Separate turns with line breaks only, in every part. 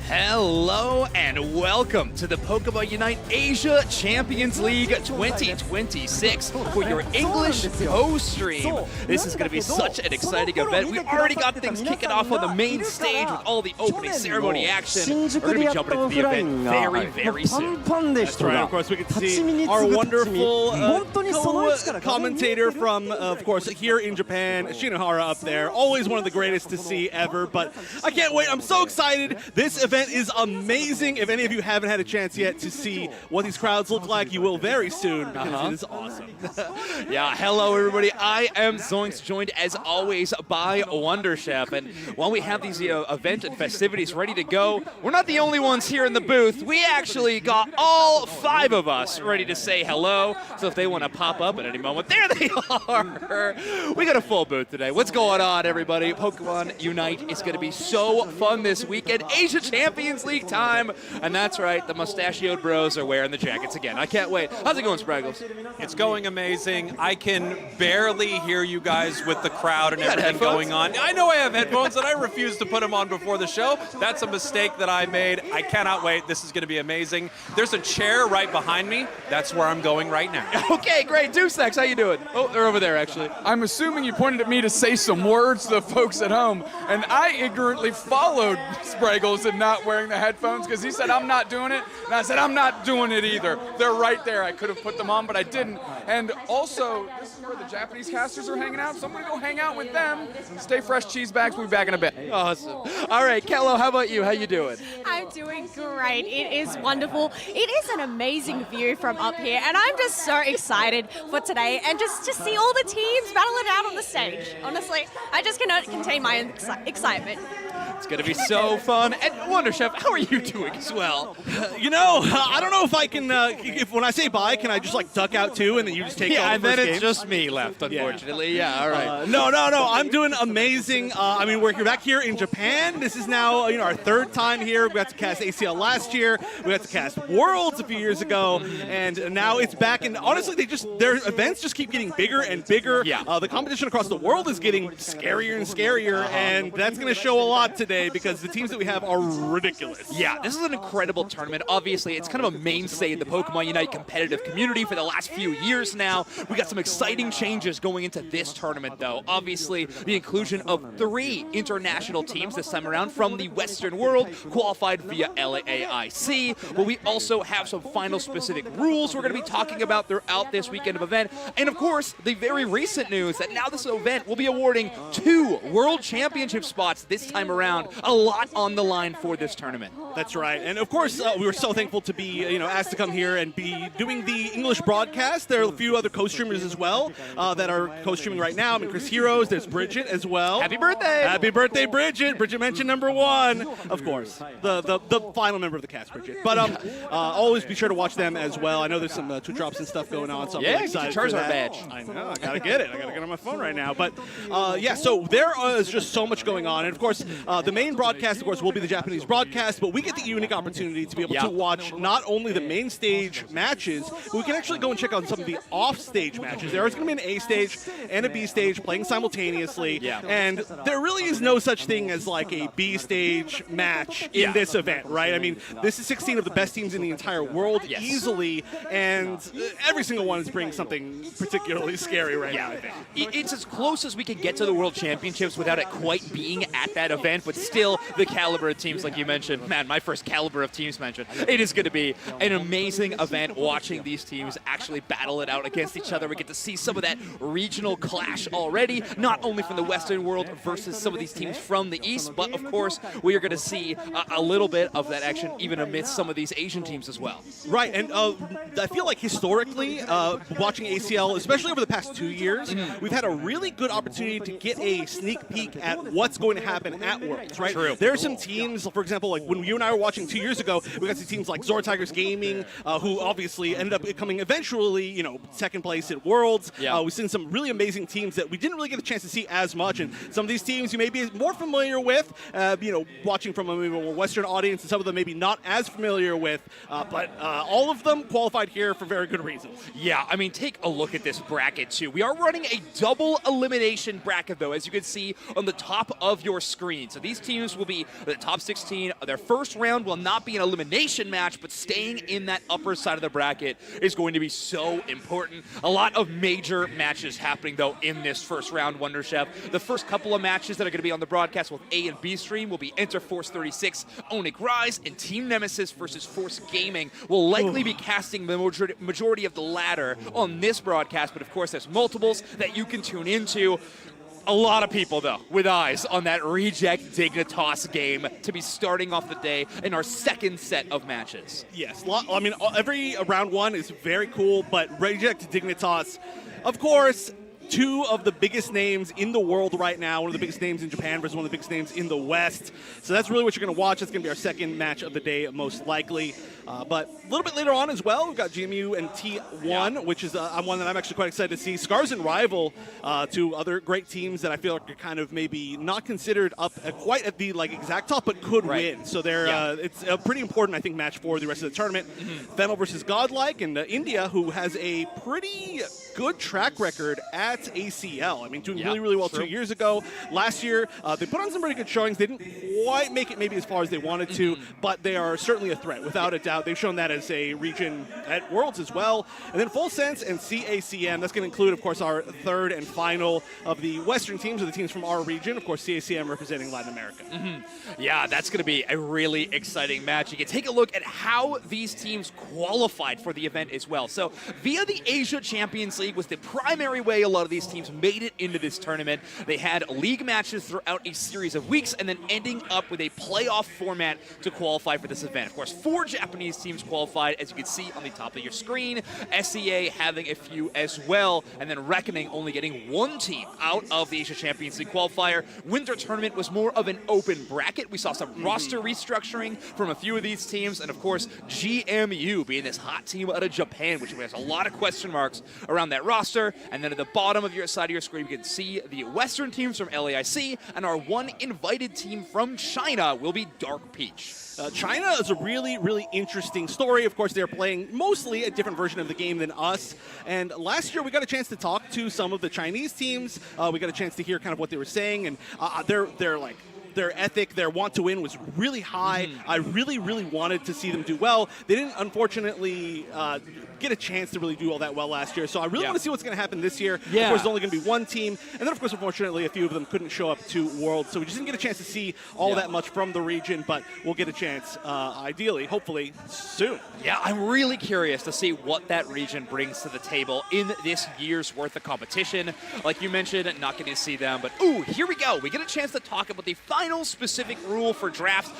Hello and welcome to the Pokémon UNITE Asia Champions League 2026 for your English co-stream. This is going to be such an exciting event. We've already got things kicking off on the main stage with all the opening ceremony action. We're going to be jumping into the event very, very soon.
That's right. Of course, we can see our wonderful commentator from, of course, here in Japan, Shinohara up there. Always one of the greatest to see ever, but I can't wait. I'm so excited. This event is amazing. If any of you haven't had a chance yet to see what these crowds look like, you will very soon, because it is awesome.
Yeah, hello everybody. I am Zoinks, joined as always by Wonder Chef. And while we have these event and festivities ready to go, we're not the only ones here in the booth. We actually got all 5 of us ready to say hello. So if they want to pop up at any moment, there they are. We got a full booth today. What's going on, everybody? Pokemon UNITE is going to be so fun this weekend. Asia Champions League time. And that's right, the mustachioed bros are wearing the jackets again. I can't wait. How's it going, Spraggles?
It's going amazing. I can barely hear you guys with the crowd and everything going on. I know I have headphones and I refused to put them on before the show. That's a mistake that I made. I cannot wait. This is going to be amazing. There's a chair right behind me. That's where I'm going right now.
Okay, great. Deucex, how you doing? Oh, they're over there, actually.
I'm assuming you pointed at me to say some words to the folks at home, and I ignorantly followed Spraggles and not wearing the headphones because he said, I'm not doing it, and I said, I'm not doing it either. They're right there. I could have put them on, but I didn't. And also, this is where the Japanese casters are hanging out, so I'm going to go hang out with them. Stay fresh, cheese bags. We'll be back in a bit.
Awesome. All right, Kello, how about you? How you doing?
I'm doing great. It is wonderful. It is an amazing view from up here, and I'm just so excited for today and just to see all the teams battle it out on the stage. Honestly, I just cannot contain my excitement.
It's going to be so fun. And Wonder Chef, how are you doing as well?
You know, I don't know if I can, if when I say bye, can I just like duck out too and then you just take
yeah,
all
and
the
then
first
it's
games?
just me left, unfortunately. Yeah, all right.
No. I'm doing amazing. I mean, we're back here in Japan. This is now, our 3rd time here. We got to cast ACL last year. We got to cast Worlds a few years ago, and now it's back. And honestly, their events just keep getting bigger and bigger.
Yeah.
The competition across the world is getting scarier and scarier, and that's going to show a lot today because the teams that we have are ridiculous.
Yeah, this is an incredible tournament. Obviously, it's kind of a mainstay in the Pokemon UNITE competitive community for the last few years now. We got some exciting changes going into this tournament, though. Obviously, the inclusion of 3 international teams this time around from the Western world, qualified via LAIC. But we also have some final specific rules we're going to be talking about throughout this weekend of event. And of course, the very recent news that now this event will be awarding 2 World Championship spots this time around. A lot on the line for this tournament.
That's right. And of course, we were so thankful to be, asked to come here and be doing the English broadcast. There are a few other co-streamers as well that are co-streaming right now. I mean, Chris Heroes, there's Bridget as well.
Happy birthday!
Happy birthday, Bridget. Bridget mentioned number 1, of course. The final member of the cast, Bridget. But always be sure to watch them as well. I know there's some Twitch drops and stuff going on, so I'm really excited for that.
Badge.
I know. I gotta get it. I gotta get it on my phone right now. But yeah, so there is just so much going on. And of course, the main broadcast, of course, will be the Japanese broadcast, but we get the unique opportunity to be able to watch not only the main stage matches, but we can actually go and check out some of the off-stage matches. There is going to be an A stage and a B stage playing simultaneously, and there really is no such thing as like a B stage match in this event, right? I mean, this is 16 of the best teams in the entire world easily, and every single one is bringing something particularly scary right now, I think.
It's as close as we can get to the World Championships without it quite being at that event, but still the caliber of teams like you mentioned. Man, my first caliber of teams mentioned. It is going to be an amazing event watching these teams actually battle it out against each other. We get to see some of that regional clash already, not only from the Western world versus some of these teams from the East, but of course we are going to see a little bit of that action even amidst some of these Asian teams as well.
Right, and I feel like historically, watching ACL, especially over the past 2 years, we've had a really good opportunity to get a sneak peek at what's going to happen at Worlds, right?
True.
There are some teams, for example, like when you and I were watching 2 years ago, we got to see teams like Zora Tigers Gaming, who obviously ended up coming eventually, 2nd place at Worlds. We've seen some really amazing teams that we didn't really get a chance to see as much, and some of these teams you may be more familiar with, watching from a more Western audience, and some of them maybe not as familiar with, but all of them qualified here for very good reasons.
Yeah, I mean, take a look at this bracket, too. We are running a double elimination bracket, though, as you can see on the top of your screens. So these teams will be the top 16. Their first round will not be an elimination match, but staying in that upper side of the bracket is going to be so important. A lot of major matches happening, though, in this first round, Wonder Chef. The first couple of matches that are going to be on the broadcast with A and B stream will be Enter Force 36, Onyx Rise, and Team Nemesis versus Force Gaming. We'll likely be casting the majority of the latter on this broadcast, but of course there's multiples that you can tune into. A lot of people, though, with eyes on that Reject Dignitas game to be starting off the day in our second set of matches.
Yes, I mean, every round one is very cool, but Reject Dignitas, of course, two of the biggest names in the world right now, one of the biggest names in Japan versus one of the biggest names in the West. So that's really what you're going to watch. It's going to be our second match of the day, most likely. But a little bit later on as well, we've got GMU and T1, which is one that I'm actually quite excited to see. Scars and Rival, two other great teams that I feel like are kind of maybe not considered up quite at the exact top, but could win. So they're it's a pretty important, I think, match for the rest of the tournament. Fennel versus Godlike, and India, who has a pretty good track record at ACL. I mean, doing really, really well 2 years ago. Last year, they put on some pretty good showings. They didn't quite make it maybe as far as they wanted to, but they are certainly a threat, without a doubt. They've shown that as a region at Worlds as well. And then Full Sense and CACM, that's going to include, of course, our third and final of the Western teams, or the teams from our region. Of course, CACM representing Latin America.
Yeah, that's going to be a really exciting match. You can take a look at how these teams qualified for the event as well. So via the Asia Champions League was the primary way a lot of these teams made it into this tournament. They had league matches throughout a series of weeks and then ending up with a playoff format to qualify for this event. Of course, 4 Japanese teams qualified, as you can see on the top of your screen. SEA having a few as well, and then Reckoning only getting 1 team out of the Asia Champions League qualifier. Winter Tournament was more of an open bracket. We saw some roster restructuring from a few of these teams, and of course, GMU being this hot team out of Japan, which has a lot of question marks around that roster. And then at the bottom of your side of your screen, you can see the Western teams from LAIC, and our one invited team from China will be Dark Peach.
China is a really, really interesting story. Of course, they're playing mostly a different version of the game than us. And last year, we got a chance to talk to some of the Chinese teams. We got a chance to hear kind of what they were saying, and their ethic, their want to win was really high. I really, really wanted to see them do well. They didn't, unfortunately, get a chance to really do all that well last year. So I really want to see what's going to happen this year. Of course, there's only going to be 1 team. And then, of course, unfortunately, a few of them couldn't show up to Worlds. So we just didn't get a chance to see all that much from the region. But we'll get a chance, ideally, hopefully, soon.
Yeah, I'm really curious to see what that region brings to the table in this year's worth of competition. Like you mentioned, not getting to see them. But, ooh, here we go. We get a chance to talk about the final specific rule for drafts.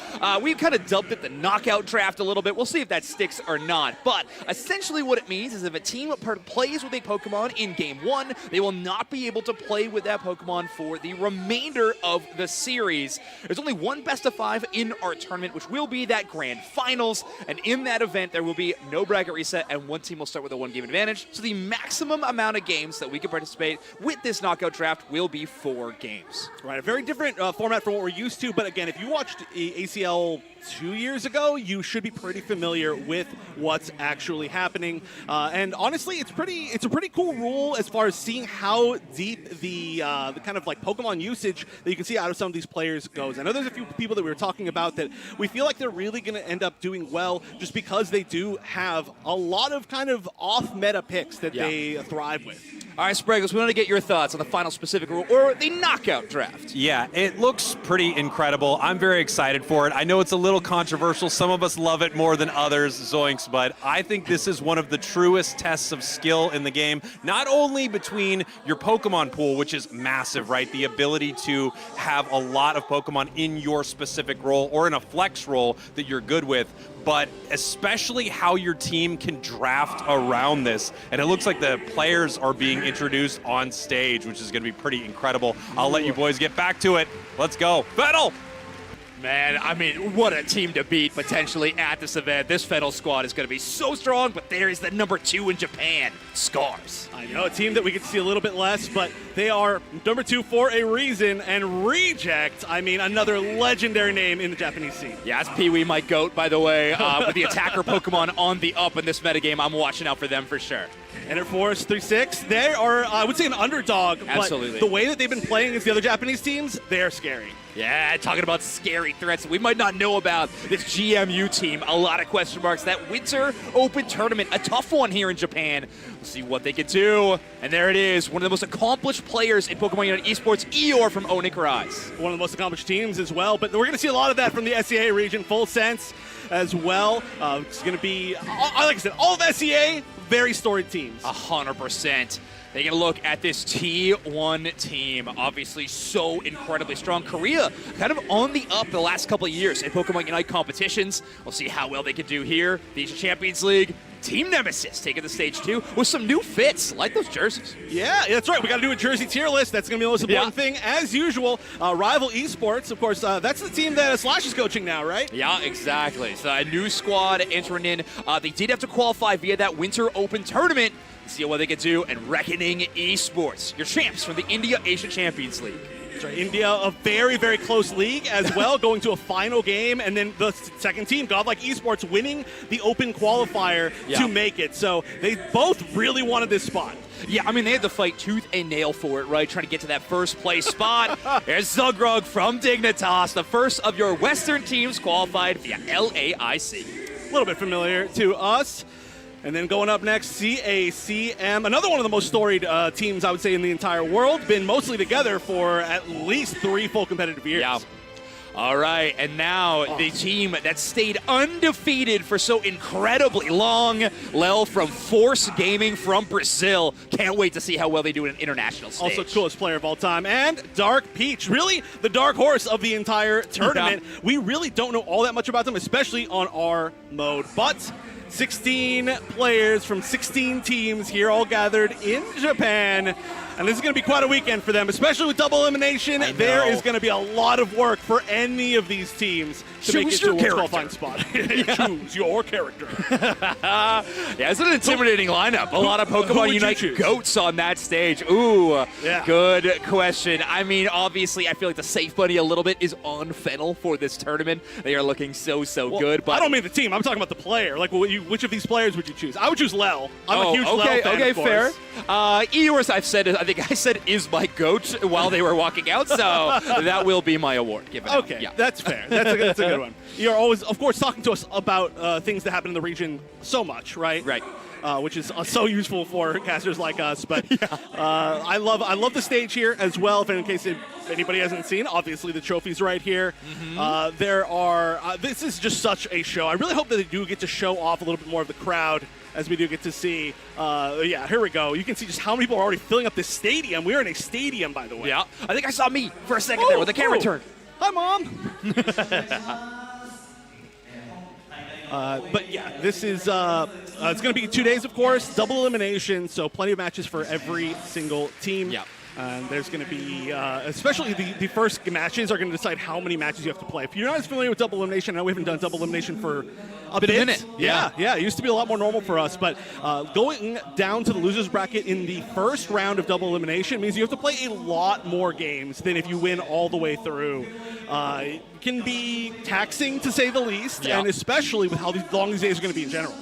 We've kind of dubbed it the knockout draft a little bit. We'll see if that sticks or not. But essentially what it means is if a team plays with a Pokemon in Game 1, they will not be able to play with that Pokemon for the remainder of the series. There's only 1 best-of-5 in our tournament, which will be that Grand Finals. And in that event, there will be no bracket reset, and 1 team will start with a 1-game advantage. So the maximum amount of games that we can participate with this knockout draft will be 4 games.
Right, a very different format from what we're used to. But again, if you watched ACL 2 years ago, you should be pretty familiar with what's actually happening. And honestly, it's a pretty cool rule as far as seeing how deep the kind of Pokemon usage that you can see out of some of these players goes. I know there's a few people that we were talking about that we feel like they're really going to end up doing well just because they do have a lot of kind of off-meta picks that they thrive with.
All right, Spraggles, we want to get your thoughts on the final specific rule or the knockout draft.
Yeah, it looks pretty incredible. I'm very excited for it. I know it's a little controversial. Some of us love it more than others, Zoinks, but I think this is one of the truest tests of skill in the game, not only between your Pokemon pool, which is massive, right? The ability to have a lot of Pokemon in your specific role or in a flex role that you're good with, but especially how your team can draft around this. And it looks like the players are being introduced on stage, which is going to be pretty incredible. I'll let you boys get back to it. Let's go. Fennel!
Man, I mean, what a team to beat potentially at this event. This Fennel squad is going to be so strong, but there is the number 2 in Japan, Scars.
I know, a team that we get to see a little bit less, but they are number 2 for a reason. And Reject, I mean, another legendary name in the Japanese scene.
Yeah, it's Pee-wee, my goat, by the way. With the attacker Pokemon on the up in this metagame, I'm watching out for them for sure.
And at Force 36, they are, I would say, an underdog.
Absolutely.
But the way that they've been playing against the other Japanese teams, they are scary.
Yeah, talking about scary threats we might not know about this GMU team. A lot of question marks. That Winter Open Tournament, a tough one here in Japan. We'll see what they can do. And there it is, one of the most accomplished players in Pokemon UNITE Esports, Eeyore from Onyx Rise.
One of the most accomplished teams as well, but we're going to see a lot of that from the SEA region, full sense as well. It's going to be, like I said, all of SEA, very storied teams.
100%. Taking a look at this T1 team, obviously so incredibly strong. Korea kind of on the up the last couple of years in Pokemon Unite competitions. We'll see how well they can do here. The Asian Champions League, Team Nemesis taking the stage 2 with some new fits, like those jerseys.
Yeah, that's right. We got to do a jersey tier list. That's going to be the most important thing. As usual, Rival Esports, of course, that's the team that Slash is coaching now, right?
Yeah, exactly. So a new squad entering in. They did have to qualify via that Winter Open Tournament. See what they can do, and Reckoning Esports, your champs from the India Asian Champions League.
That's right. India, a very, very close league as well, going to a final game, and then the second team, Godlike Esports, winning the Open qualifier to make it. So they both really wanted this spot.
Yeah, I mean, they had to fight tooth and nail for it, right? Trying to get to that first place spot. There's Zugrug from Dignitas, the first of your Western teams qualified via LAIC.
A little bit familiar to us. And then going up next, CACM, another one of the most storied teams, I would say, in the entire world. Been mostly together for at least 3 full competitive years.
Yeah. All right, and now the team that stayed undefeated for so incredibly long, Lel from Force Gaming from Brazil. Can't wait to see how well they do in an international stage.
Also coolest player of all time. And Dark Peach, really the dark horse of the entire tournament. Yeah. We really don't know all that much about them, especially on our mode. But 16 players from 16 teams here all gathered in Japan. And this is going to be quite a weekend for them, especially with double elimination. There is going to be a lot of work for any of these teams to make it to a qualifying spot. Choose your character.
Yeah, it's an intimidating lineup. A lot of Pokemon Unite goats on that stage. Ooh, good question. I mean, obviously, I feel like the safe buddy a little bit is on Fennel for this tournament. They are looking so good. But
I don't mean the team. I'm talking about the player. Like, which of these players would you choose? I would choose Lel. I'm a huge Lel fan,
Okay,
of course.
fair. Eeyore, I think I said is my goat while they were walking out, so that will be my award given.
Okay, that's fair. That's a good one. You're always, of course, talking to us about things that happen in the region so much, right?
Right.
Which is so useful for casters like us. But I love the stage here as well. If anybody hasn't seen, obviously the trophy's right here. There are. This is just such a show. I really hope that they do get to show off a little bit more of the crowd as we do get to see. Here we go. You can see just how many people are already filling up this stadium. We're in a stadium, by the way.
Yeah. I think I saw me for a second there with the camera turned.
Hi, Mom. But yeah, this is it's going to be 2 days, of course, double elimination, so plenty of matches for every single team.
Yeah.
And there's going to be, especially the first matches are going to decide how many matches you have to play. If you're not as familiar with double elimination, I know we haven't done double elimination for a minute. Yeah, it used to be a lot more normal for us. But going down to the losers bracket in the first round of double elimination means you have to play a lot more games than if you win all the way through. It can be taxing, to say the least, and especially with how long these days are going to be in general.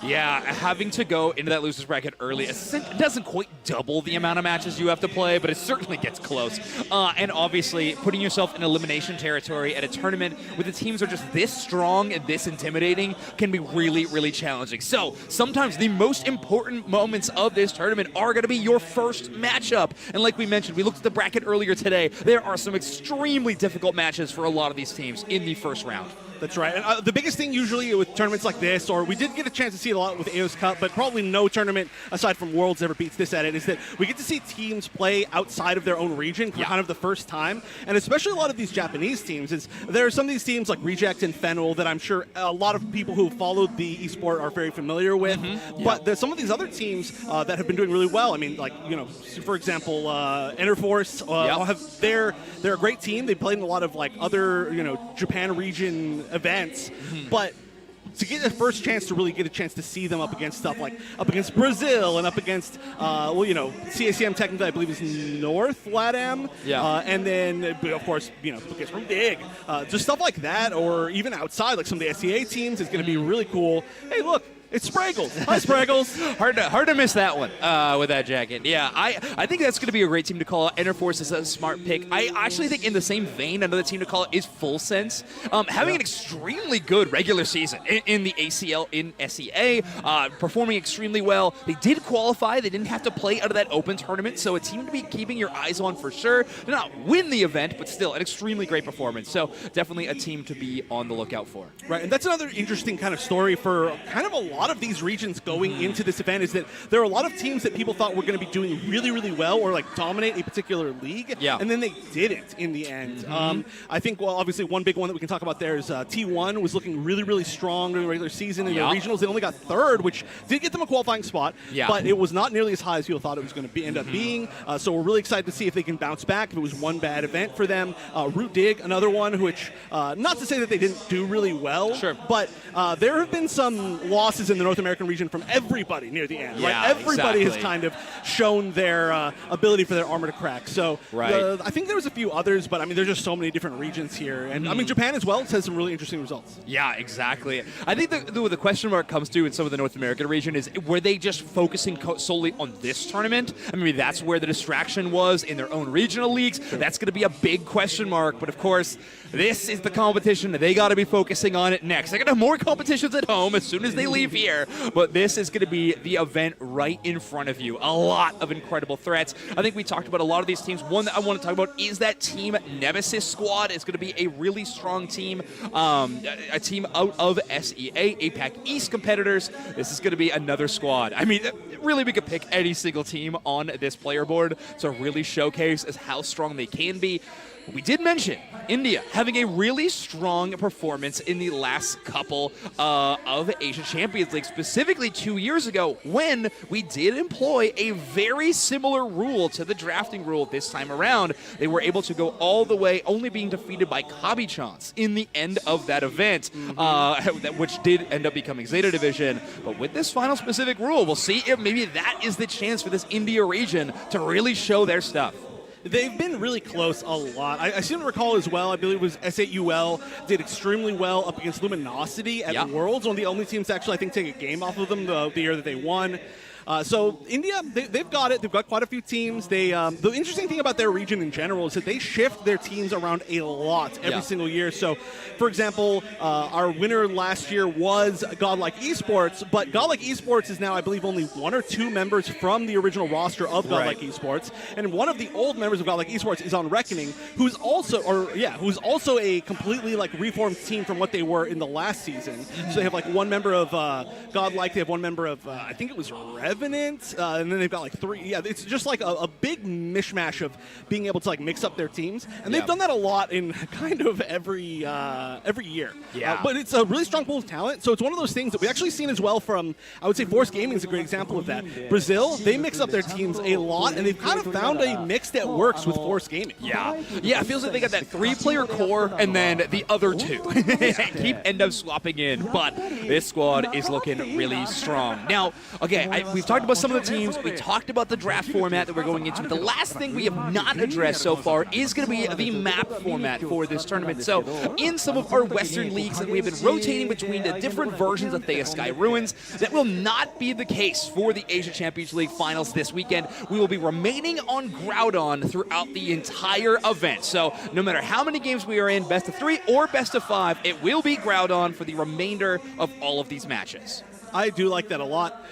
Yeah, having to go into that losers bracket early, it doesn't quite double the amount of matches you have to play, but it certainly gets close. And obviously, putting yourself in elimination territory at a tournament where the teams are just this strong and this intimidating can be really, really challenging. So sometimes the most important moments of this tournament are going to be your first matchup. And like we mentioned, we looked at the bracket earlier today. There are some extremely difficult matches for a lot of these teams in the first round.
That's right. And the biggest thing usually with tournaments like this, or we did get a chance to see it a lot with AOS Cup, but probably no tournament aside from Worlds ever beats this at it, is that we get to see teams play outside of their own region for kind of the first time. And especially a lot of these Japanese teams, there are some of these teams like Reject and Fennel that I'm sure a lot of people who followed the esport are very familiar with. But there's some of these other teams that have been doing really well. I mean, like, for example, Interforce, they're a great team. They played in a lot of like other, Japan region events, but to get the first chance to really get a chance to see them up against stuff like up against Brazil and up against, CACM technically I believe is North LATAM, and then of course against from Big, just stuff like that, or even outside like some of the SEA teams is going to be really cool. Hey, look. It's Spraggles. Hi, Spraggles.
Hard to miss that one with that jacket. Yeah, I think that's going to be a great team to call out. Interforce is a smart pick. I actually think in the same vein, another team to call it is Full Sense. Having an extremely good regular season in the ACL, in SEA, performing extremely well. They did qualify. They didn't have to play out of that open tournament, so a team to be keeping your eyes on for sure. Did not win the event, but still an extremely great performance. So definitely a team to be on the lookout for.
Right, and that's another interesting kind of story for kind of a lot of these regions going into this event, is that there are a lot of teams that people thought were going to be doing really, really well or like dominate a particular league, and then they didn't in the end. I think, well, obviously one big one that we can talk about there is T1 was looking really, really strong during the regular season. In the regionals, they only got third, which did get them a qualifying spot, but it was not nearly as high as people thought it was going to be, end up being. So we're really excited to see if they can bounce back, if it was one bad event for them. ROOT Dig, another one, which, not to say that they didn't do really well, but there have been some losses in the North American region from everybody near the end. Right? Everybody has kind of shown their ability for their armor to crack. So I think there was a few others, but I mean, there's just so many different regions here. And I mean, Japan as well has some really interesting results.
Yeah, exactly. I think the question mark comes to in some of the North American region is, were they just focusing solely on this tournament? I mean, that's where the distraction was in their own regional leagues. That's going to be a big question mark. But of course, this is the competition. They got to be focusing on it next. They're going to have more competitions at home as soon as they leave here. But this is going to be the event right in front of you. A lot of incredible threats. I think we talked about a lot of these teams. One that I want to talk about is that team Nemesis squad. It's going to be a really strong team. A team out of SEA, APAC East competitors. This is going to be another squad. I mean, really, we could pick any single team on this player board to really showcase as how strong they can be. We did mention India having a really strong performance in the last couple of Asia Champions League, specifically 2 years ago when we did employ a very similar rule to the drafting rule this time around. They were able to go all the way, only being defeated by Kabi-Chance in the end of that event, which did end up becoming Zeta Division. But with this final specific rule, we'll see if maybe that is the chance for this India region to really show their stuff.
They've been really close a lot. I seem to recall as well, I believe it was S8UL did extremely well up against Luminosity at Worlds, one of the only teams to actually, I think, take a game off of them the year that they won. So India, they've got it. They've got quite a few teams. The interesting thing about their region in general is that they shift their teams around a lot every single year. So, for example, our winner last year was Godlike Esports, but Godlike Esports is now, I believe, only one or two members from the original roster of Godlike Esports, and one of the old members of Godlike Esports is on Reckoning, who's also a completely reformed team from what they were in the last season. So they have one member of Godlike, they have one member of I think it was Revenant, and then they've got three. Yeah, it's just a big mishmash of being able to mix up their teams, and they've done that a lot in kind of every year. Yeah. But it's a really strong pool of talent, so it's one of those things that we've actually seen as well from, I would say, Force Gaming is a great example of that. Brazil, they mix up their teams a lot, and they've kind of found a mix that works with Force Gaming.
Yeah, it feels like they got that three-player core and then the other two. End up swapping in, but this squad is looking really strong. Now, okay, we've talked about some of the teams. We talked about the draft format that we're going into. The last thing we have not addressed so far is going to be the map format for this tournament. So in some of our Western leagues that we've been rotating between the different versions of Thea Sky Ruins, that will not be the case for the Asia Champions League finals this weekend. We will be remaining on Groudon throughout the entire event. So no matter how many games we are in, best of 3 or best of 5, it will be Groudon for the remainder of all of these matches.
I do like that a lot.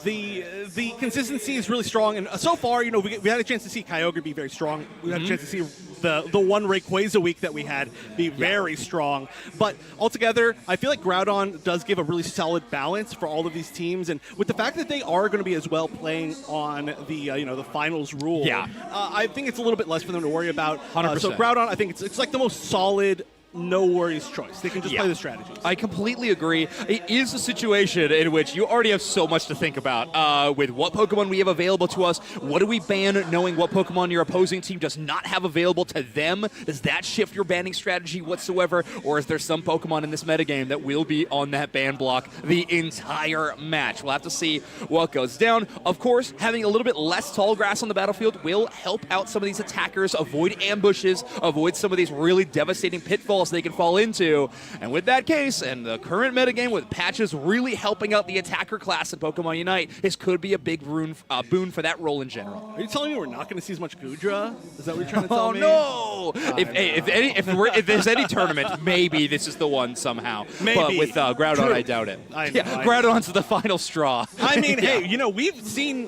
The consistency is really strong, and so far, we had a chance to see Kyogre be very strong. We had a chance to see the one Rayquaza week that we had be very strong. But altogether, I feel like Groudon does give a really solid balance for all of these teams, and with the fact that they are going to be as well playing on the the finals rule, I think it's a little bit less for them to worry about.
100%.
So Groudon, I think it's the most solid, no worries choice. They can just play the strategies.
I completely agree. It is a situation in which you already have so much to think about with what Pokemon we have available to us. What do we ban knowing what Pokemon your opposing team does not have available to them? Does that shift your banning strategy whatsoever? Or is there some Pokemon in this metagame that will be on that ban block the entire match? We'll have to see what goes down. Of course, having a little bit less tall grass on the battlefield will help out some of these attackers, avoid ambushes, avoid some of these really devastating pitfalls pitfalls they can fall into. And with that case, and the current metagame with patches really helping out the attacker class in Pokemon Unite, this could be a big boon for that role in general.
Are you telling me we're not going to see as much Goodra? Is that what you're trying to tell me?
Oh, no! If there's any tournament, maybe this is the one somehow.
Maybe.
But with Groudon, I doubt it.
I know.
Groudon's the final straw.
I mean, hey, you know, we've seen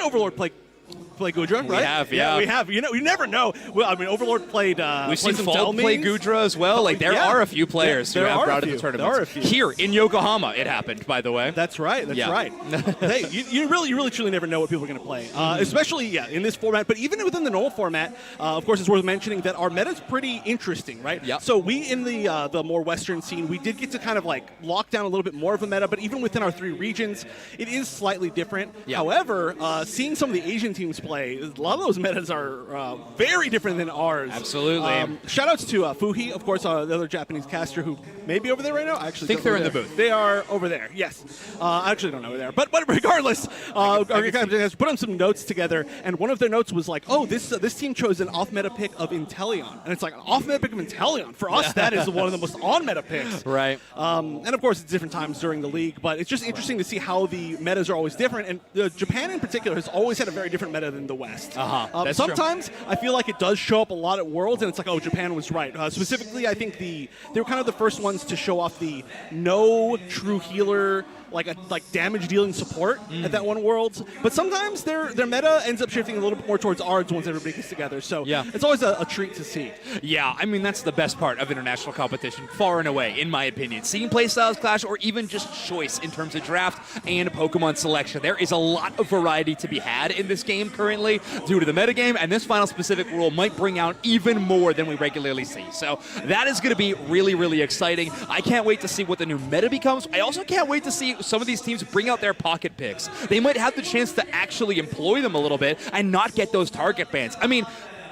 Overlord play Goodra, right?
We have.
We have. You know, you never know. Well, I mean, Overlord played.
We've seen
some
Fold play
Delmines.
Goodra as well. Like there are a few players who
there
have
are a
brought in
few.
the tournaments.
There are a few.
Here in Yokohama, it happened. By the way.
That's right. That's
Yeah.
right. Hey, you really truly never know what people are going to play, especially in this format. But even within the normal format, of course, it's worth mentioning that our meta is pretty interesting, right?
Yep.
So we in the more Western scene, we did get to kind of like lock down a little bit more of a meta. But even within our 3 regions, it is slightly different.
Yep.
However, seeing some of the Asian teams play, a lot of those metas are very different than ours.
Absolutely.
Shout outs to Fuhi, of course, the other Japanese caster who may be over there right now. I actually
think
don't
they're
know
in the
there.
booth.
They are over there, yes. I actually don't know where they are. But regardless, our guys put on some notes together, and one of their notes was like, oh, this team chose an off-meta pick of Inteleon. And it's like, an off-meta pick of Inteleon? For us, that is one of the most on-meta picks.
Right.
And of course, it's different times during the league, but it's just interesting to see how the metas are always different. And Japan in particular has always had a very different meta than the West.
That's
Sometimes
true.
I feel like it does show up a lot at Worlds, and it's like, oh, Japan was right. Specifically, I think they were kind of the first ones to show off the no true healer, like damage dealing support at that one Worlds. But sometimes their meta ends up shifting a little bit more towards ours once everybody gets together. So it's always a treat to see.
Yeah, I mean, that's the best part of international competition, far and away, in my opinion. Seeing playstyles clash or even just choice in terms of draft and Pokemon selection. There is a lot of variety to be had in this game currently due to the metagame, and this final specific rule might bring out even more than we regularly see. So that is going to be really, really exciting. I can't wait to see what the new meta becomes. I also can't wait to see some of these teams bring out their pocket picks. They might have the chance to actually employ them a little bit and not get those target bans. I mean,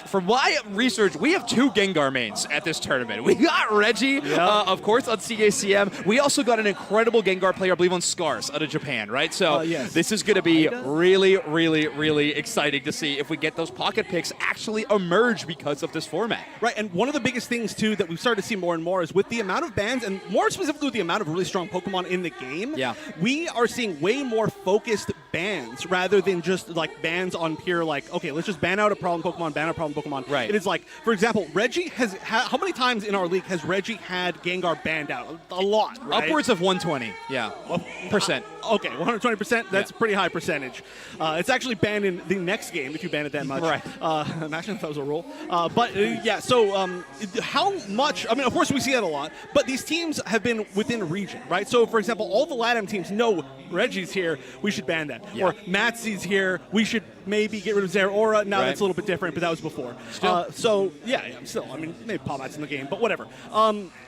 from my research, we have 2 Gengar mains at this tournament. We got Reggie, of course, on CACM. We also got an incredible Gengar player, I believe, on Scars out of Japan, right? So this is going to be really, really, really exciting to see if we get those pocket picks actually emerge because of this format.
Right, and one of the biggest things, too, that we've started to see more and more is with the amount of bans, and more specifically with the amount of really strong Pokemon in the game, we are seeing way more focused bans rather than just like bans on pure, like, okay, let's just ban out a problem Pokemon, ban out a problem Pokemon.
Right.
It is like, for example, Reggie has how many times in our league has Reggie had Gengar banned out? A lot, right?
Upwards of 120, percent.
Okay, 120%. That's a pretty high percentage. It's actually banned in the next game if you ban it that much.
Right.
Imagine if that was a rule. So how much? I mean, of course we see that a lot, but these teams have been within region, right? So, for example, all the LATAM teams know Reggie's here, we should ban that. Or Matsy's here, we should maybe get rid of Zeraora. Now that's a little bit different, but that was before. Still, I mean, maybe Palmat's in the game, but whatever.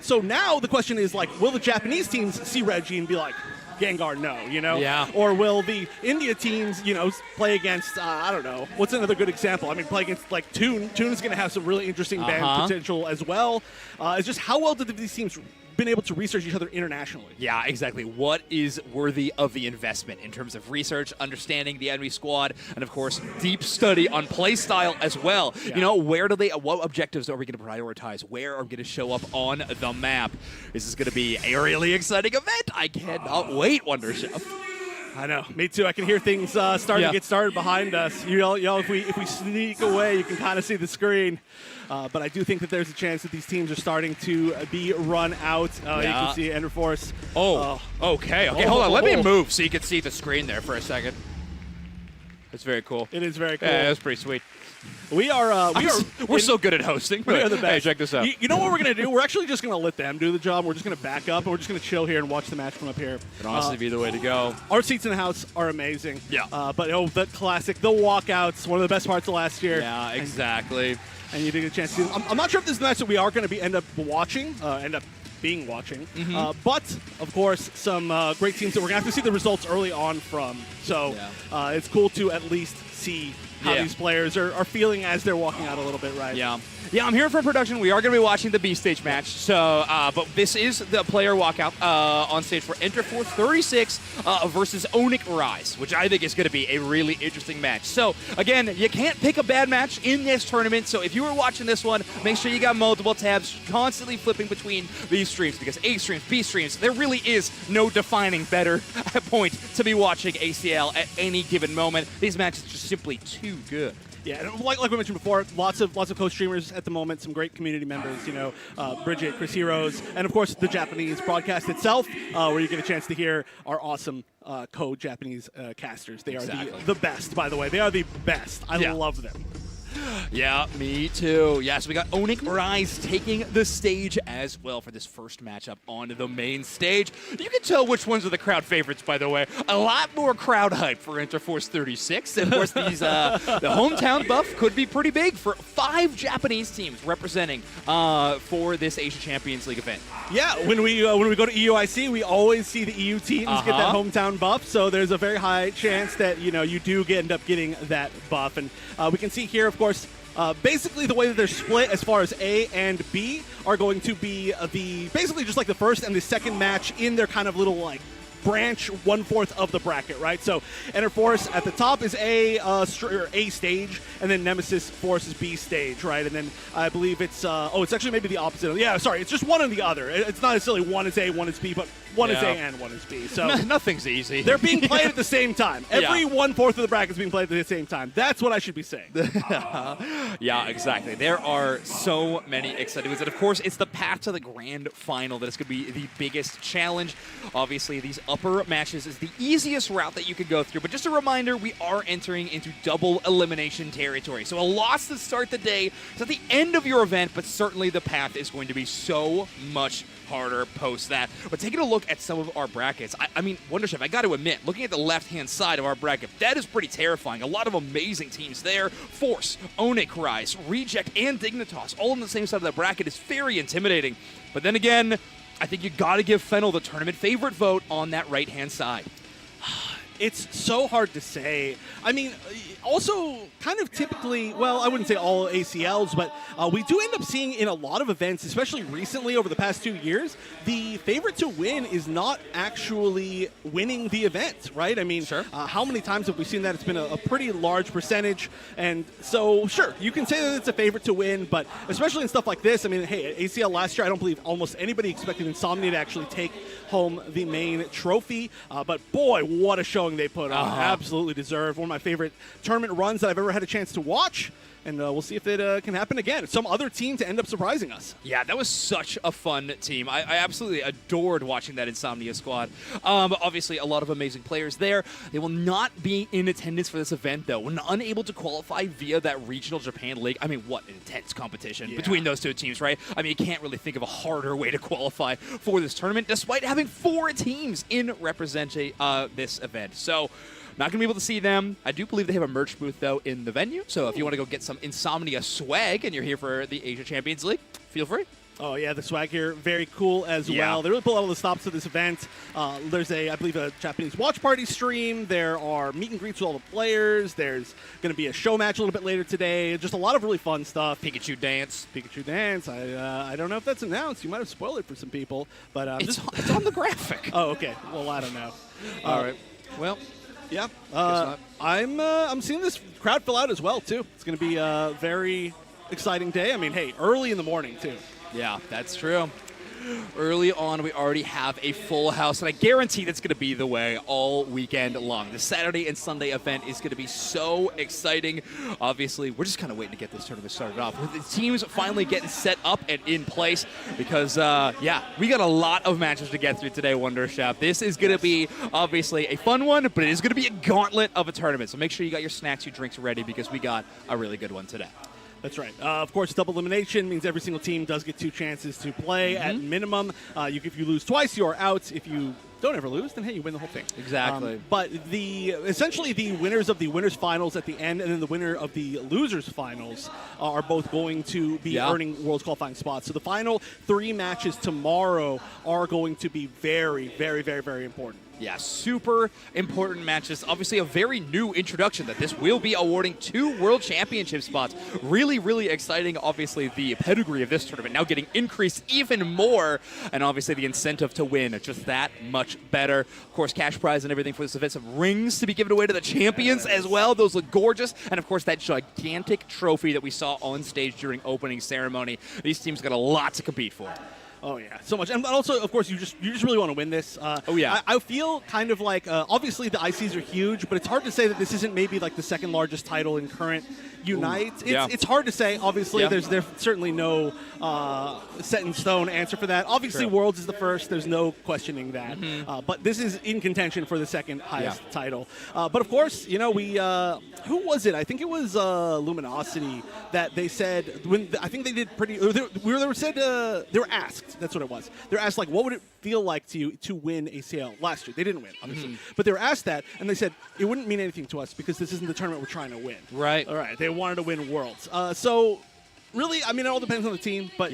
So now the question is, like, will the Japanese teams see Reggie and be like, Gengar, no, you know?
Yeah.
Or will the India teams, you know, play against, I don't know, what's another good example? I mean, play against, like, Toon. Toon's going to have some really interesting ban potential as well. It's just how well did these teams been able to research each other internationally?
Yeah, exactly. What is worthy of the investment in terms of research, understanding the enemy squad, and of course, deep study on play style as well. Yeah. You know, what objectives are we going to prioritize? Where are we going to show up on the map? This is going to be a really exciting event. I cannot wait, Wonder Chef.
I know, me too. I can hear things starting to get started behind us. You know, if we sneak away, you can kind of see the screen. But I do think that there's a chance that these teams are starting to be run out. You can see Enderforce.
Okay, hold on. Let me move so you can see the screen there for a second. That's very cool.
It is very cool.
Yeah, that's pretty sweet.
We're
so good at hosting.
We are the best.
Hey, check this out.
You know what we're going to do? We're actually just going to let them do the job. We're just going to back up, and we're just going to chill here and watch the match from up here.
It'd honestly be the way to go.
Our seats in the house are amazing.
Yeah.
But the classic, the walkouts, one of the best parts of last year.
Yeah, exactly.
And you did get a chance to see them. I'm not sure if this is the match that we are going to end up watching. But, of course, some great teams that we're going to have to see the results early on from. So it's cool to at least see how these players are feeling as they're walking out a little bit, right?
Yeah. Yeah, I'm here for production. We are going to be watching the B stage match. So, but this is the player walkout on stage for Enter Force 36 versus Onyx Rise, which I think is going to be a really interesting match. So, again, you can't pick a bad match in this tournament. So, if you were watching this one, make sure you got multiple tabs, constantly flipping between these streams, because A streams, B streams, there really is no defining better point to be watching ACL at any given moment. These matches are just simply too good.
Yeah, and like we mentioned before, lots of co-streamers at the moment, some great community members, you know, Bridget, Chris Heroes, and of course the Japanese broadcast itself, where you get a chance to hear our awesome co-Japanese casters. They are the best, by the way. They are the best. I love them.
Yeah, me too. Yeah, so we got Onyx Rise taking the stage as well for this first matchup on the main stage. You can tell which ones are the crowd favorites, by the way. A lot more crowd hype for Interforce 36. And of course, these the hometown buff could be pretty big for 5 Japanese teams representing for this Asia Champions League event.
Yeah, when we go to EUIC, we always see the EU teams get that hometown buff. So there's a very high chance that you do end up getting that buff, and we can see here, of course. Basically, the way that they're split as far as A and B are going to be basically just like the first and the second match in their kind of little like branch 1/4 of the bracket, right? So Interforce at the top is A stage, and then Nemesis Force is B stage, right? And then I believe it's it's actually maybe the opposite. Yeah, sorry, it's just one and the other. It's not necessarily one is A, one is B, but one is A and one is B. So
nothing's easy.
They're being played at the same time. Every 1/4 of the bracket is being played at the same time. That's what I should be saying.
Yeah, exactly. There are so many exciting ones. And of course, it's the path to the grand final that is going to be the biggest challenge. Obviously, these upper matches is the easiest route that you could go through. But just a reminder, we are entering into double elimination territory. So a loss to start the day is at the end of your event, but certainly the path is going to be so much harder post that. But taking a look at some of our brackets, I mean, Wonderchef, I got to admit, looking at the left-hand side of our bracket, that is pretty terrifying. A lot of amazing teams there. Force, Onyx Rise, Reject, and Dignitas, all on the same side of the bracket is very intimidating. But then again, I think you got to give Fennel the tournament favorite vote on that right-hand side.
It's so hard to say. I mean, also kind of typically, well, I wouldn't say all ACLs, but we do end up seeing in a lot of events, especially recently over the past 2 years, the favorite to win is not actually winning the event, right? I mean, how many times have we seen that? It's been a pretty large percentage. And so, sure, you can say that it's a favorite to win, but especially in stuff like this, I mean, hey, at ACL last year, I don't believe almost anybody expected Insomnia to actually take home the main trophy. But boy, what a showing they put on. Absolutely deserved. One of my favorite tournament runs that I've ever had a chance to watch. And we'll see if it can happen again. Some other team to end up surprising us.
Yeah, that was such a fun team. I absolutely adored watching that Insomnia squad. Obviously, a lot of amazing players there. They will not be in attendance for this event, though. When unable to qualify via that regional Japan League, I mean, what an intense competition between those two teams, right? I mean, you can't really think of a harder way to qualify for this tournament, despite having 4 teams in representing this event. So, not going to be able to see them. I do believe they have a merch booth, though, in the venue. So if you want to go get some Insomnia swag and you're here for the Asia Champions League, feel free.
Oh, yeah, the swag here, very cool as well. They really pull out all the stops to this event. There's I believe, a Japanese watch party stream. There are meet and greets with all the players. There's going to be a show match a little bit later today. Just a lot of really fun stuff.
Pikachu dance.
I don't know if that's announced. You might have spoiled it for some people. But
it's on the graphic.
Oh, okay. Well, I don't know.
All right. Well.
Yeah, I'm seeing this crowd fill out as well, too. It's going to be a very exciting day. I mean, hey, early in the morning, too.
Yeah, that's true. Early on, we already have a full house, and I guarantee that's going to be the way all weekend long. The Saturday and Sunday event is going to be so exciting. Obviously, we're just kind of waiting to get this tournament started off. With the teams finally getting set up and in place because, we got a lot of matches to get through today, Wonderchef. This is going to be, obviously, a fun one, but it is going to be a gauntlet of a tournament. So make sure you got your snacks, your drinks ready because we got a really good one today.
That's right. Of course, double elimination means every single team does get 2 chances to play at minimum. If you lose twice, you're out. If you don't ever lose, then hey, you win the whole thing.
Exactly.
But essentially the winners of the winners finals at the end, and then the winner of the losers finals are both going to be earning Worlds qualifying spots. So the final 3 matches tomorrow are going to be very, very, very, very important.
Yeah, super important matches. Obviously, a very new introduction that this will be awarding 2 World Championship spots. Really, really exciting. Obviously, the pedigree of this tournament now getting increased even more, and obviously the incentive to win just that much better. Of course, cash prize and everything for this event. Some rings to be given away to the champions as well. Those look gorgeous. And of course, that gigantic trophy that we saw on stage during opening ceremony. These teams got a lot to compete for.
Oh yeah, so much, and also, of course, you just really want to win this.
Oh yeah,
I feel kind of like obviously the ICs are huge, but it's hard to say that this isn't maybe like the second largest title in current Unite. It's hard to say. Obviously, there's certainly no set in stone answer for that. Obviously, Worlds is the first. There's no questioning that. But this is in contention for the second highest title. But of course, you know, we who was it? I think it was Luminosity that they said when I think they did pretty. They were asked. That's what it was. They're asked, like, what would it feel like to win ACL last year? They didn't win, obviously. But they were asked that, and they said, it wouldn't mean anything to us because this isn't the tournament we're trying to win.
Right.
All right. They wanted to win Worlds. So, really, I mean, it all depends on the team, but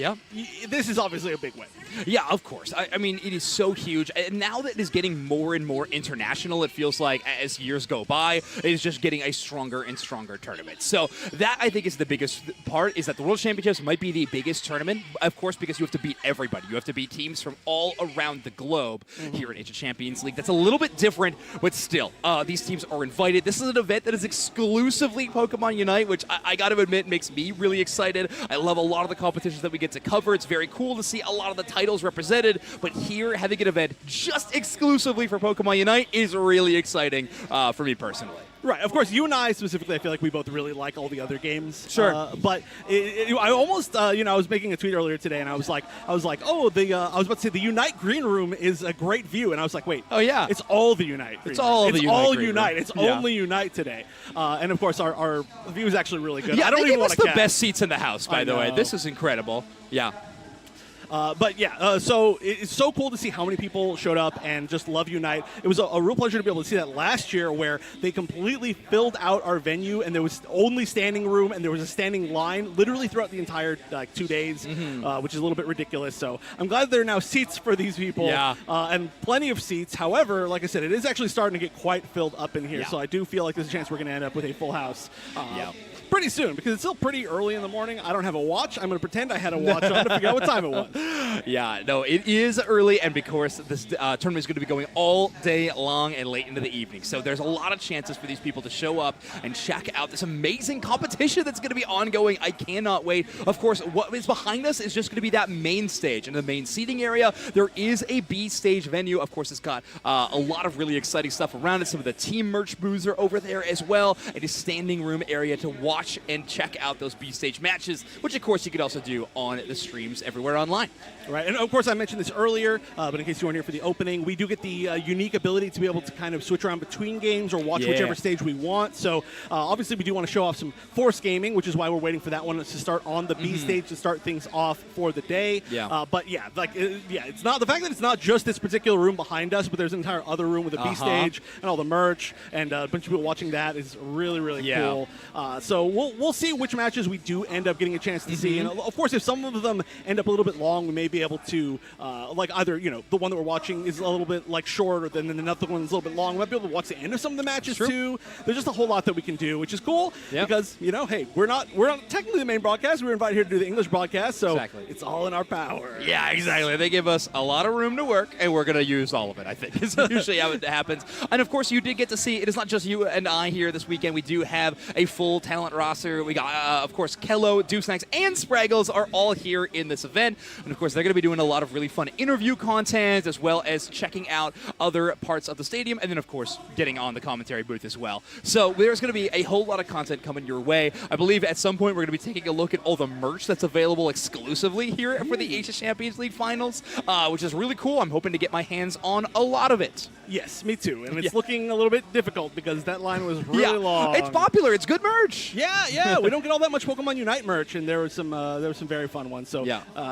this is obviously a big win.
Yeah, of course. I mean, it is so huge. And now that it is getting more and more international, it feels like as years go by, it is just getting a stronger and stronger tournament. So that, I think, is the biggest part, is that the World Championships might be the biggest tournament, of course, because you have to beat everybody. You have to beat teams from all around the globe here in Asia Champions League. That's a little bit different, but still, these teams are invited. This is an event that is exclusively Pokemon Unite, which I got to admit makes me really excited. I love a lot of the competitions that we get to cover. It's very cool to see a lot of the titles represented, but here having an event just exclusively for Pokemon Unite is really exciting for me personally.
Right. Of course, you and I specifically, I feel like we both really like all the other games.
Sure.
But I almost, you know, I was making a tweet earlier today, and I was like, oh, I was about to say the Unite Green Room is a great view, and I was like, wait.
Oh yeah.
It's all the Unite. Green
it's all
room.
the
it's
Unite.
All
Green
Unite.
room.
It's only Unite today. And of course, our view is actually really good.
Yeah,
I don't
they
even
gave
want
us
to
the best seats in the house, by the way.
know.
This is incredible. Yeah.
But yeah, so it's so cool to see how many people showed up and just love Unite. It was a real pleasure to be able to see that last year where they completely filled out our venue and there was only standing room and there was a standing line literally throughout the entire 2 days, which is a little bit ridiculous. So I'm glad there are now seats for these people and plenty of seats. However, like I said, it is actually starting to get quite filled up in here. So I do feel like there's a chance we're going to end up with a full house. Pretty soon, because it's still pretty early in the morning. I don't have a watch. I'm going to pretend I had a watch on to figure out what time it was.
Yeah, no, it is early, and because this tournament is going to be going all day long and late into the evening. So there's a lot of chances for these people to show up and check out this amazing competition that's going to be ongoing. I cannot wait. Of course, what is behind us is just going to be that main stage. In the main seating area, there is a B stage venue. Of course, it's got a lot of really exciting stuff around it. Some of the team merch booths are over there as well. It is standing room area to watch and check out those B-stage matches, which, of course, you could also do on the streams everywhere online.
Right, and of course, I mentioned this earlier, but in case you weren't here for the opening, we do get the unique ability to be able to kind of switch around between games or watch whichever stage we want. So, obviously, we do want to show off some Force gaming, which is why we're waiting for that one to start on the B stage to start things off for the day. But yeah, it's not the fact that it's not just this particular room behind us, but there's an entire other room with a B stage and all the merch and a bunch of people watching that is really, really cool. So we'll see which matches we do end up getting a chance to see. And of course, if some of them end up a little bit long, we may be able to, like either, you know, the one that we're watching is a little bit like shorter than another one is a little bit long. We might be able to watch the end of some of the matches too. There's just a whole lot that we can do, which is cool because, you know, hey, we're not technically the main broadcast. We were invited here to do the English broadcast, so it's all in our power.
Yeah, exactly. They give us a lot of room to work, and we're going to use all of it, I think. It's usually how it happens. And of course, you did get to see, it is not just you and I here this weekend. We do have a full talent roster. We got, of course, Kello, Dewsnacks, and Spraggles are all here in this event. And of course, they're going to be doing a lot of really fun interview content, as well as checking out other parts of the stadium, and then, of course, getting on the commentary booth as well. So there's going to be a whole lot of content coming your way. I believe at some point we're going to be taking a look at all the merch that's available exclusively here for the Asia Champions League Finals, which is really cool. I'm hoping to get my hands on a lot of it.
Yes, me too. And it's looking a little bit difficult because that line was really long.
It's popular. It's good merch.
Yeah. We don't get all that much Pokemon Unite merch, and there was some very fun ones. So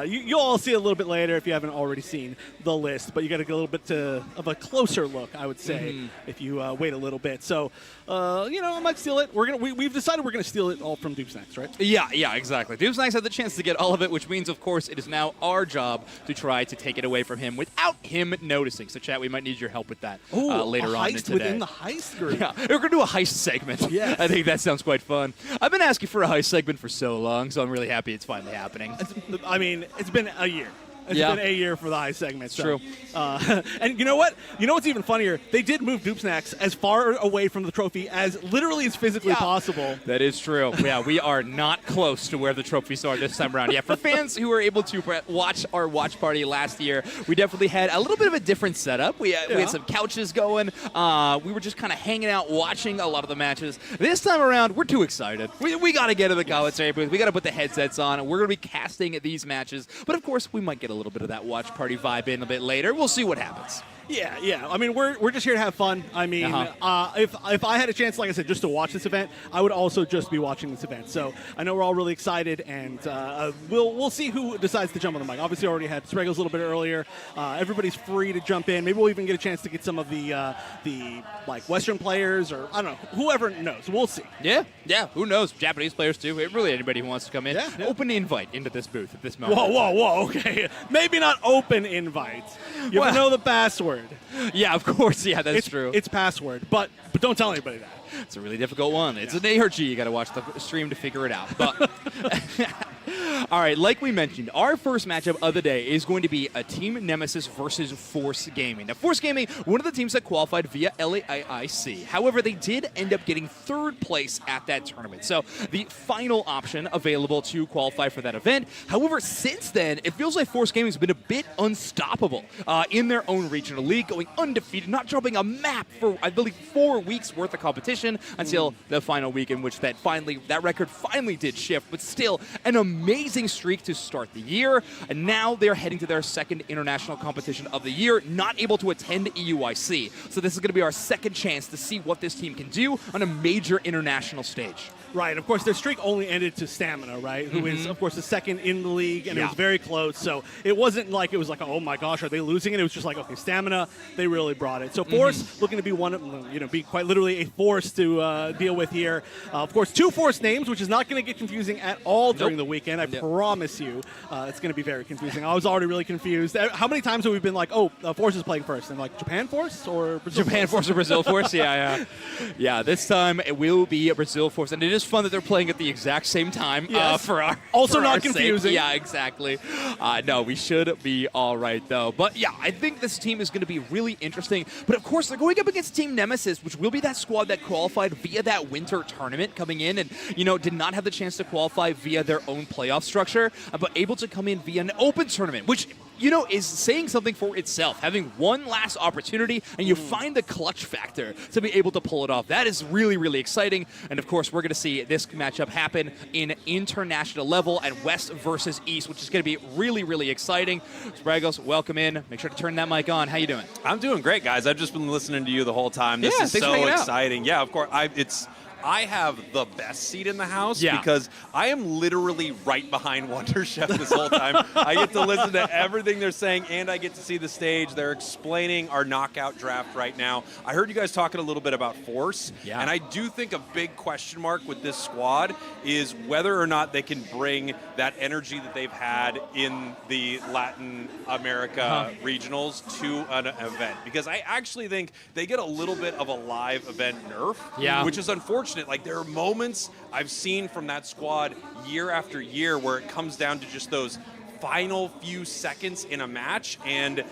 you'll all see it a little bit later if you haven't already seen the list. But you got to get a little bit of a closer look, I would say, if you wait a little bit. So you know, I might steal it. We've decided we're gonna steal it all from Dewsnacks, right?
Yeah, exactly. Dewsnacks had the chance to get all of it, which means, of course, it is now our job to try to take it away from him without him noticing. So, chat, we might need your help with that. that
Ooh,
later
a
on
heist
today.
within the heist group.
Yeah, we're going to do a heist segment.
Yes.
I think that sounds quite fun. I've been asking for a heist segment for so long, so I'm really happy it's finally happening.
I mean, it's been a year. It's been a year for the heist segment.
True.
And you know what? You know what's even funnier? They did move Dupe Snacks as far away from the trophy as literally as physically possible.
That is true. Yeah, we are not close to where the trophies are this time around. Yeah, for fans who were able to watch our watch party last year, we definitely had a little bit of a different setup. We had some couches going. We were just kind of hanging out, watching a lot of the matches. This time around, we're too excited. We got to get to the commentary booth. We got to put the headsets on, and we're going to be casting these matches. But of course, we might get a little bit of that watch party vibe in a bit later. We'll see what happens.
Yeah. I mean, we're just here to have fun. I mean, if I had a chance, like I said, just to watch this event, I would also just be watching this event. So I know we're all really excited, and we'll see who decides to jump on the mic. Obviously, already had Spreggles a little bit earlier. Everybody's free to jump in. Maybe we'll even get a chance to get some of the like Western players, or I don't know, whoever knows. We'll see.
Yeah. Who knows? Japanese players too. Really, anybody who wants to come in.
Yeah.
Open invite into this booth at this moment.
Whoa. Okay, maybe not open invite. You have to know the password.
Yeah, of course. Yeah, that's true.
It's password, but don't tell anybody that.
It's a really difficult one. It's an A or G. You got to watch the stream to figure it out. But all right, like we mentioned, our first matchup of the day is going to be a Team Nemesis versus Force Gaming. Now, Force Gaming, one of the teams that qualified via LAIC. However, they did end up getting third place at that tournament. So the final option available to qualify for that event. However, since then, it feels like Force Gaming has been a bit unstoppable in their own regional league, going undefeated, not dropping a map for, I believe, 4 weeks worth of competition until the final week, in which that record finally did shift, but still an amazing streak to start the year. And now they're heading to their second international competition of the year, not able to attend EUIC. So this is going to be our second chance to see what this team can do on a major international stage.
Right. Of course, their streak only ended to Stamina, right? Who is, of course, the second in the league, and it was very close. So it wasn't like oh my gosh, are they losing it? It was just like, okay, Stamina, they really brought it. So Force looking to be be quite literally a force to deal with here. Of course, 2 Force names, which is not going to get confusing at all during the weekend. I promise you, it's going to be very confusing. I was already really confused. How many times have we been like, Force is playing first, and like Japan Force or Brazil
Japan Force or Brazil Force? Yeah. This time it will be a Brazil Force, and it is fun that they're playing at the exact same time. For our
also
for
not
our
confusing.
Sake. Yeah, exactly. No, we should be all right though. But yeah, I think this team is going to be really interesting. But of course, they're going up against Team Nemesis, which will be that squad that qualified via that winter tournament coming in, and did not have the chance to qualify via their own playoff structure, but able to come in via an open tournament, which is saying something for itself. Having one last opportunity, and you find the clutch factor to be able to pull it off. That is really, really exciting. And of course, we're going to see this matchup happen in international level and West versus East, which is going to be really, really exciting. Spraggles, welcome in. Make sure to turn that mic on. How you doing?
I'm doing great, guys. I've just been listening to you the whole time. This is so exciting. Yeah, of course. I have the best seat in the house because I am literally right behind Wonder Chef this whole time. I get to listen to everything they're saying, and I get to see the stage. They're explaining our knockout draft right now. I heard you guys talking a little bit about Force, and I do think a big question mark with this squad is whether or not they can bring that energy that they've had in the Latin America regionals to an event, because I actually think they get a little bit of a live event nerf, which is unfortunate. Like, there are moments I've seen from that squad year after year where it comes down to just those final few seconds in a match, and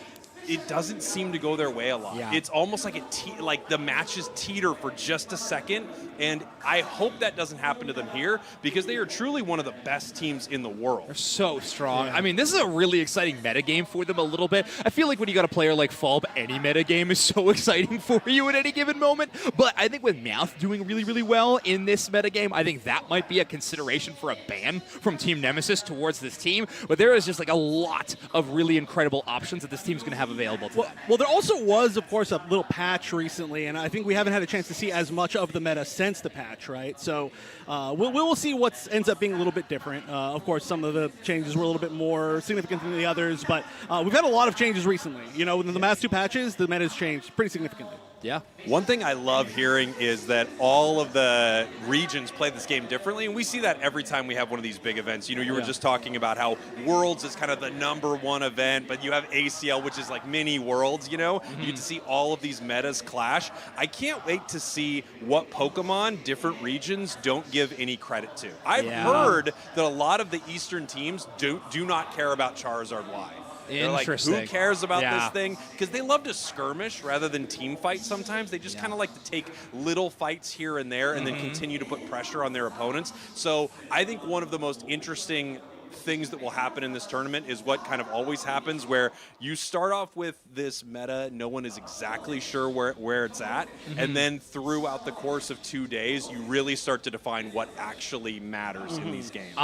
it doesn't seem to go their way a lot. It's almost like the matches teeter for just a second, and I hope that doesn't happen to them here, because they are truly one of the best teams in the world.
They're so strong. I mean, this is a really exciting metagame for them a little bit. I feel like when you got a player like Fulb, any metagame is so exciting for you at any given moment. But I think with Mouth doing really, really well in this metagame, I think that might be a consideration for a ban from Team Nemesis towards this team. But there is just like a lot of really incredible options that this team's going to have available to them.
Well, there also was, of course, a little patch recently, and I think we haven't had a chance to see as much of the meta since the patch, right? So we'll see what ends up being a little bit different. Of course, some of the changes were a little bit more significant than the others, but we've had a lot of changes recently. In the last 2 patches, the meta has changed pretty significantly.
Yeah.
One thing I love hearing is that all of the regions play this game differently, and we see that every time we have one of these big events. You know, you were just talking about how Worlds is kind of the #1 event, but you have ACL, which is like mini Worlds, you know? You get to see all of these metas clash. I can't wait to see what Pokemon different regions don't give any credit to. I've heard that a lot of the Eastern teams do not care about Charizard Y. They're like, who cares about this thing? Because they love to skirmish rather than team fight sometimes. They just kind of like to take little fights here and there and then continue to put pressure on their opponents. So I think one of the most interesting things that will happen in this tournament is what kind of always happens, where you start off with this meta, no one is exactly sure where it's at, and then throughout the course of 2 days, you really start to define what actually matters in these games.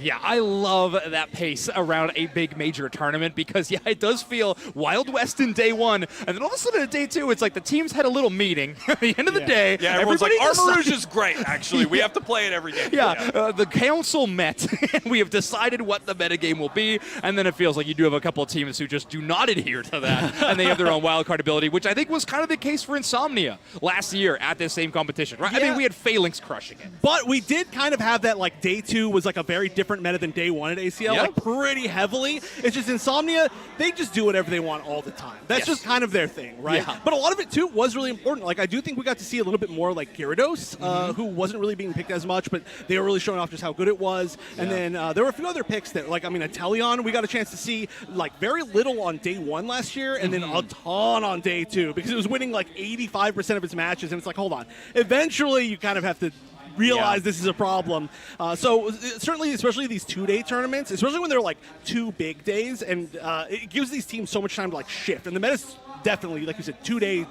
Yeah, I love that pace around a big major tournament because, yeah, it does feel Wild West in day one, and then all of a sudden in day two, it's like the teams had a little meeting at the end of the day.
Yeah, everyone's like, Armarouge is great, actually. We have to play it every day.
The council met, and we have decided what the metagame will be, and then it feels like you do have a couple of teams who just do not adhere to that, and they have their own wildcard ability, which I think was kind of the case for Insomnia last year at this same competition, right? I mean, we had Phalanx crushing it.
But we did kind of have that, like, day 2 was like a very different meta than day 1 at ACL, like pretty heavily. It's just Insomnia, they just do whatever they want all the time. That's just kind of their thing, right? But a lot of it, too, was really important. Like, I do think we got to see a little bit more like Gyarados, who wasn't really being picked as much, but they were really showing off just how good it was. And then there were a few other picks that, like, I mean, Atelion, we got a chance to see, like, very little on day 1 last year, and then a ton on day 2, because it was winning, like, 85% of its matches, and it's like, hold on. Eventually, you kind of have to realize this is a problem. So certainly, especially these 2-day tournaments, especially when they're, like, 2 big days, and it gives these teams so much time to, like, shift. And the meta's definitely, like you said, 2-day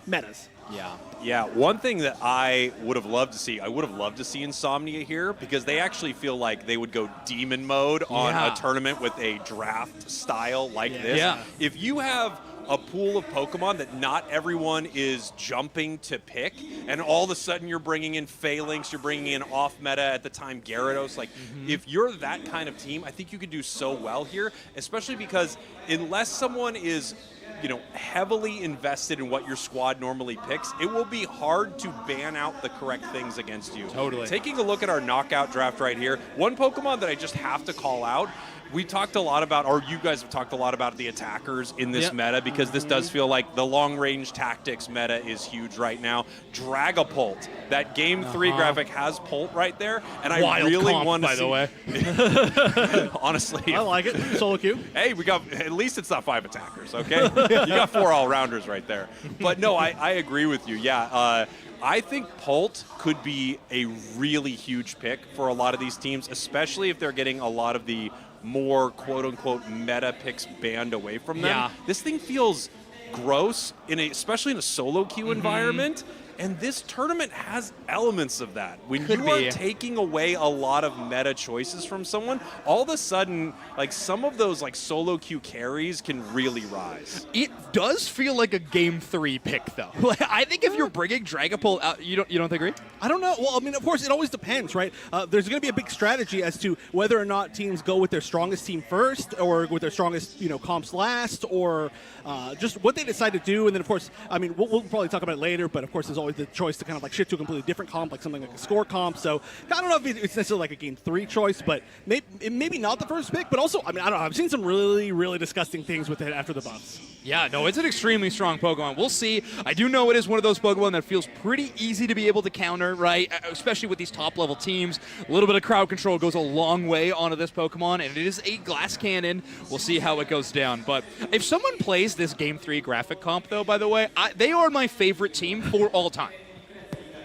metas.
Yeah, one thing that I would have loved to see, I would have loved to see Insomnia here, because they actually feel like they would go demon mode on a tournament with a draft style like this. If you have a pool of Pokemon that not everyone is jumping to pick, and all of a sudden you're bringing in Phalanx, you're bringing in off-meta at the time Gyarados, like, if you're that kind of team, I think you could do so well here, especially because unless someone is, you know, heavily invested in what your squad normally picks, it will be hard to ban out the correct things against you.
Totally.
Taking a look at our knockout draft right here, one Pokemon that I just have to call out, we talked a lot about, or you guys have talked a lot about the attackers in this meta, because this does feel like the long-range tactics meta is huge right now. Dragapult, that Game 3 graphic has Pult right there, and I really want to see... by the way. Honestly.
I like it. Solo queue.
Hey, we got, at least it's not 5 attackers, okay? You got 4 all-rounders right there. But no, I agree with you, I think Pult could be a really huge pick for a lot of these teams, especially if they're getting a lot of the more quote-unquote meta picks banned away from them. This thing feels gross, especially in a solo queue environment. And this tournament has elements of that. When you are taking away a lot of meta choices from someone, all of a sudden, like, some of those, like, solo queue carries can really rise.
It does feel like a Game 3 pick, though. I think if you're bringing Dragapult out, you don't agree?
I don't know. Well, I mean, of course, it always depends, right? There's going to be a big strategy as to whether or not teams go with their strongest team first, or with their strongest, you know, comps last, or just what they decide to do. And then, of course, I mean, we'll probably talk about it later, but of course, there's always the choice to kind of like shift to a completely different comp, like something like a score comp. So I don't know if it's necessarily like a Game 3 choice, but maybe not the first pick. But also, I mean, I don't know. I've seen some really, really disgusting things with it after the buffs.
Yeah, no, it's an extremely strong Pokemon. We'll see. I do know it is one of those Pokemon that feels pretty easy to be able to counter, right? Especially with these top-level teams. A little bit of crowd control goes a long way onto this Pokemon, and it is a glass cannon. We'll see how it goes down. But if someone plays this Game 3 graphic comp, though, by the way, they are my favorite team for all time.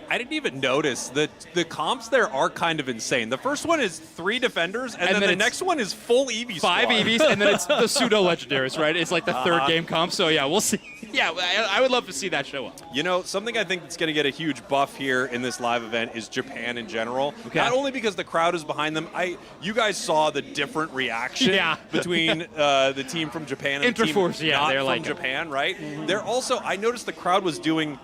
I didn't even notice that the comps there are kind of insane. The first one is 3 defenders, and then the next one is full Eevee squad.
5 Eevees, and then it's the pseudo-legendaries, right? It's like the third game comp, so yeah, we'll see. Yeah, I would love to see that show up.
You know, something I think that's going to get a huge buff here in this live event is Japan in general. Okay. Not only because the crowd is behind them, you guys saw the different reaction between the team from Japan and the team not from Japan, right? They're also, I noticed the crowd was doing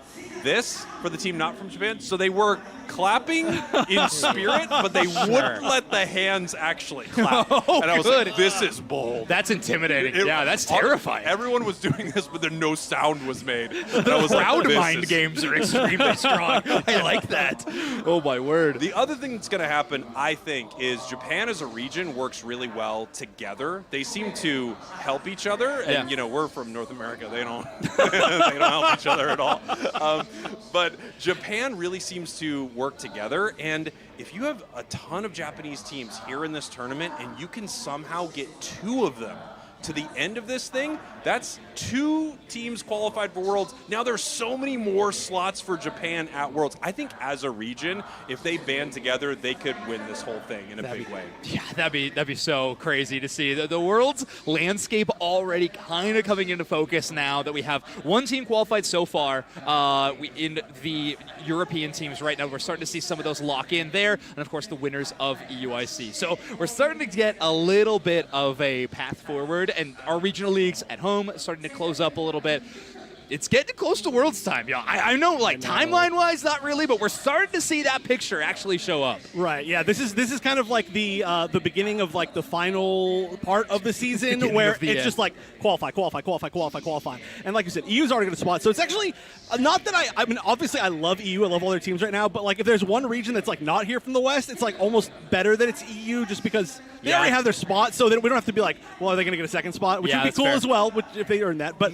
this for the team not from Japan. So they were clapping in spirit, but they wouldn't let the hands actually clap.
Oh,
and I was
good.
like, this is bold.
That's intimidating. Yeah, that's terrifying.
Everyone was doing this, but then no sound was made.
The crowd mind games are extremely strong. I like that. Oh, my word.
The other thing that's going to happen, I think, is Japan as a region works really well together. They seem to help each other, and we're from North America. They don't, they don't help each other at all. But Japan really seems to work together, and if you have a ton of Japanese teams here in this tournament, and you can somehow get 2 of them to the end of this thing, that's 2 teams qualified for Worlds. Now there's so many more slots for Japan at Worlds. I think as a region, if they band together, they could win this whole thing in a big way.
Yeah, that'd be so crazy to see. The Worlds landscape already kind of coming into focus now that we have 1 team qualified so far. In the European teams right now, we're starting to see some of those lock in there, and of course the winners of EUIC. So we're starting to get a little bit of a path forward, and our regional leagues at home starting to close up a little bit. It's getting close to Worlds time, y'all. I know, like, timeline-wise, not really, but we're starting to see that picture actually show up.
Right, yeah. This is kind of like the beginning of, like, the final part of the season where it's just like qualify. And like you said, EU's already going to spot. So it's actually not that I mean, obviously I love EU. I love all their teams right now. But, like, if there's one region that's, like, not here from the West, it's, like, almost better that it's EU just because they already have their spot. So that we don't have to be like, well, are they going to get a second spot? Which would be cool as well if they earn that. But,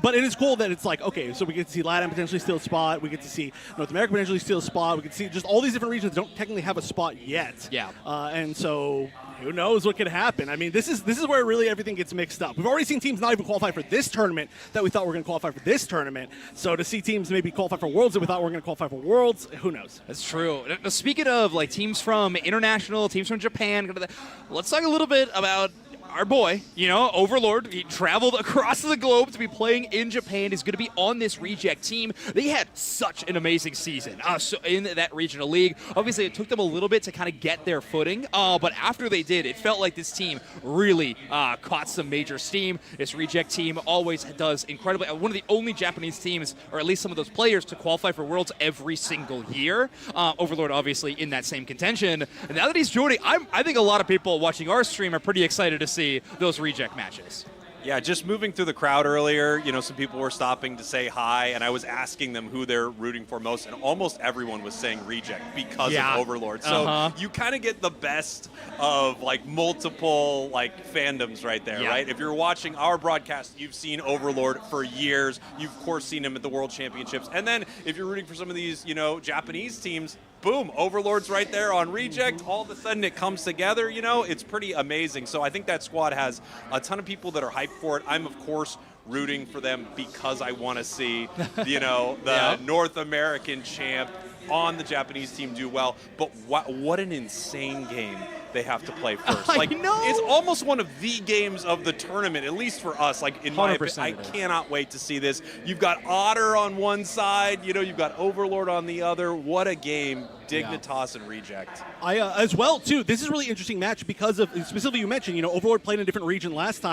but it is cool that it's like, okay, so we get to see LATAM potentially steal a spot. We get to see North America potentially steal a spot. We get to see just all these different regions that don't technically have a spot yet.
Yeah.
And so who knows what could happen? I mean, this is where really everything gets mixed up. We've already seen teams not even qualify for this tournament that we thought were going to qualify for this tournament. So to see teams maybe qualify for Worlds that we thought were going to qualify for Worlds, who knows?
That's true. Now, speaking of, like, teams from international, teams from Japan, let's talk a little bit about our boy, Overlord. He traveled across the globe to be playing in Japan. He's going to be on this reject team. They had such an amazing season so in that regional league. Obviously, it took them a little bit to kind of get their footing, but after they did, it felt like this team really caught some major steam. This reject team always does incredibly. One of the only Japanese teams, or at least some of those players, to qualify for Worlds every single year. Overlord, obviously, in that same contention. And now that he's joining, I think a lot of people watching our stream are pretty excited to see those reject matches.
Yeah, just moving through the crowd earlier, some people were stopping to say hi, and I was asking them who they're rooting for most, and almost everyone was saying reject because of Overlord. So you kind of get the best of, like, multiple, like, fandoms right there, right? If you're watching our broadcast, you've seen Overlord for years. You've, of course, seen him at the World Championships. And then if you're rooting for some of these, Japanese teams, boom, Overlord's right there on reject. All of a sudden it comes together, it's pretty amazing. So I think that squad has a ton of people that are hyped for it. I'm, of course, rooting for them because I want to see, the North American champ on the Japanese team do well. But what an insane game they have to play first. Like, it's almost one of the games of the tournament, at least for us. Like, in my opinion, I cannot wait to see this. You've got Otter on one side, you've got Overlord on the other. What a game. Dignitas and Reject.
As well, too. This is a really interesting match because of, specifically you mentioned, Overlord played in a different region last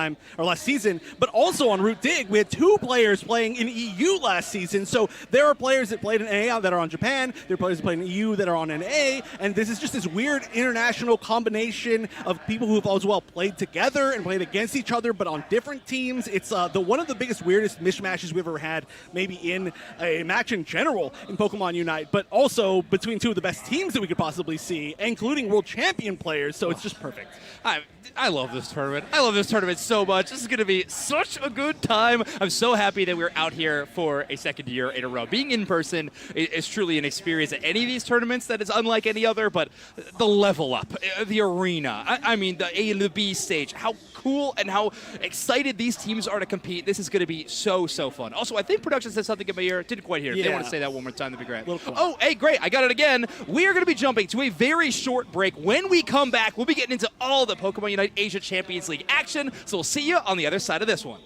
season, but also on Root Dig, we had 2 players playing in EU last season. So there are players that played in NA that are on Japan. There are players that played in EU that are on NA. And this is just this weird international combination of people who have as well played together and played against each other, but on different teams. It's one of the biggest, weirdest mishmashes we've ever had, maybe in a match in general in Pokemon Unite, but also between 2 of the best teams that we could possibly see, including world champion players, so it's just perfect.
I love this tournament. I love this tournament so much. This is going to be such a good time. I'm so happy that we're out here for a second year in a row. Being in person is truly an experience at any of these tournaments that is unlike any other, but the level up, the arena, I mean, the A and the B stage, how cool and how excited these teams are to compete. This is going to be so, so fun. Also, I think production said something in my ear. Didn't quite hear it. If they want to say that one more time, that'd be great. Oh, hey, great. I got it again. We are going to be jumping to a very short break. When we come back, we'll be getting into all the Pokemon Unite Asia Champions League action. So we'll see you on the other side of this one.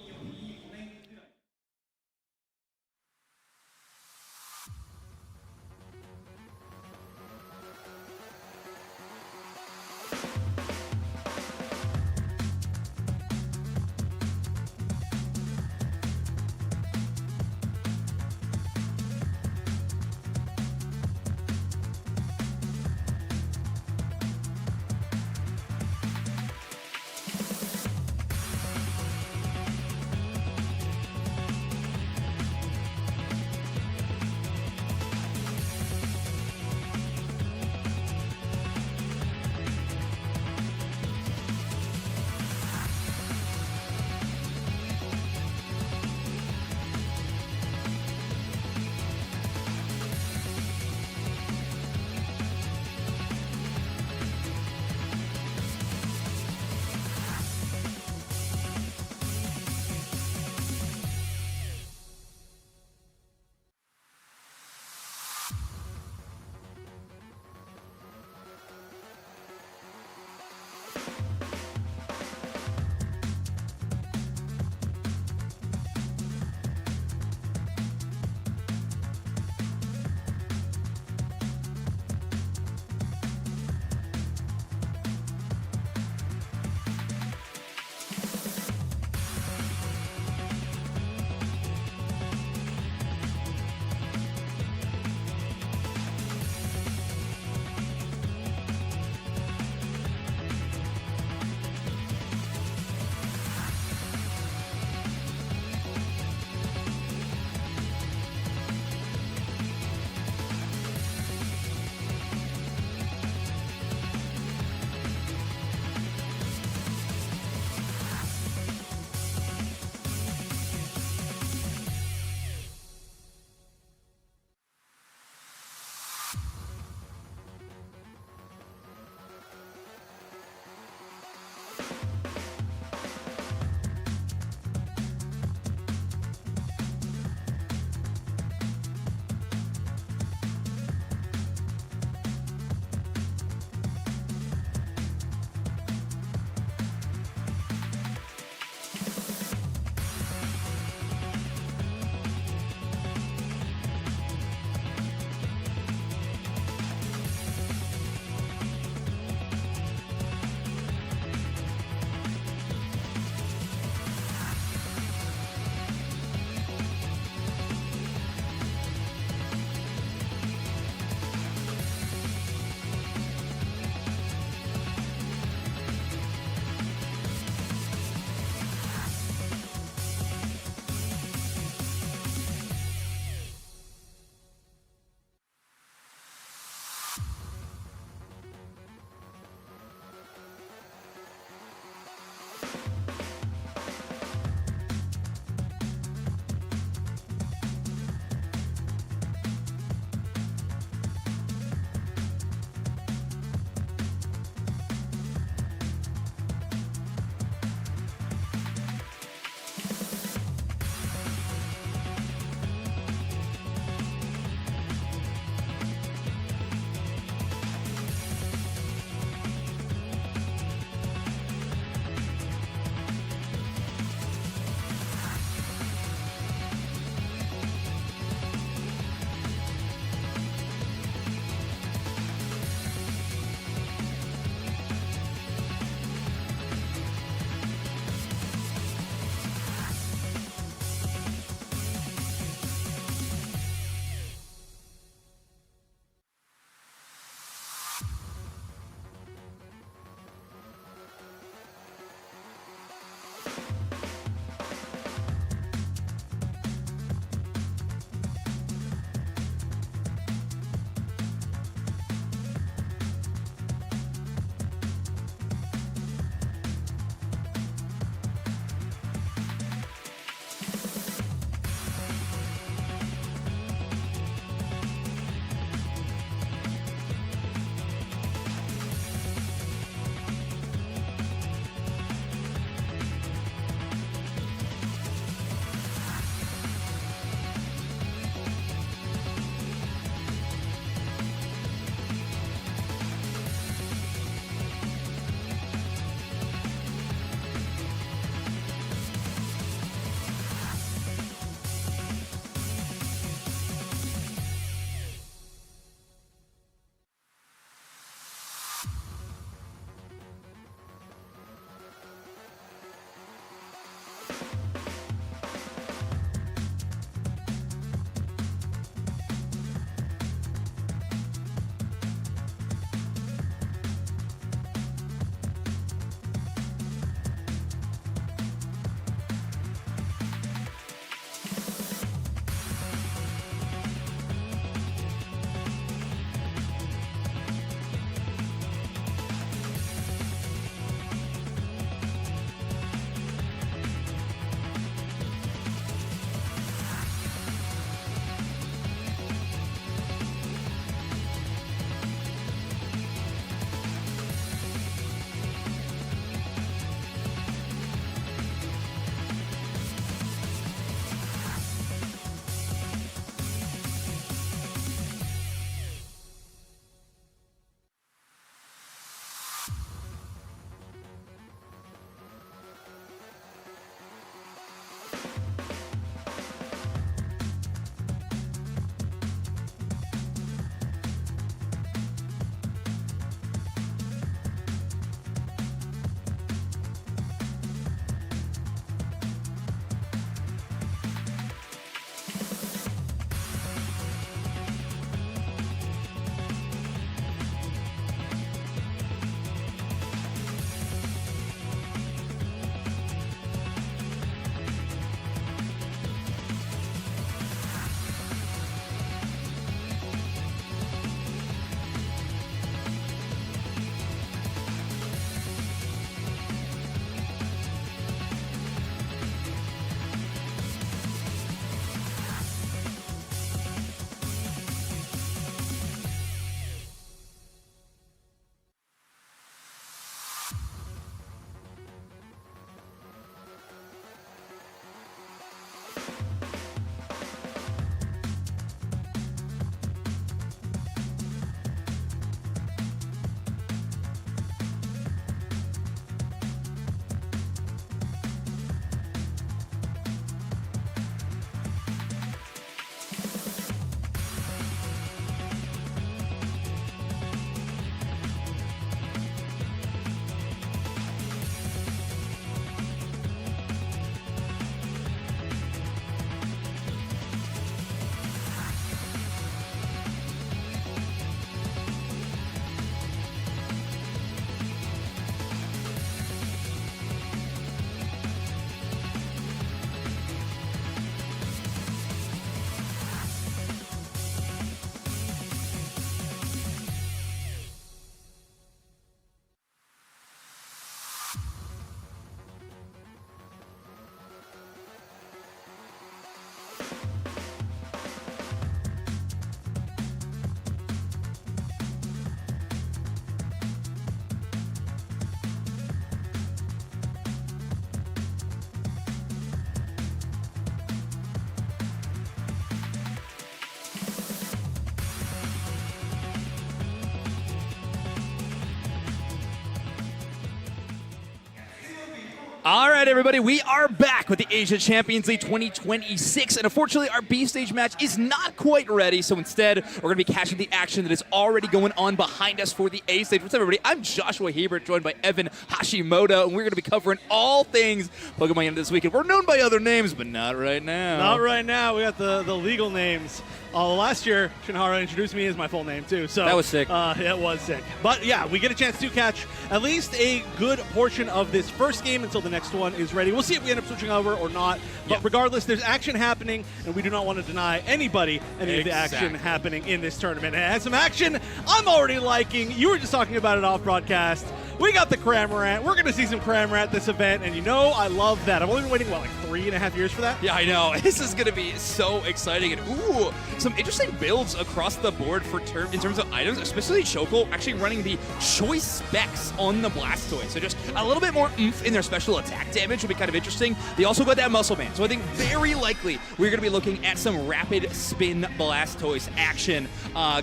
All right, everybody, we are back with the Asia Champions League 2026, and unfortunately, our B stage match is not quite ready, so instead, we're going to be catching the action that is already going on behind us for the A stage. What's up, everybody? I'm Joshua Hebert, joined by Evan Hashimoto, and we're going to be covering all things Pokemon Unite this weekend. We're known by other names, but not right now.
Not right now. We got the legal names. Last year, Shinhara introduced me as my full name, too. So
that was sick.
It was sick. But, yeah, we get a chance to catch at least a good portion of this first game until the next one is ready. We'll see if we end up switching over or not. But regardless, there's action happening, and we do not want to deny anybody any of the action happening in this tournament. And it has some action I'm already liking. You were just talking about it off broadcast. We got the Cramorant. We're going to see some Cramorant at this event, and you know I love that. I've only been waiting, what, like 3.5 years for that?
Yeah, I know. This is going to be so exciting. And, ooh, some interesting builds across the board for in terms of items, especially Choco actually running the choice specs on the Blastoise. So just a little bit more oomph in their special attack damage will be kind of interesting. They also got that Muscle Band. So I think very likely we're going to be looking at some rapid spin Blastoise action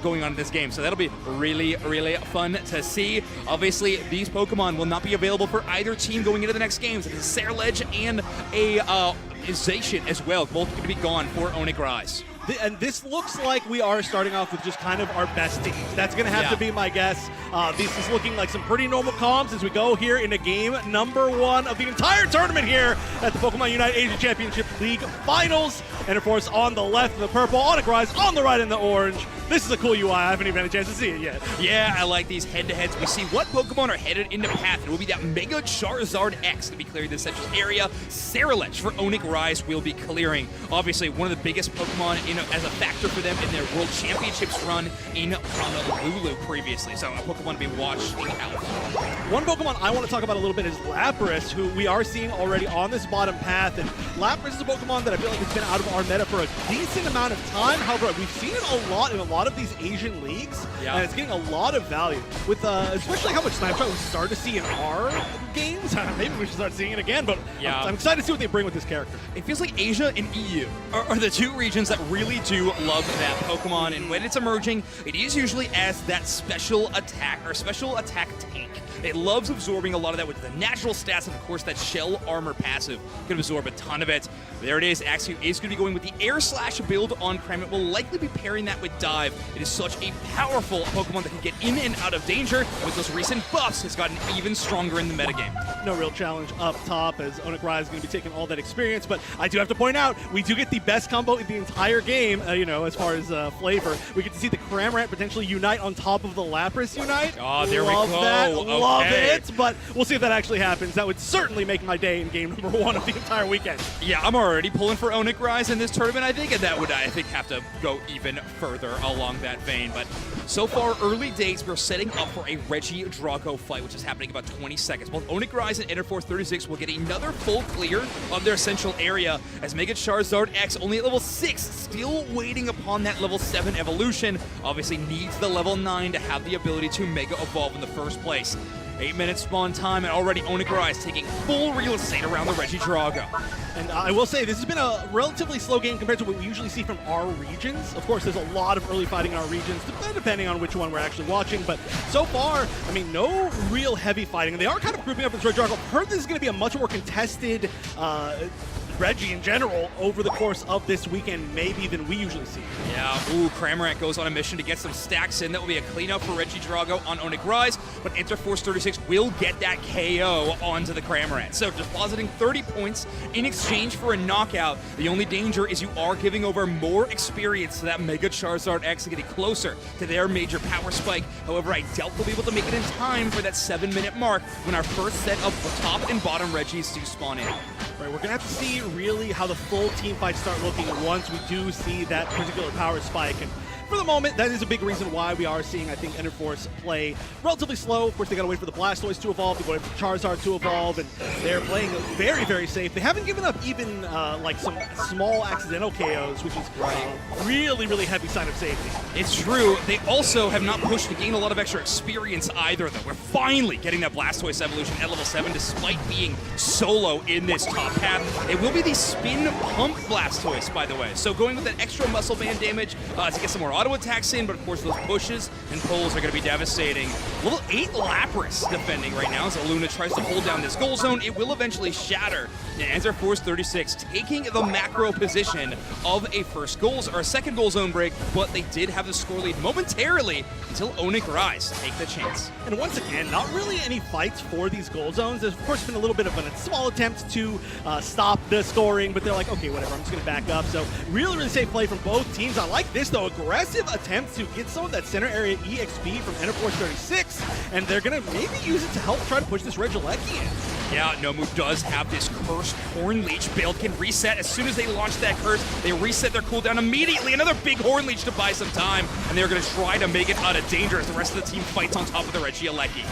going on in this game. So that'll be really, really fun to see. Obviously, these Pokemon will not be available for either team going into the next games. It is Ceruledge and a Zacian as well. Both going to be gone for Onigrise.
And this looks like we are starting off with just kind of our best teams. That's going to have to be my guess. This is looking like some pretty normal comms as we go here into game number 1 of the entire tournament here at the Pokemon Unite Asia Championship League Finals. And of course, on the left in the purple, Onigrise, on the right in the orange. This is a cool UI. I haven't even had a chance to see it yet.
Yeah, I like these head-to-heads. We see what Pokemon are headed into path. It will be that Mega Charizard X to be clearing the central area. Ceruledge for Onigrise will be clearing. Obviously, one of the biggest Pokemon as a factor for them in their World Championships run in Honolulu previously. So a Pokemon to be watching out.
One Pokemon I want to talk about a little bit is Lapras, who we are seeing already on this bottom path. And Lapras is a Pokemon that I feel like has been out of our meta for a decent amount of time. However, we've seen it a lot in a lot of these Asian leagues, and it's getting a lot of value. With especially how much Snapshot we start to see in our games. Maybe we should start seeing it again, but I'm excited to see what they bring with this character.
It feels like Asia and EU are the two regions that really do love that Pokemon, and when it's emerging, it is usually as that special attack or special attack tank. It loves absorbing a lot of that with the natural stats, and of course that shell armor passive can absorb a ton of it. There it is. Axew is going to be going with the Air Slash build on Cramorant. Will likely be pairing that with Dive. It is such a powerful Pokemon that can get in and out of danger. With those recent buffs, has gotten even stronger in the metagame.
No real challenge up top as Onigrise is going to be taking all that experience, but I do have to point out, we do get the best combo in the entire game, as far as flavor. We get to see the Cramorant potentially unite on top of the Lapras unite.
Oh, there
Love
we go.
That. Love it, but we'll see if that actually happens. That would certainly make my day in game number 1 of the entire weekend.
Yeah, I'm already pulling for Onigrise in this tournament, I think, and that would, I think, have to go even further along that vein. But so far, early days, we're setting up for a Regidrago fight, which is happening in about 20 seconds. Both Onigrise and Enterforce 36 will get another full clear of their central area, as Mega Charizard X, only at level 6, still waiting upon that level 7 evolution. Obviously needs the level 9 to have the ability to Mega Evolve in the first place. 8 minutes spawn time, and already Onigrise taking full real estate around the Regidrago.
And I will say, this has been a relatively slow game compared to what we usually see from our regions. Of course, there's a lot of early fighting in our regions, depending on which one we're actually watching. But so far, I mean, no real heavy fighting. And they are kind of grouping up in Regidrago. I've heard this is going to be a much more contested Reggie in general over the course of this weekend, maybe than we usually see.
Yeah, ooh, Cramorant goes on a mission to get some stacks in. That will be a cleanup for Regidrago on Onigrise, but Interforce 36 will get that KO onto the Cramorant. So depositing 30 points in exchange for a knockout. The only danger is you are giving over more experience to that Mega Charizard X and getting closer to their major power spike. However, I doubt they'll be able to make it in time for that 7-minute mark when our first set of top and bottom Regis do spawn in.
Right, we're going to have to see really how the full team fights start looking once we do see that particular power spike. And for the moment, that is a big reason why we are seeing, I think, Enterforce play relatively slow. Of course, they got to wait for the Blastoise to evolve, they got to wait for Charizard to evolve, and they're playing very, very safe. They haven't given up even like some small accidental KOs, which is really, really heavy sign of safety.
It's true. They also have not pushed to gain a lot of extra experience either, though. We're finally getting that Blastoise evolution at level 7, despite being solo in this top path. It will be the Spin Pump Blastoise, by the way. So going with that extra muscle band damage to get some more auto attacks in, but of course those pushes and pulls are going to be devastating. Level 8 Lapras defending right now as Luna tries to hold down this goal zone. It will eventually shatter. And Enter Force 36 taking the macro position of a second goal zone break, but they did have the score lead momentarily until Onyx Rise take the chance.
And once again, not really any fights for these goal zones. There's of course been a little bit of a small attempt to stop the scoring, but they're like, okay, whatever, I'm just going to back up. So really safe play from both teams. I like this though, aggressive attempts to get some of that center area EXP from Enter Force 36, and they're going to maybe use it to help try to push this Regieleki in.
Yeah, Nomu does have this cursed Horn Leech build, can reset as soon as they launch that curse. They reset their cooldown immediately. Another big Horn Leech to buy some time, and they're going to try to make it out of danger as the rest of the team fights on top of the Regieleki.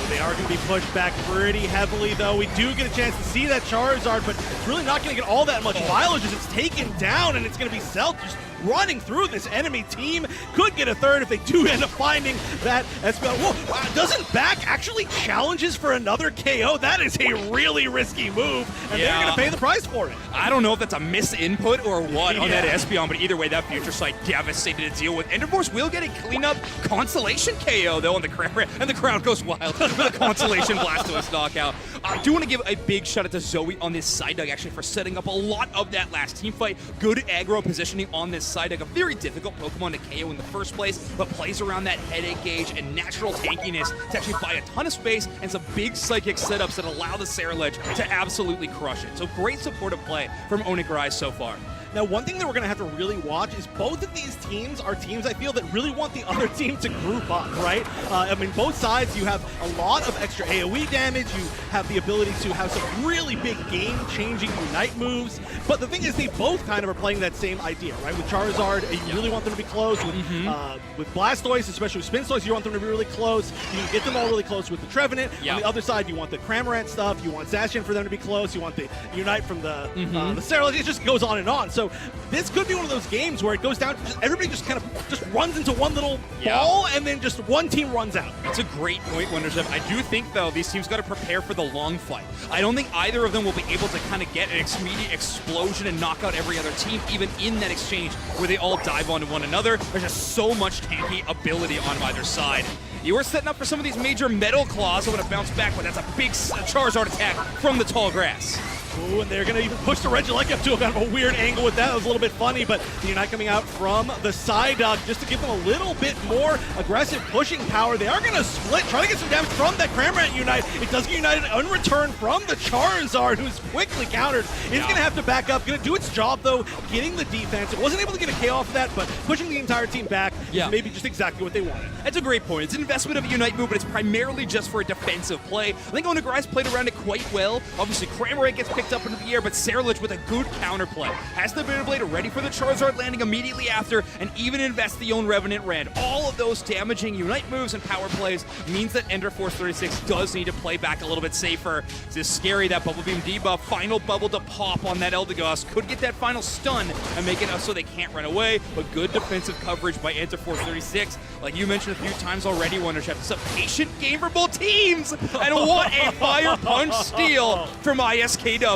They are going to be pushed back pretty heavily, though. We do get a chance to see that Charizard, but it's really not going to get all that much mileage as it's taken down, and it's going to be Celt just running through this enemy team. Could get a third if they do end up finding that Espeon. Whoa, wow, doesn't back actually challenges for another KO? That is a really risky move, and they're going to pay the price for it.
I don't know if that's a misinput or what on that Espeon, but either way, that Future Sight devastated to deal with. Ender Force will get a cleanup Constellation KO, though, on the crowd, and the crowd goes wild with a Constellation Blastoise knockout. I do want to give a big shout out to Zoe on this side dug, actually, for setting up a lot of that last team fight. Good aggro positioning on this side dug, a very difficult Pokemon to KO in the first place, but plays around that headache gauge and natural tankiness to actually buy a ton of space and some big psychic setups that allow the Ceruledge to absolutely crush it. So great supportive play from Onyx Rise so far.
Now, one thing that we're going to have to really watch is both of these teams are teams I feel that really want the other team to group up, right? I mean, both sides, you have a lot of extra AoE damage. You have the ability to have some really big game-changing Unite moves. But the thing is, they both kind of are playing that same idea, right? With Charizard, you really want them to be close. With Blastoise, especially with Spinstoise, you want them to be really close. You can get them all really close with the Trevenant. On the other side, you want the Cramorant stuff. You want Zacian for them to be close. You want the Unite from the Ceruledge. It just goes on and on. So this could be one of those games where it goes down to just everybody just kind of just runs into one little ball, and then just one team runs out.
That's a great point, Wonderchef. I do think, though, these teams got to prepare for the long fight. I don't think either of them will be able to kind of get an immediate explosion and knock out every other team, even in that exchange where they all dive onto one another. There's just so much tanky ability on either side. You were setting up for some of these major Metal Claws that would have bounced back, but that's a big Charizard attack from the tall grass.
Ooh, and they're going to even push the Regieleki up to a kind of a weird angle with that. That was a little bit funny, but the Unite coming out from the side just to give them a little bit more aggressive pushing power. They are going to split, try to get some damage from that Cramorant Unite. It does get United on return from the Charizard, who's quickly countered. It's going to have to back up. Going to do its job, though, getting the defense. It wasn't able to get a KO off of that, but pushing the entire team back is maybe just exactly what they wanted.
That's a great point. It's an investment of a Unite move, but it's primarily just for a defensive play. I think Onyx Rise played around it quite well. Obviously, Cramorant gets picked up into the air, but Ceruledge with a good counterplay. Has the Bitter Blade ready for the Charizard landing immediately after, and even invest the own Revenant Rand. All of those damaging Unite moves and power plays means that Ender Force 36 does need to play back a little bit safer. It's just scary, that Bubble Beam debuff. Final bubble to pop on that Eldegoss. Could get that final stun and make it so they can't run away, but good defensive coverage by Ender Force 36. Like you mentioned a few times already, Wonderchef, it's a patient game for both teams. And what a Fire Punch steal from ISKW.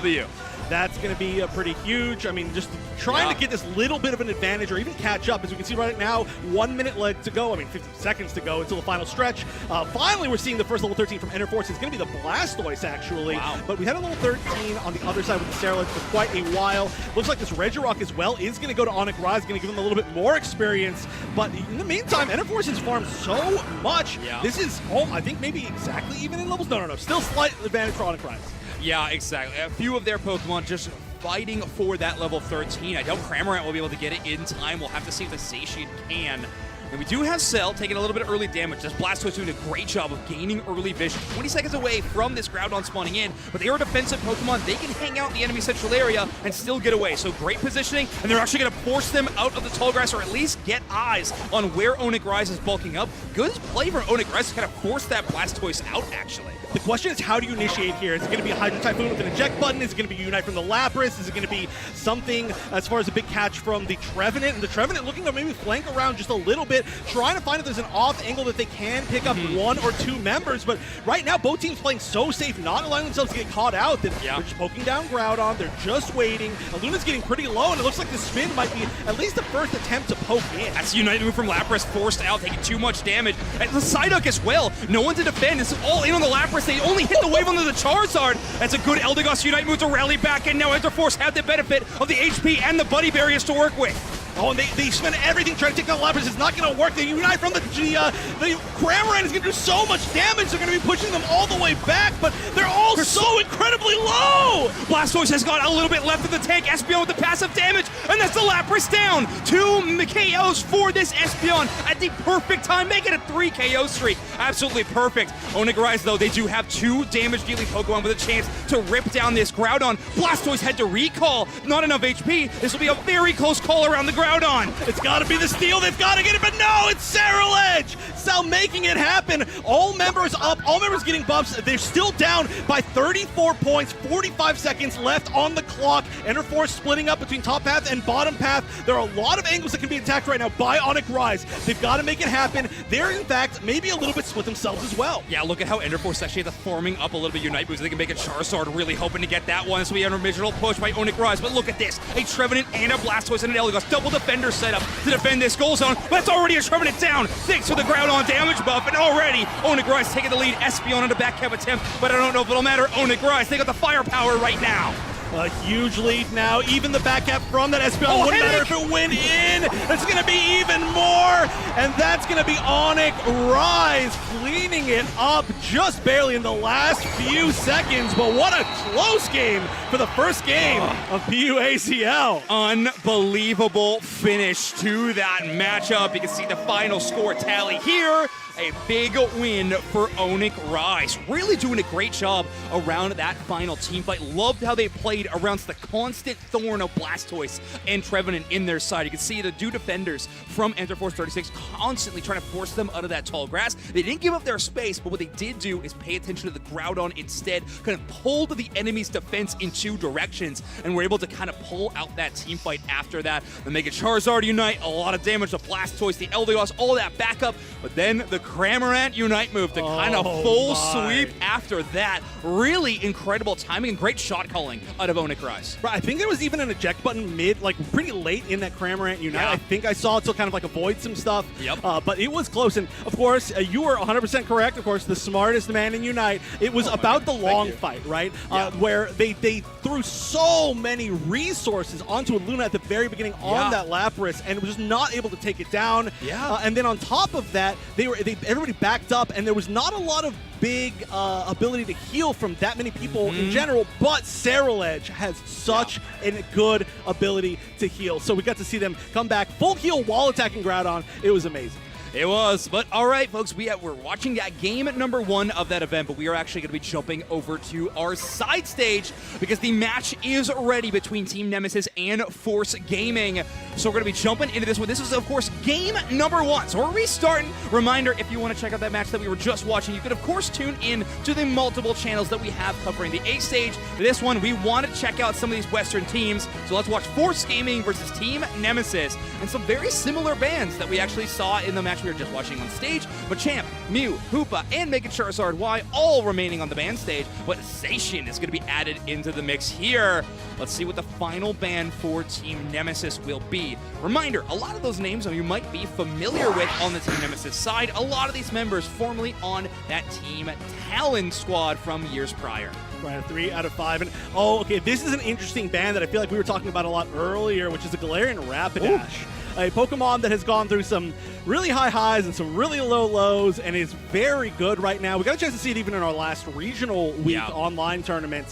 That's going to be pretty huge. I mean, just trying to get this little bit of an advantage or even catch up. As we can see right now, 1 minute leg to go. I mean, 50 seconds to go until the final stretch. Finally, we're seeing the first level 13 from Enter Force. It's going to be the Blastoise, actually. Wow. But we had a level 13 on the other side with the Ceruledge for quite a while. Looks like this Regirock as well is going to go to Onyx Rise, going to give them a little bit more experience. But in the meantime, Enter Force has farmed so much. This is, I think, maybe exactly even in levels. No. Still slight advantage for Onyx Rise.
Yeah, exactly. A few of their Pokemon just fighting for that level 13. I doubt Cramorant will be able to get it in time. We'll have to see if the Zacian can. And we do have Cell taking a little bit of early damage. This Blastoise doing a great job of gaining early vision. 20 seconds away from this Groudon spawning in, but they are a defensive Pokemon. They can hang out in the enemy central area and still get away. So great positioning, and they're actually going to force them out of the tall grass, or at least get eyes on where Onyx Rise is bulking up. Good play for Onyx Rise to kind of force that Blastoise out, actually.
The question is, how do you initiate here? Is it going to be a Hydro Typhoon with an eject button? Is it going to be Unite from the Lapras? Is it going to be something as far as a big catch from the Trevenant? And the Trevenant looking to maybe flank around just a little bit. bit, trying to find if there's an off angle that they can pick up one or two members. But right now, both teams playing so safe, not allowing themselves to get caught out, that they're just poking down Groudon. They're just waiting. Luna's getting pretty low, and it looks like the spin might be at least the first attempt to poke in.
That's the Unite move from Lapras, forced out, taking too much damage. And the Psyduck as well. No one to defend. It's all in on the Lapras. They only hit the wave onto the Charizard. That's a good Eldegoss Unite move to rally back, and now Enterforce have the benefit of the HP and the Buddy Berries to work with.
Oh, and they spend everything trying to take down Lapras. It's not going to work. They Unite from the Cramorant is going to do so much damage. They're going to be pushing them all the way back, but they're all so incredibly low.
Blastoise has got a little bit left of the tank. Espeon with the passive damage, and that's the Lapras down. 2 KOs for this Espeon at the perfect time, making a 3 KO streak. Absolutely perfect. Onigirize, though, they do have 2 damage-dealing Pokemon with a chance to rip down this Groudon. Blastoise had to recall. Not enough HP. This will be a very close call around the Groudon.
It's got to be the steal. They've got to get it, but no, it's Saraledge. Cell making it happen. All members up, all members getting buffs. They're still down by 34 points, 45 seconds left on the clock. Enterforce splitting up between top path and bottom path. There are a lot of angles that can be attacked right now by Onyx Rise. They've got to make it happen. They're, in fact, maybe a little bit split themselves as well.
Yeah, look at how Enterforce actually has forming up a little bit Unite moves. They can make a Charizard, really hoping to get that one. This will be an original push by Onyx Rise, but look at this. A Trevenant and a Blastoise and an Eldegoss. Double defender setup to defend this goal zone. That's already a Trevenant down. Thanks to the Groudon damage buff, and already Onyx Rise taking the lead. Espeon on the back cap attempt, but I don't know if it'll matter. Onyx Rise, they got the firepower right now.
A huge lead now. Even the back cap from that Espeon wouldn't matter if it went in. It's going to be even more. And that's going to be Onyx Rise cleaning it up just barely in the last few seconds. But what a close game for the first game of PUACL.
Unbelievable finish to that matchup. You can see the final score tally here. A big win for Onyx Rise. Really doing a great job around that final team fight. Loved how they played around the constant thorn of Blastoise and Trevenant in their side. You can see the 2 defenders from Enterforce 36 constantly trying to force them out of that tall grass. They didn't give up their space, but what they did do is pay attention to the Groudon instead, kind of pulled the enemy's defense in 2 directions, and were able to kind of pull out that team fight after that. They make a Charizard Unite, a lot of damage to Blastoise, the Eldegoss, all that backup, but then the Cramorant Unite move to kind of full sweep after that. Really incredible timing and great shot calling out of Onyx Rise.
Right, I think there was even an eject button mid, like pretty late in that Cramorant Unite.
Yeah.
I think I saw it to kind of like avoid some stuff.
Yep.
But it was close. And of course, you were 100% correct. Of course, the smartest man in Unite. It was about the long fight, right? Where they threw so many resources onto a Luna at the very beginning on that Lapras and was just not able to take it down.
Yeah.
And then on top of that, everybody backed up, and there was not a lot of big ability to heal from that many people in general, but Saraledge has such a good ability to heal. So we got to see them come back full heal while attacking Groudon. It was amazing.
It was, but all right, folks, we're watching that game number 1 of that event, but we are actually going to be jumping over to our side stage because the match is ready between Team Nemesis and Force Gaming. So we're going to be jumping into this one. This is, of course, game number 1. So we're restarting. Reminder, if you want to check out that match that we were just watching, you could, of course, tune in to the multiple channels that we have covering the A stage. For this one, we want to check out some of these Western teams. So let's watch Force Gaming versus Team Nemesis and some very similar bands that we actually saw in the match we were just watching on stage. But Champ, Mew, Hoopa, and Mega Charizard Y all remaining on the band stage, but Zacian is going to be added into the mix here. Let's see what the final band for Team Nemesis will be. Reminder, a lot of those names you might be familiar with on the Team Nemesis side. A lot of these members formerly on that Team Talon squad from years prior.
Right, 3 out of 5. And okay, this is an interesting band that I feel like we were talking about a lot earlier, which is a Galarian Rapidash. A Pokemon that has gone through some really high highs and some really low lows and is very good right now. We got a chance to see it even in our last regional week online tournament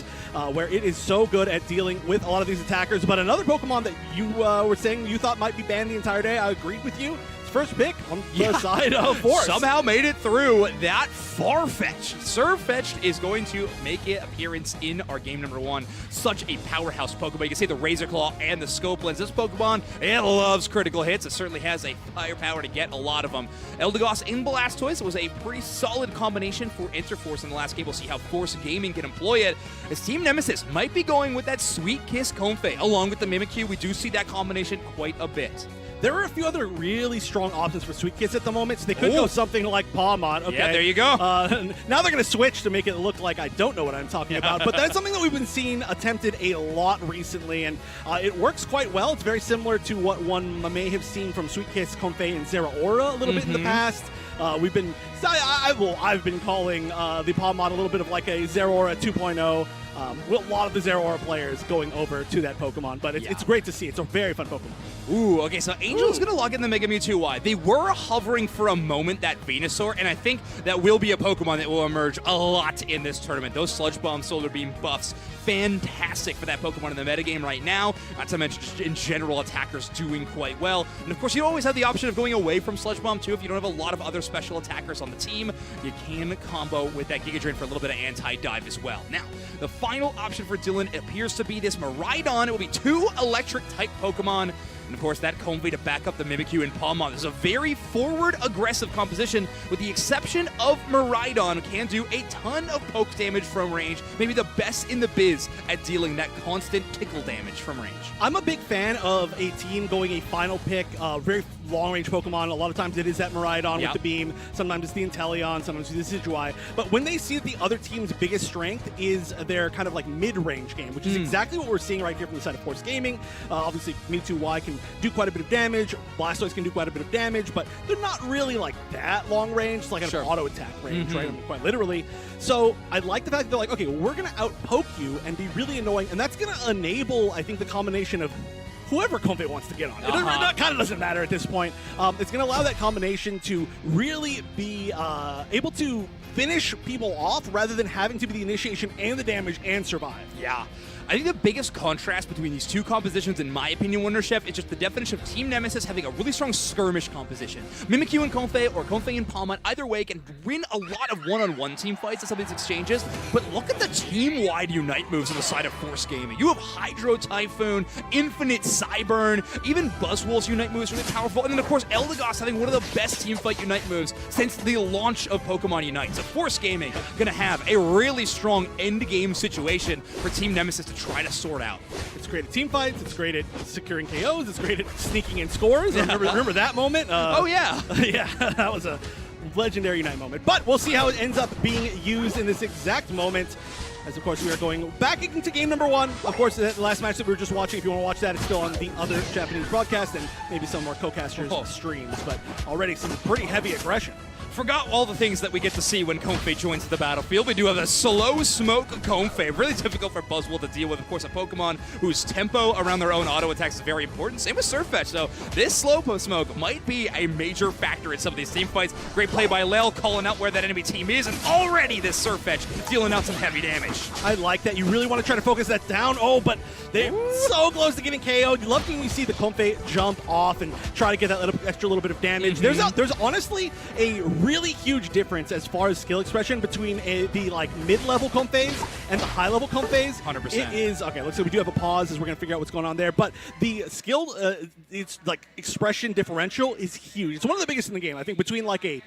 where it is so good at dealing with a lot of these attackers. But another Pokemon that you were saying you thought might be banned the entire day, I agreed with you. First pick on the side of Force.
Somehow made it through that Farfetch'd. Surfetch'd is going to make an appearance in our game number 1. Such a powerhouse Pokemon. You can see the Razor Claw and the Scope Lens. This Pokemon, it loves critical hits. It certainly has a firepower to get a lot of them. Eldegoss and Blastoise was a pretty solid combination for Interforce in the last game. We'll see how Force Gaming can employ it. As Team Nemesis might be going with that Sweet Kiss Comfey along with the Mimikyu. We do see that combination quite a bit.
There are a few other really strong options for Sweet Kiss at the moment, so they could go something like Palmon. Okay.
Yeah, there you go.
Now they're going to switch to make it look like I don't know what I'm talking about, but that's something that we've been seeing attempted a lot recently, and it works quite well. It's very similar to what one may have seen from Sweet Kiss, Comfey, and Zera Aura a little bit in the past. I've been calling the Palmon a little bit of like a Zera Aura 2.0. With a lot of the Zera Aura players going over to that Pokemon, but it's great to see. It's a very fun Pokemon.
Ooh, okay, so Angel's going to log in the Mega Mewtwo Y. They were hovering for a moment, that Venusaur, and I think that will be a Pokemon that will emerge a lot in this tournament. Those Sludge Bomb, Solar Beam buffs, fantastic for that Pokemon in the metagame right now. Not to mention, just in general, attackers doing quite well. And of course, you always have the option of going away from Sludge Bomb, too. If you don't have a lot of other special attackers on the team, you can combo with that Giga Drain for a little bit of anti-dive as well. Now, the final option for Dylan appears to be this Miraidon. It will be 2 electric-type Pokemon. And of course, that Comfey to back up the Mimikyu and Palmon. This is a very forward, aggressive composition, with the exception of Miraidon, can do a ton of poke damage from range. Maybe the best in the biz at dealing that constant tickle damage from range.
I'm a big fan of a team going a final pick, very long-range Pokemon. A lot of times it is that Miraidon with the beam. Sometimes it's the Inteleon, sometimes it's the Decidueye. But when they see that the other team's biggest strength is their kind of like mid-range game, which is exactly what we're seeing right here from the side of Force Gaming. Obviously, Mewtwo Y can do quite a bit of damage. Blastoise can do quite a bit of damage, but they're not really like that long range. It's like an auto attack range, right? I mean, quite literally. So I like the fact that they're like, okay, we're going to out-poke you and be really annoying, and that's going to enable, I think, the combination of whoever Comfey wants to get on. It kind of doesn't matter at this point. It's going to allow that combination to really be able to finish people off rather than having to be the initiation and the damage and survive.
Yeah. I think the biggest contrast between these two compositions, in my opinion, Wonder Chef, is just the definition of Team Nemesis having a really strong skirmish composition. Mimikyu and Comfey, or Comfey and Palmon, either way can win a lot of one-on-one team fights in some of these exchanges, but look at the team-wide Unite moves on the side of Force Gaming. You have Hydro Typhoon, Infinite Cyburn, even Buzzwole's Unite moves are really powerful, and then of course Eldegoss having one of the best team fight Unite moves since the launch of Pokemon Unite. So Force Gaming gonna have a really strong end-game situation for Team Nemesis to try to sort out.
It's great at team fights, it's great at securing KOs, it's great at sneaking in scores. Remember that moment?
Oh yeah.
Yeah, that was a legendary Unite moment. But we'll see how it ends up being used in this exact moment. As, of course, we are going back into game number 1. Of course, the last match that we were just watching, if you want to watch that, it's still on the other Japanese broadcast and maybe some more co-casters' streams. But already some pretty heavy aggression.
Forgot all the things that we get to see when Comfey joins the battlefield. We do have a slow smoke Comfey, really difficult for Buzzwole to deal with. Of course, a Pokemon whose tempo around their own auto attacks is very important. Same with Surfetch, so this slow smoke might be a major factor in some of these team fights. Great play by Lel, calling out where that enemy team is, and already this Surfetch dealing out some heavy damage.
I like that. You really want to try to focus that down. Oh, but they're so close to getting KO'd. You love when you see the Comfey jump off and try to get that extra little bit of damage. There's honestly a really huge difference as far as skill expression between the like mid-level Comfeys and the high-level Comfeys.
100%.
It is okay. Looks like we do have a pause as we're gonna figure out what's going on there. But the skill, it's like expression differential is huge. It's one of the biggest in the game. I think between like a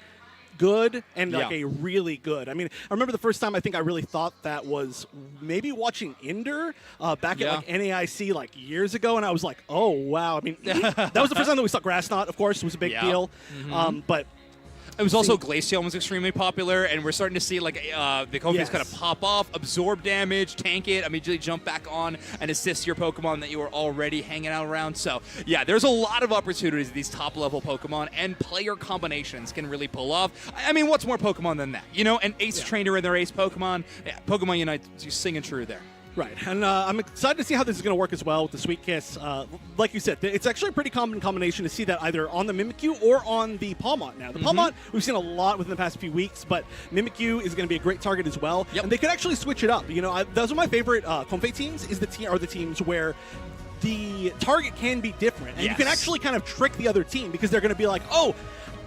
good and like a really good. I mean, I remember the first time I think I really thought that was maybe watching Ender back at like NAIC like years ago, and I was like, oh wow. I mean, that was the first time that we saw Grass Knot. Of course, it was a big deal. But
it was also Glaceon was extremely popular, and we're starting to see like the Comfeys kind of pop off, absorb damage, tank it, immediately jump back on and assist your Pokemon that you were already hanging out around. So yeah, there's a lot of opportunities these top level Pokemon and player combinations can really pull off. I mean, what's more Pokemon than that? You know, an Ace Trainer and their Ace Pokemon. Yeah, Pokemon Unite, you singing true there.
Right, and I'm excited to see how this is going to work as well with the Sweet Kiss. Like you said, it's actually a pretty common combination to see that either on the Mimikyu or on the Palmon now. The Palmon, we've seen a lot within the past few weeks, but Mimikyu is going to be a great target as well. And they could actually switch it up. You know, those are my favorite Comfey teams, are the teams where the target can be different. And you can actually kind of trick the other team because they're going to be like, oh,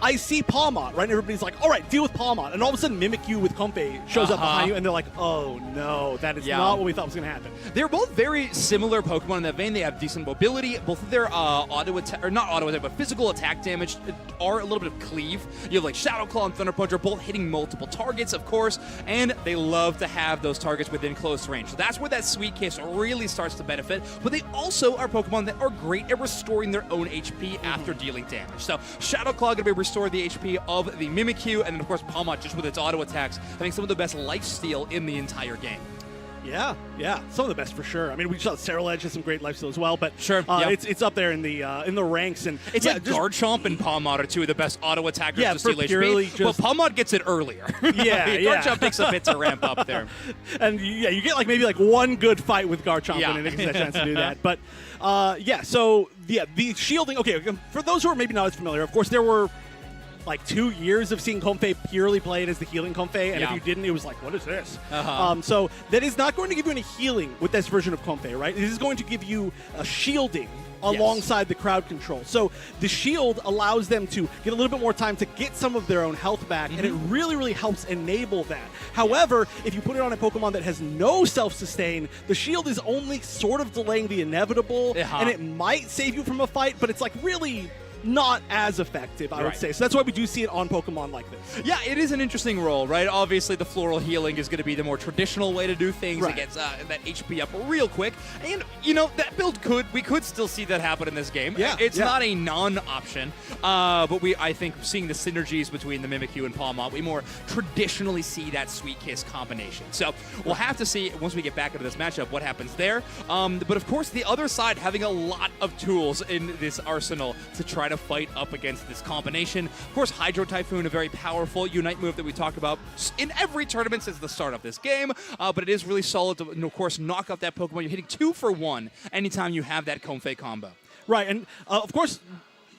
I see Palmot, right? And everybody's like, all right, deal with Palmot. And all of a sudden, Mimikyu with Comfey shows up behind you, and they're like, oh, no, that is not what we thought was going to happen.
They're both very similar Pokemon in that vein. They have decent mobility. Both of their auto attack, or not auto attack, but physical attack damage are a little bit of cleave. You have like Shadow Claw and Thunder Punch are both hitting multiple targets, of course, and they love to have those targets within close range. So that's where that Sweet Kiss really starts to benefit. But they also are Pokemon that are great at restoring their own HP after dealing damage. So Shadow Claw going to be restore the HP of the Mimikyu, and then of course Palmot just with its auto attacks having some of the best lifesteal in the entire game.
Yeah, some of the best for sure. I mean, we saw Cerulege has some great lifesteal as well, but
sure,
it's up there in the ranks. And
it's like Garchomp and Palmot are two of the best auto attackers to steal HP. But Palmot gets it earlier. Garchomp takes a bit to ramp up there.
And you get maybe one good fight with Garchomp and it gives that chance to do that. But the shielding. Okay, for those who are maybe not as familiar, of course there were 2 years of seeing Comfey purely played as the healing Comfey, and if you didn't, it was like, what is this? So that is not going to give you any healing with this version of Comfey, right? This is going to give you a shielding alongside the crowd control. So the shield allows them to get a little bit more time to get some of their own health back, and it really, really helps enable that. However, if you put it on a Pokemon that has no self-sustain, the shield is only sort of delaying the inevitable, and it might save you from a fight, but it's really not as effective, I would say. So that's why we do see it on Pokemon like this.
Yeah, it is an interesting role, right? Obviously, the floral healing is going to be the more traditional way to do things. It gets that HP up real quick. And, that build we could still see that happen in this game. It's not a non-option. But I think seeing the synergies between the Mimikyu and Palmot, we more traditionally see that Sweet Kiss combination. So we'll have to see, once we get back into this matchup, what happens there. But of course, the other side having a lot of tools in this arsenal to try to fight up against this combination. Of course, Hydro Typhoon, a very powerful Unite move that we talk about in every tournament since the start of this game, but it is really solid to, of course, knock out that Pokemon. You're hitting 2 for 1 anytime you have that Comfey combo.
Right, and of course,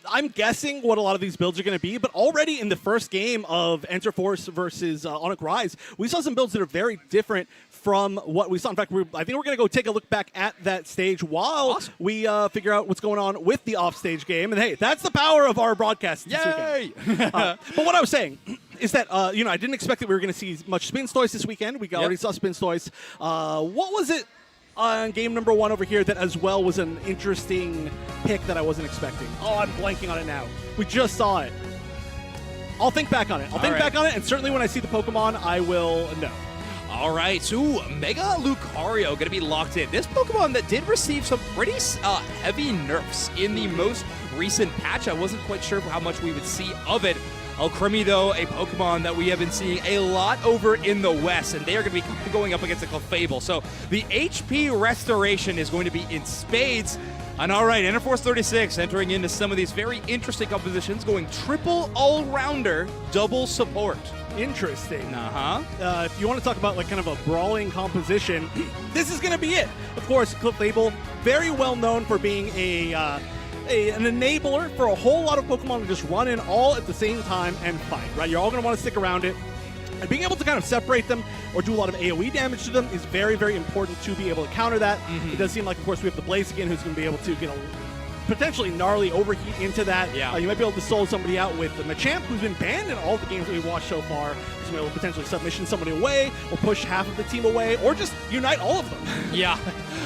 I'm guessing what a lot of these builds are going to be, but already in the first game of Enter Force versus Onyx Rise, we saw some builds that are very different from what we saw. In fact, I think we're going to go take a look back at that stage while we figure out what's going on with the offstage game. And hey, that's the power of our broadcast this weekend. But what I was saying is that, I didn't expect that we were going to see much Spinstoys this weekend. We already saw Spinstoys. What was it on game number 1 over here that as well was an interesting pick that I wasn't expecting? Oh, I'm blanking on it now. We just saw it. I'll think back on it. And certainly when I see the Pokemon, I will know.
All right, so Mega Lucario going to be locked in. This Pokemon that did receive some pretty heavy nerfs in the most recent patch. I wasn't quite sure how much we would see of it. Alcremie, though, a Pokemon that we have been seeing a lot over in the West, and they are going to be going up against a Clefable. So the HP restoration is going to be in spades. And all right, Enter Force 36 entering into some of these very interesting compositions, going triple all-rounder, double support.
Interesting. If you want to talk about kind of a brawling composition, this is going to be it. Of course, Clefable, very well known for being an enabler for a whole lot of Pokemon to just run in all at the same time and fight, right? You're all going to want to stick around it. And being able to kind of separate them or do a lot of AoE damage to them is very, very important to be able to counter that. It does seem like, of course, we have the Blaziken who's going to be able to get a potentially gnarly overheat into that. You might be able to solo somebody out with the Machamp, who's been banned in all the games that we've watched so far. So maybe potentially submission somebody away, or push half of the team away, or just unite all of them.
Yeah,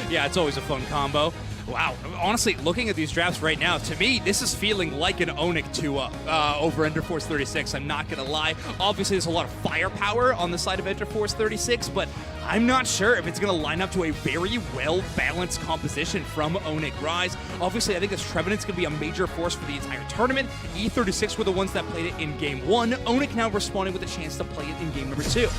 it's always a fun combo. Wow, honestly, looking at these drafts right now, to me, this is feeling like an Onyx 2-up over Enter Force 36. I'm not going to lie. Obviously, there's a lot of firepower on the side of Enter Force 36, but I'm not sure if it's going to line up to a very well-balanced composition from Onyx Rise. Obviously, I think this Trevenant's going to be a major force for the entire tournament. E36 were the ones that played it in Game 1. Onyx now responding with a chance to play it in Game number 2.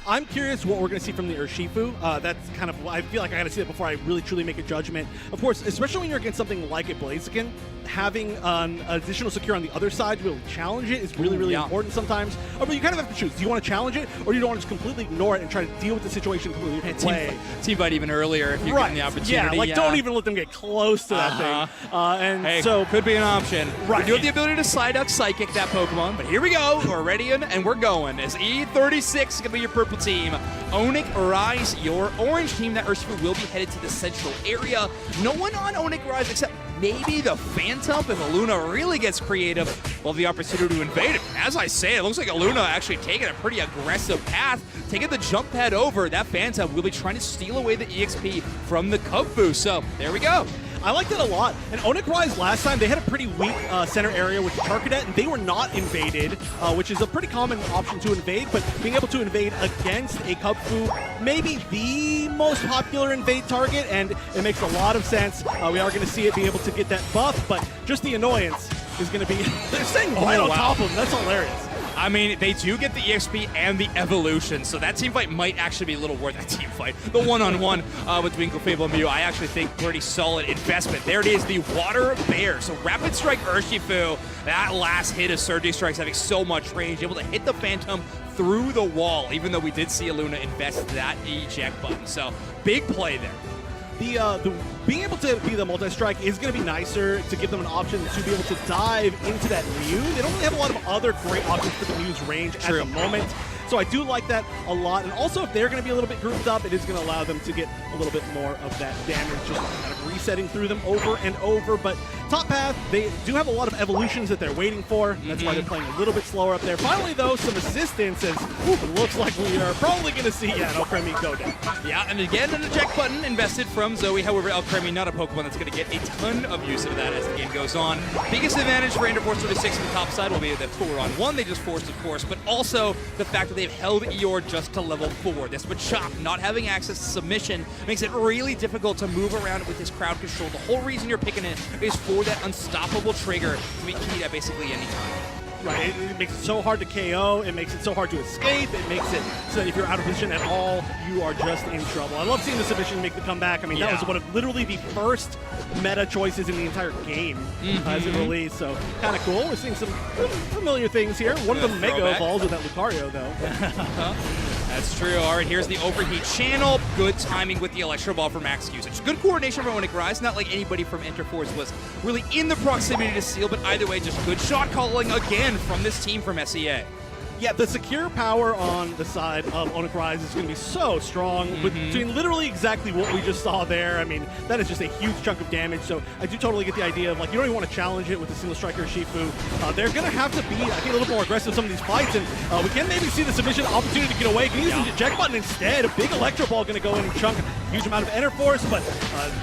I'm curious what we're going to see from the Urshifu. That's kind of, I feel like I got to see that before I really truly make a judgment. Of course, especially when you're against something like a Blaziken, having an additional secure on the other side to be able to challenge it is really, really important sometimes. But you kind of have to choose. Do you want to challenge it, or do you want to just completely ignore it and try to deal with the situation completely different way?
Team fight even earlier if you're given the opportunity.
Don't even let them get close to that thing.
So could be an option. We do have the ability to Psyduck Psychic that Pokemon, but here we go. We're ready and we're going. As E36 is going to be your purple team Onyx Rise, your orange team, that Urshifu will be headed to the central area. No one on Onyx Rise except maybe the Phantom if Luna really gets creative. Well, the opportunity to invade it. As I say, it looks like Luna actually taking a pretty aggressive path, taking the jump pad over. That Phantom will be trying to steal away the EXP from the Kubfu. So there we go.
I like that a lot. And Onyx Rise last time, they had a pretty weak center area with the Charcadet, and they were not invaded, which is a pretty common option to invade, but being able to invade against a Kubfu, maybe the most popular invade target, and it makes a lot of sense. We are going to see it be able to get that buff, but just the annoyance is going to be, they're staying right on top of them. That's hilarious.
I mean, they do get the EXP and the evolution, so that team fight might actually be a little worth that team fight. The one-on-one between Clefable and Mew, I actually think pretty solid investment. There it is, the Water Bear. So Rapid Strike Urshifu, that last hit of Surgery Strikes having so much range, able to hit the Phantom through the wall, even though we did see Luna invest that eject button. So big play there.
The being able to be the multi-strike is going to be nicer to give them an option to be able to dive into that Mew. They don't really have a lot of other great options for the Mew's range at the moment. So I do like that a lot. And also, if they're going to be a little bit grouped up, it is going to allow them to get a little bit more of that damage, just kind of resetting through them over and over. But top path, they do have a lot of evolutions that they're waiting for. That's why they're playing a little bit slower up there. Finally, though, some assistance, as it looks like we are probably going to see Alcremie go down.
Yeah, and again, an eject button invested from Zoe. However, Alcremie, not a Pokemon that's going to get a ton of use of that as the game goes on. Biggest advantage for Interforce 36 on the top side will be the 4-on-1 they just forced, of course, but also the fact that they've held Eeyore just to level 4. This Machop not having access to submission makes it really difficult to move around with this crowd control. The whole reason you're picking it is for that unstoppable trigger to be keyed at basically any time.
Right, it makes it so hard to KO, it makes it so hard to escape, it makes it so that if you're out of position at all, you are just in trouble. I love seeing the submission make the comeback. I mean, that was one of literally the first meta choices in the entire game as it released, so kind of cool. We're seeing some familiar things here. One of them Mega Evolves with that Lucario, though.
That's true. All right, here's the overheat channel. Good timing with the Electro Ball for max usage. Good coordination from Onyx Rise. Not like anybody from Interforce was really in the proximity to steal, but either way, just good shot calling again from this team from SEA.
Yeah, the secure power on the side of Onyx Rise is going to be so strong, between literally exactly what we just saw there. I mean, that is just a huge chunk of damage, so I do totally get the idea of, like, you don't even want to challenge it with a single striker Shifu. They're going to have to be, I think, a little more aggressive in some of these fights, and we can maybe see the submission opportunity to get away. Can use the eject button instead. A big Electro Ball going to go in and chunk a huge amount of Interforce, but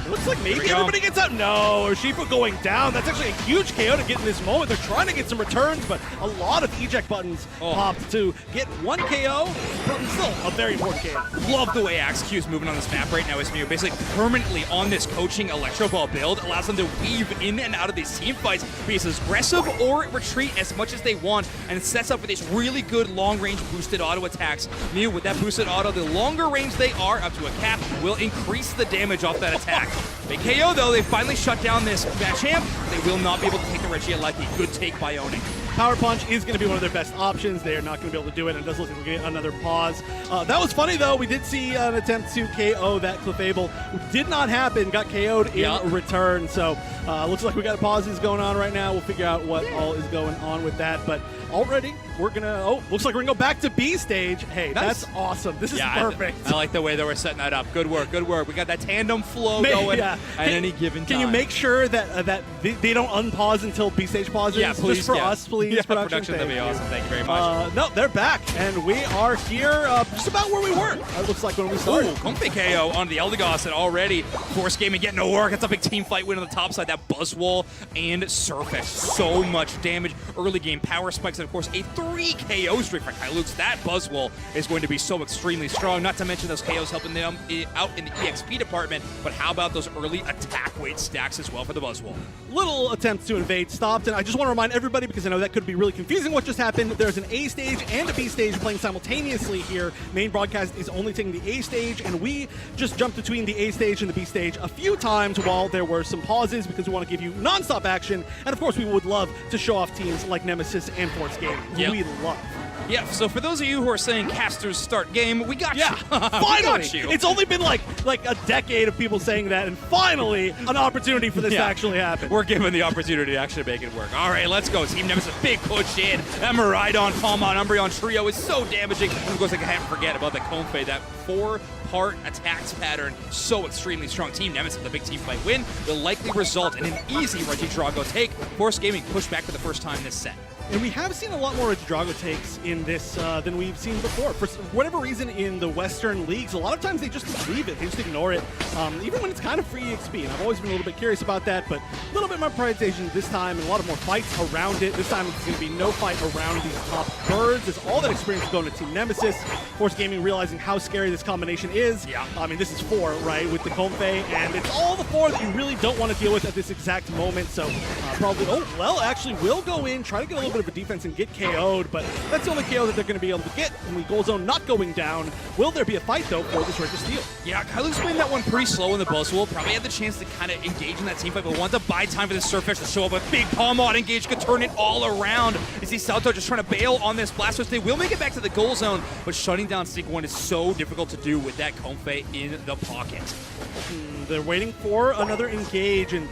it looks like maybe everybody gets out. No, Shifu going down. That's actually a huge KO to get in this moment. They're trying to get some returns, but a lot of eject buttons popped to get one KO, but still a very important KO.
Love the way Axe-Q is moving on this map right now. Is Mew basically permanently on this coaching Electro Ball build, allows them to weave in and out of these team fights, be as aggressive or retreat as much as they want, and it sets up for these really good long-range boosted auto attacks. Mew, with that boosted auto, the longer range they are, up to a cap, will increase the damage off that attack. Big KO, though. They finally shut down this Machamp. They will not be able to take the Regieleki. Good take by Onyx.
Power Punch is going to be one of their best options. They are not going to be able to do it, and it does look like we're going to get another pause. That was funny, though. We did see an attempt to KO that Clefable. Did not happen. Got KO'd in return. So looks like we got pauses going on right now. We'll figure out what all is going on with that. But already, we're going to... Oh, looks like we're going to go back to B stage. Hey, that's awesome. This is perfect.
I like the way that we're setting that up. Good work, good work. We got that tandem flow going at any given time.
Can you make sure that that they don't unpause until B stage pauses?
Yeah, please.
Just for us, please.
Yeah, production, that'd be awesome. Thank you very much.
No, they're back, and we are here just about where we were. It looks like when we started.
Ooh, comfy KO on the Eldegoss, and already Force Gaming getting to work. It's a big team fight win on the top side. That Buzzwole and Surface. So much damage. Early game power spikes, and of course, a 3 KO streak for Kylux. That Buzzwole is going to be so extremely strong. Not to mention those KOs helping them out in the EXP department, but how about those early attack weight stacks as well for the Buzzwole?
Little attempts to invade stopped, and I just want to remind everybody, because I know that could be really confusing what just happened. There's an A stage and a B stage playing simultaneously here. Main broadcast is only taking the A stage, and we just jumped between the A stage and the B stage a few times while there were some pauses, because we want to give you non-stop action, and of course we would love to show off teams like Nemesis and Force Gaming, who we love.
Yeah, so for those of you who are saying casters start game, we got you.
Finally!
Got you.
It's only been like a decade of people saying that, and finally an opportunity for this to actually happen.
We're given the opportunity to actually make it work. All right, let's go. Team Nemesis, big push in. That Miraidon, Palmon, Umbreon trio is so damaging. And of course, I can't forget about the Comfey, that 4-part attacks pattern. So extremely strong. Team Nemesis, the big team fight win, will likely result in an easy Regidrago take. Force Gaming pushed back for the first time this set.
And we have seen a lot more Regidrago takes in this than we've seen before. For whatever reason, in the Western leagues, a lot of times they just leave it. They just ignore it, even when it's kind of free EXP. And I've always been a little bit curious about that, but a little bit more prioritization this time and a lot of more fights around it. This time it's going to be no fight around these top birds. As all that experience is going to Team Nemesis. Force Gaming realizing how scary this combination is.
Yeah.
I mean, this is 4, right, with the Comfey, and it's all the 4 that you really don't want to deal with at this exact moment. So probably, actually will go in, try to get a little bit of a defense and get KO'd, but that's the only KO that they're going to be able to get. And the goal zone not going down. Will there be a fight, though, for this Regi steal?
Yeah, Kylu's playing that one pretty slow in the Buzzwole. Probably had the chance to kind of engage in that team fight, but wanted to buy time for the Surfetch to show up. A big Palmon engage could turn it all around. You see Salto just trying to bail on this Blastoise. They will make it back to the goal zone, but shutting down Sync 1 is so difficult to do with that Comfey in the pocket.
They're waiting for another engage, and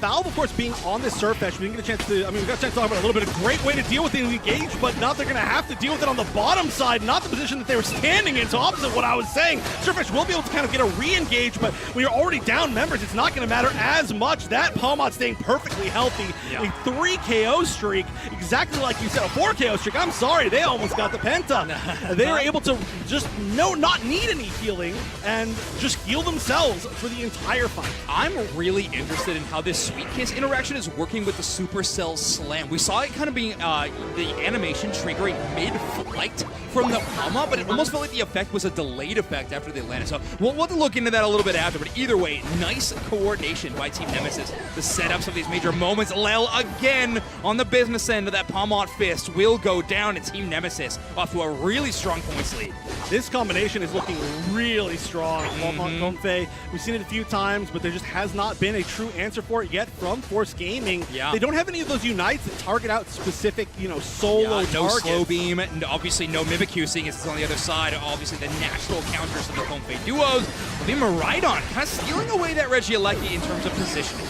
Valve, of course, being on this Surfetch, we didn't get a chance to, we got a chance to talk about a little bit of great way to deal with the engage, but now they're going to have to deal with it on the bottom side, not the position that they were standing in, so opposite what I was saying. Surfetch will be able to kind of get a re-engage, but when you're already down members, it's not going to matter as much. That Palmon staying perfectly healthy, a 3 KO streak, exactly like you said, a 4 KO streak. I'm sorry, they almost got the Penta. They were able to just not need any healing and just heal themselves for the entire fight.
I'm really interested in how this Sweet Kiss interaction is working with the Supercell Slam. We saw it kind of being the animation triggering mid-flight from the Palma, but it almost felt like the effect was a delayed effect after they landed. So we'll have to look into that a little bit after, but either way, nice coordination by Team Nemesis. The setups of these major moments. Lel again on the business end of that Palmon fist will go down, and Team Nemesis off to a really strong points lead.
This combination is looking really strong. Comfey, we've seen it a few times, but there just has not been a true answer for it yet from Force Gaming.
Yeah.
They don't have any of those unites that target out specific, solo
no
targets.
slow beam, and obviously no Mimikyu, seeing it's on the other side. Obviously the natural counters of the Comfey duos. The Miraidon kind of stealing away that Regieleki in terms of positioning.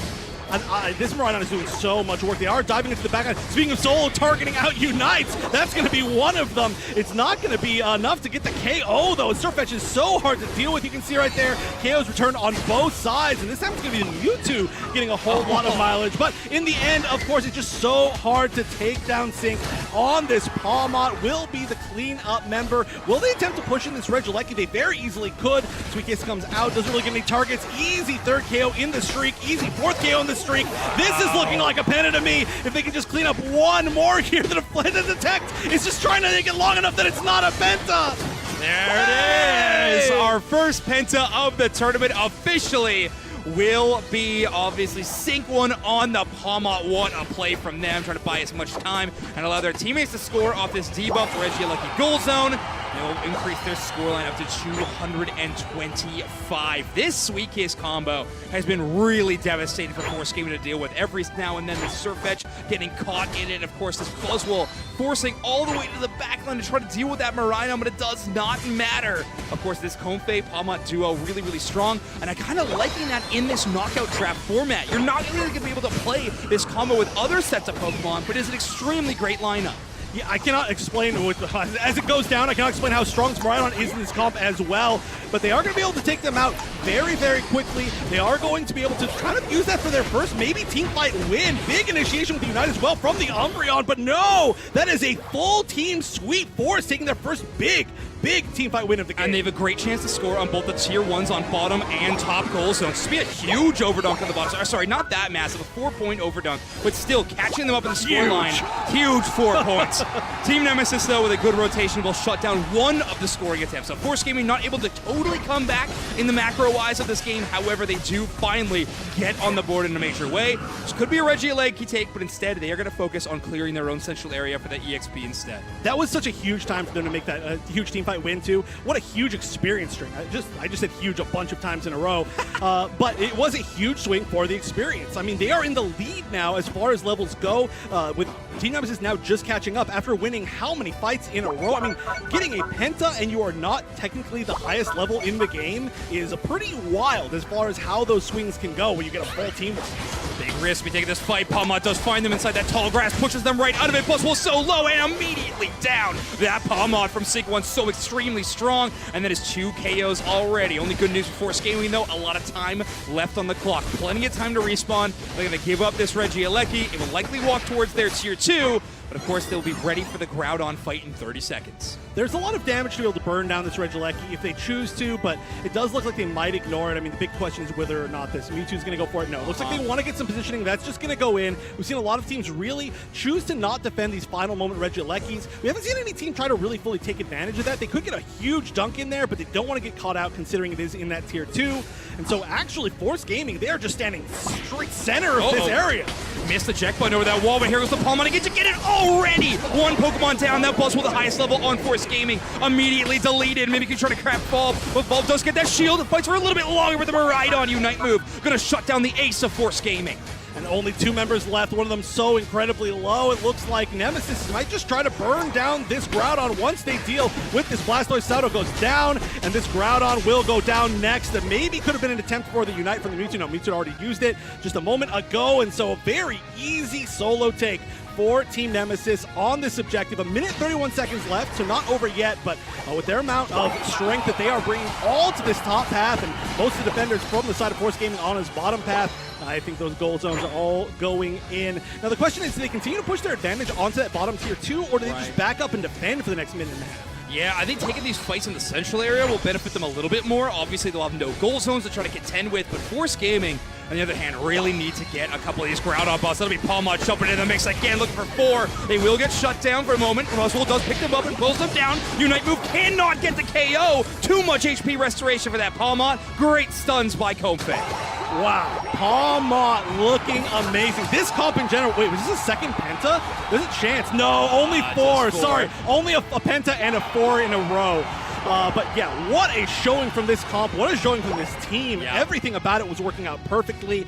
And this Miraidon is doing so much work. They are diving into the back. Speaking of solo targeting out unites, that's going to be one of them. It's not going to be enough to get the KO, though. Surfetch is so hard to deal with. You can see right there, KO's returned on both sides, and this time it's going to be Mewtwo getting a whole lot of mileage. But in the end, of course, it's just so hard to take down Sync on this. Palmon will be the clean-up member. Will they attempt to push in this Regieleki? They very easily could. Sweet Kiss comes out, doesn't really get any targets. Easy 3rd KO in the streak, easy 4th KO in the streak. This is looking like a penta to me. If they can just clean up one more here, the detect is just trying to make it long enough that it's not a penta.
There it is. Our first penta of the tournament officially will be obviously Sync 1 on the Palma. What a play from them, trying to buy as much time and allow their teammates to score off this debuff Regieleki goal zone. They'll increase their scoreline up to 225. This Sweet Kiss combo has been really devastating for Force Gaming to deal with. Every now and then the Surfetch getting caught in it. Of course, this Buzzwole forcing all the way to the backline to try to deal with that Miraidon, but it does not matter. Of course, this Comfey Palma duo really, really strong, and I kind of liking that in this knockout trap format. You're not really going to be able to play this combo with other sets of Pokemon, but it's an extremely great lineup.
Yeah, I cannot explain, as it goes down, I cannot explain how strong Miraidon is in this comp as well, but they are going to be able to take them out very, very quickly. They are going to be able to kind of use that for their first maybe team fight win. Big initiation with the Unite as well from the Umbreon, but no, that is a full team sweep. Force taking their first big team fight win of the game.
And they have a great chance to score on both the tier 1s on bottom and top goal zones. This would be a huge overdunk on the bottom. Sorry, not that massive, a 4-point overdunk, but still catching them up in the scoreline. Huge 4 points. Team Nemesis, though, with a good rotation, will shut down one of the scoring attempts. So Force Gaming not able to totally come back in the macro-wise of this game. However, they do finally get on the board in a major way. This could be a Regieleki take, but instead they are going to focus on clearing their own central area for the EXP instead.
That was such a huge time for them to make that huge team fight fight win too. What a huge experience string. I just said huge a bunch of times in a row. But it was a huge swing for the experience. I mean, they are in the lead now as far as levels go, with Team Nemesis now just catching up after winning how many fights in a row. I mean, getting a penta and you are not technically the highest level in the game is pretty wild as far as how those swings can go when you get a full team.
Big risk be taking this fight. Palmot does find them inside that tall grass, pushes them right out of it. Buzzwole so low and immediately down. That Palmot from Sig 1 so extremely strong, and that is 2 KOs already. Only good news for Force Gaming though, a lot of time left on the clock. Plenty of time to respawn. They're going to give up this Regieleki. It will likely walk towards their tier 2, but of course they'll be ready for the Groudon fight in 30 seconds.
There's a lot of damage to be able to burn down this Regieleki if they choose to, but it does look like they might ignore it. I mean, the big question is whether or not this Mewtwo's going to go for it. No, it looks like they want to get some positioning. That's just going to go in. We've seen a lot of teams really choose to not defend these final moment Regielekis. We haven't seen any team try to really fully take advantage of that. They could get a huge dunk in there, but they don't want to get caught out considering it is in that tier 2. And so actually, Force Gaming, they are just standing straight center of this area.
Missed the check button over that wall, but here goes the Palmot to get it already. One Pokemon down. That Buzzwole the highest level on Force Gaming. Immediately deleted. Maybe can try to crap Bulb, but Bulb does get that shield. It fights for a little bit longer with the Miraidon Unite move. Gonna shut down the ace of Force Gaming.
And only 2 members left, one of them so incredibly low, it looks like Nemesis might just try to burn down this Groudon once they deal with this Blastoise. Sato goes down, and this Groudon will go down next. That maybe could have been an attempt for the Unite from the Mewtwo. No, Mewtwo already used it just a moment ago, and so a very easy solo take for Team Nemesis on this objective. 1 minute 31 seconds left, so not over yet, but with their amount of strength that they are bringing all to this top path, and most of the defenders from the side of Force Gaming on his bottom path, I think those gold zones are all going in. Now the question is, do they continue to push their advantage onto that bottom tier 2, or do they just back up and defend for the next minute and a half?
Yeah, I think taking these fights in the central area will benefit them a little bit more. Obviously, they'll have no goal zones to try to contend with, but Force Gaming, on the other hand, really need to get a couple of these Groudon buffs. That'll be Palmot jumping in the mix again, looking for 4. They will get shut down for a moment. Buzzwole does pick them up and pulls them down. Unite move cannot get the KO. Too much HP restoration for that Palmot. Great stuns by Comfey.
Wow, Palmot looking amazing. This comp in general, wait, was this a second penta? There's a chance. No, only 4. Sorry, only a penta and a 4 in a row. But yeah, what a showing from this comp. What a showing from this team. Yeah. Everything about it was working out perfectly.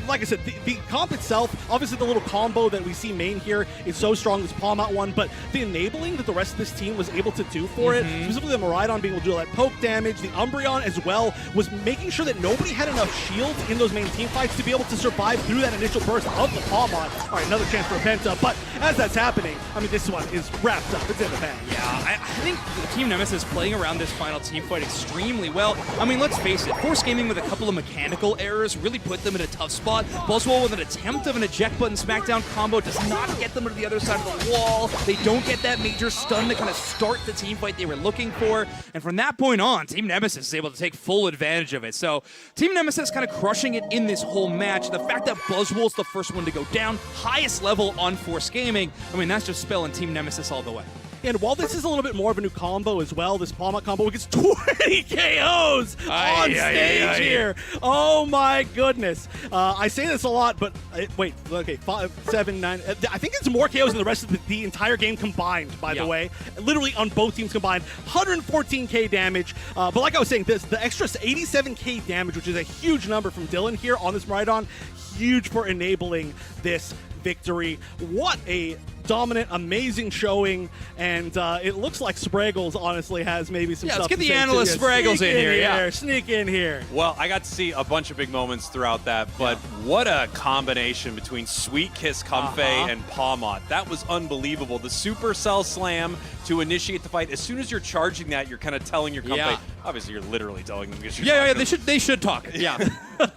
Like I said, the comp itself, obviously the little combo that we see main here is so strong, this Palmot one, but the enabling that the rest of this team was able to do for it, specifically the Miraidon being able to do that poke damage, the Umbreon as well, was making sure that nobody had enough shields in those main team fights to be able to survive through that initial burst of the Palmot. All right, another chance for a penta, but as that's happening, I mean, this one is wrapped up. It's in the bag.
Yeah, I think Team Nemesis playing around this final team fight extremely well. I mean, let's face it, Force Gaming with a couple of mechanical errors really put them in a tough spot. Buzzwole with an attempt of an eject button smackdown combo does not get them to the other side of the wall. They don't get that major stun to kind of start the team fight they were looking for. And from that point on, Team Nemesis is able to take full advantage of it. So Team Nemesis kind of crushing it in this whole match. The fact that Buzzwole's the first one to go down, highest level on Force Gaming, I mean, that's just spelling Team Nemesis all the way.
And while this is a little bit more of a new combo as well, this Palmot combo gets 20 KOs on stage here. Oh my goodness. I say this a lot, but wait, okay, 5, 7, 9. I think it's more KOs than the rest of the entire game combined, by the way. Literally on both teams combined. 114k damage. But like I was saying, the extra 87k damage, which is a huge number from Dylan here on this Miraidon, huge for enabling this victory. What a dominant, amazing showing, and it looks like Spraggles honestly has maybe some stuff
let's get
to
the
say
analyst
too.
Spraggles in here.
Sneak in here.
Well, I got to see a bunch of big moments throughout that, but what a combination between Sweet Kiss Comfey and Palmot. That was unbelievable. The Supercell Slam to initiate the fight. As soon as you're charging that, you're kind of telling your Comfey. Obviously, you're literally telling them.
They should talk. Yeah.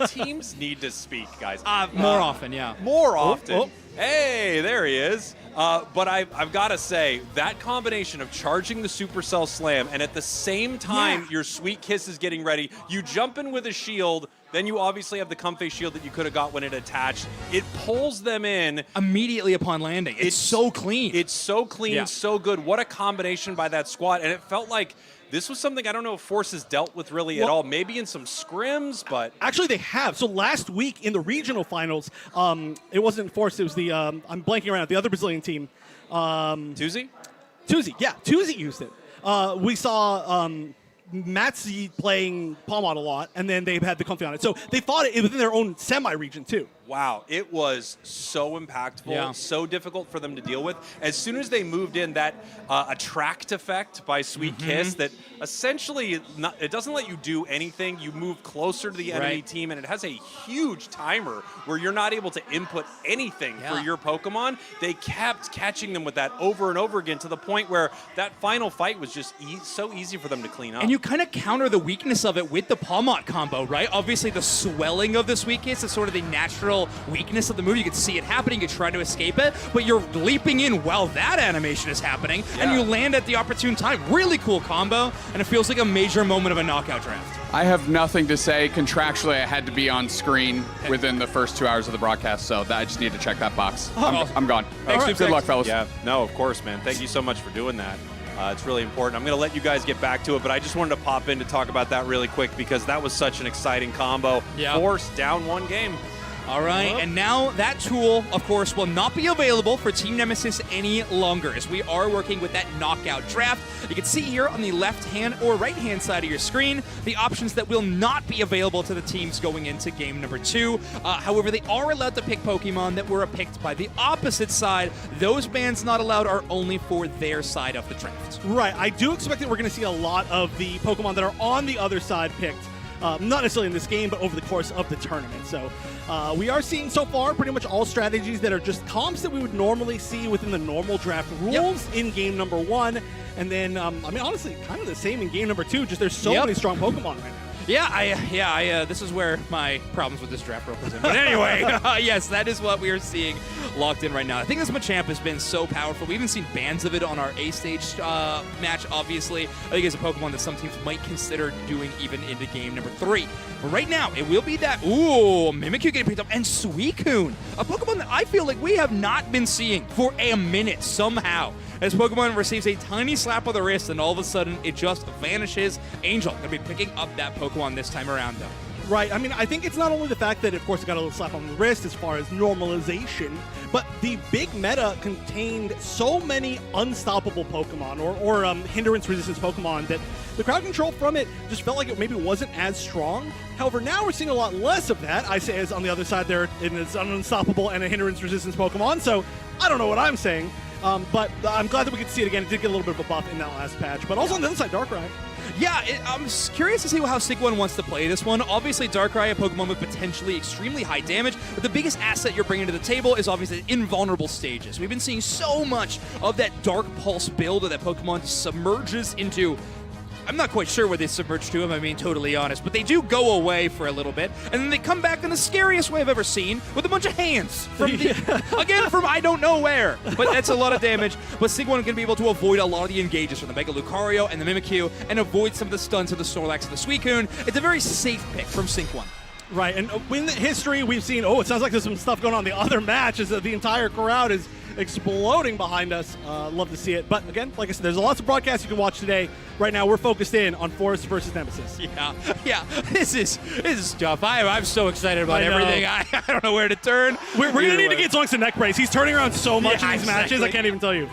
Teams need to speak, guys.
More often, yeah.
More often. Hey, there he is. But I've got to say, that combination of charging the Supercell Slam and at the same time your Sweet Kiss is getting ready, you jump in with a shield, then you obviously have the Comfey shield that you could have got when it attached. It pulls them in
immediately upon landing. It's so clean.
It's so clean, so good. What a combination by that squad. And it felt like this was something I don't know if Force has dealt with really at all. Maybe in some scrims, but...
Actually, they have. So last week in the regional finals, it wasn't Force, it was the... I'm blanking around, the other Brazilian team.
Tuzi?
Tuzi, yeah. Tuzi used it. we saw Matzi playing Palmon a lot, and then they've had the Comfy on it. So they fought it within their own semi-region, too.
Wow, it was so impactful, so difficult for them to deal with. As soon as they moved in that attract effect by Sweet Kiss, that essentially it doesn't let you do anything. You move closer to the enemy team, and it has a huge timer where you're not able to input anything for your Pokemon. They kept catching them with that over and over again to the point where that final fight was just so easy for them to clean up.
And you kind of counter the weakness of it with the Palmot combo, right? Obviously, the swelling of the Sweet Kiss is sort of the natural weakness of the move. You can see it happening, you try to escape it, but you're leaping in while that animation is happening, and you land at the opportune time. Really cool combo, and it feels like a major moment of a knockout draft.
I have nothing to say. Contractually, I had to be on screen within the first 2 hours of the broadcast, so I just need to check that box. I'm gone. Good luck, fellas.
Yeah, no, of course, man. Thank you so much for doing that. It's really important. I'm going to let you guys get back to it, but I just wanted to pop in to talk about that really quick because that was such an exciting combo. Force down 1 game.
All right, and now that tool, of course, will not be available for Team Nemesis any longer, as we are working with that knockout draft. You can see here on the left-hand or right-hand side of your screen the options that will not be available to the teams going into game number 2. However, they are allowed to pick Pokemon that were picked by the opposite side. Those bans not allowed are only for their side of the draft.
Right, I do expect that we're going to see a lot of the Pokemon that are on the other side picked. Not necessarily in this game, but over the course of the tournament. So we are seeing so far pretty much all strategies that are just comps that we would normally see within the normal draft rules in game number 1. And then, I mean, honestly, kind of the same in game number 2. Just there's so many strong Pokemon right now.
This is where my problems with this draft rule comes in. But anyway, yes, that is what we are seeing locked in right now. I think this Machamp has been so powerful. We even seen bans of it on our A-stage match, obviously. I think it's a Pokemon that some teams might consider doing even into game number 3. But right now, it will be that, Mimikyu getting picked up, and Suicune, a Pokemon that I feel like we have not been seeing for a minute somehow. As Pokemon receives a tiny slap on the wrist, and all of a sudden, it just vanishes. Angel going to be picking up that Pokemon this time around, though.
Right. I mean, I think it's not only the fact that, of course, it got a little slap on the wrist as far as normalization, but the big meta contained so many unstoppable Pokemon or hindrance-resistance Pokemon that the crowd control from it just felt like it maybe wasn't as strong. However, now we're seeing a lot less of that. I say as on the other side there, it's an unstoppable and a hindrance-resistance Pokemon, so I don't know what I'm saying. But I'm glad that we could see it again. It did get a little bit of a buff in that last patch. But also on the other side, Darkrai.
Yeah, I'm curious to see how Sigwan wants to play this one. Obviously, Darkrai, a Pokemon with potentially extremely high damage, but the biggest asset you're bringing to the table is obviously invulnerable stages. We've been seeing so much of that Dark Pulse build that Pokemon submerges into. I'm not quite sure where they submerge to, if I'm being totally honest, but they do go away for a little bit, and then they come back in the scariest way I've ever seen, with a bunch of hands. Again, from I don't know where, but that's a lot of damage. But Sigwan is going to be able to avoid a lot of the engages from the Mega Lucario and the Mimikyu, and avoid some of the stuns of the Snorlax and the Suicune. It's a very safe pick from Sigwan.
Right, and in history, we've seen, it sounds like there's some stuff going on in the other match, as the entire crowd is exploding behind us. Love to see it. But again, like I said, there's lots of broadcasts you can watch today. Right now, we're focused in on Forest versus Nemesis.
Yeah. This is tough. I'm so excited about everything. I don't know where to turn.
We're going to need to get Zoinks a neck brace. He's turning around so much in these matches, I can't even tell you.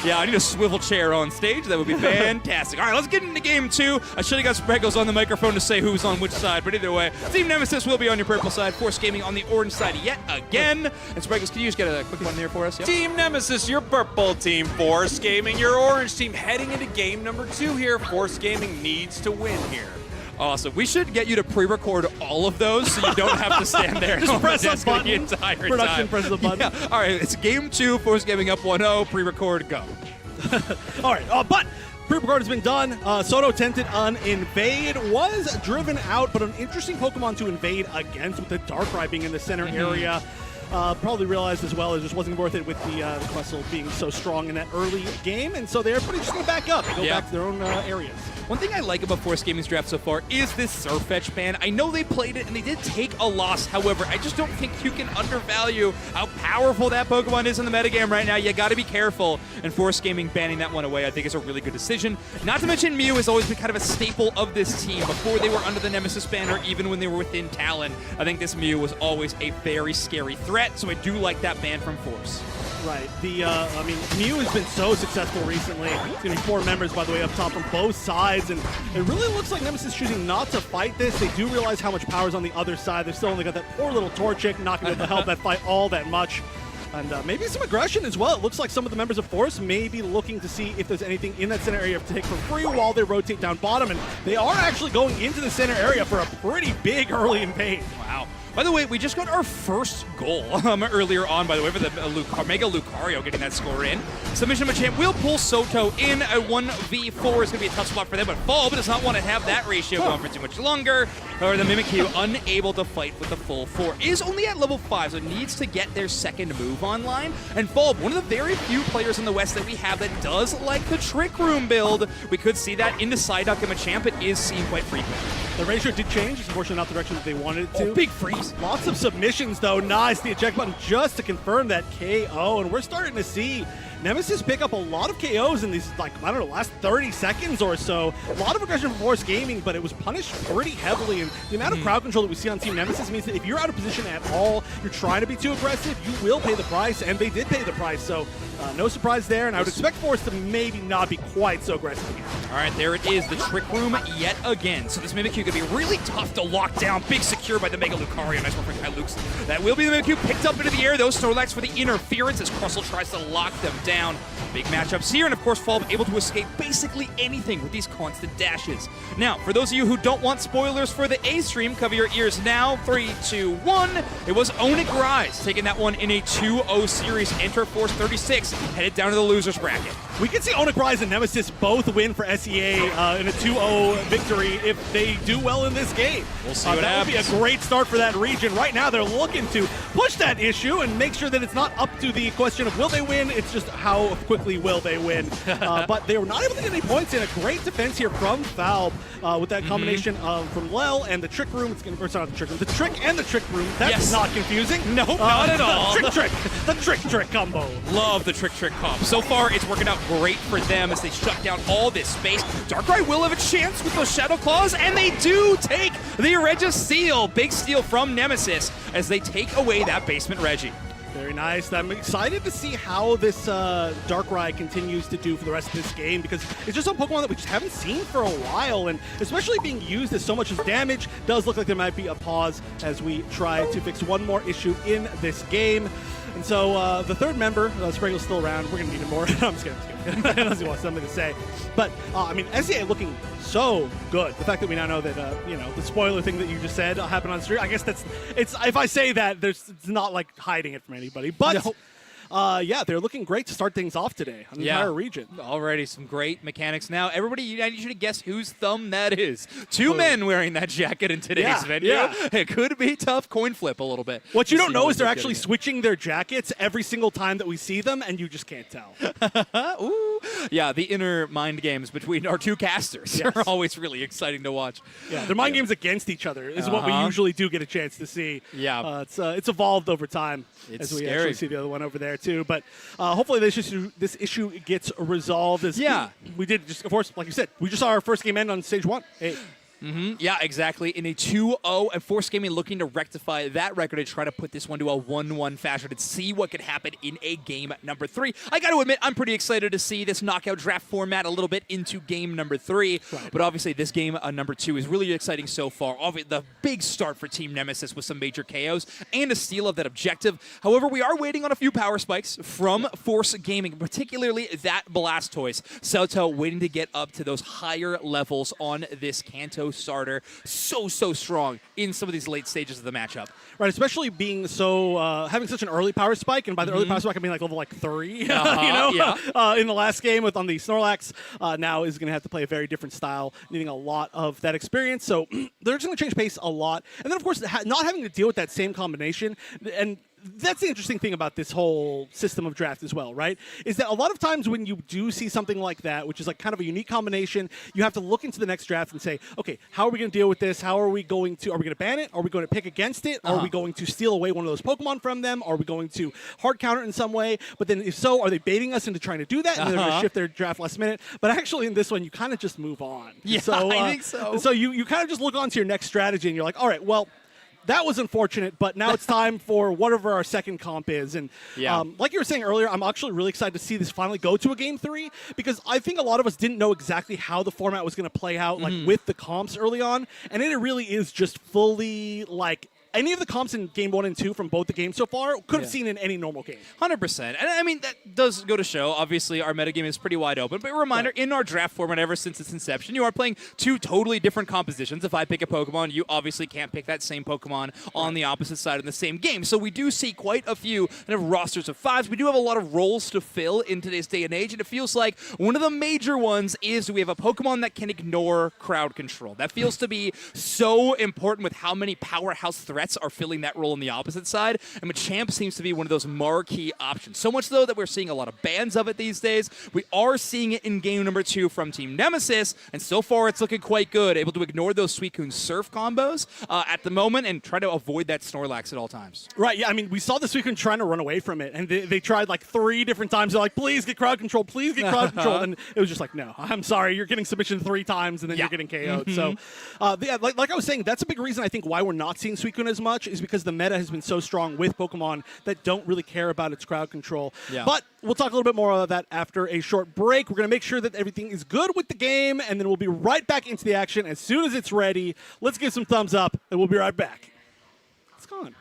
Yeah, I need a swivel chair on stage. That would be fantastic. All right, let's get into game 2. I should have got Spreggles on the microphone to say who's on which side, but either way, Team Nemesis will be on your purple side, Force Gaming on the orange side yet again. And Spreggles, can you just get a quick one there for us? Yep.
Team Nemesis, your purple team. Force Gaming, your orange team. Heading into game number 2 here. Force Gaming needs to win here.
Awesome. We should get you to pre-record all of those so you don't have to stand there.
Just press a button.
The entire
Production
time.
presses a button.
Yeah. All right, it's game 2. Force Gaming up 1-0. Pre-record, go.
All right, but pre-record has been done. Soto tented on Invade, was driven out, but an interesting Pokemon to invade against with the Darkrai being in the center area. Probably realized as well it just wasn't worth it with the Quetzal being so strong in that early game, and so they're pretty just going to back up and go back to their own areas.
One thing I like about Force Gaming's draft so far is this Surfetch ban. I know they played it and they did take a loss. However, I just don't think you can undervalue how powerful that Pokemon is in the metagame right now. You got to be careful. And Force Gaming banning that one away, I think, is a really good decision. Not to mention Mew has always been kind of a staple of this team. Before they were under the Nemesis banner, even when they were within Talon, I think this Mew was always a very scary threat. So I do like that ban from Force.
Right. I mean, Mew has been so successful recently. It's going to be 4 members, by the way, up top from both sides. And it really looks like Nemesis choosing not to fight this. They do realize how much power is on the other side. They've still only got that poor little Torchic, not going to be able to help that fight all that much. And maybe some aggression as well. It looks like some of the members of Force may be looking to see if there's anything in that center area to take for free while they rotate down bottom. And they are actually going into the center area for a pretty big early invade.
Wow. By the way, we just got our first goal earlier on, by the way, for the Mega Lucario getting that score in. Submission Machamp will pull Soto in. A 1v4 is going to be a tough spot for them, but Fall does not want to have that ratio going for too much longer. However, the Mimikyu, unable to fight with the full 4, is only at level 5, so needs to get their second move online. And Fall, one of the very few players in the West that we have that does like the Trick Room build. We could see that into Psyduck and Machamp. It is seen quite frequently.
The ratio did change. It's unfortunately not the direction that they wanted it to.
Oh, big freeze.
Lots of submissions, though. Nice. The eject button just to confirm that KO. And we're starting to see Nemesis pick up a lot of KOs in these, like, I don't know, last 30 seconds or so. A lot of aggression from Force Gaming, but it was punished pretty heavily. And the amount of crowd control that we see on Team Nemesis means that if you're out of position at all, you're trying to be too aggressive, you will pay the price. And they did pay the price. So no surprise there. And I would expect Force to maybe not be quite so aggressive again.
All right, there it is, the Trick Room yet again. So this Mimikyu could be really tough to lock down. Big secure by the Mega Lucario. Nice one for Kylux. That will be the Mimikyu picked up into the air. Those Snorlax for the interference as Crustle tries to lock them down. Big matchups here, and of course, Fall able to escape basically anything with these constant dashes. Now, for those of you who don't want spoilers for the A stream, cover your ears now. 3, 2, 1. It was Onyx Rise taking that one in a 2-0 series. Enter Force 36, headed down to the losers bracket.
We could see Onyx Rise and Nemesis both win for SEA in a 2-0 victory if they do well in this game.
We'll see what
that
happens.
would be a great start for that region. Right now, they're looking to push that issue and make sure that it's not up to the question of will they win, it's just how quickly will they win. But they were not able to get any points in. A great defense here from Valve with that combination from Lel and the Trick Room. It's going to, not the Trick Room, the Trick and the Trick Room. That's not confusing.
No, not at all.
The Trick combo.
Love the Trick comp. So far, it's working out great for them as they shut down all this space. Darkrai will have a chance with those Shadow Claws, and they do take the Registeel. Big steal from Nemesis as they take away that basement Reggie.
Very nice. I'm excited to see how this Darkrai continues to do for the rest of this game because it's just a Pokemon that we just haven't seen for a while, and especially being used as so much as damage does look like there might be a pause as we try to fix one more issue in this game. And so the third member, Sprangle's still around. We're going to need him more. I'm just kidding. Unless he wants something to say. But, I mean, SEA looking so good. The fact that we now know that, you know, the spoiler thing that you just said happened on stream, I guess it's if I say that, it's not like hiding it from anybody. But, yeah, they're looking great to start things off today on the entire region.
Already some great mechanics. Now, everybody, I need you to guess whose thumb that is. Two men wearing that jacket in today's venue. Yeah. It could be tough. Coin flip a little bit.
What you don't know is they're actually switching their jackets every single time that we see them, and you just can't tell.
Ooh. Yeah, the inner mind games between our two casters are always really exciting to watch.
Yeah, their mind games against each other is what we usually do get a chance to see.
Yeah.
It's evolved over time as we actually see the other one over there too. But hopefully this issue gets resolved. As we did just, of course, like you said, we just saw our first game end on stage 1. Hey.
Yeah, exactly. In a 2-0, and Force Gaming looking to rectify that record and try to put this one to a 1-1 fashion and see what could happen in a game number 3. I got to admit, I'm pretty excited to see this knockout draft format a little bit into game number 3. Right. But obviously, this game number 2 is really exciting so far. The big start for Team Nemesis with some major KOs and a steal of that objective. However, we are waiting on a few power spikes from Force Gaming, particularly that Blastoise. Soto waiting to get up to those higher levels on this Kanto starter. So strong in some of these late stages of the matchup.
Right, especially being so, having such an early power spike, and by the early power spike I mean like level 3, you know? In the last game on the Snorlax, now is going to have to play a very different style, needing a lot of that experience, so they're just going to change pace a lot. And then of course, not having to deal with that same combination, and that's the interesting thing about this whole system of draft as well, right? Is that a lot of times when you do see something like that, which is like kind of a unique combination, you have to look into the next draft and say, okay, how are we going to deal with this? Are we going to ban it? Are we going to pick against it? Are we going to steal away one of those Pokemon from them? Are we going to hard counter it in some way? But then if so, are they baiting us into trying to do that? And they're going to shift their draft last minute. But actually in this one, you kind of just move on.
Yeah,
so,
I think so.
So you kind of just look on to your next strategy and you're like, all right, well, that was unfortunate, but now it's time for whatever our second comp is. And like you were saying earlier, I'm actually really excited to see this finally go to a Game 3, because I think a lot of us didn't know exactly how the format was going to play out, like with the comps early on, and it really is just fully like any of the comps in Game 1 and 2 from both the games so far could have seen in any normal game.
100%. And I mean, that does go to show, obviously, our metagame is pretty wide open. But a reminder, in our draft format ever since its inception, you are playing two totally different compositions. If I pick a Pokemon, you obviously can't pick that same Pokemon on the opposite side in the same game. So we do see quite a few kind of rosters of 5s. We do have a lot of roles to fill in today's day and age, and it feels like one of the major ones is we have a Pokemon that can ignore crowd control. That feels to be so important with how many powerhouse threats are filling that role on the opposite side, and Machamp seems to be one of those marquee options. So much, though, that we're seeing a lot of bans of it these days. We are seeing it in game number 2 from Team Nemesis, and so far it's looking quite good, able to ignore those Suicune Surf combos at the moment and try to avoid that Snorlax at all times.
Right, yeah, I mean, we saw the Suicune trying to run away from it, and they tried like 3 different times. They're like, please get crowd control, please get crowd control, and it was just like, no, I'm sorry, you're getting submission 3 times, and then you're getting KO'd. So, like I was saying, that's a big reason I think why we're not seeing Suicune as much is because the meta has been so strong with Pokemon that don't really care about its crowd control. But we'll talk a little bit more about that after a short break. We're going to make sure that everything is good with the game, and then we'll be right back into the action as soon as it's ready. Let's give some thumbs up, and we'll be right back. It's gone.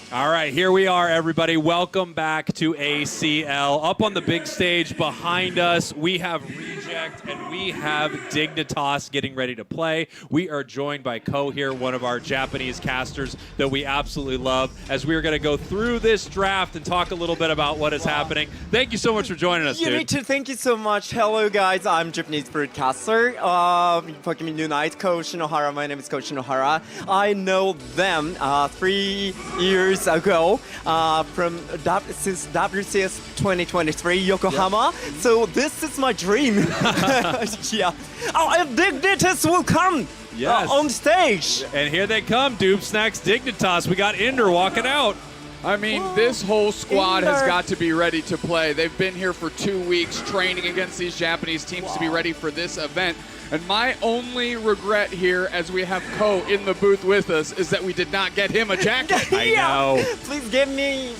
All right, here we are, everybody. Welcome back to ACL. Up on the big stage behind us, we have Reject and we have Dignitas getting ready to play. We are joined by Ko here, one of our Japanese casters that we absolutely love, as we are going to go through this draft and talk a little bit about what is happening. Thank you so much for joining us, dude.
Thank you so much. Hello, guys. I'm Japanese broadcaster, Pokemon UNITE, Ko Shinohara. My name is Ko Shinohara. I know them 3 years ago since WCS 2023 Yokohama. Yep. So this is my dream. Yeah. Oh, and Dignitas will come on stage.
And here they come, Doob Snacks Dignitas. We got Ender walking out.
I mean, this whole squad has got to be ready to play. They've been here for 2 weeks training against these Japanese teams to be ready for this event. And my only regret here, as we have Ko in the booth with us, is that we did not get him a jacket.
I know.
Please give me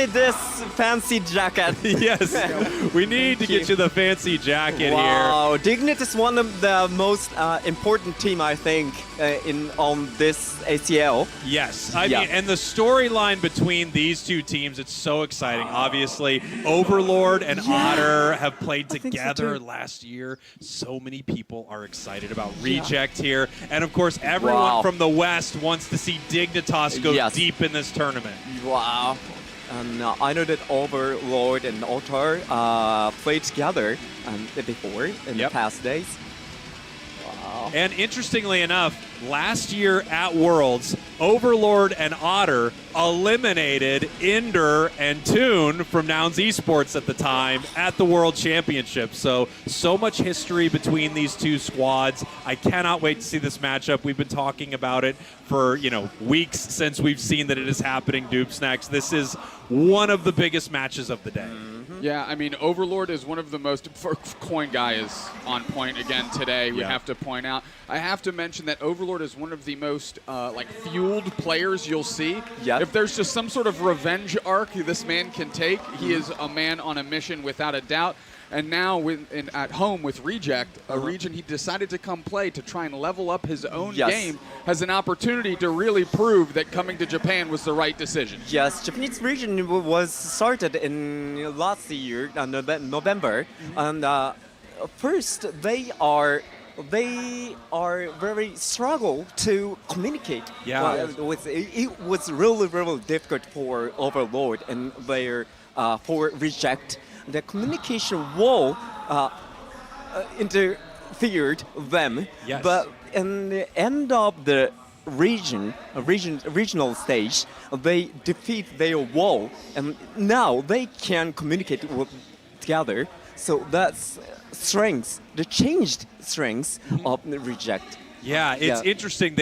this fancy jacket.
Yes, we need to get you the fancy jacket here.
Wow, Dignitas is one of the most important team, I think, on this ACL.
Yes, I mean, and the storyline between these two teams, it's so exciting. Obviously, Overlord and Otter have played together last year. So many people are excited about Reject here. And of course, everyone from the West wants to see Dignitas go deep in this tournament.
Wow. And I know that Overlord and Otter played together before in the past days. Wow.
And interestingly enough, last year at Worlds, Overlord and Otter eliminated Ender and Toon from Nouns Esports at the time at the World Championships. So much history between these two squads. I cannot wait to see this matchup. We've been talking about it for, weeks since we've seen that it is happening, Doob Snacks. This is one of the biggest matches of the day.
Yeah, I mean, Overlord is one of the most... Coin Guy is on point again today, we have to point out. I have to mention that Overlord is one of the most, fueled players you'll see.
Yep.
If there's just some sort of revenge arc this man can take, he is a man on a mission without a doubt. And now at home with Reject, a region he decided to come play to try and level up his own game, has an opportunity to really prove that coming to Japan was the right decision.
Yes, Japanese region was started in last year, November, and first they are very struggle to communicate. It was really difficult for Overlord and for Reject. The communication wall interfered them, but in the end of the regional stage, they defeat their wall, and now they can communicate together. So that's the changed strengths of Reject.
Yeah, it's interesting.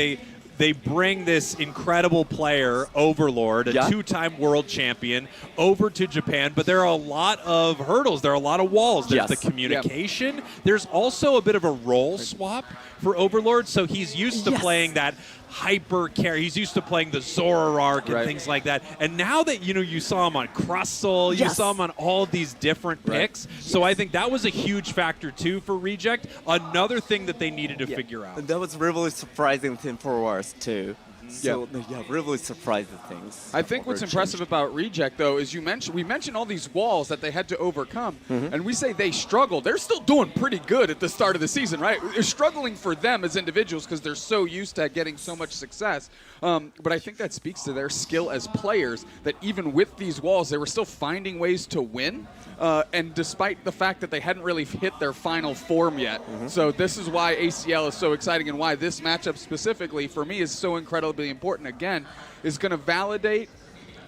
They bring this incredible player, Overlord, a two-time world champion, over to Japan, but there are a lot of hurdles. There are a lot of walls. There's the communication. There's also a bit of a role swap for Overlord, so he's used to playing that hyper carry. He's used to playing the Zoroark and things like that. And now that you saw him on Crustle, you saw him on all these different picks. So I think that was a huge factor too for Reject. Another thing that they needed to figure out.
That was really surprising thing for us too. So really surprising things.
I think what's impressive about Reject, though, is we mentioned all these walls that they had to overcome, and we say they struggled. They're still doing pretty good at the start of the season, right? It's struggling for them as individuals because they're so used to getting so much success. But I think that speaks to their skill as players, that even with these walls, they were still finding ways to win, and despite the fact that they hadn't really hit their final form yet. So this is why ACL is so exciting, and why this matchup specifically, for me, is so incredibly important. Again, is going to validate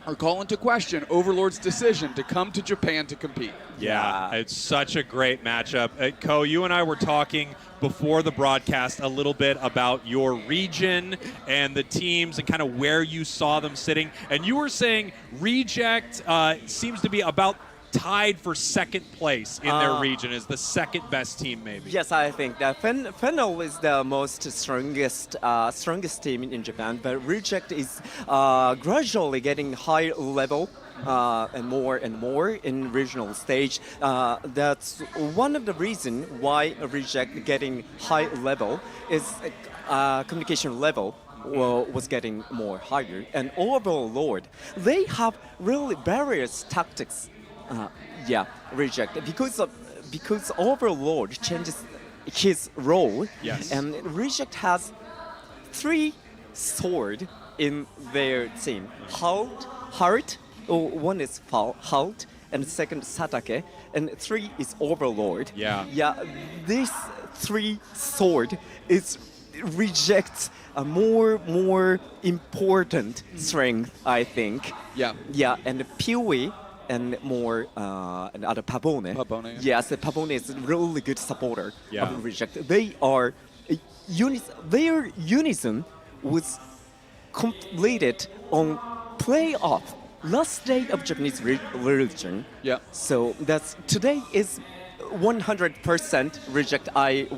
or call into question Overlord's decision to come to Japan to compete.
Yeah, it's such a great matchup. Ko, you and I were talking before the broadcast a little bit about your region and the teams and kind of where you saw them sitting. And you were saying Reject seems to be about tied for second place in their region, is the second best team maybe.
Yes, I think that Fennel is the most strongest team in Japan, but Reject is gradually getting high level and more in regional stage. That's one of the reasons why Reject getting high level is communication level was getting more higher. And Overlord, they have really various tactics. Reject because Overlord changes his role.
Yes.
And Reject has 3 sword in their team. Heart, one is Halt, and second Satake, and 3 is Overlord.
Yeah.
Yeah, this 3 sword is Reject's a more important strength, I think.
Yeah.
Yeah, and PUE and more another Pavone.
Pavone, yeah.
Yes, the Pavone is a really good supporter
Yeah.
of Reject. They are their unison was completed on playoff last day of Japanese religion.
Yeah.
So today is 100% Reject.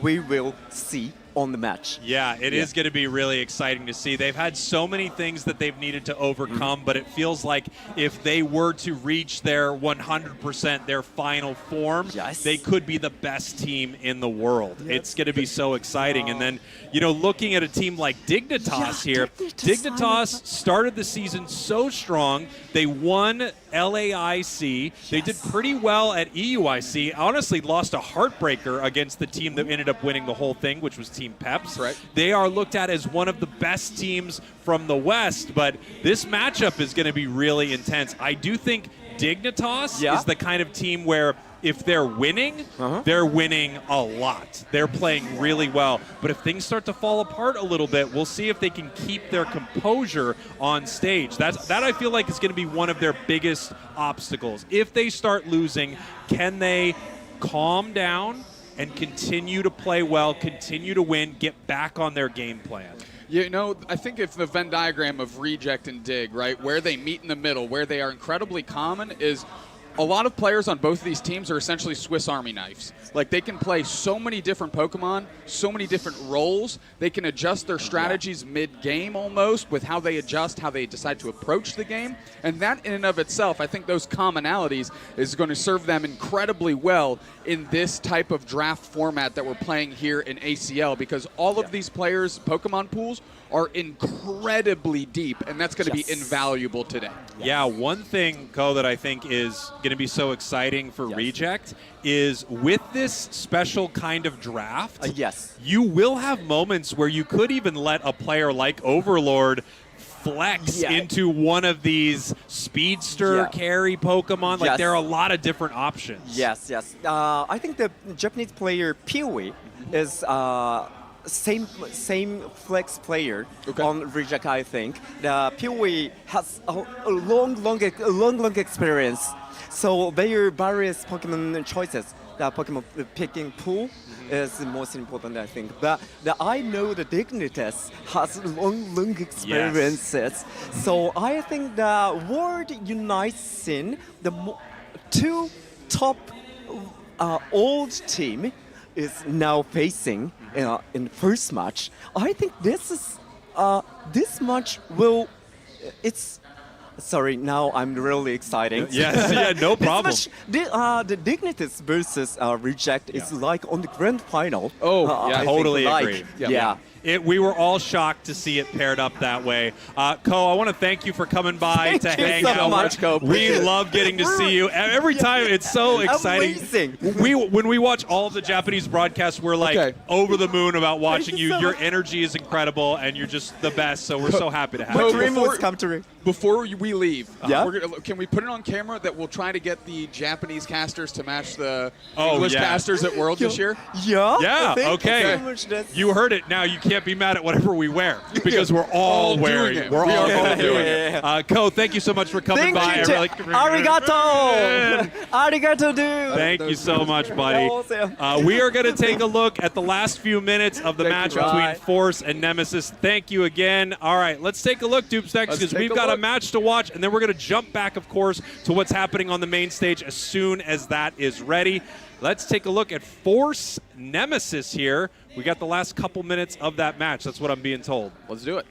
We will see on the match.
Yeah, it is going to be really exciting to see. They've had so many things that they've needed to overcome, but it feels like if they were to reach their 100%, their final form, they could be the best team in the world. It's going to be so exciting. And then, looking at a team like Dignitas here, Dignitas started the season so strong. They won LAIC. They did pretty well at EUIC. Honestly, lost a heartbreaker against the team that ended up winning the whole thing, which was Team Peps.
Right.
They are looked at as one of the best teams from the West, but this matchup is going to be really intense. I do think Dignitas is the kind of team where if they're winning, they're winning a lot. They're playing really well. But if things start to fall apart a little bit, we'll see if they can keep their composure on stage. That I feel like is going to be one of their biggest obstacles. If they start losing, can they calm down and continue to play well, continue to win, get back on their game plan?
I think if the Venn diagram of Reject and Dig, right, where they meet in the middle, where they are incredibly common is a lot of players on both of these teams are essentially Swiss Army knives. Like, they can play so many different Pokemon, so many different roles. They can adjust their strategies mid-game almost with how they adjust, how they decide to approach the game. And that in and of itself, I think those commonalities is going to serve them incredibly well in this type of draft format that we're playing here in ACL, because all of these players' Pokemon pools are incredibly deep, and that's going to be invaluable today.
Yeah, one thing, Ko, that I think is going to be so exciting for Reject is with this special kind of draft, you will have moments where you could even let a player like Overlord flex into one of these speedster carry Pokemon. Like, there are a lot of different options.
Yes. I think the Japanese player PUE is same flex player on Reject. I think the PUE has a long experience. So their various Pokemon choices, the Pokemon picking pool is the most important, I think. But I know the Dignitas has long experiences. So I think the World Unite scene, the 2 top old team is now facing in the first match. I think this match will. Sorry, now I'm really excited.
Yes, no problem.
The Dignitas versus Reject is like on the grand final.
I totally agree. We were all shocked to see it paired up that way. Ko, I want to thank you for coming by to hang out. We love getting to see you. Every time, it's so exciting.
Amazing.
When we watch all of the Japanese broadcasts, we're like over the the moon about watching you. Your energy is incredible, and you're just the best, so we're so happy to have you.
Dream was come true.
Before we leave, can we put it on camera that we'll try to get the Japanese casters to match the English casters at World this year?
Yeah, okay. You heard it. Now you can't be mad at whatever we wear because we're all wearing it. We're all doing it. Ko, thank you so much for coming by.
Arigato! Arigato, dude!
Thank you so much, buddy. We are going to take a look at the last few minutes of the match between Force and Nemesis. Thank you again. All right, let's take a look, Dupestex, because we've got a match to watch, and then we're going to jump back, of course, to what's happening on the main stage as soon as that is ready. Let's take a look at Force Nemesis here. We got the last couple minutes of that match. That's what I'm being told.
Let's do it.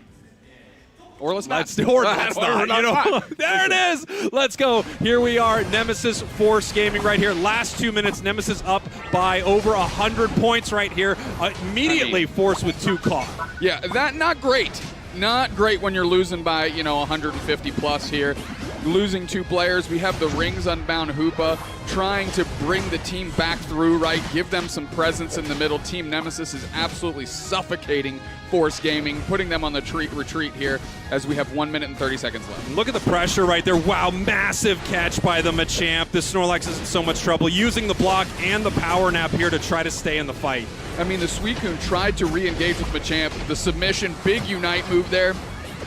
Or let's not.
There it is. Let's go. Here we are, Nemesis Force Gaming right here. Last 2 minutes, Nemesis up by over 100 points right here. Immediately, Force with 2 caught.
Yeah, that not great. not great when you're losing by, 150 plus here. Losing 2 players. We have the Rings Unbound Hoopa trying to bring the team back through, right? Give them some presence in the middle. Team Nemesis is absolutely suffocating Force Gaming, putting them on the retreat here as we have 1 minute and 30 seconds left.
Look at the pressure right there. Wow, massive catch by the Machamp. The Snorlax is in so much trouble, using the block and the power nap here to try to stay in the fight.
I mean, the Suicune tried to re-engage with Machamp. The submission, big Unite move there.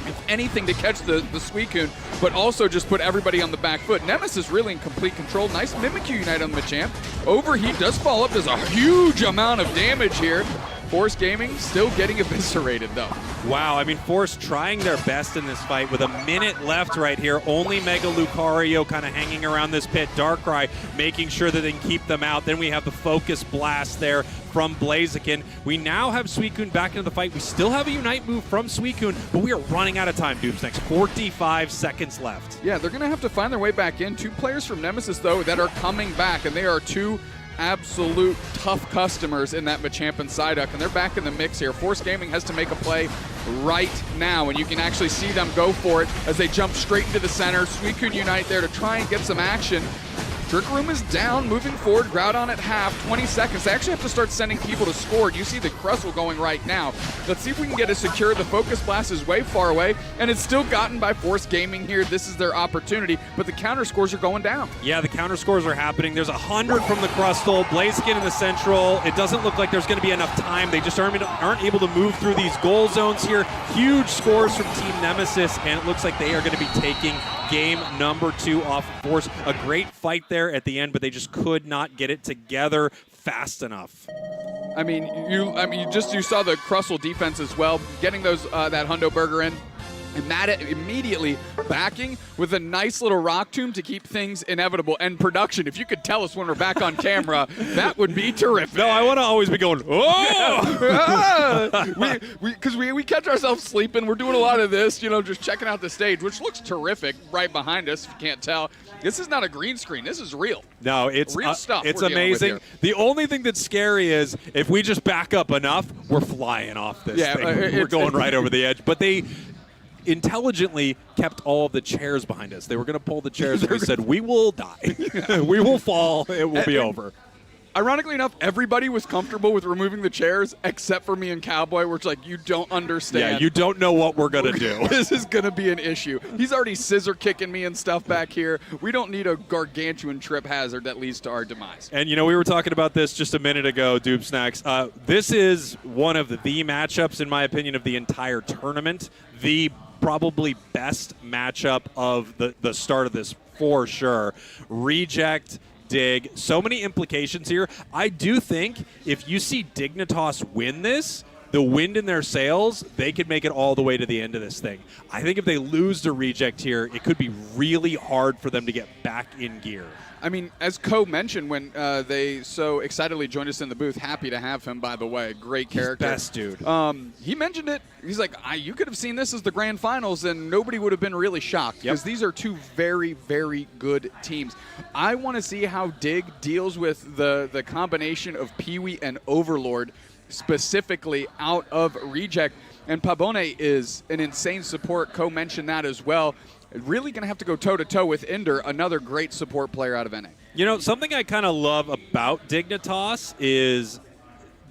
If anything, to catch the Suicune, but also just put everybody on the back foot. Nemesis really in complete control. Nice Mimikyu Unite on the Machamp. Overheat does fall up. There's a huge amount of damage here. Force Gaming still getting eviscerated, though.
Wow, I mean, Force trying their best in this fight with a minute left right here. Only Mega Lucario kind of hanging around this pit. Darkrai making sure that they can keep them out. Then we have the Focus Blast there from Blaziken. We now have Suicune back into the fight. We still have a Unite move from Suicune, but we are running out of time, Doomsnex. 45 seconds left.
Yeah, they're going to have to find their way back in. 2 players from Nemesis, though, that are coming back, and they are 2 absolute tough customers in that Machamp and Psyduck, and they're back in the mix here. Force Gaming has to make a play right now, and you can actually see them go for it as they jump straight into the center. Suicune Unite there to try and get some action. Trick Room is down, moving forward. Groudon at half, 20 seconds. They actually have to start sending people to score. You see the Crustle going right now. Let's see if we can get it secure. The Focus Blast is way far away, and it's still gotten by Force Gaming here. This is their opportunity, but the counter scores are going down.
Yeah, the counter scores are happening. There's 100 from the Crustle. Blaziken in the central. It doesn't look like there's going to be enough time. They just aren't able to move through these goal zones here. Huge scores from Team Nemesis, and it looks like they are going to be taking game number 2 off of Force. A great fight there at the end, but they just could not get it together fast enough.
I mean, you saw the Crustle defense as well, getting those that Hundo Burger in. And Matt immediately backing with a nice little Rock Tomb to keep things inevitable. And production, if you could tell us when we're back on camera, that would be terrific.
No, I want to always be going, oh!
Because we catch ourselves sleeping. We're doing a lot of this, just checking out the stage, which looks terrific right behind us, if you can't tell. This is not a green screen. This is real.
No, it's
real stuff.
It's amazing. The only thing that's scary is if we just back up enough, we're flying off this thing. We're going right over the edge. But they intelligently kept all of the chairs behind us. They were going to pull the chairs and we said, we will die. We will fall. It will be over.
Ironically enough, everybody was comfortable with removing the chairs except for me and Cowboy, which you don't understand.
Yeah, you don't know what we're going to do.
This is going to be an issue. He's already scissor kicking me and stuff back here. We don't need a gargantuan trip hazard that leads to our demise.
And, we were talking about this just a minute ago, Doob Snacks. This is one of the matchups, in my opinion, of the entire tournament. The probably best matchup of the start of this for sure. Reject, Dig, so many implications here. I do think if you see Dignitas win this, the wind in their sails, they could make it all the way to the end of this thing. I think if they lose to Reject here, it could be really hard for them to get back in gear.
I mean, as Ko mentioned when they so excitedly joined us in the booth, happy to have him, by the way. Great character.
He's best dude.
He mentioned it. He's like, you could have seen this as the grand finals, and nobody would have been really shocked because these are 2 very, very good teams. I want to see how Dig deals with the combination of Pee-wee and Overlord, specifically out of Reject. And Pabone is an insane support. Ko mentioned that as well. Really going to have to go toe-to-toe with Ender, another great support player out of NA.
Something I kind of love about Dignitas is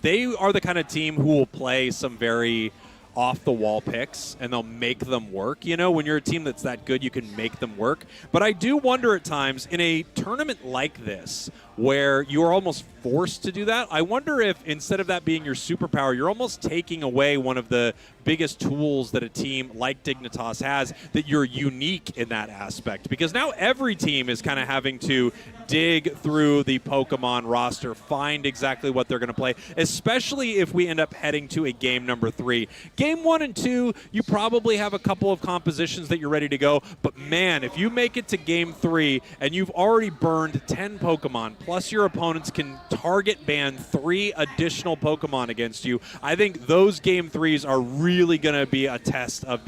they are the kind of team who will play some very off-the-wall picks, and they'll make them work. When you're a team that's that good, you can make them work. But I do wonder at times, in a tournament like this, where you are almost forced to do that, I wonder if instead of that being your superpower, you're almost taking away one of the biggest tools that a team like Dignitas has, that you're unique in that aspect. Because now every team is kind of having to dig through the Pokemon roster, find exactly what they're going to play, especially if we end up heading to a game number 3. Game 1 and 2, you probably have a couple of compositions that you're ready to go, but man, if you make it to game 3 and you've already burned 10 Pokemon, plus your opponents can target ban 3 additional Pokemon against you, I think those game 3s are really going to be a test of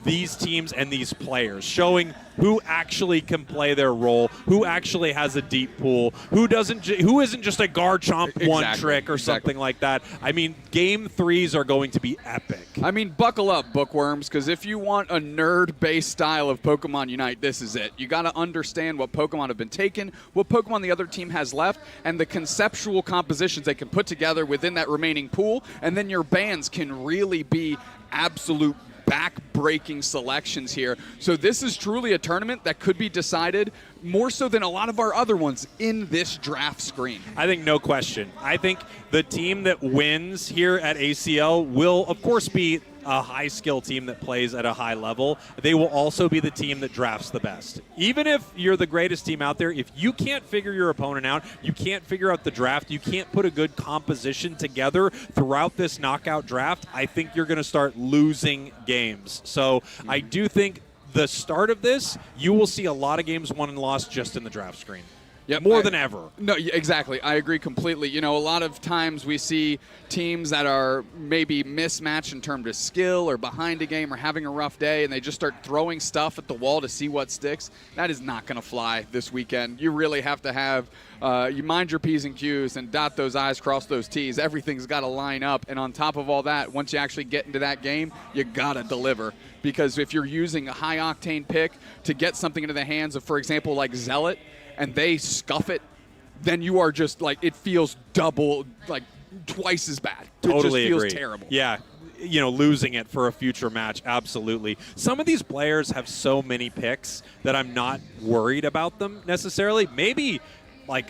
these teams and these players, showing who actually can play their role, who actually has a deep pool, who isn't just a Garchomp one trick or something like that. I mean, game 3s are going to be epic.
I mean, buckle up, bookworms, because if you want a nerd-based style of Pokemon Unite, this is it. You got to understand what Pokemon have been taken, what Pokemon the other team has left, and the conceptual compositions they can put together within that remaining pool, and then your bans can really be absolute back-breaking selections here. So this is truly a tournament that could be decided more so than a lot of our other ones in this draft screen.
I think no question. I think the team that wins here at ACL will, of course, be a high-skill team that plays at a high level. They will also be the team that drafts the best. Even if you're the greatest team out there, if you can't figure your opponent out, you can't figure out the draft, you can't put a good composition together throughout this knockout draft, I think you're going to start losing games. So I do think the start of this, you will see a lot of games won and lost just in the draft screen.
Yep,
more than ever.
No, exactly. I agree completely. You know, a lot of times we see teams that are maybe mismatched in terms of skill or behind a game or having a rough day, and they just start throwing stuff at the wall to see what sticks. That is not going to fly this weekend. You really have to have you mind your P's and Q's and dot those I's, cross those T's. Everything's got to line up. And on top of all that, once you actually get into that game, you got to deliver. Because if you're using a high-octane pick to get something into the hands of, for example, like Zealot, and they scuff it, then you are just like, it feels double, like twice as bad.
Totally
It just feels
agree.
terrible.
Yeah. You know, losing it for a future match, absolutely. Some of these players have so many picks that I'm not worried about them necessarily. Maybe, like,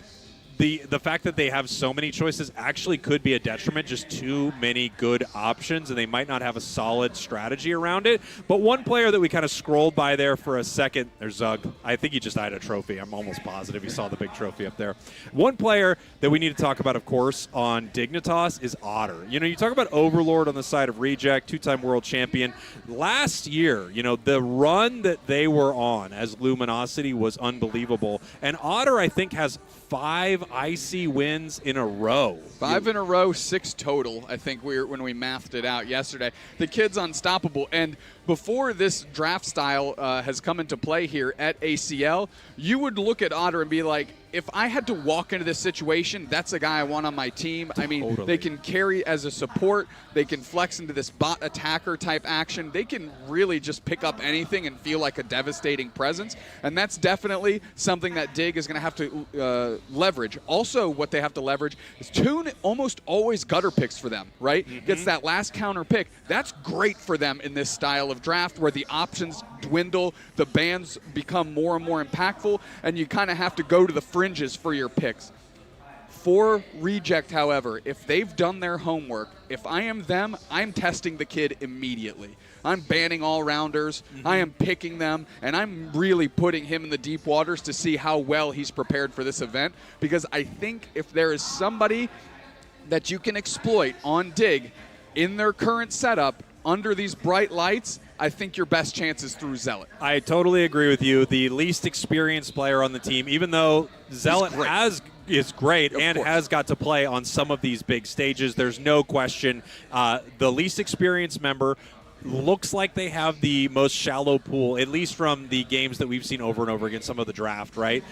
the fact that they have so many choices actually could be a detriment, just too many good options, and they might not have a solid strategy around it. But one player that we kind of scrolled by there for a second, there's Zug. I think he just eyed a trophy. I'm almost positive he saw the big trophy up there. One player that we need to talk about, of course, on Dignitas is Otter. You know, you talk about Overlord on the side of Reject, two-time world champion. Last year, you know, the run that they were on as Luminosity was unbelievable. And Otter, I think, has 5 IC wins in a row.
5 in a row, 6 total, I think, when we mathed it out yesterday. The kid's unstoppable. And before this draft style has come into play here at ACL, you would look at Otter and be like, if I had to walk into this situation, that's a guy I want on my team. I mean,
Totally.
They can carry as a support. They can flex into this bot attacker type action. They can really just pick up anything and feel like a devastating presence. And that's definitely something that Dig is going to have to leverage. Also, what they have to leverage is Toon almost always gutter picks for them, right? Gets that last counter pick. That's great for them in this style of draft where the options dwindle, the bans become more and more impactful, and you kind of have to go to the fringes for your picks. For Reject, however, if they've done their homework, if I am them, I'm testing the kid immediately. I'm banning all-rounders, I am picking them, and I'm really putting him in the deep waters to see how well he's prepared for this event, because I think if there is somebody that you can exploit on Dig in their current setup under these bright lights, I think your best chance is through Zealot.
I totally agree with you. The least experienced player on the team, even though Zealot is great and has got to play on some of these big stages, there's no question. The least experienced member looks like they have the most shallow pool, at least from the games that we've seen over and over again, some of the draft, right?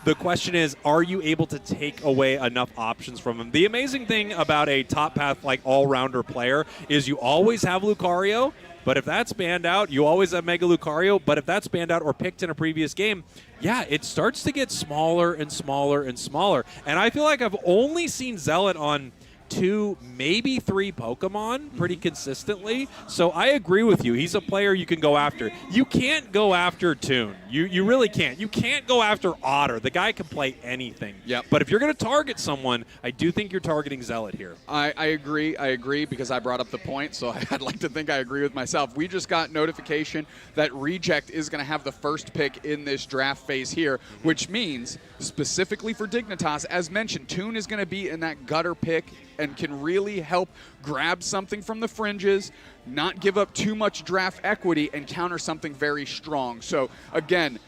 The question is, are you able to take away enough options from him? The amazing thing about a top path like all-rounder player is you always have Lucario, but if that's banned out, you always have Mega Lucario, but if that's banned out or picked in a previous game, yeah, it starts to get smaller and smaller and smaller. And I feel like I've only seen Zealot on 2, maybe 3 Pokemon pretty consistently. So I agree with you. He's a player you can go after. You can't go after Toon. You really can't. You can't go after Otter. The guy can play anything.
Yep.
But if you're going to target someone, I do think you're targeting Zealot here.
I agree because I brought up the point, so I'd like to think I agree with myself. We just got notification that Reject is going to have the first pick in this draft phase here, which means specifically for Dignitas, as mentioned, Toon is going to be in that gutter pick and can really help grab something from the fringes, not give up too much draft equity, and counter something very strong. So, again,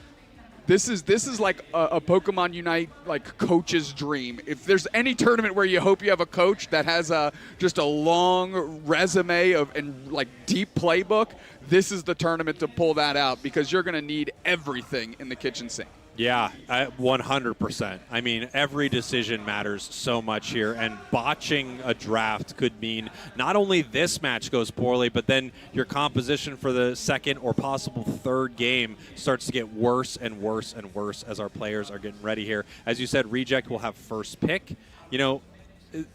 This is like a Pokemon Unite like coach's dream. If there's any tournament where you hope you have a coach that has just a long resume and like deep playbook, this is the tournament to pull that out, because you're going to need everything in the kitchen sink.
Yeah, 100%. I mean, every decision matters so much here, and botching a draft could mean not only this match goes poorly, but then your composition for the second or possible third game starts to get worse and worse and worse as our players are getting ready here. As you said, Reject will have first pick. You know,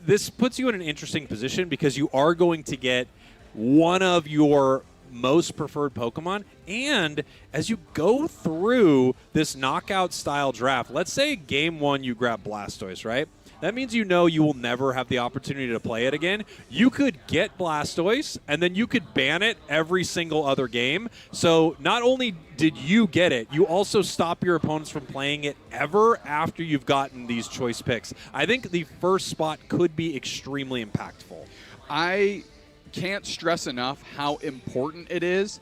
this puts you in an interesting position because you are going to get one of your most preferred Pokemon, and as you go through this knockout style draft, let's say game 1 you grab Blastoise, right? That means you know you will never have the opportunity to play it again. You could get Blastoise, and then you could ban it every single other game. So not only did you get it, you also stop your opponents from playing it ever after you've gotten these choice picks. I think the first spot could be extremely impactful.
I can't stress enough how important it is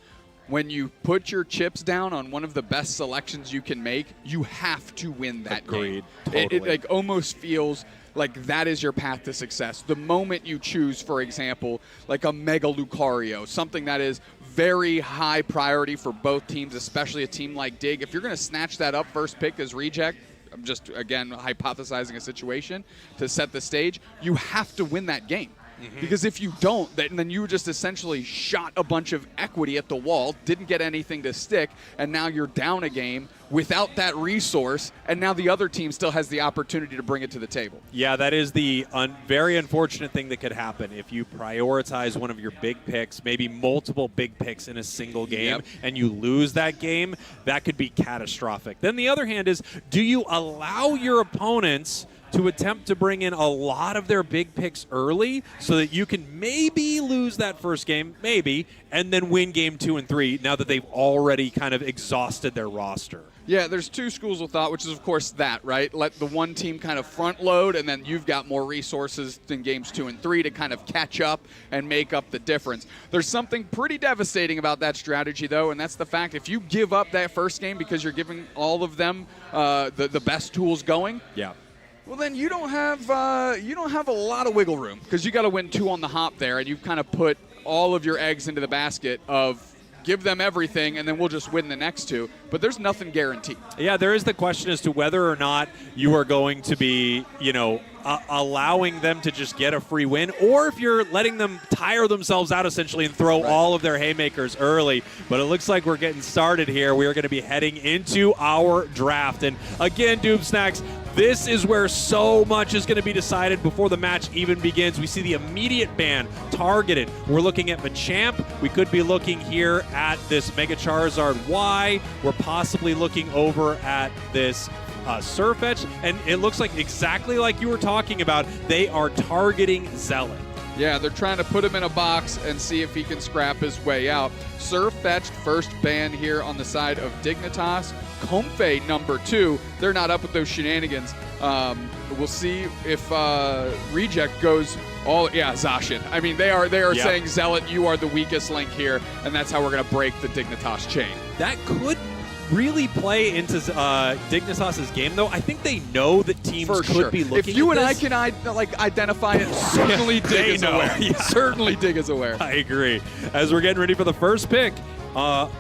when you put your chips down on one of the best selections you can make. You have to win that
Agreed.
game.
Totally.
It like almost feels like that is your path to success. The moment you choose, for example, like a Mega Lucario, something that is very high priority for both teams, especially a team like Dig. If you're going to snatch that up first pick as Reject, I'm just, again, hypothesizing a situation to set the stage, you have to win that game. Because if you don't, then you just essentially shot a bunch of equity at the wall, didn't get anything to stick, and now you're down a game without that resource, and now the other team still has the opportunity to bring it to the table.
Yeah, that is the very unfortunate thing that could happen if you prioritize one of your big picks, maybe multiple big picks in a single game, and you lose that game. That could be catastrophic. Then the other hand is, do you allow your opponents to attempt to bring in a lot of their big picks early so that you can maybe lose that first game, maybe, and then win game 2 and 3 now that they've already kind of exhausted their roster?
Yeah, there's two schools of thought, which is, of course, that, right? Let the one team kind of front load, and then you've got more resources in games 2 and 3 to kind of catch up and make up the difference. There's something pretty devastating about that strategy, though, and that's the fact if you give up that first game because you're giving all of them the best tools going, well, then you don't have a lot of wiggle room, because you got to win 2 on the hop there, and you've kind of put all of your eggs into the basket of give them everything, and then we'll just win the next 2. But there's nothing guaranteed.
Yeah, there is the question as to whether or not you are going to be, allowing them to just get a free win, or if you're letting them tire themselves out essentially and throw all of their haymakers early. But it looks like we're getting started here. We are going to be heading into our draft. And again, Doom Snacks, this is where so much is going to be decided before the match even begins. We see the immediate ban targeted. We're looking at Machamp. We could be looking here at this Mega Charizard Y. We're possibly looking over at this Surfetch. And it looks like exactly like you were talking about, they are targeting Zealot.
Yeah, they're trying to put him in a box and see if he can scrap his way out. Surfetched first ban here on the side of Dignitas. Comfey number 2. They're not up with those shenanigans. We'll see if Reject goes Zacian. I mean, they are saying, Zealot, you are the weakest link here, and that's how we're going to break the Dignitas chain.
That could really play into Dignitas' game, though. I think they know that teams could be looking at this.
If you and I can identify it, certainly Dig is aware.
Yeah.
Certainly Dig is aware.
I agree. As we're getting ready for the first pick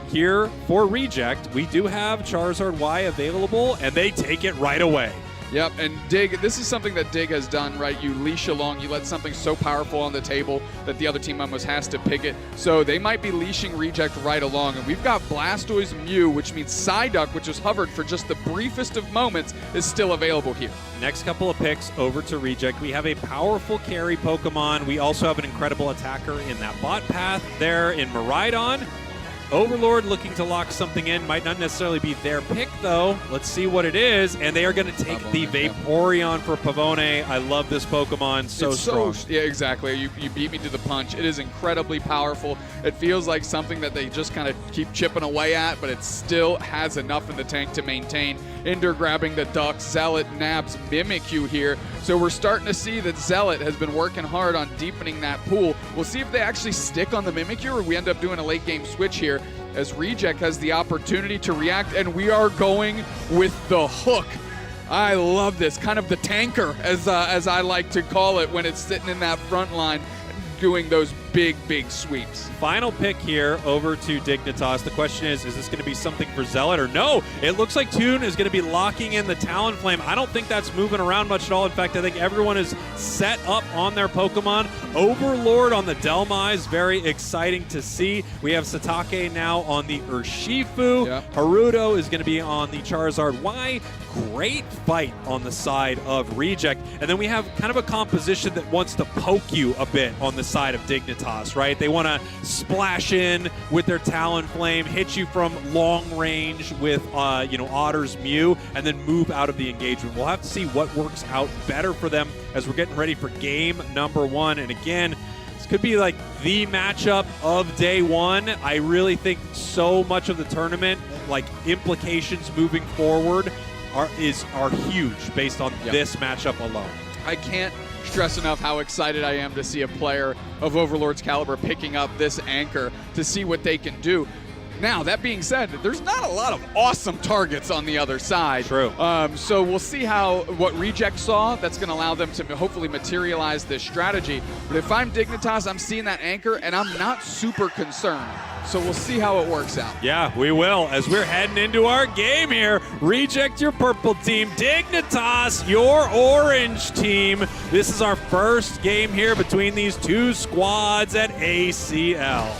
here for Reject, we do have Charizard Y available, and they take it right away.
Yep, and Dig, this is something that Dig has done, right? You leash along, you let something so powerful on the table that the other team almost has to pick it. So they might be leashing Reject right along. And we've got Blastoise Mew, which means Psyduck, which was hovered for just the briefest of moments, is still available here.
Next couple of picks over to Reject. We have a powerful carry Pokemon. We also have an incredible attacker in that bot path there in Miraidon. Overlord looking to lock something in. Might not necessarily be their pick, though. Let's see what it is. And they are going to take the Vaporeon for Pavone. I love this Pokemon. So strong.
Yeah, exactly. You beat me to the punch. It is incredibly powerful. It feels like something that they just kind of keep chipping away at, but it still has enough in the tank to maintain. Ender grabbing the Duck. Zealot nabs Mimikyu here. So we're starting to see that Zealot has been working hard on deepening that pool. We'll see if they actually stick on the Mimikyu, or we end up doing a late game switch here. as Reject has the opportunity to react, and we are going with the hook. I love this, kind of the tanker, as I like to call it, when it's sitting in that front line doing those big sweeps.
Final pick here over to Dignitas. The question is this going to be something for Zealot or no? It looks like Toon is going to be locking in the Talonflame. I don't think that's moving around much at all. In fact, I think everyone is set up on their Pokemon. Overlord on the Delmise, very exciting to see. We have Satake now on the Urshifu.
Yep.
Haruto is going to be on the Charizard Y. Great fight on the side of Reject. And then we have kind of a composition that wants to poke you a bit on the side of Dignitas, right? They want to splash in with their Talonflame, hit you from long range with, Otter's Mew, and then move out of the engagement. We'll have to see what works out better for them as we're getting ready for game number 1. And again, this could be like the matchup of day 1. I really think so much of the tournament, like implications moving forward, are huge based on this matchup alone.
I can't stress enough how excited I am to see a player of Overlord's caliber picking up this anchor to see what they can do. Now, that being said, there's not a lot of awesome targets on the other side.
True.
So we'll see what Reject saw. That's going to allow them to hopefully materialize this strategy. But if I'm Dignitas, I'm seeing that anchor, and I'm not super concerned. So we'll see how it works out.
Yeah, we will. As we're heading into our game here, Reject your purple team, Dignitas your orange team. This is our first game here between these two squads at ACL.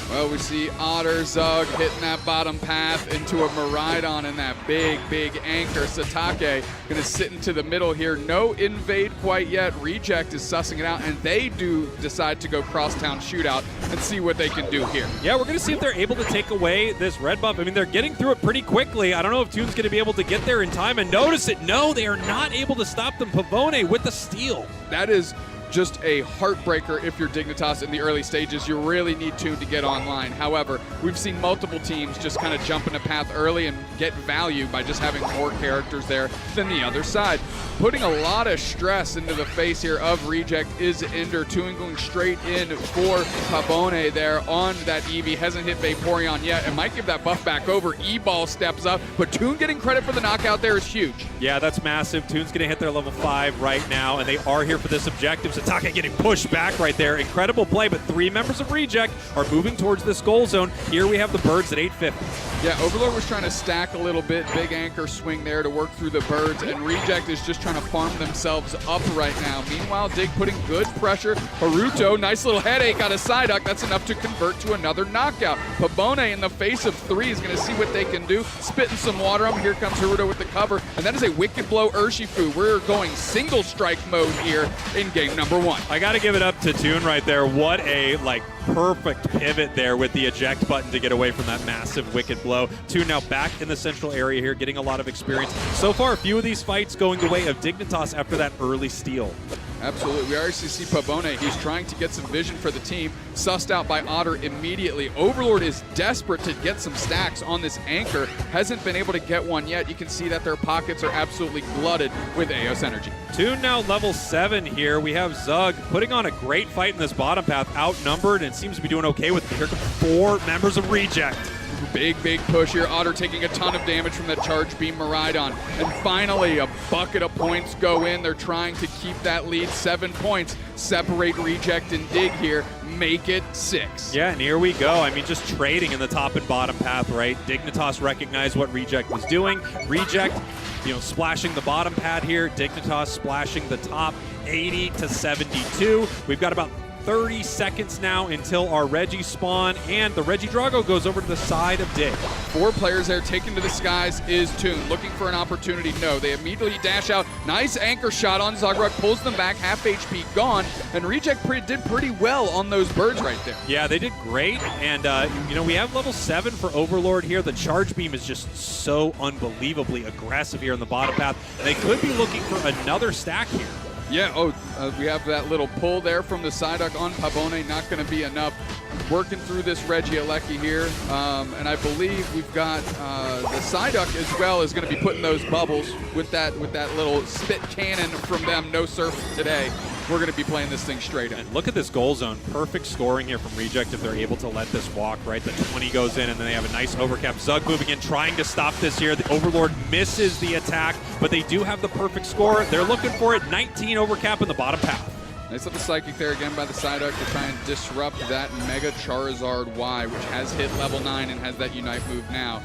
Well, we see Otter Zug hitting that bottom path into a Miraidon in that big anchor. Satake going to sit into the middle here. No invade quite yet. Reject is sussing it out, and they do decide to go crosstown shootout and see what they can do here.
Yeah, we're going to see if they're able to take away this red buff. I mean, they're getting through it pretty quickly. I don't know if Toon's going to be able to get there in time and notice it. No, they are not able to stop them. Pavone with the steal.
That is just a heartbreaker if you're Dignitas in the early stages. You really need Toon to get online. However, we've seen multiple teams just kind of jump in a path early and get value by just having more characters there than the other side. Putting a lot of stress into the face here of Reject is Ender. Toon going straight in for Pabone there on that Eevee. Hasn't hit Vaporeon yet and might give that buff back over. E-Ball steps up, but Toon getting credit for the knockout there is huge.
Yeah, that's massive. Toon's going to hit their level 5 right now, and they are here for this objective. Satake getting pushed back right there. Incredible play, but 3 members of Reject are moving towards this goal zone. Here we have the birds at 850.
Yeah, Overlord was trying to stack a little bit. Big anchor swing there to work through the birds, and Reject is just trying to farm themselves up right now. Meanwhile, Dig putting good pressure. Haruto, nice little headache on a Psyduck. That's enough to convert to another knockout. Pabone in the face of 3 is going to see what they can do. Spitting some water on him. Here comes Haruto with the cover, and that is a Wicked Blow Urshifu. We're going single strike mode here in game number 1.
I got to give it up to Toon right there. What a perfect pivot there with the eject button to get away from that massive Wicked Blow. Toon now back in the central area here, getting a lot of experience. So far, a few of these fights going the way of Dignitas after that early steal.
Absolutely. We already see Pabone. He's trying to get some vision for the team. Sussed out by Otter immediately. Overlord is desperate to get some stacks on this anchor. Hasn't been able to get one yet. You can see that their pockets are absolutely glutted with Eos energy.
Toon now level 7 here. We have Zug putting on a great fight in this bottom path, outnumbered, and seems to be doing okay with it. Here come 4 members of Reject.
Big push here. Otter taking a ton of damage from that Charge Beam Miraidon. And finally, a bucket of points go in. They're trying to keep that lead. 7 points. Separate Reject and Dig here. Make it 6.
Yeah, and here we go. I mean, just trading in the top and bottom path, right? Dignitas recognized what Reject was doing. Reject, splashing the bottom pad here. Dignitas splashing the top, 80 to 72. We've got about 30 seconds now until our Reggie spawn, and the Regidrago goes over to the side of Dig.
4 players there taken to the skies is Toon. Looking for an opportunity. No, they immediately dash out. Nice anchor shot on Zagrod, pulls them back, half HP gone, and Reject did pretty well on those birds right there.
Yeah, they did great, and we have level 7 for Overlord here. The Charge Beam is just so unbelievably aggressive here in the bottom path. They could be looking for another stack here.
Yeah, we have that little pull there from the Psyduck on Pabone, not going to be enough. Working through this Regieleki here, and I believe we've got the Psyduck as well is going to be putting those bubbles with that little spit cannon from them. No surf today. we're going to be playing this thing straight in.
And look at this goal zone. Perfect scoring here from Reject if they're able to let this walk, right? The 20 goes in, and then they have a nice overcap. Zug moving in, trying to stop this here. The Overlord misses the attack, but they do have the perfect score. They're looking for it. 19 overcap in the bottom path.
Nice little Psychic there again by the Psyduck to try and disrupt that Mega Charizard Y, which has hit level 9 and has that Unite move now.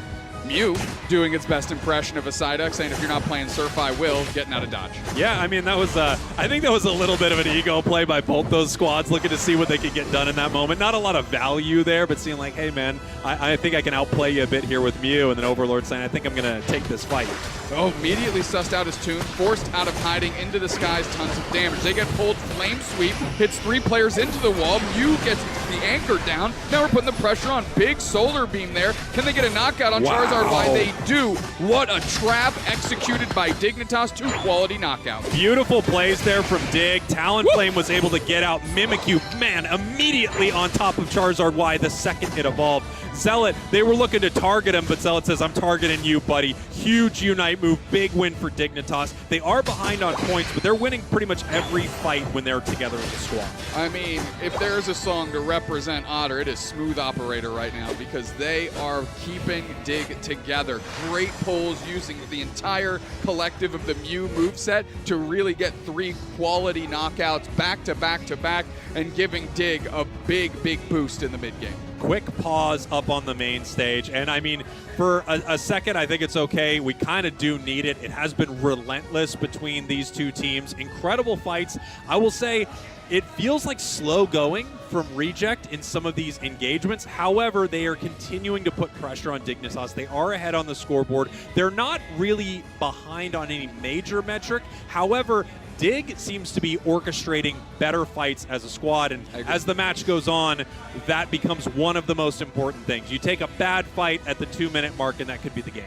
Mew doing its best impression of a Psyduck, saying if you're not playing Surf, I will, getting out of dodge.
Yeah, I mean, that was, I think that was a little bit of an ego play by both those squads, looking to see what they could get done in that moment. Not a lot of value there, but seeing like, hey, man, I think I can outplay you a bit here with Mew, and then Overlord saying, I think I'm going to take this fight.
Oh, immediately sussed out his tune, forced out of hiding into the skies, tons of damage. They get pulled, Flame Sweep, hits 3 players into the wall. Mew gets the anchor down. Now we're putting the pressure on. Big Solar Beam there. Can they get a knockout on Charizard? Why they do. What a trap executed by Dignitas. 2 quality knockouts.
Beautiful plays there from Dig. Talonflame was able to get out Mimikyu, man, immediately on top of Charizard Y the second it evolved. Zealot, they were looking to target him, but Zealot says, I'm targeting you, buddy. Huge Unite move, big win for Dignitas. They are behind on points, but they're winning pretty much every fight when they're together as a squad.
I mean, if there's a song to represent Otter, it is Smooth Operator right now, because they are keeping Dig together. Great pulls using the entire collective of the Mew moveset to really get 3 quality knockouts back to back to back and giving Dig a big, big boost in the mid game.
Quick pause up on the main stage, and I mean, for a second, I think it's okay. We kind of do need it. It has been relentless between these two teams. Incredible fights. I will say, it feels like slow going from Reject in some of these engagements. However, they are continuing to put pressure on Dignitas. They are ahead on the scoreboard. They're not really behind on any major metric. However, Dig seems to be orchestrating better fights as a squad, and as the match goes on, that becomes one of the most important things. You take a bad fight at the 2-minute mark, and that could be the game.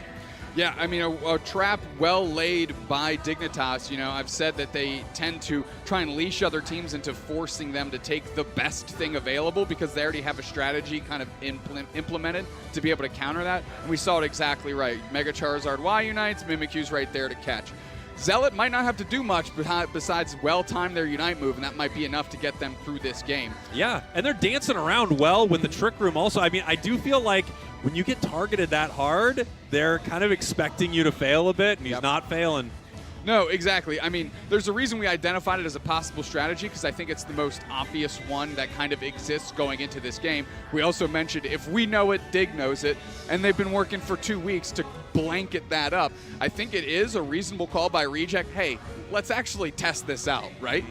Yeah, I mean, a trap well laid by Dignitas. You know, I've said that they tend to try and leash other teams into forcing them to take the best thing available because they already have a strategy kind of implemented to be able to counter that. And we saw it exactly right. Mega Charizard Y unites, Mimikyu's right there to catch. Zealot might not have to do much besides well-time their Unite move, and that might be enough to get them through this game.
Yeah, and they're dancing around well with the Trick Room also. I mean, I do feel like when you get targeted that hard, they're kind of expecting you to fail a bit, and he's not failing.
No, exactly. I mean, there's a reason we identified it as a possible strategy because I think it's the most obvious one that kind of exists going into this game. We also mentioned if we know it, Dig knows it, and they've been working for 2 weeks to blanket that up. I think it is a reasonable call by Reject. Hey, let's actually test this out, right?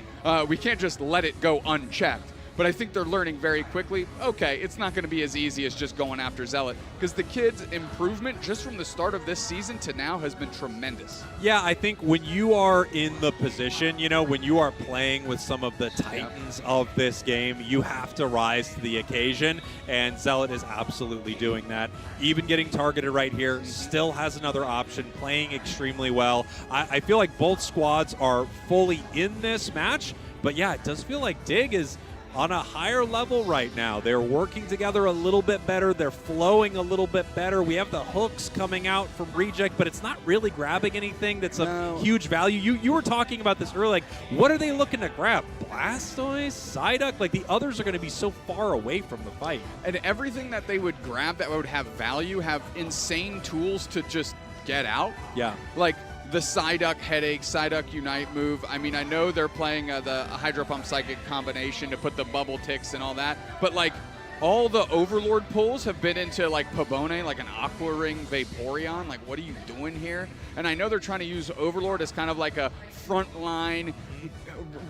We can't just let it go unchecked. But I think they're learning very quickly, okay, it's not going to be as easy as just going after Zealot, because the kid's improvement just from the start of this season to now has been tremendous.
Yeah, I think when you are in the position, you know, when you are playing with some of the titans of this game, you have to rise to the occasion, and Zealot is absolutely doing that. Even getting targeted right here, still has another option, playing extremely well. I feel like both squads are fully in this match, but yeah, it does feel like Dig is on a higher level right now. They're working together a little bit better. They're flowing a little bit better. We have the hooks coming out from Reject, but it's not really grabbing anything that's of huge value. You were talking about this earlier, like, what are they looking to grab? Blastoise? Psyduck? Like, the others are going to be so far away from the fight.
And everything that they would grab that would have value have insane tools to just get out.
Yeah.
Like, the Psyduck Headache, Psyduck Unite move. I mean, I know they're playing the Hydro Pump Psychic combination to put the bubble ticks and all that, but like all the Overlord pulls have been into like Pabone, like an Aqua Ring Vaporeon. Like, what are you doing here? And I know they're trying to use Overlord as kind of like a frontline,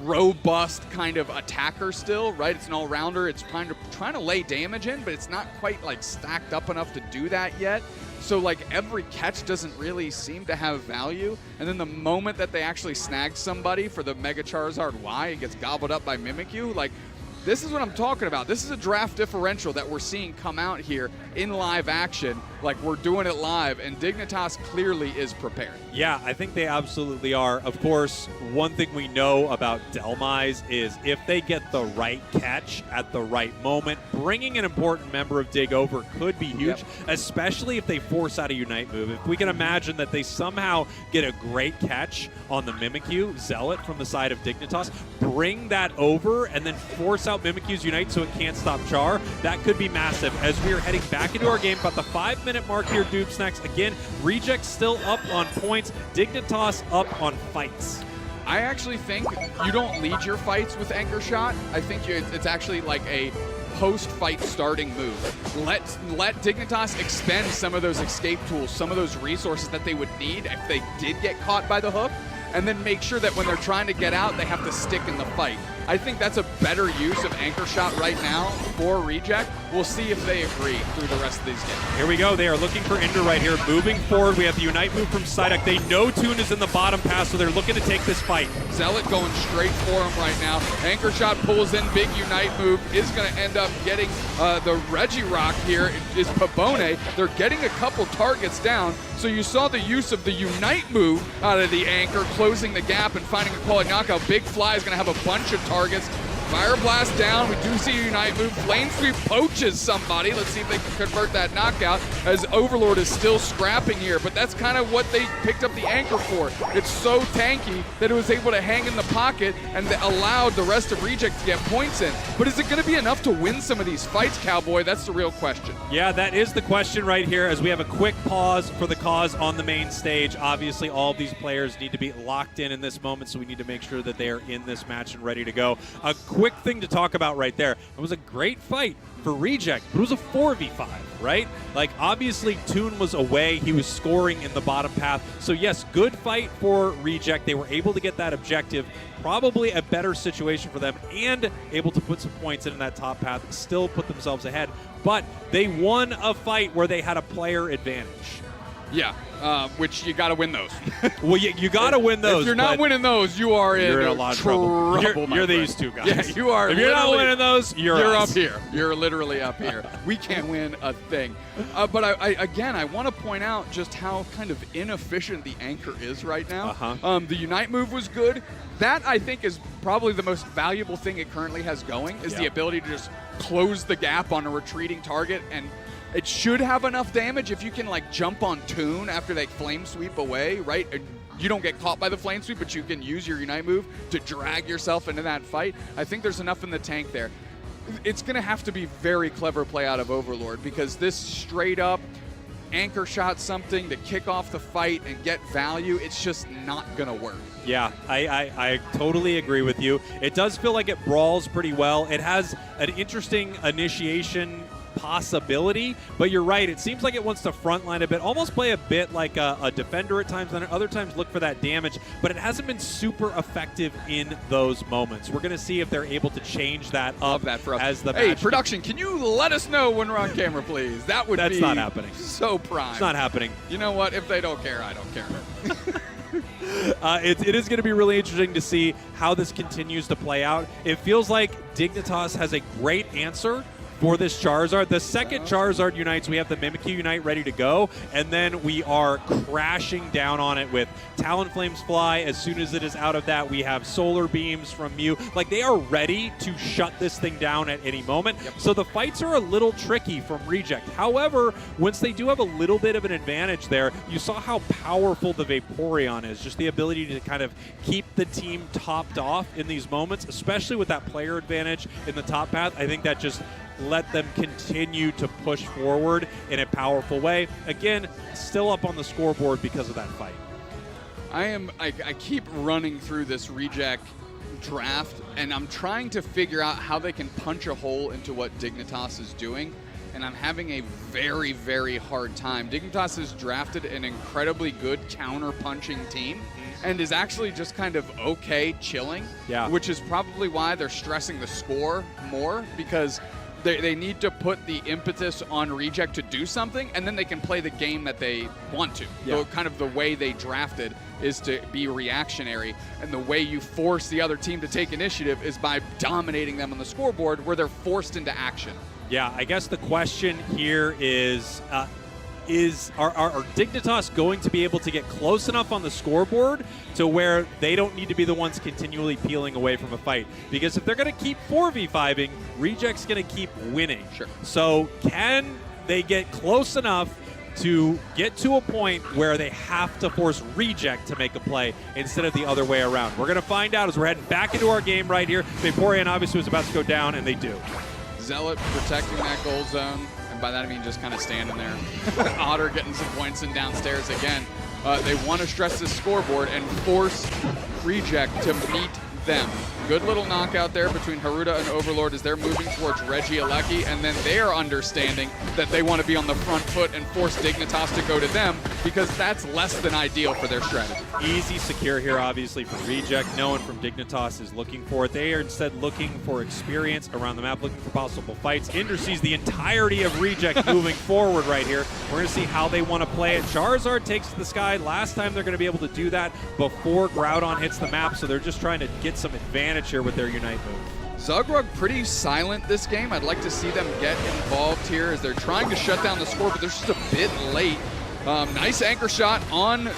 robust kind of attacker still, right? It's an all-rounder. It's trying to lay damage in, but it's not quite like stacked up enough to do that yet. So like every catch doesn't really seem to have value. And then the moment that they actually snag somebody for the Mega Charizard Y, it gets gobbled up by Mimikyu. Like, This is what I'm talking about. This is a draft differential that we're seeing come out here in live action. Like, we're doing it live, and Dignitas clearly is prepared.
Yeah, I think they absolutely are. Of course, one thing we know about Delmise is if they get the right catch at the right moment, bringing an important member of Dig over could be huge, especially if they force out a Unite move. If we can imagine that they somehow get a great catch on the Mimikyu, Zealot from the side of Dignitas, bring that over, and then force out Mimikyu's Unite so it can't stop Char, that could be massive. As we are heading back into our game, about the 5-minute mark here, Dupsnax. Again, Reject still up on points, Dignitas up on fights.
I actually think you don't lead your fights with Anchor Shot. I think it's actually like a post-fight starting move. Let Dignitas expend some of those escape tools, some of those resources that they would need if they did get caught by the hook, and then make sure that when they're trying to get out, they have to stick in the fight. I think that's a better use of Anchor Shot right now for Reject. We'll see if they agree through the rest of these games.
Here we go. They are looking for Ender right here. Moving forward, we have the Unite move from Psyduck. They know Toon is in the bottom pass, so they're looking to take this fight.
Zealot going straight for him right now. Anchor Shot pulls in, big Unite move. Is going to end up getting the Regirock here is Pabone. They're getting a couple targets down. So you saw the use of the Unite move out of the Anchor, closing the gap and finding a quality knockout. Big Fly is going to have a bunch of targets. Fire Blast down. We do see a Unite move. Flame Sweep poaches somebody. Let's see if they can convert that knockout, as Overlord is still scrapping here. But that's kind of what they picked up the Anchor for. It's so tanky that it was able to hang in the pocket and allowed the rest of Reject to get points in. But is it going to be enough to win some of these fights, Cowboy? That's the real question.
Yeah, that is the question right here, as we have a quick pause for the cause on the main stage. Obviously, all of these players need to be locked in this moment, so we need to make sure that they are in this match and ready to go. A quick thing to talk about right there. It was a great fight for Reject, but it was a 4v5, right? Like, obviously, Toon was away. He was scoring in the bottom path. So, yes, good fight for Reject. They were able to get that objective. Probably a better situation for them, and able to put some points in that top path, still put themselves ahead. But they won a fight where they had a player advantage.
Yeah, which you got to win those.
Well, you got to win those.
If you're not winning those, you're in a lot of trouble.
You're these two guys.
Yeah, you are.
If you're not winning those, you're
up here. You're literally up here. We can't win a thing. But I want to point out just how kind of inefficient the Anchor is right now. The Unite move was good. That, I think, is probably the most valuable thing it currently has going, is the ability to just close the gap on a retreating target, and it should have enough damage if you can, like, jump on Toon after they flame sweep away, right? You don't get caught by the flame sweep, but you can use your Unite move to drag yourself into that fight. I think there's enough in the tank there. It's going to have to be very clever play out of Overlord, because this straight up Anchor Shot something to kick off the fight and get value, it's just not going to work.
Yeah, I totally agree with you. It does feel like it brawls pretty well. It has an interesting initiation possibility, but you're right. It seems like it wants to frontline a bit, almost play a bit like a defender at times, and at other times look for that damage, but it hasn't been super effective in those moments. We're going to see if they're able to change that up.
Love that for us.
As the
hey,
match
production, can you let us know when we're on camera, please? That's
not happening.
So prime.
It's not happening.
You know what? If they don't care, I don't care.
It is going to be really interesting to see how this continues to play out. It feels like Dignitas has a great answer for this Charizard. The second Charizard unites, we have the Mimikyu Unite ready to go, and then we are crashing down on it with Talonflames Fly. As soon as it is out of that, we have Solar Beams from Mew. Like, they are ready to shut this thing down at any moment. So the fights are a little tricky from Reject. However, once they do have a little bit of an advantage there, you saw how powerful the Vaporeon is. Just the ability to kind of keep the team topped off in these moments, especially with that player advantage in the top path. I think that just let them continue to push forward in a powerful way. Again, still up on the scoreboard because of that fight.
I keep running through this Reject draft, and I'm trying to figure out how they can punch a hole into what Dignitas is doing, and I'm having a very, very hard time. Dignitas has drafted an incredibly good counter-punching team and is actually just kind of okay chilling, which is probably why they're stressing the score more, because They need to put the impetus on Reject to do something, and then they can play the game that they want to.
Yeah.
Kind of the way they drafted is to be reactionary, and the way you force the other team to take initiative is by dominating them on the scoreboard where they're forced into action.
Yeah, I guess the question here is are Dignitas going to be able to get close enough on the scoreboard to where they don't need to be the ones continually peeling away from a fight? Because if they're going to keep 4v5ing, Reject's going to keep winning.
Sure.
So can they get close enough to get to a point where they have to force Reject to make a play instead of the other way around? We're going to find out as we're heading back into our game right here. Vaporeon obviously was about to go down, and they do.
Zealot protecting that goal zone. By that I mean just kind of standing there. Otter getting some points in downstairs again. They want to stress this scoreboard and force Reject to meet them. Good little knockout there between Haruta and Overlord as they're moving towards Reggie Alecki, and then they're understanding that they want to be on the front foot and force Dignitas to go to them because that's less than ideal for their strategy.
Easy secure here, obviously, for Reject. No one from Dignitas is looking for it. They are instead looking for experience around the map, looking for possible fights. Inder sees the entirety of Reject moving forward right here. We're going to see how they want to play it. Charizard takes to the sky. Last time they're going to be able to do that before Groudon hits the map, so they're just trying to get some advantage here with their Unite move.
Zugrug pretty silent this game. I'd like to see them get involved here as they're trying to shut down the score, but they're just a bit late. Nice anchor shot on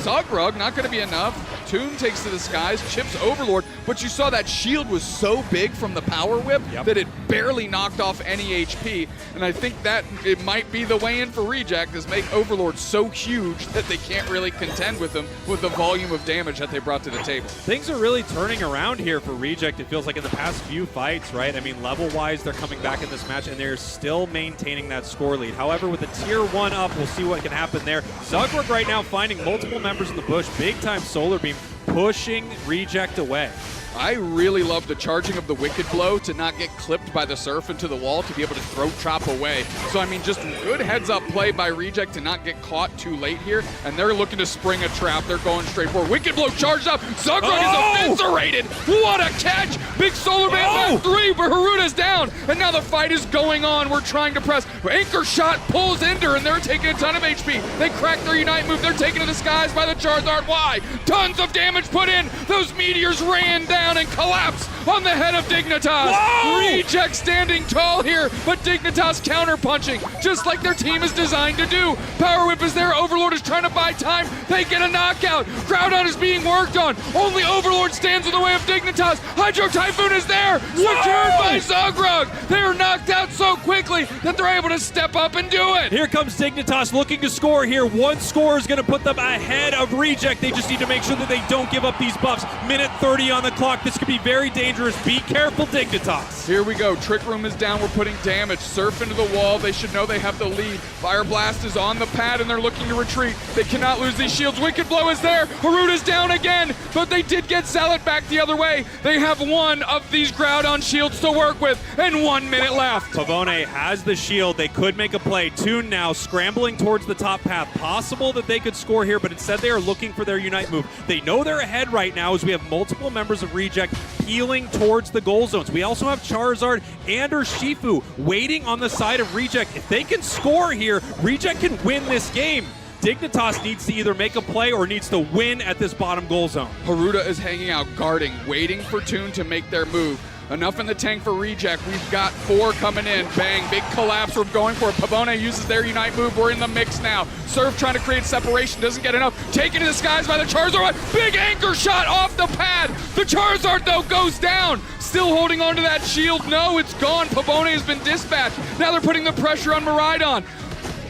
Zugrug, not going to be enough. Toon takes to the skies, chips Overlord, but you saw that shield was so big from the power whip that it barely knocked off any HP, and I think that it might be the way in for Reject, is make Overlord so huge that they can't really contend with him with the volume of damage that they brought to the table.
Things are really turning around here for Reject. It feels like in the past few fights, right? I mean, level-wise, they're coming back in this match, and they're still maintaining that score lead. However, with a tier 1 up, we'll see what can happen there. Zugrug right now finding multiple members in the bush, big-time Solar Beam, pushing Reject away.
I really love the charging of the Wicked Blow to not get clipped by the Surf into the wall, to be able to throat chop away. So, I mean, just good heads-up play by Reject to not get caught too late here, and they're looking to spring a trap. They're going straight for Wicked Blow charged up. Zugrug is eviscerated. What a catch! Big Solar Man back 3, but Haruta's down, and now the fight is going on. We're trying to press. Anchor shot pulls Ender, and they're taking a ton of HP. They crack their Unite move. They're taken to the skies by the Charizard. Why? Tons of damage put in. Those meteors ran down and collapse on the head of Dignitas. Reject standing tall here, but Dignitas counter-punching, just like their team is designed to do. Power Whip is there. Overlord is trying to buy time. They get a knockout. Groudon is being worked on. Only Overlord stands in the way of Dignitas. Hydro Typhoon is there. Secured by Zugrug. They are knocked out so quickly that they're able to step up and do it.
Here comes Dignitas looking to score here. One score is going to put them ahead of Reject. They just need to make sure that they don't give up these buffs. Minute 30 on the clock. This could be very dangerous. Be careful, Dignitas.
Here we go. Trick Room is down. We're putting damage. Surf into the wall. They should know they have the lead. Fire Blast is on the pad, and they're looking to retreat. They cannot lose these shields. Wicked Blow is there. Haruta's down again, but they did get Zealot back the other way. They have one of these Groudon shields to work with, and 1 minute left.
Pavone has the shield. They could make a play. Toon now scrambling towards the top path. Possible that they could score here, but instead they are looking for their Unite move. They know they're ahead right now as we have multiple members of Reject peeling towards the goal zones. We also have Charizard and Urshifu waiting on the side of Reject. If they can score here, Reject can win this game. Dignitas needs to either make a play or needs to win at this bottom goal zone.
Haruta is hanging out, guarding, waiting for Toon to make their move. Enough in the tank for Reject. We've got 4 coming in. Bang, big collapse. We're going for it. Pavone uses their Unite move. We're in the mix now. Surf trying to create separation. Doesn't get enough. Taken to the skies by the Charizard. Big anchor shot off the pad. The Charizard, though, goes down. Still holding on to that shield. No, it's gone. Pavone has been dispatched. Now they're putting the pressure on Miraidon.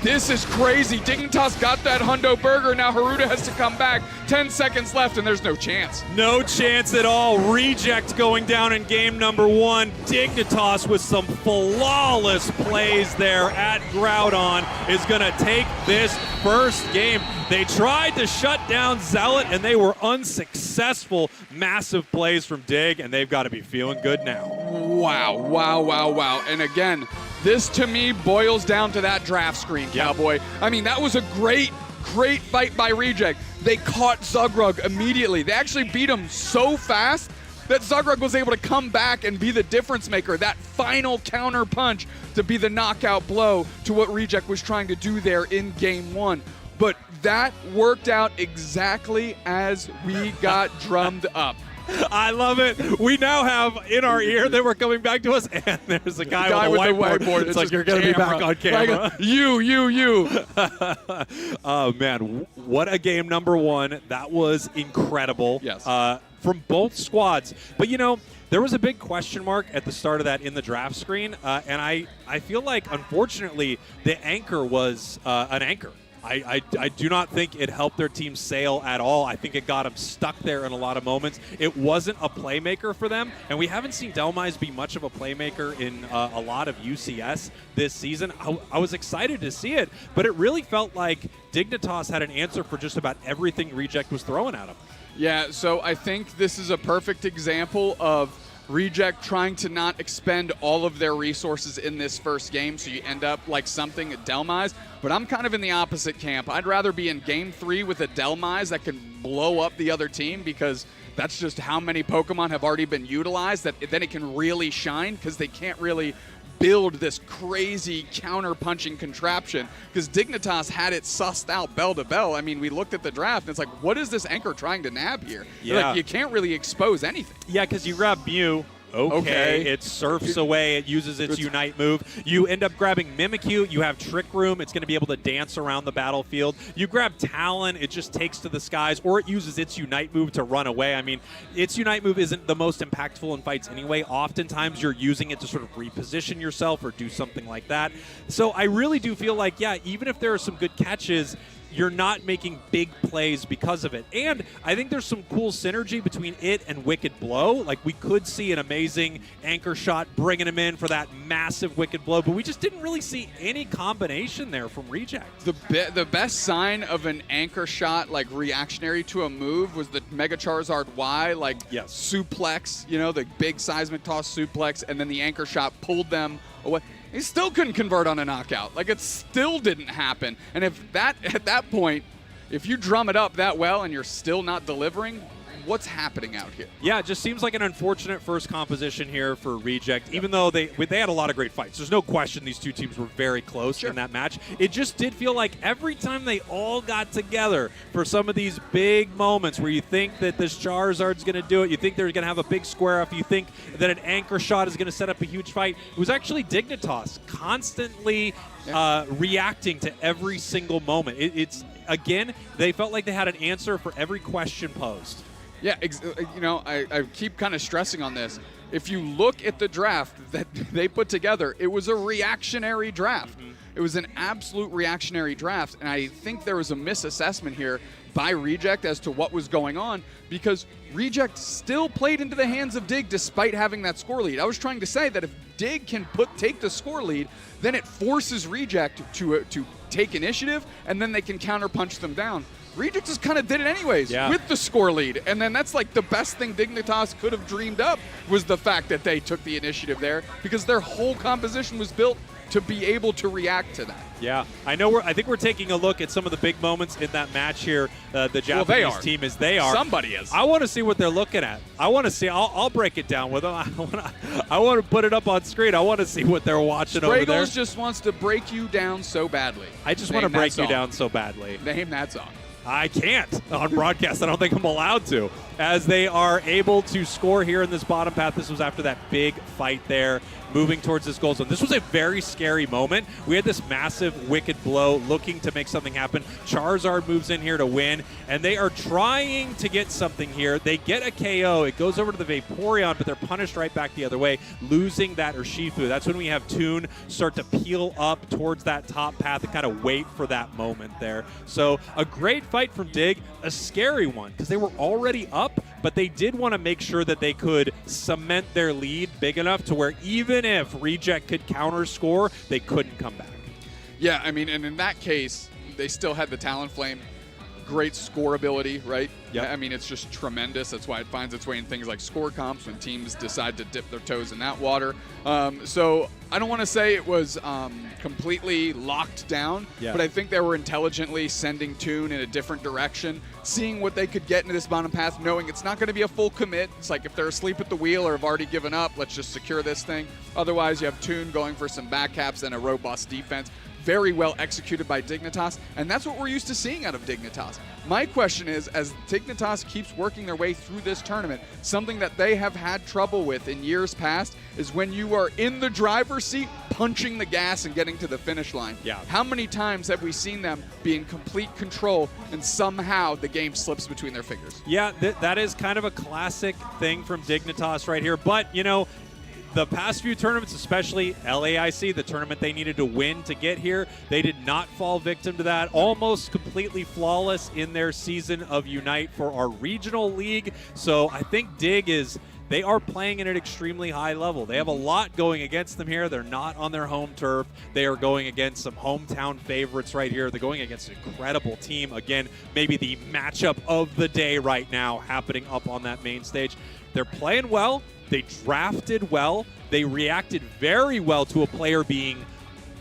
This is crazy. Dignitas got that Hundo Burger. Now Haruta has to come back. 10 seconds left, and there's no chance.
No chance at all. Reject going down in game number 1. Dignitas with some flawless plays there at Groudon is going to take this first game. They tried to shut down Zealot, and they were unsuccessful. Massive plays from Dig, and they've got to be feeling good now.
Wow, wow, wow, wow. And again, this to me boils down to that draft screen, Cowboy. I mean, that was a great fight by Reject. They caught Zugrug immediately. They actually beat him so fast that Zagreb was able to come back and be the difference maker, that final counter punch to be the knockout blow to what Reject was trying to do there in game 1. But that worked out exactly as we got drummed up.
I love it. We now have in our ear that we're coming back to us, and there's a guy with a whiteboard. It's like, you're going to be back on camera.
Like, you.
Oh, man. What a game, number 1. That was incredible.
Yes.
From both squads. But, you know, there was a big question mark at the start of that in the draft screen, and I feel like, unfortunately, the anchor was an anchor. I do not think it helped their team sail at all. I think it got them stuck there in a lot of moments. It wasn't a playmaker for them, and we haven't seen Delmise be much of a playmaker in a lot of UCS this season. I was excited to see it, but it really felt like Dignitas had an answer for just about everything Reject was throwing at them.
Yeah, so I think this is a perfect example of Reject trying to not expend all of their resources in this first game, so you end up like something at Delmise. But I'm kind of in the opposite camp. I'd rather be in game 3 with a Delmise that can blow up the other team, because that's just how many Pokemon have already been utilized, that then it can really shine, because they can't really build this crazy counter-punching contraption, because Dignitas had it sussed out bell to bell. I mean, we looked at the draft, and it's like, what is this anchor trying to nab here?
Yeah.
Like, you can't really expose anything.
Yeah, because you grab Mew. Okay, it surfs away. It uses its Unite move. You end up grabbing Mimikyu. You have Trick Room. It's going to be able to dance around the battlefield. You grab Talon. It just takes to the skies, or it uses its Unite move to run away. I mean, its Unite move isn't the most impactful in fights anyway. Oftentimes, you're using it to sort of reposition yourself or do something like that. So I really do feel like, yeah, even if there are some good catches, you're not making big plays because of it. And I think there's some cool synergy between it and Wicked Blow. Like, we could see an amazing anchor shot bringing him in for that massive Wicked Blow, but we just didn't really see any combination there from Reject.
The best sign of an anchor shot, like reactionary to a move, was the Mega Charizard Y, like suplex, you know, the big seismic toss suplex, and then the anchor shot pulled them away. He still couldn't convert on a knockout. Like, it still didn't happen. And if that, at that point, if you drum it up that well and you're still not delivering, what's happening out here?
Yeah, it just seems like an unfortunate first composition here for Reject, even though they had a lot of great fights. There's no question these two teams were very close in that match. It just did feel like every time they all got together for some of these big moments where you think that this Charizard's going to do it, you think they're going to have a big square off, you think that an anchor shot is going to set up a huge fight. It was actually Dignitas constantly reacting to every single moment. It's again, they felt like they had an answer for every question posed.
Yeah, you know, I keep kind of stressing on this. If you look at the draft that they put together, it was a reactionary draft. It was an absolute reactionary draft, and I think there was a misassessment here by Reject as to what was going on, because Reject still played into the hands of Dig despite having that score lead. I was trying to say that if Dig can take the score lead, then it forces Reject to take initiative, and then they can counterpunch them down. Reject just kind of did it anyways with the score lead. And then that's like the best thing Dignitas could have dreamed up, was the fact that they took the initiative there, because their whole composition was built to be able to react to that.
Yeah, I think we're taking a look at some of the big moments in that match here. The Japanese team is they are.
Somebody is.
I want to see what they're looking at. I want to see. I'll break it down with them. I want to put it up on screen. I want to see what they're watching over there.
Spraggles just wants to break you down so badly.
I just want to break you down so badly.
Name that song.
I can't on broadcast. I don't think I'm allowed to. As they are able to score here in this bottom path. This was after that big fight there, moving towards this goal zone. This was a very scary moment. We had this massive Wicked Blow looking to make something happen. Charizard moves in here to win, and they are trying to get something here. They get a KO. It goes over to the Vaporeon, but they're punished right back the other way, losing that Urshifu. That's when we have Toon start to peel up towards that top path and kind of wait for that moment there. So a great fight from Dig, a scary one because they were already up, but they did want to make sure that they could cement their lead big enough to where even if Reject could counter score, they couldn't come back.
Yeah, I mean, and in that case, they still had the Talonflame. great score ability, right?
Yep.
I mean, it's just tremendous. That's why it finds its way in things like score comps when teams decide to dip their toes in that water. So I don't want to say it was completely locked down, but I think they were intelligently sending Toon in a different direction, seeing what they could get into this bottom path, knowing it's not going to be a full commit. It's like if they're asleep at the wheel or have already given up, let's just secure this thing. Otherwise, you have Toon going for some back caps and a robust defense. Very well executed by Dignitas, and that's what we're used to seeing out of Dignitas. My question is, as Dignitas keeps working their way through this tournament, something that they have had trouble with in years past is when you are in the driver's seat, punching the gas and getting to the finish line.
Yeah.
How many times have we seen them be in complete control and somehow the game slips between their fingers?
Yeah, that is kind of a classic thing from Dignitas right here. But, you know, the past few tournaments, especially LAIC, the tournament they needed to win to get here, they did not fall victim to that. Almost completely flawless in their season of Unite for our regional league. So I think they are playing at an extremely high level. They have a lot going against them here. They're not on their home turf. They are going against some hometown favorites right here. They're going against an incredible team. Again, maybe the matchup of the day right now happening up on that main stage. They're playing well. They drafted well. They reacted very well to a player being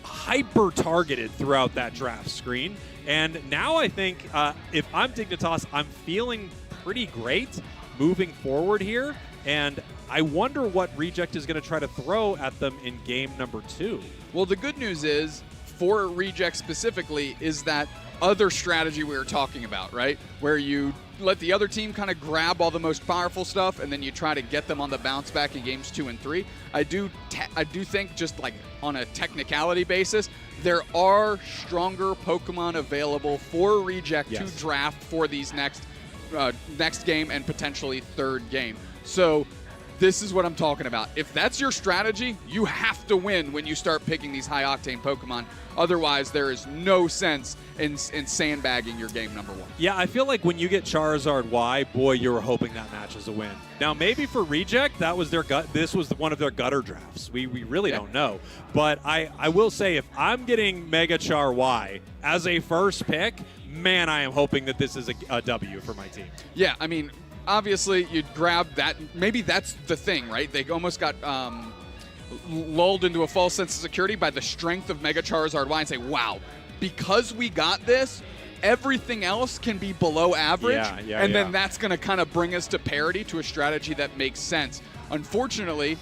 hyper-targeted throughout that draft screen. And now I think if I'm Dignitas, I'm feeling pretty great moving forward here. And I wonder what Reject is going to try to throw at them in game number 2.
Well, the good news is, for Reject specifically, is that other strategy we were talking about, right? Where you let the other team kind of grab all the most powerful stuff, and then you try to get them on the bounce back in games 2 and 3. I do think, just like on a technicality basis, there are stronger Pokemon available for Reject to draft for these next game and potentially third game. So this is what I'm talking about. If that's your strategy, you have to win when you start picking these high-octane Pokemon. Otherwise, there is no sense in sandbagging your game number 1.
Yeah, I feel like when you get Charizard Y, boy, you were hoping that match is a win. Now, maybe for Reject, that was their this was one of their gutter drafts. We really don't know. But I will say, if I'm getting Mega Char Y as a first pick, man, I am hoping that this is a W for my team.
Yeah, I mean, obviously, you'd grab that. Maybe that's the thing, right? They almost got lulled into a false sense of security by the strength of Mega Charizard Y and say, wow, because we got this, everything else can be below average. And then that's going to kind of bring us to parity, to a strategy that makes sense. Unfortunately,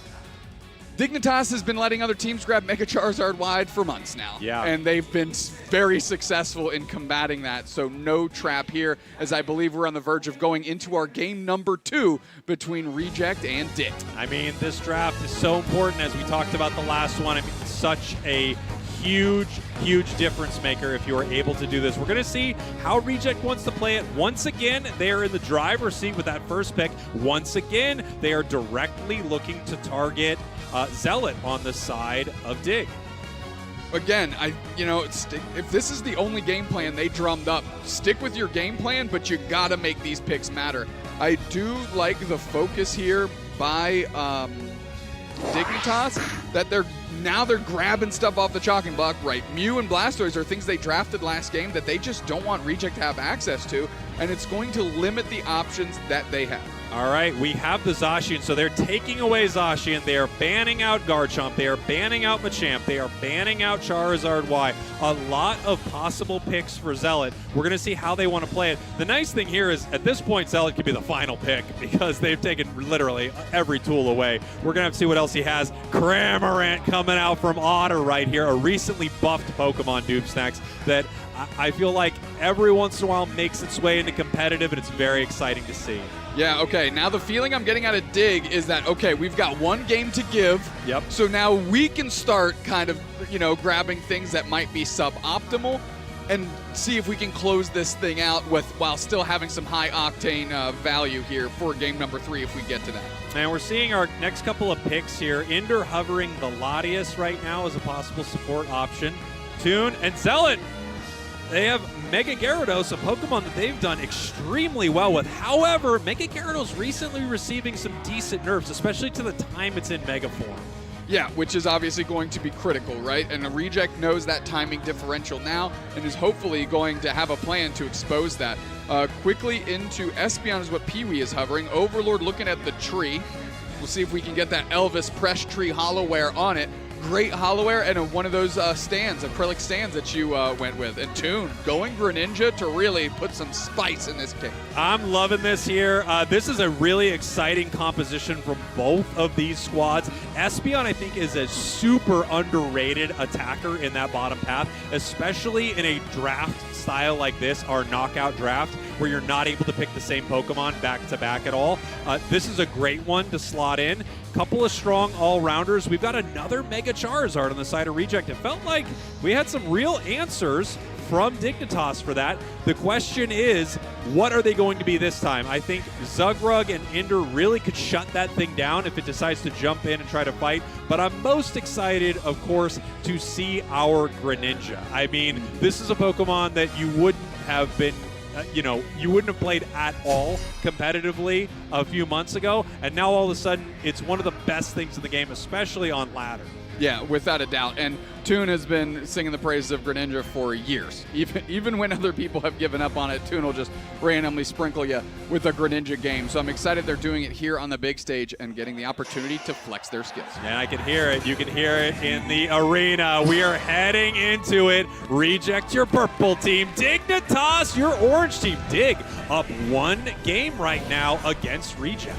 Dignitas has been letting other teams grab Mega Charizard wide for months now.
Yeah.
And they've been very successful in combating that. So no trap here, as I believe we're on the verge of going into our game number 2 between Reject and Dig.
I mean, this draft is so important, as we talked about the last one. I mean, it's such a huge difference maker if you are able to do this. We're going to see how Reject wants to play it. Once again, they are in the driver's seat with that first pick. Once again, they are directly looking to target Zealot on the side of Dig.
Again, if this is the only game plan they drummed up, stick with your game plan, but you got to make these picks matter. I do like the focus here by Dignitas, that they're grabbing stuff off the chopping block, right? Mew and Blastoise are things they drafted last game that they just don't want Reject to have access to, and it's going to limit the options that they have.
All right, we have the Zacian, so they're taking away Zacian. They are banning out Garchomp. They are banning out Machamp. They are banning out Charizard Y. A lot of possible picks for Zealot. We're going to see how they want to play it. The nice thing here is, at this point, Zealot could be the final pick because they've taken literally every tool away. We're going to have to see what else he has. Cramorant coming out from Otter right here, a recently buffed Pokemon, Noob Snacks, that I feel like every once in a while makes its way into competitive, and it's very exciting to see.
Yeah, okay. Now the feeling I'm getting out of Dig is that, okay, we've got one game to give.
Yep.
So now we can start kind of, grabbing things that might be suboptimal and see if we can close this thing out while still having some high octane value here for game number 3 if we get to that.
And we're seeing our next couple of picks here. Ender hovering the Latias right now as a possible support option. Toon and Zealot. They have Mega Gyarados, a Pokemon that they've done extremely well with. However, Mega Gyarados recently receiving some decent nerfs, especially to the time it's in Mega form.
Yeah, which is obviously going to be critical, right? And the Reject knows that timing differential now and is hopefully going to have a plan to expose that. Quickly into Espeon is what Pee-wee is hovering. Overlord looking at the tree. We'll see if we can get that Elvis Press Tree Hollowware on it. Great Hollowware and one of those stands, acrylic stands that you went with. And Toon going Greninja to really put some spice in this game.
I'm loving this here. This is a really exciting composition from both of these squads. Espeon, I think, is a super underrated attacker in that bottom path, especially in a draft style like this, our knockout draft, where you're not able to pick the same Pokemon back-to-back at all. This is a great one to slot in. Couple of strong all-rounders. We've got another Mega Charizard on the side of Reject. It felt like we had some real answers from Dignitas for that. The question is, what are they going to be this time? I think Zugrug and Ender really could shut that thing down if it decides to jump in and try to fight. But I'm most excited, of course, to see our Greninja. I mean, this is a Pokemon that you wouldn't have been you wouldn't have played at all competitively a few months ago, and now all of a sudden it's one of the best things in the game, especially on ladder.
Yeah, without a doubt. And Toon has been singing the praises of Greninja for years. Even when other people have given up on it, Toon will just randomly sprinkle you with a Greninja game. So I'm excited they're doing it here on the big stage and getting the opportunity to flex their skills.
And I can hear it. You can hear it in the arena. We are heading into it. Reject your purple team. Dignitas, your orange team. Dig up one game right now against Reject.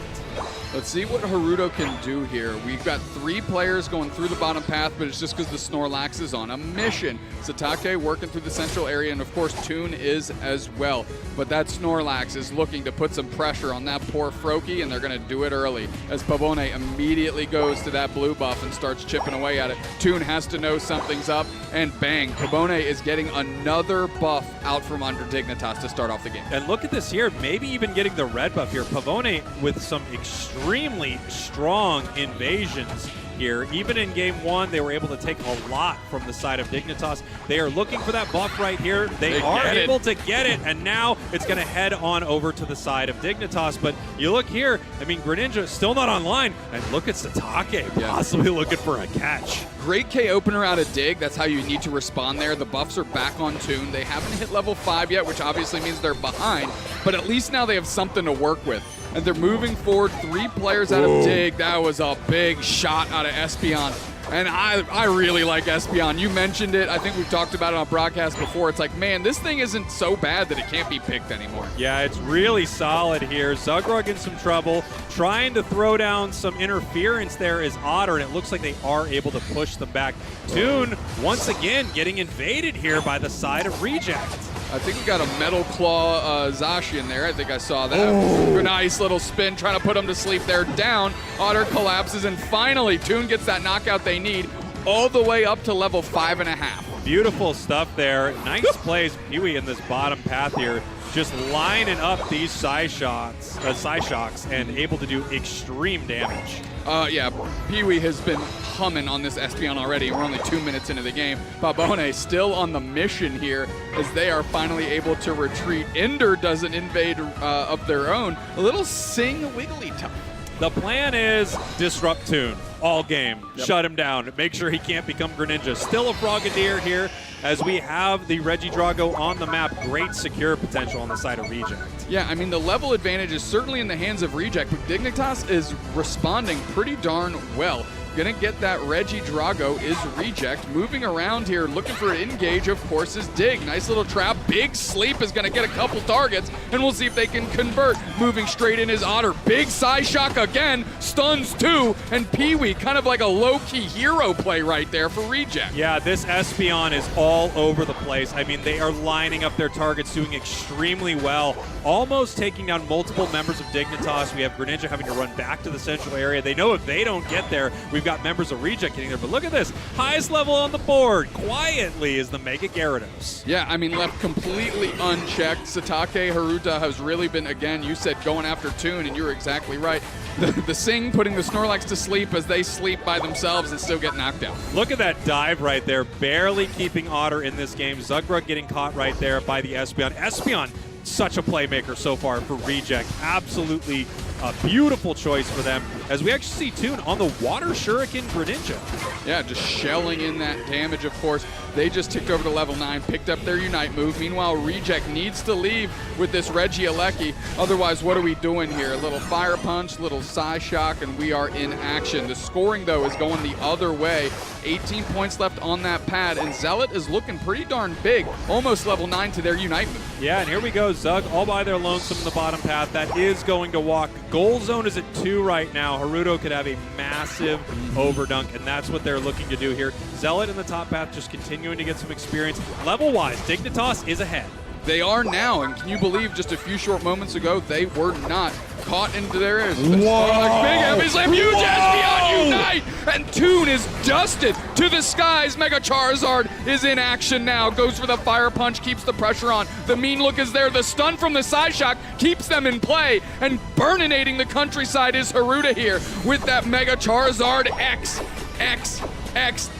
Let's see what Haruto can do here. We've got 3 players going through the bottom path, but it's just because the Snorlax is on a mission. Satake working through the central area, and of course Toon is as well. But that Snorlax is looking to put some pressure on that poor Froakie, and they're going to do it early as Pavone immediately goes to that blue buff and starts chipping away at it. Toon has to know something's up, and bang, Pavone is getting another buff out from under Dignitas to start off the game.
And look at this here, maybe even getting the red buff here. Pavone with some extremely strong invasions here. Even in game 1, they were able to take a lot from the side of Dignitas. They are looking for that buff right here. They are able to get it, and now it's going to head on over to the side of Dignitas. But you look here, I mean, Greninja still not online, and look at Satake possibly looking for a catch.
Great K opener out of Dig. That's how you need to respond there. The buffs are back on Toon. They haven't hit level 5 yet, which obviously means they're behind, but at least now they have something to work with. And they're moving forward, 3 players out of Dig. That was a big shot out of Espeon. And I really like Espeon. You mentioned it. I think we've talked about it on broadcast before. It's like, man, this thing isn't so bad that it can't be picked anymore.
Yeah, it's really solid here. Zugrug in some trouble. Trying to throw down some interference there is Otter, and it looks like they are able to push them back. Toon, once again, getting invaded here by the side of Reject.
I think we got a Metal Claw Zashi in there. I think I saw that. Nice little spin, trying to put him to sleep there. Down, Otter collapses, and finally Toon gets that knockout they need all the way up to level 5.5.
Beautiful stuff there. Nice plays, Pee-wee, in this bottom path here. Just lining up these Psyshocks and able to do extreme damage.
Yeah, Pee-wee has been humming on this Espeon already. We're only 2 minutes into the game. Pabone still on the mission here as they are finally able to retreat. Ender does an invade of their own. A little Sing Wigglytuff.
The plan is disrupt Toon all game. Shut him down. Make sure he can't become Greninja. Still a Frogadier here as we have the Regidrago on the map. Great secure potential on the side of Reject.
Yeah, I mean, the level advantage is certainly in the hands of Reject, but Dignitas is responding pretty darn well. Gonna get that Regidrago is Reject. Moving around here, looking for an engage, of course, is Dig. Nice little trap. Big Sleep is gonna get a couple targets, and we'll see if they can convert. Moving straight in is Otter. Big Psyshock again, stuns 2, and Pee-wee, kind of like a low-key hero play right there for Reject.
Yeah, this Espeon is all over the place. I mean, they are lining up their targets, doing extremely well, almost taking down multiple members of Dignitas. We have Greninja having to run back to the central area. They know if they don't get there, we've got members of Reject getting there, but look at this. Highest level on the board, quietly, is the Mega Gyarados.
Yeah, I mean, left completely unchecked. Satake Haruta has really been, again, you said going after Toon, and you're exactly right. The Sing putting the Snorlax to sleep as they sleep by themselves and still get knocked out.
Look at that dive right there, barely keeping Otter in this game. Zugrug getting caught right there by the Espeon. Espeon, such a playmaker so far for Reject. Absolutely A beautiful choice for them, as we actually see Toon on the Water Shuriken Greninja.
Yeah, just shelling in that damage, of course. They just ticked over to level 9, picked up their Unite move. Meanwhile, Reject needs to leave with this Regieleki. Otherwise, what are we doing here? A little Fire Punch, little Psyshock, and we are in action. The scoring, though, is going the other way. 18 points left on that pad, and Zealot is looking pretty darn big. Almost level 9 to their Unite move.
Yeah, and here we go. Zug all by their lonesome in the bottom path. That is going to walk. Goal zone is at 2 right now. Haruto could have a massive overdunk, and that's what they're looking to do here. Zealot in the top path just continuing to get some experience. Level-wise, Dignitas is ahead.
They are now, and can you believe just a few short moments ago, they were not caught into their ears. Big heavy slam, huge Espeon Unite, and Toon is dusted to the skies. Mega Charizard is in action now, goes for the Fire Punch, keeps the pressure on. The mean look is there, the stun from the Psyshock keeps them in play, and burninating the countryside is Haruta here with that Mega Charizard X.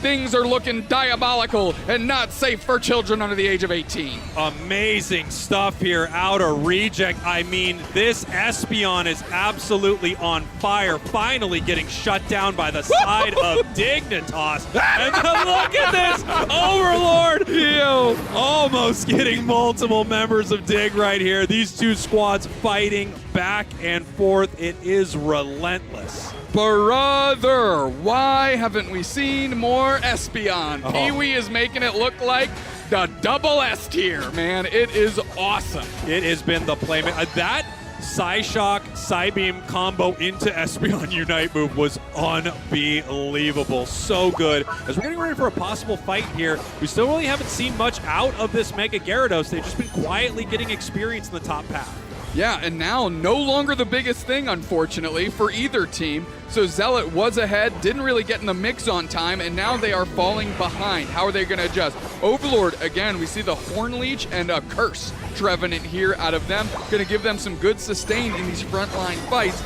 Things are looking diabolical and not safe for children under the age of 18.
Amazing stuff here out of Reject. I mean, this Espeon is absolutely on fire, finally getting shut down by the side of Dignitas. And then look at this, Overlord, almost getting multiple members of Dig right here. These two squads fighting back and forth. It is relentless.
Brother, why haven't we seen more Espeon? Pee-wee is making it look like the double S tier, man. It is awesome. It
has been the playmate. That Psyshock, Psybeam combo into Espeon Unite move was unbelievable. So good. As we're getting ready for a possible fight here, we still really haven't seen much out of this Mega Gyarados. They've just been quietly getting experience in the top path.
Yeah, and now no longer the biggest thing, unfortunately, for either team. So Zealot was ahead, didn't really get in the mix on time, and now they are falling behind. How are they going to adjust? Overlord, again, we see the Horn Leech and a Curse Trevenant here out of them. Going to give them some good sustain in these frontline fights.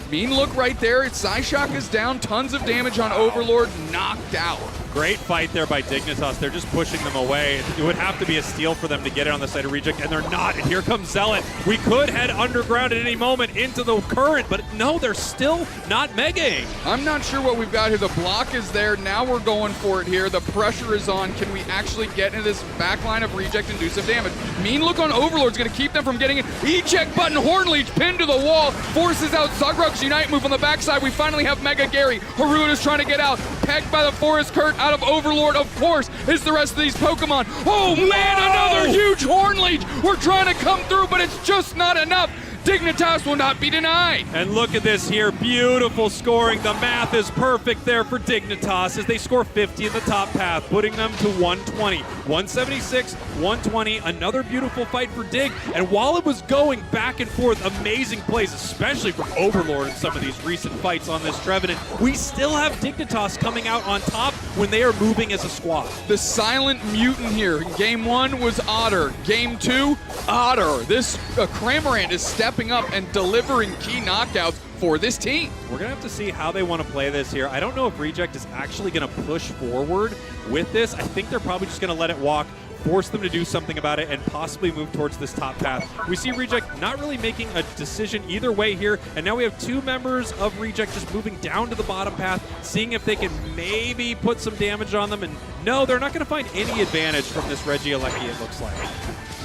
Mean look right there. Psyshock is down. Tons of damage on Overlord. Knocked out.
Great fight there by Dignitas. They're just pushing them away. It would have to be a steal for them to get it on the side of Reject, and they're not. And here comes Zealot. We could head underground at any moment into the current, but no, they're still not megaing.
I'm not sure what we've got here. The block is there. Now we're going for it here. The pressure is on. Can we actually get into this back line of Reject and do some damage? Mean look on Overlord's going to keep them from getting it. Eject button, Horn Leech pinned to the wall. Forces out Zugruck's Unite move on the backside. We finally have Mega Gary. Haruto's trying to get out. Pegged by the Forest Kurt out of Overlord, of course, is the rest of these Pokemon. Oh man, another huge Horn Leech. We're trying to come through, but it's just not enough. Dignitas will not be denied.
And look at this here, beautiful scoring. The math is perfect there for Dignitas as they score 50 in the top path, putting them to 120. 176, 120, another beautiful fight for Dig. And while it was going back and forth, amazing plays, especially from Overlord in some of these recent fights on this Trevenant, we still have Dignitas coming out on top when they are moving as a squad.
The silent mutant here. Game 1 was Otter. Game 2, Otter. This Cramorant is stepping up and delivering key knockouts for this team.
We're going to have to see how they want to play this here. I don't know if Reject is actually going to push forward with this. I think they're probably just going to let it walk, force them to do something about it, and possibly move towards this top path. We see Reject not really making a decision either way here, and now we have two members of Reject just moving down to the bottom path, seeing if they can maybe put some damage on them, and no, they're not going to find any advantage from this Regieleki, it looks like.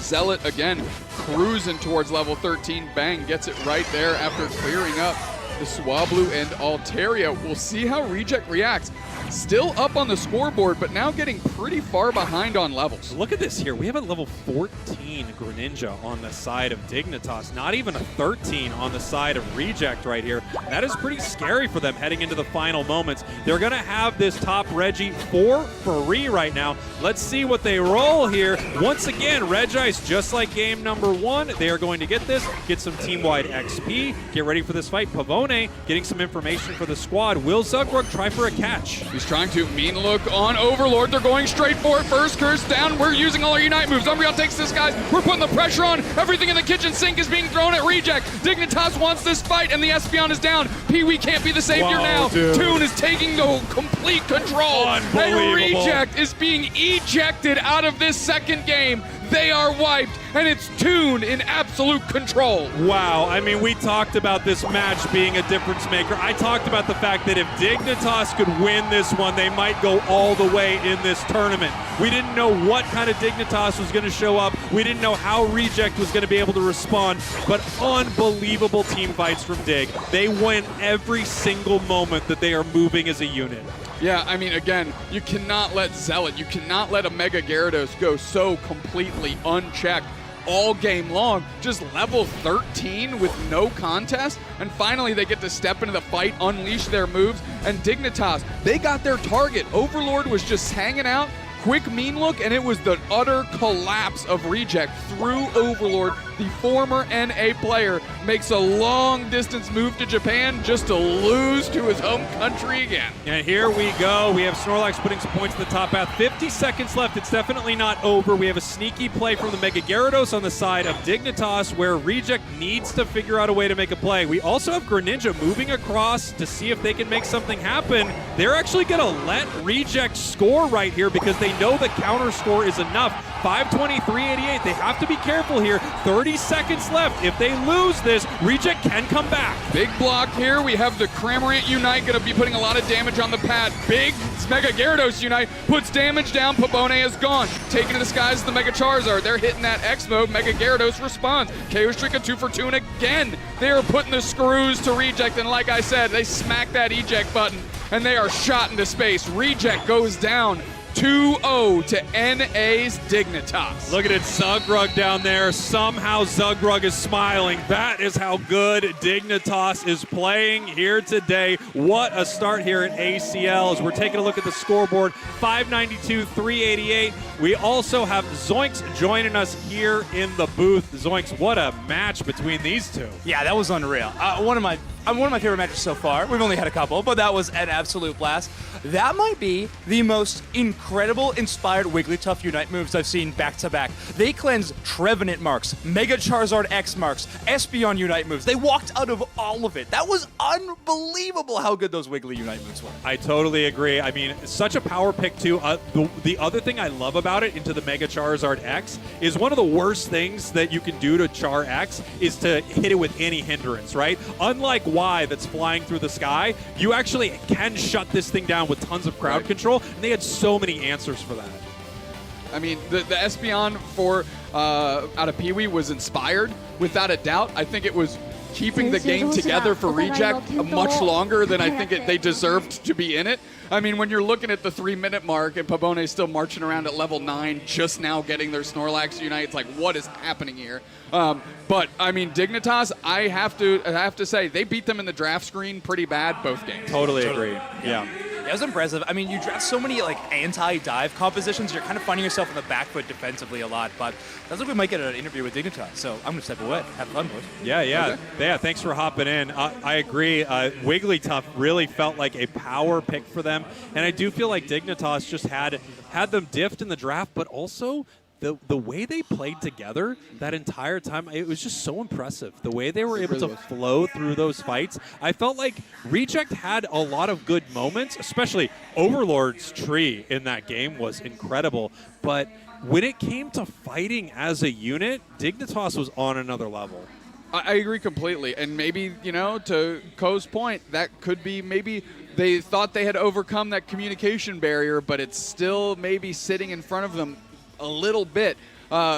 Zealot, again, cruising towards level 13. Bang, gets it right there after clearing up the Swablu and Altaria. We'll see how Reject reacts. Still up on the scoreboard, but now getting pretty far behind on levels.
Look at this here. We have a level 14 Greninja on the side of Dignitas. Not even a 13 on the side of Reject right here. That is pretty scary for them heading into the final moments. They're going to have this top Regi for free right now. Let's see what they roll here. Once again, Regice, just like game number 1, they are going to get this, get some team-wide XP, get ready for this fight. Pavone getting some information for the squad. Will Zugruck try for a catch?
He's trying to. Mean look on Overlord. They're going straight for it. First curse down. We're using all our Unite moves. Umbreon takes this, guys. We're putting the pressure on. Everything in the kitchen sink is being thrown at Reject. Dignitas wants this fight, and the Espeon is down. Pee-wee can't be the savior now.
Dude.
Toon is taking the complete control. And Reject is being ejected out of this second game. They are wiped, and it's Toon in absolute control.
Wow, I mean, we talked about this match being a difference maker. I talked about the fact that if Dignitas could win this one, they might go all the way in this tournament. We didn't know what kind of Dignitas was going to show up. We didn't know how Reject was going to be able to respond, but unbelievable team fights from Dig. They win every single moment that they are moving as a unit.
Yeah, I mean, again, you cannot let Zealot, you cannot let a Mega Gyarados go so completely unchecked all game long. Just level 13 with no contest, and finally they get to step into the fight, unleash their moves, and Dignitas, they got their target. Overlord was just hanging out, quick mean look, and it was the utter collapse of Reject through Overlord. The former NA player makes a long-distance move to Japan just to lose to his home country again.
And here we go. We have Snorlax putting some points to the top path. 50 seconds left. It's definitely not over. We have a sneaky play from the Mega Gyarados on the side of Dignitas, where Reject needs to figure out a way to make a play. We also have Greninja moving across to see if they can make something happen. They're actually going to let Reject score right here because they know the counter score is enough. 523.88. They have to be careful here. 30 seconds left. If they lose this, Reject can come back.
Big block here. We have the Cramorant Unite going to be putting a lot of damage on the pad. Big Mega Gyarados Unite puts damage down. Pabone is gone. Taking to the skies the Mega Charizard. They're hitting that X mode. Mega Gyarados responds. KO Streak a 2 for 2 and again. They are putting the screws to Reject, and like I said, they smack that eject button and they are shot into space. Reject goes down 2-0 to NA's Dignitas.
Look at it, Zugrug down there. Somehow Zugrug is smiling. That is how good Dignitas is playing here today. What a start here at ACL as we're taking a look at the scoreboard. 592-388. We also have Zoinks joining us here in the booth. Zoinks, what a match between these two.
Yeah, that was unreal. One of my favorite matches so far. We've only had a couple, but that was an absolute blast. That might be the most incredible inspired Wigglytuff Unite moves I've seen back-to-back. They cleansed Trevenant marks, Mega Charizard X marks, Espeon Unite moves. They walked out of all of it. That was unbelievable how good those Wiggly Unite moves were.
I totally agree. I mean, such a power pick, too. The other thing I love about it into the Mega Charizard X is one of the worst things that you can do to Char X is to hit it with any hindrance, right? Unlike Y that's flying through the sky, you actually can shut this thing down with tons of crowd control, and they had so many answers for that.
I mean, the Espeon for out of Pee-wee was inspired, without a doubt. I think it was keeping the game together for Reject much longer than I think they deserved to be in it. I mean, when you're looking at the 3-minute mark and Pabone's still marching around at level 9, just now getting their Snorlax Unite, it's like, what is happening here? But, I mean, Dignitas, I have to say, they beat them in the draft screen pretty bad both games.
Totally agree. Yeah.
It was impressive. I mean, you draft so many anti-dive compositions, you're kind of finding yourself on the back foot defensively a lot, but that's what we might get at an interview with Dignitas, so I'm going to step away. Have fun, boys.
Yeah, thanks for hopping in. I agree. Wigglytuff really felt like a power pick for them, and I do feel like Dignitas just had them diffed in the draft, but also the way they played together that entire time, it was just so impressive. The way they were able to flow through those fights. I felt like Reject had a lot of good moments, especially Overlord's tree in that game was incredible. But when it came to fighting as a unit, Dignitas was on another level.
I agree completely. And maybe, to Ko's point, that could be maybe they thought they had overcome that communication barrier, but it's still maybe sitting in front of them a little bit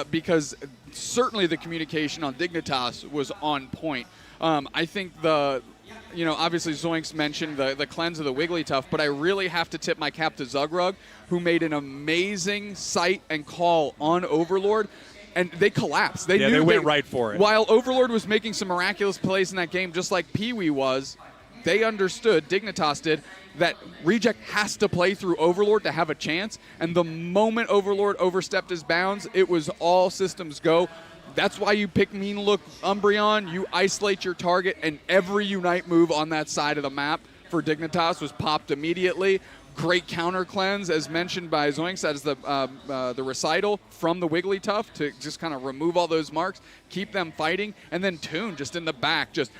because certainly the communication on Dignitas was on point. I think obviously Zoinks mentioned the cleanse of the Wigglytuff, but I really have to tip my cap to Zugrug, who made an amazing sight and call on Overlord. And they collapsed. They
went right for it.
While Overlord was making some miraculous plays in that game, just like Pee-wee was, they understood, Dignitas did, that Reject has to play through Overlord to have a chance. And the moment Overlord overstepped his bounds, it was all systems go. That's why you pick Mean Look Umbreon. You isolate your target, and every Unite move on that side of the map for Dignitas was popped immediately. Great counter cleanse, as mentioned by Zoinks, as the recital from the Wigglytuff to just kind of remove all those marks, keep them fighting, and then Toon just in the back, just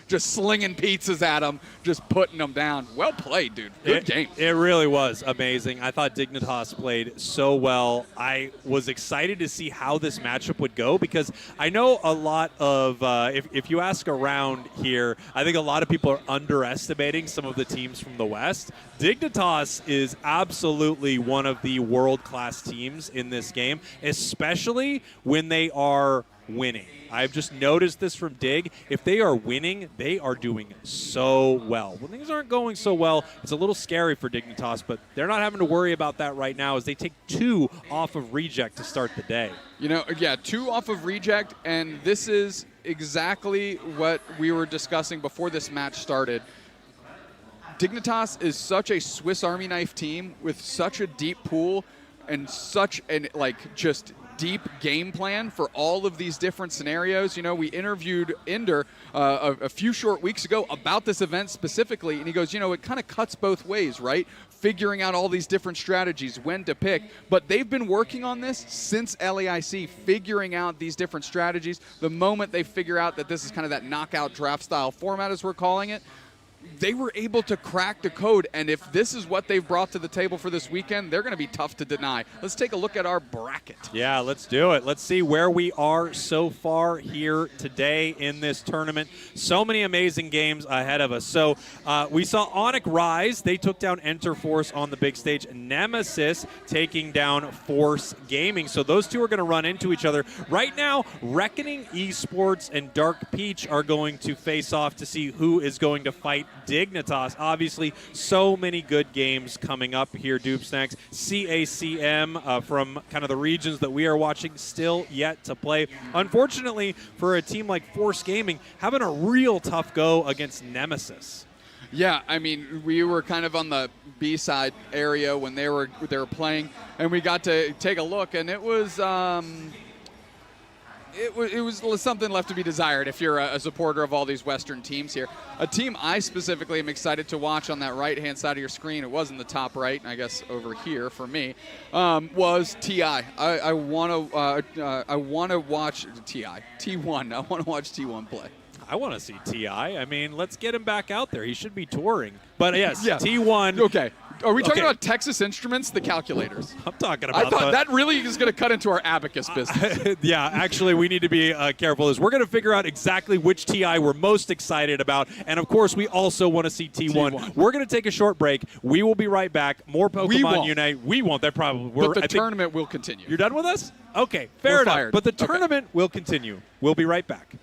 just slinging pizzas at them, just putting them down. Well played, dude. Good game.
It really was amazing. I thought Dignitas played so well. I was excited to see how this matchup would go because I know a lot of, if you ask around here, I think a lot of people are underestimating some of the teams from the West. Dignitas is absolutely one of the world-class teams in this game, especially when they are winning. I've just noticed this from Dig. If they are winning, they are doing so well. When things aren't going so well, it's a little scary for Dignitas, but they're not having to worry about that right now as they take 2 off of reject to start the day.
You know, yeah, 2 off of reject, and this is exactly what we were discussing before this match started. Dignitas is such a Swiss Army knife team with such a deep pool and such an, just deep game plan for all of these different scenarios. You know, we interviewed Ender a few short weeks ago about this event specifically, and he goes, you know, it kind of cuts both ways, right? Figuring out all these different strategies, when to pick. But they've been working on this since LAIC, figuring out these different strategies. The moment they figure out that this is kind of that knockout draft style format, as we're calling it, they were able to crack the code, and if this is what they've brought to the table for this weekend, they're going to be tough to deny. Let's take a look at our bracket.
Yeah, let's do it. Let's see where we are so far here today in this tournament. So many amazing games ahead of us. So we saw Onic rise. They took down Enter Force on the big stage. Nemesis taking down Force Gaming. So those two are going to run into each other. Right now, Reckoning Esports and Dark Peach are going to face off to see who is going to fight Dignitas. Obviously, so many good games coming up here, Doob Snacks. CACM from kind of the regions that we are watching still yet to play. Unfortunately, for a team like Force Gaming, having a real tough go against Nemesis.
Yeah, I mean, we were kind of on the B-side area when they were playing, and we got to take a look, and it was it was something left to be desired if you're a supporter of all these Western teams here. A team I specifically am excited to watch on that right-hand side of your screen, it was in the top right, I guess over here for me, was TI. I want to watch TI. T1. I want to watch T1 play.
I want to see TI. I mean, let's get him back out there. He should be touring. But yes,
yeah.
T1.
Okay. Are we talking about Texas Instruments, the calculators?
I'm talking about
I thought that really is going to cut into our abacus business.
Yeah, actually, we need to be careful. We're going to figure out exactly which TI we're most excited about. And, of course, we also want to see T1. We're going to take a short break. We will be right back. More Pokemon Unite. We won't. That probably.
But the tournament will continue.
You're done with us? Okay, fair enough.
Fired.
But the tournament will continue. We'll be right back.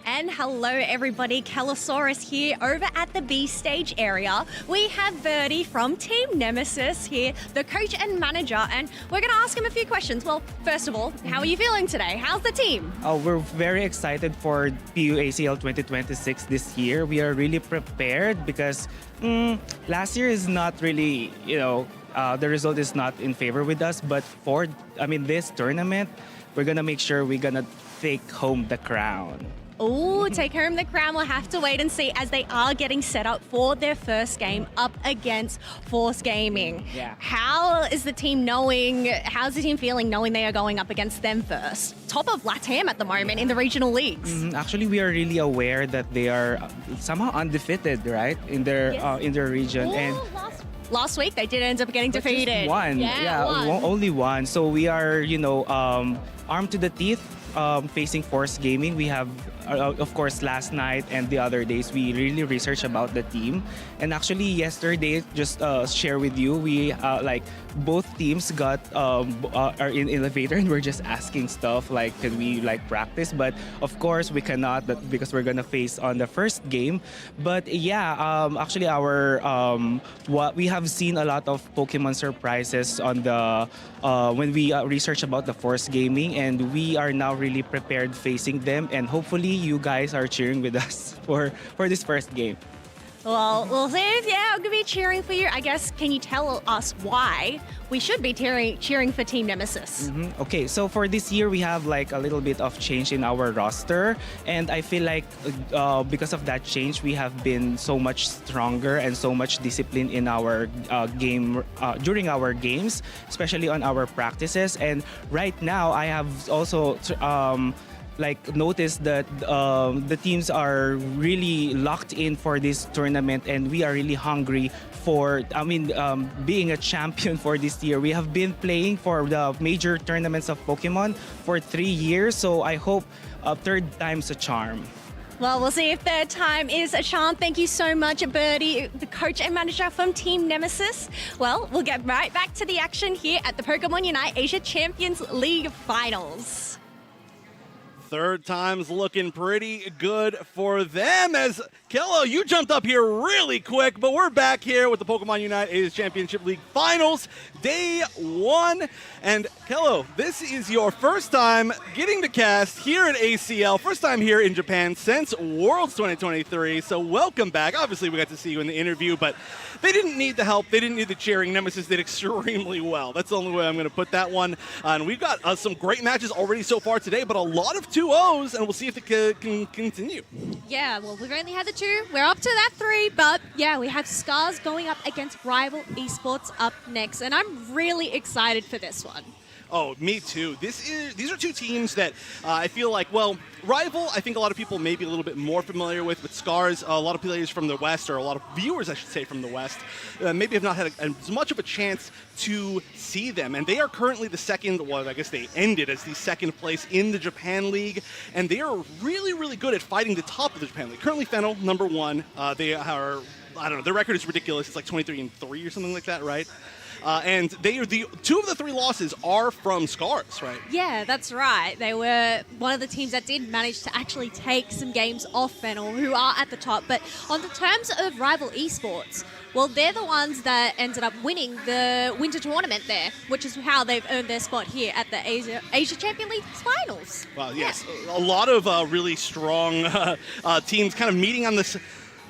And hello everybody, Kellosaurus here over at the B stage area. We have Verdi from Team Nemesis here, the coach and manager, and we're going to ask him a few questions. Well, first of all, how are you feeling today? How's the team?
We're very excited for PUACL 2026 this year. We are really prepared because last year is not really, the result is not in favor with us, but for, this tournament, we're going to make sure we're going to take home the crown.
Oh, take home the crown. We'll have to wait and see as they are getting set up for their first game up against Force Gaming.
Yeah.
How's the team feeling knowing they are going up against them first? Top of LATAM at the moment in the regional leagues.
Actually, we are really aware that they are somehow undefeated, right, in their region. And
last week they did end up getting defeated.
Just one. Only one. So we are, armed to the teeth. Facing Force Gaming, we have, of course, last night and the other days, we really researched about the team. And actually, yesterday, just share with you, we both teams got are in elevator and we're just asking stuff like, can we practice? But of course, we cannot because we're gonna face on the first game. But yeah, actually, we have seen a lot of Pokemon surprises on the when we research about the Force Gaming, and we are now really prepared facing them, and hopefully you guys are cheering with us for this first game.
Well, we'll see. Yeah, I'm going to be cheering for you. I guess, can you tell us why we should be cheering for Team Nemesis?
Okay, so for this year, we have a little bit of change in our roster. And I feel like because of that change, we have been so much stronger and so much disciplined in our game, during our games, especially on our practices. And right now, I have also noticed that the teams are really locked in for this tournament, and we are really hungry for, being a champion for this year. We have been playing for the major tournaments of Pokemon for 3 years, so I hope third time's a charm.
Well, we'll see if third time is a charm. Thank you so much, Birdie, the coach and manager from Team Nemesis. Well, we'll get right back to the action here at the Pokémon Unite Asia Champions League Finals.
Third time's looking pretty good for them, as Kello, you jumped up here really quick, but we're back here with the Pokemon Unite Asia Championship League Finals, day 1. And Kello, this is your first time getting to cast here at ACL, first time here in Japan since Worlds 2023, so welcome back. Obviously, we got to see you in the interview, but they didn't need the help. They didn't need the cheering. Nemesis did extremely well. That's the only way I'm going to put that one. And we've got some great matches already so far today, but a lot of 2-0s, and we'll see if it can continue.
Yeah, well, we've only had the 2. We're up to that 3, but yeah, we have Scars going up against Rival Esports up next, and I'm really excited for this one.
Oh, me too. These are two teams that I feel like, well, Rival, I think a lot of people may be a little bit more familiar with, but Scars, a lot of players from the West, or a lot of viewers, I should say, from the West, maybe have not had as much of a chance to see them. And they are currently the second, well, I guess they ended as the second place in the Japan League, and they are really, really good at fighting the top of the Japan League. Currently, Fennel, number 1. They are, I don't know, their record is ridiculous. It's like 23-3 or something like that, right? And they are 2 of the 3 losses are from Scars, right?
Yeah, that's right. They were one of the teams that did manage to actually take some games off Fennel, who are at the top. But on the terms of Rival Esports, well, they're the ones that ended up winning the winter tournament there, which is how they've earned their spot here at the Asia Champion League Finals.
Well, yes, yeah. A lot of really strong teams kind of meeting on this.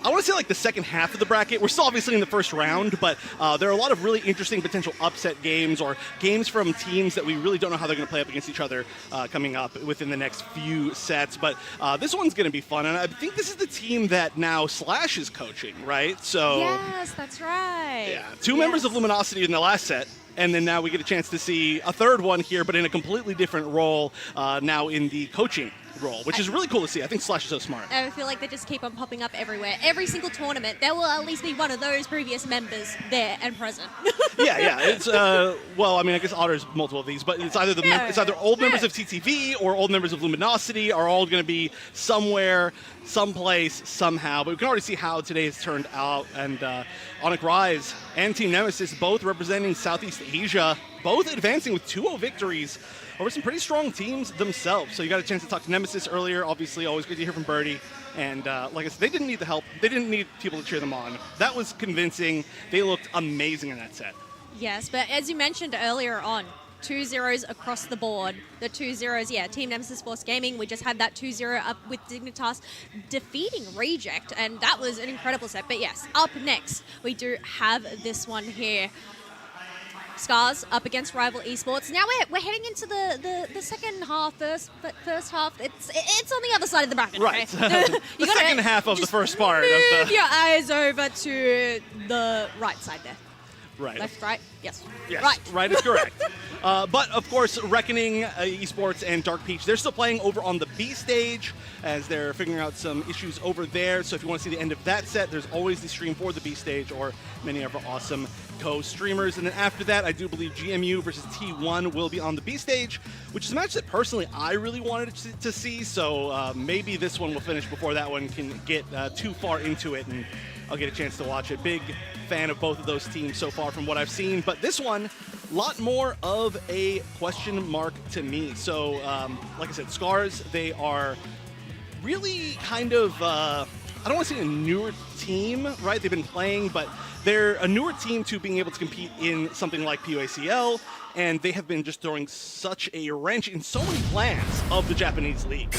I want to say the second half of the bracket. We're still obviously in the first round, but there are a lot of really interesting potential upset games or games from teams that we really don't know how they're going to play up against each other coming up within the next few sets. But this one's going to be fun, and I think this is the team that now Slash is coaching, right? So
yes, that's right.
Yeah, 2 members of Luminosity in the last set. And then now we get a chance to see a third one here, but in a completely different role now in the coaching role, which is really cool to see. I think Slash is so smart.
I feel like they just keep on popping up everywhere. Every single tournament, there will at least be one of those previous members there and present.
Yeah. It's well, I guess Otter's multiple of these, but it's either it's either old members of TTV or old members of Luminosity are all going to be somewhere, someplace, somehow. But we can already see how today has turned out. And Onyx Rise and Team Nemesis both representing Southeast Asia, both advancing with 2-0 victories over some pretty strong teams themselves. So you got a chance to talk to Nemesis earlier. Obviously, always good to hear from Birdie. And like I said, they didn't need the help. They didn't need people to cheer them on. That was convincing. They looked amazing in that set.
Yes, but as you mentioned earlier on, 2-0s across the board. The 2-0s, yeah, Team Nemesis Force Gaming, we just had that 2-0 up with Dignitas defeating Reject, and that was an incredible set. But yes, up next, we do have this one here. Scars up against Rival Esports. Now we're heading into the second half, first half. It's on the other side of the bracket.
Right.
Okay?
The second half of the first part.
Move your eyes over to the right side there.
Right.
Left, right? Yes.
Yes, right is correct. But, of course, Reckoning Esports and Dark Peach, they're still playing over on the B stage as they're figuring out some issues over there. So if you want to see the end of that set, there's always the stream for the B stage or many of our awesome co-streamers. And then after that, I do believe GMU versus T1 will be on the B stage, which is a match that personally I really wanted to see. So maybe this one will finish before that one can get too far into it, and I'll get a chance to watch it. Big fan of both of those teams so far from what I've seen. But this one, a lot more of a question mark to me. So, like I said, Scars, they are really kind of, I don't want to say a newer team, right? They've been playing, but they're a newer team to being able to compete in something like PUACL, and they have been just throwing such a wrench in so many plans of the Japanese league.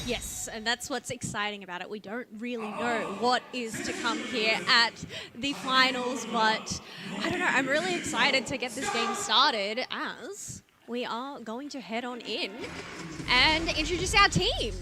Yes, and that's what's exciting about it. We don't really know what is to come here at the finals, but I don't know. I'm really excited to get this game started as we are going to head on in and introduce our team.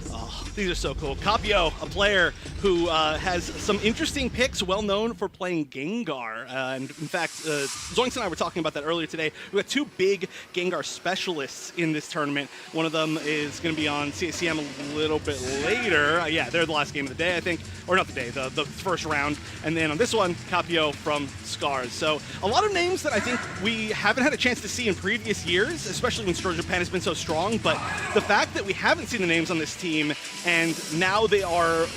Oh, these are so cool. Capio, a player who has some interesting picks, well known for playing Gengar. And in fact, Zoinks and I were talking about that earlier today. We've got two big Gengar specialists in this tournament. One of them is going to be on CACM a little bit later. Yeah, they're the last game of the day, I think. Or not the day, the first round. And then on this one, Capio from Scars. So a lot of names that I think we haven't had a chance to see in previous years, especially when Store Japan has been so strong. But the fact that we haven't seen the names on this team, and now they are,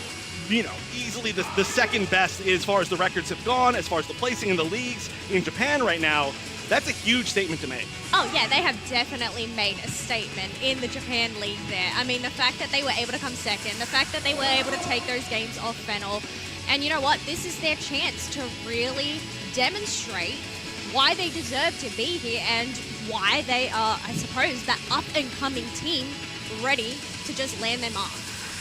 you know, easily the second best as far as the records have gone, as far as the placing in the leagues in Japan right now, that's a huge statement to make.
Oh yeah, they have definitely made a statement in the Japan League there. I mean, the fact that they were able to come second, the fact that they were able to take those games off Fennel, and you know what, this is their chance to really demonstrate why they deserve to be here and why they are, I suppose, that up-and-coming team ready to just land their mark.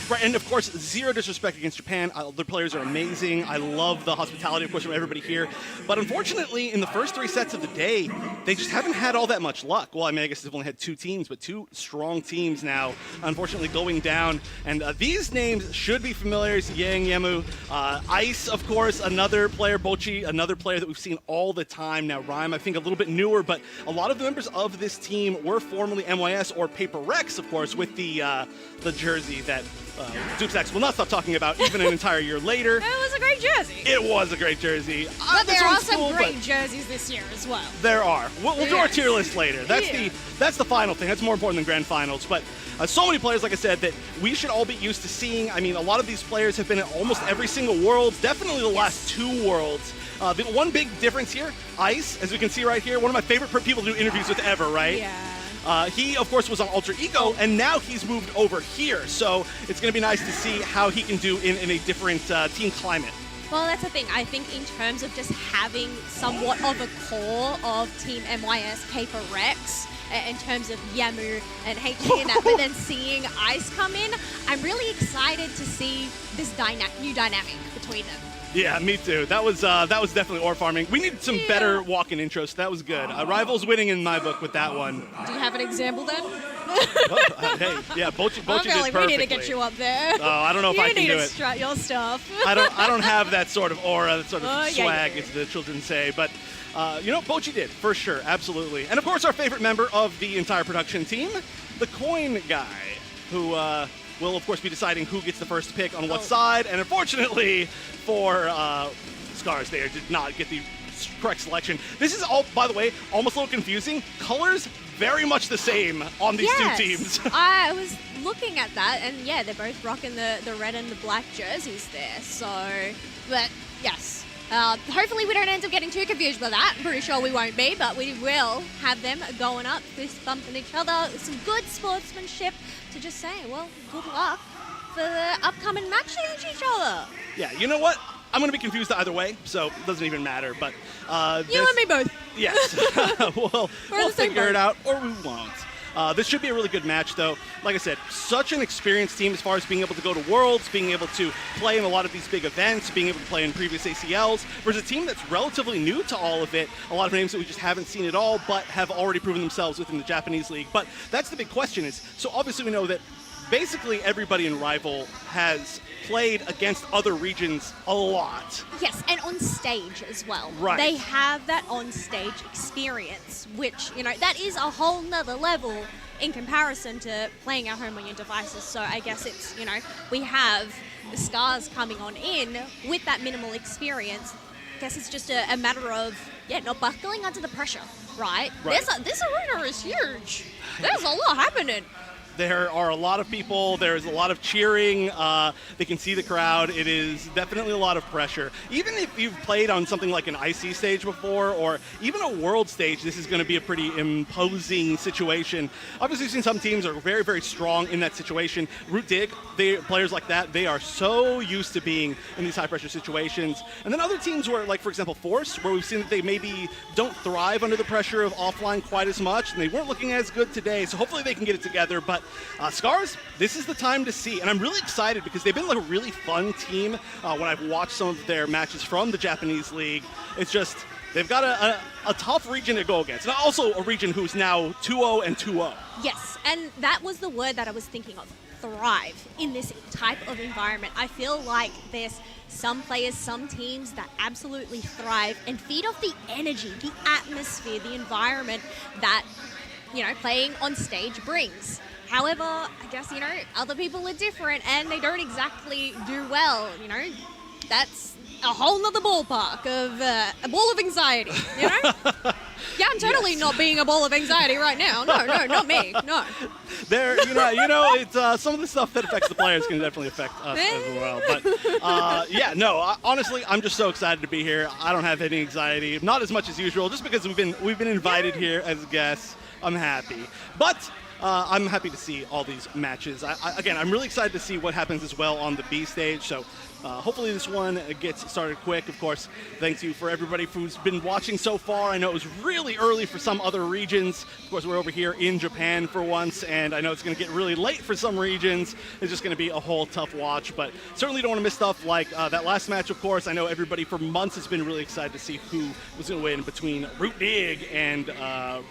Right, and of course, zero disrespect against Japan. Their players are amazing. I love the hospitality, of course, from everybody here. But unfortunately, in the first three sets of the day, they just haven't had all that much luck. Well, I mean, I guess they've only had two teams, but two strong teams now, unfortunately, going down. And these names should be familiar. Yang Yemu, Ice, of course, another player, Bochi, another player that we've seen all the time. Now, Rhyme, I think, a little bit newer, but a lot of the members of this team were formerly MYS or Paper Rex, of course, with the jersey that Dupsax will not stop talking about even an entire year later.
It was a great jersey.
It was a great jersey.
But there are some
cool,
great jerseys this year as well.
There are. We'll do our tier list later. That's the final thing. That's more important than grand finals. But so many players, like I said, that we should all be used to seeing. I mean, a lot of these players have been in almost every single world, definitely the last two worlds. The one big difference here, Ice, as we can see right here, one of my favorite people to do interviews with ever, right?
Yeah.
He, of course, was on Alter Ego, and now he's moved over here. So it's going to be nice to see how he can do in a different team climate.
Well, that's the thing. I think in terms of just having somewhat of a core of Team MYS Paper Rex, in terms of Yamu and HG and that, but then seeing Ice come in, I'm really excited to see this new dynamic between them.
Yeah, me too. That was definitely ore farming. We need some better walk-in intros. That was good. Rivals winning in my book with that one.
Do you have an example then?
Hey, yeah, Bochi did perfectly.
We need to get you up there.
Oh, I don't know if I can do it.
You need to strut your stuff.
I don't have that sort of aura, that sort of swag,
yeah.
as the children say. But you know, Bochi did for sure, absolutely. And of course, our favorite member of the entire production team, the coin guy, who will of course be deciding who gets the first pick on what side. And unfortunately for Scars, they did not get the correct selection. This is all, by the way, almost a little confusing. Colors very much the same on these two teams.
I was looking at that, and yeah, they're both rocking the red and the black jerseys there. So, but yes, Hopefully we don't end up getting too confused with that. I'm pretty sure we won't be, but we will have them going up, fist bumping each other. Some good sportsmanship to just say, well, good luck for the upcoming match against each other.
Yeah, you know what? I'm going to be confused either way, so it doesn't even matter. But
you and me both.
Yes. we'll figure it out, or we won't. This should be a really good match, though. Like I said, such an experienced team as far as being able to go to Worlds, being able to play in a lot of these big events, being able to play in previous ACLs, versus a team that's relatively new to all of it. A lot of names that we just haven't seen at all, but have already proven themselves within the Japanese league. But that's the big question is, so obviously we know that basically everybody in Rival has played against other regions a lot.
Yes, and on stage as well.
Right.
They have that on-stage experience, which, that is a whole nother level in comparison to playing at home on your devices. So I guess it's, we have the Scars coming on in with that minimal experience. I guess it's just a matter of, not buckling under the pressure, right? This arena is huge. There's a lot happening.
There are a lot of people. There's a lot of cheering. They can see the crowd. It is definitely a lot of pressure. Even if you've played on something like an IC stage before or even a world stage, this is going to be a pretty imposing situation. Obviously, we've seen some teams are very, very strong in that situation. ROOT Dig, players like that, they are so used to being in these high-pressure situations. And then other teams where, like, for example, Force, where we've seen that they maybe don't thrive under the pressure of offline quite as much, and they weren't looking as good today. So hopefully they can get it together. But Scars, this is the time to see, and I'm really excited because they've been like a really fun team when I've watched some of their matches from the Japanese league. It's just, they've got a tough region to go against, and also a region who's now 2-0 and 2-0.
Yes, and that was the word that I was thinking of, thrive in this type of environment. I feel like there's some players, some teams that absolutely thrive and feed off the energy, the atmosphere, the environment that, playing on stage brings. However, I guess, other people are different and they don't exactly do well, That's a whole nother ballpark of a ball of anxiety, Yeah, I'm totally not being a ball of anxiety right now. No, not me, no.
There, it's some of the stuff that affects the players can definitely affect us as well. But honestly, I'm just so excited to be here. I don't have any anxiety, not as much as usual, just because we've been invited here as guests. I'm happy, but I'm happy to see all these matches. Again, I'm really excited to see what happens as well on the B stage. So hopefully this one gets started quick. Of course, thanks you for everybody who's been watching so far. I know it was really early for some other regions. Of course, we're over here in Japan for once, and I know it's going to get really late for some regions. It's just going to be a whole tough watch, but certainly don't want to miss stuff like that last match, of course. I know everybody for months has been really excited to see who was going to win between ROOT Dig and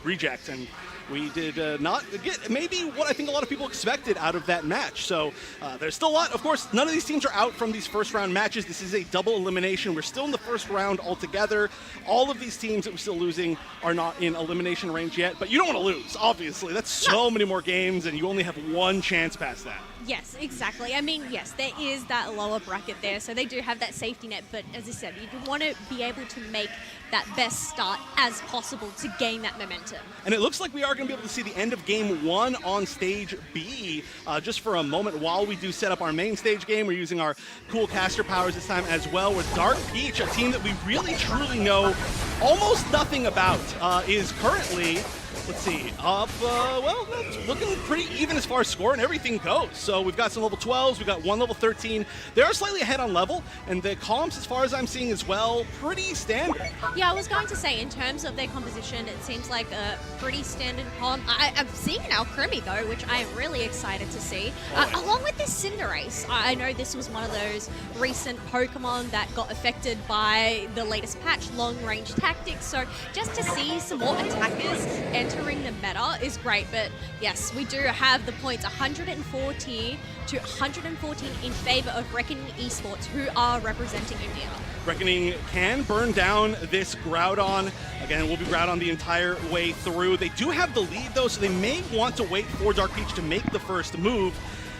Reject, and we did not get maybe what I think a lot of people expected out of that match. So there's still a lot. Of course, none of these teams are out from these first round matches. This is a double elimination. We're still in the first round altogether. All of these teams that we're still losing are not in elimination range yet. But you don't want to lose, obviously. That's so many more games, and you only have one chance past that.
Yes, exactly. I mean, yes, there is that lower bracket there, so they do have that safety net. But as I said, you want to be able to make that best start as possible to gain that momentum.
And it looks like we are going to be able to see the end of Game 1 on Stage B just for a moment while we do set up our main stage game. We're using our cool caster powers this time as well with Dark Peach, a team that we really truly know almost nothing about, is currently... Let's see, it's looking pretty even as far as score and everything goes. So we've got some level 12s, we've got one level 13. They are slightly ahead on level, and the comps, as far as I'm seeing as well, pretty standard.
Yeah, I was going to say, in terms of their composition, it seems like a pretty standard comp. I'm seeing an Alcremie, though, which I am really excited to see. Along with this Cinderace, I know this was one of those recent Pokemon that got affected by the latest patch, long-range tactics. So just to see some more attackers entering the meta is great, but yes, we do have the points 140 to 114 in favor of Reckoning Esports, who are representing India.
Reckoning can burn down this Groudon. Again, we'll be Groudon the entire way through. They do have the lead, though, so they may want to wait for Dark Peach to make the first move,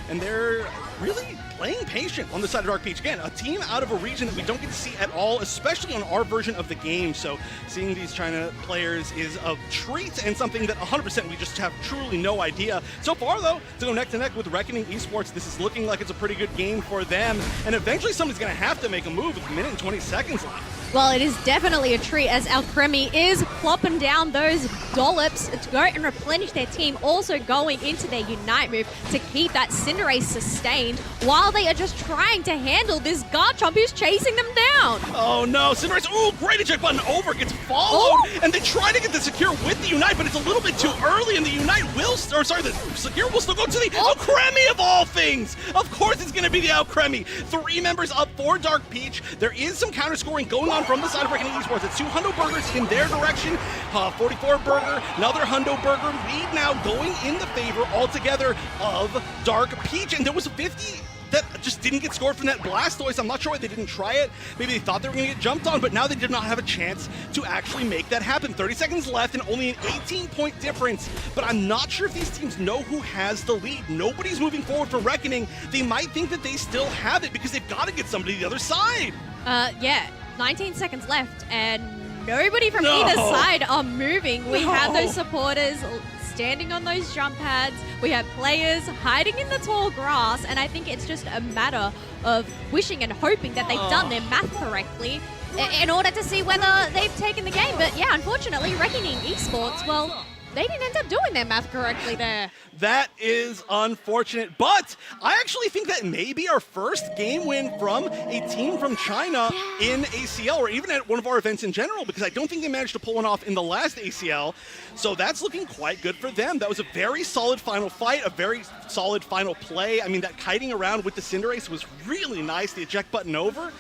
and they're really playing patient on the side of Dark Peach. Again, a team out of a region that we don't get to see at all, especially on our version of the game. So seeing these China players is a treat and something that 100% we just have truly no idea. So far, though, to go neck to neck with Reckoning Esports, this is looking like it's a pretty good game for them. And eventually somebody's going to have to make a move with a minute and 20 seconds left.
Well, it is definitely a treat as Alcremie is plopping down those dollops to go and replenish their team, also going into their Unite move to keep that Cinderace sustained while they are just trying to handle this Garchomp who's chasing them down.
Oh no, Cinderace, oh, great eject button over, gets followed, and they try to get the Secure with the Unite, but it's a little bit too early, and the Unite will, or sorry, the Secure will still go to the Alcremie of all things! Of course it's gonna be the Alcremie. 3 members up for Dark Peach. There is some counter scoring going on from the side of Reckoning Esports. It's 2 Hundo Burgers in their direction, 44 Burger, another Hundo Burger lead now going in the favor altogether of Dark Peach, and there was a 50 that just didn't get scored from that Blastoise. I'm not sure why they didn't try it. Maybe they thought they were going to get jumped on, but now they did not have a chance to actually make that happen. 30 seconds left and only an 18-point difference, but I'm not sure if these teams know who has the lead. Nobody's moving forward for Reckoning. They might think that they still have it because they've got to get somebody to the other side.
Yeah, 19 seconds left and nobody from either side are moving. We have those supporters standing on those jump pads. We have players hiding in the tall grass, and I think it's just a matter of wishing and hoping that they've done their math correctly in order to see whether they've taken the game. But yeah, unfortunately, Reckoning Esports, well, they didn't end up doing their math correctly there.
That is unfortunate, but I actually think that may be our first game win from a team from China in ACL, or even at one of our events in general, because I don't think they managed to pull one off in the last ACL, so that's looking quite good for them. That was a very solid final fight, a very solid final play. I mean, that kiting around with the Cinderace was really nice, the eject button over.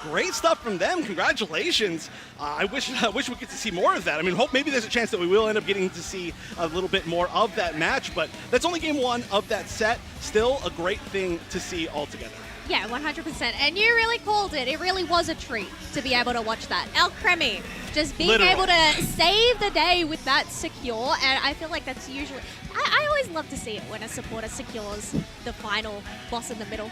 Great stuff from them. Congratulations. I wish we get to see more of that. I mean, maybe there's a chance that we will end up getting to see a little bit more of that match, but that's only game 1 of that set. Still a great thing to see altogether.
Yeah, 100%. And you really called it. It really was a treat to be able to watch that. Alcremie just being able to save the day with that secure, and I feel like that's usually... I always love to see it when a supporter secures the final boss in the middle.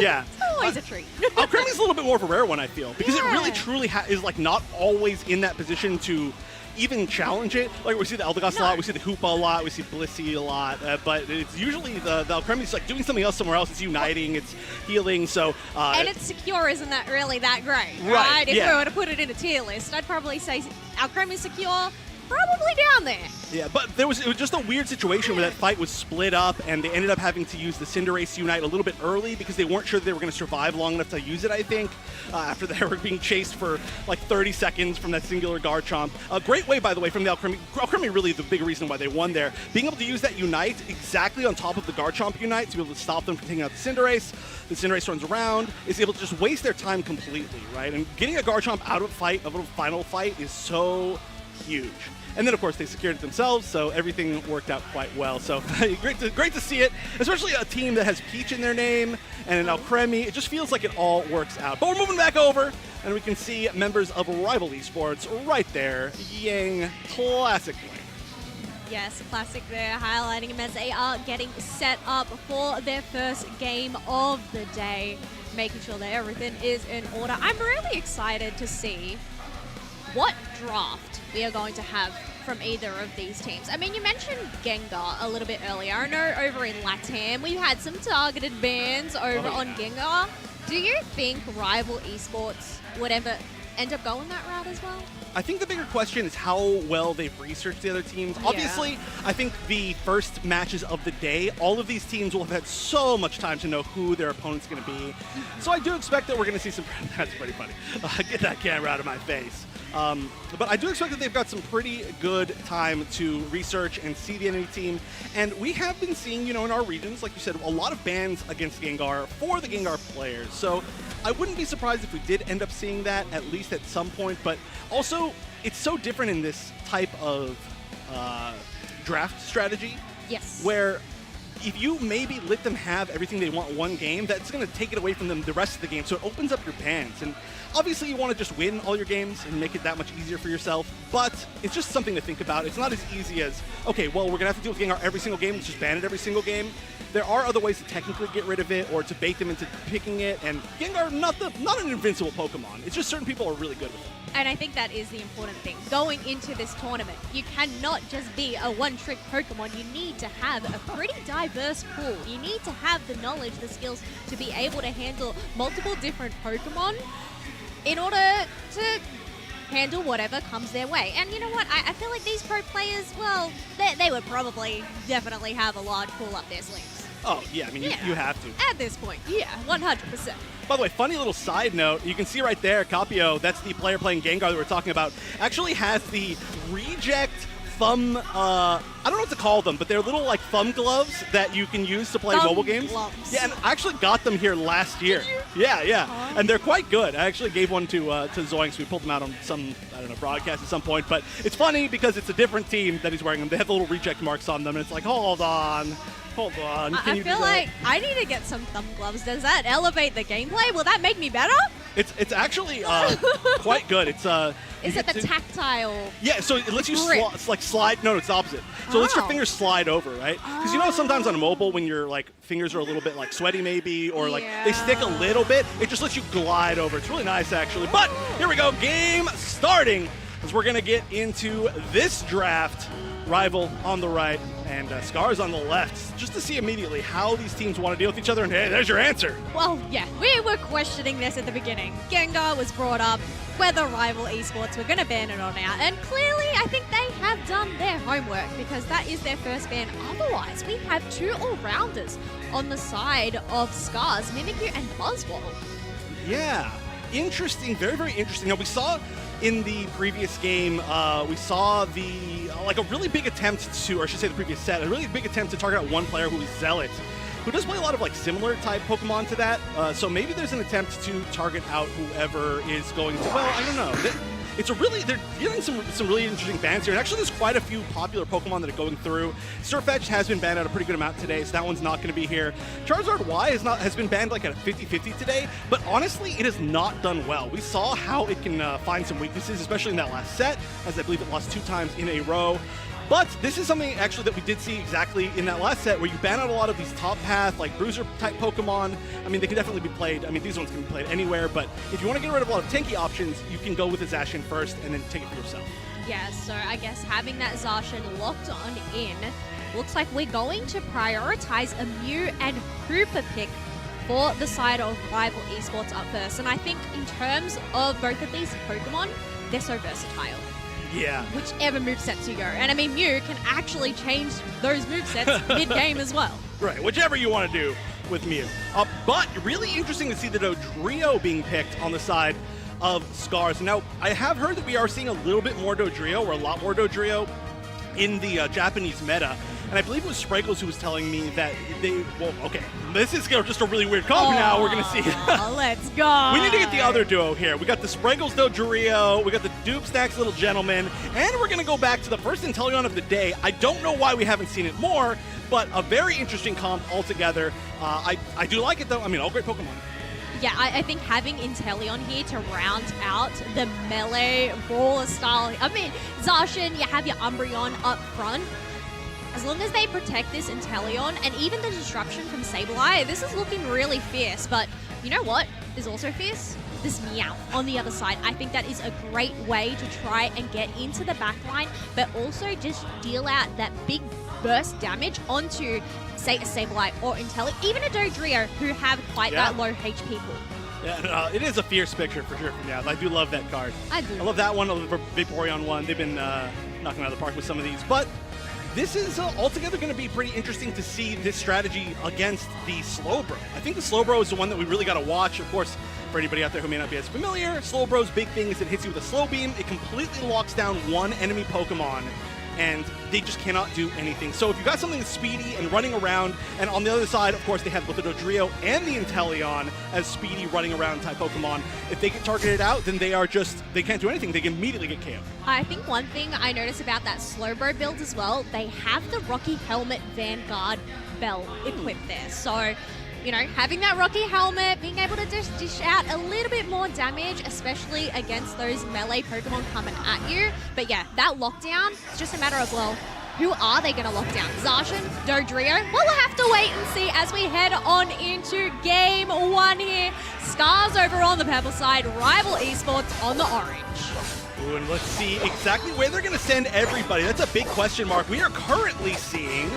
Yeah.
It's always a treat.
Alcremie's a little bit more of a rare one, I feel, because it really truly is like not always in that position to even challenge it. Like we see the Eldegoss a lot, we see the Hoopa a lot, we see Blissey a lot, but it's usually the Alcremie's like doing something else somewhere else. It's uniting, it's healing, so...
and it's secure isn't that really that great, right? If we were to put it in a tier list, I'd probably say Alcremie secure, probably down there.
Yeah, but it was just a weird situation where that fight was split up, and they ended up having to use the Cinderace Unite a little bit early because they weren't sure they were going to survive long enough to use it, I think, after they were being chased for like 30 seconds from that singular Garchomp. A great way, by the way, from the Alcremie. Alcremie really the big reason why they won there. Being able to use that Unite exactly on top of the Garchomp Unite to be able to stop them from taking out the Cinderace. The Cinderace runs around, is able to just waste their time completely, right? And getting a Garchomp out of a final fight is so huge. And then, of course, they secured it themselves, so everything worked out quite well. So great to see it, especially a team that has Peach in their name and an Alcremie. It just feels like it all works out. But we're moving back over, and we can see members of Rival Esports right there, Yang classically.
Yes, classic there, highlighting them as they are getting set up for their first game of the day, making sure that everything is in order. I'm really excited to see what draft we are going to have from either of these teams. I mean, you mentioned Gengar a little bit earlier. I know over in LATAM we had some targeted bans over on Gengar. Do you think Rival Esports would ever end up going that route as well?
I think the bigger question is how well they've researched the other teams.
Yeah.
Obviously, I think the first matches of the day, all of these teams will have had so much time to know who their opponent's going to be. So I do expect that we're going to see some... That's pretty funny. Get that camera out of my face. But I do expect that they've got some pretty good time to research and see the enemy team. And we have been seeing, in our regions, like you said, a lot of bans against Gengar for the Gengar players. So I wouldn't be surprised if we did end up seeing that, at least at some point. But also, it's so different in this type of draft strategy.
Yes.
Where if you maybe let them have everything they want one game, that's going to take it away from them the rest of the game. So it opens up your bans. And obviously you want to just win all your games and make it that much easier for yourself, but it's just something to think about. It's not as easy as, okay, well, we're going to have to deal with Gengar every single game. Let's just ban it every single game. There are other ways to technically get rid of it or to bait them into picking it. And Gengar, not an invincible Pokemon. It's just certain people are really good with it.
And I think that is the important thing. Going into this tournament, you cannot just be a one-trick Pokemon. You need to have a pretty diverse pool. You need to have the knowledge, the skills to be able to handle multiple different Pokemon. in order to handle whatever comes their way. And you know what? I feel like these pro players, well, they would probably definitely have a large pool up their sleeves.
Oh, yeah, I mean, you have to.
At this point, yeah, 100%.
By the way, funny little side note, you can see right there, Capio, that's the player playing Gengar that we're talking about, actually has the reject thumb, I don't know what to call them, but they're little like thumb gloves that you can use to play mobile games.
Gloves.
Yeah, and I actually got them here last year. Yeah. And they're quite good. I actually gave one to Zoinks. We pulled them out on some, I don't know, broadcast at some point. But it's funny because it's a different team that he's wearing them. They have the little reject marks on them, and it's like, hold on.
I feel like I need to get some thumb gloves. Does that elevate the gameplay? Will that make me better?
It's actually quite good. It's
Is it the tactile?
Yeah, so it lets you slide. No, it's the opposite. So it lets your fingers slide over, right? Because you know sometimes on a mobile when your like fingers are a little bit like sweaty maybe, or like they stick a little bit, it just lets you glide over. It's really nice actually. But here we go, game starting as we're gonna get into this draft. Rival on the right and Scars on the left, just to see immediately how these teams want to deal with each other. And hey, there's your answer.
Well, yeah, we were questioning this at the beginning. Gengar was brought up, whether Rival Esports were going to ban it or not, and clearly I think they have done their homework because that is their first ban. Otherwise, we have two all-rounders on the side of Scars, Mimikyu and Buzzwole.
Yeah, interesting, very, very interesting. Now, we saw in the previous game, we saw like a really big attempt to, or I should say the previous set, a really big attempt to target out one player who is Zealot, who does play a lot of like similar type Pokemon to that. So maybe there's an attempt to target out whoever is going to, well, I don't know. It's a really, they're getting some really interesting bans here. And actually, there's quite a few popular Pokemon that are going through. Sirfetch'd has been banned at a pretty good amount today, so that one's not going to be here. Charizard Y has been banned like at a 50-50 today, but honestly, it has not done well. We saw how it can find some weaknesses, especially in that last set, as I believe it lost 2 times in a row. But this is something actually that we did see exactly in that last set where you ban out a lot of these top path, like bruiser type Pokemon. I mean, they can definitely be played. I mean, these ones can be played anywhere, but if you want to get rid of a lot of tanky options, you can go with a Zacian first and then take it for yourself.
Yeah, so I guess having that Zacian locked on in, looks like we're going to prioritize a Mew and Hooper pick for the side of Rival Esports up first. And I think in terms of both of these Pokemon, they're so versatile.
Yeah.
Whichever movesets you go. And I mean, Mew can actually change those movesets mid-game as well.
Right, whichever you want to do with Mew. But really interesting to see the Dodrio being picked on the side of Scars. Now, I have heard that we are seeing a little bit more Dodrio, or a lot more Dodrio, in the Japanese meta. And I believe it was Spraggles who was telling me that this is just a really weird comp now. We're going to see.
Let's go.
We need to get the other duo here. We got the Spraggles Dodrio, we got the Dupe Stacks Little Gentleman, and we're going to go back to the first Inteleon of the day. I don't know why we haven't seen it more, but a very interesting comp altogether. I do like it, though. I mean, all great Pokemon.
Yeah, I think having Inteleon here to round out the melee brawler style. I mean, Zacian, you have your Umbreon up front. As long as they protect this Inteleon and even the disruption from Sableye, this is looking really fierce. But you know what is also fierce? This Meow on the other side. I think that is a great way to try and get into the backline, but also just deal out that big burst damage onto, say, a Sableye or Inteleon, even a Dodrio, who have quite that low HP pool.
Yeah, it is a fierce picture for sure from Meowth. I do love that card.
I do.
I love that one. I love the Vaporeon one. They've been knocking out of the park with some of these. But this is altogether going to be pretty interesting to see this strategy against the Slowbro. I think the Slowbro is the one that we really got to watch. Of course, for anybody out there who may not be as familiar, Slowbro's big thing is it hits you with a Slow Beam. It completely locks down one enemy Pokemon, and they just cannot do anything. So if you got something that's speedy and running around, and on the other side, of course, they have both the Dodrio and the Inteleon as speedy running around type Pokemon. If they get targeted out, then they can't do anything. They can immediately get KO'd.
I think one thing I noticed about that Slowbro build as well, they have the Rocky Helmet Vanguard belt equipped there. So, you know, having that Rocky Helmet, being able to just dish out a little bit more damage, especially against those melee Pokemon coming at you. But yeah, that lockdown, it's just a matter of, well, who are they going to lock down? Zacian? Dodrio? Well, we'll have to wait and see as we head on into Game 1 here. Scars over on the purple side, Rival Esports on the orange.
Ooh, and let's see exactly where they're going to send everybody. That's a big question mark. We are currently seeing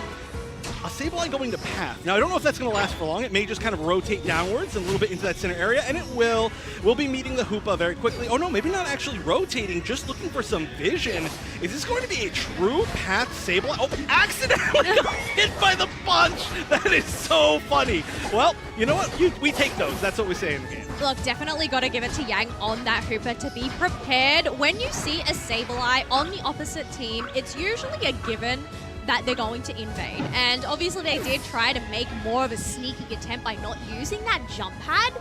Sableye going to Path. Now, I don't know if that's going to last for long. It may just kind of rotate downwards and a little bit into that center area, and it will. We'll be meeting the Hoopa very quickly. Oh, no, maybe not actually rotating, just looking for some vision. Is this going to be a true Path Sableye? Oh, accidentally hit by the punch. That is so funny. Well, you know what? We take those. That's what we say in the game.
Look, definitely got to give it to Yang on that Hooper to be prepared. When you see a Sableye on the opposite team, it's usually a given that they're going to invade. And obviously they did try to make more of a sneaky attempt by not using that jump pad,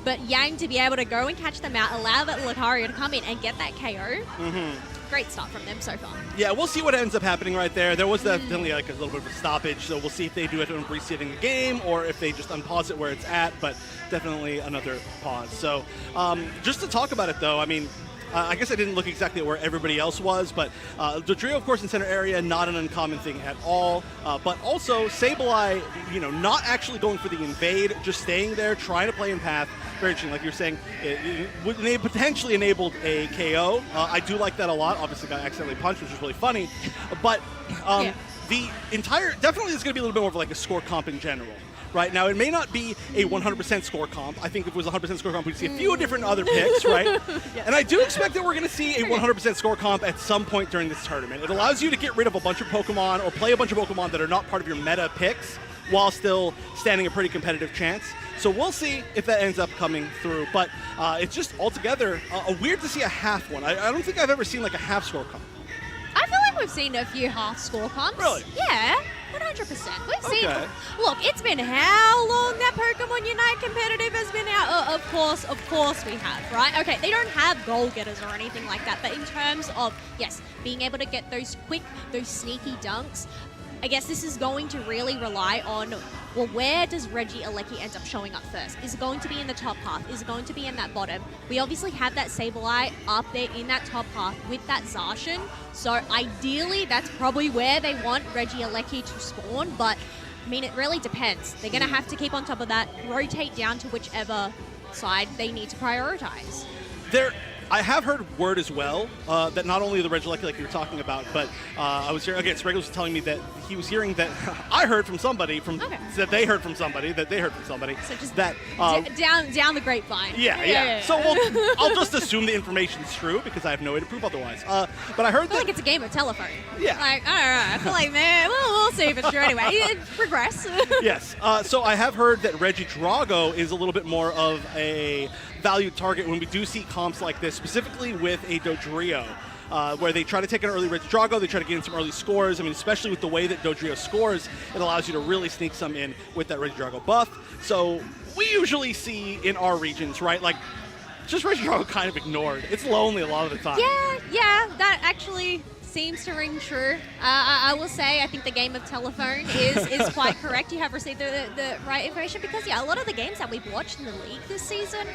but Yang to be able to go and catch them out, allow that Lucario to come in and get that KO. Great start from them so far.
Yeah, we'll see what ends up happening right there. There was definitely like a little bit of a stoppage, so we'll see if they do it in resetting the game or if they just unpause it where it's at, but definitely another pause. So just to talk about it though, I mean, I guess I didn't look exactly at where everybody else was, but Dodrio, of course, in center area, not an uncommon thing at all. But also, Sableye, you know, not actually going for the invade, just staying there, trying to play in path. Very interesting, like you're saying, it potentially enabled a KO. I do like that a lot. Obviously, got accidentally punched, which is really funny. But the entire, definitely is going to be a little bit more of like a score comp in general. Right now, it may not be a 100% score comp. I think if it was 100% score comp, we'd see a few different other picks, right? Yes. And I do expect that we're going to see a 100% score comp at some point during this tournament. It allows you to get rid of a bunch of Pokemon or play a bunch of Pokemon that are not part of your meta picks while still standing a pretty competitive chance. So we'll see if that ends up coming through. But it's just altogether weird to see a half one. I don't think I've ever seen like a half score comp.
I feel like we've seen a few half score comps.
Really?
Yeah. 100%. We've seen. Look, it's been how long that Pokemon Unite competitive has been out? Of course we have, right? Okay, they don't have goal getters or anything like that, but in terms of, yes, being able to get those quick, those sneaky dunks, I guess this is going to really rely on, well, where does Regieleki end up showing up first? Is it going to be in the top half? Is it going to be in that bottom? We obviously have that Sableye up there in that top half with that Zacian. So ideally, that's probably where they want Regieleki to spawn. But, I mean, it really depends. They're going to have to keep on top of that, rotate down to whichever side they need to prioritize.
I have heard word as well that not only the Regieleki like you were talking about, but I was hearing, again, Sprague was telling me that he was hearing that I heard from somebody, that they heard from somebody,
So just
that
down the grapevine.
Yeah. So I'll just assume the information's true because I have no way to prove otherwise. But I heard
I feel like it's a game of telephone.
Yeah.
Like, I don't know. I feel like, man, we'll see if it's true anyway. Progress.
Yes. So I have heard that Regidrago is a little bit more of a valued target when we do see comps like this, specifically with a Dodrio, where they try to take an early Regidrago, they try to get in some early scores. I mean, especially with the way that Dodrio scores, it allows you to really sneak some in with that Regidrago buff. So we usually see in our regions, right, like, just Regidrago kind of ignored. It's lonely a lot of the time.
Yeah, that actually seems to ring true. I will say I think the game of telephone is quite correct. You have received the right information because, yeah, a lot of the games that we've watched in the league this season,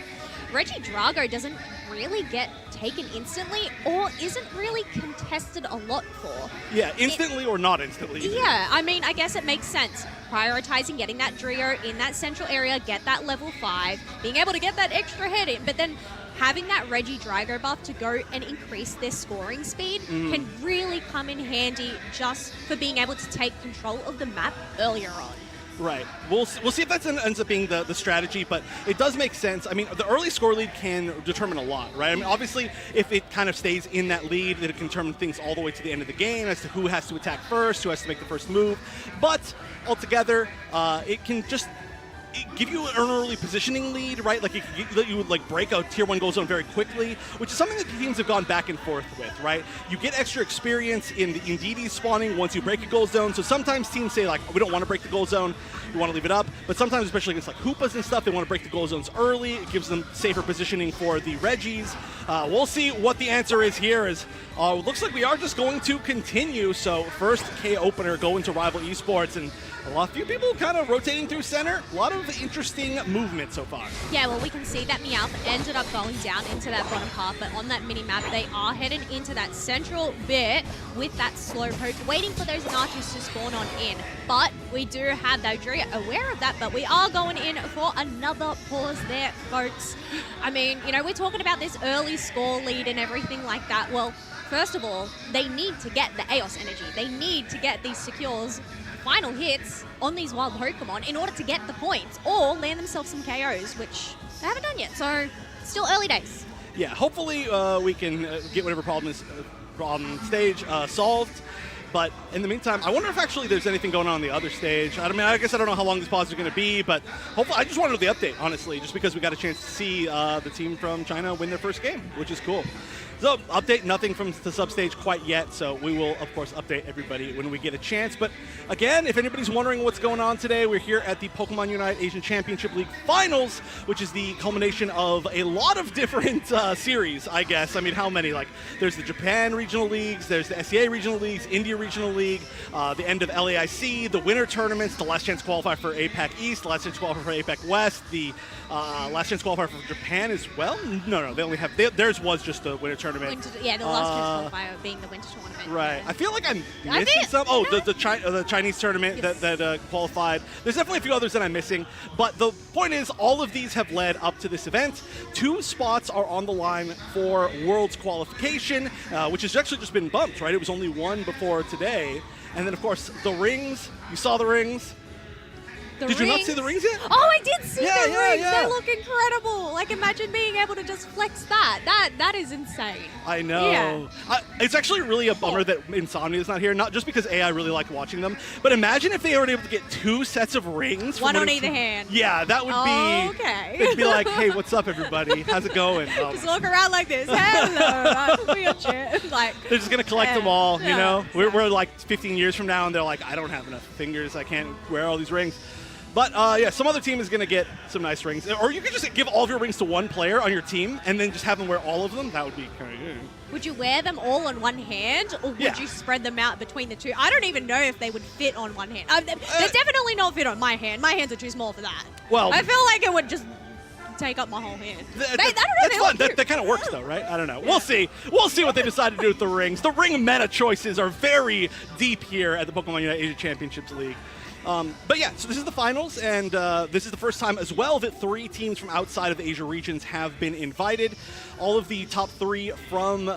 Regidrago doesn't really get taken instantly or isn't really contested a lot for.
Yeah, instantly or not instantly.
Yeah, I mean, I guess it makes sense. Prioritizing getting that Drio in that central area, get that level 5, being able to get that extra hit in, but then having that Regidrago buff to go and increase their scoring speed can really come in handy just for being able to take control of the map earlier on.
Right. We'll see if that ends up being the strategy, but it does make sense. I mean, the early score lead can determine a lot, right? I mean, obviously, if it kind of stays in that lead, it can determine things all the way to the end of the game as to who has to attack first, who has to make the first move. But altogether, it can just give you an early positioning lead, right? Like, it can let you like break a tier 1 goal zone very quickly, which is something that the teams have gone back and forth with, right? You get extra experience in the DD spawning once you break a goal zone. So sometimes teams say, like, we don't want to break the goal zone, we want to leave it up. But sometimes, especially against like Hoopas and stuff, they want to break the goal zones early. It gives them safer positioning for the Regis. We'll see what the answer is here. Looks like we are just going to continue. So first K opener going to Rival Esports, and a few people kind of rotating through center. A lot of interesting movement so far.
Yeah, well, we can see that Meowth ended up going down into that bottom half, but on that mini-map, they are headed into that central bit with that Slowpoke, waiting for those Nachos to spawn on in. But we do have Dodrio aware of that, but we are going in for another pause there, folks. I mean, you know, we're talking about this early score lead and everything like that. Well, first of all, they need to get the Eos energy. They need to get these secures final hits on these wild Pokemon in order to get the points or land themselves some KOs, which they haven't done yet. So still early days.
Yeah, hopefully we can get whatever problem stage solved. But in the meantime, I wonder if actually there's anything going on the other stage. I mean, I guess I don't know how long this pause is going to be, but hopefully, I just wanted the update, honestly, just because we got a chance to see the team from China win their first game, which is cool. So, update, nothing from the substage quite yet, so we will, of course, update everybody when we get a chance. But again, if anybody's wondering what's going on today, we're here at the Pokémon UNITE Asian Championship League Finals, which is the culmination of a lot of different series, I guess. I mean, how many? Like, there's the Japan Regional Leagues, there's the SEA Regional Leagues, India Regional League, the end of LAIC, the winter tournaments, the last chance to qualify for APAC East, the last chance to qualify for APAC West, the last chance to qualify for Japan as well. No, they only have, theirs was just the winter tournament.
The last chance qualifier being the winter tournament.
Right. I feel like I'm missing some. Oh, the Chinese tournament that qualified. There's definitely a few others that I'm missing. But the point is, all of these have led up to this event. 2 spots are on the line for Worlds qualification, which has actually just been bumped, right? It was only 1 before today. And then, of course, the rings. You saw the rings. Did you not see the rings yet?
Oh, I did see the rings. Yeah. They look incredible. Like, imagine being able to just flex that. That is insane.
I know.
Yeah.
It's actually really a bummer that Insomnia is not here, not just because I really like watching them, but imagine if they were able to get 2 sets of rings.
One on either hand.
Yeah, that would be...
Okay.
It'd be like, hey, what's up, everybody? How's it going?
Just walk around like this. Hello, I'm a wheelchair. Like,
they're just going to collect them all, you know?
Exactly.
We're like 15 years from now, and they're like, I don't have enough fingers. I can't wear all these rings. But, yeah, some other team is going to get some nice rings. Or you could just give all of your rings to one player on your team and then just have them wear all of them. That would be kind of good.
Would you wear them all on one hand, or would you spread them out between the 2? I don't even know if they would fit on one hand. They're definitely not fit on my hand. My hands are too small for that.
Well,
I feel like it would just take up my whole hand.
That's fun. That kind of works, though, right? I don't know. Yeah. We'll see. We'll see what they decide to do with the rings. The ring meta choices are very deep here at the Pokémon UNITE Asia Championships League. But yeah, so this is the finals, and this is the first time as well that 3 teams from outside of the Asia regions have been invited. All of the top 3 from the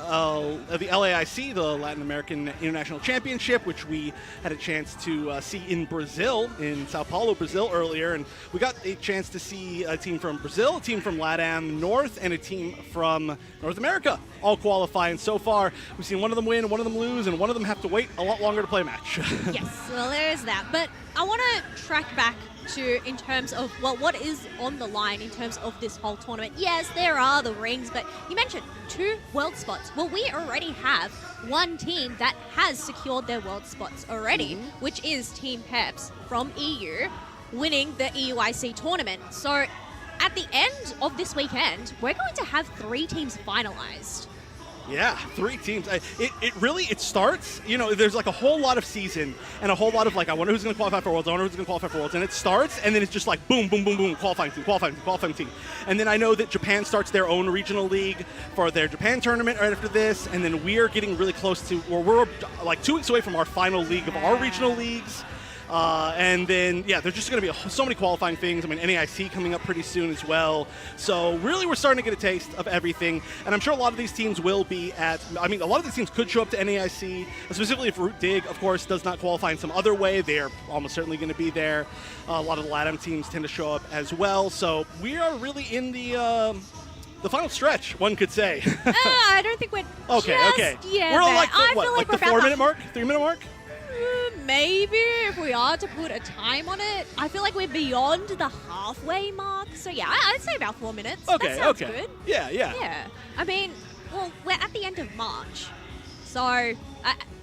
LAIC, the Latin American International Championship, which we had a chance to see in Brazil, in Sao Paulo, Brazil earlier. And we got a chance to see a team from Brazil, a team from LATAM North, and a team from North America all qualify. And so far, we've seen one of them win, one of them lose, and one of them have to wait a lot longer to play a match.
Yes, well, there is that. But I want to track back to, in terms of, well, what is on the line in terms of this whole tournament. Yes, there are the rings, but you mentioned 2 world spots. Well, we already have one team that has secured their world spots already, which is Team Peps from EU, winning the EUIC tournament. So at the end of this weekend, we're going to have 3 teams finalized.
Yeah, 3 teams. It starts, you know, there's like a whole lot of season and a whole lot of like, I wonder who's going to qualify for Worlds, I wonder who's going to qualify for Worlds. And it starts, and then it's just like boom, boom, boom, boom, qualifying team, qualifying team, qualifying team. And then I know that Japan starts their own regional league for their Japan tournament right after this. And then we are getting really close to, or we're like 2 weeks away from our final league of our regional leagues. And then, yeah, there's just going to be so many qualifying things. I mean, NAIC coming up pretty soon as well. So really, we're starting to get a taste of everything. And I'm sure a lot of these teams will be at, I mean, a lot of these teams could show up to NAIC, specifically if ROOT Dig, of course, does not qualify in some other way. They're almost certainly going to be there. A lot of the LATAM teams tend to show up as well. So we are really in the final stretch, one could say.
I don't think we're
okay.
Yeah,
we're like,
I
what,
feel
like the
we're
4-minute mark? 3-minute mark?
Maybe if we are to put a time on it. I feel like we're beyond the halfway mark. So yeah, I'd say about 4 minutes.
Okay,
that sounds good.
Yeah.
Yeah. I mean, well, we're at the end of March. So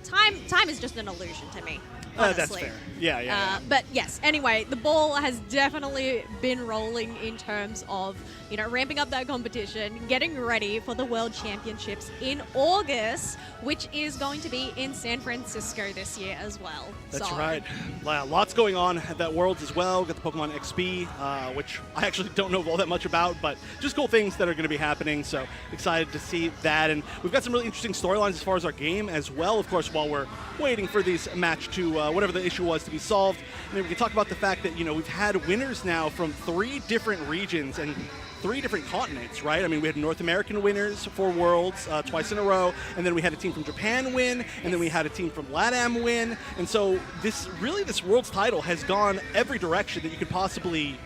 time is just an illusion to me. Honestly.
That's fair. Yeah.
But yes, anyway, the ball has definitely been rolling in terms of, you know, ramping up that competition, getting ready for the World Championships in August, which is going to be in San Francisco this year as well.
That's right. Lots going on at that Worlds as well. Got the Pokemon XP, which I actually don't know all that much about, but just cool things that are going to be happening. So excited to see that. And we've got some really interesting storylines as far as our game as well, of course, while we're waiting for this match to whatever the issue was to be solved. And then we can talk about the fact that, you know, we've had winners now from 3 different regions, and 3 different continents, right? I mean, we had North American winners for Worlds twice in a row, and then we had a team from Japan win, and then we had a team from LATAM win, and so this Worlds title has gone every direction that you could possibly,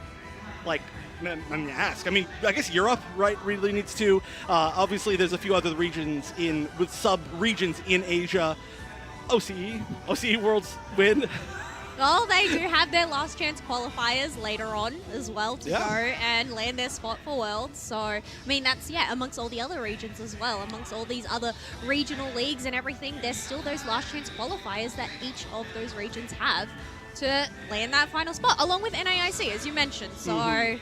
like, ask. I mean, I guess Europe, right, really needs to. Obviously, there's a few other regions with sub-regions in Asia. OCE Worlds win.
Well, they do have their last chance qualifiers later on as well to go and land their spot for Worlds. So, I mean, that's, amongst all the other regions as well, amongst all these other regional leagues and everything, there's still those last chance qualifiers that each of those regions have to land that final spot, along with NAIC, as you mentioned. So,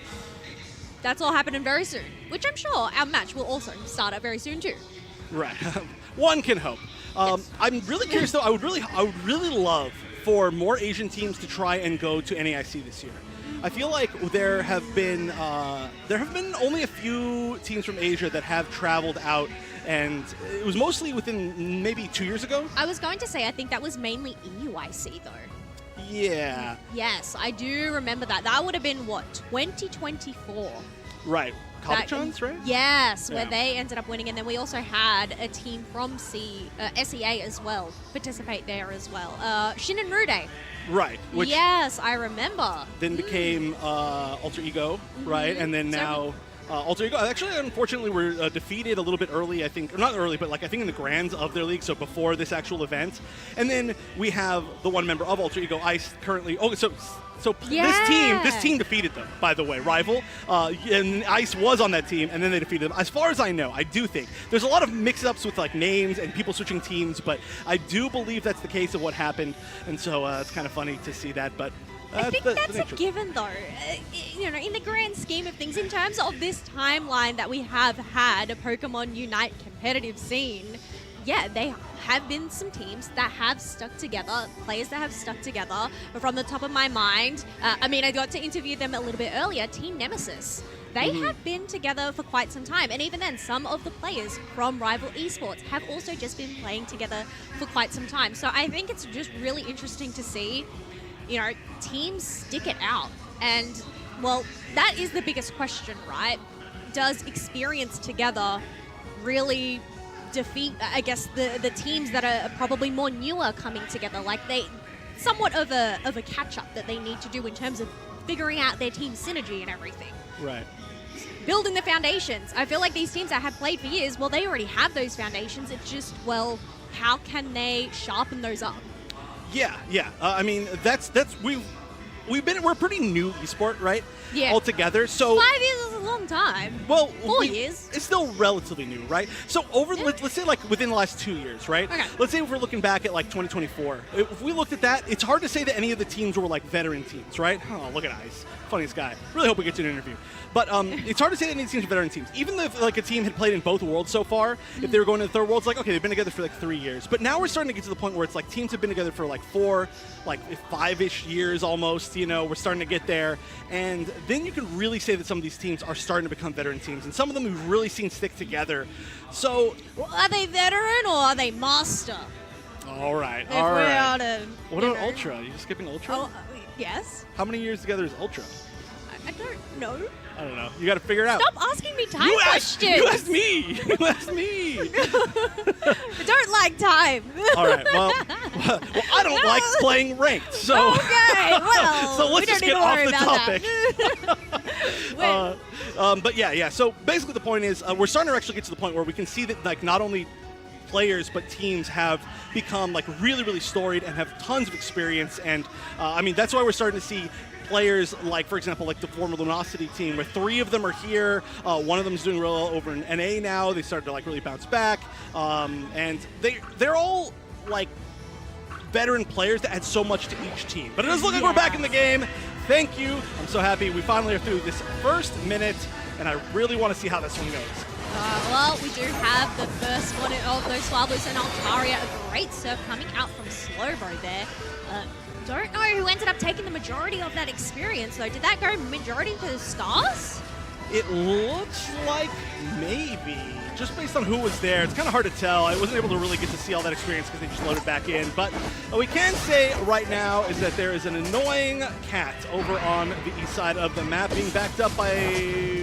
that's all happening very soon, which I'm sure our match will also start up very soon too.
Right. One can hope. I'm really curious, though. I would really love for more Asian teams to try and go to NAIC this year. I feel like there have been only a few teams from Asia that have traveled out, and it was mostly within maybe 2 years ago.
I was going to say, I think that was mainly EUIC though.
Yeah.
Yes, I do remember that. That would have been, what, 2024?
Right. Kabuchans, right?
Yes, where they ended up winning. And then we also had a team from SEA as well participate there as well. Shin and Rude.
Right. Which
yes, I remember.
Then became Alter Ego, right? And then now Alter Ego. Actually, unfortunately, were defeated a little bit early, I think. Or not early, but like I think in the grands of their league, so before this actual event. And then we have the one member of Alter Ego, Ice, currently. Oh, so this team defeated them, by the way, Rival, and Ice was on that team, and then they defeated them. As far as I know, I do think there's a lot of mix-ups with like names and people switching teams, but I do believe that's the case of what happened, and so it's kind of funny to see that. But
I think that's a given, though. In the grand scheme of things, in terms of this timeline that we have had a Pokemon Unite competitive scene. Yeah, they have been some teams that have stuck together, players that have stuck together. But from the top of my mind, I got to interview them a little bit earlier, Team Nemesis. They have been together for quite some time. And even then, some of the players from Rival Esports have also just been playing together for quite some time. So I think it's just really interesting to see, teams stick it out. And, well, that is the biggest question, right? Does experience together really defeat, I guess, the teams that are probably more newer coming together? Like somewhat of a catch-up that they need to do in terms of figuring out their team synergy and everything.
Right.
Building the foundations. I feel like these teams that have played for years, well, they already have those foundations. It's just, well, how can they sharpen those up?
Yeah. We're pretty new esport, right?
Yeah.
Altogether. So
5 years is a long time.
Well,
4 years.
It's still relatively new, right? So let's say like within the last 2 years, right?
Okay.
Let's say if we're looking back at like 2024. If we looked at that, it's hard to say that any of the teams were like veteran teams, right? Oh, look at Ice. Funniest guy. Really hope we get to an interview. But it's hard to say that any teams are veteran teams. Even if like a team had played in both worlds so far, if they were going to the third world, it's like, okay, they've been together for like 3 years. But now we're starting to get to the point where it's like teams have been together for like 5-ish years almost, we're starting to get there. And then you can really say that some of these teams are starting to become veteran teams. And some of them we've really seen stick together. So
are they veteran or are they master?
All right. What about Ultra? Are you skipping Ultra?
Oh, yes.
How many years together is Ultra?
I don't know.
I don't know. You got to figure it out.
Stop asking me time questions.
You asked me. You asked me.
I don't like time.
All right. Well, I don't like playing ranked. So
okay. Well,
so let's just get off the topic. But yeah. So basically, the point is, we're starting to actually get to the point where we can see that like not only players but teams have become like really, really storied and have tons of experience. And that's why we're starting to see players like, for example, like the former Luminosity team, where 3 of them are here. One of them is doing real well over in NA now. They started to like really bounce back, and they're all like veteran players that add so much to each team. But it does look like we're back in the game. Thank you. I'm so happy we finally are through this first minute, and I really want to see how this one goes.
Well, we do have the first one of those Swablu's and Altaria. A great serve coming out from Slowbro there. Don't know who ended up taking the majority of that experience, though. Did that go majority to Stars?
It looks like maybe, just based on who was there, it's kind of hard to tell. I wasn't able to really get to see all that experience because they just loaded back in. But what we can say right now is that there is an annoying cat over on the east side of the map being backed up by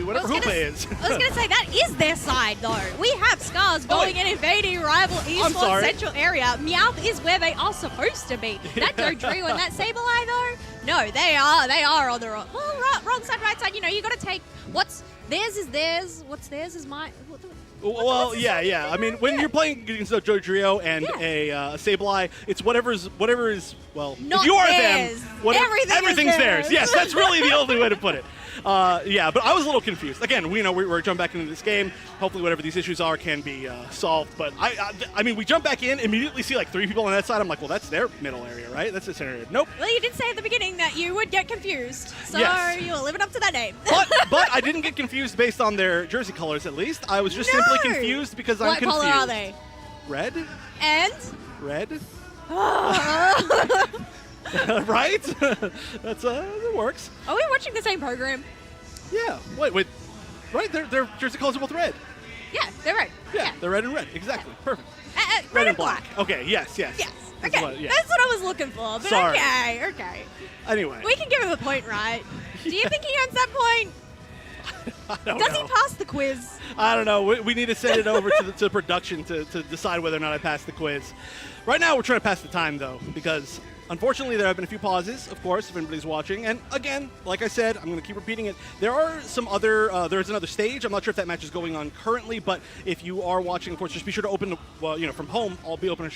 whatever Hoopa is.
I was going to say, that is their side, though. We have Scars going and invading rival esports central area. Meowth is where they are supposed to be. That Dodrio and that Sableye, though, no, they are on the wrong side, right side. You know, you got to take what's theirs is theirs, what's theirs is mine.
Well, yeah. I mean, when you're playing against a Dodrio and a Sableye, it's whatever is, well,
not
if you are
theirs.
them, everything's theirs. Yes, that's really the only way to put it. Yeah, but I was a little confused. Again, we're jumping back into this game. Hopefully whatever these issues are can be solved. But I mean, we jump back in, immediately see like 3 people on that side. I'm like, well, that's their middle area, right? That's the center area. Nope.
Well, you did say at the beginning that you would get confused. So you were living up to that name.
but I didn't get confused based on their jersey colors, at least. I was just simply confused because I'm confused.
What color are they?
Red.
And?
Red. Right? That's it works.
Are we watching the same program?
Yeah. Wait. Right? Their jersey colors are both red.
Yeah, they're red.
Yeah, they're red and red. Exactly. Perfect.
Red and black.
Okay. Yes.
Yes.
That's
Okay.
what
That's what I was looking for. But
Sorry.
okay.
Anyway.
We can give him a point, right? Do you think he earns that point?
Does
he pass the quiz?
I don't know. We need to send it over to production to decide whether or not I passed the quiz. Right now, we're trying to pass the time, though, because unfortunately, there have been a few pauses, of course, if anybody's watching. And again, like I said, I'm going to keep repeating it. There are some other, there's another stage. I'm not sure if that match is going on currently, but if you are watching, of course, just be sure to open, from home, I'll be open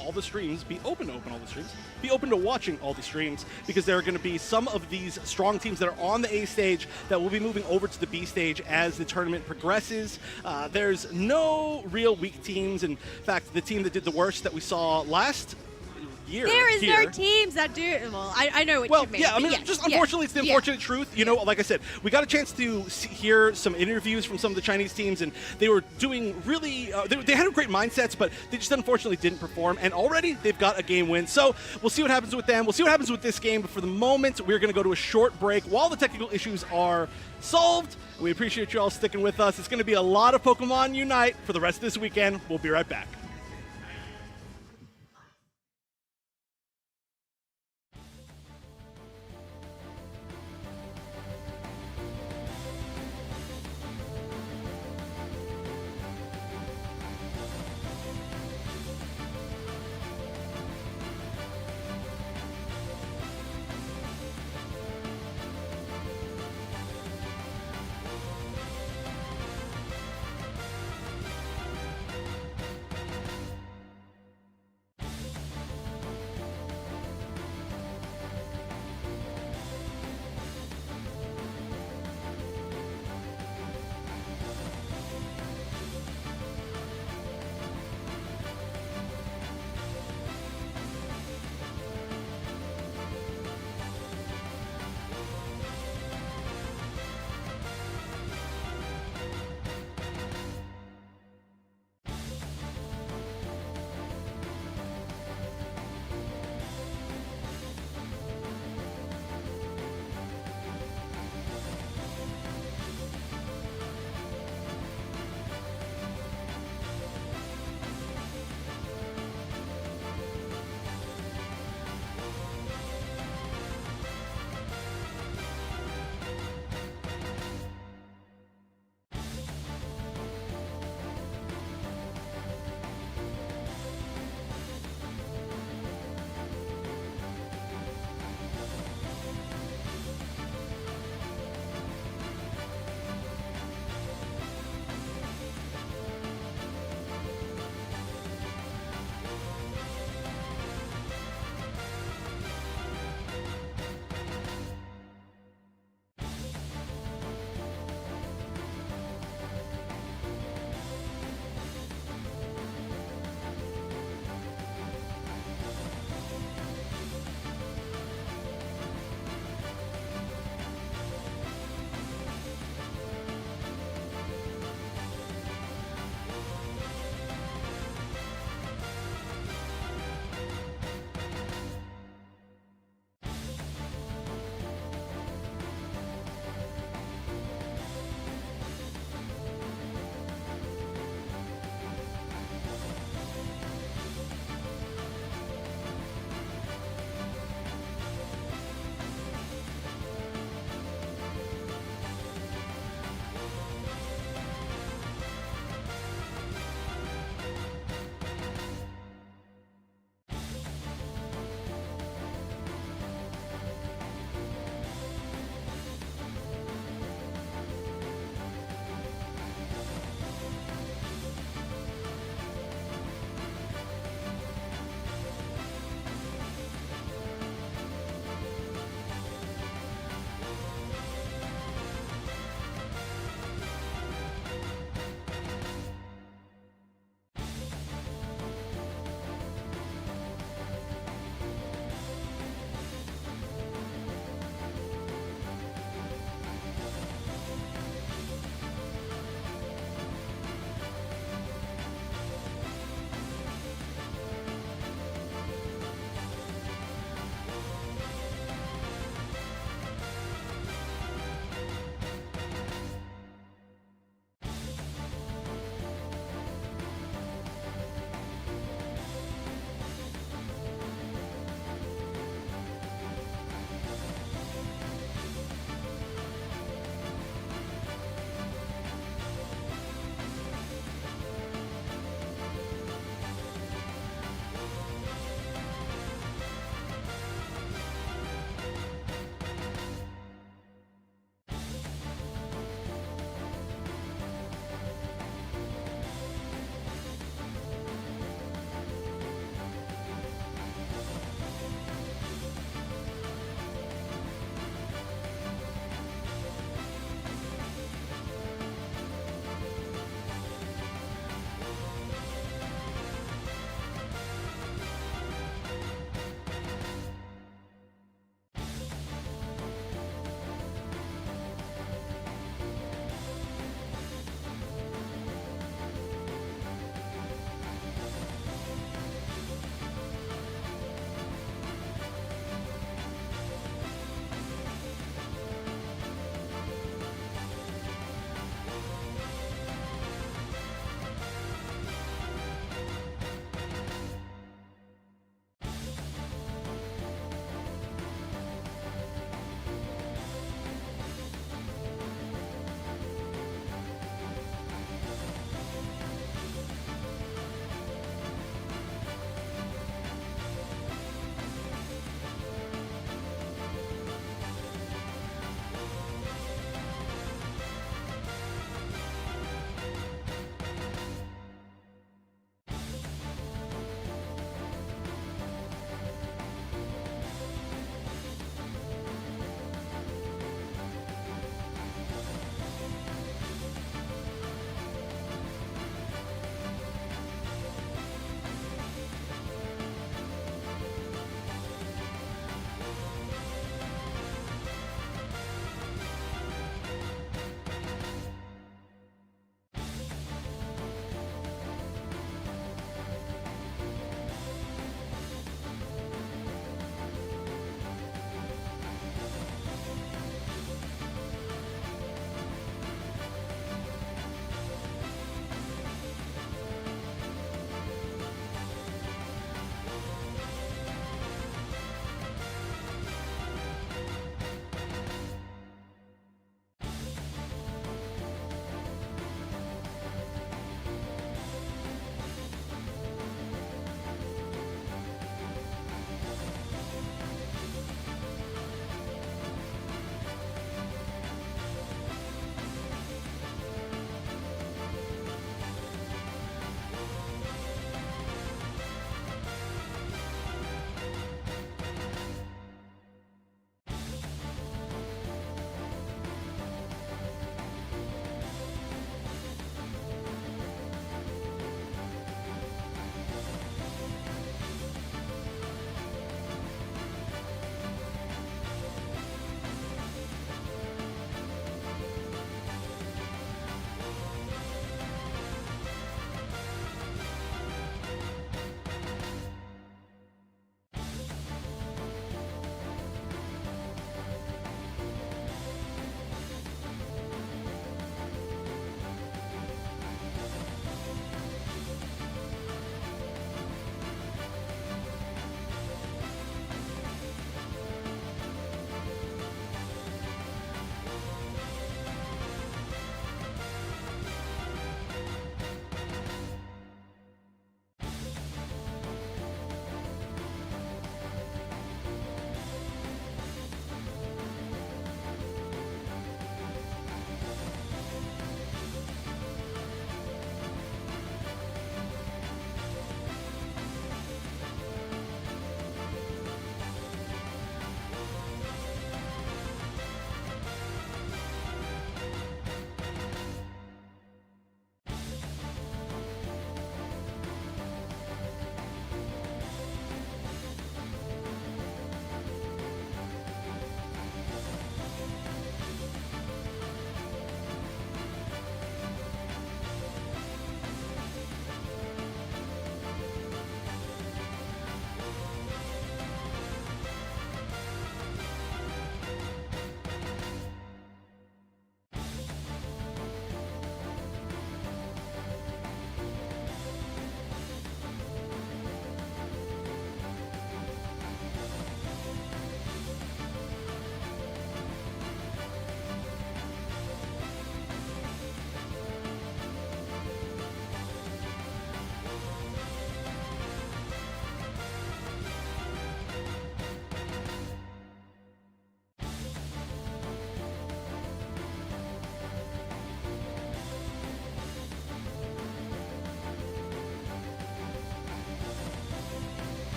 all the streams, be open to watching all the streams, because there are going to be some of these strong teams that are on the A stage that will be moving over to the B stage as the tournament progresses. There's no real weak teams. In fact, the team that did the worst that we saw last year.
There is no teams that do. Well, I know what you mean.
Yeah, I mean, unfortunately, it's the unfortunate truth. You know, like I said, we got a chance to hear some interviews from some of the Chinese teams, and they were doing really. They had great mindsets, but they just unfortunately didn't perform. And already they've got a game win. So we'll see what happens with them. We'll see what happens with this game. But for the moment, we're going to go to a short break while the technical issues are solved. We appreciate you all sticking with us. It's going to be a lot of Pokemon Unite for the rest of this weekend. We'll be right back.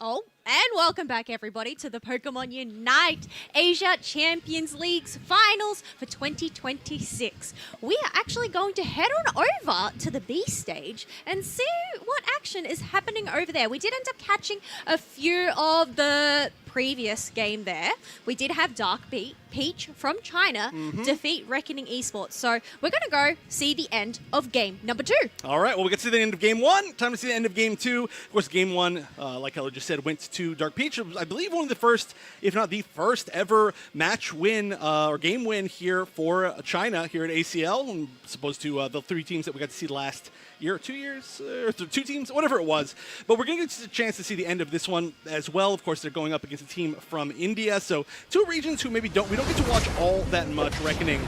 Oh, and welcome back, everybody, to the Pokemon Unite Asia Champions League's finals for 2026. We are actually going to head on over to the B stage and see what action is happening over there. We did end up catching a few of the previous game there. We did have Dark Peach from China defeat Reckoning Esports. So we're going to go see the end of game number 2.
All right, well, we get to see the end of game 1. Time to see the end of game 2. Of course, game 1, like Heller just said, went to Dark Peach. It was, I believe, one of the first, if not the first ever match win or game win here for China here at ACL, as opposed to the 3 teams that we got to see last year, 2 years, or 2 teams, whatever it was. But we're going to get a chance to see the end of this one as well. Of course, they're going up against a team from India, so 2 regions who maybe we don't get to watch all that much. Reckoning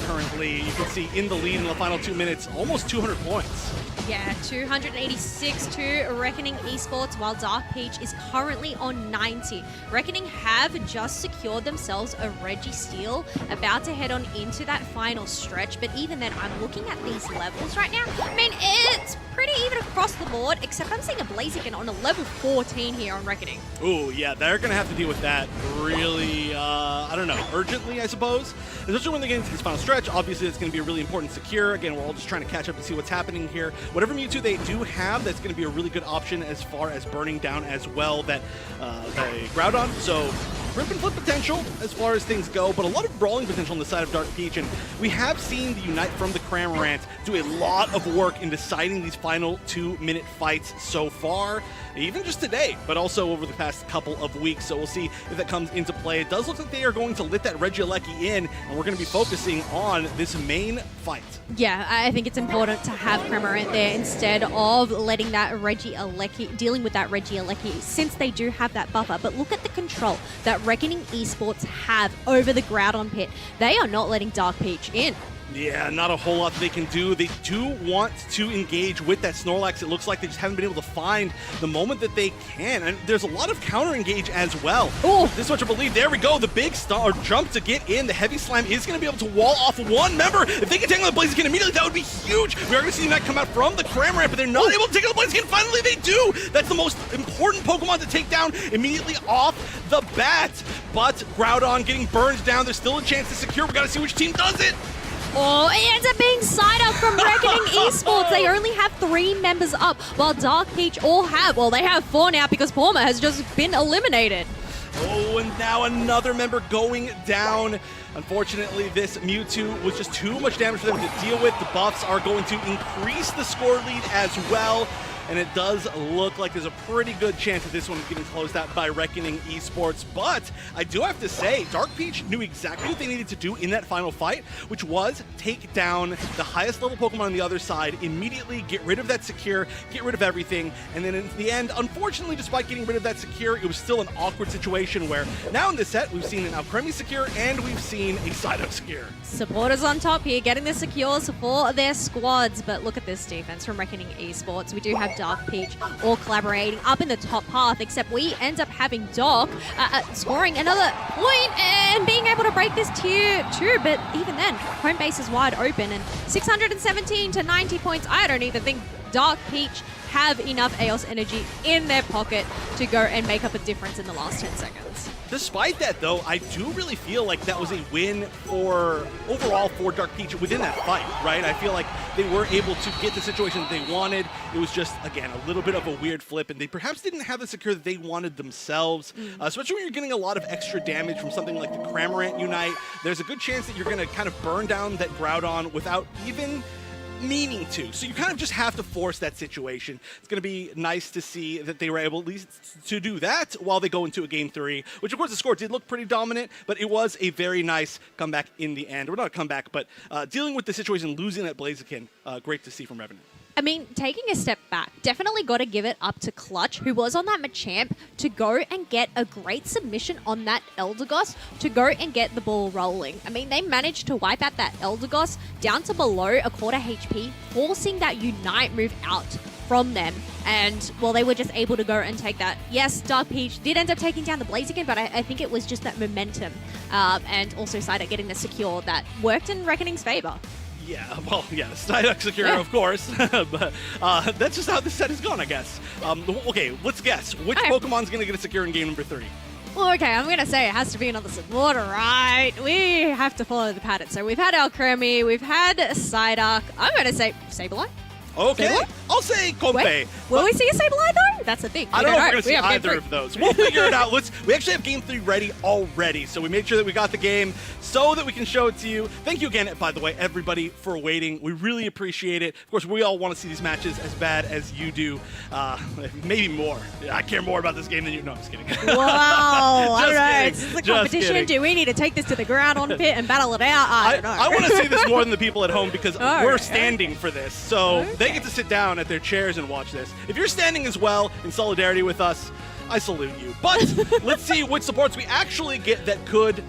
currently, you can see in the lead in the final 2 minutes, almost 200 points.
Yeah, 286 to Reckoning Esports, while Dark Peach is currently on 90. Reckoning have just secured themselves a Registeel, about to head on into that final stretch, but even then, I'm looking at these levels right now. I mean, it's pretty even across the board, except I'm seeing a Blaziken on a level 14 here on Reckoning.
Ooh, yeah, they're going to have to deal with that really, I don't know, urgently, I suppose. Especially when they get into this final stretch. Obviously, it's going to be a really important secure. Again, we're all just trying to catch up and see what's happening here. Whatever Mewtwo they do have, that's going to be a really good option as far as burning down as well that the Groudon. So rip and flip potential as far as things go, but a lot of brawling potential on the side of Dark Peach, and we have seen the Unite from the Cramorant do a lot of work in deciding these final 2-minute fights so far, even just today, but also over the past couple of weeks, so we'll see if that comes into play. It does look like they are going to let that Regieleki in, and we're going to be focusing on this main fight.
Yeah, I think it's important to have Cramorant there instead of letting that Regieleki, dealing with that Regieleki, since they do have that buffer. But look at the control that Reckoning Esports have over the Groudon pit. They are not letting Dark Peach in.
Yeah, not a whole lot they can do. They do want to engage with that Snorlax. It looks like they just haven't been able to find the moment that they can. And there's a lot of counter engage as well.
Oh,
this much I believe. There we go. The big jump to get in. The Heavy Slam is going to be able to wall off one member. If they can tangle the Blaziken immediately, that would be huge. We are going to see that come out from the Cramorant, but they're not able to take out the Blaziken. Finally, they do. That's the most important Pokemon to take down immediately off the bat. But Groudon getting burned down. There's still a chance to secure. We got to see which team does it.
Oh, it ends up being side up from Reckoning Esports. They only have 3 members up, while Dark Peach all have, well, they have 4 now because Palmer has just been eliminated.
Oh, and now another member going down. Unfortunately, this Mewtwo was just too much damage for them to deal with. The buffs are going to increase the score lead as well. And it does look like there's a pretty good chance that this one is getting closed out by Reckoning Esports. But I do have to say, Dark Peach knew exactly what they needed to do in that final fight, which was take down the highest level Pokemon on the other side, immediately get rid of that secure, get rid of everything. And then in the end, unfortunately, despite getting rid of that secure, it was still an awkward situation where now in this set, we've seen an Alcremie secure and we've seen a Psyduck secure.
Supporters on top here, getting the secures for their squads. But look at this defense from Reckoning Esports. We do have Dark Peach all collaborating up in the top path, except we end up having Doc scoring another point and being able to break this tier 2, but even then, home base is wide open, and 617 to 90 points. I don't even think Dark Peach have enough Eos energy in their pocket to go and make up a difference in the last 10 seconds.
Despite that, though, I do really feel like that was a win for overall for Dark Peach within that fight, right? I feel like they were able to get the situation that they wanted. It was just, again, a little bit of a weird flip, and they perhaps didn't have the secure that they wanted themselves, especially when you're getting a lot of extra damage from something like the Cramorant Unite. There's a good chance that you're going to kind of burn down that Groudon without even meaning to. So you kind of just have to force that situation. It's going to be nice to see that they were able at least to do that while they go into a game 3, which of course the score did look pretty dominant, but it was a very nice comeback in the end. Or not a comeback, but dealing with the situation, losing that Blaziken, great to see from Revenant.
I mean, taking a step back, definitely got to give it up to Clutch, who was on that Machamp, to go and get a great submission on that Eldegoss to go and get the ball rolling. I mean, they managed to wipe out that Eldegoss down to below a quarter HP, forcing that Unite move out from them. And, well, they were just able to go and take that. Yes, Dark Peach did end up taking down the Blaziken, but I think it was just that momentum and also Psyduck getting the secure that worked in Reckoning's favor.
Yeah, well, yeah, Psyduck Secure, of course, but that's just how this set has gone, I guess. Okay, let's guess. Which Pokemon's going to get a Secure in game number 3?
Well, okay, I'm going to say it has to be another supporter, right? We have to follow the pattern. So we've had Alcremie, we've had Psyduck. I'm going to say Sableye.
Okay,
Sableye?
I'll say Compe.
Wait, will we see a Sableye, though? That's the thing.
I don't know if we're going to see
have
either
game
of those. We'll figure it out. We actually have Game 3 ready already, so we made sure that we got the game so that we can show it to you. Thank you again, by the way, everybody, for waiting. We really appreciate it. Of course, we all want to see these matches as bad as you do. Maybe more. I care more about this game than you. No, I'm just kidding.
Wow, all right.
Kidding.
This is a competition. Do we need to take this to the ground on pit and battle it out? I don't know.
I want to see this more than the people at home because we're standing for this. So they get to sit down at their chairs and watch this. If you're standing as well in solidarity with us, I salute you. But let's see which supports we actually get that could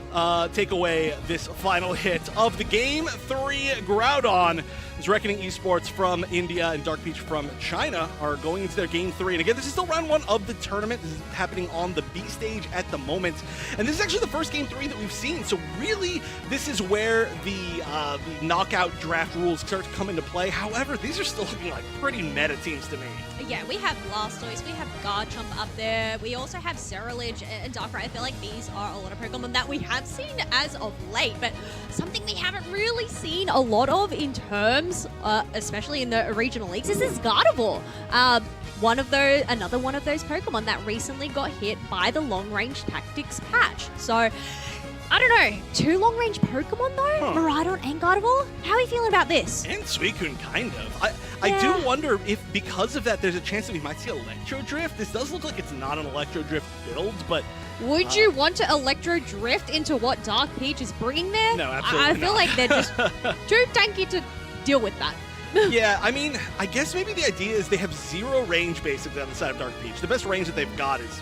take away this final hit of the Game 3 Groudon. As Reckoning Esports from India and Dark Peach from China are going into their Game 3. And again, this is still round 1 of the tournament. This is happening on the B stage at the moment. And this is actually the first Game 3 that we've seen. So really, this is where the knockout draft rules start to come into play. However, these are still looking like pretty meta teams to me.
Yeah, we have Blastoise, we have Garchomp up there, we also have Ceruledge and Darkrai. I feel like these are a lot of Pokemon that we have seen as of late, but something we haven't really seen a lot of in terms, especially in the regional leagues, is this Gardevoir. Another one of those Pokemon that recently got hit by the long-range tactics patch. So, I don't know, 2 long-range Pokemon though? Miraidon and Gardevoir? How are you feeling about this?
And Suicune, kind of. I do wonder if because of that there's a chance that we might see Electro Drift. This does look like it's not an Electro Drift build, but...
Would you want to Electro Drift into what Dark Peach is bringing there?
No, absolutely
I feel
not.
like they're just too tanky to deal with that.
Yeah, I mean, I guess maybe the idea is they have 0 range basically on the side of Dark Peach. The best range that they've got is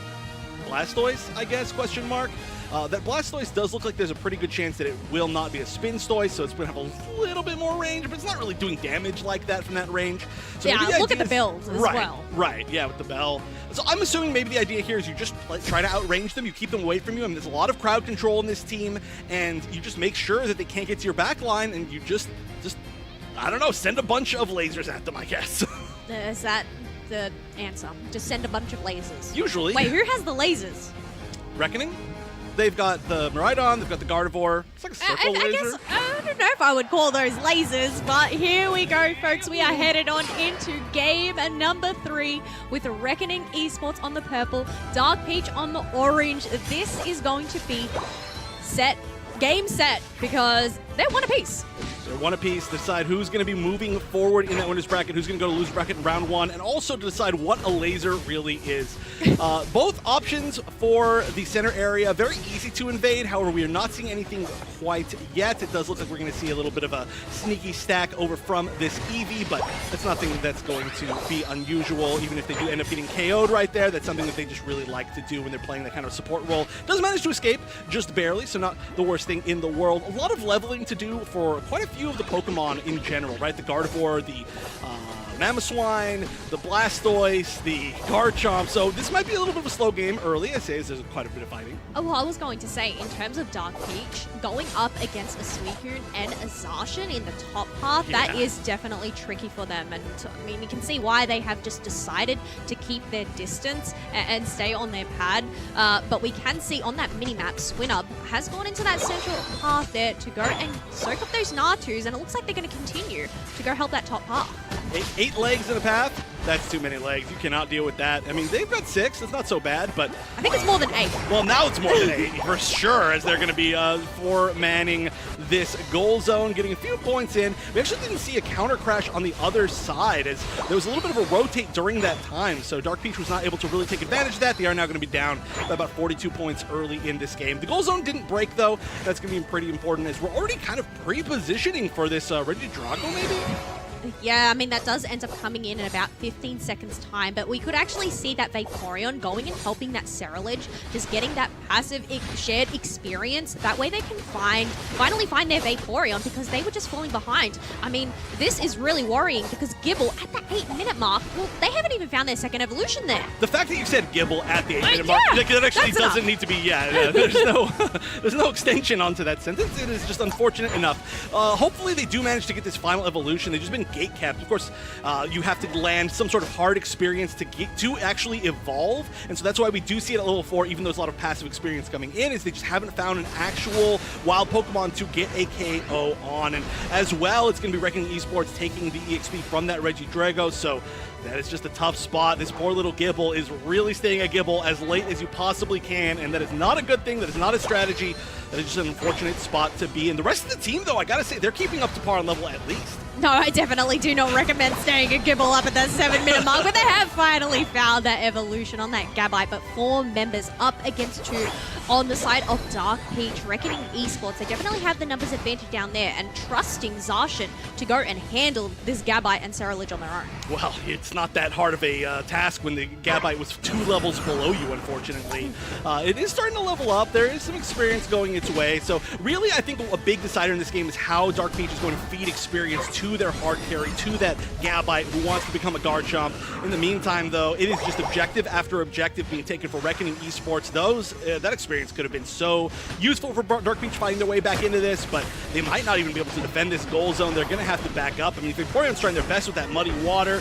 Blastoise, I guess, question mark. That Blastoise does look like there's a pretty good chance that it will not be a Spinstoise, so it's going to have a little bit more range, but it's not really doing damage like that from that range. So
yeah, look at the builds as well.
Right, yeah, with the bell. So I'm assuming maybe the idea here is you just try to outrange them, you keep them away from you. I mean, there's a lot of crowd control in this team, and you just make sure that they can't get to your back line, and you just I don't know, send a bunch of lasers at them, I guess.
Is that the answer? Just send a bunch of lasers.
Usually.
Wait, who has the lasers?
Reckoning? They've got the Miraidon, they've got the Gardevoir. It's like a circle laser.
I guess, I don't know if I would call those lasers, but here we go, folks. We are headed on into game number 3 with Reckoning Esports on the purple, Dark Peach on the orange. This is going to be game set, because they're one apiece.
They're one apiece to decide who's going to be moving forward in that winner's bracket, who's going to go to loser's bracket in round 1, and also to decide what a laser really is. Both options for the center area, very easy to invade. However, we are not seeing anything quite yet. It does look like we're going to see a little bit of a sneaky stack over from this Eevee, but that's nothing that's going to be unusual. Even if they do end up getting KO'd right there, that's something that they just really like to do when they're playing that kind of support role. Does manage to escape, just barely, so not the worst thing in the world. A lot of leveling to do for quite a few of the Pokemon in general, right? The Gardevoir, the Mamoswine, the Blastoise, the Garchomp. So this might be a little bit of a slow game early. I say there's quite a bit of fighting.
Oh, well, I was going to say, in terms of Dark Peach, going up against a Suicune and a Zacian in the top path, that is definitely tricky for them. And I mean, you can see why they have just decided to keep their distance and stay on their pad. But we can see on that mini-map, Swinub has gone into that central path there to go and soak up those Natus, and it looks like they're going to continue to go help that top path.
8 legs in a path? That's too many legs. You cannot deal with that. I mean, they've got 6. That's not so bad, but...
I think it's more than 8.
Well, now it's more than 8, for sure, as they're going to be 4-manning this goal zone, getting a few points in. We actually didn't see a counter crash on the other side, as there was a little bit of a rotate during that time, so Dark Peach was not able to really take advantage of that. They are now going to be down by about 42 points early in this game. The goal zone didn't break, though. That's going to be pretty important, as we're already kind of pre-positioning for this Regidrago, maybe?
Yeah, I mean, that does end up coming in about 15 seconds time, but we could actually see that Vaporeon going and helping that Cerulege, just getting that passive shared experience. That way they can finally find their Vaporeon, because they were just falling behind. I mean, this is really worrying, because Gible at the 8-minute mark, well, they haven't even found their second evolution there.
The fact that you said Gible at the 8-minute mark,
yeah,
that actually doesn't
enough.
need to be, there's no extension onto that sentence. It is just unfortunate enough. Hopefully they do manage to get this final evolution. They've just been gate-capped. Of course, you have to land some sort of hard experience to actually evolve, and so that's why we do see it at level 4, even though there's a lot of passive experience coming in, is they just haven't found an actual wild Pokemon to get a KO on. And as well, it's going to be Reckoning Esports taking the EXP from that Regidrago, so that is just a tough spot. This poor little Gible is really staying at Gible as late as you possibly can, and that is not a good thing. That is not a strategy. That is just an unfortunate spot to be in. The rest of the team, though, I gotta say, they're keeping up to par level at least.
No, I definitely do not recommend staying at Gible up at that 7-minute mark, but they have finally found that evolution on that Gabite. But 4 members up against 2 on the side of Dark Peach. Reckoning Esports, they definitely have the numbers advantage down there, and trusting Zacian to go and handle this Gabite and Cerulege on their own.
Well, it's not that hard of a task when the Gabite was 2 levels below you, unfortunately. It is starting to level up. There is some experience going its way. So really, I think a big decider in this game is how Dark Peach is going to feed experience to their hard carry, to that Gabite who wants to become a Garchomp. In the meantime, though, it is just objective after objective being taken for Reckoning Esports. That experience could have been so useful for Dark Peach fighting their way back into this, but they might not even be able to defend this goal zone. They're going to have to back up. I mean, Vaporeon's trying their best with that muddy water,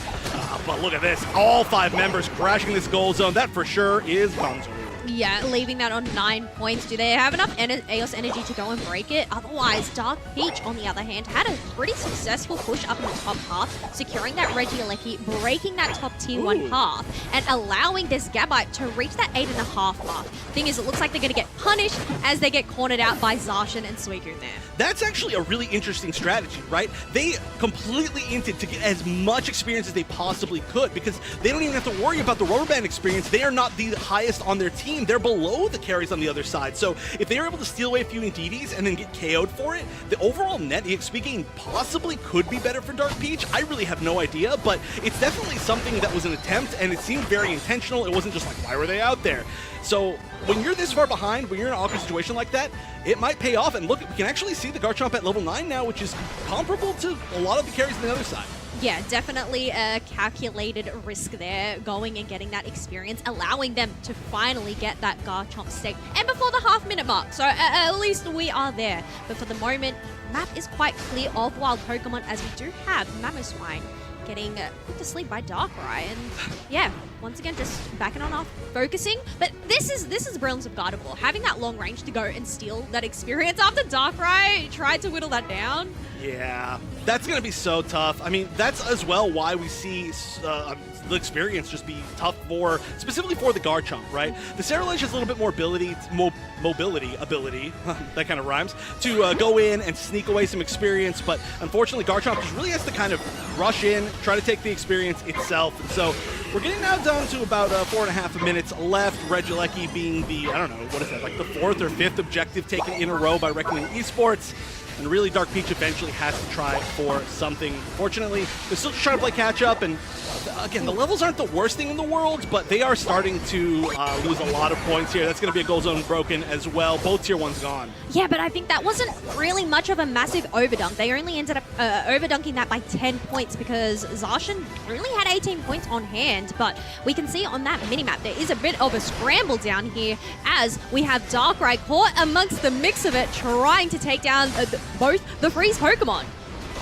but look at this. All 5 members crashing this goal zone. That for sure is Bouncer.
Yeah, leaving that on 9 points. Do they have enough Eos energy to go and break it? Otherwise, Dark Peach, on the other hand, had a pretty successful push up in the top half, securing that Regieleki, breaking that top tier 1 path, and allowing this Gabite to reach that 8.5 mark. Thing is, it looks like they're going to get punished as they get cornered out by Zacian and Suicune there.
That's actually a really interesting strategy, right? They completely inted to get as much experience as they possibly could, because they don't even have to worry about the rubber band experience. They are not the highest on their team. They're below the carries on the other side. So if they are able to steal away a few Indeedis and then get KO'd for it, the overall net EXP gain possibly could be better for Dark Peach. I really have no idea, but it's definitely something that was an attempt, and it seemed very intentional. It wasn't just like, why were they out there? So when you're this far behind, when you're in an awkward situation like that, it might pay off. And look, we can actually see the Garchomp at level 9 now, which is comparable to a lot of the carries on the other side.
Yeah, definitely a calculated risk there, going and getting that experience, allowing them to finally get that Garchomp stake, and before the half-minute mark, so at least we are there. But for the moment, map is quite clear of wild Pokemon, as we do have Mamoswine getting put to sleep by Darkrai, and yeah, once again, just backing on off, focusing. But this is the brilliance of Gardevoir, having that long range to go and steal that experience after Darkrai tried to whittle that down.
Yeah, that's going to be so tough. I mean, that's as well why we see the experience just be tough specifically for the Garchomp, right? The Cerulege has a little bit more mobility ability, that kind of rhymes, to go in and sneak away some experience, but unfortunately Garchomp just really has to kind of rush in, try to take the experience itself. And so we're getting now down to about 4.5 minutes left. Regieleki being the, I don't know, what is that, like the 4th or 5th objective taken in a row by Reckoning Esports. And really, Dark Peach eventually has to try for something. Fortunately, they're still just trying to play catch-up, and again, the levels aren't the worst thing in the world, but they are starting to lose a lot of points here. That's going to be a goal zone broken as well. Both tier 1s gone.
Yeah, but I think that wasn't really much of a massive overdunk. They only ended up overdunking that by 10 points, because Zacian only had 18 points on hand, but we can see on that minimap there is a bit of a scramble down here, as we have Darkrai caught amongst the mix of it, trying to take down both the freeze Pokemon.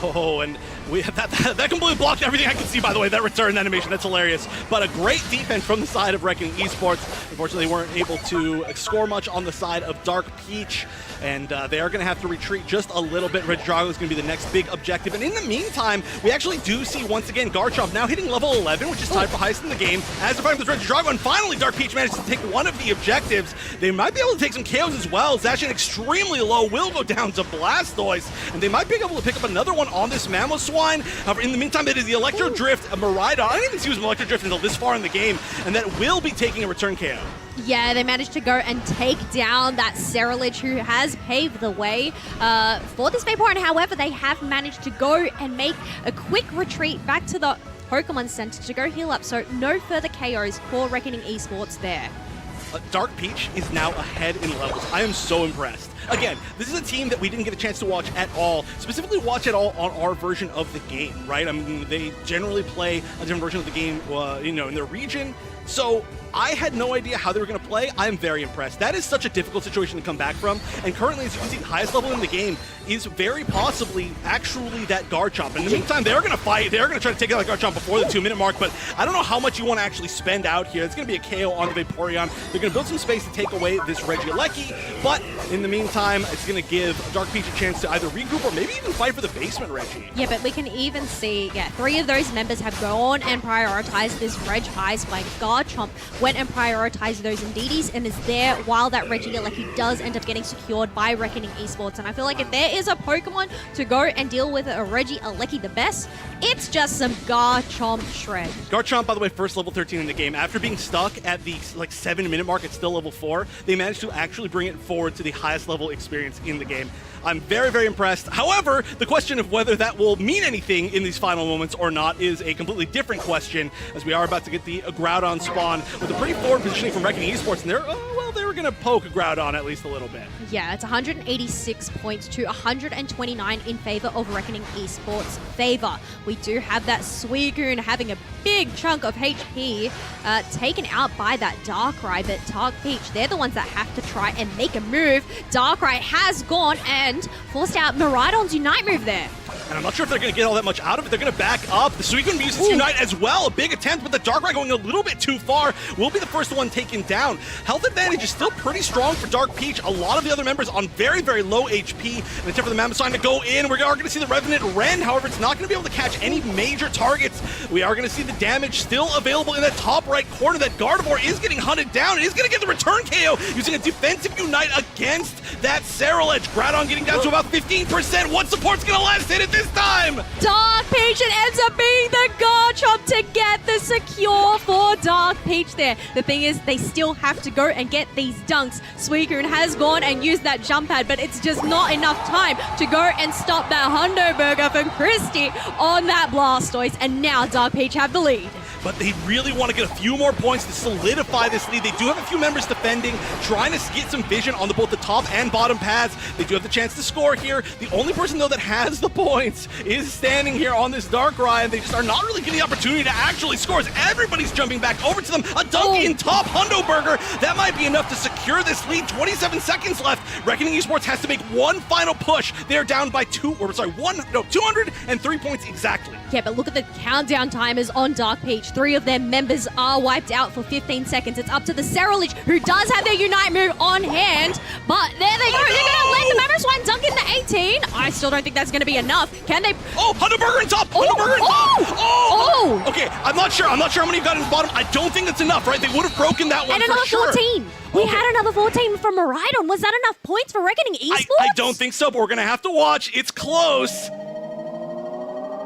Oh, and we have that completely blocked everything I can see, by the way. That return animation, that's hilarious. But a great defense from the side of Reckoning Esports. Unfortunately, they weren't able to score much on the side of Dark Peach, and they are going to have to retreat just a little bit. Regidrago is going to be the next big objective. And in the meantime, we actually do see, once again, Garchomp now hitting level 11, which is tied for highest in the game, as they're fighting with Regidrago, and finally Dark Peach manages to take one of the objectives. They might be able to take some KOs as well. Zacian extremely low, will go down to Blastoise, and they might be able to pick up another one on this Mamoswine. Rewind. However, in the meantime, it is the Electro Drift, a Miraidon. I didn't even see it was an Electro Drift until this far in the game, and that will be taking a return KO.
Yeah, they managed to go and take down that Ceruledge, who has paved the way for this Vaporeon. However, they have managed to go and make a quick retreat back to the Pokemon Center to go heal up, so no further KOs for Reckoning Esports there.
Dark Peach is now ahead in levels. I am so impressed. Again, this is a team that we didn't get a chance to watch at all, specifically watch at all on our version of the game, right? I mean, they generally play a different version of the game, in their region. So I had no idea how they were going to play. I am very impressed. That is such a difficult situation to come back from. And currently, as you can see, the highest level in the game is very possibly actually that Garchomp. In the meantime, they're going to fight. They're going to try to take out that Garchomp before the 2-minute mark. But I don't know how much you want to actually spend out here. It's going to be a KO on the Vaporeon. They're going to build some space to take away this Regieleki. But in the meantime, it's going to give Dark Peach a chance to either regroup or maybe even fight for the basement Reggie.
Yeah, but we can even see, 3 of those members have gone and prioritized this Reg Highs by Garchomp. Went and prioritized those Indeedis and is there while that Regieleki does end up getting secured by Reckoning Esports. And I feel like if there is a Pokemon to go and deal with a Regieleki the best, it's just some Garchomp shred.
Garchomp, by the way, first level 13 in the game. After being stuck at the 7-minute mark, it's still level 4. They managed to actually bring it forward to the highest level experience in the game. I'm very, very impressed. However, the question of whether that will mean anything in these final moments or not is a completely different question, as we are about to get the Groudon spawn with a pretty forward positioning from Reckoning Esports, and they were going to poke Groudon at least a little bit.
Yeah, it's 186 points to 129 in favor of Reckoning Esports' favor. We do have that Suicune having a big chunk of HP taken out by that Darkrai, but Dark Peach, they're the ones that have to try and make a move. Darkrai has gone and forced out Miraidon's Unite move there.
And I'm not sure if they're going to get all that much out of it. They're going to back up. The Suicune uses Unite as well. A big attempt, but the Darkrai going a little bit too far will be the first one taken down. Health advantage is still pretty strong for Dark Peach. A lot of the other members on very, very low HP. An attempt for the Mammoth to go in. We are going to see the Revenant Ren. However, it's not going to be able to catch any major targets. We are going to see the damage still available in that top right corner. That Gardevoir is getting hunted down. It is going to get the return KO using a defensive Unite against that Ceruledge. Groudon getting down to about 15%. What support's going to last hit at this time?
Dark Peach, it ends up being the Garchomp to get the secure for Dark Peach there. The thing is, they still have to go and get these dunks. Suicune has gone and used that jump pad, but it's just not enough time to go and stop that Hundo Burger from Christie on that Blastoise, and now Dark Peach have the lead.
But they really want to get a few more points to solidify this lead. They do have a few members defending, trying to get some vision on both the top and bottom pads. They do have the chance to score here. The only person, though, that has the points is standing here on this Darkrai, and they just are not really getting the opportunity to actually score as everybody's jumping back over to them. A dunk in top Hundo Burger. That might be enough to secure this lead. 27 seconds left. Reckoning Esports has to make one final push. They're down by 203 points exactly.
Yeah, but look at the countdown timers on Dark Peach. 3 of their members are wiped out for 15 seconds. It's up to the Ceruledge, who does have their Unite move on hand. But there they go. They're going to let the members one dunk in the 18. I still don't think that's going to be enough. Can they?
Oh, Hundo Burger in top. Hundo Burger in top. Oh. Okay, I'm not sure how many you've got in the bottom. I don't think that's enough, right? They would have broken that one
and
for sure.
And another 14. We had another 14 from Miraidon. Was that enough points for Reckoning Esports?
I don't think so, but we're going to have to watch. It's close.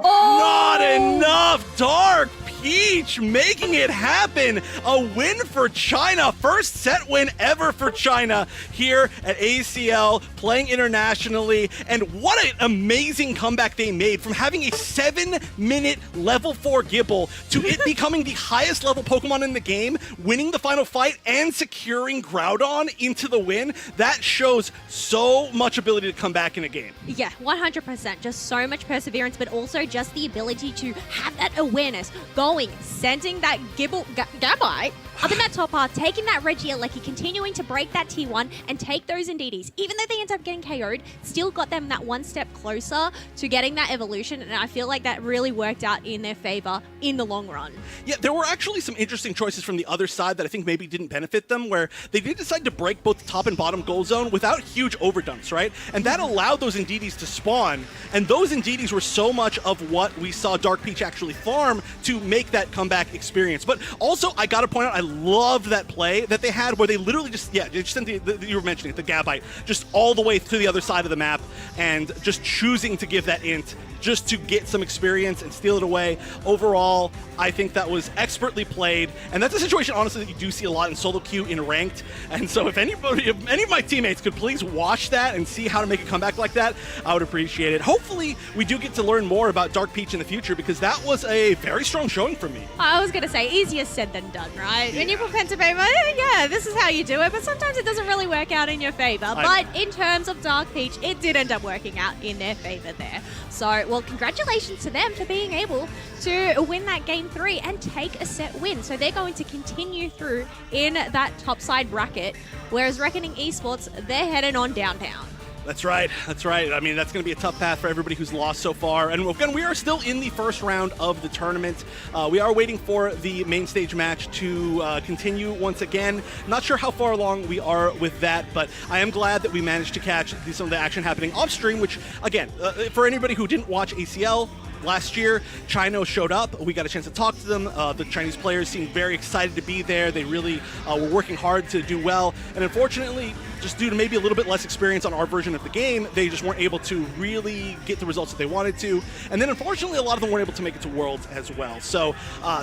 Not enough. Dark Peach making it happen. A win for China. First set win ever for China here at ACL, playing internationally. And what an amazing comeback they made from having a 7-minute level 4 Gibble to it becoming the highest level Pokemon in the game, winning the final fight and securing Groudon into the win. That shows so much ability to come back in a game.
Yeah, 100%. Just so much perseverance, but also just the ability to have that awareness, going, sending that Gabite up in that top part, taking that Regieleki, continuing to break that T1 and take those Indeedis. Even though they end up getting KO'd, still got them that one step closer to getting that evolution, and I feel like that really worked out in their favor in the long run.
Yeah, there were actually some interesting choices from the other side that I think maybe didn't benefit them, where they did decide to break both the top and bottom goal zone without huge overdumps, right? And that allowed those Indeedis to spawn, and those Indeedis were so much of what we saw Dark Peach actually farm to make that comeback experience. But also, I gotta point out, I loved that play that they had where they literally just sent you were mentioning it, the Gabite, just all the way to the other side of the map and just choosing to give that int just to get some experience and steal it away. Overall, I think that was expertly played, and that's a situation, honestly, that you do see a lot in solo queue in ranked. And so if any of my teammates could please watch that and see how to make a comeback like that, I would appreciate it. Hopefully, we do get to learn more about Dark Peach in the future, because that was a very strong showing for me.
I was going to say, easier said than done, right? When you put pen to paper, yeah, this is how you do it, but sometimes it doesn't really work out in your favor. But in terms of Dark Peach, it did end up working out in their favor there. So, well, congratulations to them for being able to win that Game 3 and take a set win. So they're going to continue through in that top side bracket, whereas Reckoning Esports, they're heading on downtown.
That's right. That's right. I mean, that's going to be a tough path for everybody who's lost so far. And again, we are still in the first round of the tournament. We are waiting for the main stage match to continue once again. Not sure how far along we are with that, but I am glad that we managed to catch some of the action happening off stream, which, again, for anybody who didn't watch ACL, last year, Chino showed up. We got a chance to talk to them. The Chinese players seemed very excited to be there. They really were working hard to do well. And unfortunately, just due to maybe a little bit less experience on our version of the game, they just weren't able to really get the results that they wanted to. And then unfortunately, a lot of them weren't able to make it to Worlds as well. So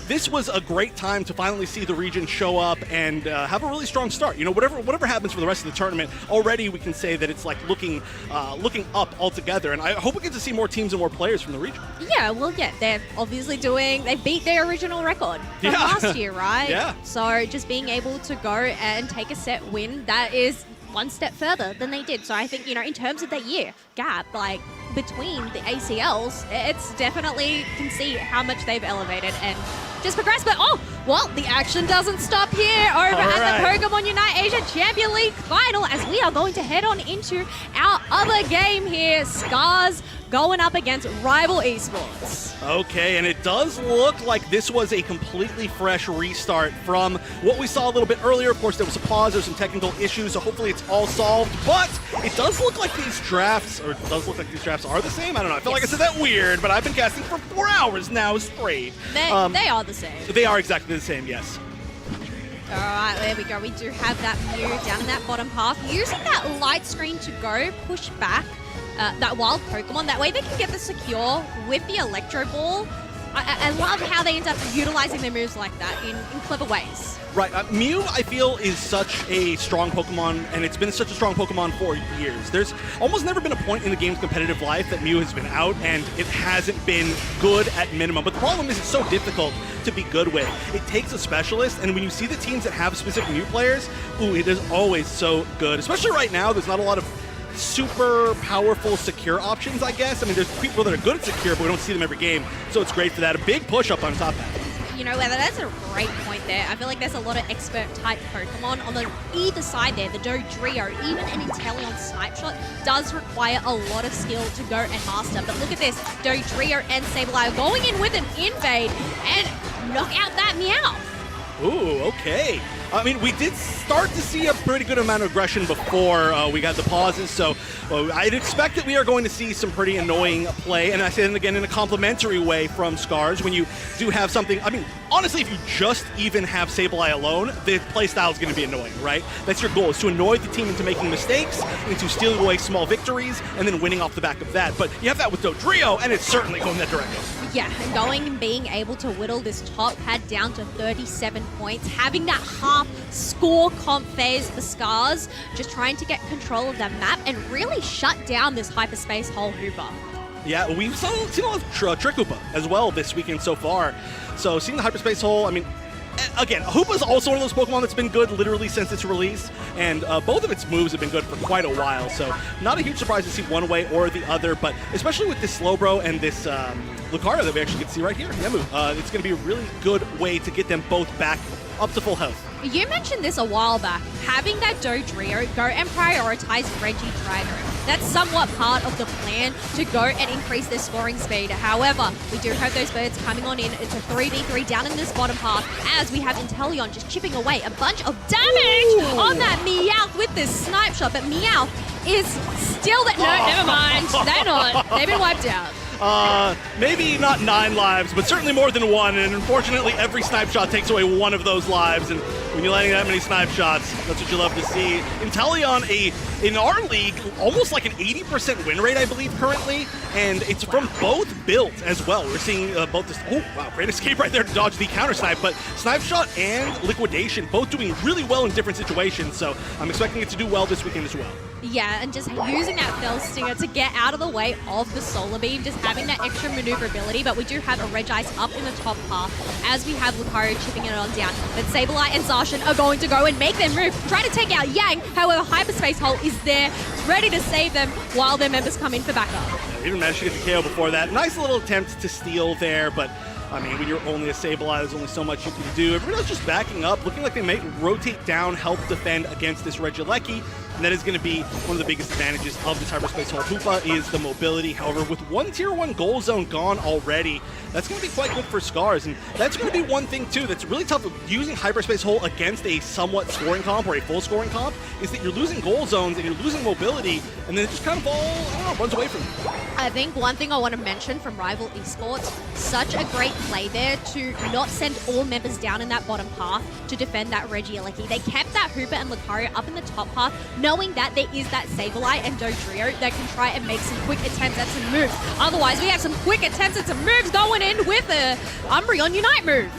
this was a great time to finally see the region show up and have a really strong start. You know, whatever happens for the rest of the tournament, already we can say that it's like looking up altogether. And I hope we get to see more teams and more players from the region.
Yeah, well, yeah, they're obviously they beat their original record from last year, right?
Yeah.
So just being able to go and take a set win, that is one step further than they did. So I think, you know, in terms of the year gap, like between the ACLs, it's definitely can see how much they've elevated and just progressed. But well, the action doesn't stop here over at the Pokemon Unite Asia Champion League final, as we are going to head on into our other game here. Scars going up against Rival Esports.
Okay, and it does look like this was a completely fresh restart from what we saw a little bit earlier. Of course, there was a pause, there's some technical issues, so hopefully it's all solved. But it does look like these drafts, are the same. I don't know. I feel like I said that weird, but I've been casting for 4 hours now straight.
They are the same.
They are exactly the same, yes.
All right, there we go. We do have that Mew down in that bottom half, using that light screen to go push back that wild Pokemon. That way they can get the secure with the Electro Ball. I love how they end up utilizing their moves like that in clever ways.
Right. Mew, I feel, is such a strong Pokemon, and it's been such a strong Pokemon for years. There's almost never been a point in the game's competitive life that Mew has been out, and it hasn't been good at minimum. But the problem is it's so difficult to be good with. It takes a specialist, and when you see the teams that have specific Mew players, it is always so good. Especially right now, there's not a lot of super powerful secure options, I guess. I mean, there's people that are good at secure, but we don't see them every game, so it's great for that. A big push up on top of that.
You know, that's a great point there. I feel like there's a lot of expert-type Pokemon on the either side there. The Dodrio, even an Inteleon Snipe Shot, does require a lot of skill to go and master. But look at this. Dodrio and Sableye going in with an Invade and knock out that Meowth.
Ooh, okay. I mean, we did start to see a pretty good amount of aggression before we got the pauses, so I'd expect that we are going to see some pretty annoying play, and I say that again in a complimentary way from Scars when you do have something. I mean, honestly, if you just even have Sableye alone, the playstyle is going to be annoying, right? That's your goal, is to annoy the team into making mistakes, into stealing away small victories, and then winning off the back of that. But you have that with Dodrio, and it's certainly going that direction.
Yeah, and going and being able to whittle this top pad down to 37 points, having that half score comp phase for Scars, just trying to get control of that map and really shut down this hyperspace hole Hooper.
Yeah, we've seen a lot of Trick Hoopa as well this weekend so far. So seeing the hyperspace hole, I mean, again, Hoopa's also one of those Pokemon that's been good literally since its release, and both of its moves have been good for quite a while, so not a huge surprise to see one way or the other, but especially with this Slowbro and this Lucario that we actually get to see right here, Nemu, it's going to be a really good way to get them both back up to full health.
You mentioned this a while back, having that Dodrio go and prioritize Regidrago. That's somewhat part of the plan to go and increase their scoring speed. However, we do have those birds coming on in. It's a 3v3 down in this bottom half as we have Inteleon just chipping away a bunch of damage on that Meowth with this Snipe Shot. But Meowth is still that... No, never mind. They're not. They've been wiped out.
maybe not 9 lives, but certainly more than 1. And unfortunately, every snipe shot takes away 1 of those lives. And when you're landing that many snipe shots, that's what you love to see. Inteleon, in our league, almost like an 80% win rate, I believe, currently. And it's from both builds as well. We're seeing both this. Oh, wow, great escape right there to dodge the counter snipe. But snipe shot and liquidation both doing really well in different situations. So I'm expecting it to do well this weekend as well.
Yeah, and just using that Fell Stinger to get out of the way of the Solar Beam, just having that extra maneuverability, but we do have a Regice up in the top half, as we have Lucario chipping it on down. But Sableye and Zacian are going to go and make their move, try to take out Yang. However, Hyperspace Hole is there, ready to save them while their members come in for backup.
Yeah, even managed to get the KO before that. Nice little attempt to steal there, but I mean, when you're only a Sableye, there's only so much you can do. Everyone else just backing up, looking like they may rotate down, help defend against this Regieleki. And that is going to be one of the biggest advantages of this Hyperspace Hole. Hoopa is the mobility. However, with one Tier 1 goal zone gone already, that's going to be quite good for Scars. And that's going to be one thing, too, that's really tough using Hyperspace Hole against a somewhat scoring comp or a full scoring comp, is that you're losing goal zones and you're losing mobility, and then it just kind of all, I don't know, runs away from you.
I think one thing I want to mention from Rival Esports, such a great play there to not send all members down in that bottom half to defend that Regieleki. They kept that Hoopa and Lucario up in the top half, knowing that there is that Sableye and Dodrio that can try and make some quick attempts at some moves. Otherwise, we have some quick attempts at some moves going in with a Umbreon Unite move.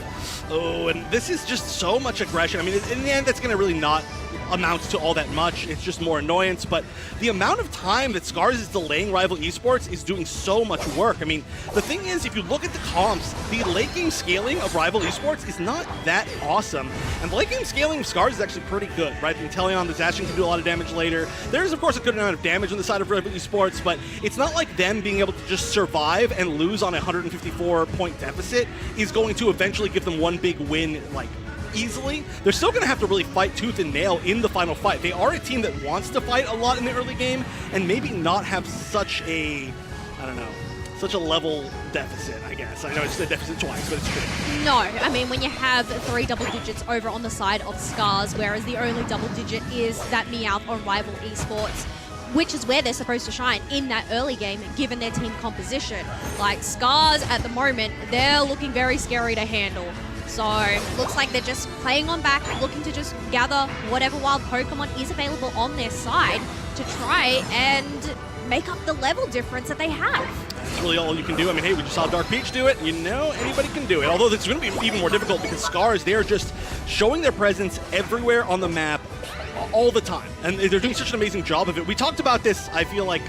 Oh, and this is just so much aggression. I mean, in the end, that's going to really not amount to all that much. It's just more annoyance, but the amount of time that Scars is delaying Rival Esports is doing so much work. I mean, the thing is, if you look at the comps, the late game scaling of Rival Esports is not that awesome, and the late game scaling of Scars is actually pretty good, right? The Inteleon, the Zacian can do a lot of damage later. There's, of course, a good amount of damage on the side of Rival Esports, but it's not like them being able to just survive and lose on a 154-point deficit is going to eventually give them one big win, like, easily. They're still going to have to really fight tooth and nail in the final fight. They are a team that wants to fight a lot in the early game and maybe not have such a, I don't know, such a level deficit, I guess. I know it's a deficit twice, but it's true.
No, I mean, when you have 3 double digits over on the side of Scars, whereas the only double digit is that Meowth on Rival Esports, which is where they're supposed to shine in that early game, given their team composition. Like, Scars, at the moment, they're looking very scary to handle. So, looks like they're just playing on back, looking to just gather whatever wild Pokemon is available on their side to try and make up the level difference that they have.
That's really all you can do. I mean, hey, we just saw Dark Peach do it. You know, anybody can do it. Although it's going to be even more difficult because Scars, they're just showing their presence everywhere on the map all the time. And they're doing such an amazing job of it. We talked about this, I feel like,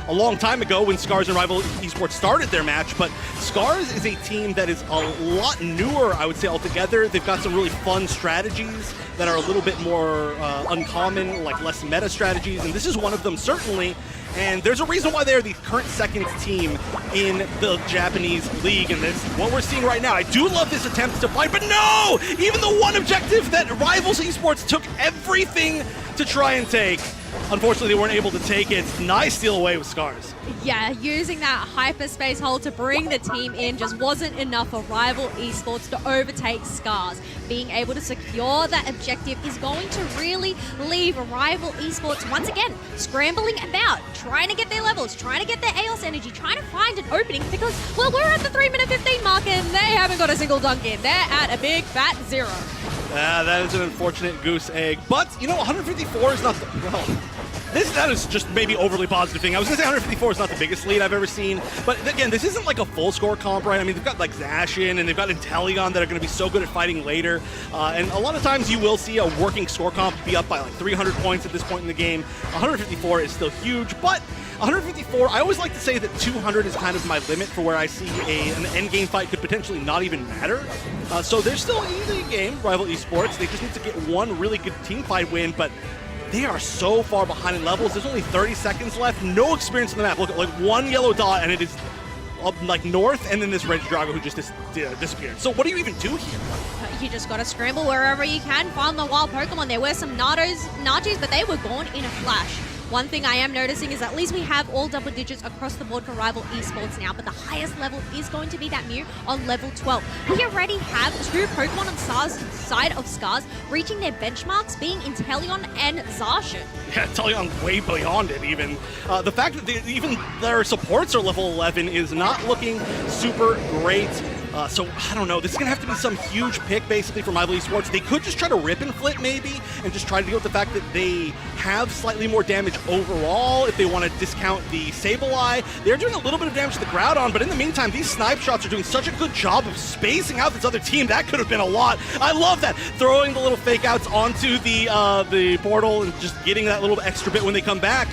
a long time ago when Scars and Rival Esports started their match, but Scars is a team that is a lot newer, I would say, altogether. They've got some really fun strategies that are a little bit more uncommon, like less meta strategies, and this is one of them, certainly. And there's a reason why they're the current second team in the Japanese league, and that's what we're seeing right now. I do love this attempt to fight, but no! Even the one objective that Rivals Esports took everything to try and take. Unfortunately, they weren't able to take it. Nice steal away with Scars.
Yeah, using that Hyperspace Hole to bring the team in just wasn't enough for Rival Esports to overtake Scars. Being able to secure that objective is going to really leave Rival Esports once again scrambling about, trying to get their levels, trying to get their AOS energy, trying to find an opening because, well, we're at the 3-minute 15 mark and they haven't got a single dunk in. They're at a big fat 0.
That is an unfortunate goose egg. But, you know, 154 is not the, well, that is just maybe overly positive thing. I was going to say 154 is not the biggest lead I've ever seen. But again, this isn't like a full score comp, right? I mean, they've got like Zacian and they've got Inteleon that are going to be so good at fighting later. And a lot of times you will see a working score comp be up by like 300 points at this point in the game. 154 is still huge, but 154, I always like to say that 200 is kind of my limit for where I see an end game fight could potentially not even matter. So they're still in the game, Rival Esports. They just need to get one really good team fight win, but they are so far behind in levels. There's only 30 seconds left, no experience on the map. Look, like one yellow dot and it is up like north, and then this Regidrago who just disappeared. So what do you even do here?
You just gotta scramble wherever you can, find the wild Pokemon. There were some Najis, but they were gone in a flash. One thing I am noticing is at least we have all double digits across the board for Rival Esports now, but the highest level is going to be that Mew on level 12. We already have 2 Pokemon on Stars side of Scars reaching their benchmarks, being Inteleon and Zacian.
Yeah, Inteleon way beyond it even. The fact that even their supports are level 11 is not looking super great. So, I don't know. This is going to have to be some huge pick, basically, from Rival Esports. They could just try to rip and flip, maybe, and just try to deal with the fact that they have slightly more damage overall if they want to discount the Sableye. They're doing a little bit of damage to the Groudon, but in the meantime, these snipe shots are doing such a good job of spacing out this other team. That could have been a lot. I love that. Throwing the little fake outs onto the portal and just getting that little extra bit when they come back.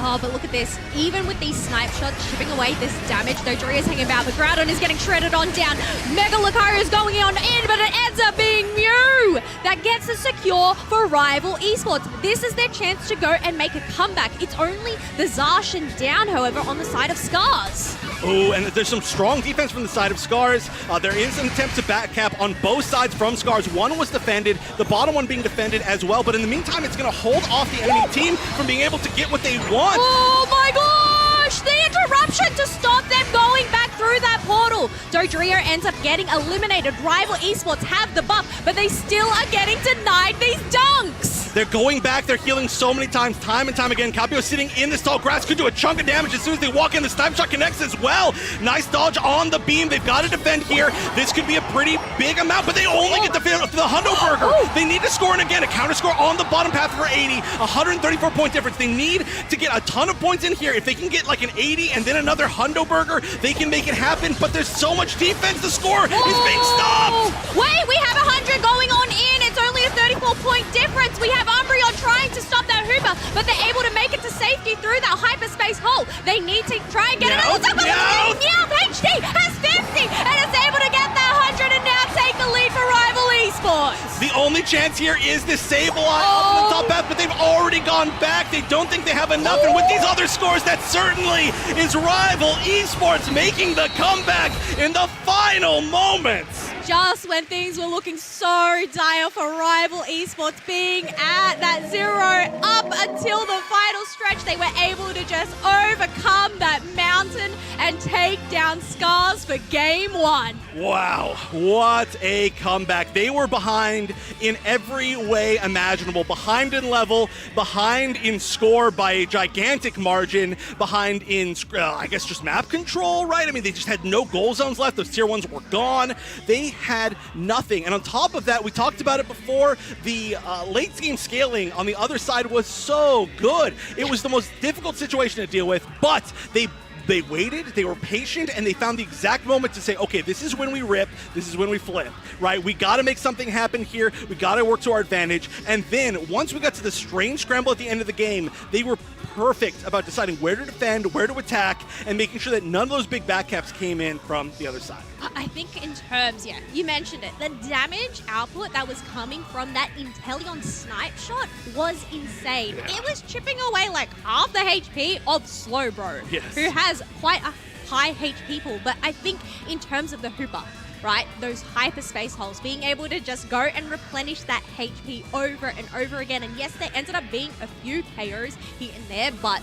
Oh, but look at this. Even with these snipe shots chipping away this damage, Dojiria's hanging about. The Groudon is getting shredded on down. Mega Lucario is going on in, but it ends up being Mew that gets the secure for Rival Esports. This is their chance to go and make a comeback. It's only the Zacian down, however, on the side of Scars.
Oh, and there's some strong defense from the side of Scars. There is an attempt to back cap on both sides from Scars. One was defended, the bottom one being defended as well, but in the meantime, it's going to hold off the enemy team from being able to get what they want.
Oh my gosh! The interruption to stop them going back through that portal. Dodrio ends up getting eliminated. Rival Esports have the buff, but they still are getting denied these dunks.
They're going back, they're healing so many times, time and time again. Capio sitting in this tall grass, could do a chunk of damage as soon as they walk in. The snipe shot connects as well. Nice dodge on the beam. They've got to defend here. This could be a pretty big amount, but they only get the Hundo Burger. They need to score, and again, a counter score on the bottom path for 80. 134 point difference. They need to get a ton of points in here. If they can get like an 80 and then another Hundo Burger, they can make it happen, but there's so much defense. The score is being stopped.
Wait, we have 100 going on in. It's only a 34-point difference. We have Umbreon trying to stop that Hooper, but they're able to make it to safety through that hyperspace hole. They need to try and get it. Meowth HD has 50 and is able to get that 100 and now take the lead for Rival Esports.
The only chance here is this Sableye up on the top path, but they've already gone back. They don't think they have enough, and with these other scores, that certainly is Rival Esports making the comeback in the final moments.
Just when things were looking so dire for Rival Esports being at that 0 up until the final stretch, they were able to just overcome that mountain and take down Scars for game 1.
Wow, what a comeback. They were behind in every way imaginable. Behind in level, behind in score by a gigantic margin, behind in, I guess, just map control, right? I mean, they just had no goal zones left. Those tier 1s were gone. They had nothing. And on top of that, we talked about it before, the late game scaling on the other side was so good. It was the most difficult situation to deal with, but they waited, they were patient, and they found the exact moment to say, okay, this is when we rip, this is when we flip, right? We got to make something happen here. We got to work to our advantage. And then once we got to the strange scramble at the end of the game, they were perfect about deciding where to defend, where to attack, and making sure that none of those big backcaps came in from the other side.
I think in terms, yeah, you mentioned it, the damage output that was coming from that Inteleon snipe shot was insane.
Yeah.
It was chipping away like half the HP of Slowbro, who has quite a high HP pool, but I think in terms of the Hooper, right, those hyperspace holes, being able to just go and replenish that HP over and over again, and yes, there ended up being a few KOs here and there, but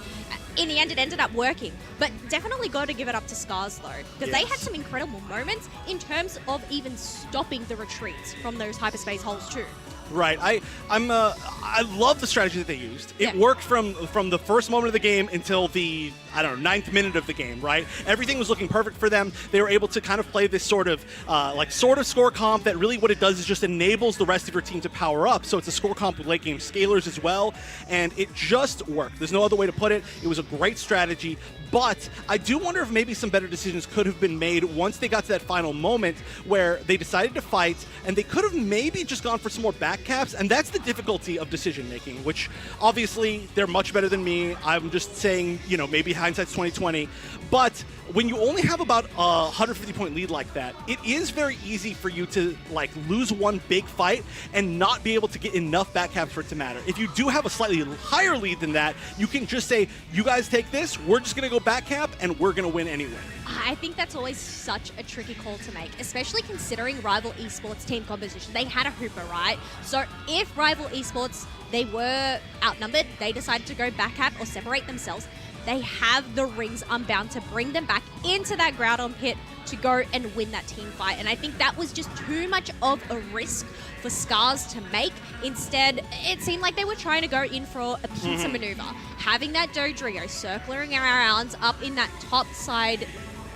in the end, it ended up working. But definitely got to give it up to Scars, though, because they had some incredible moments in terms of even stopping the retreats from those hyperspace holes too.
Right. I love the strategy that they used. It worked from the first moment of the game until the, I don't know, 9th minute of the game, right? Everything was looking perfect for them. They were able to kind of play this sort of score comp that really what it does is just enables the rest of your team to power up. So it's a score comp with late game scalers as well, and it just worked. There's no other way to put it. It was a great strategy, but I do wonder if maybe some better decisions could have been made once they got to that final moment where they decided to fight, and they could have maybe just gone for some more back caps, and that's the difficulty of decision making, which obviously they're much better than me. I'm just saying, you know, maybe hindsight's 20/20, but when you only have about a 150 point lead like that, it is very easy for you to like lose one big fight and not be able to get enough back caps for it to matter. If you do have a slightly higher lead than that, you can just say, you guys take this, we're just gonna go back cap and we're gonna win anyway.
I think that's always such a tricky call to make, especially considering Rival Esports team composition. They had a Hooper, right? So if Rival Esports they were outnumbered. They decided to go back at or separate themselves. They have the rings unbound to bring them back into that Groudon pit to go and win that team fight. And I think that was just too much of a risk for Scars to make. Instead, it seemed like they were trying to go in for a pizza maneuver. Having that Dodrio circling around up in that top side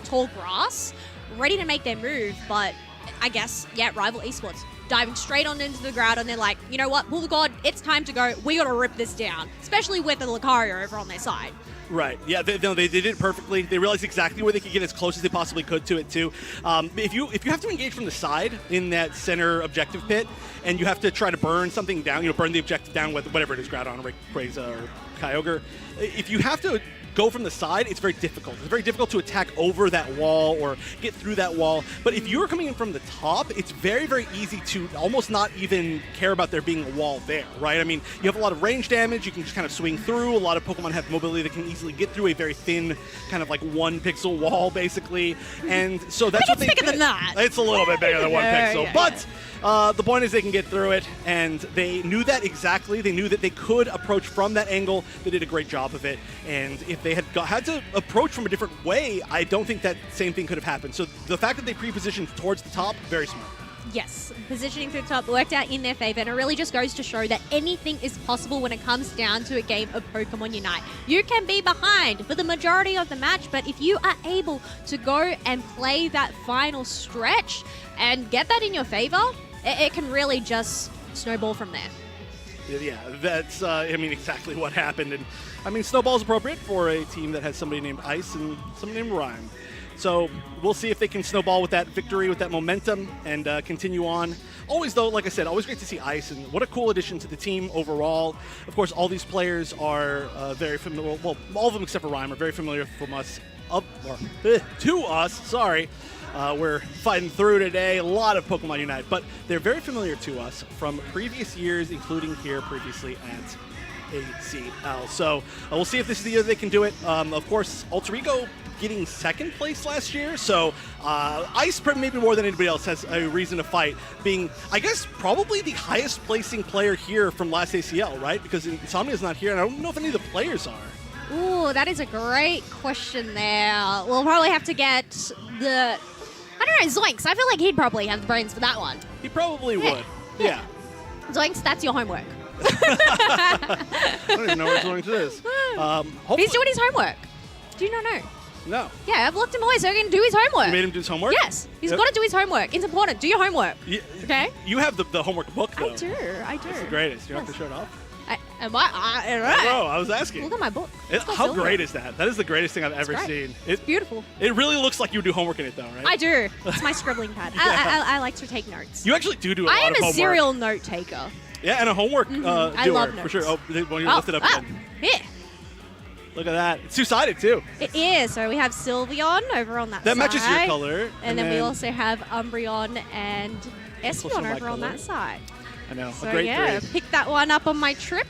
tall grass, ready to make their move, but I guess, yeah, Rival Esports diving straight on into the ground, and they're like, you know what, Pool of God, it's time to go. We got to rip this down, especially with the Lucario over on their side.
Right. Yeah, they did it perfectly. They realized exactly where they could get as close as they possibly could to it, too. If you have to engage from the side in that center objective pit, and you have to try to burn something down, burn the objective down with whatever it is, Groudon, Rayquaza, or Kyogre, if you have to go from the side, it's very difficult. It's very difficult to attack over that wall or get through that wall. But if you're coming in from the top, it's very, very easy to almost not even care about there being a wall there, right? I mean, you have a lot of range damage. You can just kind of swing through. A lot of Pokemon have mobility that can easily get through a very thin, kind of like 1 pixel wall, basically. And so that's what they did.
It's bigger than that.
It's a little bit bigger than 1 pixel.
Yeah,
but the point is they can get through it, and they knew that exactly. They knew that they could approach from that angle. They did a great job of it. And if they had to approach from a different way, I don't think that same thing could have happened. So the fact that they pre-positioned towards the top, very smart.
Yes, positioning through the top worked out in their favor, and it really just goes to show that anything is possible when it comes down to a game of Pokemon Unite. You can be behind for the majority of the match, but if you are able to go and play that final stretch and get that in your favor, it can really just snowball from there.
Yeah, that's, exactly what happened. And, Snowball's appropriate for a team that has somebody named Ice and somebody named Rhyme. So we'll see if they can snowball with that victory, with that momentum, and continue on. Always, though, like I said, always great to see Ice, and what a cool addition to the team overall. Of course, all these players are very familiar. Well, all of them except for Rhyme are very familiar from us, to us. Sorry. We're fighting through today. A lot of Pokemon Unite, but they're very familiar to us from previous years, including here previously at ACL. So we'll see if this is the year they can do it. Of course, Alter Ego getting second place last year, so Ice, maybe more than anybody else, has a reason to fight, being, I guess, probably the highest placing player here from last ACL, right? Because Insomnia's not here, and I don't know if any of the players are.
Ooh, that is a great question there. We'll probably have to get the... I don't know, Zoinks. I feel like he'd probably have the brains for that one.
He probably would. Yeah.
Zoinks, that's your homework.
I don't even know what Zoinks is.
He's doing his homework. Do you not know?
No.
Yeah, I've locked him away so he can do his homework.
You made him do his homework?
Yes. He's got to do his homework. It's important. Do your homework. Okay?
You have the homework book, though.
I do.
It's the greatest. You're not going to show it off?
Am I?
No, I was asking.
Look at my book.
How great is that? That is the greatest thing I've ever seen.
It's beautiful.
It really looks like you do homework in it, though, right?
I do. It's my scribbling pad. I like to take notes.
You actually do a lot of homework.
I am a serial note taker.
Yeah, and a homework doer,
I love notes.
for sure. Oh, when you lift it up again.
Yeah.
Look at that. It's two-sided, too.
It is. So we have Sylveon over on that side.
That matches your color.
And then we also have Umbreon and Espeon over on that side.
I know.
So
a great
three. Picked that one up on my trip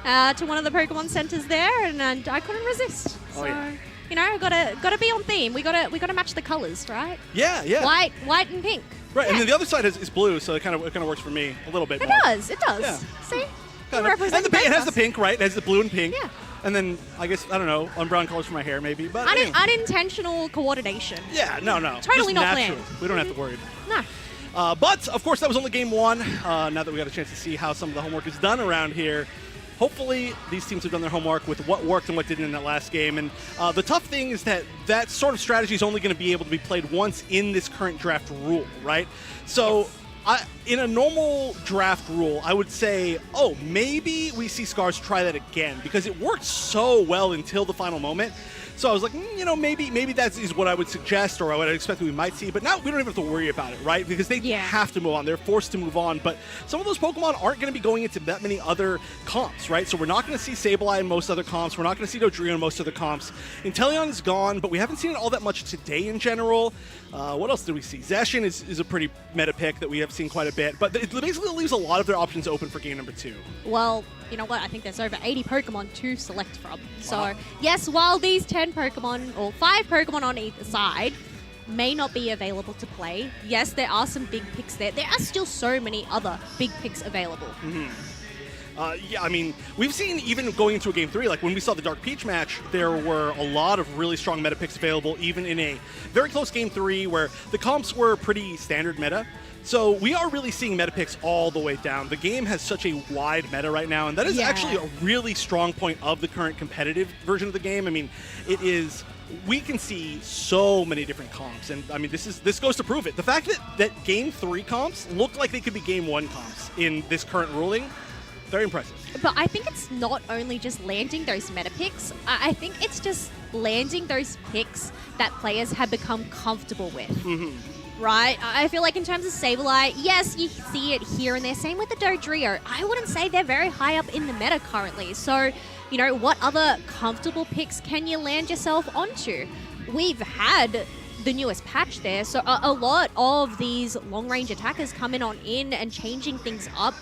to one of the Pokemon centers there, and I couldn't resist. So, gotta be on theme. We gotta match the colors, right?
Yeah.
White and pink.
Right,
yeah.
and then the other side is blue, so it kind of works for me a little bit more.
It does.
Yeah.
See?
And it has the pink, right? It has the blue and pink. Yeah. And then, I guess, I don't know, brown colors for my hair, maybe. But
unintentional coordination.
Yeah, no.
Totally
just
not
natural.
planned.
We don't have to worry.
No.
But, of course, that was only game one. Now that we got a chance to see how some of the homework is done around here, hopefully these teams have done their homework with what worked and what didn't in that last game. And the tough thing is that sort of strategy is only going to be able to be played once in this current draft rule, right? So in a normal draft rule, I would say, maybe we see Scars try that again, because it worked so well until the final moment. So I was like, maybe that is what I would suggest, or what I expect we might see. But now we don't even have to worry about it, right? Because they have to move on. They're forced to move on. But some of those Pokemon aren't going to be going into that many other comps, right? So we're not going to see Sableye in most other comps. We're not going to see Dodrio in most other comps. Inteleon is gone, but we haven't seen it all that much today in general. What else did we see? Zacian is a pretty meta pick that we have seen quite a bit. But it basically leaves a lot of their options open for game number 2.
Well, you know what? I think there's over 80 Pokemon to select from. So, yes, while these 10 Pokemon, or 5 Pokemon on either side, may not be available to play, yes, there are some big picks there. There are still so many other big picks available.
Yeah, I mean, we've seen even going into a Game 3, like when we saw the Dark Peach match, there were a lot of really strong meta picks available, even in a very close Game 3 where the comps were pretty standard meta. So we are really seeing meta picks all the way down. The game has such a wide meta right now, and that is actually a really strong point of the current competitive version of the game. I mean, it is... We can see so many different comps, and I mean, this goes to prove it. The fact that Game 3 comps look like they could be Game 1 comps in this current ruling, very impressive.
But I think it's not only just landing those meta picks, I think it's just landing those picks that players have become comfortable with. Right? I feel like in terms of Sableye, yes, you see it here and there. Same with the Dodrio. I wouldn't say they're very high up in the meta currently. So, you know, what other comfortable picks can you land yourself onto? We've had the newest patch there, so a lot of these long-range attackers coming on in and changing things up.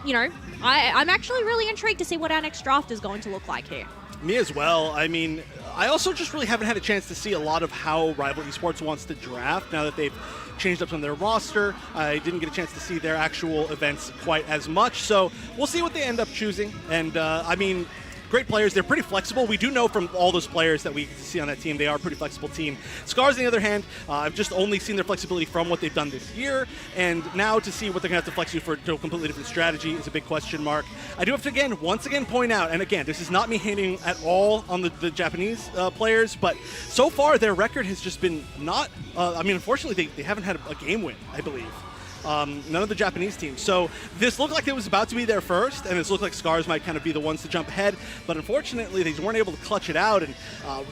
You know, I'm actually really intrigued to see what our next draft is going to look like here.
Me as well. I mean, I also just really haven't had a chance to see a lot of how Rival Esports wants to draft now that they've changed up some of their roster. I didn't get a chance to see their actual events quite as much, so we'll see what they end up choosing. And, I mean, great players. They're pretty flexible. We do know from all those players that we see on that team, they are a pretty flexible team. Scars, on the other hand, I've just only seen their flexibility from what they've done this year, and now to see what they're going to have to flex you for to a completely different strategy is a big question mark. I do have to, once again, point out, and again, this is not me hating at all on the Japanese players, but so far their record has just been not, I mean, unfortunately, they haven't had a game win, I believe. None of the Japanese teams. So this looked like it was about to be there first, and this looked like Scars might kind of be the ones to jump ahead, but unfortunately they weren't able to clutch it out, and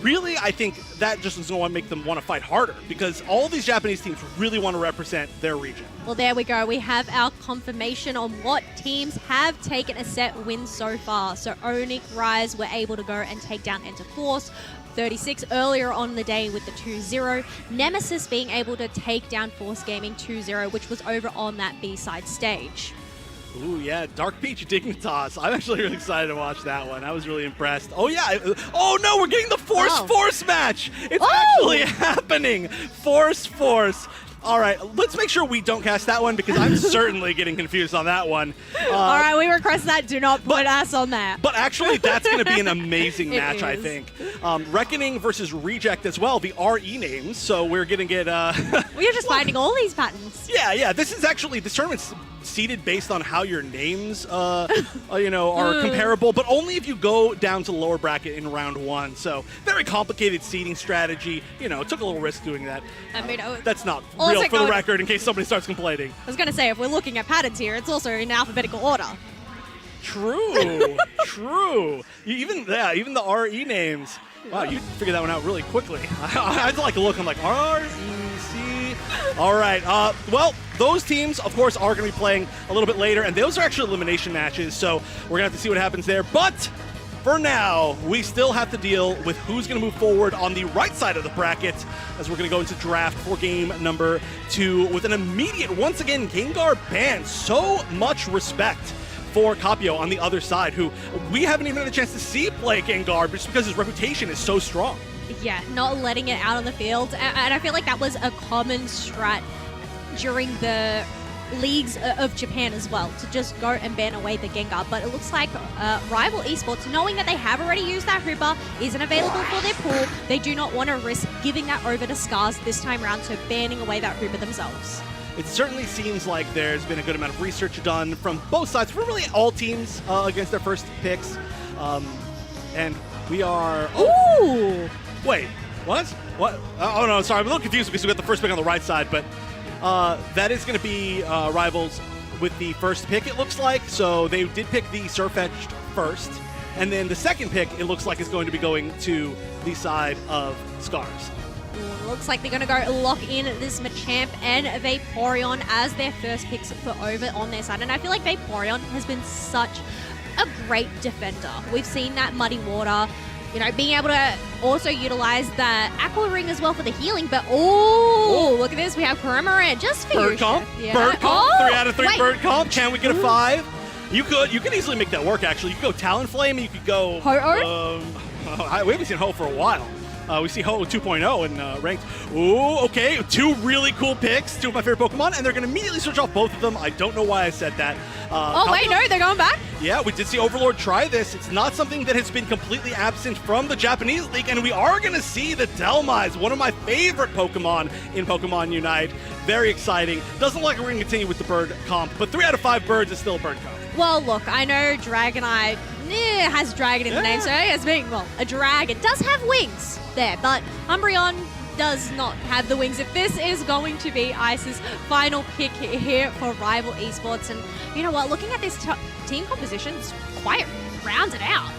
really I think that just is going to make them want to fight harder, because all these Japanese teams really want to represent their region.
Well, there we go. We have our confirmation on what teams have taken a set win so far. So Onyx Rise were able to go and take down Enter Force. 36 earlier on the day with the 2-0. Nemesis being able to take down Force Gaming 2-0, which was over on that B-side stage.
Ooh, yeah, Dark Peach Dignitas. I'm actually really excited to watch that one. I was really impressed. Oh, yeah. Oh, no, we're getting the Force Match. It's actually happening. Force. All right, let's make sure we don't cast that one, because I'm certainly getting confused on that one.
All right, we request that. Do not put us on that.
But actually, that's going to be an amazing match, I think. Reckoning versus Reject as well, the RE names. So we're going to get...
We're just finding all these patterns.
Yeah. This is actually... This tournament's seeded based on how your names, are comparable, but only if you go down to the lower bracket in round 1. So very complicated seeding strategy. You know, took a little risk doing that. I mean, that's not real for the record, in case somebody starts complaining.
I was going to say, if we're looking at patterns here, it's also in alphabetical order.
True. Even the RE names. Wow, you figured that one out really quickly. I had to look. I'm like, R-E-C. All right. Well, those teams, of course, are going to be playing a little bit later, and those are actually elimination matches, so we're going to have to see what happens there. But for now, we still have to deal with who's going to move forward on the right side of the bracket, as we're going to go into draft for game number 2 with an immediate, once again, Gengar ban. So much respect for Capio on the other side, who we haven't even had a chance to see play Gengar just because his reputation is so strong.
Yeah, not letting it out on the field. And I feel like that was a common strat during the leagues of Japan as well, to just go and ban away the Gengar. But it looks like Rival Esports, knowing that they have already used that Hooper, isn't available for their pool, they do not want to risk giving that over to Scars this time around, so banning away that Hooper themselves.
It certainly seems like there's been a good amount of research done from both sides, from really all teams against their first picks. And we are...
Ooh!
Wait, what? What? Oh, no, sorry. I'm a little confused because we got the first pick on the right side, but that is going to be Rivals with the first pick, it looks like. So they did pick the Surfetched first, and then the second pick, it looks like, is going to be going to the side of Scars.
Looks like they're going to go lock in this Machamp and Vaporeon as their first picks for over on their side. And I feel like Vaporeon has been such a great defender. We've seen that Muddy Water, you know, being able to also utilize the Aqua Ring as well for the healing. But, look at this. We have Coromoran just for
Bird
you.
Comp.
Yeah.
Bird Comp. 3 out of 3
wait.
Bird Comp. Can we get a 5? You could easily make that work, actually. You could go Talonflame, and you could go...
Ho-Oh?
We haven't seen Ho for a while. We see Ho 2.0 in ranked. Ooh, okay. 2 really cool picks. 2 of my favorite Pokemon, and they're going to immediately switch off both of them. I don't know why I said that.
Wait, no, they're going back?
Yeah, we did see Overlord try this. It's not something that has been completely absent from the Japanese League, and we are going to see the Delmise, one of my favorite Pokemon in Pokemon Unite. Very exciting. Doesn't look like we're going to continue with the bird comp, but 3 out of 5 birds is still a bird comp.
Well, look, I know Dragonite has dragon in the name, so as being, well, a dragon does have wings there, but Umbreon does not have the wings. If this is going to be Ice's final pick here for Rival Esports, and you know what, looking at this team composition, it's quite rounded out.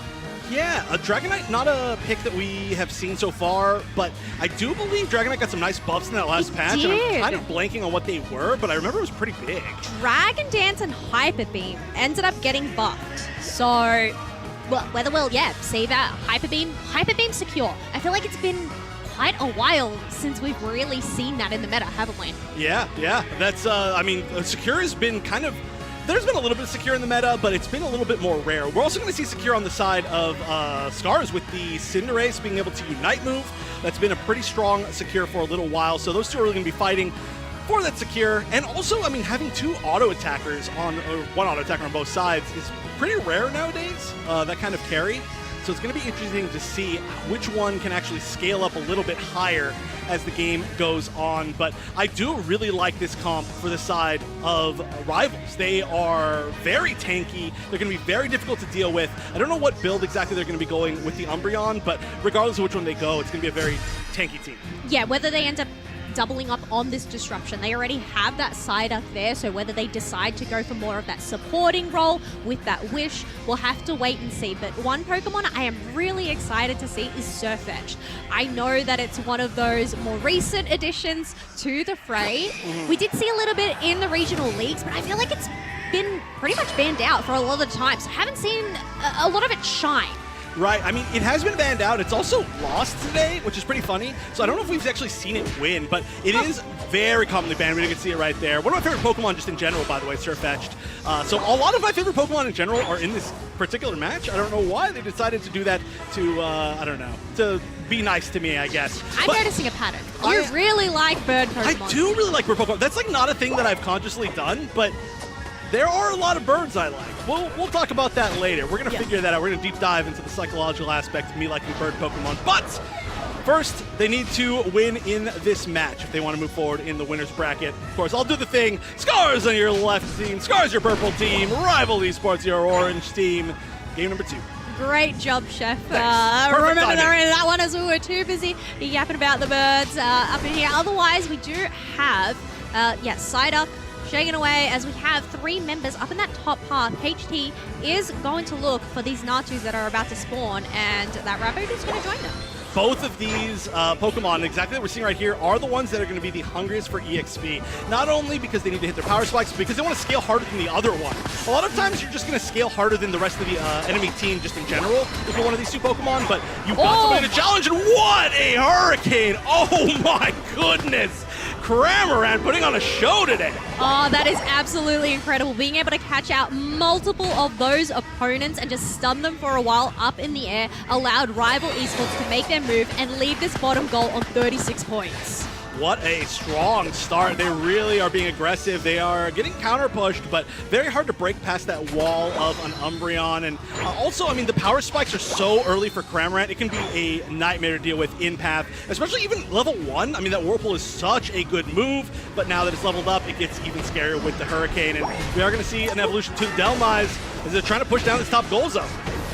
Yeah, a Dragonite, not a pick that we have seen so far, but I do believe Dragonite got some nice buffs in that last patch, and I'm kind of blanking on what they were, but I remember it was pretty big.
Dragon Dance and Hyper Beam ended up getting buffed, so well, whether we'll see that Hyper Beam secure. I feel like it's been quite a while since we've really seen that in the meta, haven't we?
Yeah, that's, I mean, Secure has been kind of, there's been a little bit of Secure in the meta, but it's been a little bit more rare. We're also going to see Secure on the side of Scars with the Cinderace being able to Unite move. That's been a pretty strong Secure for a little while, so those two are really going to be fighting for that Secure. And also, I mean, having 2 auto attackers on, or 1 auto attacker on both sides is pretty rare nowadays, that kind of carry. So it's going to be interesting to see which one can actually scale up a little bit higher as the game goes on. But I do really like this comp for the side of Rivals. They are very tanky. They're going to be very difficult to deal with. I don't know what build exactly they're going to be going with the Umbreon, but regardless of which one they go, it's going to be a very tanky team.
Yeah, whether they end up doubling up on this disruption. They already have that Psyduck there, so whether they decide to go for more of that supporting role with that Wish, we'll have to wait and see. But one Pokemon I am really excited to see is Surfetch'd. I know that it's one of those more recent additions to the fray. We did see a little bit in the regional leagues, but I feel like it's been pretty much banned out for a lot of the time, so I haven't seen a lot of it shine.
Right, I mean, it has been banned out. It's also lost today, which is pretty funny. So I don't know if we've actually seen it win, but it is very commonly banned. We can see it right there. One of my favorite Pokemon just in general, by the way, Surfetch'd. So a lot of my favorite Pokemon in general are in this particular match. I don't know why they decided to do that to, I don't know, to be nice to me, I guess.
I'm noticing a pattern. You really like bird Pokemon.
I do really like bird Pokemon. That's like not a thing that I've consciously done, but there are a lot of birds I like. We'll talk about that later. We're going to figure that out. We're going to deep dive into the psychological aspect of me liking bird Pokemon. But first, they need to win in this match if they want to move forward in the winner's bracket. Of course, I'll do the thing. Scars on your left team. Scars your purple team. Rival Esports your orange team. Game number 2.
Great job, Chef.
Remember
that one as we were too busy yapping about the birds up in here. Otherwise, we do have, Psyduck shaking away as we have 3 members up in that top path. HT is going to look for these Natus that are about to spawn, and that Raboot is going to join them.
Both of these Pokemon, exactly that we're seeing right here, are the ones that are going to be the hungriest for EXP. Not only because they need to hit their power spikes, but because they want to scale harder than the other one. A lot of times you're just going to scale harder than the rest of the enemy team just in general if you're one of these 2 Pokemon, but you've got somebody to challenge, and what a Hurricane! Oh my goodness! Cramorant putting on a show today.
Oh, that is absolutely incredible. Being able to catch out multiple of those opponents and just stun them for a while up in the air allowed Rival Esports to make their move and leave this bottom goal on 36 points.
What a strong start. They really are being aggressive. They are getting counter-pushed, but very hard to break past that wall of an Umbreon. And also, I mean, the power spikes are so early for Cramorant. It can be a nightmare to deal with in path, especially even level 1. I mean, that Whirlpool is such a good move, but now that it's leveled up, it gets even scarier with the Hurricane. And we are going to see an evolution to the Delmise as they're trying to push down this top goal zone.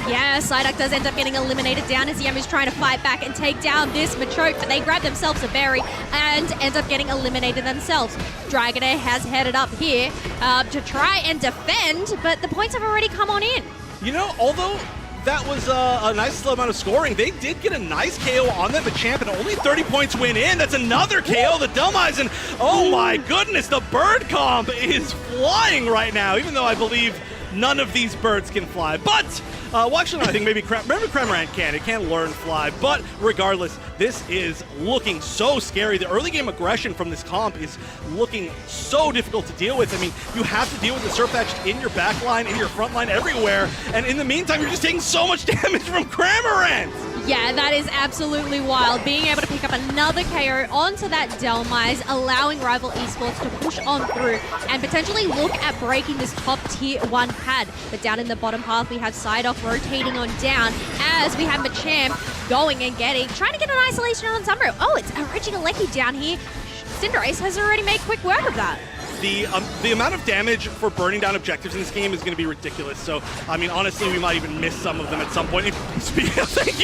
Yeah, Psyduck does end up getting eliminated down as Yemu's trying to fight back and take down this Machoke, but they grab themselves a berry and end up getting eliminated themselves. Dragonair has headed up here to try and defend, but the points have already come on in.
You know, although that was a nice slow amount of scoring, they did get a nice KO on them, Machamp, and only 30 points went in. That's another KO, the Delmise, and oh my goodness, the bird comp is flying right now, even though I believe none of these birds can fly. But, well, actually, no, I think maybe Cramorant can. It can learn fly. But regardless, this is looking so scary. The early game aggression from this comp is looking so difficult to deal with. I mean, you have to deal with the Surfetch'd in your back line, in your front line, everywhere. And in the meantime, you're just taking so much damage from Cramorant.
Yeah, that is absolutely wild. Being able to pick up another KO onto that Delmise, allowing Rival Esports to push on through and potentially look at breaking this top tier 1 pad. But down in the bottom half, we have Psyduck rotating on down as we have Machamp going and trying to get an isolation on Sunbrew. Oh, it's Reggie down here. Cinderace has already made quick work of that.
The amount of damage for burning down objectives in this game is going to be ridiculous. So, I mean, honestly, we might even miss some of them at some point. Thank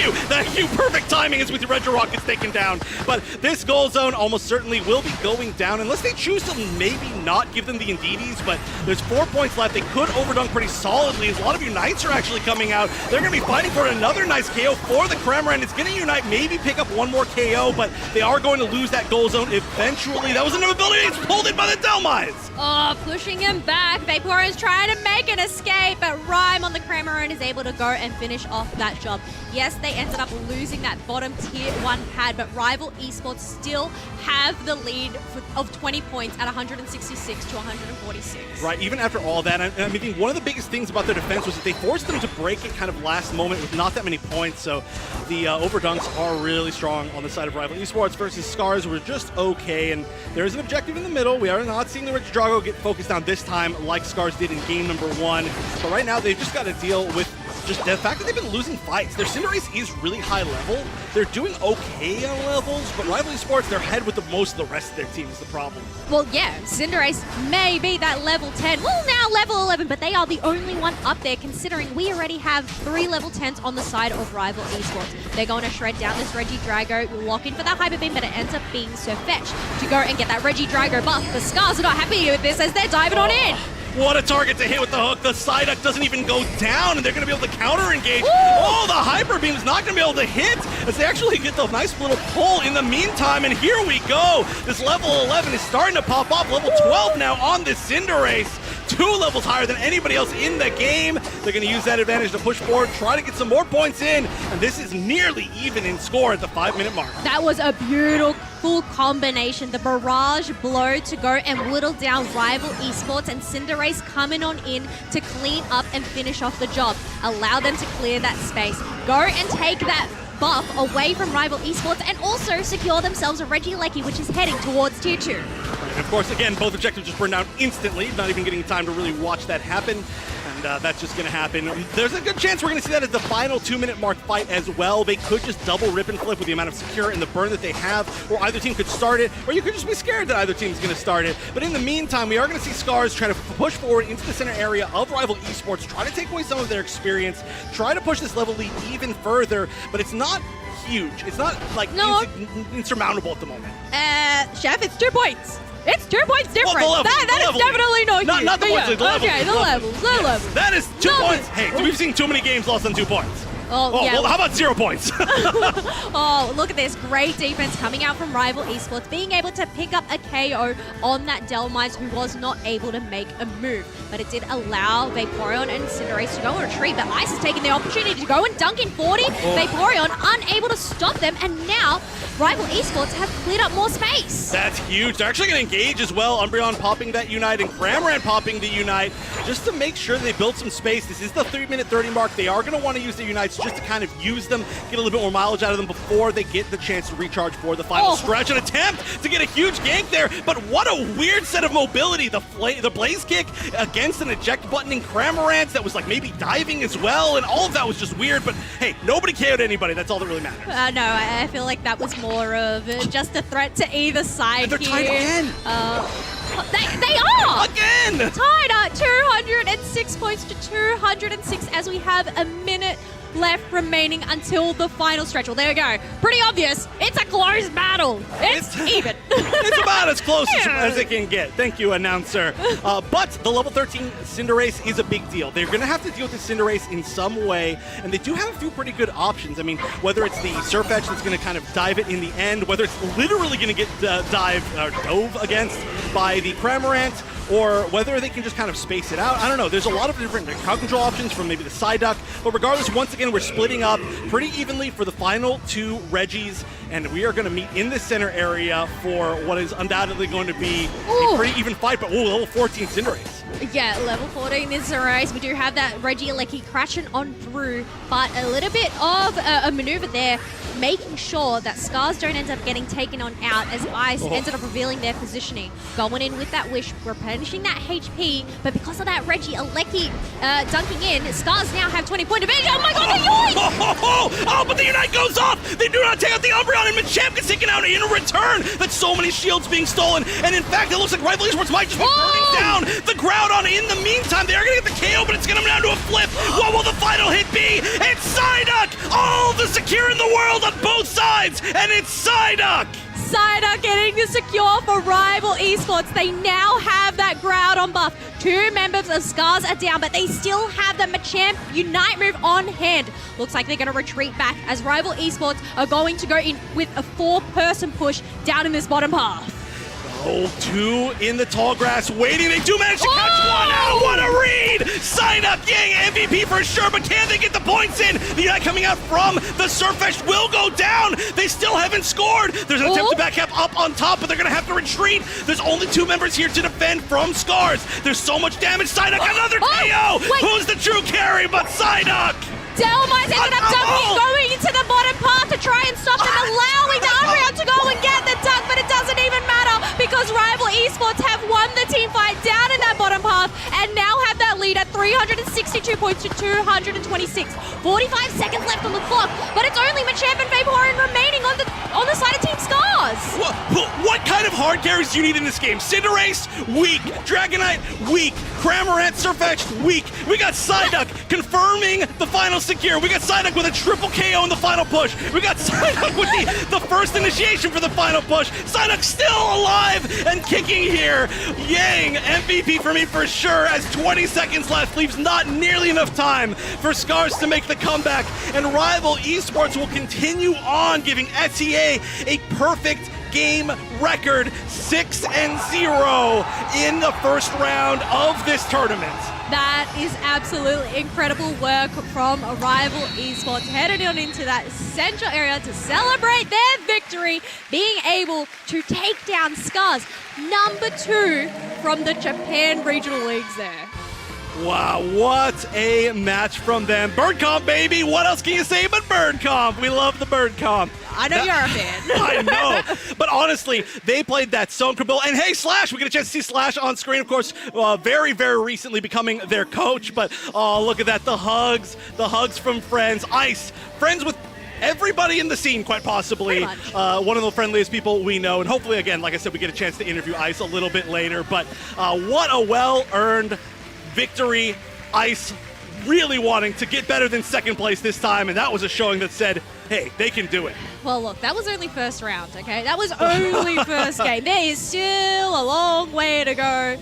you. Perfect timing as with your Retro Rockets taken down. But this goal zone almost certainly will be going down unless they choose to maybe not give them the Indeedis. But there's 4 points left. They could overdunk pretty solidly as a lot of Unites are actually coming out. They're going to be fighting for another nice KO for the Cramorant. It's going to Unite, maybe pick up one more KO, but they are going to lose that goal zone eventually. That was an ability. It's pulled in by the Delmise.
Oh, pushing him back. Vaporeon is trying to make an escape, but Rhyme on the Cramorant is able to go and finish off that job. Yes, they ended up losing that bottom tier 1 pad, but Rival Esports still have the lead of 20 points at 166 to 146.
Right, even after all that, I mean, one of the biggest things about their defense was that they forced them to break it kind of last moment with not that many points, so the overdunks are really strong on the side of Rival Esports versus Scars were just okay, and there's an objective in the middle. We are not seeing the Rich Drago get focused on this time like Scars did in game number 1, but right now they've just got to deal with just the fact that they've been losing fights. Their Cinderace is really high level. They're doing okay on levels, but Rival Esports, they're ahead with most of the rest of their team is the problem.
Well, yeah, Cinderace may be that level 10. Well, now level 11, but they are the only one up there considering we already have 3 level 10s on the side of Rival Esports. They're going to shred down this Regidrago, lock in for that Hyper Beam, but it ends up being Sirfetch'd to go and get that Regidrago buff. The Scars are not happy with this as they're diving on in.
What a target to hit with the hook. The Psyduck doesn't even go down, and they're going to be able to counter-engage. Oh, the Hyper Beam's not going to be able to hit as they actually get the nice little pull in the meantime, and here we go. This level 11 is starting to pop up. Level 12 now on this Cinderace. 2 levels higher than anybody else in the game. They're going to use that advantage to push forward, try to get some more points in, and this is nearly even in score at the 5-minute mark.
That was a beautiful combination. The barrage blow to go and whittle down Rival Esports, and Cinderace coming on in to clean up and finish off the job. Allow them to clear that space. Go and take that buff away from Rival Esports and also secure themselves a Regieleki, which is heading towards Tier 2.
And of course, again, both objectives just burned down instantly, not even getting time to really watch that happen. And that's just going to happen. There's a good chance we're going to see that as the final 2-minute mark fight as well. They could just double rip and flip with the amount of secure and the burn that they have, or either team could start it, or you could just be scared that either team is going to start it. But in the meantime, we are going to see Scars try to push forward into the center area of Rival Esports, try to take away some of their experience, try to push this level lead even further, but it's not huge. It's not like insurmountable at the moment.
Chef, it's 2 points. It's 2 points different.
Well,
that is definitely not huge.
Not the points, the levels.
Okay, the levels.
That is 2 points. Hey, we've seen too many games lost on 2 points.
Oh, yeah.
Well, how about 0 points?
Oh, look at this. Great defense coming out from Rival Esports, being able to pick up a KO on that Delmise who was not able to make a move. But it did allow Vaporeon and Cinderace to go on a retreat, but Ice is taking the opportunity to go and dunk in 40. Vaporeon unable to stop them, and now Rival Esports have cleared up more space.
That's huge. They're actually going to engage as well. Umbreon popping that Unite and Cramorant popping the Unite just to make sure they build some space. This is the 3-minute 30 mark. They are going to want to use the Unites just to kind of use them, get a little bit more mileage out of them before they get the chance to recharge for the final stretch. An attempt to get a huge gank there, but what a weird set of mobility. The Blaze Kick against an eject button in Cramorant that was like maybe diving as well, and all of that was just weird, but hey, nobody KO'd anybody. That's all that really matters.
No, I feel like that was more of just a threat to either side.
And they're
here.
tied again.
They are!
Again!
Tied at 206 points to 206 as we have a minute left remaining until the final stretch. Well, there we go. Pretty obvious. It's a close battle. It's even.
It's about as close as it can get. Thank you, announcer. But the level 13 Cinderace is a big deal. They're going to have to deal with the Cinderace in some way, and they do have a few pretty good options. I mean, whether it's the Sirfetch'd that's going to kind of dive it in the end, whether it's literally going to get dove against by the Cramorant, or whether they can just kind of space it out. I don't know. There's a lot of different crowd control options from maybe the Psyduck, but regardless, once again, we're splitting up pretty evenly for the final 2 Regis, and we are going to meet in the center area for for what is undoubtedly going to be a pretty even fight, but level 14 Cinderace.
Yeah, level 14 is the race. We do have that Reggie Alecki crashing on through, but a little bit of a maneuver there, making sure that Scars don't end up getting taken on out as Ice ended up revealing their positioning. Going in with that Wish, replenishing that HP, but because of that Reggie Alecki dunking in, Scars now have 20-point advantage. Oh my god, the yoink!
Oh, but the Unite goes off! They do not take out the Umbreon, and Machamp gets taken out in return! That's so many shields being stolen, and in fact, it looks like Rival Esports might just be burning down the Groudon. In the meantime, they're gonna get the KO, but it's gonna come down to a flip. What will the final hit be? It's Psyduck! All the secure in the world on both sides, and it's Psyduck!
Psyduck getting the secure for Rival Esports. They now have that Groudon buff. 2 members of Scars are down, but they still have the Machamp Unite move on hand. Looks like they're going to retreat back as Rival Esports are going to go in with a 4-person push down in this bottom half.
Oh, 2 in the tall grass waiting. They do manage to catch one out. What a read! Psyduck, Yang MVP for sure, but can they get the points in? The Unite coming out from the Surfetch will go down. They still haven't scored. There's an attempt to back up on top, but they're going to have to retreat. There's only 2 members here to defend from Scars. There's so much damage. Psyduck, another KO! Who's the true carry but Psyduck?
Delmice ended up dunking, going into the bottom path to try and stop them, allowing the Umbreon to go and get the dunk, but it doesn't even matter because Rival Esports have won the team fight down in that bottom path and now have that lead at 362 points to 226. 45 seconds left on the clock, but it's only Machamp and Vaporeon remaining on the side of Team Scars.
What kind of hard carries do you need in this game? Cinderace, weak. Dragonite, weak. Cramorant, Surfetch, weak. We got Psyduck confirming the final secure. We got Psyduck with a triple KO in the final push. We got Psyduck with the first initiation for the final push. Psyduck still alive and kicking here. Yang, MVP for me for sure, as 20 seconds left leaves not nearly enough time for Scars to make the comeback. And Rival Esports will continue on, giving SEA a perfect game record, 6-0 in the first round of this tournament.
That is absolutely incredible work from Rival Esports, headed on into that central area to celebrate their victory, being able to take down Scars, number 2 from the Japan Regional Leagues there.
Wow, what a match from them. Bird Comp, baby. What else can you say but Bird Comp? We love the Bird Comp.
I know you're a fan.
I know. But honestly, they played that so incredible. And hey, Slash, we get a chance to see Slash on screen, of course, very, very recently becoming their coach. But oh, look at that. The hugs from friends. Ice, friends with everybody in the scene, quite possibly. One of the friendliest people we know. And hopefully, again, like I said, we get a chance to interview Ice a little bit later. But what a well-earned victory. Ice really wanting to get better than second place this time, and that was a showing that said, hey, they can do it.
Well, look, that was only first round, okay? That was only first game. There is still a long way to go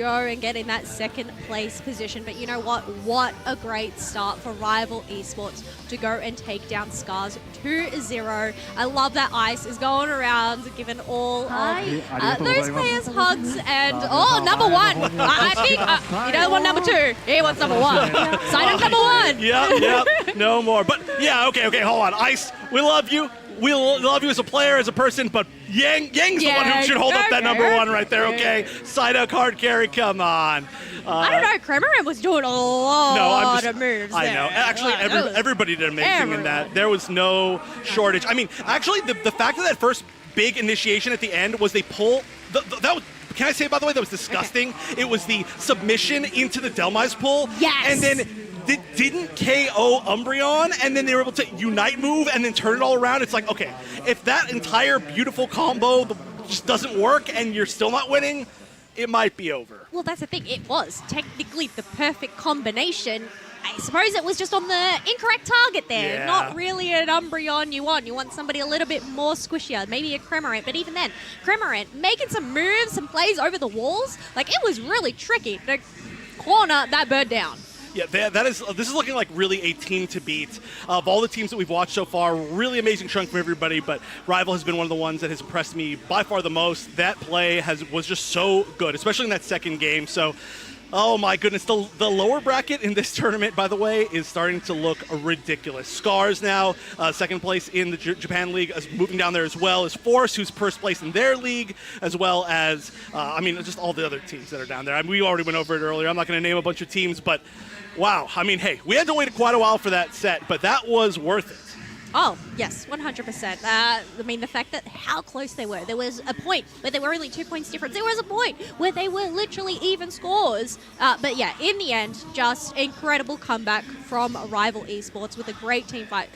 and get in that second place position. But you know what? What a great start for Rival Esports to go and take down Scars 2-0. I love that Ice is going around giving all of those players hugs. And, number 1. I think, you don't want number 2. He wants number 1. Sign up number 1.
Yep, no more. But yeah, okay, hold on. Ice, we love you. We love you as a player, as a person, but Yang's the one who should hold up that number 1 right there, okay? Psyduck hard carry, come on.
I don't know, Cramorant was doing a lot of moves there.
I know. Actually, everybody did amazing in that. There was no shortage. I mean, actually, the fact of that first big initiation at the end was they pull... that was, can I say, by the way, that was disgusting? Okay. It was the submission into the Delmise pull.
Yes!
And then... It didn't KO Umbreon, and then they were able to Unite move and then turn it all around. It's like, okay, if that entire beautiful combo just doesn't work and you're still not winning, it might be over.
Well, that's the thing. It was technically the perfect combination. I suppose it was just on the incorrect target there.
Yeah.
Not really an Umbreon you want. You want somebody a little bit more squishier, maybe a Cramorant. But even then, Cramorant making some moves, some plays over the walls. Like, it was really tricky to corner that bird down.
Yeah, this is looking like really a team to beat. Of all the teams that we've watched so far, really amazing chunk from everybody, but Rival has been one of the ones that has impressed me by far the most. That play was just so good, especially in that second game. So Oh my goodness, the lower bracket in this tournament, by the way, is starting to look ridiculous. Scars now, second place in the Japan League, moving down there as well as Force, who's first place in their league, as well as, just all the other teams that are down there. I mean, we already went over it earlier. I'm not going to name a bunch of teams, but wow. I mean, hey, we had to wait quite a while for that set, but that was worth it.
Oh, yes, 100%. I mean, the fact that how close they were. There was a point where they were only 2 points difference. There was a point where they were literally even scores. But yeah, in the end, just incredible comeback from Rival Esports with a great team fight.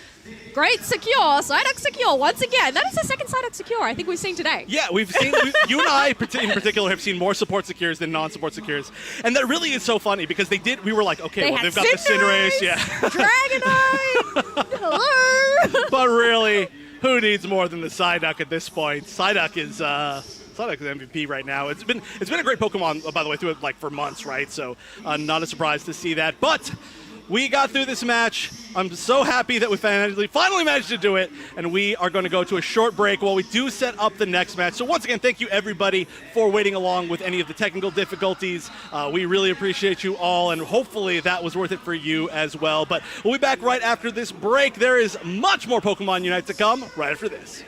Great secure, Psyduck secure once again. That is the second Psyduck secure I think we've seen today.
Yeah, you and I in particular have seen more support secures than non-support secures. And that really is so funny because we were like, okay, they've got the Cinderace, yeah.
Dragonite, hello.
But really, who needs more than the Psyduck at this point? Psyduck is MVP right now. It's been a great Pokemon, by the way, through it for months, right? So not a surprise to see that. But we got through this match. I'm so happy that we finally managed to do it, and we are going to go to a short break while we do set up the next match. So once again, thank you everybody for waiting along with any of the technical difficulties. We really appreciate you all, and hopefully that was worth it for you as well. But we'll be back right after this break. There is much more Pokemon Unite to come right after this.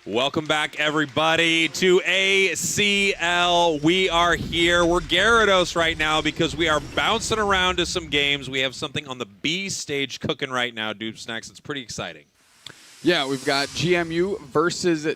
Welcome back, everybody, to ACL. We are here. We're Gyarados right now because we are bouncing around to some games. We have something on the B stage cooking right now, Dude Snacks. It's pretty exciting.
Yeah, we've got GMU versus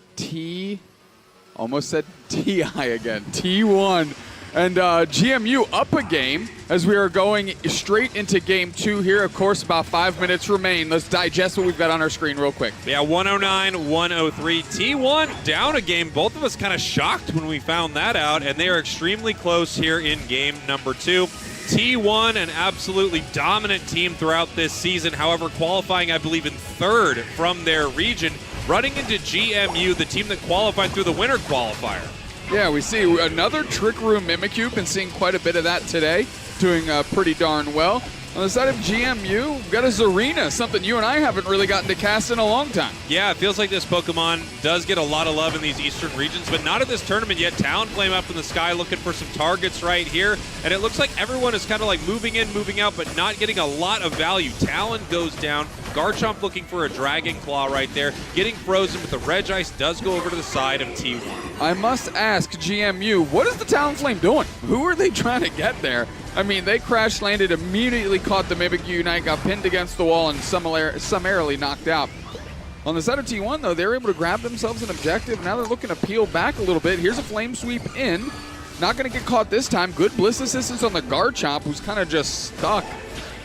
almost said TI again, T1. And GMU up a game as we are going straight into game 2 here. Of course, about 5 minutes remain. Let's digest what we've got on our screen real quick.
Yeah, 109-103. T1 down a game. Both of us kind of shocked when we found that out, and they are extremely close here in game number 2. T1, an absolutely dominant team throughout this season. However, qualifying, I believe, in 3rd from their region, running into GMU, the team that qualified through the winter qualifier.
Yeah, we see another Trick Room Mimikyu. Been seeing quite a bit of that today. Doing pretty darn well. On the side of GMU, we've got a Zarina, something you and I haven't really gotten to cast in a long time.
Yeah, it feels like this Pokemon does get a lot of love in these eastern regions, but not at this tournament yet. Talonflame up in the sky looking for some targets right here, and it looks like everyone is kind of like moving in, moving out, but not getting a lot of value. Talon goes down. Garchomp looking for a Dragon Claw right there. Getting frozen, but the Regice does go over to the side of T1.
I must ask GMU, what is the Talonflame doing? Who are they trying to get there? I mean, they crash landed, immediately caught the Mimikyu Unite, got pinned against the wall, and summarily knocked out. On the side of T1, though, they're able to grab themselves an objective. Now they're looking to peel back a little bit. Here's a Flame Sweep in. Not going to get caught this time. Good Bliss Assistance on the Garchomp, who's kind of just stuck.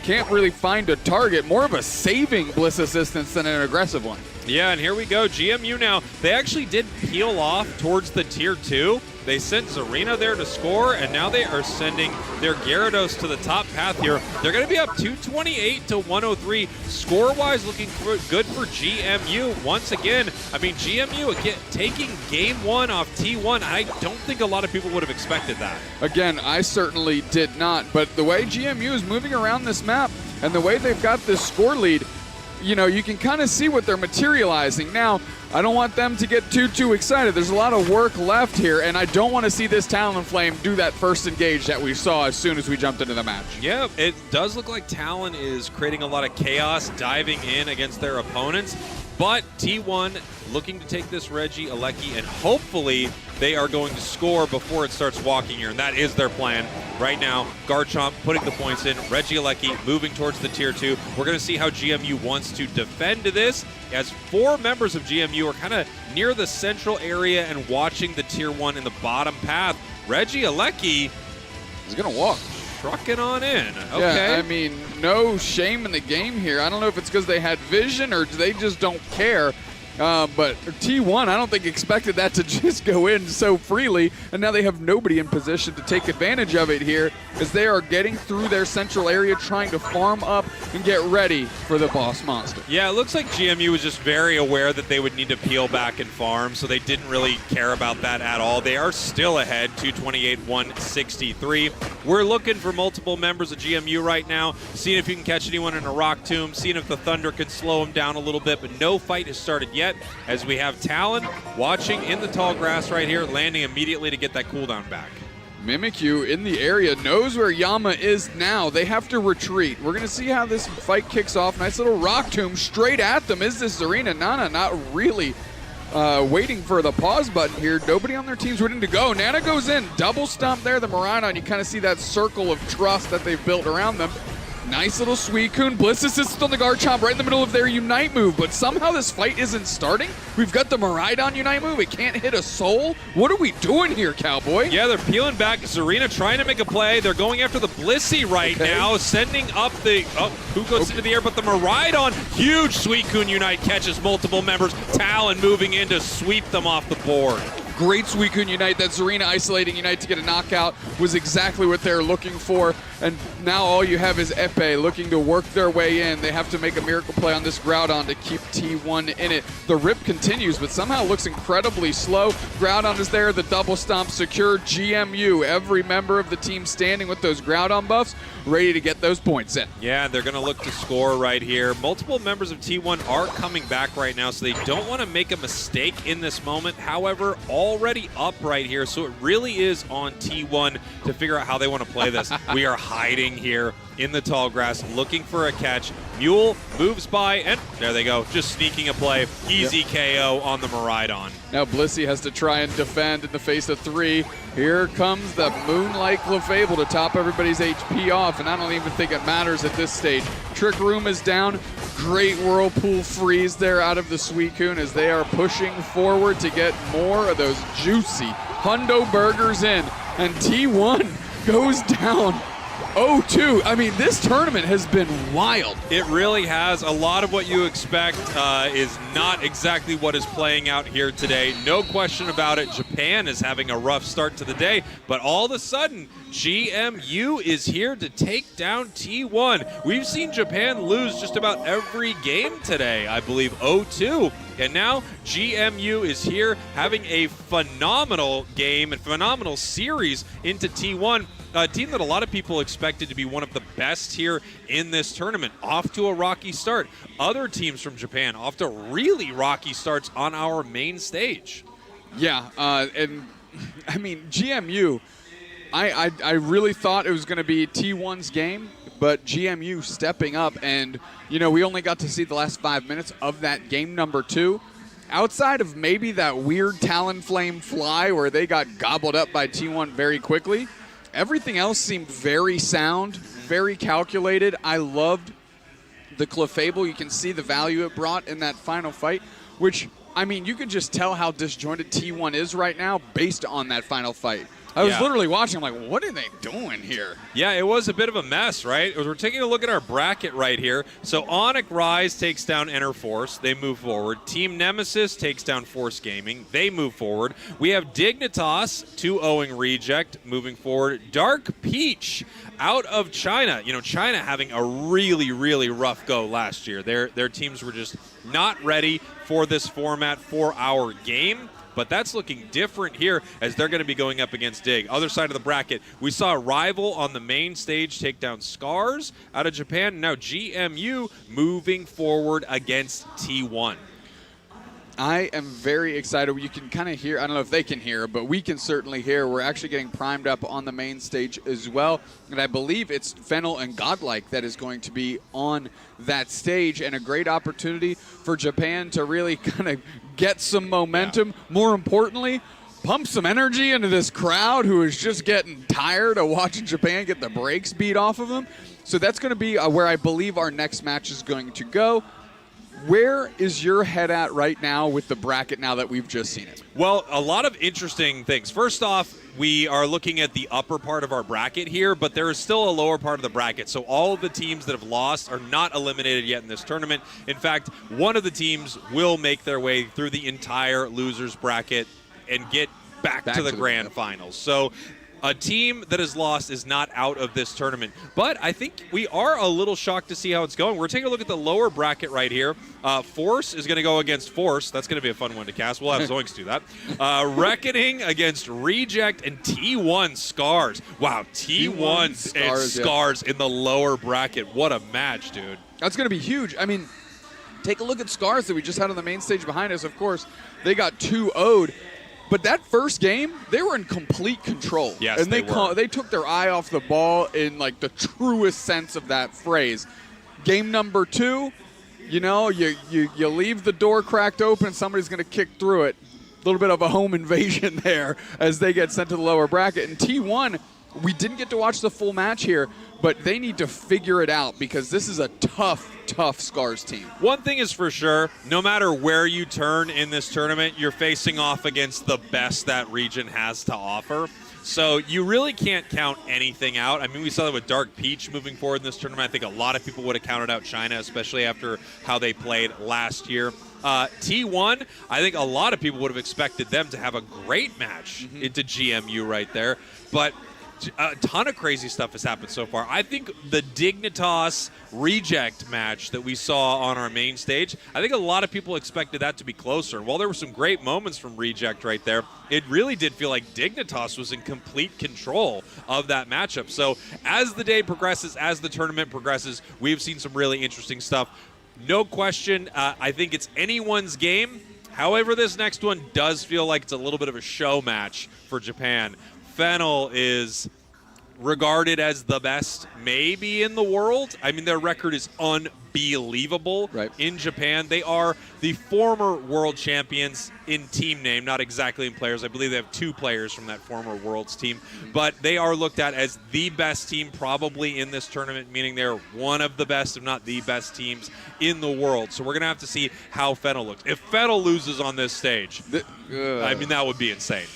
Can't really find a target. More of a saving Bliss Assistance than an aggressive one.
Yeah, and here we go. GMU now, they actually did peel off towards the Tier 2. They sent Zarina there to score, and now they are sending their Gyarados to the top path here. They're going to be up 228 to 103. Score-wise, looking good for GMU. Once again, I mean, GMU again, taking game 1 off T1. I don't think a lot of people would have expected that.
Again, I certainly did not, but the way GMU is moving around this map and the way they've got this score lead, you know, you can kind of see what they're materializing. Now, I don't want them to get too excited. There's a lot of work left here, and I don't want to see this Talonflame do that first engage that we saw as soon as we jumped into the match.
Yeah, it does look like Talon is creating a lot of chaos, diving in against their opponents, but T1 looking to take this Reggie Alecki, and hopefully they are going to score before it starts walking here, and that is their plan right now. Garchomp putting the points in, Reggie Alecki moving towards the Tier 2. We're going to see how GMU wants to defend this, as 4 members of GMU are kind of near the central area and watching the Tier 1 in the bottom path. Reggie Alecki
is going to walk.
Trucking on in. Okay.
Yeah, I mean, no shame in the game here. I don't know if it's because they had vision or they just don't care. But T1, I don't think expected that to just go in so freely, and now they have nobody in position to take advantage of it here as they are getting through their central area, trying to farm up and get ready for the boss monster.
Yeah, it looks like GMU was just very aware that they would need to peel back and farm, so they didn't really care about that at all. They are still ahead, 228-163. We're looking for multiple members of GMU right now, seeing if you can catch anyone in a rock tomb, seeing if the Thunder can slow them down a little bit, but no fight has started yet, as we have Talon watching in the tall grass right here, landing immediately to get that cooldown back.
Mimikyu in the area knows where Yama is now. They have to retreat. We're going to see how this fight kicks off. Nice little rock tomb straight at them. Is this Zarina? Nana not really waiting for the pause button here. Nobody on their team's ready to go. Nana goes in. Double stomp there. The Miraidon. You kind of see that circle of trust that they've built around them. Nice little Suicune. Bliss Assist on the Garchomp right in the middle of their Unite move, but somehow this fight isn't starting. We've got the Miraidon Unite move. It can't hit a soul. What are we doing here, Cowboy?
Yeah, they're peeling back. Zarina trying to make a play. They're going after the Blissey right now, sending up the... Oh, who goes into the air? But the Miraidon. Huge Suicune Unite catches multiple members. Talon moving in to sweep them off the board.
Great Suicune Unite. That Zarina isolating Unite to get a knockout was exactly what they're looking for. And now all you have is Epee looking to work their way in. They have to make a miracle play on this Groudon to keep T1 in it. The rip continues, but somehow looks incredibly slow. Groudon is there. The double stomp secured. GMU, every member of the team standing with those Groudon buffs, ready to get those points in.
Yeah, they're going to look to score right here. Multiple members of T1 are coming back right now, so they don't want to make a mistake in this moment. However, already up right here, so it really is on T1 to figure out how they want to play this. We are hiding here in the tall grass, looking for a catch. Mule moves by, and there they go, just sneaking a play. Easy KO on the Miraidon.
Now Blissey has to try and defend in the face of 3. Here comes the Moonlight Clefable to top everybody's HP off, and I don't even think it matters at this stage. Trick Room is down. Great Whirlpool freeze there out of the Suicune as they are pushing forward to get more of those juicy Hundo burgers in. And T1 goes down 0-2. I mean, this tournament has been wild.
It really has. A lot of what you expect is not exactly what is playing out here today. No question about it. Japan is having a rough start to the day, but all of a sudden, GMU is here to take down T1. We've seen Japan lose just about every game today, I believe 0-2. And now GMU is here having a phenomenal game and phenomenal series into T1. A team that a lot of people expected to be one of the best here in this tournament, off to a rocky start. Other teams from Japan off to really rocky starts on our main stage.
Yeah, and I mean, GMU, I really thought it was going to be T1's game, but GMU stepping up, and, you know, we only got to see the last 5 minutes of that game number 2. Outside of maybe that weird Talonflame fly where they got gobbled up by T1 very quickly, everything else seemed very sound, very calculated. I loved the Clefable. You can see the value it brought in that final fight, which, I mean, you can just tell how disjointed T1 is right now based on that final fight. I was literally watching, I'm like, what are they doing here?
Yeah, it was a bit of a mess, right? We're taking a look at our bracket right here. So Onyx Rise takes down Inner Force. They move forward. Team Nemesis takes down Force Gaming. They move forward. We have Dignitas, 2-0ing Reject, moving forward. Dark Peach out of China. You know, China having a really, really rough go last year. Their teams were just not ready for this format for our game. But that's looking different here as they're going to be going up against Dig. Other side of the bracket, we saw a rival on the main stage take down Scars out of Japan. Now GMU moving forward against T1.
I am very excited. You can kind of hear, I don't know if they can hear, but we can certainly hear. We're actually getting primed up on the main stage as well. And I believe it's Fennel and Godlike that is going to be on that stage, and a great opportunity for Japan to really kind of get some momentum. Yeah. More importantly, pump some energy into this crowd who is just getting tired of watching Japan get the brakes beat off of them. So that's going to be where I believe our next match is going to go. Where is your head at right now with the bracket now that we've just seen it?
Well, a lot of interesting things. First off, we are looking at the upper part of our bracket here, but there is still a lower part of the bracket. So all of the teams that have lost are not eliminated yet in this tournament. In fact, one of the teams will make their way through the entire losers bracket and get back to the grand finals. So a team that has lost is not out of this tournament. But I think we are a little shocked to see how it's going. We're taking a look at the lower bracket right here. Force is going to go against Force. That's going to be a fun one to cast. We'll have Zoinks do that. Reckoning against Reject and T1 Scars. Wow, T1 and Scars in the lower bracket. What a match, dude.
That's going to be huge. I mean, take a look at Scars that we just had on the main stage behind us. Of course, they got 2-0'd. But that first game, they were in complete control.
Yes,
and they took their eye off the ball in like the truest sense of that phrase. Game number 2, you know, you leave the door cracked open, somebody's going to kick through it. A little bit of a home invasion there as they get sent to the lower bracket. And T1, we didn't get to watch the full match here, but they need to figure it out because this is a tough Scars team.
One thing is for sure, no matter where you turn in this tournament, you're facing off against the best that region has to offer. So you really can't count anything out. I mean, we saw that with Dark Peach moving forward in this tournament. I think a lot of people would have counted out China, especially after how they played last year. T1, I think a lot of people would have expected them to have a great match into GMU right there. But a ton of crazy stuff has happened so far. I think the Dignitas Reject match that we saw on our main stage, I think a lot of people expected that to be closer. And while there were some great moments from Reject right there, it really did feel like Dignitas was in complete control of that matchup. So as the day progresses, as the tournament progresses, we've seen some really interesting stuff. No question, I think it's anyone's game. However, this next one does feel like it's a little bit of a show match for Japan. Fennel is regarded as the best maybe in the world. I mean, their record is unbelievable in Japan. They are the former world champions in team name, not exactly in players. I believe they have 2 players from that former world's team, but they are looked at as the best team probably in this tournament, meaning they're one of the best, if not the best teams in the world. So we're going to have to see how Fennel looks. If Fennel loses on this stage, I mean, that would be insane.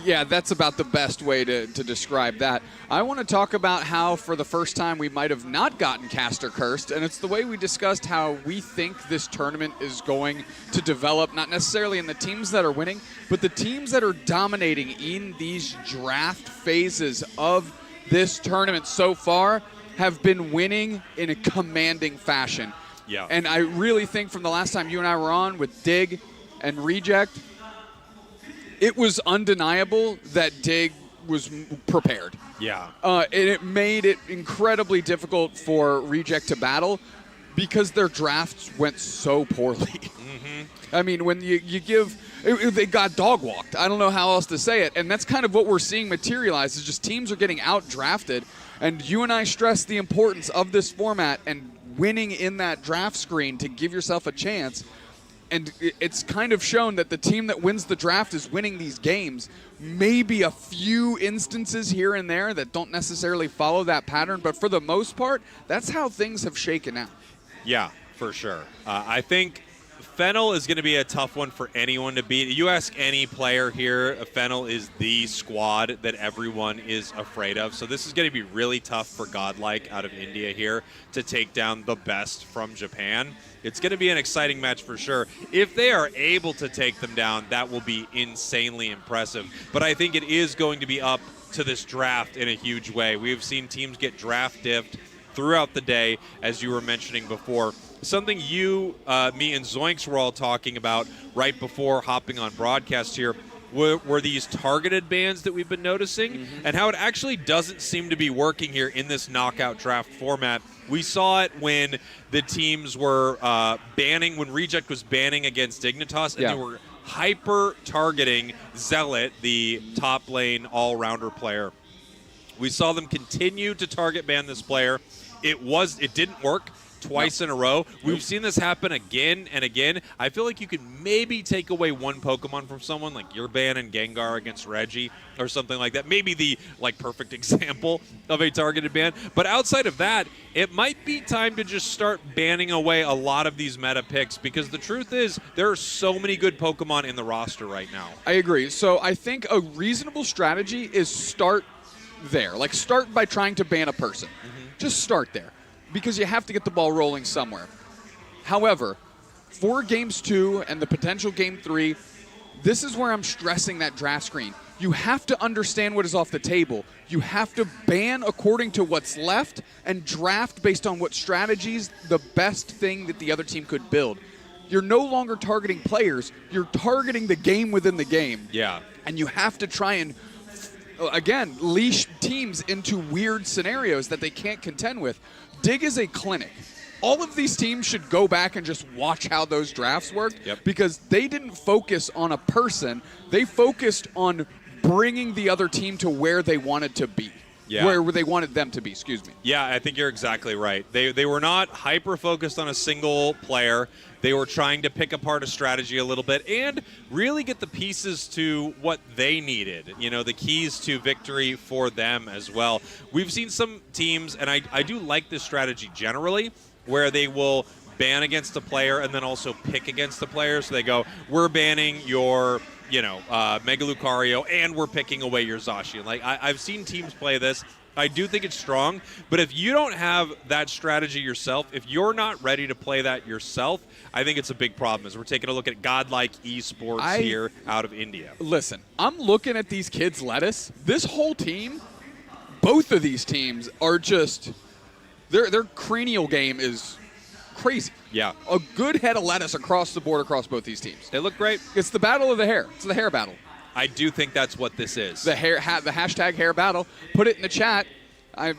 Yeah, that's about the best way to describe that. I want to talk about how, for the first time, we might have not gotten caster cursed, and it's the way we discussed how we think this tournament is going to develop, not necessarily in the teams that are winning, but the teams that are dominating in these draft phases of this tournament so far have been winning in a commanding fashion.
Yeah.
And I really think from the last time you and I were on with Dig and Reject, it was undeniable that Dig was prepared.
Yeah.
And it made it incredibly difficult for Reject to battle because their drafts went so poorly. I mean, when you give... they got dog-walked. I don't know how else to say it. And that's kind of what we're seeing materialize, is just teams are getting out-drafted. And you and I stress the importance of this format and winning in that draft screen to give yourself a chance. And it's kind of shown that the team that wins the draft is winning these games. Maybe a few instances here and there that don't necessarily follow that pattern, but for the most part, that's how things have shaken out.
Yeah, for sure. I think Fennel is going to be a tough one for anyone to beat. You ask any player here, Fennel is the squad that everyone is afraid of. So this is going to be really tough for Godlike out of India here to take down the best from Japan. It's going to be an exciting match for sure. If they are able to take them down, that will be insanely impressive. But I think it is going to be up to this draft in a huge way. We have seen teams get draft diffed throughout the day, as you were mentioning before. Something you, me, and Zoinks were all talking about right before hopping on broadcast here were these targeted bans that we've been noticing, and how it actually doesn't seem to be working here in this knockout draft format. We saw it when the teams were banning, when Reject was banning against Dignitas, and they were hyper-targeting Zealot, the top lane all-rounder player. We saw them continue to target ban this player. It didn't work twice in a row. We've seen this happen again and again. I feel like you could maybe take away one Pokemon from someone, like you're banning Gengar against Reggie or something like that. Maybe the perfect example of a targeted ban. But outside of that, it might be time to just start banning away a lot of these meta picks, because the truth is there are so many good Pokemon in the roster right now.
I agree. So I think a reasonable strategy is start there. Like, start by trying to ban a person. Just start there, because you have to get the ball rolling somewhere. However, for games 2 and the potential game 3, this is where I'm stressing that draft screen. You have to understand what is off the table. You have to ban according to what's left and draft based on what strategies the best thing that the other team could build. You're no longer targeting players. You're targeting the game within the game.
Yeah.
And you have to try and, again, leash teams into weird scenarios that they can't contend with. Dig is a clinic. All of these teams should go back and just watch how those drafts worked, because they didn't focus on a person. They focused on bringing the other team to where they wanted to be. Where they wanted them to be, excuse me.
Yeah, I think you're exactly right. They were not hyper-focused on a single player. They were trying to pick apart a strategy a little bit and really get the pieces to what they needed, the keys to victory for them as well. We've seen some teams, and I do like this strategy generally, where they will ban against a player and then also pick against the player. So they go, we're banning your Mega Lucario, and we're picking away your Zacian. Like, I've seen teams play this. I do think it's strong, but if you don't have that strategy yourself, if you're not ready to play that yourself, I think it's a big problem. As we're taking a look at Godlike Esports here out of India.
Listen, I'm looking at these kids' lettuce. This whole team, both of these teams are just, their cranial game is crazy.
Yeah.
A good head of lettuce across the board across both these teams.
They look great.
It's the battle of the hair. It's the hair battle.
I do think that's what this is.
The hashtag hair battle. Put it in the chat.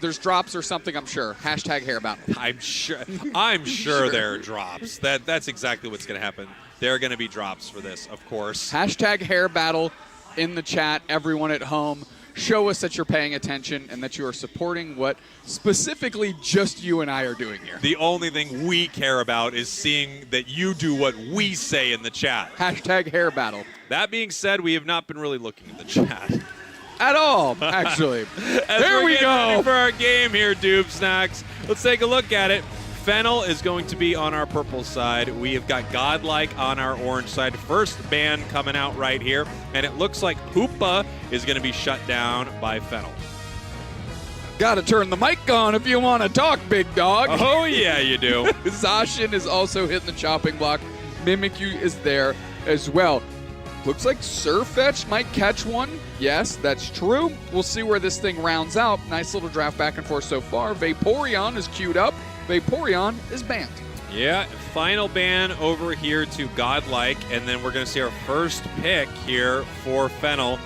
There's drops or something, I'm sure. Hashtag hair battle.
I'm sure there are drops. That's exactly what's going to happen. There are going to be drops for this, of course.
Hashtag hair battle in the chat, everyone at home. show us that you're paying attention and that you are supporting what specifically just you and I are doing here.
The only thing we care about is seeing that you do what we say in the chat.
Hashtag hair battle.
That being said, we have not been really looking at the chat.
At all, actually.
There we go. For our game here, Doob Snacks. Let's take a look at it. Fennel is going to be on our purple side. We have got Godlike on our orange side. First ban coming out right here. And it looks like Hoopa is going to be shut down by Fennel.
Gotta turn the mic on if you want to talk, big dog.
Oh, yeah, you do.
Zacian is also hitting the chopping block. Mimikyu is there as well. Looks like Surfetch might catch one. Yes, that's true. We'll see where this thing rounds out. Nice little draft back and forth so far. Vaporeon is queued up. Vaporeon is banned.
Yeah, final ban over here to Godlike, and then we're going to see our first pick here for Fennel.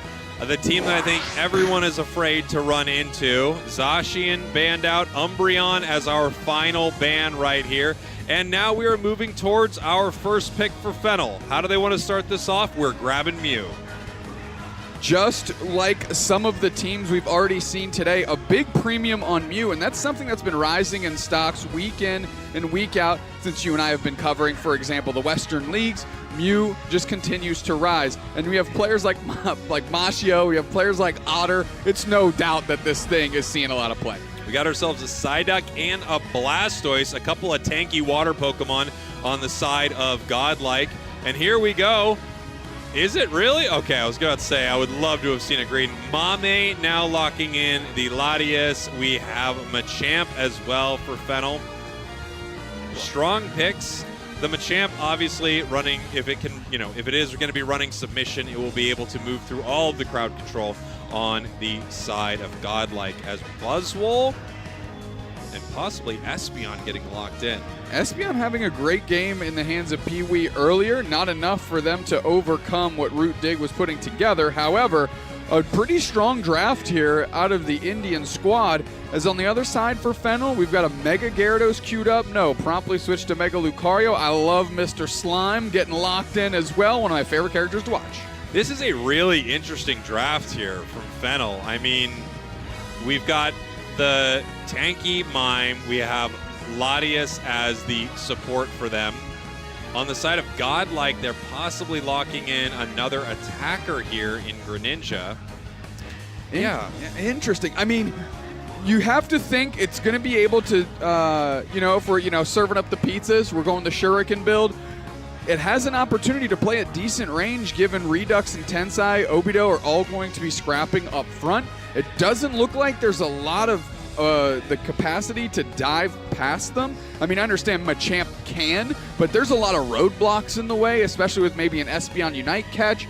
The team that I think everyone is afraid to run into. Zacian banned out, Umbreon as our final ban right here. And now we are moving towards our first pick for Fennel. How do they want to start this off? We're grabbing Mew.
Just like some of the teams we've already seen today, a big premium on Mew, and that's something that's been rising in stocks week in and week out since you and I have been covering, for example, the Western Leagues. Mew just continues to rise. And we have players like Mashio, we have players like Otter. It's no doubt that this thing is seeing a lot of play.
We got ourselves a Psyduck and a Blastoise, a couple of tanky water Pokemon on the side of Godlike. And here we go. Is it really? Okay, I was going to say I would love to have seen a green. Mame now locking in the Latias. We have Machamp as well for Fennel. Strong picks. The Machamp obviously running, if it is going to be running submission, it will be able to move through all of the crowd control on the side of Godlike, as Buzzwole and possibly Espeon getting locked in.
Espeon having a great game in the hands of Pee-wee earlier. Not enough for them to overcome what Root Dig was putting together. However, a pretty strong draft here out of the Indian squad. As on the other side for Fennel, we've got a Mega Gyarados queued up. No, promptly switched to Mega Lucario. I love Mr. Slime getting locked in as well. One of my favorite characters to watch.
This is a really interesting draft here from Fennel. I mean, we've got the tanky Mime. We have Latias as the support for them. On the side of Godlike, they're possibly locking in another attacker here in Greninja. Yeah.
Interesting. I mean, you have to think it's going to be able to, if we're, serving up the pizzas, we're going the Shuriken build. It has an opportunity to play at decent range given Redux and Tensai, Obito are all going to be scrapping up front. It doesn't look like there's a lot of the capacity to dive past them. I mean, I understand Machamp can, but there's a lot of roadblocks in the way, especially with maybe an Espeon Unite catch.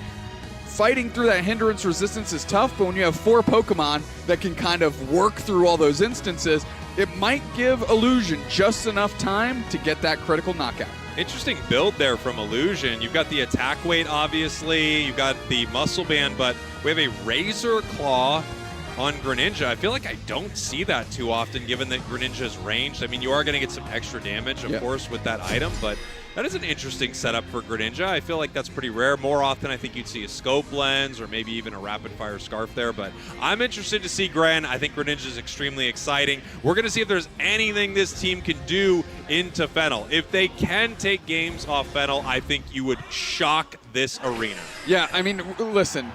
Fighting through that hindrance resistance is tough, but when you have 4 Pokemon that can kind of work through all those instances, it might give Illusion just enough time to get that critical knockout.
Interesting build there from Illusion. You've got the attack weight, obviously. You've got the muscle band, but we have a Razor Claw on Greninja. I feel like I don't see that too often given that Greninja's ranged. I mean, you are going to get some extra damage, of course, with that item, but that is an interesting setup for Greninja. I feel like that's pretty rare. More often, I think you'd see a Scope Lens or maybe even a Rapid Fire Scarf there, but I'm interested to see Gren. I think Greninja is extremely exciting. We're going to see if there's anything this team can do into Fennel. If they can take games off Fennel, I think you would shock this arena.
Yeah, I mean, listen,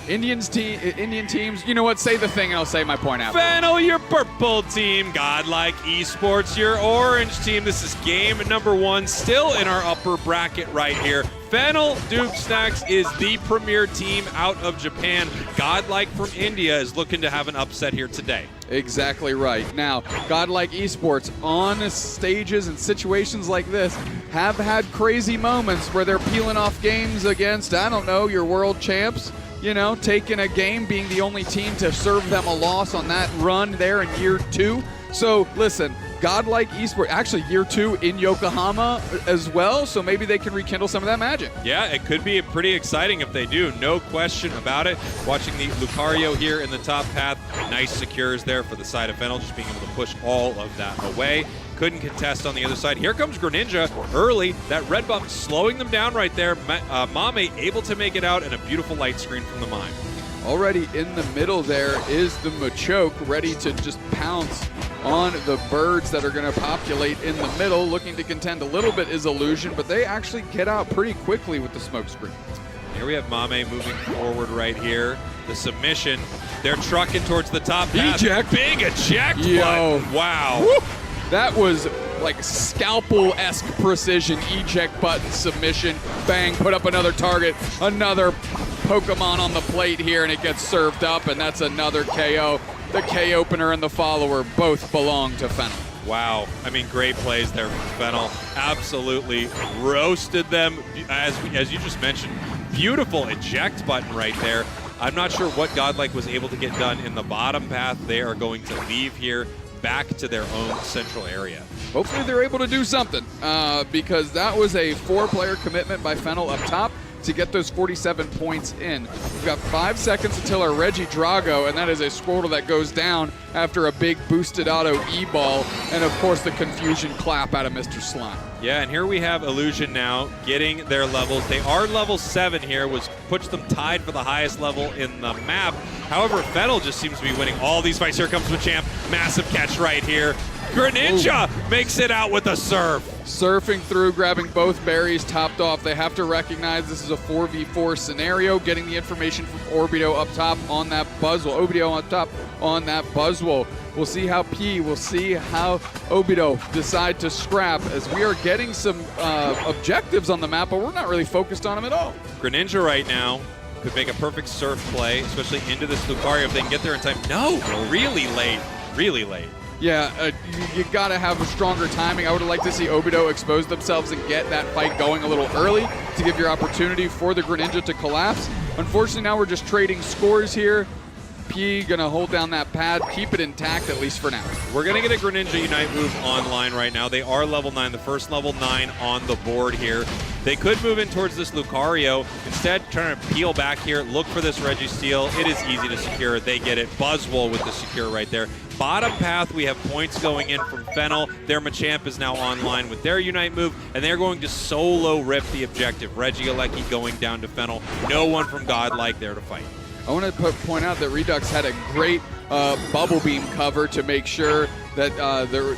Indian teams, you know what? Say the thing and I'll say my point after.
Fennel, your purple team. Godlike Esports, your orange team. This is game number 1, still in our upper bracket right here. Fennel Duke Snacks is the premier team out of Japan. Godlike from India is looking to have an upset here today.
Exactly right. Now, Godlike Esports on stages and situations like this have had crazy moments where they're peeling off games against, I don't know, your world champs. Taking a game, being the only team to serve them a loss on that run there in year 2. So, listen, Godlike Esports, actually year 2 in Yokohama as well, so maybe they can rekindle some of that magic.
Yeah, it could be pretty exciting if they do, no question about it. Watching the Lucario here in the top path, nice secures there for the side of Fennel, just being able to push all of that away. Couldn't contest on the other side. Here comes Greninja early. That red buff slowing them down right there. Mame able to make it out, and a beautiful light screen from the Mime.
Already in the middle there is the Machoke, ready to just pounce on the birds that are going to populate in the middle. Looking to contend a little bit is Illusion, but they actually get out pretty quickly with the smoke screen.
Here we have Mame moving forward right here. The submission. They're trucking towards the top path.
Eject.
Big eject
Yo.
button. Wow.
Woo! That was like scalpel-esque precision eject button submission. Bang, put up another target. Another Pokemon on the plate here, and it gets served up, and that's another KO. The K-opener and the follower both belong to Fennel.
Wow. I mean, great plays there from Fennel. Absolutely roasted them. As you just mentioned, beautiful eject button right there. I'm not sure what Godlike was able to get done in the bottom path. They are going to leave here back to their own central area.
Hopefully they're able to do something because that was a 4-player commitment by Fennel up top to get those 47 points in. We've got 5 seconds until our Regidrago, and that is a Squirtle that goes down after a big boosted auto E-ball, and of course the confusion clap out of Mr. Slime.
Yeah, and here we have Illusion now getting their levels. They are level 7 here, which puts them tied for the highest level in the map. However, Fennel just seems to be winning all these fights. Here comes Machamp. Massive catch right here. Greninja makes it out with a surf.
Surfing through, grabbing both berries, topped off. They have to recognize this is a 4v4 scenario, getting the information from Orbido up top on that Buzzwole. Obito on top on that Buzzwole. We'll see how we'll see how Obito decide to scrap, as we are getting some objectives on the map, but we're not really focused on them at all.
Greninja right now could make a perfect surf play, especially into this Lucario if they can get there in time. No, really late, really late.
Yeah, you got to have a stronger timing. I would have liked to see Obito expose themselves and get that fight going a little early to give your opportunity for the Greninja to collapse. Unfortunately, now we're just trading scores here. P gonna hold down that pad, keep it intact at least for now.
We're gonna get a Greninja Unite move online right now. They are level 9, the first level 9 on the board here. They could move in towards this Lucario. Instead, trying to peel back here, look for this Registeel. It is easy to secure. They get it. Buzzwole with the secure right there. Bottom path, we have points going in from Fennel. Their Machamp is now online with their Unite move, and they're going to solo rip the objective. Regieleki going down to Fennel. No one from Godlike there to fight.
I want to point out that Redux had a great bubble beam cover to make sure that the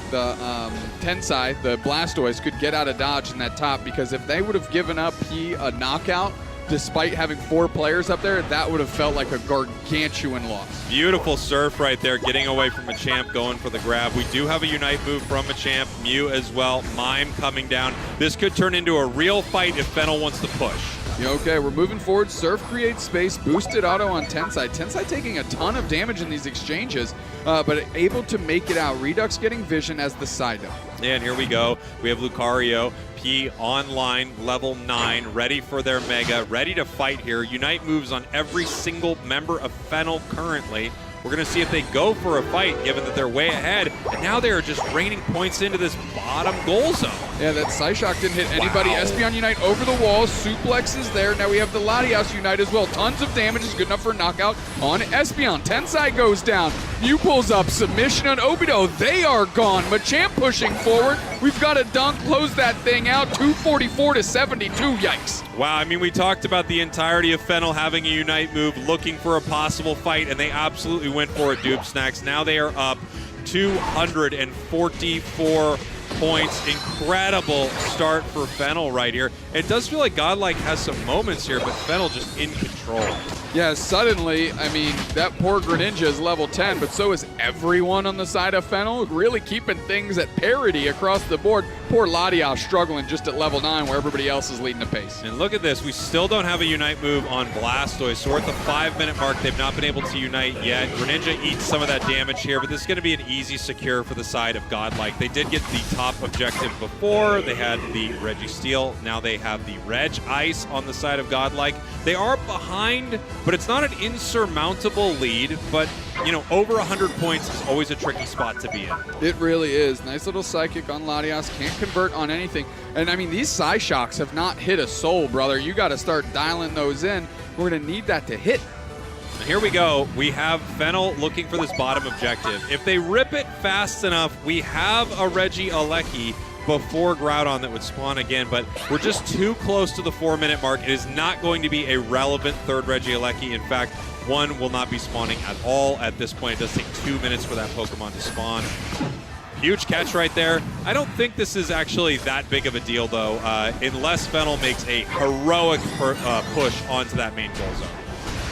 Tensai, the Blastoise, could get out of dodge in that top, because if they would have given up P a knockout, despite having 4 players up there, that would have felt like a gargantuan loss.
Beautiful surf right there, getting away from Machamp, going for the grab. We do have a Unite move from Machamp, Mew as well, Mime coming down. This could turn into a real fight if Fennel wants to push.
Okay, we're moving forward. Surf creates space, boosted auto on Tensai. Tensai taking a ton of damage in these exchanges, but able to make it out. Redux getting vision as the side note.
And here we go. We have Lucario, P online, level 9, ready for their Mega, ready to fight here. Unite moves on every single member of Fennel currently. We're going to see if they go for a fight, given that they're way ahead. And now they are just raining points into this bottom goal zone.
Yeah, that Psyshock didn't hit anybody.
Wow.
Espeon Unite over the wall. Suplex is there. Now we have the Latias Unite as well. Tons of damage is good enough for a knockout on Espeon. Tensai goes down. Mew pulls up. Submission on Obito. They are gone. Machamp pushing forward. We've got a dunk. Close that thing out. 244 to 72. Yikes.
Wow, I mean, we talked about the entirety of Fennel having a Unite move, looking for a possible fight, and they absolutely went for it, Doob Snacks. Now they are up 244 points. Incredible start for Fennel right here. It does feel like Godlike has some moments here, but Fennel just in control.
Yeah, suddenly, I mean, that poor Greninja is level 10, but so is everyone on the side of Fennel, really keeping things at parity across the board. Poor Latias struggling just at level 9, where everybody else is leading the pace.
And look at this, we still don't have a Unite move on Blastoise, so we're at the 5-minute mark. They've not been able to Unite yet. Greninja eats some of that damage here, but this is going to be an easy secure for the side of Godlike. They did get the top objective before. They had the Registeel. Now they have the Reg Ice on the side of Godlike. They are behind, but it's not an insurmountable lead, but, you know, over 100 points is always a tricky spot to be in.
It really is. Nice little Psychic on Latias. Can't convert on anything. And, I mean, these Psyshocks have not hit a soul, brother. You got to start dialing those in. We're going to need that to hit.
And here we go. We have Fennel looking for this bottom objective. If they rip it fast enough, we have a Regieleki before Groudon that would spawn again, but we're just too close to the 4-minute mark. It is not going to be a relevant third Regieleki. In fact, One will not be spawning at all at this point. It does take 2 minutes for that Pokemon to spawn. Huge catch right there. I don't think this is actually that big of a deal, though, unless Fennel makes a heroic push onto that main goal zone.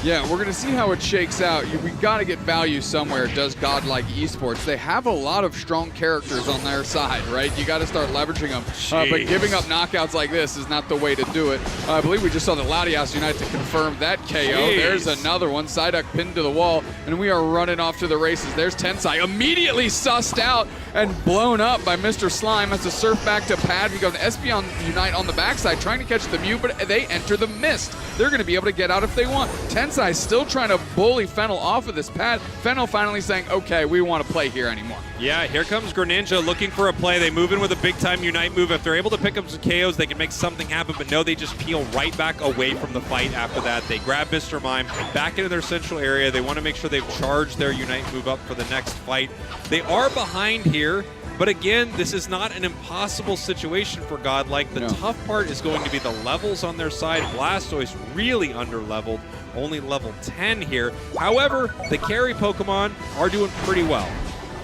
Yeah, we're going to see how it shakes out. We got to get value somewhere, does Godlike Esports. They have a lot of strong characters on their side, right? You got to start leveraging them. But giving up knockouts like this is not the way to do it. I believe we just saw the Latias Unite to confirm that KO. There's another one. Psyduck pinned to the wall, and we are running off to the races. There's Tensai immediately sussed out and blown up by Mr. Slime. Has to surf back to Pad. We go to Espeon Unite on the backside, trying to catch the Mew, but they enter the mist. They're going to be able to get out if they want. Tensai still trying to bully Fennel off of this Pad. Fennel finally saying, okay, we want to play here anymore.
Yeah, here comes Greninja looking for a play. They move in with a big-time Unite move. If they're able to pick up some KOs, they can make something happen, but no, they just peel right back away from the fight after that. They grab Mr. Mime back into their central area. They want to make sure they've charged their Unite move up for the next fight. They are behind here, but again, this is not an impossible situation for Godlike. The tough part is going to be the levels on their side. Blastoise really under-leveled, only level 10 here. However, the carry Pokemon are doing pretty well.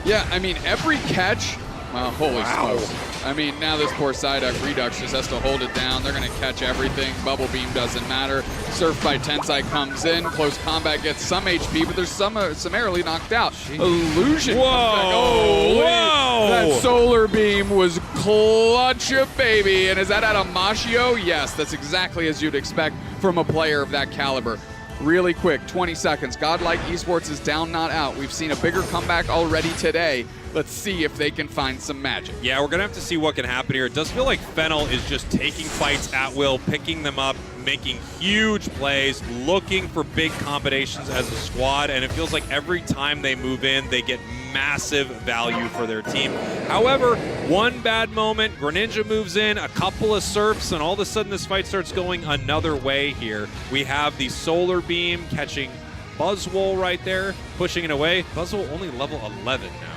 Yeah, I mean, every catch, well, holy smokes. I mean, now this poor Psyduck Redux just has to hold it down. They're going to catch everything. Bubble Beam doesn't matter. Surf by Tensai comes in. Close combat gets some HP, but they're summarily knocked out. Illusion.
Whoa! Whoa!
That Solar Beam was clutch, baby. And is that out of Mashio? Yes, that's exactly as you'd expect from a player of that caliber. Really quick, 20 seconds. Godlike Esports is down, not out. We've seen a bigger comeback already today. Let's see if they can find some magic.
Yeah, we're going to have to see what can happen here. It does feel like Fennel is just taking fights at will, picking them up, making huge plays, looking for big combinations as a squad, and it feels like every time they move in, they get massive value for their team. However, one bad moment, Greninja moves in, a couple of surfs, and all of a sudden this fight starts going another way here. We have the Solar Beam catching Buzzwole right there, pushing it away. Buzzwole only level 11 now.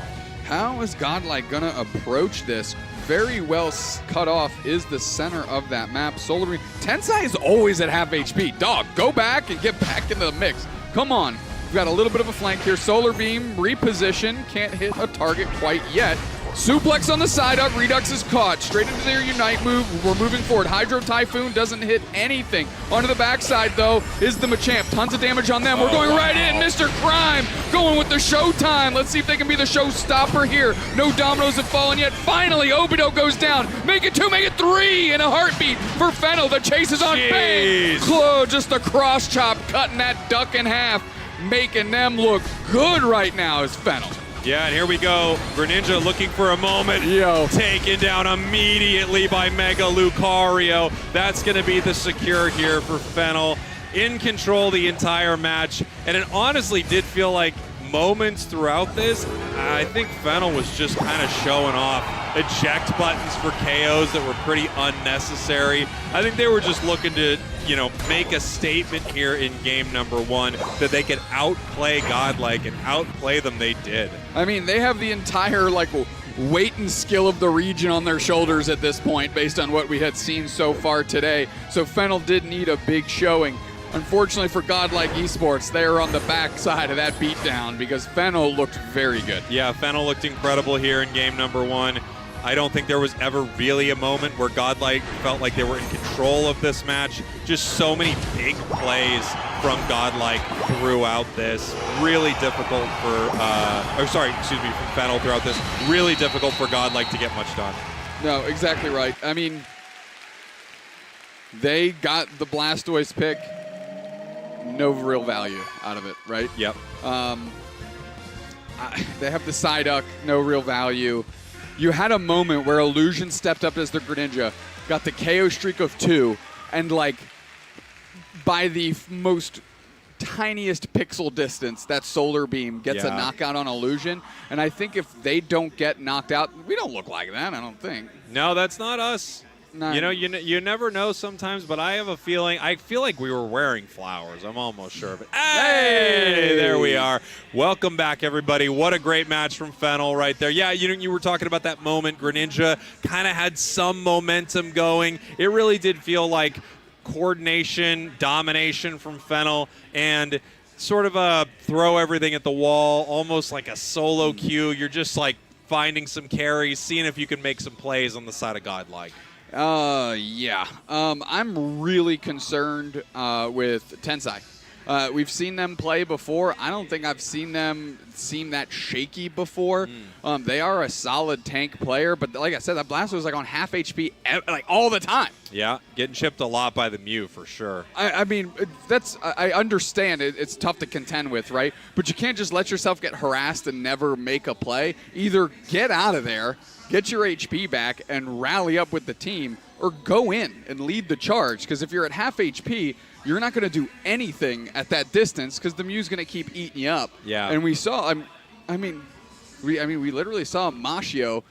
How is Godlike going to approach this? Very well cut off is the center of that map. Solar Beam. Tensai is always at half HP. Dog, go back and get back into the mix. Come on. We've got a little bit of a flank here. Solar Beam, reposition. Can't hit a target quite yet. Suplex on the side up. Redux is caught. Straight into their Unite move. We're moving forward. Hydro Typhoon doesn't hit anything. Onto the backside, though, is the Machamp. Tons of damage on them. We're going right in. Mr. Crime going with the showtime. Let's see if they can be the showstopper here. No dominoes have fallen yet. Finally, Obito goes down. Make it 2, make it 3 in a heartbeat for Fennel. The chase is on. Bang! Just a cross chop, cutting that duck in half. Making them look good right now is Fennel.
Yeah, and here we go. Greninja looking for a moment. Taken down immediately by Mega Lucario. That's going to be the secure here for Fennel. In control the entire match. And it honestly did feel like moments throughout this, I think Fennel was just kind of showing off eject buttons for KOs that were pretty unnecessary. I think they were just looking to, make a statement here in game number 1 that they could outplay Godlike, and outplay them they did.
I mean, they have the entire, weight and skill of the region on their shoulders at this point based on what we had seen so far today. So Fennel did need a big showing. Unfortunately for Godlike Esports, they are on the backside of that beatdown because Fennel looked very good.
Yeah, Fennel looked incredible here in game number 1. I don't think there was ever really a moment where Godlike felt like they were in control of this match. Just so many big plays from Godlike throughout this. Really difficult for, from Fennel throughout this. Really difficult for Godlike to get much done.
No, exactly right. I mean, they got the Blastoise pick. No real value out of it, right?
Yep.
They have the Psyduck, no real value. You had a moment where Illusion stepped up as the Greninja, got the KO streak of 2, and by the most tiniest pixel distance, that Solar Beam gets a knockout on Illusion. And I think if they don't get knocked out, we don't look like that, I don't think.
No, that's not us. No. You never know sometimes, but I have a feeling, I feel like we were wearing flowers. I'm almost sure of it. Hey, there we are. Welcome back, everybody. What a great match from Fennel right there. Yeah, you were talking about that moment. Greninja kind of had some momentum going. It really did feel like coordination, domination from Fennel, and sort of a throw everything at the wall, almost like a solo queue. You're just like finding some carries, seeing if you can make some plays on the side of Godlike.
Yeah. I'm really concerned with Tensai. We've seen them play before. I don't think I've seen them seem that shaky before. They are a solid tank player, but like I said, that Blaster was like on half HP like all the time.
Yeah, getting chipped a lot by the Mew for sure.
I mean, I understand it's tough to contend with, right? But you can't just let yourself get harassed and never make a play. Either get out of there, get your HP back, and rally up with the team, or go in and lead the charge. Because if you're at half HP, you're not going to do anything at that distance because the Mew's going to keep eating you up.
Yeah.
And we saw, we literally saw Mashio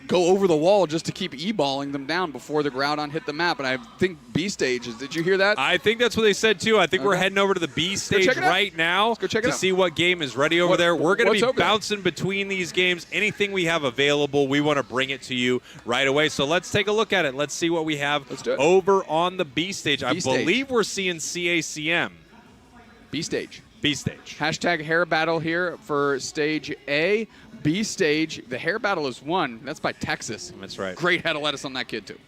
go over the wall just to keep e-balling them down before the Groudon hit the map. And I think B stages. Did you hear that?
I think that's what they said too. I think we're heading over to the B stage right now to see what game is ready over there. We're going to be bouncing between these games. Anything we have available, we want to bring it to you right away. So let's take a look at it. Let's see what we have over on the B stage. I believe we're seeing CACM.
B stage.
B stage.
Hashtag hair battle here for stage A. B stage, the hair battle is won. That's by Texas.
That's right.
Great head of lettuce on that kid, too.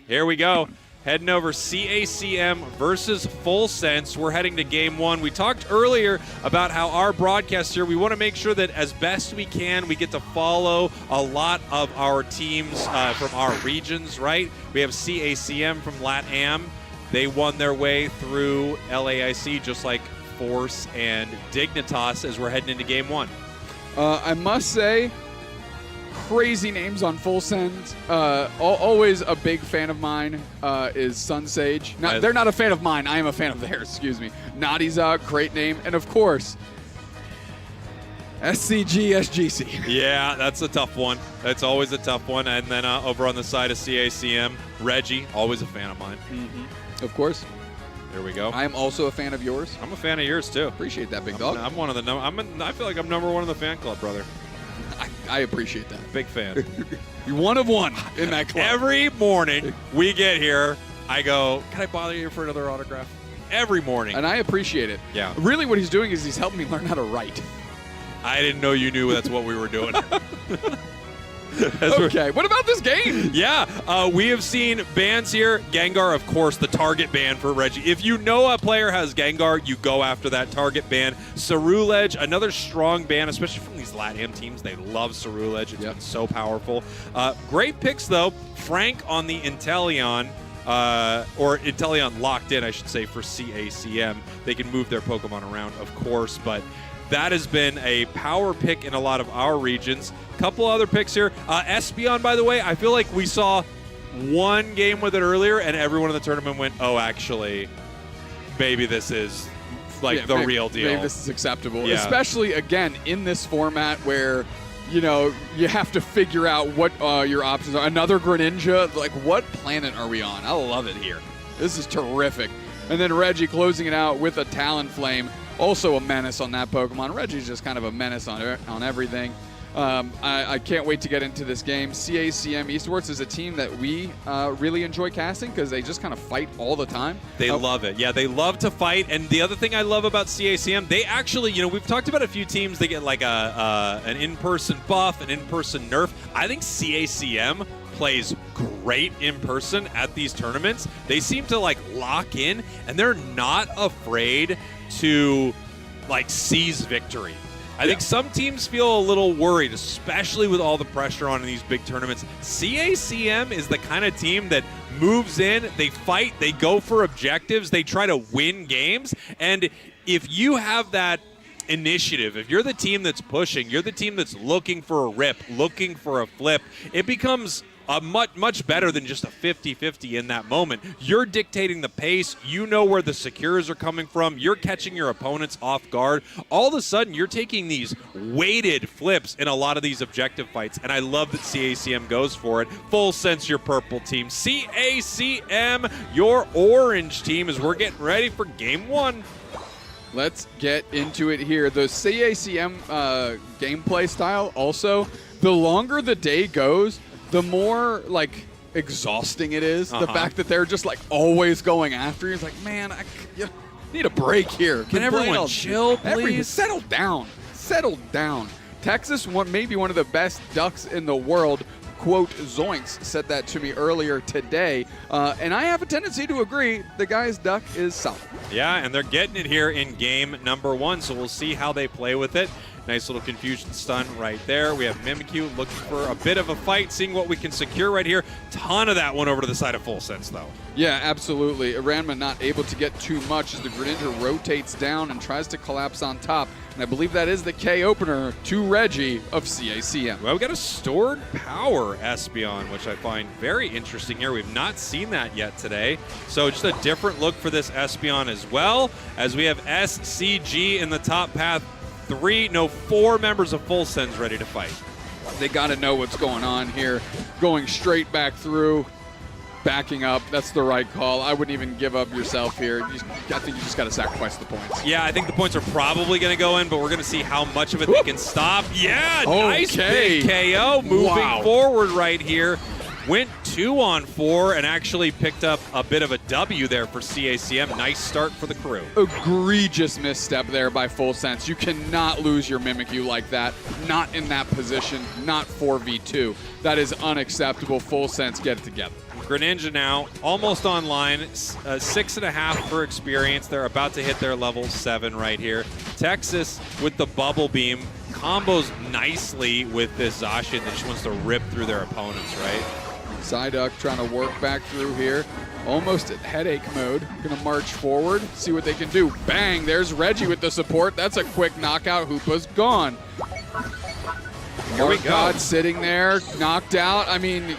Here we go. Heading over CACM versus Full Sense. We're heading to game one. We talked earlier about how our broadcast here, we want to make sure that as best we can, we get to follow a lot of our teams from our regions, right? We have CACM from LATAM. They won their way through LAIC just like Force and Dignitas as we're heading into game one.
I must say, crazy names on Full Send. Always a big fan of mine is Sun Sage. Now, they're not a fan of mine. I am a fan of theirs, excuse me. Nadiza, great name. And, of course, SCG.
Yeah, that's a tough one. That's always a tough one. And then over on the side of CACM, Reggie, always a fan of mine.
Of course.
There we go.
I am also a fan of yours.
I'm a fan of yours, too.
Appreciate that, big dog.
I'm one of the I feel like I'm number one in the fan club, brother.
I appreciate that.
Big fan.
You're one of one in that club.
Every morning we get here, I go, can I bother you for another autograph? Every morning.
And I appreciate it.
Yeah.
Really what he's doing is he's helping me learn how to write.
I didn't know you knew that's what we were doing.
Okay, what about this game?
Yeah, we have seen bans here. Gengar, of course, the target ban for Reggie. If you know a player has Gengar, you go after that target ban. Cerulege, another strong ban, especially from these LATAM teams. They love Cerulege. It's been so powerful. Great picks, though. Frank on the Inteleon. Or Inteleon locked in, I should say, for CACM. They can move their Pokemon around, of course, but that has been a power pick in a lot of our regions. Couple other picks here. Espeon, by the way, I feel like we saw one game with it earlier, and everyone in the tournament went, oh, actually, maybe this is like the real deal.
Maybe this is acceptable.
Yeah.
Especially, again, in this format where, you know, you have to figure out what your options are. Another Greninja, like, what planet are we on? I love it here. This is terrific. And then Reggie closing it out with a Talonflame. Also a menace on that Pokemon. Reggie's just kind of a menace on everything. I can't wait to get into this game. CACM Esports is a team that we really enjoy casting because they just kind of fight all the time.
They love it. Yeah, they love to fight. And the other thing I love about CACM, they actually, you know, we've talked about a few teams, they get like an in-person buff, an in-person nerf. I think CACM plays great in person at these tournaments. They seem to like lock in, and they're not afraid to like seize victory. I think some teams feel a little worried, especially with all the pressure on in these big tournaments. CACM is the kind of team that moves in, they fight, they go for objectives, they try to win games. And if you have that initiative, if you're the team that's pushing, you're the team that's looking for a rip, looking for a flip, it becomes a much better than just a 50-50 in that moment. You're dictating the pace. You know where the secures are coming from. You're catching your opponents off guard. All of a sudden, you're taking these weighted flips in a lot of these objective fights, and I love that CACM goes for it. Full Sense, your purple team. CACM, your orange team, as we're getting ready for game one.
Let's get into it here. The CACM gameplay style also, the longer the day goes, the more, like, exhausting it is. The fact that they're just, like, always going after you. It's like, man, need a break here. Can everyone
chill, please?
Settle down. Settle down. Texas may be one of the best ducks in the world. Quote, Zoinks said that to me earlier today. And I have a tendency to agree. The guy's duck is solid.
Yeah, and they're getting it here in game number 1, so we'll see how they play with it. Nice little confusion stun right there. We have Mimikyu looking for a bit of a fight, seeing what we can secure right here. Ton of that one over to the side of Full Sense, though.
Yeah, absolutely. Ranma not able to get too much as the Greninja rotates down and tries to collapse on top. And I believe that is the K opener to Reggie of CACM.
Well, we got a stored power Espeon, which I find very interesting here. We've not seen that yet today. So just a different look for this Espeon as well, as we have SCG in the top path. 4 members of Full Sense ready to fight.
They got to know what's going on here. Going straight back through, backing up. That's the right call. I wouldn't even give up yourself here. I think you just got to sacrifice the points.
Yeah, I think the points are probably going to go in, but we're going to see how much of it they can stop. Yeah, nice big KO. Moving forward right here. Went 2 on 4 and actually picked up a bit of a W there for CACM. Nice start for the crew.
Egregious misstep there by Full Sense. You cannot lose your Mimikyu like that. Not in that position, not 4v2. That is unacceptable. Full Sense, get it together.
Greninja now almost online, 6.5 for experience. They're about to hit their level 7 right here. Texas with the Bubble Beam combos nicely with this Zacian that just wants to rip through their opponents, right?
Psyduck trying to work back through here. Almost at headache mode. Gonna march forward, see what they can do. Bang, there's Reggie with the support. That's a quick knockout. Hoopa's gone.
Here we go.
God sitting there, knocked out. I mean,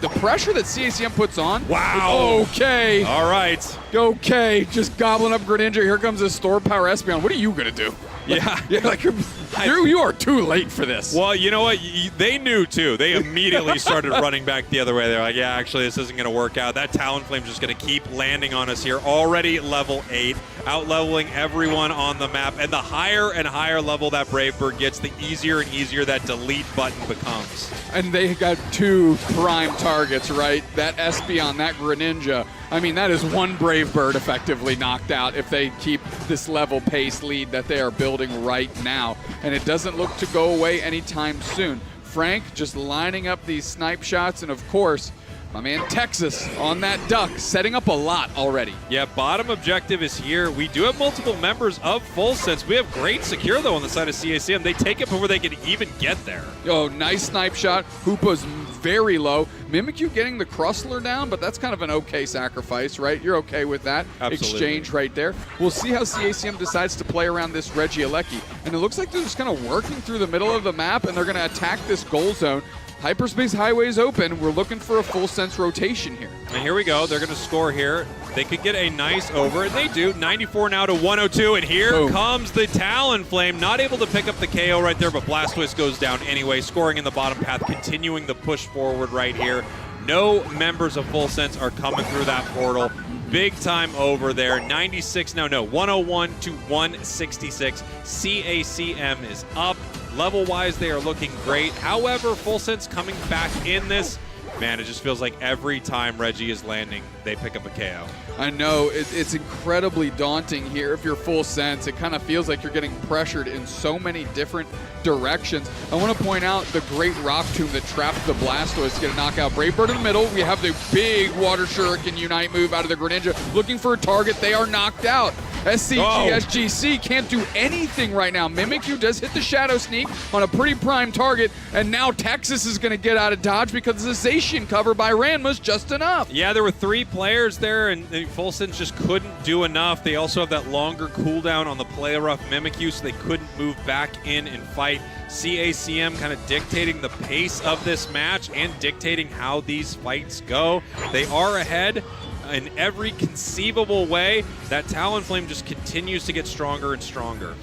the pressure that CACM puts on.
Wow.
Okay.
All right.
Okay, just gobbling up Greninja. Here comes his stored power Espeon. What are you gonna do? Like you are too late for this.
Well, you know what? They knew too. They immediately started running back the other way. They're like, yeah, actually, this isn't going to work out. That Talonflame's just going to keep landing on us here. Already level 8, out-leveling everyone on the map. And the higher and higher level that Brave Bird gets, the easier and easier that delete button becomes.
And they got 2 prime targets, right? That Espeon, that Greninja. I mean, that is 1 Brave Bird effectively knocked out if they keep this level pace lead that they are building right now. And it doesn't look to go away anytime soon. Frank just lining up these snipe shots, and of course, my man Texas on that duck, setting up a lot already.
Yeah, bottom objective is here. We do have multiple members of Full Sense. We have great secure, though, on the side of CACM. They take it before they can even get there.
Oh, nice snipe shot. Hoopa's very low. Mimikyu getting the Crustler down, but that's kind of an okay sacrifice, right? You're okay with that exchange right there. We'll see how CACM decides to play around this Regieleki. And it looks like they're just kind of working through the middle of the map, and they're going to attack this goal zone. Hyperspace highway's open. We're looking for a Full Sense rotation here.
And here we go. They're going to score here. They could get a nice over, and they do. 94 now to 102, and here comes the Talonflame. Not able to pick up the KO right there, but Blastoise goes down anyway, scoring in the bottom path, continuing the push forward right here. No members of Full Sense are coming through that portal. Big time over there. 96 now, no, 101 to 166. CACM is up. Level-wise, they are looking great. However, Full Sense coming back in this, man, it just feels like every time Reggie is landing, they pick up a KO.
I know, it's incredibly daunting here if you're Full Sense. It kind of feels like you're getting pressured in so many different directions. I want to point out the great Rock Tomb that trapped the Blastoise to get a knockout. Brave Bird in the middle. We have the big Water Shuriken Unite move out of the Greninja. Looking for a target. They are knocked out. SCG can't do anything right now. Mimikyu does hit the Shadow Sneak on a pretty prime target, and now Texas is going to get out of dodge because the Zacian cover by Ranma's just enough.
Yeah, there were 3 players there, and Full Sense just couldn't do enough. They also have that longer cooldown on the Play Rough Mimikyu, so they couldn't move back in and fight. CACM kind of dictating the pace of this match and dictating how these fights go. They are ahead in every conceivable way. That Talonflame just continues to get stronger and stronger.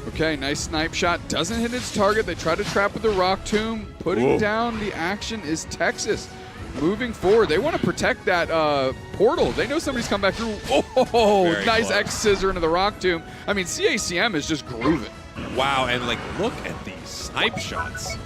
Okay, nice snipe shot. Doesn't hit its target. They try to trap with the Rock Tomb. Putting down the action is Texas. Moving forward, they want to protect that portal. They know somebody's come back through. Oh,
very
nice
close.
X-Scissor into the Rock Tomb. I mean, CACM is just grooving.
Wow, and like, look at these snipe shots.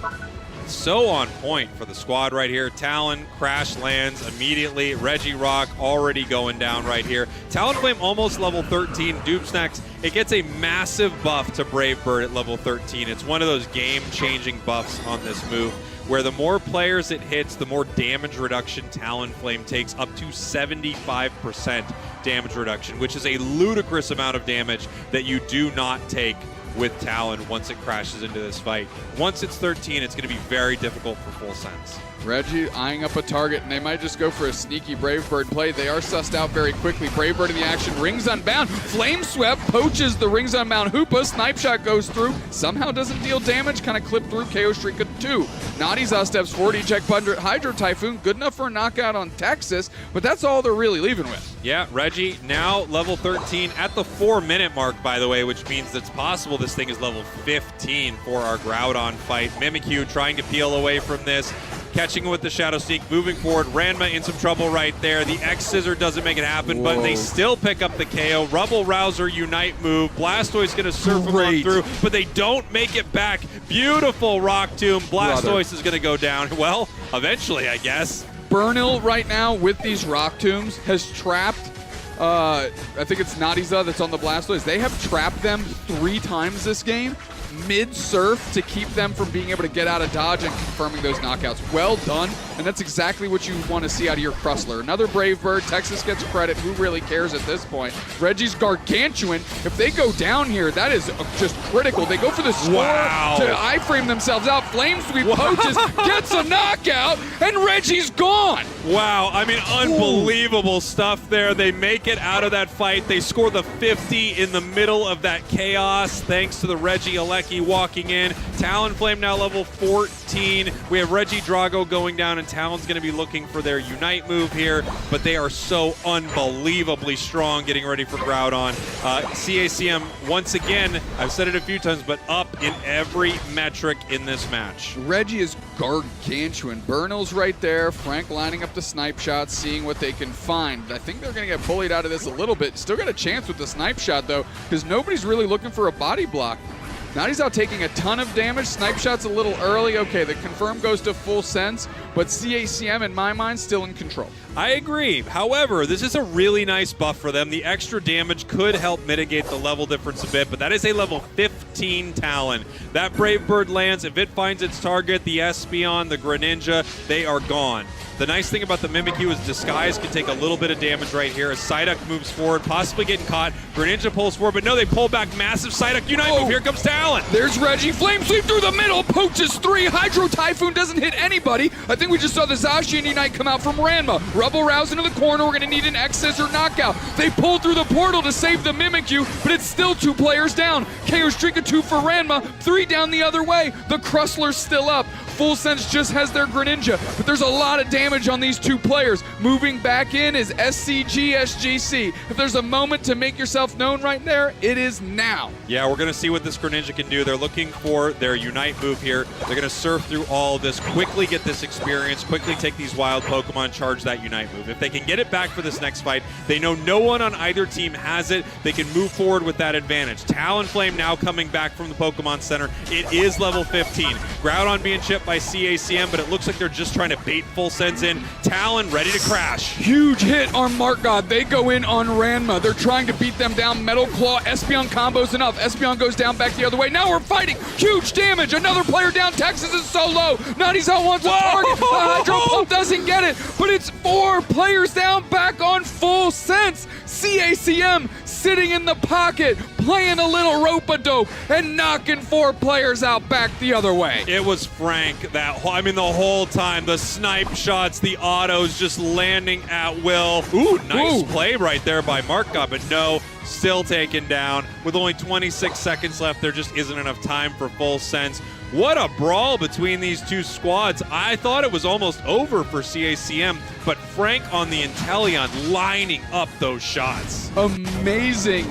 so on point for the squad right here. Talon crash lands immediately. Reggie Rock already going down right here. Talonflame almost level 13. Dupes next. It gets a massive buff to Brave Bird at level 13. It's one of those game-changing buffs on this move, where the more players it hits, the more damage reduction Talonflame takes, up to 75% damage reduction, which is a ludicrous amount of damage that you do not take with Talon once it crashes into this fight. Once it's 13, it's going to be very difficult for full sense.
Reggie eyeing up a target, and they might just go for a sneaky Brave Bird play. They are sussed out very quickly. Brave Bird in the action, Rings Unbound. Flame Swept poaches the Rings Unbound Hoopa. Snipe Shot goes through. Somehow doesn't deal damage, kind of clipped through. KO Streak 2. Naughty's steps 40, check Hydro Typhoon. Good enough for a knockout on Texas, but that's all they're really leaving with.
Yeah, Reggie now level 13 at the 4-minute mark, by the way, which means it's possible this thing is level 15 for our Groudon fight. Mimikyu trying to peel away from this. Catching with the Shadow Sneak, moving forward. Ranma in some trouble right there. The X-Scissor doesn't make it happen, but they still pick up the KO. Rubble Rouser Unite move. Blastoise going to surf him on through, but they don't make it back. Beautiful Rock Tomb. Blastoise is going to go down. Well, eventually, I guess.
Burnil right now with these Rock Tombs has trapped, I think it's Nadiza that's on the Blastoise. They have trapped them 3 times this game, mid-surf, to keep them from being able to get out of dodge and confirming those knockouts. Well done, and that's exactly what you want to see out of your Crustler. Another Brave Bird. Texas gets credit. Who really cares at this point? Reggie's Gargantuan. If they go down here, that is just critical. They go for the score to iframe themselves out. Flame Sweep poaches, gets a knockout, and Reggie's gone.
Wow, I mean, unbelievable stuff there. They make it out of that fight. They score the 50 in the middle of that chaos, thanks to the Reggie Alecki walking in. Talonflame now level 14. We have Reggie Drago going down, and Talon's going to be looking for their Unite move here, but they are so unbelievably strong getting ready for Groudon. CACM, once again, I've said it a few times, but up in every metric in this match.
Reggie is gargantuan. Burnil's right there. Frank lining up the snipe shots, seeing what they can find. I think they're going to get bullied out of this a little bit. Still got a chance with the snipe shot, though, because nobody's really looking for a body block. Naughty's out taking a ton of damage. Snipe shot's a little early. Okay, the confirm goes to full sense, but CACM, in my mind, still in control.
I agree. However, this is a really nice buff for them. The extra damage could help mitigate the level difference a bit, but that is a level 15 Talon. That Brave Bird lands. If it finds its target, the Espeon, the Greninja, they are gone. The nice thing about the Mimikyu is Disguise can take a little bit of damage right here as Psyduck moves forward, possibly getting caught. Greninja pulls forward, but no, they pull back. Massive Psyduck Unite move. Here comes Talon.
There's Reggie. Flame Sweep through the middle. Poaches 3. Hydro Typhoon doesn't hit anybody. I think we just saw the Zacian Unite come out from Ranma. Rubble Rouse into the corner. We're going to need an X-Scissor knockout. They pull through the portal to save the Mimikyu, but it's still 2 players down. KO Streak 2 for Ranma. 3 down the other way. The Crustler's still up. Full Sense just has their Greninja, but there's a lot of damage on these 2 players. Moving back in is SCG, SGC. If there's a moment to make yourself known right there, it is now.
Yeah, we're going to see what this Greninja can do. They're looking for their Unite move here. They're going to surf through all of this, quickly get this experience, quickly take these wild Pokemon, charge that Unite move. If they can get it back for this next fight, they know no one on either team has it. They can move forward with that advantage. Talonflame now coming back from the Pokemon Center. It is level 15. Groudon being chipped by CACM, but it looks like they're just trying to bait Full Sense in. Talon ready to crash.
Huge hit on Mark God. They go in on Ranma. They're trying to beat them down. Metal Claw. Espeon combos enough. Espeon goes down back the other way. Now we're fighting. Huge damage. Another player down. Texas is so low. Naughty's out wants a target. The Hydro Pump doesn't get it, but it's 4 players down back on Full Sense. CACM sitting in the pocket, playing a little rope-a-dope and knocking 4 players out back the other way.
It was Frank the whole time. The snipe shots, the autos just landing at will. Ooh, nice play right there by Markov, but no, still taken down. With only 26 seconds left, there just isn't enough time for Full Sense. What a brawl between these 2 squads. I thought it was almost over for CACM, but Frank on the Inteleon lining up those shots.
Amazing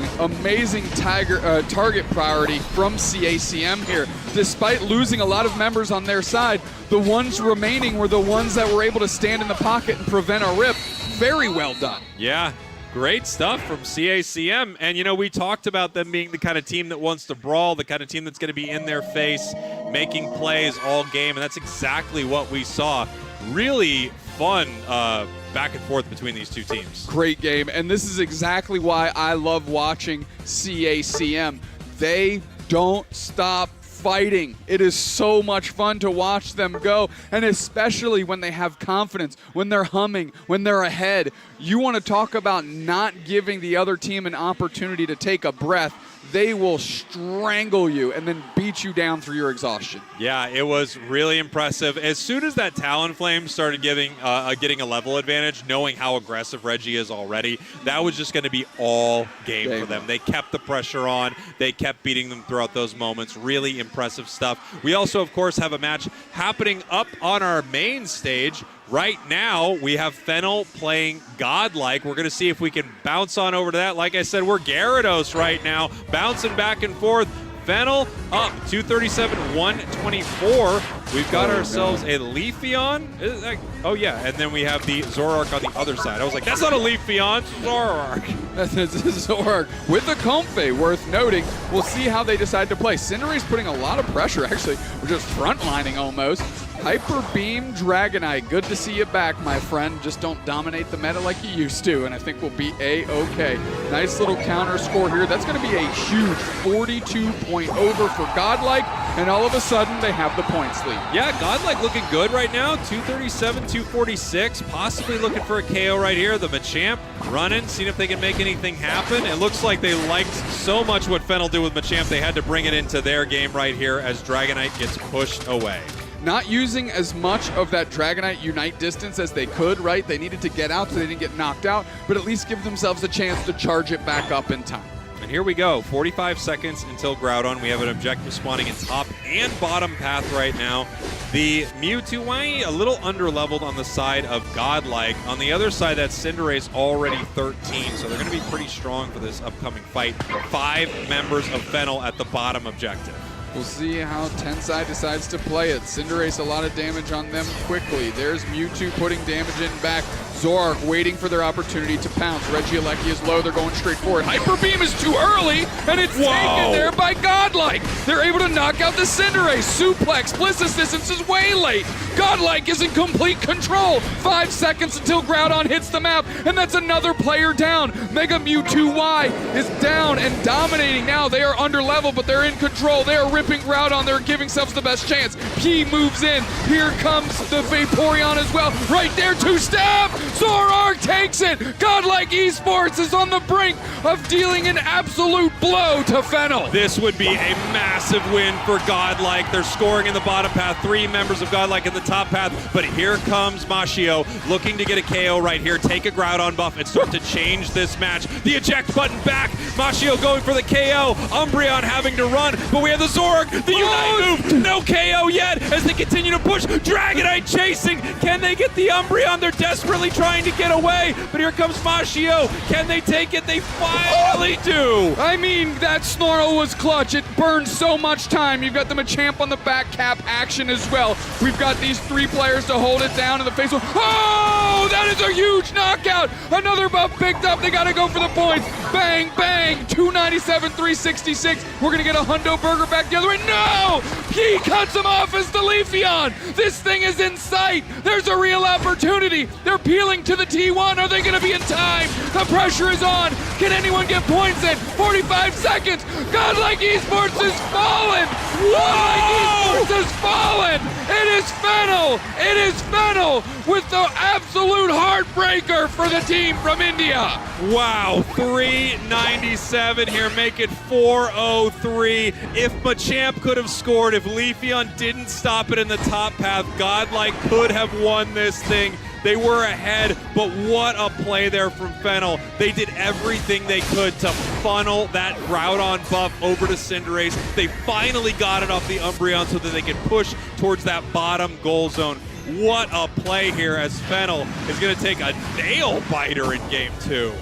target priority from CACM here. Despite losing a lot of members on their side, the ones remaining were the ones that were able to stand in the pocket and prevent a rip. Very well done.
Yeah. Great stuff from CACM. And, you know, we talked about them being the kind of team that wants to brawl, the kind of team that's going to be in their face, making plays all game, and that's exactly what we saw. Really fun back and forth between these two teams.
Great game, and this is exactly why I love watching CACM. They don't stop fighting. It is so much fun to watch them go, and especially when they have confidence, when they're humming, when they're ahead. You want to talk about not giving the other team an opportunity to take a breath. They will strangle you and then beat you down through your exhaustion.
Yeah, it was really impressive. As soon as that Talonflame started getting a level advantage, knowing how aggressive Reggie is already, that was just going to be all game for them. They kept the pressure on. They kept beating them throughout those moments. Really impressive stuff. We also, of course, have a match happening up on our main stage. Right now, we have Fennel playing Godlike. We're going to see if we can bounce on over to that. Like I said, we're Gyarados right now, bouncing back and forth. Fennel up 237-124. We've got ourselves a Leafeon. Oh, yeah, and then we have the Zoroark on the other side. I was like, that's not a Leafeon, it's Zoroark.
That's Zoroark with the Comfey, worth noting. We'll see how they decide to play. Cinderace's putting a lot of pressure, actually. We're just frontlining almost. Hyper Beam Dragonite, good to see you back, my friend. Just don't dominate the meta like you used to, and I think we'll be A-okay. Nice little counter score here. That's going to be a huge 42-point over for Godlike, and all of a sudden they have the points lead.
Yeah, Godlike looking good right now. 237-246, possibly looking for a KO right here. The Machamp running, seeing if they can make anything happen. It looks like they liked so much what Fennel did with Machamp, they had to bring it into their game right here as Dragonite gets pushed away.
Not using as much of that Dragonite Unite distance as they could, right? They needed to get out so they didn't get knocked out, but at least give themselves a chance to charge it back up in time.
And here we go, 45 seconds until Groudon. We have an objective spawning in top and bottom path right now. The Mewtwo, a little underleveled on the side of Godlike. On the other side, that Cinderace already 13, so they're going to be pretty strong for this upcoming fight. 5 members of Fennel at the bottom objective.
We'll see how Tensai decides to play it. Cinderace, a lot of damage on them quickly. There's Mewtwo putting damage in back. Zoroark waiting for their opportunity to pounce. Regieleki is low. They're going straight forward. Hyper Beam is too early, and it's taken there by Godlike. They're able to knock out the Cinderace. Suplex. Bliss Assistance is way late. Godlike is in complete control. 5 seconds until Groudon hits the map, and that's another player down. Mega Mewtwo Y is down and dominating now. They are under level, but they're in control. They are ripping Groudon. They're giving themselves the best chance. P moves in. Here comes the Vaporeon as well. Right there, 2-step. Zoroark takes it. Godlike Esports is on the brink of dealing an absolute blow to Fennel.
This would be a massive win for Godlike. They're scoring in the bottom path. 3 members of Godlike in the top path. But here comes Machio looking to get a KO right here. Take a Groudon buff and start to change this match. The eject button back. Machio going for the KO. Umbreon having to run. But we have the Zoroark. The Unite move. No KO yet as they continue to push. Dragonite chasing. Can they get the Umbreon? They're desperately trying to get away, but here comes Machio. Can they take it? They finally do.
I mean, that Snarl was clutch. It burned so much time. You've got the Machamp on the back cap action as well. We've got these 3 players to hold it down in the face. Oh, that is a huge knockout. Another buff picked up. They got to go for the points. Bang, bang. 297, 366. We're going to get a Hundo Burger back the other way. No! He cuts him off as the Leafeon. This thing is in sight. There's a real opportunity. They're peeling to the T1. Are they going to be in time? The pressure is on. Can anyone get points in? 45 seconds. Godlike Esports has fallen. Godlike Esports has fallen. It is Fennel. It is Fennel with the absolute heartbreaker for the team from India.
Wow, 397 here, make it 403. If Machamp could have scored, if Leafeon didn't stop it in the top path, Godlike could have won this thing. They were ahead, but what a play there from Fennel. They did everything they could to funnel that Groudon buff over to Cinderace. They finally got it off the Umbreon so that they could push towards that bottom goal zone. What a play here as Fennel is going to take a nail biter in game 2.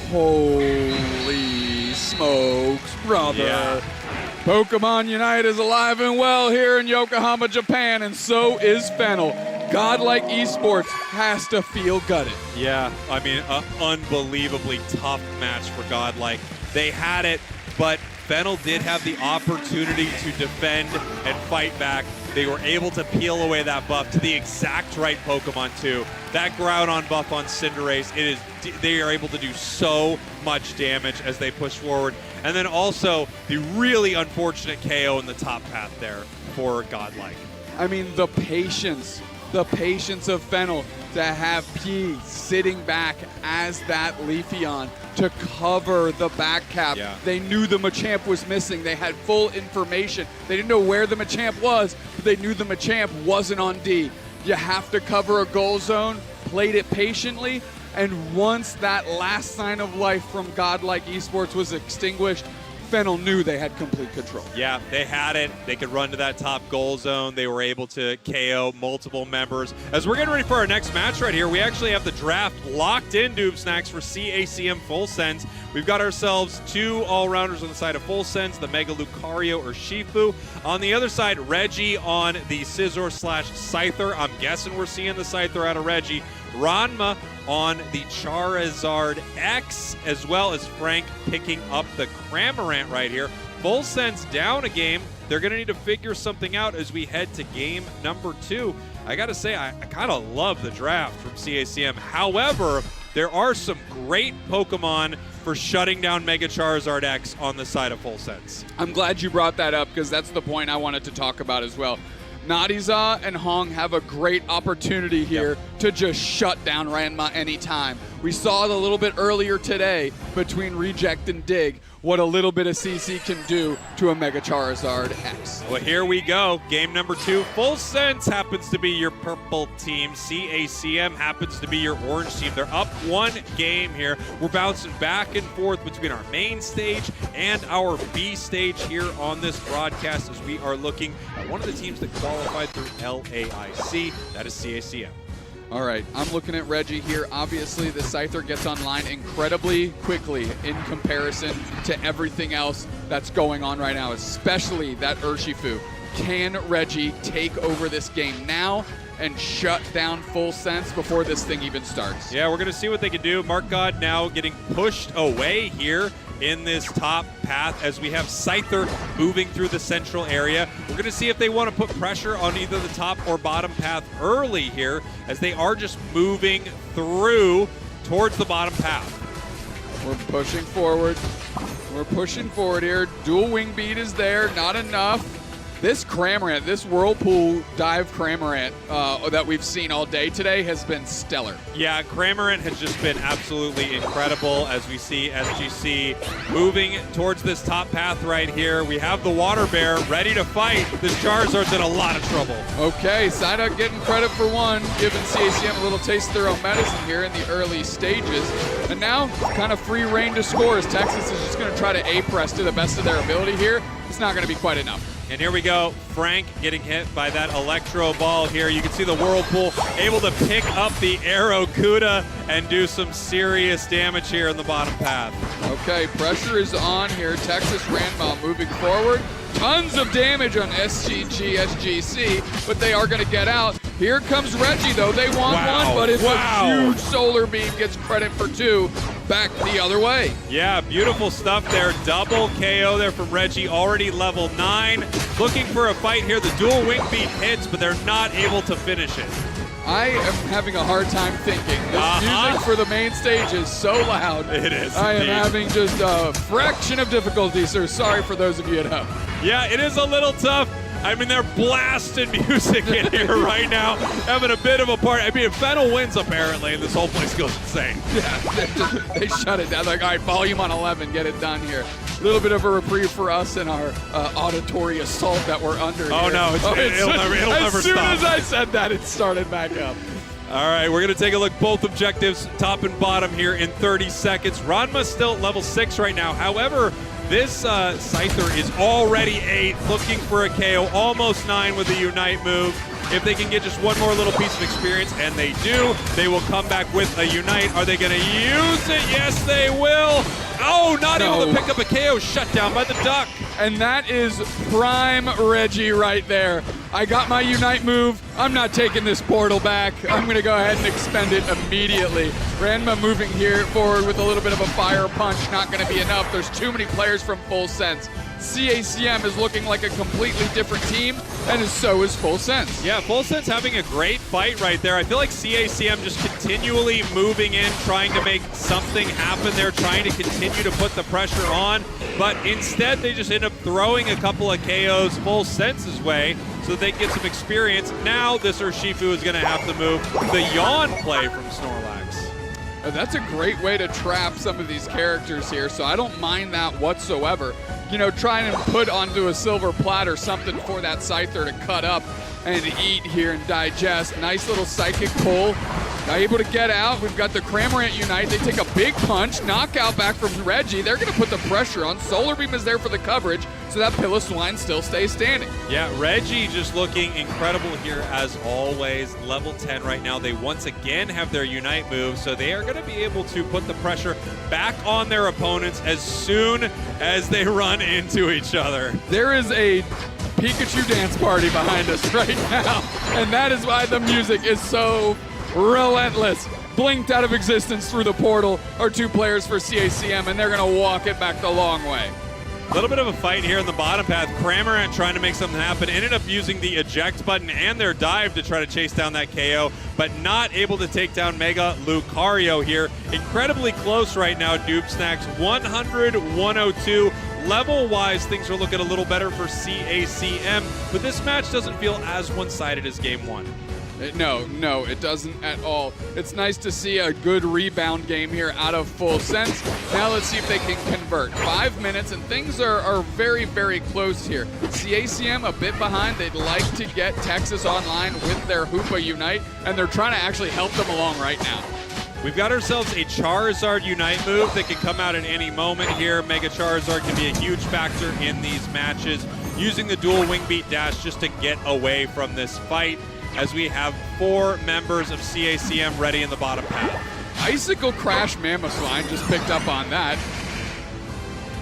Holy smokes, brother.
Yeah.
Pokemon Unite is alive and well here in Yokohama, Japan, and so is Fennel. Godlike Esports has to feel gutted.
Yeah, I mean, an unbelievably tough match for Godlike. They had it, but Fennel did have the opportunity to defend and fight back. They were able to peel away that buff to the exact right Pokemon too. That Groudon buff on Cinderace, they are able to do so much damage as they push forward. And then also the really unfortunate KO in the top path there for Godlike.
I mean, the patience of Fennel to have P sitting back as that Leafeon to cover the back cap.
Yeah.
They knew the Machamp was missing. They had full information. They didn't know where the Machamp was, but they knew the Machamp wasn't on D. You have to cover a goal zone, played it patiently, and once that last sign of life from Godlike Esports was extinguished, Fennel knew they had complete control.
Yeah, they had it. They could run to that top goal zone. They were able to KO multiple members. As we're getting ready for our next match right here, we actually have the draft locked in, Doob Snacks, for CACM Full Sends. We've got ourselves 2 all-rounders on the side of Full Sends, the Mega Lucario or Shifu. On the other side, Reggie on the Scizor/Scyther. I'm guessing we're seeing the Scyther out of Reggie. Ranma on the Charizard X, as well as Frank picking up the Cramorant right here. Full Sends down a game. They're going to need to figure something out as we head to game number 2. I got to say, I kind of love the draft from CACM. However, there are some great Pokemon for shutting down Mega Charizard X on the side of Full Sends.
I'm glad you brought that up because that's the point I wanted to talk about as well. Nadiza and Hong have a great opportunity here to just shut down Ranma anytime. We saw it a little bit earlier today between Reject and Dig, what a little bit of CC can do to a Mega Charizard X.
Well, here we go. Game number 2. Full Sense happens to be your purple team. CACM happens to be your orange team. They're up 1 game here. We're bouncing back and forth between our main stage and our B stage here on this broadcast as we are looking at one of the teams that qualified through LAIC. That is CACM.
All right, I'm looking at Reggie here. Obviously, the Scyther gets online incredibly quickly in comparison to everything else that's going on right now, especially that Urshifu. Can Reggie take over this game now and shut down Full Sense before this thing even starts?
Yeah, we're going to see what they can do. Mark God now getting pushed away here in this top path as we have Scyther moving through the central area. We're going to see if they want to put pressure on either the top or bottom path early here as they are just moving through towards the bottom path.
We're pushing forward. We're pushing forward here. Dual Wing Beat is there, not enough. This Cramorant, this Whirlpool Dive Cramorant that we've seen all day today has been stellar.
Yeah, Cramorant has just been absolutely incredible as we see SGC moving towards this top path right here. We have the Water Bear ready to fight. This Charizard's in a lot of trouble.
Okay, Psyduck getting credit for one, giving CACM a little taste of their own medicine here in the early stages. And now, kind of free reign to score as Texas is just going to try to A-press to the best of their ability here. It's not going to be quite enough.
And here we go, Frank getting hit by that Electro Ball here. You can see the Whirlpool able to pick up the Arrow Kuda and do some serious damage here in the bottom path.
Okay, pressure is on here. Texas Ranma moving forward. Tons of damage on SGC, but they are going to get out. Here comes Reggie, though. They want one, but it's a huge solar beam. Gets credit for 2. Back the other way.
Yeah, beautiful stuff there. Double KO there from Reggie, already level 9. Looking for a fight here. The dual wing beat hits, but they're not able to finish it.
I am having a hard time thinking. This music for the main stage is so loud.
It is.
I am having just a fraction of difficulty, so sorry for those of you at home.
Yeah, it is a little tough. I mean, they're blasting music in here right now, having a bit of a party. I mean, if Fennel wins, apparently, and this whole place goes insane.
Yeah, they shut it down. Like, all right, volume on 11, get it done here. A little bit of a reprieve for us and our auditory assault that we're under
Oh,
here.
no, it'll never stop.
As soon as I said that, it started back up.
All right, we're going to take a look both objectives, top and bottom here in 30 seconds. Ranma's still at level 6 right now. However, this Scyther is already 8, looking for a KO, almost 9 with the Unite move. If they can get just one more little piece of experience, and they do, they will come back with a Unite. Are they going to use it? Yes, they will. Oh, not able to pick up a KO, shut down by the duck.
And that is prime Reggie right there. I got my Unite move. I'm not taking this portal back. I'm going to go ahead and expend it immediately. Ranma moving here forward with a little bit of a fire punch. Not going to be enough. There's too many players from Full Sense. CACM is looking like a completely different team, and so is Full Sense.
Yeah, Full Sense having a great fight right there. I feel like CACM just continually moving in, trying to make something happen there, trying to continue to put the pressure on, but instead they just end up throwing a couple of KOs Full Sense's way so that they can get some experience. Now this Urshifu is going to have to move the yawn play from Snorlax.
That's a great way to trap some of these characters here, so I don't mind that whatsoever. You know, trying to put onto a silver platter something for that Scyther to cut up and eat here and digest. Nice little psychic pull. Able to get out. We've got the Cramorant Unite. They take a big punch. Knockout back from Reggie. They're going to put the pressure on. Solar Beam is there for the coverage, so that Piloswine still stays standing.
Yeah, Reggie just looking incredible here as always. Level 10 right now. They once again have their Unite move, so they are going to be able to put the pressure back on their opponents as soon as they run into each other.
There is a Pikachu dance party behind us right now, and that is why the music is so relentless. Blinked out of existence through the portal are two players for CACM, and they're going to walk it back the long way.
A little bit of a fight here in the bottom path. Cramorant trying to make something happen. Ended up using the eject button and their dive to try to chase down that KO, but not able to take down Mega Lucario here. Incredibly close right now, Doob Snacks. 100-102. Level-wise, things are looking a little better for CACM, but this match doesn't feel as one-sided as Game 1.
No, it doesn't at all. It's nice to see a good rebound game here out of Full Sense. Now let's see if they can convert. 5 minutes, and things are very, very close here. CACM a bit behind. They'd like to get Texas online with their Hoopa Unite, and they're trying to actually help them along right now.
We've got ourselves a Charizard Unite move that can come out at any moment here. Mega Charizard can be a huge factor in these matches, using the dual wing beat dash just to get away from this fight, as we have 4 members of CACM ready in the bottom path.
Icicle Crash Mamoswine just picked up on that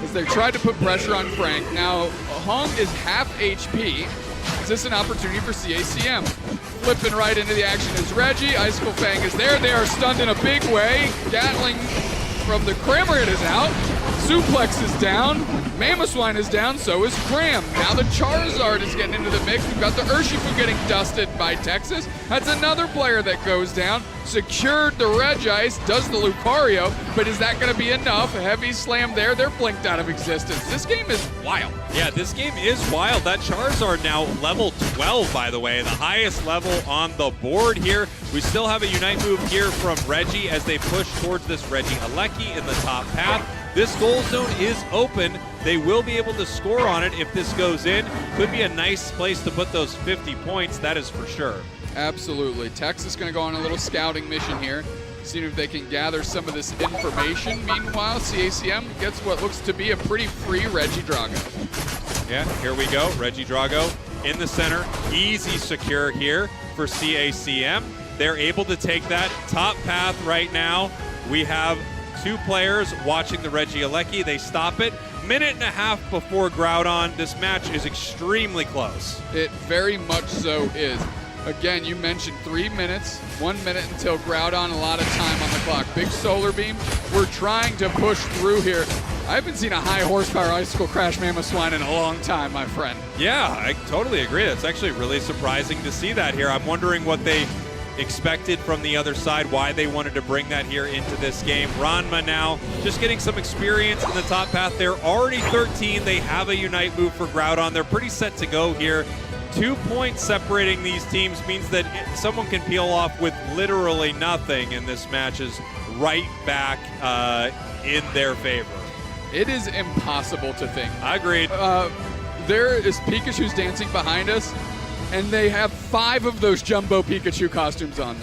as they tried to put pressure on Frank. Now, Hong is half HP. Is this an opportunity for CACM? Flipping right into the action is Reggie. Icicle Fang is there. They are stunned in a big way. Gatling from the Cramorant is out. Suplex is down. Mamoswine is down, so is Cram. Now the Charizard is getting into the mix. We've got the Urshifu getting dusted by Texas. That's another player that goes down. Secured the Regice, does the Lucario, but is that going to be enough? A heavy slam there. They're blinked out of existence. This game is wild.
Yeah, this game is wild. That Charizard now level 12, by the way, the highest level on the board here. We still have a Unite move here from Reggie as they push towards this Reggie Alecki in the top path. This goal zone is open. They will be able to score on it if this goes in. Could be a nice place to put those 50 points, that is for sure.
Absolutely. Texas going to go on a little scouting mission here, seeing if they can gather some of this information. Meanwhile, CACM gets what looks to be a pretty free Reggie Drago.
Yeah, here we go. Reggie Drago in the center. Easy secure here for CACM. They're able to take that top path right now. We have 2 players watching the Reggie Alecki. They stop it. Minute and a half before Groudon. This match is extremely close.
It very much so is. Again, you mentioned 3 minutes, 1 minute until Groudon, a lot of time on the clock. Big Solar Beam. We're trying to push through here. I haven't seen a high horsepower Icicle Crash Mamoswine in a long time, my friend.
Yeah, I totally agree. It's actually really surprising to see that here. I'm wondering what they expected from the other side, why they wanted to bring that here into this game. Ranma now just getting some experience in the top path. They're already 13. They have a Unite move for Groudon. They're pretty set to go here. 2 points separating these teams means that someone can peel off with literally nothing, and this match is right back in their favor.
It is impossible to think.
Agreed.
There is Pikachu's dancing behind us, and they have 5 of those Jumbo Pikachu costumes on.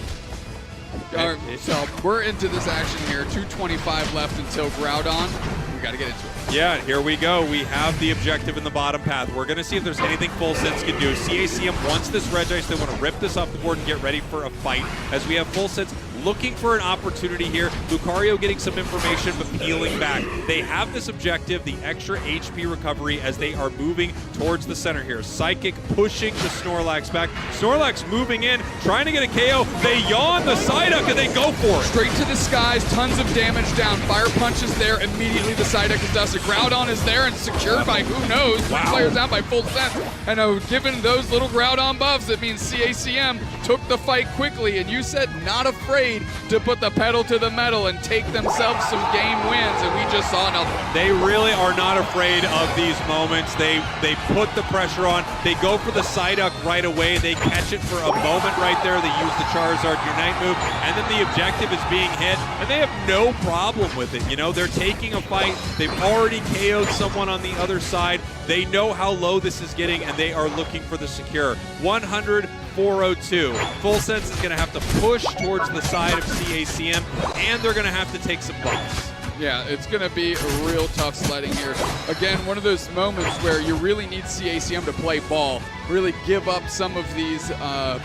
So we're into this action here. 2:25 left until Groudon. We got to get into it.
Yeah, here we go. We have the objective in the bottom path. We're going to see if there's anything Full Sense can do. CACM wants this Regice. They want to rip this off the board and get ready for a fight, as we have Full Sense looking for an opportunity here. Lucario getting some information, but peeling back. They have this objective, the extra HP recovery, as they are moving towards the center here. Psychic pushing the Snorlax back. Snorlax moving in, trying to get a KO. They yawn the Psyduck and they go for it.
Straight to the skies, tons of damage down. Fire Punch is there, immediately the Psyduck is dusted. Groudon is there and secured by who knows. Wow. 3 players down by full sense. And given those little Groudon buffs, it means CACM took the fight quickly, and you said not afraid to put the pedal to the metal and take themselves some game wins, and we just saw nothing.
They really are not afraid of these moments. They put the pressure on. They go for the Psyduck right away. They catch it for a moment right there. They use the Charizard Unite move, and then the objective is being hit, and they have no problem with it. You know, they're taking a fight. They've already KO'd someone on the other side. They know how low this is getting, and they are looking for the secure. 100-402. Full Sense is going to have to push towards the side of CACM, and they're going to have to take some buffs.
Yeah, it's going to be a real tough sledding here. Again, one of those moments where you really need CACM to play ball, really give up some of these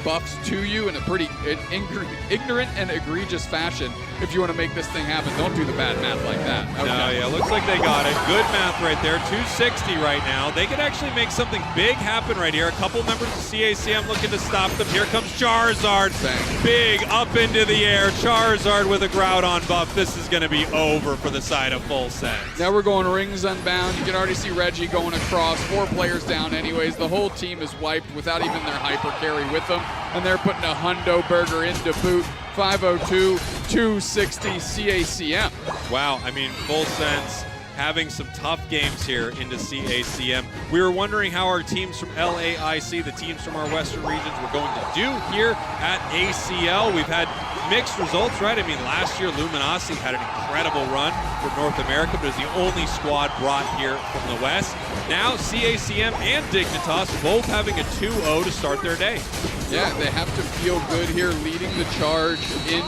buffs to you in a pretty ignorant and egregious fashion if you want to make this thing happen. Don't do the bad math like that. Okay.
No, yeah, looks like they got it. Good math right there. 260 right now. They could actually make something big happen right here. A couple members of CACM looking to stop them. Here comes Charizard.
Bang.
Big up into the air. Charizard with a Groudon buff. This is going to be over for the side of Full Sense.
Now we're going rings unbound. You can already see Reggie going across. 4 players down anyways. The whole team is wiped without even their hyper carry with them. And they're putting a hundo burger into boot. 502, 260 CACM.
Wow, I mean, Full Sense having some tough games here into CACM. We were wondering how our teams from LAIC, the teams from our Western regions, were going to do here at ACL. We've had mixed results, right? I mean, last year Luminosity had an incredible run for North America, but it was the only squad brought here from the West. Now CACM and Dignitas both having a 2-0 to start their day.
Yeah, they have to feel good here, leading the charge in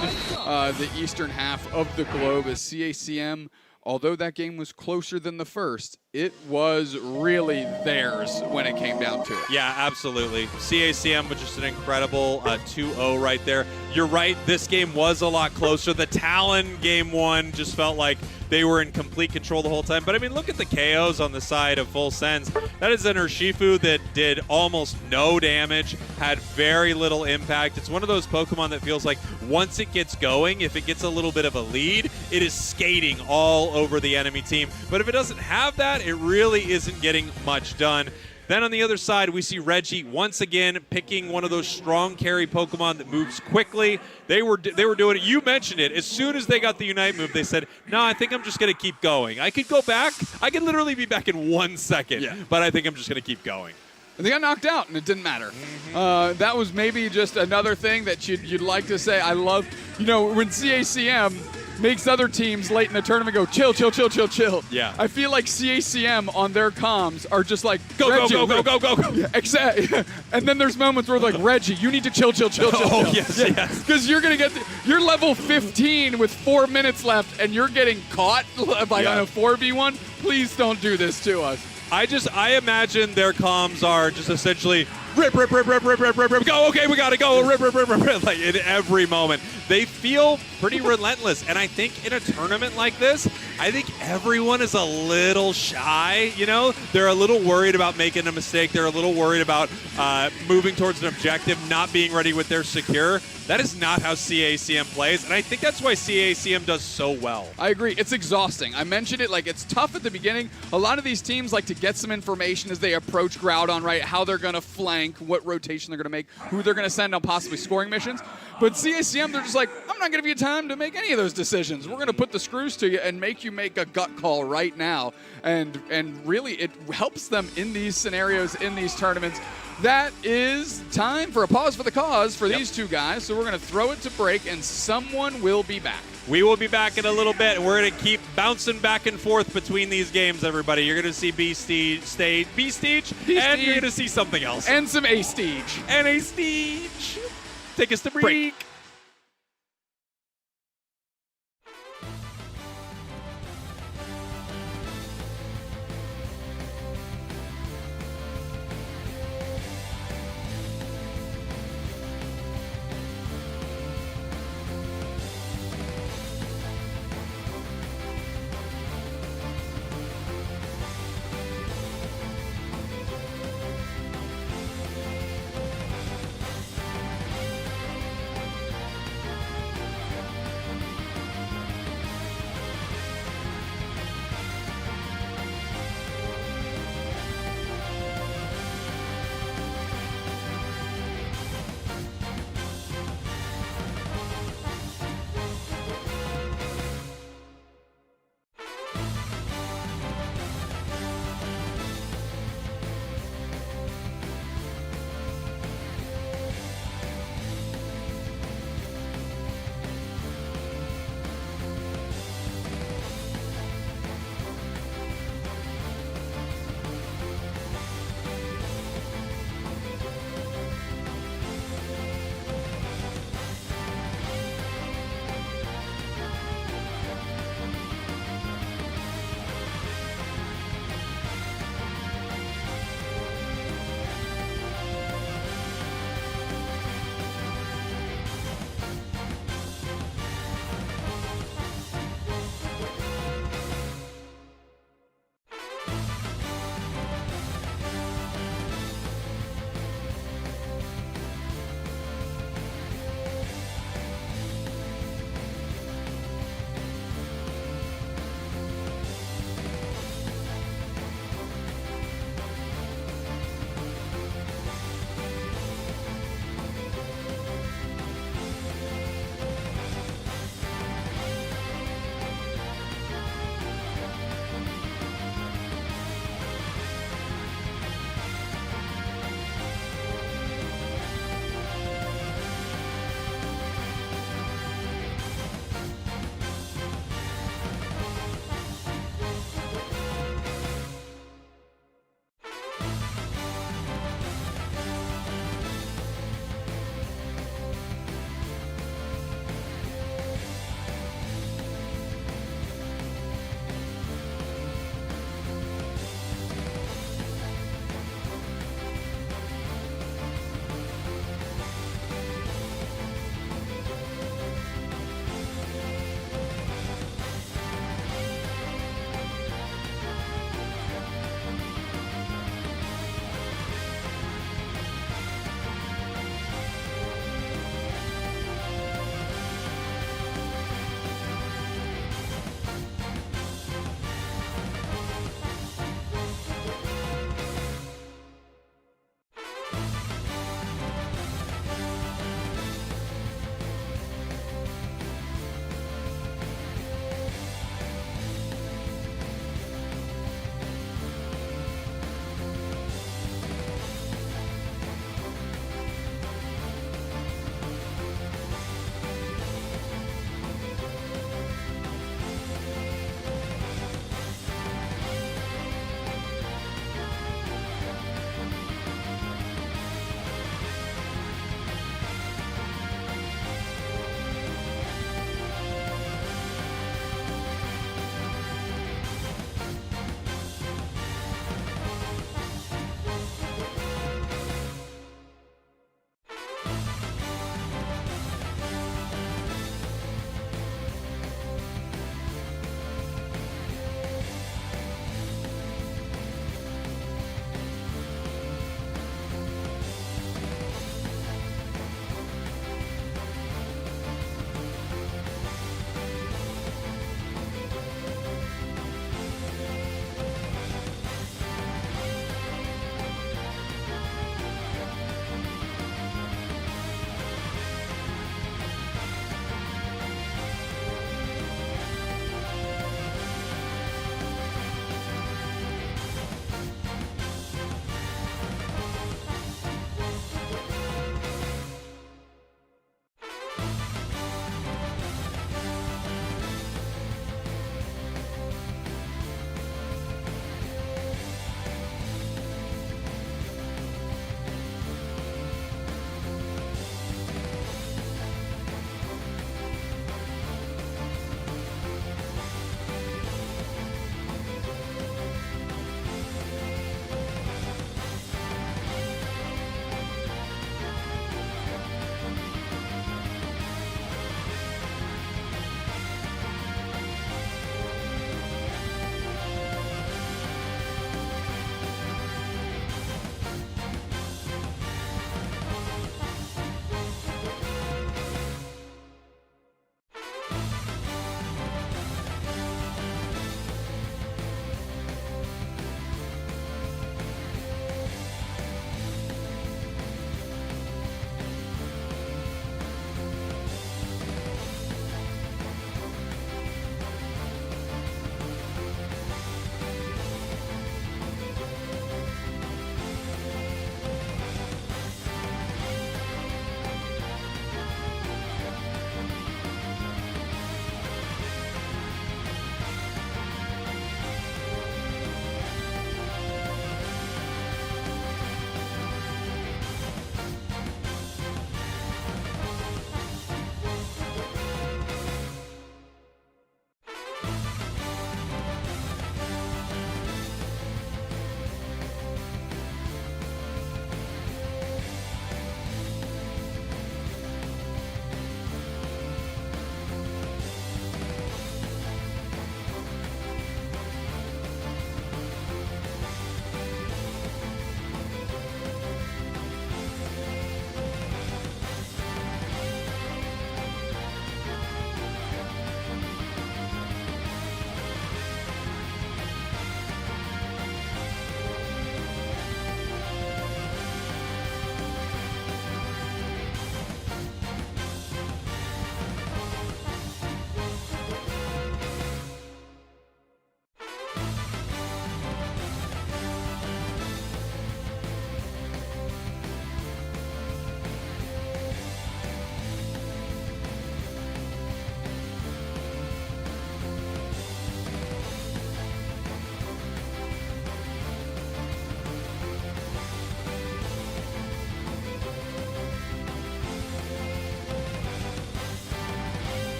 the eastern half of the globe as CACM. Although that game was closer than the first, it was really theirs when it came down to it.
Yeah, absolutely. CACM was just an incredible 2-0 right there. You're right, this game was a lot closer. The Talon game 1 just felt like they were in complete control the whole time. But I mean, look at the KOs on the side of Full Sense. That is an Urshifu that did almost no damage, had very little impact. It's one of those Pokemon that feels like once it gets going, if it gets a little bit of a lead, it is skating all over the enemy team. But if it doesn't have that, it really isn't getting much done. Then on the other side, we see Reggie once again picking one of those strong carry Pokemon that moves quickly. They were doing it. You mentioned it. As soon as they got the Unite move, they said, no, I think I'm just going to keep going. I could go back. I could literally be back in 1 second, but I think I'm just going to keep going.
And they got knocked out, and it didn't matter. That was maybe just another thing that you'd like to say. I love, when CACM makes other teams late in the tournament go, chill, chill, chill, chill, chill.
Yeah.
I feel like CACM on their comms are just like,
go,
Reggie,
go, go, go, go, go, go.
Yeah, and then there's moments where they're like, Reggie, you need to chill, chill, chill, chill.
Oh,
chill.
yes, yes.
Because you're going to you're level 15 with 4 minutes left, and you're getting caught on a 4v1. Please don't do this to us.
I imagine their comms are just essentially rip, rip, rip, rip, rip, rip, rip, rip, go, okay, we gotta go, rip, rip, rip, rip, rip, like in every moment. They feel pretty relentless, and I think in a tournament like this, I think everyone is a little shy, They're a little worried about making a mistake. They're a little worried about moving towards an objective, not being ready with their secure. That is not how CACM plays, and I think that's why CACM does so well.
I agree. It's exhausting. I mentioned it, it's tough at the beginning. A lot of these teams like to get some information as they approach Groudon, right? How they're going to flank, what rotation they're going to make, who they're going to send on possibly scoring missions. But CACM, they're just like, I'm not going to give you time to make any of those decisions. We're going to put the screws to you and make you make a gut call right now. And really, it helps them in these scenarios, in these tournaments. That is time for a pause for the cause for these two guys. So we're going to throw it to break, and someone will be back.
We will be back in a little bit. We're going to keep bouncing back and forth between these games, everybody. You're going to see B-Stage, and you're going to see something else.
And some A-Stage.
And A-Stage. Take us to break.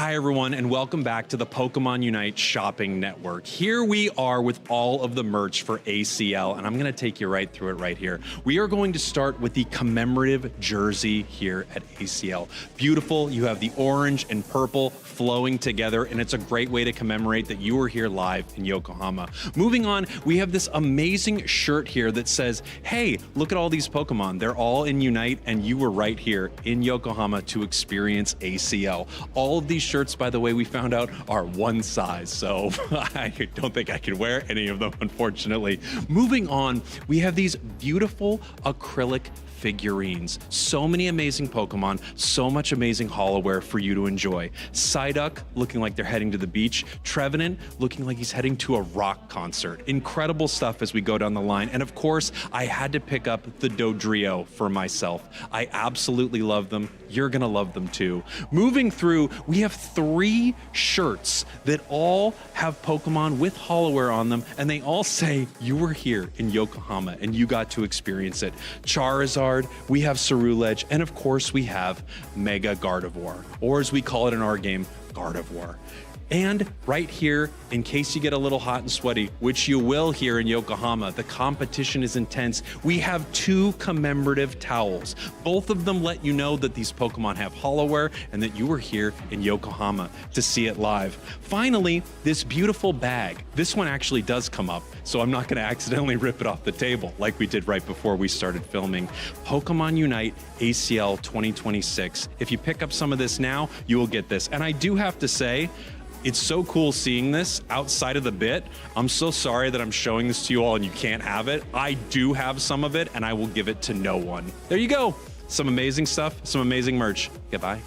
Hi, everyone, and welcome back to the Pokemon Unite Shopping Network. Here we are with all of the merch for ACL, and I'm going to take you right through it right here. We are going to start with the commemorative jersey here at ACL. Beautiful. You have the orange and purple flowing together, and it's a great way to commemorate that you were here live in Yokohama. Moving on, we have this amazing shirt here that says, hey, look at all these Pokemon. They're all in Unite, and you were right here in Yokohama to experience ACL. All of these shirts, by the way, we found out are one size, so I don't think I can wear any of them, unfortunately. Moving on, we have these beautiful acrylic figurines. So many amazing Pokemon, so much amazing holoware for you to enjoy. Psyduck looking like they're heading to the beach. Trevenant looking like he's heading to a rock concert. Incredible stuff as we go down the line. And of course, I had to pick up the Dodrio for myself. I absolutely love them. You're gonna love them too. Moving through, we have 3 shirts that all have Pokemon with holoware on them, and they all say you were here in Yokohama and you got to experience it. Charizard, we have Cerulege, and of course we have Mega Gardevoir, or as we call it in our game, Gardevoir. And right here, in case you get a little hot and sweaty, which you will here in Yokohama, the competition is intense. We have 2 commemorative towels. Both of them let you know that these Pokemon have holoware and that you were here in Yokohama to see it live. Finally, this beautiful bag. This one actually does come up, so I'm not going to accidentally rip it off the table like we did right before we started filming. Pokemon Unite ACL 2026. If you pick up some of this now, you will get this. And I do have to say, it's so cool seeing this outside of the bit. I'm so sorry that I'm showing this to you all and you can't have it. I do have some of it and I will give it to no one. There you go. Some amazing stuff, some amazing merch. Goodbye.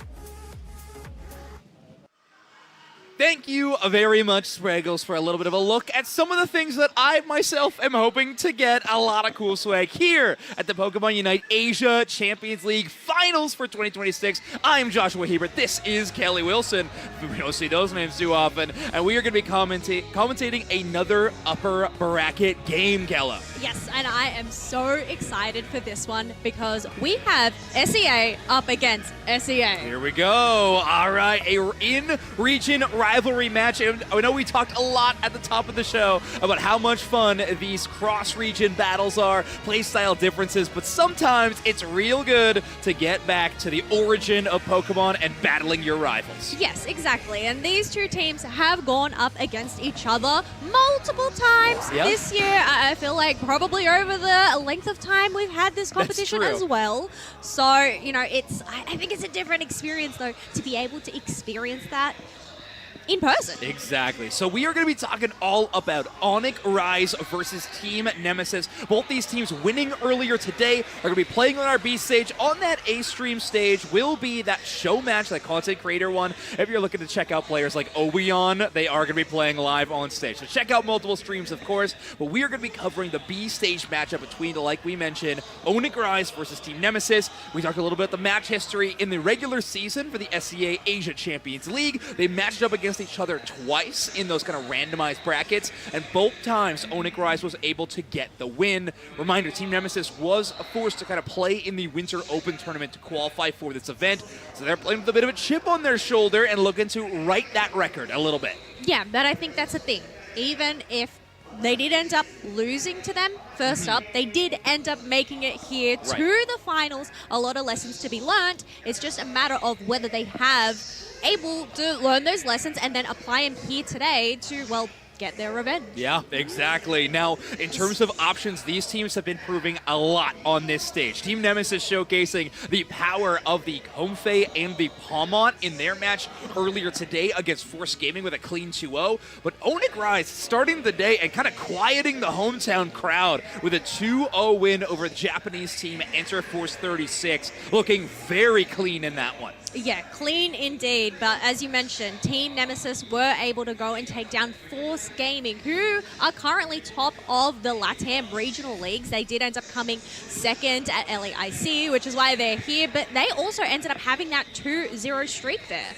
Thank you very much, Spraggles, for a little bit of a look at some of the things that I myself am hoping to get. A lot of cool swag here at the Pokemon Unite Asia Champions League Finals for 2026. I'm Joshua Hebert. This is Kelly Wilson. We don't see those names too often. And we are going to be commentating another upper bracket game, Kella.
Yes, and I am so excited for this one because we have SEA up against SEA.
Here we go. All right, a in-region rivalry match. And I know we talked a lot at the top of the show about how much fun these cross-region battles are, playstyle differences, but sometimes it's real good to get back to the origin of Pokemon and battling your rivals.
Yes, exactly. And these 2 teams have gone up against each other multiple times this year. I feel like probably over the length of time we've had this competition as well. So, you know, I think it's a different experience, though, to be able to experience that in person.
Exactly. So we are going to be talking all about Onyx Rise versus Team Nemesis. Both these teams winning earlier today are going to be playing on our B stage. On that A stream stage will be that show match, that content creator one. If you're looking to check out players like Obion, they are going to be playing live on stage. So check out multiple streams, of course. But we are going to be covering the B stage matchup between, like we mentioned, Onyx Rise versus Team Nemesis. We talked a little bit about the match history in the regular season for the SEA Asia Champions League. They matched up against each other twice in those kind of randomized brackets, and both times Onyx Rise was able to get the win. Reminder, Team Nemesis was forced to kind of play in the Winter Open tournament to qualify for this event, so they're playing with a bit of a chip on their shoulder and looking to right that record a little bit.
Yeah, but I think that's a thing. Even if they did end up losing to them first up, they did end up making it here to the finals. A lot of lessons to be learned. It's just a matter of whether they have able to learn those lessons and then apply them here today to, well, get their revenge.
Yeah, exactly. Now, in terms of options, these teams have been proving a lot on this stage. Team Nemesis showcasing the power of the Comfey and the Palmont in their match earlier today against Force Gaming with a clean 2-0. But Onyx Rise starting the day and kind of quieting the hometown crowd with a 2-0 win over the Japanese team Enter Force 36, looking very clean in that one.
Yeah, clean indeed. But as you mentioned, Team Nemesis were able to go and take down Force Force Gaming, who are currently top of the LATAM regional leagues. They did end up coming second at LAIC, which is why they're here, but they also ended up having that 2-0 streak there.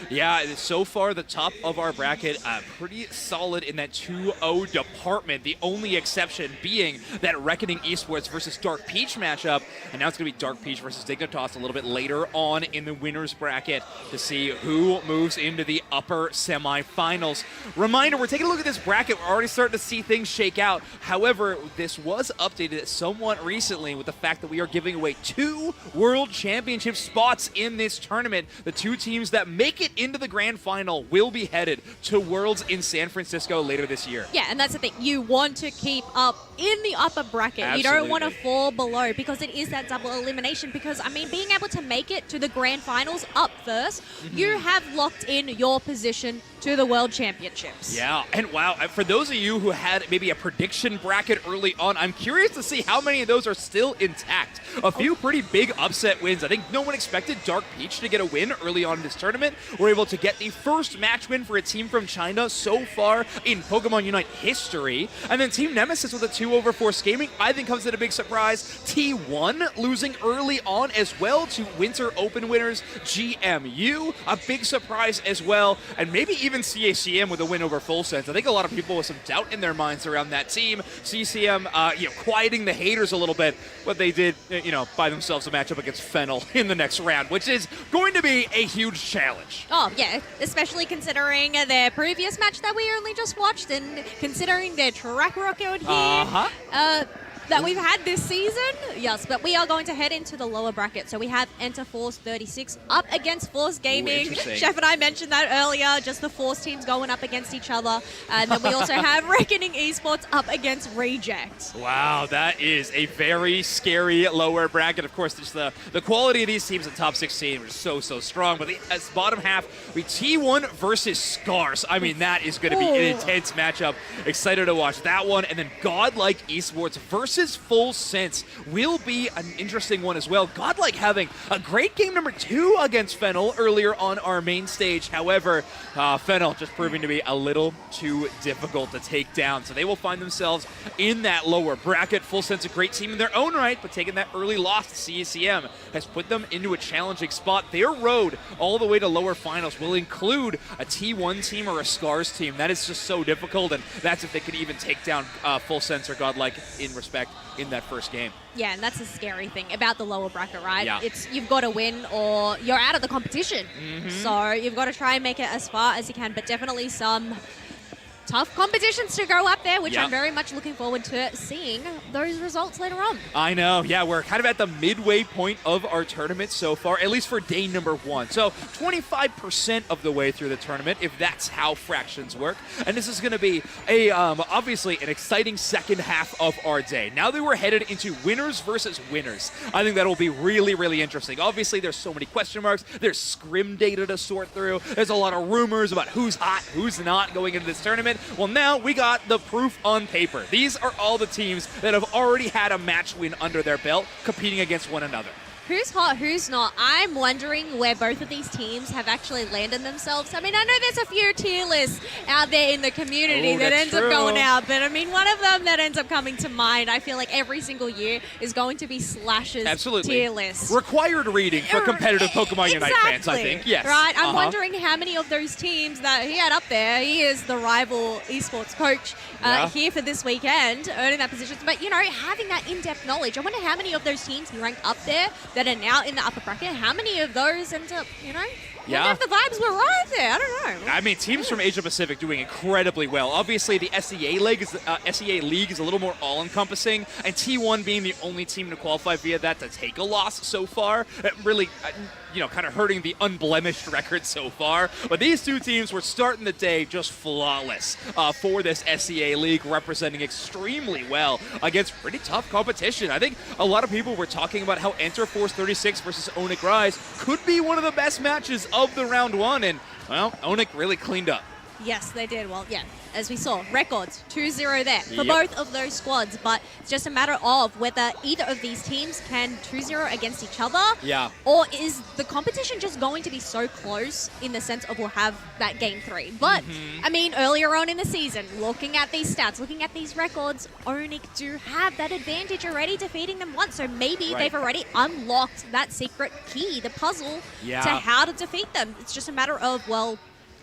Yeah, so far the top of our bracket, pretty solid in that 2-0 department. The only exception being that Reckoning Esports versus Dark Peach matchup, and now it's going to be Dark Peach versus Dignitas a little bit later on in the winners bracket to see who moves into the upper semifinals. Reminder, we're taking a look at this bracket. We're already starting to see things shake out. However, this was updated somewhat recently with the fact that we are giving away 2 World Championship spots in this tournament. The 2 teams that make it into the grand final will be headed to Worlds in San Francisco later this year.
Yeah, and that's the thing. You want to keep up in the upper bracket.
Absolutely.
You don't want to fall below because it is that double elimination. Because, I mean, being able to make it to the grand finals up first, you have locked in your position to the World Championships.
Yeah, and wow, for those of you who had maybe a prediction bracket early on, I'm curious to see how many of those are still intact. A few pretty big upset wins. I think no one expected Dark Peach to get a win early on in this tournament. We're able to get the first match win for a team from China so far in Pokemon Unite history. And then Team Nemesis with a 2-over Force Gaming, I think comes at a big surprise. T1 losing early on as well to Winter Open winners GMU, a big surprise as well. And maybe even CACM with a win over Full Sense. I think a lot of people with some doubt in their minds around that team. CCM, quieting the haters a little bit, but they did, buy themselves a matchup against Fennel in the next round, which is going to be a huge challenge.
Oh, yeah, especially considering their previous match that we only just watched and considering their track record here. That we've had this season. Yes, but we are going to head into the lower bracket. So we have Enter Force 36 up against Force Gaming. Chef and I mentioned that earlier, just the Force teams going up against each other. And then we also have Reckoning Esports up against Reject.
Wow, that is a very scary lower bracket. Of course, just the quality of these teams in top 16 are so strong. But the bottom half, we T1 versus Scars. I mean, that is going to be an intense matchup. Excited to watch that one. And then Godlike Esports versus Full Sense will be an interesting one as well. Godlike having a great game number 2 against Fennel earlier on our main stage. However, Fennel just proving to be a little too difficult to take down. So they will find themselves in that lower bracket. Full Sense, a great team in their own right, but taking that early loss to CACM has put them into a challenging spot. Their road all the way to lower finals will include a T1 team or a Scars team. That is just so difficult, and that's if they could even take down Full Sense or Godlike in respect in that first game.
Yeah, and that's the scary thing about the lower bracket, right?
Yeah.
It's you've got to win or you're out of the competition. So you've got to try and make it as far as you can, but definitely some tough competitions to go up there, which I'm very much looking forward to seeing those results later on.
I know. Yeah, we're kind of at the midway point of our tournament so far, at least for day number 1. So 25% of the way through the tournament, if that's how fractions work. And this is going to be obviously an exciting second half of our day. Now that we're headed into winners versus winners, I think that'll be really interesting. Obviously, there's so many question marks. There's scrim data to sort through. There's a lot of rumors about who's hot, who's not going into this tournament. Well, now we got the proof on paper. These are all the teams that have already had a match win under their belt competing against one another.
Who's hot, who's not? I'm wondering where both of these teams have actually landed themselves. I mean, I know there's a few tier lists out there in the community that ends up going out, but I mean, one of them that ends up coming to mind, I feel like every single year, is going to be Slash's tier list.
Required reading for competitive Pokemon Unite fans, I think. Yes.
Right? I'm wondering how many of those teams that he had up there, he is the rival esports coach here for this weekend, earning that position. But, having that in-depth knowledge, I wonder how many of those teams he ranked up there that are now in the upper bracket, how many of those end up, wonder if the vibes were right there. I don't know.
I mean, teams from Asia Pacific doing incredibly well. Obviously, the SEA League is a little more all-encompassing, and T1 being the only team to qualify via that to take a loss so far, really, kind of hurting the unblemished record so far. But these two teams were starting the day just flawless for this SEA League, representing extremely well against pretty tough competition. I think a lot of people were talking about how Enter Force 36 versus Onyx Rise could be one of the best matches of the round 1, and, well, Onyx really cleaned up.
Yes, they did. Well, yeah, as we saw, records 2-0 there for
Yep.
both of those squads. But it's just a matter of whether either of these teams can 2-0 against each other.
Yeah.
Or is the competition just going to be so close in the sense of we'll have that game 3? But, I mean, earlier on in the season, looking at these stats, looking at these records, Onyx do have that advantage already defeating them once. So maybe
Right.
they've already unlocked that secret key, the puzzle,
Yeah.
to how to defeat them. It's just a matter of, well,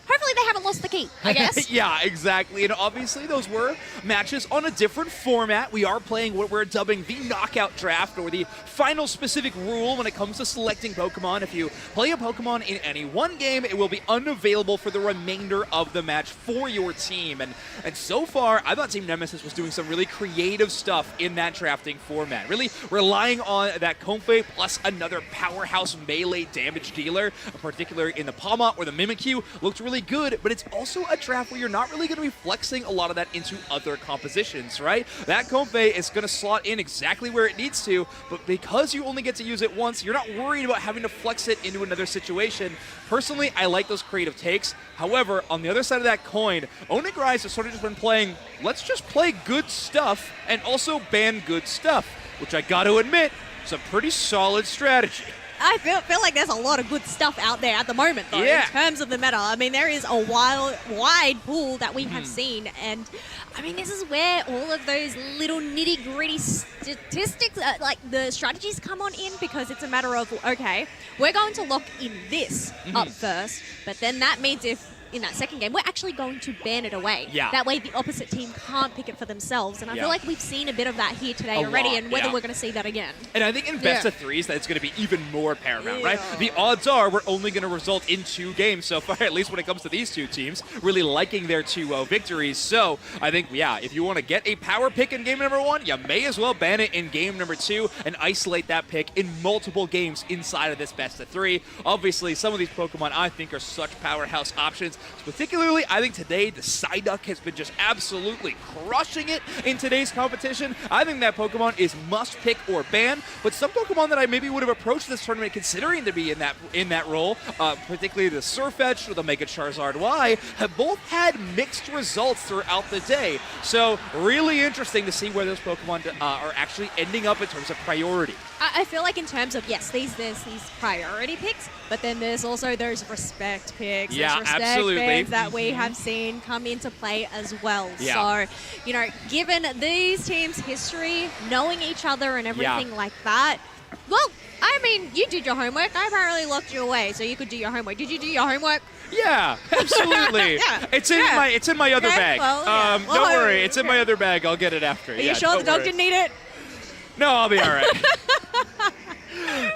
hopefully they haven't lost the key, I guess.
Yeah, exactly. And obviously those were matches on a different format. We are playing what we're dubbing the knockout draft, or the final specific rule when it comes to selecting Pokemon. If you play a Pokemon in any one game, it will be unavailable for the remainder of the match for your team. And so far, I thought Team Nemesis was doing some really creative stuff in that drafting format. Really relying on that Comfey plus another powerhouse melee damage dealer, particularly in the Palmot or the Mimikyu, looked really good, but it's also a draft where you're not really going to be flexing a lot of that into other compositions, right? That Comfey is going to slot in exactly where it needs to, but because you only get to use it once, you're not worried about having to flex it into another situation. Personally, I like those creative takes. However, on the other side of that coin, Onyx Rise has sort of just been playing, let's just play good stuff and also ban good stuff, which I got to admit is a pretty solid strategy.
I feel like there's a lot of good stuff out there at the moment, though,
Yeah.
in terms of the meta. I mean, there is a wide pool that we have seen, and I mean, this is where all of those little nitty-gritty statistics, like the strategies come on in, because it's a matter of, okay, we're going to lock in this up first, but then that means if in that second game, we're actually going to ban it away.
Yeah.
That way the opposite team can't pick it for themselves. And I feel like we've seen a bit of that here today
A
already,
lot,
and whether
yeah.
we're going to see that again.
And I think in best
Yeah.
of threes, that's going to be even more paramount, right?
Yeah.
The odds are we're only going to result in 2 games so far, at least when it comes to these two teams, really liking their 2-0 victories. So I think, yeah, if you want to get a power pick in game number 1, you may as well ban it in game number 2 and isolate that pick in multiple games inside of this best of 3. Obviously, some of these Pokemon I think are such powerhouse options. Particularly, I think today the Psyduck has been just absolutely crushing it in today's competition. I think that Pokemon is must pick or ban, but some Pokemon that I maybe would have approached this tournament considering to be in that role, particularly the Surfetch'd or the Mega Charizard Y, have both had mixed results throughout the day. So really interesting to see where those Pokemon are actually ending up in terms of priority.
I feel like in terms of, yes, there's these priority picks, but then there's also those respect picks.
Yeah,
those respect
absolutely.
picks that we have seen come into play as well.
Yeah.
So, you know, given these teams' history, knowing each other and everything like that, well, I mean, you did your homework. I apparently locked you away so you could do your homework. Did you do your homework?
Yeah, absolutely.
Yeah,
It's in my other
Okay,
bag.
well, yeah.
Don't
Well,
worry, it's in my
okay.
other bag. I'll get it after.
Are you sure the dog didn't eat it?
No, I'll be all right.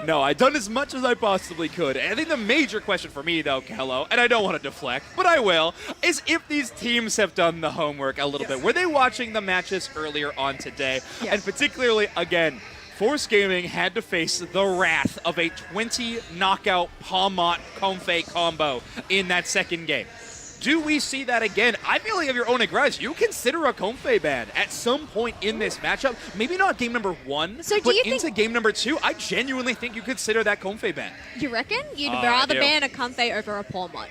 No, I've done as much as I possibly could. And I think the major question for me, though, Kello, and I don't want to deflect, but I will, is if these teams have done the homework a little bit. Were they watching the matches earlier on today?
Yes.
And particularly, again, Force Gaming had to face the wrath of a 20 knockout Palmot Comfey combo in that second game. Do we see that again? I feel like if you're Onyx Rise, you consider a Comfey ban at some point in this matchup. Maybe not game number 1,
So do
but
you
into
think-
game number 2, I genuinely think you consider that Comfey ban.
You reckon? You'd
I
rather
do.
ban a Comfey over a Palmot?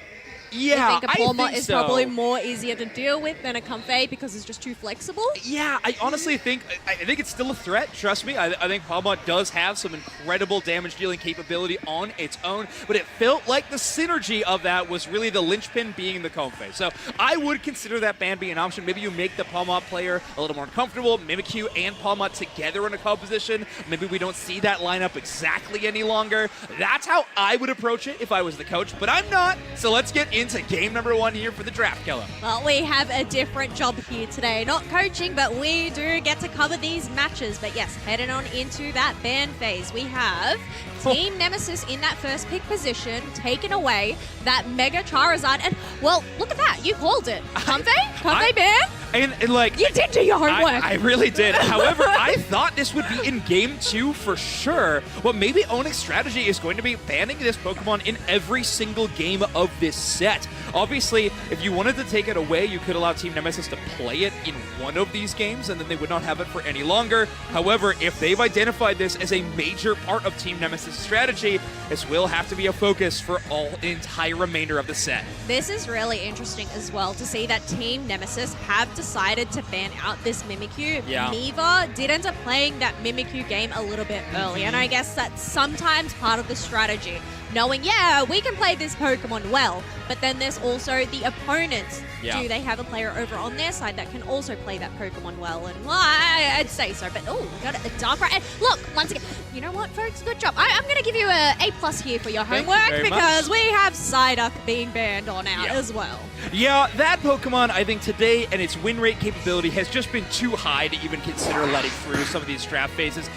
Yeah,
You think a Palmot is
so.
probably more easier to deal with than a Comfey because it's just too flexible?
Yeah, I honestly think it's still a threat. Trust me, I think Palmot does have some incredible damage-dealing capability on its own, but it felt like the synergy of that was really the linchpin being the Comfey. So I would consider that ban being an option. Maybe you make the Palmot player a little more comfortable, Mimikyu and Palmot together in a composition. Maybe we don't see that lineup exactly any longer. That's how I would approach it if I was the coach, but I'm not. So let's get into game number 1 here for the draft, Kello.
Well, we have a different job here today. Not coaching, but we do get to cover these matches. But yes, heading on into that ban phase, we have Team Nemesis in that first pick position, taking away that Mega Charizard. And, well, look at that. You called it. Comfey ban?
And like,
You did do your homework.
I really did. However, I thought this would be in game 2 for sure. Well, maybe Onyx's strategy is going to be banning this Pokemon in every single game of this set. Obviously, if you wanted to take it away, you could allow Team Nemesis to play it in one of these games, and then they would not have it for any longer. However, if they've identified this as a major part of Team Nemesis' strategy, this will have to be a focus for the entire remainder of the set.
This is really interesting as well to see that Team Nemesis have decided to ban out this Mimikyu.
Yeah.
Miva did end up playing that Mimikyu game a little bit early, and I guess that's sometimes part of the strategy. Knowing, yeah, we can play this Pokemon well, but then there's also the opponents.
Yeah.
Do they have a player over on their side that can also play that Pokemon well? And well, I'd say so, but oh, we got it, the Dark Right. And look, once again, you know what, folks? Good job. I'm going to give you a A+ here for your
Thank you
homework
very
because we have Psyduck being banned on out as well.
Yeah, that Pokemon, I think today, and its win rate capability has just been too high to even consider letting through some of these draft phases.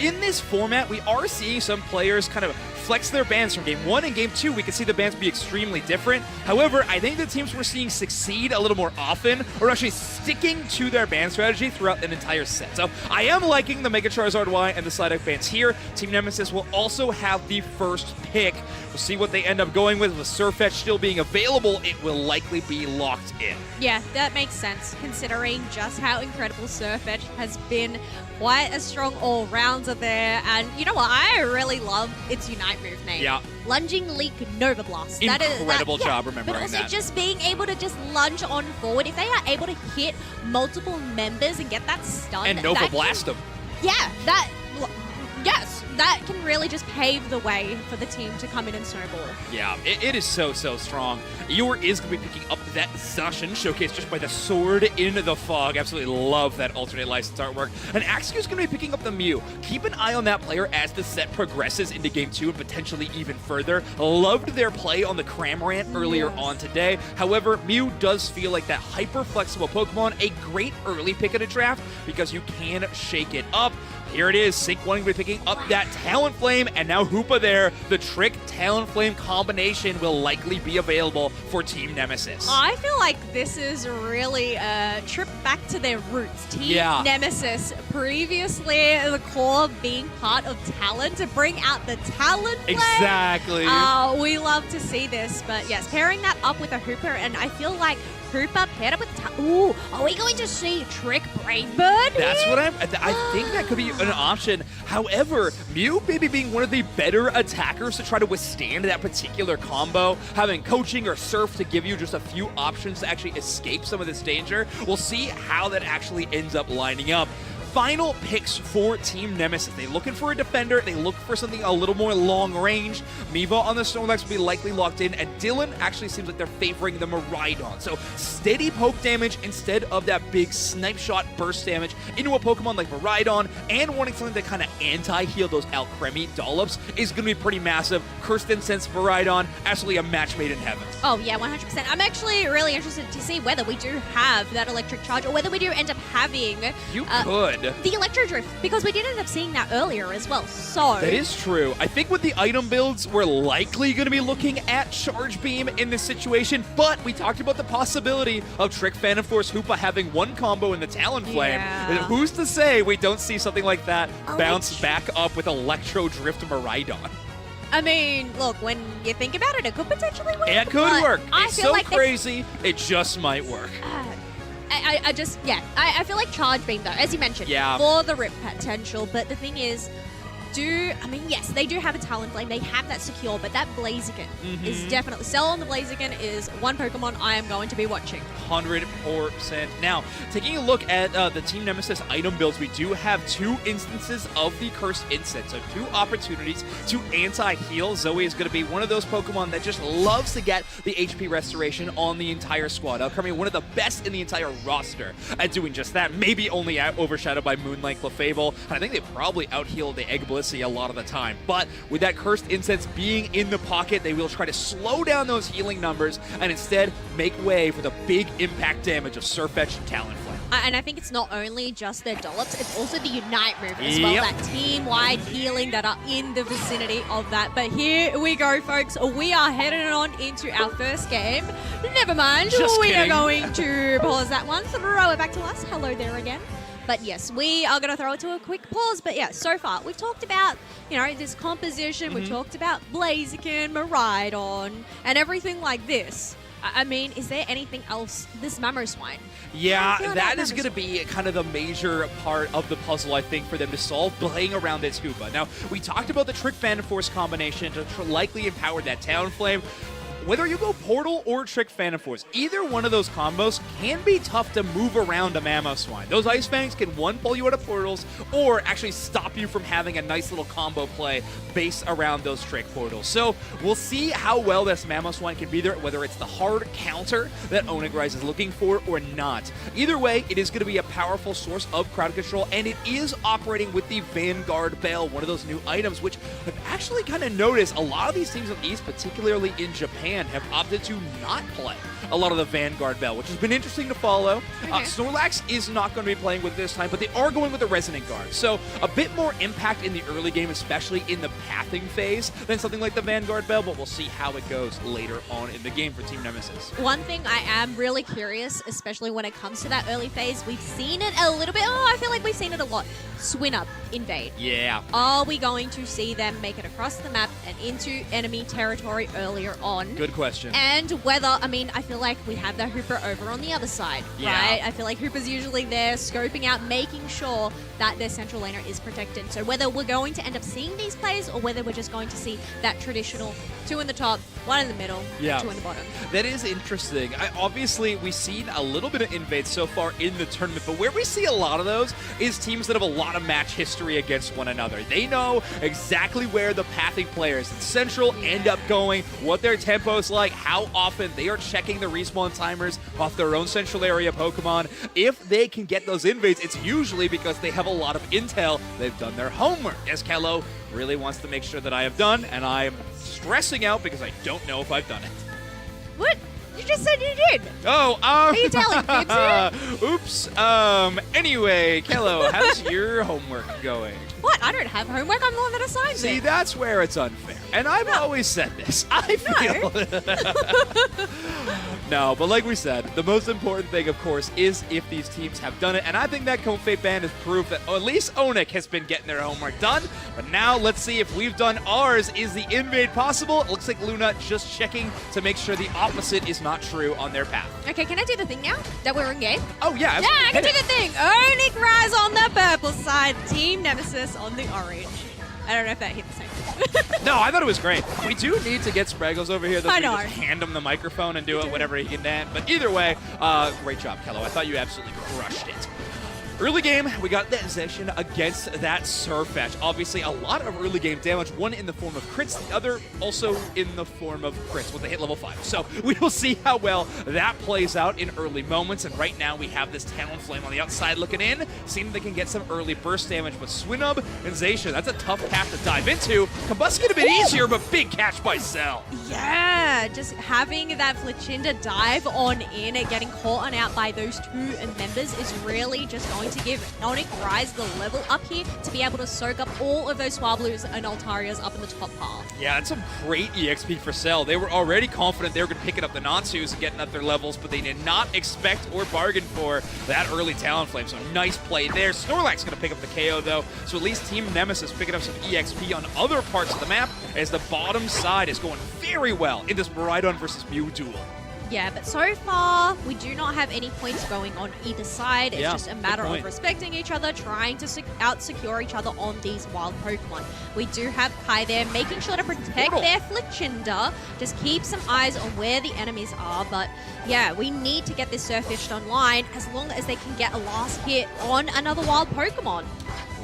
In this format, we are seeing some players kind of flex their bans from game 1 and game 2. We can see the bans be extremely different. However, I think the teams we're seeing succeed a little more often are actually sticking to their ban strategy throughout an entire set. So I am liking the Mega Charizard Y and the Psyduck bans here. Team Nemesis will also have the first pick. We'll see what they end up going with. With Surfetch still being available, it will likely be locked in.
Yeah, that makes sense, considering just how incredible Surfetch has been. Quite a strong all-rounder there, and you know what? I really love its Unite move name.
Yeah.
Lunging Leak Nova Blast.
Incredible job remembering
But also
that.
just being able to just lunge on forward. If they are able to hit multiple members and get that stun.
And Nova
that
Blast them.
Yeah, yes, that can really just pave the way for the team to come in and snowball.
Yeah, it is so strong. Eeyore is going to be picking up that Zacian, showcased just by the sword in the fog. Absolutely love that alternate license artwork. And Axew is going to be picking up the Mew. Keep an eye on that player as the set progresses into Game 2 and potentially even further. Loved their play on the Cramorant earlier on today. However, Mew does feel like that hyper-flexible Pokemon, a great early pick in a draft because you can shake it up. Here it is, Sync wanting to be picking up that Talonflame, and now Hoopa there. The Trick Talonflame combination will likely be available for Team Nemesis.
I feel like this is really a trip back to their roots. Team Nemesis, previously the core being part of Talon, to bring out the Talonflame.
Exactly.
We love to see this, but yes, pairing that up with a Hooper, and I feel like Hooper paired up with Ooh, are we going to see Trick Bravebird?
That's what I think that could be an option. However, Mew maybe being one of the better attackers to try to withstand that particular combo, having coaching or surf to give you just a few options to actually escape some of this danger. We'll see how that actually ends up lining up. Final picks for Team Nemesis. They looking for a defender. They look for something a little more long range. Miva on the Snorlax will be likely locked in, and Dylan actually seems like they're favoring the Miraidon. So steady poke damage instead of that big snipe shot burst damage into a Pokemon like Miraidon, and wanting something that kind of anti-heal those Alcremie dollops is going to be pretty massive. Cursed Incense Miraidon, absolutely a match made in heaven.
Oh yeah, 100%. I'm actually really interested to see whether we do have that electric charge, or whether we do end up having
You could.
the Electro Drift, because we did end up seeing that earlier as well. So
that is true. I think with the item builds, we're likely going to be looking at Charge Beam in this situation, but we talked about the possibility of Trick Phantom Force Hoopa having one combo in the Talonflame.
Yeah.
Who's to say we don't see something like that bounce back up with Electro Drift Miraidon?
I mean, look, when you think about it, it could potentially work.
It could
but
work.
I
It's
feel
so
like
crazy, it just might work.
I feel like Charge Beam, though, as you mentioned, for the rip potential. But the thing is, yes, they do have a Talonflame. They have that secure, but that Blaziken is definitely... Cell on the Blaziken is one Pokemon I am going to be watching.
100%. Now, taking a look at the Team Nemesis item builds, we do have 2 instances of the Cursed Incense, so 2 opportunities to anti-heal. Zoe is going to be one of those Pokemon that just loves to get the HP restoration on the entire squad. Alcremie, one of the best in the entire roster at doing just that, maybe only overshadowed by Moonlight Clefable, and I think they probably out-heal the Egg Bliss a lot of the time. But with that Cursed Incense being in the pocket, they will try to slow down those healing numbers and instead make way for the big impact damage of Surfetch and Talonflame.
And I think it's not only just their dollops, it's also the Unite move as well, that team-wide healing that are in the vicinity of that. But here we go, folks. We are heading on into our first game. Never mind, we are going to pause that one, throw it back to us. Hello there again. But yes, we are going to throw it to a quick pause. But yeah, so far, we've talked about, you know, this composition. We've talked about Blaziken, Miraidon, and everything like this. I mean, is there anything else? This Mamoswine.
Yeah, that is going to be kind of the major part of the puzzle, I think, for them to solve, playing around this Hoopa. Now, we talked about the Trick Phantom Force combination to likely empower that Talonflame. Whether you go Portal or Trick Phantom Force, either one of those combos can be tough to move around a Mamoswine. Those Ice Fangs can, one, pull you out of portals, or actually stop you from having a nice little combo play based around those Trick Portals. So we'll see how well this Mamoswine can be there, whether it's the hard counter that Onigrise is looking for or not. Either way, it is going to be a powerful source of crowd control, and it is operating with the Vanguard Bell, one of those new items, which I've actually kind of noticed a lot of these teams in the East, particularly in Japan, have opted to not play a lot of the Vanguard Bell, which has been interesting to follow. Snorlax is not going to be playing with it this time, but they are going with the Resonant Guard. So a bit more impact in the early game, especially in the pathing phase, than something like the Vanguard Bell, but we'll see how it goes later on in the game for Team Nemesis.
One thing I am really curious, especially when it comes to that early phase, we've seen it a little bit. I feel like we've seen it a lot. Swinub invade.
Yeah.
Are we going to see them make it across the map and into enemy territory earlier on?
Good question.
And whether, I mean, I feel like we have that Hooper over on the other side, right? I feel like Hooper's usually there scoping out, making sure that their central laner is protected. So whether we're going to end up seeing these plays or whether we're just going to see that traditional 2 in the top, 1 in the middle, 2 in the bottom.
That is interesting. Obviously, we've seen a little bit of invades so far in the tournament, but where we see a lot of those is teams that have a lot of match history against one another. They know exactly where the pathing players in Central end up going, what their tempo is like, how often they are checking the respawn timers off their own Central area Pokemon. If they can get those invades, it's usually because they have a lot of intel. They've done their homework, as Kello really wants to make sure that I have done, and I'm stressing out because I don't know if I've done it.
What? You just said you did.
Oh,
Are you telling fibs here?
Oops. Anyway, Kello, how's your homework going?
What? I don't have homework. I'm the one that assigns
See,
it.
that's where it's unfair. And I've always said this. I feel No, but like we said, the most important thing, of course, is if these teams have done it. And I think that Confate ban is proof that at least Onic has been getting their homework done. But now let's see if we've done ours. Is the invade possible? It looks like Luna just checking to make sure the opposite is not true on their path.
Okay, can I do the thing now that we're in game?
Oh, yeah.
Yeah, I can do the thing. Onigrise on the purple side, Team Nemesis on the orange. I don't know if that hit the same.
No, I thought it was great. We do need to get Spraggles over here.
I know.
Just hand him the microphone and do it whatever he can then. But either way, great job, Kello. I thought you absolutely crushed it. Early game, we got that Zeshin against that Surfetch. Obviously, a lot of early game damage, one in the form of crits, the other also in the form of crits when they hit level 5. So we will see how well that plays out in early moments. And right now, we have this Talonflame on the outside looking in, seeing if they can get some early burst damage with Swinub and Zacian. That's a tough path to dive into. Combustion a bit easier, but big catch by Cell.
Yeah, just having that Flichinda dive on in and getting caught on out by those 2 members is really just going to give Onigrise the level up here to be able to soak up all of those Swablues and Altarias up in the top half.
Yeah, that's some great EXP for Cell. They were already confident they were going to pick it up the Natsus and getting up their levels, but they did not expect or bargain for that early Talonflame. So nice play there. Snorlax going to pick up the KO though, so at least Team Nemesis picking up some EXP on other parts of the map as the bottom side is going very well in this Miraidon versus Mew duel.
Yeah, but so far, we do not have any points going on either side. It's just a matter of respecting each other, trying to out-secure each other on these wild Pokemon. We do have Kai there, making sure to protect their Flichinda, just keep some eyes on where the enemies are. But yeah, we need to get this Surfetched online as long as they can get a last hit on another wild Pokemon.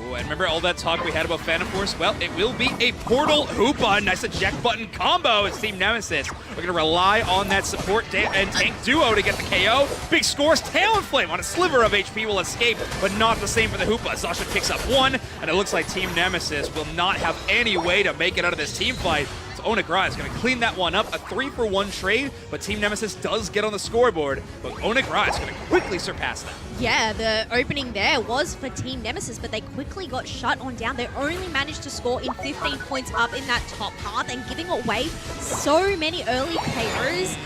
Ooh, and remember all that talk we had about Phantom Force? Well, it will be a Portal Hoopa. Nice eject button combo as Team Nemesis. We're going to rely on that support and tank duo to get the KO. Big scores. Talonflame on a sliver of HP will escape, but not the same for the Hoopa. Zasha picks up 1, and it looks like Team Nemesis will not have any way to make it out of this team fight. So Onigrai is going to clean that one up. A 3-for-1 trade, but Team Nemesis does get on the scoreboard. But Onigrai is going to quickly surpass that.
Yeah, the opening there was for Team Nemesis, but they quickly got shut on down. They only managed to score in 15 points up in that top path, and giving away so many early KOs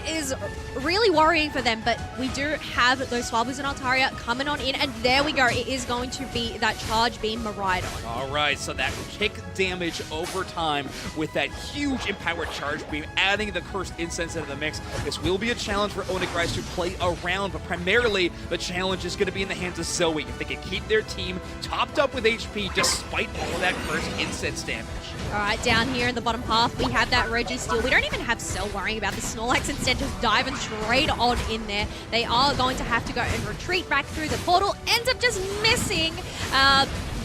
is really worrying for them. But we do have those Swabus and Altaria coming on in, and there we go. It is going to be that charge beam Maridon.
All right, so that kick damage over time with that huge empowered charge beam, adding the cursed incense into the mix. This will be a challenge for Onigrai to play around, but primarily the challenge is going to be in the hands of Zoe. If they can keep their team topped up with HP despite all of that cursed incense damage.
All right, down here in the bottom half, we have that Reggie Steel. We don't even have Cell worrying about the Snorlax, instead just diving straight on in there. They are going to have to go and retreat back through the portal. Ends up just missing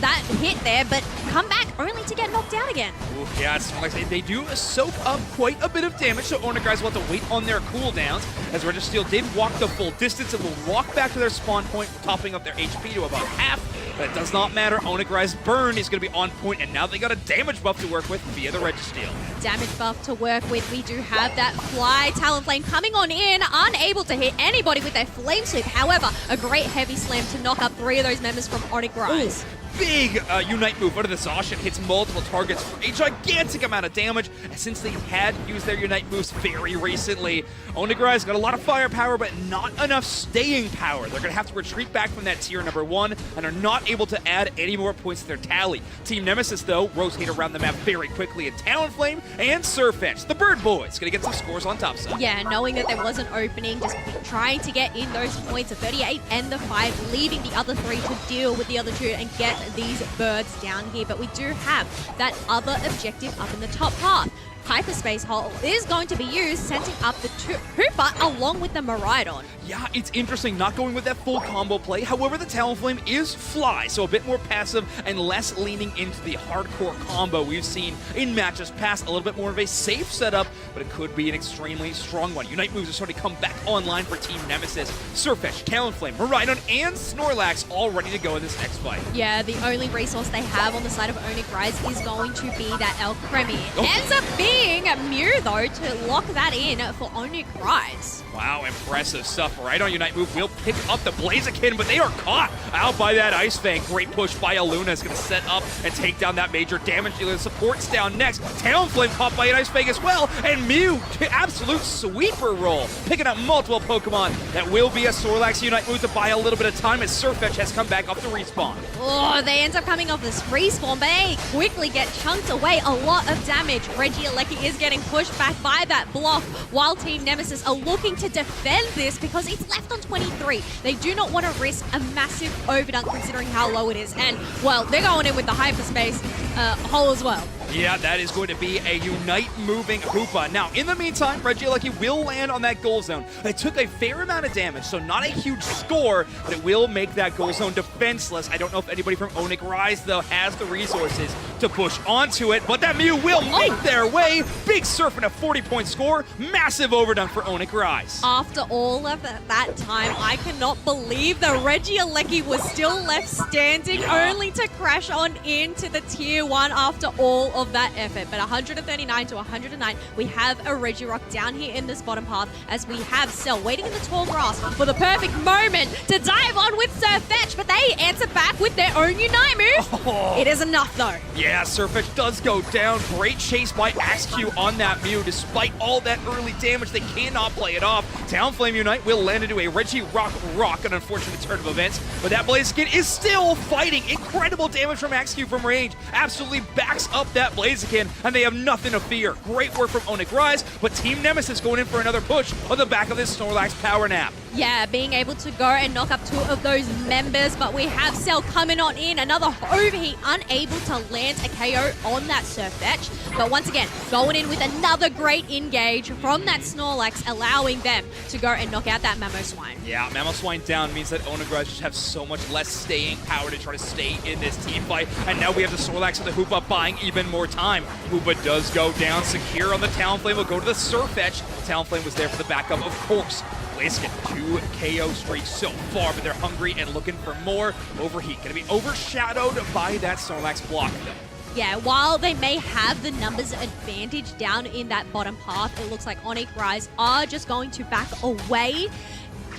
that hit there, but come back only to get knocked out again.
Ooh, yeah, Snorlax, they do soak up quite a bit of damage, so Onigrai will have to wait on their cooldowns, as Reggie Steel did walk the full distance and will walk back to their spawn point, topping up their HP to about half. But it does not matter. Onigrai's burn is going to be on point, and now they got a damage buff to work with via the Registeel.
Damage buff to work with. We do have that Fly Talonflame coming on in, unable to hit anybody with their Flame Sweep. However, a great heavy slam to knock up 3 of those members from Onigrai.
Big Unite move under the Zacian, hits multiple targets for a gigantic amount of damage. And since they had used their Unite moves very recently, Onigrai's got a lot of firepower, but not enough staying power. They're going to have to retreat back from that tier number 1 and are not able to add any more points to their tally. Team Nemesis, though, rotate around the map very quickly in Talonflame and Surfetch. The Bird Boys going to get some scores on top side.
Yeah, knowing that there was an opening, just trying to get in those points of 38 and the 5, leaving the other 3 to deal with the other 2 and get these birds down here. But we do have that other objective up in the top half. Hyperspace Hole is going to be used, sending up the Hooper along with the Maridon.
Yeah, it's interesting not going with that full combo play. However, the Talonflame is Fly, so a bit more passive and less leaning into the hardcore combo we've seen in matches past. A little bit more of a safe setup, but it could be an extremely strong one. Unite moves are starting to come back online for Team Nemesis. Surfetch, Talonflame, Maridon, and Snorlax all ready to go in this next fight.
Yeah, the only resource they have on the side of Onigrai is going to be that Alcremie. Ends up being Mew, though, to lock that in for Onigrai.
Wow, impressive stuff. Maridon Unite move will pick up the Blaziken, but they are caught out by that Ice Fang. Great push by Aluna is going to set up and take down that major damage dealer. Support's down next. Talonflame caught by an Ice Fang as well, and Mew, absolute sweeper roll, picking up multiple Pokemon. That will be a Snorlax Unite move to buy a little bit of time as Surfetch has come back off the respawn.
Oh, they end up coming off this respawn, but they quickly get chunked away. A lot of damage. Regieleki is getting pushed back by that block, while Team Nemesis are looking to defend this because it's left on 23. They do not want to risk a massive overdunk considering how low it is. And, well, they're going in with the Hyperspace Hole as well.
Yeah, that is going to be a Unite moving Hoopa. Now, in the meantime, Regieleki will land on that goal zone. They took a fair amount of damage, so not a huge score, but it will make that goal zone defenseless. I don't know if anybody from Onigrai, though, has the resources to push onto it, but that Mew will make their way. Big Surf and a 40-point score. Massive overdone for Onigrai.
After all of that time, I cannot believe the Regieleki was still left standing, only to crash on into the tier 1 after all of that effort. But 139 to 109, we have a Regirock down here in this bottom half, as we have Cell waiting in the tall grass for the perfect moment to dive on with Surfetch, but they answer back with their own Unite move.
Oh.
It is enough though.
Yeah, Surfetch does go down. Great chase by Axeq on that Mew. Despite all that early damage, they cannot play it off. Talonflame Unite will land into a Regirock, an unfortunate turn of events, but that Blaziken is still fighting. Incredible damage from Axeq from range. Absolutely backs up that Blaziken, and they have nothing to fear. Great work from Onigrai, but Team Nemesis going in for another push on the back of this Snorlax power nap.
Yeah, being able to go and knock up 2 of those members, but we have Cell coming on in. Another overheat, unable to land a KO on that Surfetch. But once again, going in with another great engage from that Snorlax, allowing them to go and knock out that Mamoswine.
Yeah, Mamoswine down means that Onigrai just have so much less staying power to try to stay in this team fight. And now we have the Snorlax and the Hoopa buying even more time. Hoopa does go down secure on the Talonflame. Will go to the Surfetch. Talonflame was there for the backup, of course. Blaziken, 2 KO streaks so far, but they're hungry and looking for more. Overheat, going to be overshadowed by that Snorlax block, though.
Yeah, while they may have the numbers advantage down in that bottom path, it looks like Onyx Rise are just going to back away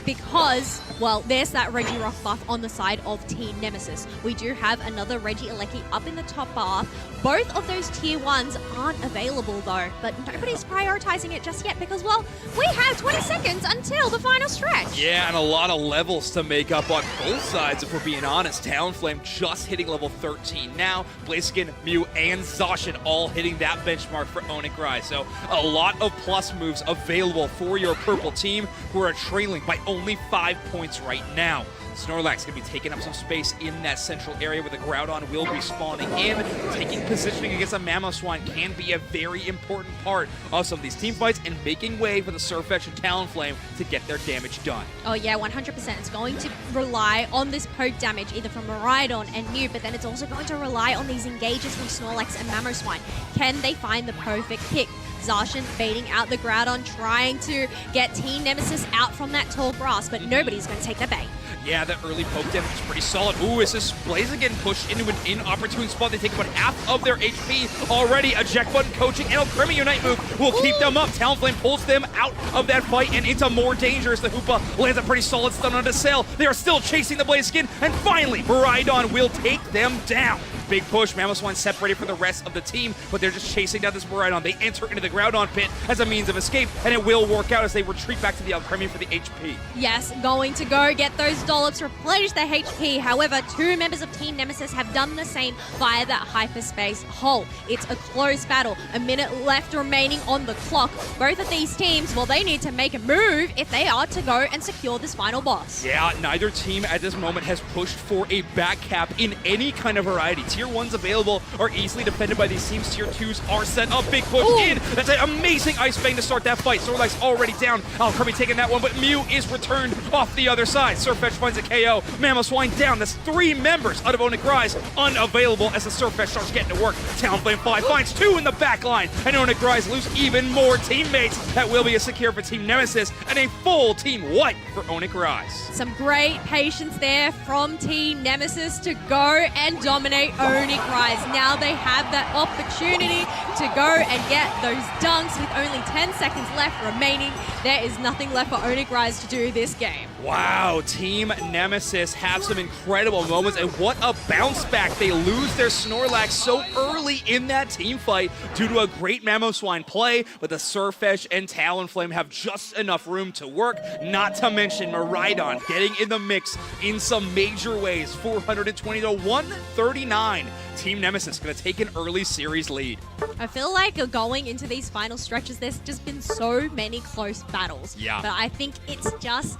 because, well, there's that Reggie Rock buff on the side of Team Nemesis. We do have another Reggie Alecki up in the top path. Both of those tier 1s aren't available though, but nobody's prioritizing it just yet because, well, we have 20 seconds until the final stretch.
Yeah, and a lot of levels to make up on both sides, if we're being honest. Talonflame just hitting level 13 now. Blaziken, Mew, and Zacian all hitting that benchmark for Onyx Rise. So a lot of plus moves available for your purple team, who are trailing by only 5 points right now. Snorlax going to be taking up some space in that central area where the Groudon will be spawning in. Taking positioning against a Mamoswine can be a very important part of some of these team fights and making way for the Surfetch and Talonflame to get their damage done.
Oh yeah, 100%. It's going to rely on this poke damage either from Miraidon and Mew, but then it's also going to rely on these engages from Snorlax and Mamoswine. Can they find the perfect pick? Zacian baiting out the Groudon, trying to get Team Nemesis out from that tall grass, but nobody's going to take the bait.
Yeah, that early poke damage is pretty solid. Ooh, is this Blaziken pushed into an inopportune spot? They take about half of their HP already. A Eject Button coaching and Alcremie Unite move will keep them up. Talonflame pulls them out of that fight and into more danger as the Hoopa lands a pretty solid stun onto Sail. They are still chasing the Blaziken, and finally, Miraidon will take them down. Big push, Mamoswine separated from the rest of the team, but they're just chasing down this Miraidon. They enter into the Groudon pit as a means of escape, and it will work out as they retreat back to the Alcremie for the HP.
Yes, going to go get those dollops, replenish their HP. However, 2 members of Team Nemesis have done the same via that hyperspace hole. It's a close battle. A minute left remaining on the clock. Both of these teams, well, they need to make a move if they are to go and secure this final boss.
Yeah, neither team at this moment has pushed for a back cap in any kind of variety. Tier 1s available are easily defended by these teams. Tier 2s are set up. Big push in. That's an amazing Ice Fang to start that fight. Snorlax already down. Alcremie taking that one, but Mew is returned off the other side. Surfetch finds a KO. Mamoswine down. That's 3 members out of Onyx Rise unavailable as the Surfetch starts getting to work. Talonflame 5 finds 2 in the back line, and Onyx Rise lose even more teammates. That will be a secure for Team Nemesis and a full team wipe for Onyx Rise.
Some great patience there from Team Nemesis to go and dominate Onyx Rise. Now they have that opportunity to go and get those dunks with only 10 seconds left remaining. There is nothing left for Onyx Rise to do this game.
Wow, Team Nemesis have some incredible moments, and what a bounce back. They lose their Snorlax so early in that team fight due to a great Mamoswine play, but the Surfetch and Talonflame have just enough room to work, not to mention Miraidon getting in the mix in some major ways. 420 to 139. Team Nemesis going to take an early series lead.
I feel like going into these final stretches, there's just been so many close battles.
Yeah.
But I think it's just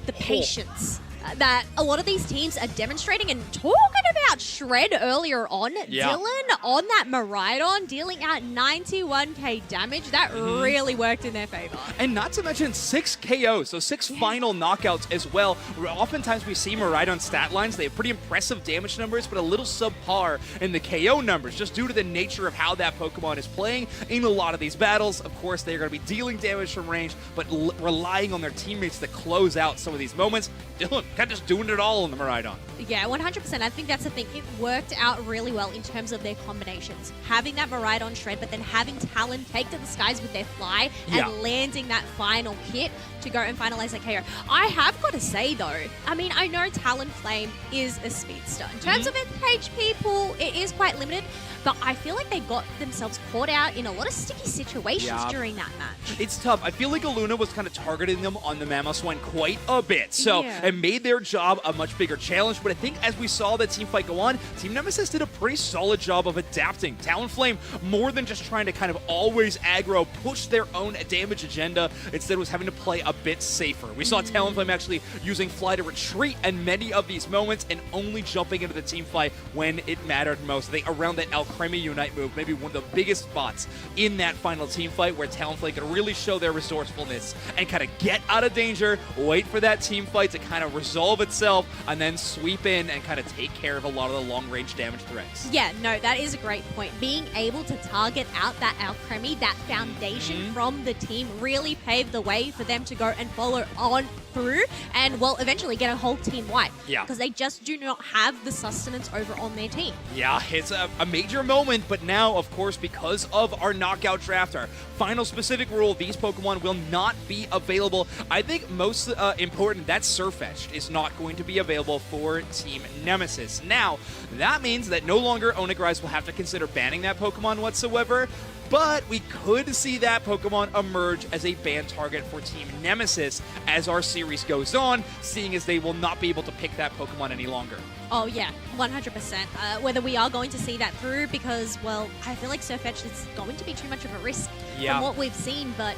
the patience that a lot of these teams are demonstrating. And talking about Shred earlier on, Dylan on that Miraidon dealing out 91k damage, that really worked in their favor.
And not to mention 6 KOs, so 6 final knockouts as well. Oftentimes we see Miraidon stat lines, they have pretty impressive damage numbers, but a little subpar in the KO numbers, just due to the nature of how that Pokemon is playing in a lot of these battles. Of course, they're going to be dealing damage from range, but relying on their teammates to close out some of these moments. Dylan kind of just doing it all on the Miraidon.
Yeah, 100%. I think that's the thing. It worked out really well in terms of their combinations. Having that Miraidon shred, but then having Talon take to the skies with their fly and landing that final hit to go and finalize that KO. I have got to say, though, I mean, I know Talonflame is a speedster. In terms of its HP pool, it is quite limited, but I feel like they got themselves caught out in a lot of sticky situations during that match.
It's tough. I feel like Aluna was kind of targeting them on the Mamoswine quite a bit, so it made their job a much bigger challenge, but I think as we saw the team fight go on, Team Nemesis did a pretty solid job of adapting. Talonflame, more than just trying to kind of always aggro, push their own damage agenda, instead was having to play a bit safer. We saw Talonflame actually using fly to retreat in many of these moments and only jumping into the team fight when it mattered most. They around that Alcremie Unite move, maybe one of the biggest spots in that final team fight where Talonflame could really show their resourcefulness and kind of get out of danger, wait for that team fight to kind of resolve resolve itself and then sweep in and kind of take care of a lot of the long-range damage threats.
Yeah, no, that is a great point. Being able to target out that alchemy, that foundation from the team, really paved the way for them to go and follow on through and, well, eventually get a whole team wipe.
Yeah.
Because they just do not have the sustenance over on their team.
Yeah, it's a major moment, but now, of course, because of our knockout draft, our final specific rule, these Pokemon will not be available. I think most important, that Surfetch'd is not going to be available for Team Nemesis. Now, that means that no longer Onigrise will have to consider banning that Pokemon whatsoever, but we could see that Pokemon emerge as a ban target for Team Nemesis as our series goes on, seeing as they will not be able to pick that Pokemon any longer.
Oh, yeah, 100%. Whether we are going to see that through because, well, I feel like Surfetch'd is going to be too much of a risk from what we've seen, but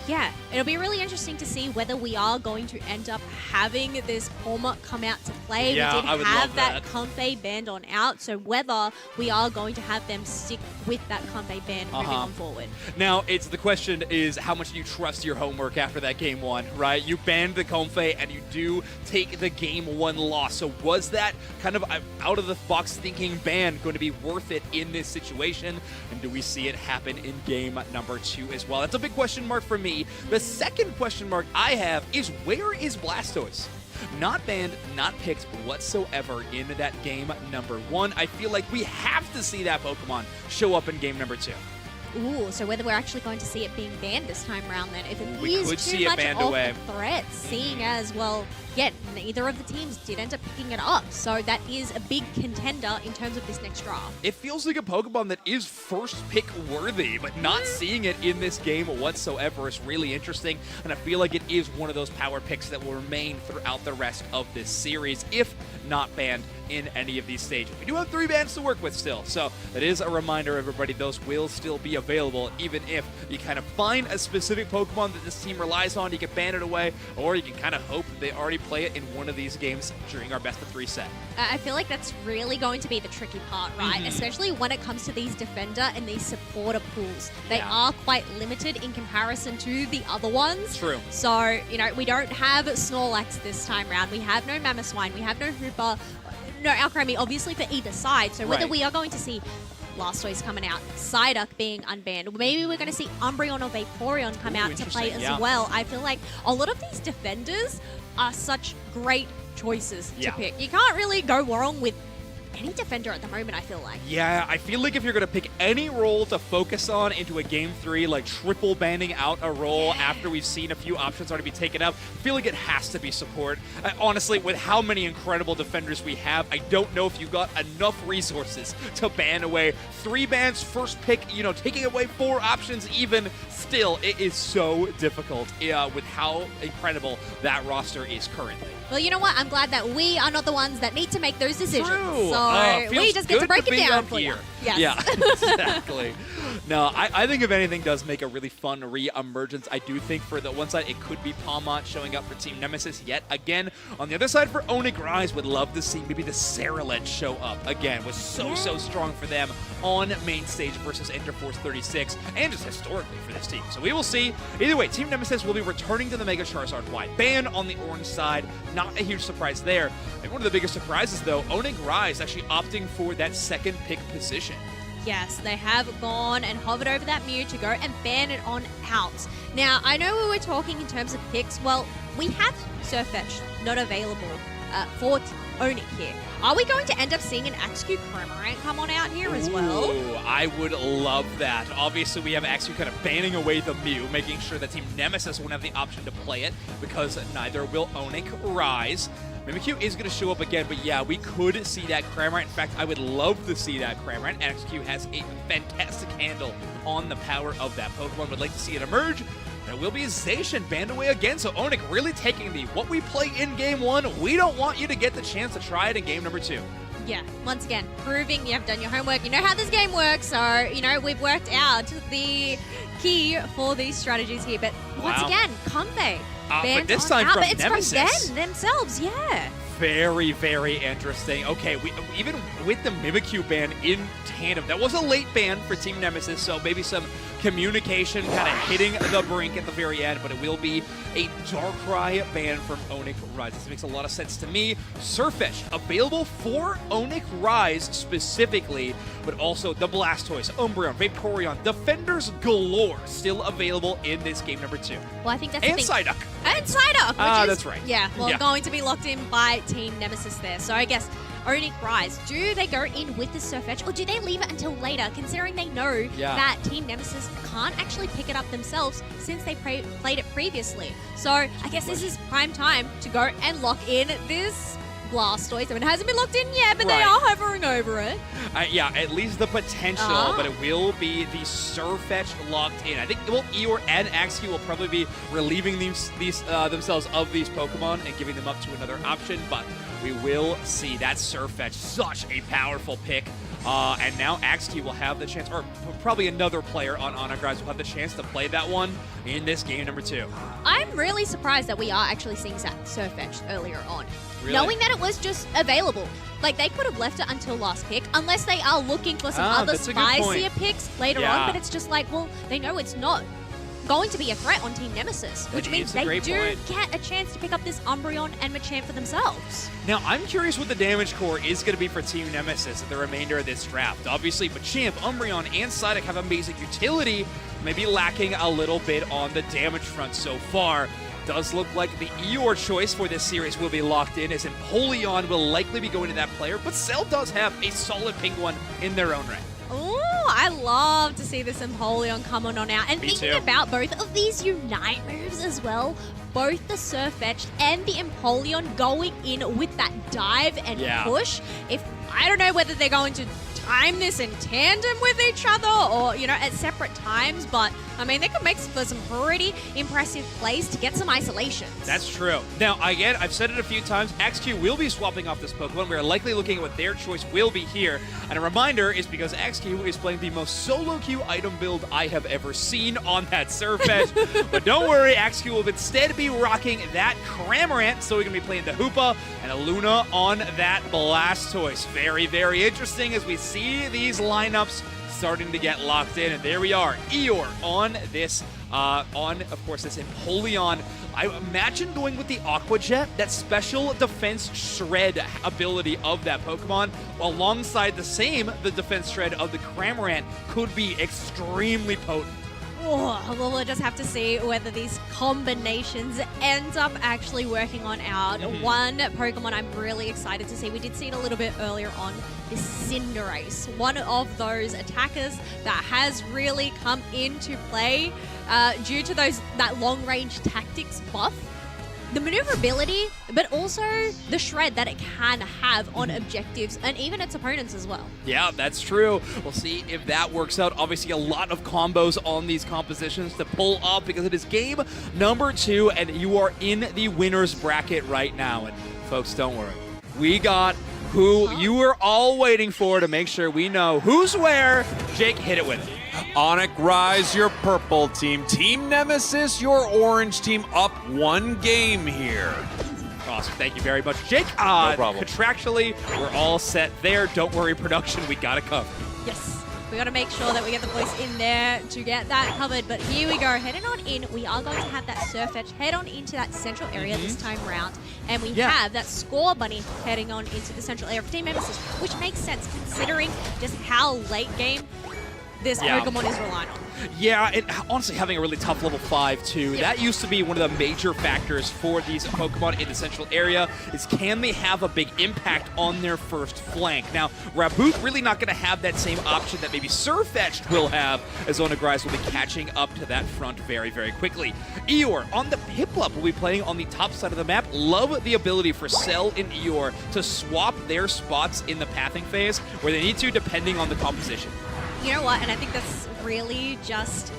yeah, it'll be really interesting to see whether we are going to end up having this Palmer come out to play.
Yeah,
we did
I would
have
love
that
that.
Comfey band on out, so whether we are going to have them stick with that Comfey band moving on forward.
Now, the question is how much do you trust your homework after that game one, right? You banned the Comfey and you do take the game one loss. So was that kind of out of the box thinking ban going to be worth it in this situation? And do we see it happen in game number 2 as well? That's a big question mark for me. The second question mark I have is where is Blastoise? Not banned, not picked whatsoever in that game number 1. I feel like we have to see that Pokemon show up in game number 2.
Ooh, so whether we're actually going to see it being banned this time around then, if it
We
is
could
too
see it
much
banned
of
away.
a threat, seeing as, well, yeah, neither of the teams did end up picking it up. So that is a big contender in terms of this next draft.
It feels like a Pokemon that is first pick worthy, but not seeing it in this game whatsoever is really interesting, and I feel like it is one of those power picks that will remain throughout the rest of this series, if not banned in any of these stages. We do have 3 bans to work with still, so that is a reminder, everybody, those will still be available, even if you kind of find a specific Pokemon that this team relies on, you can ban it away, or you can kind of hope that they already play it in one of these games during our best of 3 set.
I feel like that's really going to be the tricky part, right? Especially when it comes to these defender and these supporter pools. They are quite limited in comparison to the other ones.
True.
So, you know, we don't have Snorlax this time round. We have no Mamoswine. We have no Hooper. No Alcremie, obviously, for either side. So whether we are going to see Blastoise coming out, Psyduck being unbanned, maybe we're going to see Umbreon or Vaporeon come out to play as well. I feel like a lot of these defenders are such great choices to pick. You can't really go wrong with any defender at the moment, I feel like.
Yeah, I feel like if you're going to pick any role to focus on into a Game 3, like triple banning out a role after we've seen a few options already be taken up, I feel like it has to be support. Honestly, with how many incredible defenders we have, I don't know if you've got enough resources to ban away 3 bans, first pick, you know, taking away 4 options even. Still, it is so difficult with how incredible that roster is currently.
Well, you know what? I'm glad that we are not the ones that need to make those decisions.
True.
So we just get to break it down for you.
Here.
Yes.
Yeah, exactly. No, I think if anything does make a really fun re-emergence, I do think for the one side it could be Palmont showing up for Team Nemesis yet again. On the other side for Onigrise, would love to see maybe the Saralet show up again. Was so strong for them on main stage versus Interforce 36, and just historically for this team. So we will see. Either way, Team Nemesis will be returning to the Mega Charizard wide ban on the orange side. Not a huge surprise there. And one of the biggest surprises, though, Onigrise actually opting for that second pick position.
Yes, they have gone and hovered over that Mew to go and ban it on out. Now, I know we were talking in terms of picks. Well, we have Surfetch'd not available for Onyx here. Are we going to end up seeing an Axew Cramorant come on out here as well?
Ooh, I would love that. Obviously, we have Axew kind of banning away the Mew, making sure that Team Nemesis won't have the option to play it, because neither will Onigrise. Mimikyu is going to show up again, but yeah, we could see that Cramorant. In fact, I would love to see that Cramorant. XQ has a fantastic handle on the power of that Pokemon. Would like to see it emerge. There will be a Zacian banned away again, so Onyx really taking the what we play in Game 1, we don't want you to get the chance to try it in Game number 2.
Yeah, once again, proving you have done your homework. You know how this game works, so, you know, we've worked out the key for these strategies here. But once again, Comfey.
But this time
out,
from
but it's
Nemesis.
from them themselves, yeah.
very, very interesting. Okay, even with the Mimikyu ban in tandem, that was a late ban for Team Nemesis, so maybe some communication kind of hitting the brink at the very end, but it will be a Darkrai ban from Onyx Rise. This makes a lot of sense to me. Surfetch, available for Onyx Rise specifically, but also the Blastoise, Umbreon, Vaporeon, Defenders galore still available in this game number 2.
Well, I think that's
and
the thing.
Psyduck.
And Psyduck, which is,
that's right.
Yeah, well,
Yeah.
going to be locked in by Team Nemesis there. So I guess Onyx Rise, do they go in with the Surfetch, or do they leave it until later, considering they know that Team Nemesis can't actually pick it up themselves since they played it previously? So I guess this is prime time to go and lock in this Blastoise. I mean, it hasn't been locked in yet, but they are hovering over it.
Yeah, at least the potential, but it will be the Surfetch locked in. I think Eeyore and Axew will probably be relieving themselves of these Pokemon and giving them up to another option, but we will see. That Surfetch, such a powerful pick. And now Axew will have the chance, or probably another player on Onyx Rise will have the chance to play that one in this game number 2.
I'm really surprised that we are actually seeing Surfetch earlier on.
Really?
Knowing that it was just available. Like, they could have left it until last pick, unless they are looking for some other
that's a good point.
spicier picks later on, but it's just like, well, they know it's not going to be a threat on Team Nemesis, which means they do get a chance to pick up this Umbreon and Machamp for themselves.
Now, I'm curious what the damage core is going to be for Team Nemesis at the remainder of this draft. Obviously, Machamp, Umbreon, and Psyduck have amazing utility, maybe lacking a little bit on the damage front so far. Does look like the Eeyore choice for this series will be locked in, as Empoleon will likely be going to that player, but Cell does have a solid pink one in their own right.
Oh, I love to see this Empoleon coming on out. And thinking about both of these Unite moves as well, both the Surfetch and the Empoleon going in with that dive and push. I don't know whether they're going to time this in tandem with each other or, you know, at separate times, but I mean, they could make for some pretty impressive plays to get some isolations.
That's true. Now, again, I've said it a few times, XQ will be swapping off this Pokemon. We are likely looking at what their choice will be here. And a reminder is because XQ is playing the most solo queue item build I have ever seen on that Surfetch. But don't worry, XQ will instead be rocking that Cramorant, so we're going to be playing the Hoopa and a Luna on that Blastoise. Very, very interesting as we see these lineups starting to get locked in, and there we are, Eeyore on this, of course, this Empoleon. I imagine going with the Aqua Jet, that special defense shred ability of that Pokemon, alongside the defense shred of the Cramorant could be extremely potent.
Oh, well, we'll just have to see whether these combinations end up actually working on out. One Pokemon I'm really excited to see. We did see it a little bit earlier on, is Cinderace. One of those attackers that has really come into play due to that long-range tactics buff. The maneuverability, but also the shred that it can have on objectives and even its opponents as well.
Yeah, that's true. We'll see if that works out. Obviously, a lot of combos on these compositions to pull up because it is game number 2, and you are in the winner's bracket right now. And folks, don't worry. We got who you were all waiting for to make sure we know who's where. Jake, hit it with it.
Onyx Rise, your purple team. Team Nemesis, your orange team, up 1 game here.
Awesome. Thank you very much, Jake.
No problem.
Contractually, we're all set there. Don't worry, production, we got it covered.
Yes. We got to make sure that we get the voice in there to get that covered. But here we go, heading on in. We are going to have that Surfetch head on into that central area this time round. And we have that Score Bunny heading on into the central area for Team Nemesis, which makes sense considering just how late game this Pokemon is relying on.
Yeah, and honestly, having a really tough level 5 too. That used to be one of the major factors for these Pokemon in the central area, is can they have a big impact on their first flank? Now, Raboot really not going to have that same option that maybe Surfetched will have, as Onyx Rise will be catching up to that front very, very quickly. Eeyore on the Piplup will be playing on the top side of the map. Love the ability for Cell and Eeyore to swap their spots in the pathing phase where they need to, depending on the composition.
You know what? And I think that's really just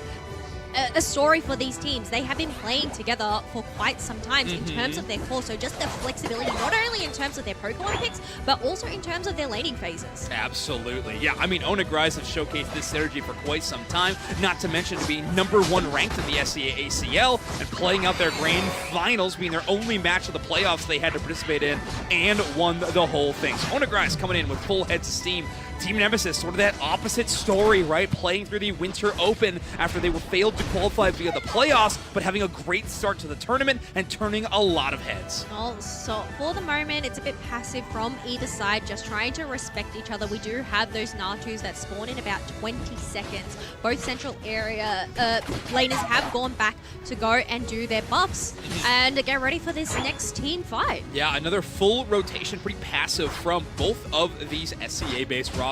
a story for these teams. They have been playing together for quite some time in terms of their core, so just the flexibility, not only in terms of their Pokemon picks, but also in terms of their laning phases.
Absolutely. Yeah, I mean, ONIC Rise have showcased this synergy for quite some time, not to mention being #1 ranked in the SCA ACL and playing out their grand finals, being their only match of the playoffs they had to participate in, and won the whole thing. So ONIC Rise coming in with full heads of steam. Team Nemesis, sort of that opposite story, right? Playing through the Winter Open after they were failed to qualify via the playoffs, but having a great start to the tournament and turning a lot of heads.
Well, so for the moment, it's a bit passive from either side, just trying to respect each other. We do have those Natus that spawn in about 20 seconds. Both central area laners have gone back to go and do their buffs and get ready for this next team fight.
Yeah, another full rotation, pretty passive from both of these SCA-based rosters.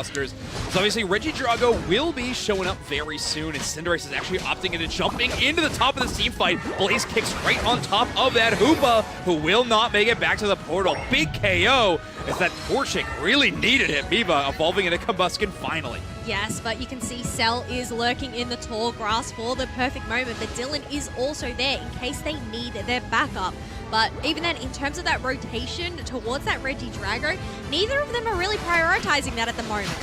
So obviously, Regidrago will be showing up very soon, and Cinderace is actually opting into jumping into the top of this team fight. Blaze kicks right on top of that Hoopa, who will not make it back to the portal. Big KO, as that Torchic really needed it. Miva evolving into Combuskin finally.
Yes, but you can see Cell is lurking in the tall grass for the perfect moment, but Dylan is also there in case they need their backup. But even then, in terms of that rotation towards that Regidrago, neither of them are really prioritizing that at the moment.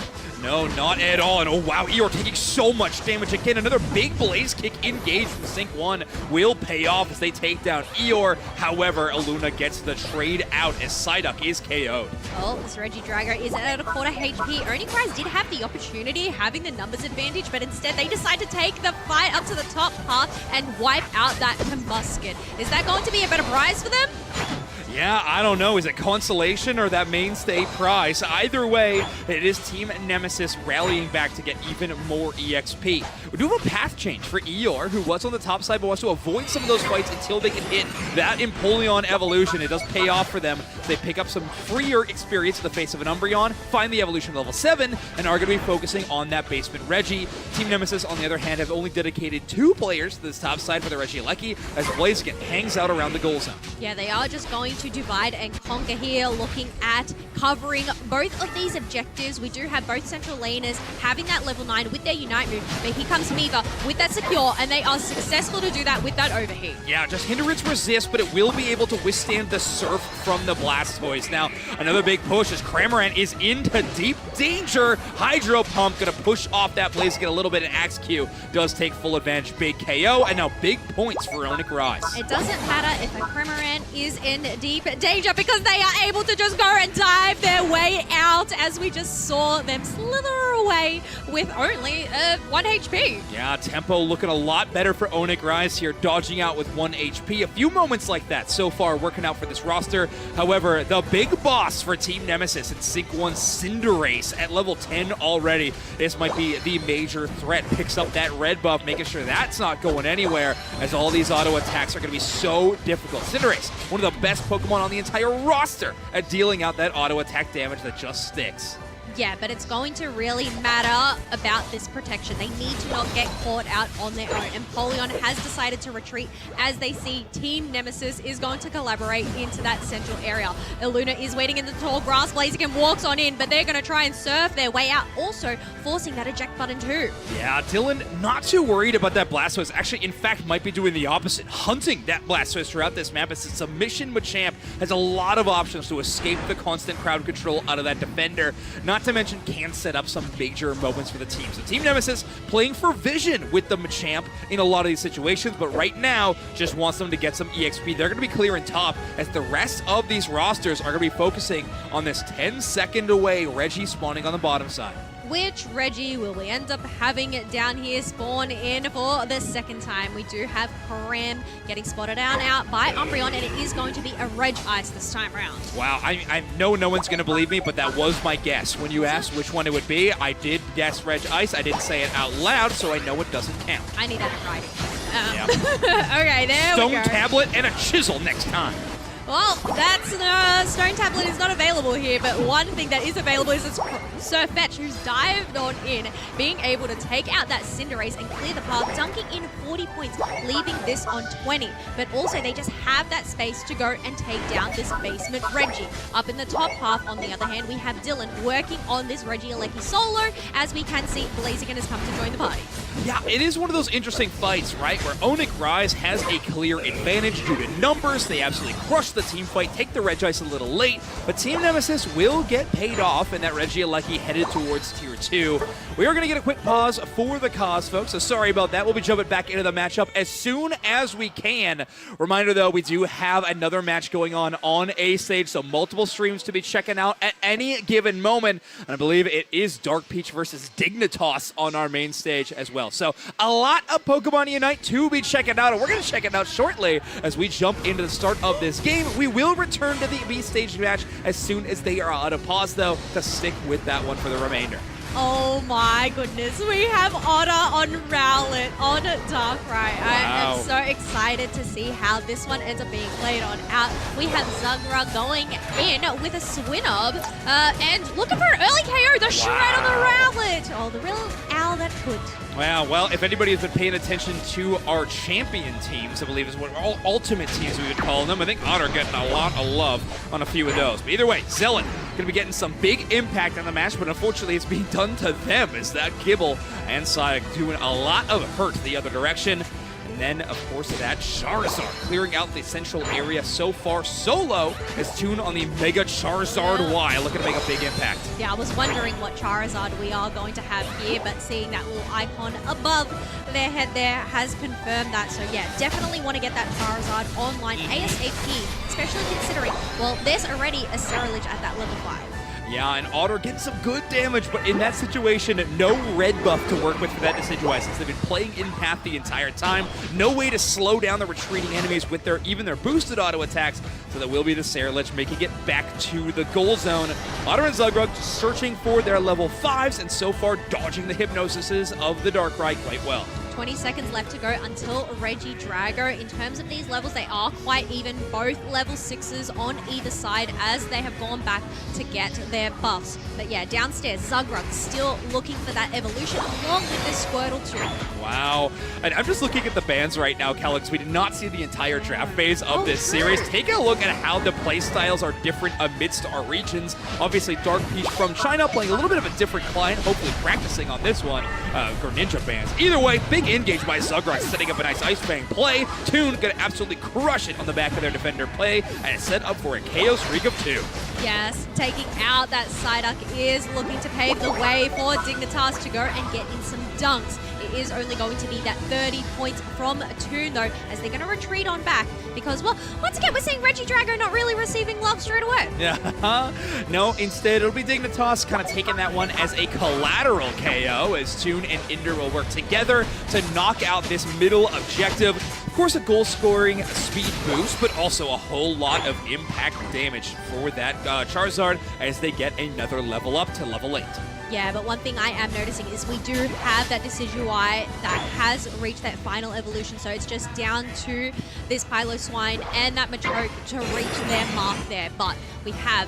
No, not at all. And oh wow, Eeyore taking so much damage. Again, another big Blaze kick engaged from Sync 1 will pay off as they take down Eeyore. However, Aluna gets the trade out as Psyduck is KO'd.
Well, this Regidrago is at a quarter HP. ONIC Rise did have the opportunity, having the numbers advantage, but instead they decide to take the fight up to the top path and wipe out that Combuskin. Is that going to be a better prize for them?
Yeah, I don't know. Is it consolation or that mainstay prize? Either way, it is Team Nemesis rallying back to get even more EXP. We do have a path change for Eeyore, who was on the top side but wants to avoid some of those fights until they can hit that Empoleon evolution. It does pay off for them. They pick up some freer experience in the face of an Umbreon, find the evolution level 7, and are going to be focusing on that basement Reggie. Team Nemesis, on the other hand, have only dedicated 2 players to this top side for the Regieleki, as Blaziken hangs out around the goal zone.
Yeah, they are just going to divide and conquer here, looking at covering both of these objectives. We do have both central laners having that level 9 with their Unite move, but here comes Miva with that secure, and they are successful to do that with that overheat.
Yeah, just hindrance resist, but it will be able to withstand the surf from the Blastoise. Now, another big push as Cramorant is into deep danger. Hydro Pump gonna push off that Blaziken a little bit, and Axe Q does take full advantage. Big KO, and now big points for ONIC Rise.
It doesn't matter if a Cramorant is in deep danger because they are able to just go and dive their way out, as we just saw them slither away with only 1 HP.
Yeah, tempo looking a lot better for ONIC Rise here, dodging out with 1 HP. A few moments like that so far working out for this roster. However, the big boss for Team Nemesis in Sync 1, Cinderace at level 10 already. This might be the major threat. Picks up that red buff, making sure that's not going anywhere, as all these auto attacks are going to be so difficult. Cinderace, one of the best Pokemon on the entire roster at dealing out that auto attack damage that just sticks.
Yeah, but it's going to really matter about this protection. They need to not get caught out on their own. And Empoleon has decided to retreat as they see Team Nemesis is going to collaborate into that central area. Illuna is waiting in the tall grass. Blaziken walks on in, but they're going to try and surf their way out, also forcing that eject button too.
Yeah, Dylan not too worried about that Blastoise. Actually, in fact, might be doing the opposite, hunting that Blastoise throughout this map, as its submission Machamp has a lot of options to escape the constant crowd control out of that defender. Not to mention, can set up some major moments for the team. So Team Nemesis playing for vision with the Machamp in a lot of these situations, but right now just wants them to get some EXP. They're going to be clearing top, as the rest of these rosters are going to be focusing on this 10-second away Reggie spawning on the bottom side.
Which Reggie will we end up having down here spawn in for the second time? We do have Cram getting spotted out by Umbreon, and it is going to be a Reg Ice this time around.
Wow, I know no one's going to believe me, but that was my guess. When you asked which one it would be, I did guess Reg Ice. I didn't say it out loud, so I know it doesn't count.
I need that in writing. Okay, there we go.
Stone tablet and a chisel next time.
Well, that Stone Tablet is not available here, but one thing that is available is Sir Fetch, who's dived on in, being able to take out that Cinderace and clear the path, dunking in 40 points, leaving this on 20. But also, they just have that space to go and take down this basement Reggie. Up in the top half, on the other hand, we have Dylan working on this Regieleki solo. As we can see, Blaziken has come to join the party.
Yeah, it is one of those interesting fights, right, where Onyx Rise has a clear advantage due to numbers. They absolutely crush the team fight, take the Regice a little late, but Team Nemesis will get paid off, and that Regieleki headed towards Tier 2. We are going to get a quick pause for the cause, folks, so sorry about that. We'll be jumping back into the matchup as soon as we can. Reminder, though, we do have another match going on A stage, so multiple streams to be checking out at any given moment, and I believe it is Dark Peach versus Dignitas on our main stage as well. So a lot of Pokemon Unite to be checking out, and we're going to check it out shortly as we jump into the start of this game. We will return to the B stage match as soon as they are out of pause, though, to stick with that one for the remainder.
Oh my goodness, we have Otter on Rowlet, on Darkrai. I am so excited to see how this one ends up being played on out. We have Zugra going in with a Swinub, and looking for an early KO, the shred on the Rowlet. Oh, the real owl that could.
Wow, well, if anybody has been paying attention to our champion teams, I believe is what all ultimate teams we would call them, I think Otter getting a lot of love on a few of those. But either way, Zealot going to be getting some big impact on the match, but unfortunately it's being done to them as that Gibble and Psyduck doing a lot of hurt the other direction. And then, of course, that Charizard clearing out the central area so far solo as Toon on the Mega Charizard Y looking to make a big impact.
Yeah, I was wondering what Charizard we are going to have here, but seeing that little icon above their head there has confirmed that. So yeah, definitely want to get that Charizard online ASAP, especially considering, well, there's already a Ceruledge at that level 5.
Yeah, and Otter getting some good damage, but in that situation, no red buff to work with for that decision-wise, since they've been playing in path the entire time. No way to slow down the retreating enemies with even their boosted auto attacks, so that will be the Ceruledge making it back to the goal zone. Otter and Zugrug just searching for their level 5s, and so far dodging the hypnosises of the Darkrai quite well.
20 seconds left to go until Regidrago. In terms of these levels, they are quite even, both level 6s on either side as they have gone back to get their buffs. But yeah, downstairs, Zugrug still looking for that evolution along with this Squirtle too.
Wow. And I'm just looking at the bans right now, Calix. We did not see the entire draft phase of this series. Take a look at how the playstyles are different amidst our regions. Obviously, Dark Peach from China playing a little bit of a different client, hopefully practicing on this one, Greninja bans. Either way, big engage by Zugrug, setting up a nice Ice Fang play. Toon gonna absolutely crush it on the back of their defender play, and it's set up for a KO streak of 2.
Yes, taking out that Psyduck is looking to pave the way for Dignitas to go and get in some dunks. It is only going to be that 30 points from Toon, though, as they're going to retreat on back because, well, once again, we're seeing Regidrago not really receiving love straight away.
Yeah, no, instead it'll be Dignitas kind of taking that one as a collateral KO as Toon and Inder will work together to knock out this middle objective. Of course, a goal-scoring speed boost, but also a whole lot of impact damage for that Charizard as they get another level up to level 8.
Yeah, but one thing I am noticing is we do have that Decidueye that has reached that final evolution, so it's just down to this Piloswine and that Machoke to reach their mark there. But we have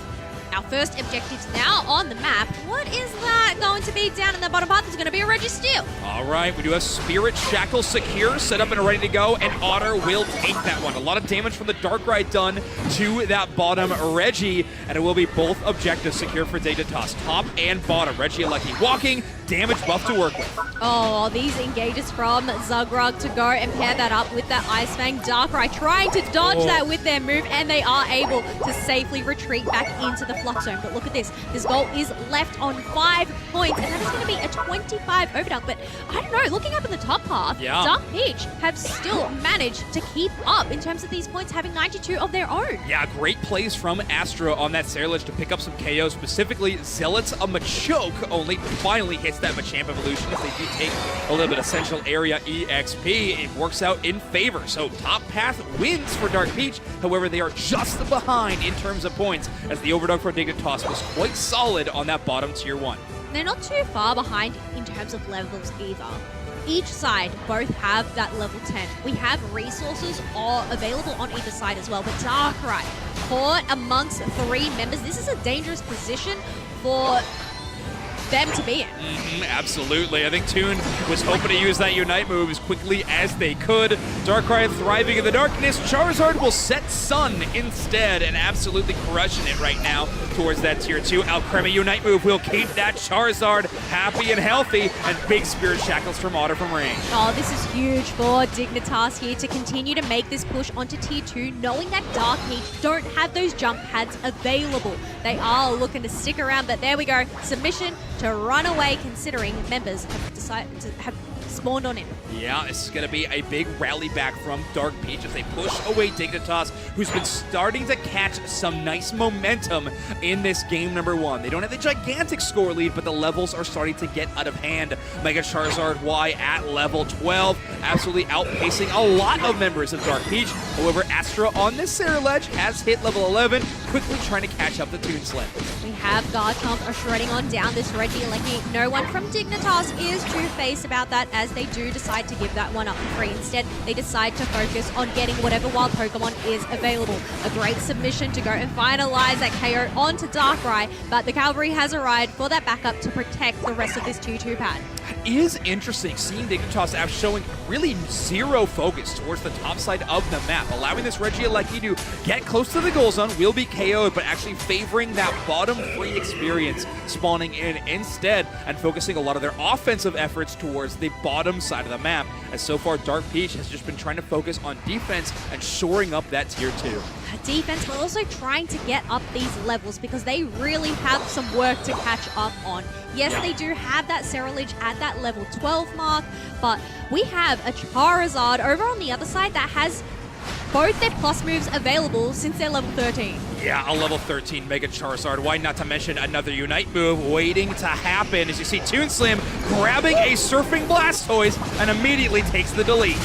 our first objectives now on the map. What is that going to be down in the bottom path? It's going to be a Registeel.
All right, we do have Spirit Shackle secure, set up and ready to go, and Otter will take that one. A lot of damage from the Darkrai done to that bottom Reggie, and it will be both objectives secure for Dignitas, top and bottom. Regieleki walking, damage buff to work with.
Oh, these engages from Zugrug to go and pair that up with that Ice Fang. Darkrai trying to dodge that with their move, and they are able to safely retreat back into the Flux Zone. But look at this. This goal is left on 5 points, and that is going to be a 25 overdunk. But I don't know, looking up in the top half, Dark Peach have still managed to keep up in terms of these points, having 92 of their own.
Yeah, great plays from Astro on that Ceruledge to pick up some KOs. Specifically, Zealot's a Machoke only finally hits that Machamp evolution as they do take a little bit of central area EXP. It works out in favor. So top path wins for Dark Peach. However, they are just behind in terms of points as the overdunk for Dignitas was quite solid on that bottom tier 1.
They're not too far behind in terms of levels either. each side both have that level 10. We have resources all available on either side as well, but Darkrai caught amongst 3 members. This is a dangerous position for them to be in.
Absolutely. I think Toon was hoping to use that Unite move as quickly as they could. Darkrai thriving in the darkness. Charizard will set Sun instead and absolutely crushing it right now towards that tier 2. Alcremie Unite move will keep that Charizard happy and healthy, and big Spirit Shackles from Otter from range.
Oh, this is huge for Dignitas here to continue to make this push onto tier 2, knowing that Dark Peach don't have those jump pads available. They are looking to stick around, but there we go. Submission to run away, considering members have decided to have spawned on him.
Yeah, this is going to be a big rally back from Dark Peach as they push away Dignitas, who's been starting to catch some nice momentum in this game number 1. They don't have the gigantic score lead, but the levels are starting to get out of hand. Mega Charizard Y at level 12, absolutely outpacing a lot of members of Dark Peach. However, Astra on this Sarah ledge has hit level 11, quickly trying to catch up to Toon Slim.
We have Garchomp shredding on down this Reggie. Like, no one from Dignitas is two-faced about that, as they do decide to give that one up for free. Instead, they decide to focus on getting whatever wild Pokemon is available. A great submission to go and finalize that KO onto Darkrai, but the Cavalry has arrived for that backup to protect the rest of this 2-2 pad.
It is interesting seeing Dignitas out showing really zero focus towards the top side of the map, allowing this Regieleki to get close to the goal zone, will be KO'd, but actually favoring that bottom free experience, spawning in instead and focusing a lot of their offensive efforts towards the bottom side of the map, as so far Dark Peach has just been trying to focus on defense and shoring up that tier 2.
Defense, but also trying to get up these levels because they really have some work to catch up on. Yes, they do have that Ceruledge at that level 12 mark, but we have a Charizard over on the other side that has both their plus moves available since they're level 13.
Yeah, a level 13 Mega Charizard. Why not to mention another Unite move waiting to happen as you see Toon Slim grabbing a Surfing Blastoise and immediately takes the delete.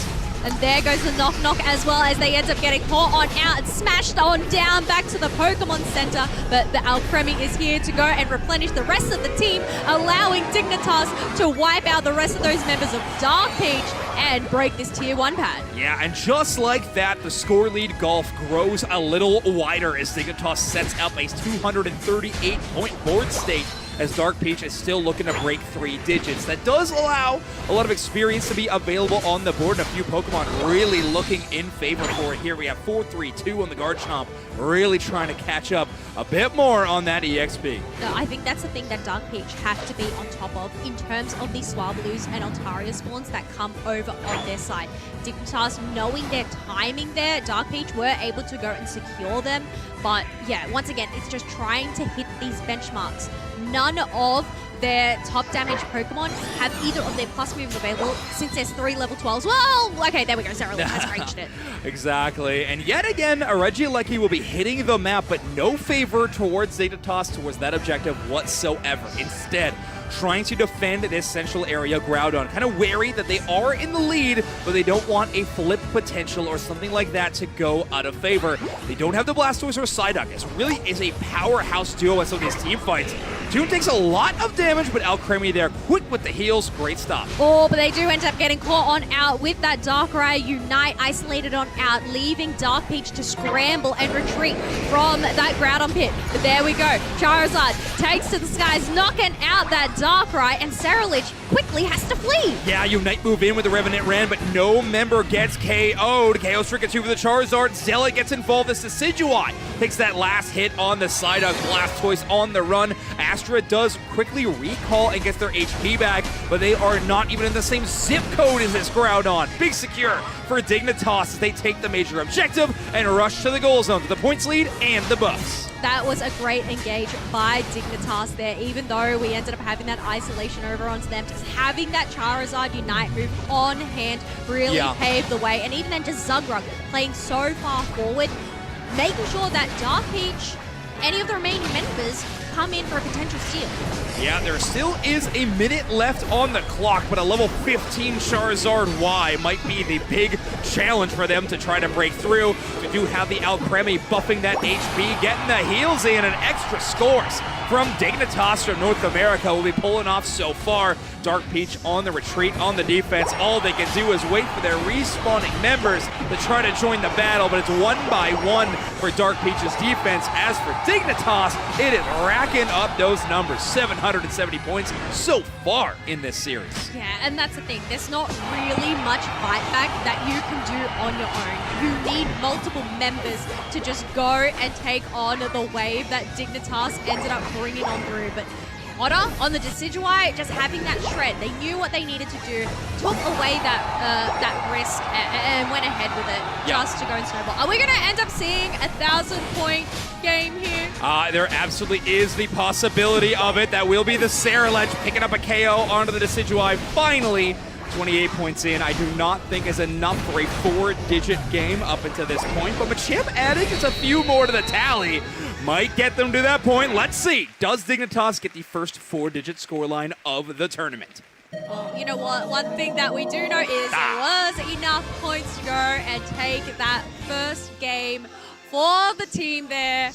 And there goes the knock-knock as well, as they end up getting caught on out and smashed on down back to the Pokemon Center. But the Alcremie is here to go and replenish the rest of the team, allowing Dignitas to wipe out the rest of those members of Dark Peach and break this tier 1 pad.
Yeah, and just like that, the score lead gulf grows a little wider as Dignitas sets up a 238-point board state, as Dark Peach is still looking to break 3 digits. That does allow a lot of experience to be available on the board, and a few Pokemon really looking in favor for it here. We have 4-3-2 on the Garchomp, really trying to catch up a bit more on that EXP.
No, I think that's the thing that Dark Peach have to be on top of in terms of the Swablues and Altaria spawns that come over on their side. Dignitas, knowing their timing there, Dark Peach were able to go and secure them. But yeah, once again, it's just trying to hit these benchmarks. None of their top damage Pokemon have either of their plus moves available since there's 3 level 12s. Well, okay, there we go. Sarah has reached it.
Exactly. And yet again, a Regieleki will be hitting the map, but no favor towards Dignitas towards that objective whatsoever. Instead, trying to defend this central area Groudon. Kind of wary that they are in the lead, but they don't want a flip potential or something like that to go out of favor. They don't have the Blastoise or Psyduck. This really is a powerhouse duo at some of these team fights. Toon takes a lot of damage, but Alcremie there, quick with the heals, great stop.
Oh, but they do end up getting caught on out with that Darkrai Unite isolated on out, leaving Dark Peach to scramble and retreat from that Groudon pit. But there we go. Charizard takes to the skies, knocking out that Darkrai, and Ceruledge quickly has to flee.
Yeah, Unite move in with the Revenant Ren, but no member gets KO'd. KO Stricken 2 for the Charizard. Zealot gets involved as Decidueye takes that last hit on the side of Blastoise on the run. Astra does quickly recall and gets their HP back, but they are not even in the same zip code as this Groudon. Big secure for Dignitas as they take the major objective and rush to the goal zone for the points lead and the buffs.
That was a great engage by Dignitas there, even though we ended up having that isolation over onto them. Just having that Charizard Unite move on hand really paved the way. And even then just Zugrug playing so far forward, making sure that Dark Peach, any of the remaining members, come in for a potential steal.
Yeah, there still is a minute left on the clock, but a level 15 Charizard Y might be the big challenge for them to try to break through. We do have the Alcremie buffing that HP, getting the heals in, and extra scores from Dignitas from North America will be pulling off so far. Dark Peach on the retreat on the defense. All they can do is wait for their respawning members to try to join the battle, but it's 1 by 1 for Dark Peach's defense. As for Dignitas, it is racking up those numbers. 770 points so far in this series.
Yeah, and that's the thing. There's not really much fight back that you can do on your own. You need multiple members to just go and take on the wave that Dignitas ended up bringing on through. But Otter on the Decidueye, just having that shred, they knew what they needed to do, took away that risk and went ahead with it just to go and snowball. Are we going to end up seeing a 1,000-point game here?
There absolutely is the possibility of it. That will be the Saraledge picking up a KO onto the Decidueye. Finally, 28 points in, I do not think is enough for a 4-digit game up until this point, but Machamp adding just a few more to the tally might get them to that point. Let's see. Does Dignitas get the first 4-digit scoreline of the tournament?
Well, you know what? One thing that we do know is there was enough points to go and take that first game for the team there.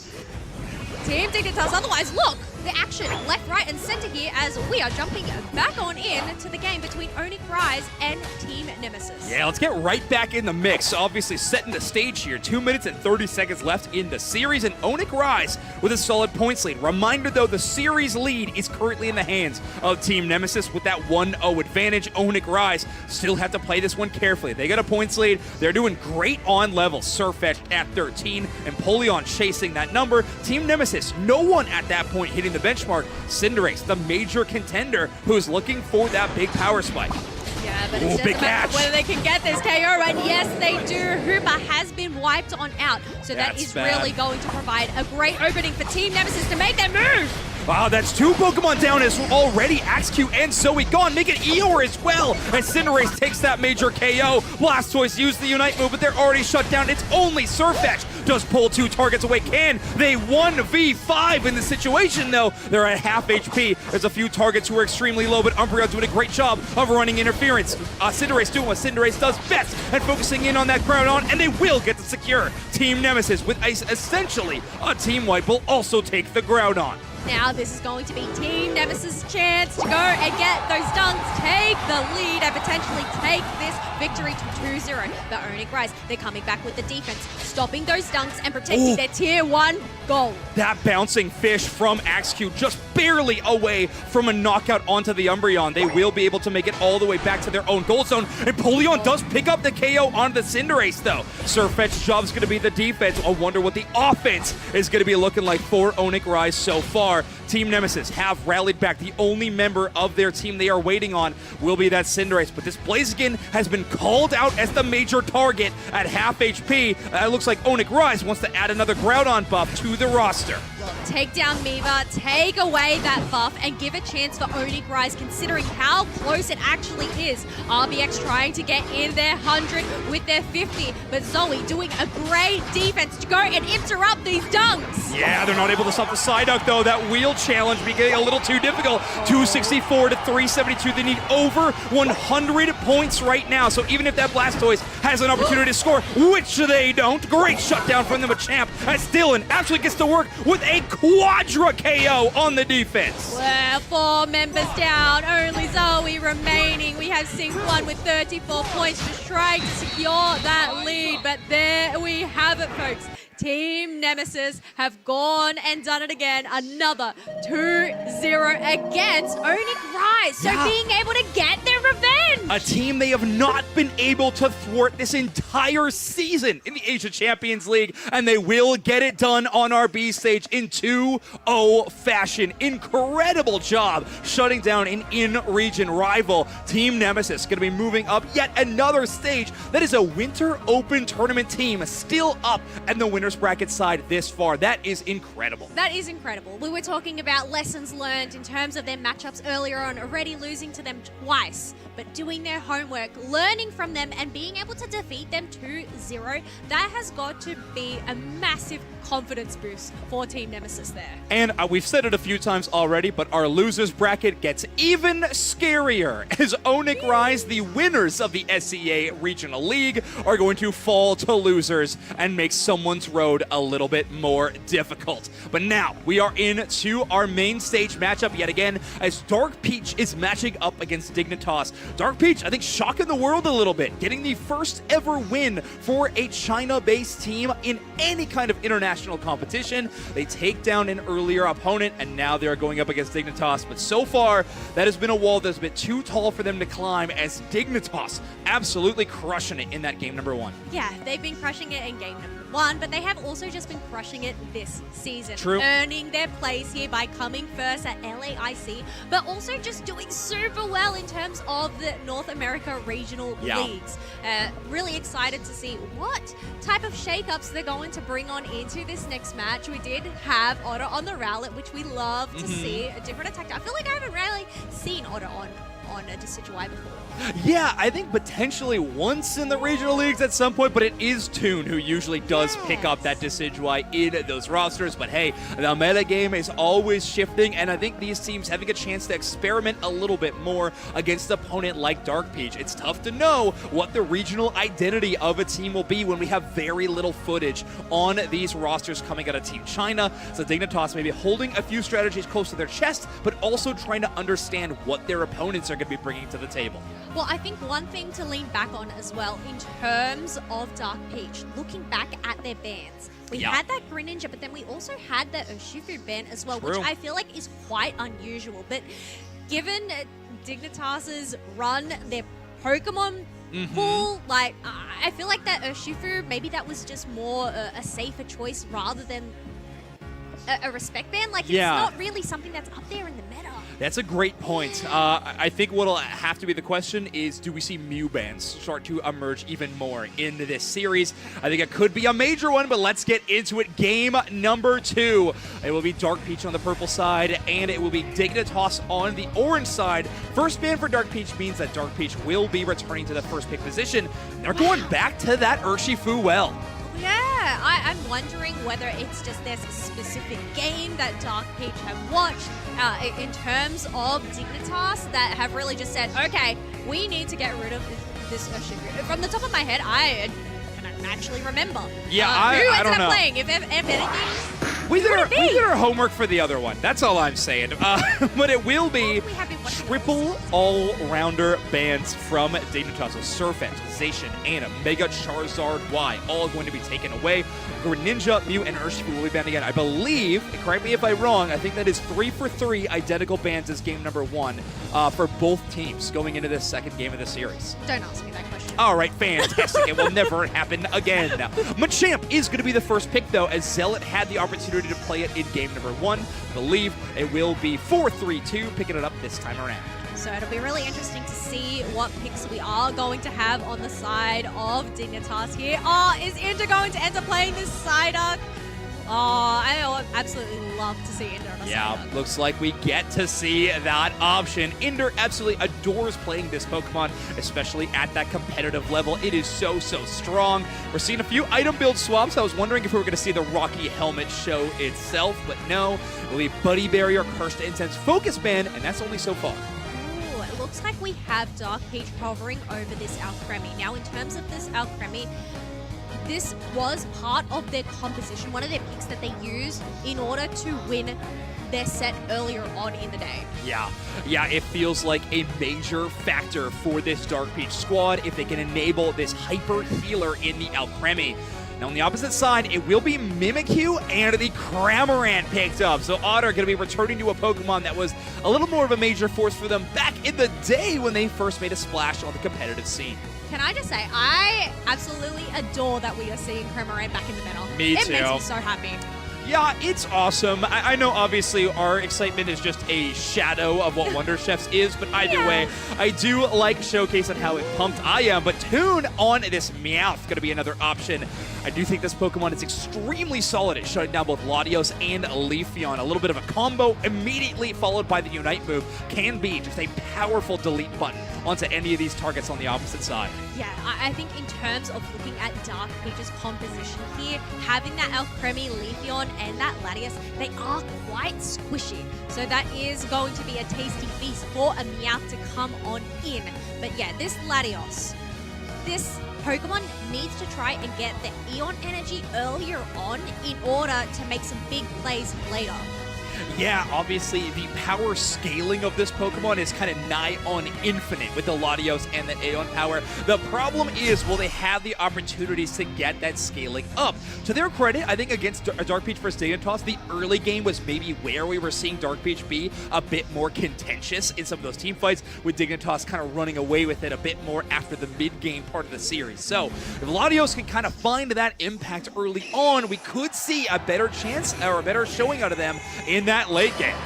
Team Dignitas. Otherwise, look, the action left, right, and center here as we are jumping back on in to the game between Onyx Rise and Team Nemesis.
Yeah, let's get right back in the mix. Obviously setting the stage here. 2 minutes and 30 seconds left in the series, and Onyx Rise with a solid points lead. Reminder though, the series lead is currently in the hands of Team Nemesis with that 1-0 advantage. Onyx Rise still have to play this one carefully. They got a points lead. They're doing great on level. Surfetch at 13 and Polion chasing that number. Team Nemesis, no one at that point hitting the benchmark. Cinderace, the major contender who's looking for that big power spike.
Yeah, but it's just a matter of whether they can get this KO, and yes, they do. Hooper has been wiped on out, so that is really going to provide a great opening for Team Nemesis to make their move.
Wow, that's 2 Pokemon down as already. Axeq and Zoe gone. Make it Eeyore as well. And Cinderace takes that major KO. Blastoise used the Unite move, but they're already shut down. It's only Surfetch does pull 2 targets away. Can they 1v5 in the situation, though? They're at half HP. There's a few targets who are extremely low, but Umbreon doing a great job of running interference. Cinderace doing what Cinderace does best and focusing in on that Groudon, and they will get the secure. Team Nemesis with essentially a team wipe will also take the Groudon.
Now this is going to be Team Nemesis' chance to go and get those dunks, take the lead, and potentially take this victory to 2-0. But Onyx Rise, they're coming back with the defense, stopping those dunks and protecting their Tier 1 goal.
That bouncing fish from Axeq just barely away from a knockout onto the Umbreon. They will be able to make it all the way back to their own goal zone. And Polion does pick up the KO on the Cinderace, though. Surfetch's job's going to be the defense. I wonder what the offense is going to be looking like for Onyx Rise so far. Team Nemesis have rallied back. The only member of their team they are waiting on will be that Cinderace, but this Blaziken has been called out as the major target at half HP. It looks like Onyx Rise wants to add another Groudon buff to the roster.
Take down Miva, take away that buff, and give a chance for Onyx Rise, considering how close it actually is. RBX trying to get in their 100 with their 50, but Zoe doing a great defense to go and interrupt these dunks.
Yeah, they're not able to stop the Psyduck, though. That wheel challenge be getting a little too difficult. 264 to 372. They need over 100 points right now. So even if that Blastoise has an opportunity to score, which they don't, great shutdown from the Machamp as Dylan actually gets to work with a quadra KO on the defense.
Well, 4 members down, only Zoe remaining. We have Sync1 with 34 points, just trying to secure that lead. But there we have it, folks. Team Nemesis have gone and done it again. Another 2-0 against Onyx Rise. So being able to get their revenge.
A team they have not been able to thwart this entire season in the Asia Champions League, and they will get it done on our B stage in 2-0 fashion. Incredible job shutting down an in-region rival. Team Nemesis going to be moving up yet another stage. That is a Winter Open Tournament team still up and the winner's bracket side this far. That is incredible.
That is incredible. We were talking about lessons learned in terms of their matchups earlier on, already losing to them twice, but doing their homework, learning from them, and being able to defeat them 2-0. That has got to be a massive confidence boost for Team Nemesis there.
And we've said it a few times already, but our losers bracket gets even scarier as Onyx Rise, the winners of the SEA Regional League, are going to fall to losers and make someone's road a little bit more difficult. But now we are into our main stage matchup yet again as Dark Peach is matching up against Dignitas. Dark Peach, I think, shocking the world a little bit, getting the first ever win for a China-based team in any kind of international competition. They take down an earlier opponent, and now they're going up against Dignitas. But so far, that has been a wall that's been too tall for them to climb, as Dignitas absolutely crushing it in that game number 1.
Yeah, they've been crushing it in game number 1, but they have also just been crushing it this season.
True.
Earning their place here by coming first at LAIC, but also just doing super well in terms of the North America regional leagues. Really excited to see what type of shakeups they're going to bring on into this next match. We did have Otter on the Rowlet, which we love to see, a different attack. I feel like I haven't really seen Otter on a Decidueye before.
Yeah, I think potentially once in the regional leagues at some point, but it is Toon who usually does pick up that Decidueye in those rosters. But hey, the meta game is always shifting, and I think these teams having a chance to experiment a little bit more against an opponent like Dark Peach. It's tough to know what the regional identity of a team will be when we have very little footage on these rosters coming out of Team China. So Dignitas maybe holding a few strategies close to their chest, but also trying to understand what their opponents are going to be bringing to the table.
Well, I think one thing to lean back on as well in terms of Dark Peach, looking back at their bans. We had that Greninja, but then we also had that Urshifu ban as well, which I feel like is quite unusual. But given Dignitas's run, their Pokemon pool, like, I feel like that Urshifu, maybe that was just more a safer choice rather than a respect ban. Like, it's not really something that's up there in the meta.
That's a great point. I think what'll have to be the question is, do we see Mew bans start to emerge even more in this series? I think it could be a major one, but let's get into it. Game number 2. It will be Dark Peach on the purple side, and it will be Dignitas on the orange side. First ban for Dark Peach means that Dark Peach will be returning to the first pick position. They're going back to that Urshifu well.
Yeah, I'm wondering whether it's just there's a specific game that Dark Peach have watched in terms of Dignitas that have really just said, okay, we need to get rid of this Urshifu. From the top of my head, I cannot actually remember.
Yeah,
who
I
ended
don't
up
know.
playing, if anything.
We did our homework for the other one. That's all I'm saying. But it will be triple all-rounder bans from Dignitas. So Surfet, Zacian, and Mega Charizard Y all going to be taken away. Greninja, Mew, and Urshifu will be banned again. I believe, correct me if I'm wrong, I think that is 3 for 3 identical bans as game number 1 for both teams going into this second game of the series.
Don't ask me that question.
All right, fantastic. It will never happen again. Machamp is going to be the first pick, though, as Zealot had the opportunity to play it in game number 1. I believe it will be 4-3-2, picking it up this time around.
So it'll be really interesting to see what picks we are going to have on the side of Dignitas here. Oh, is Inder going to end up playing this Psyduck? Oh, I absolutely love to see Inder on a Psyduck.
Looks like we get to see that option. Inder absolutely adores playing this Pokemon, especially at that competitive level. It is so strong. We're seeing a few item build swaps. I was wondering if we were going to see the Rocky Helmet show itself, but no. It'll be Buddy Barrier, Cursed Incense, Focus Band, and that's only so far.
It looks like we have Dark Peach hovering over this Alcremie. Now, in terms of this Alcremie, this was part of their composition, one of their picks that they used in order to win their set earlier on in the day. Yeah, it feels like a major factor for this Dark Peach squad if they can enable this hyper healer in the Alcremie. Now, on the opposite side, it will be Mimikyu and the Cramorant picked up. So Otter going to be returning to a Pokemon that was a little more of a major force for them back in the day when they first made a splash on the competitive scene. Can I just say, I absolutely adore that we are seeing Cramorant back in the meta.
Me too.
It makes me so happy.
Yeah, it's awesome. I know, obviously, our excitement is just a shadow of what Wonder Chefs is, but either way, I do like showcasing how pumped I am. But Toon on this Meowth going to be another option. I do think this Pokemon is extremely solid at shutting down both Latios and Leafeon. A little bit of a combo immediately followed by the Unite move can be just a powerful delete button onto any of these targets on the opposite side.
Yeah, I think in terms of looking at Dark Peach's composition here, having that Alcremie, Leafeon, and that Latias, they are quite squishy. So that is going to be a tasty feast for a Meowth to come on in. But yeah, this Latios, this Pokemon needs to try and get the Eon energy earlier on in order to make some big plays later.
Yeah, obviously the power scaling of this Pokemon is kind of nigh on infinite with the Latios and the Aeon power. The problem is, will they have the opportunities to get that scaling up? To their credit, I think against Dark Peach versus Dignitas, the early game was maybe where we were seeing Dark Peach be a bit more contentious in some of those team fights, with Dignitas kind of running away with it a bit more after the mid-game part of the series. So if Latios can kind of find that impact early on, we could see a better chance or a better showing out of them in that late game.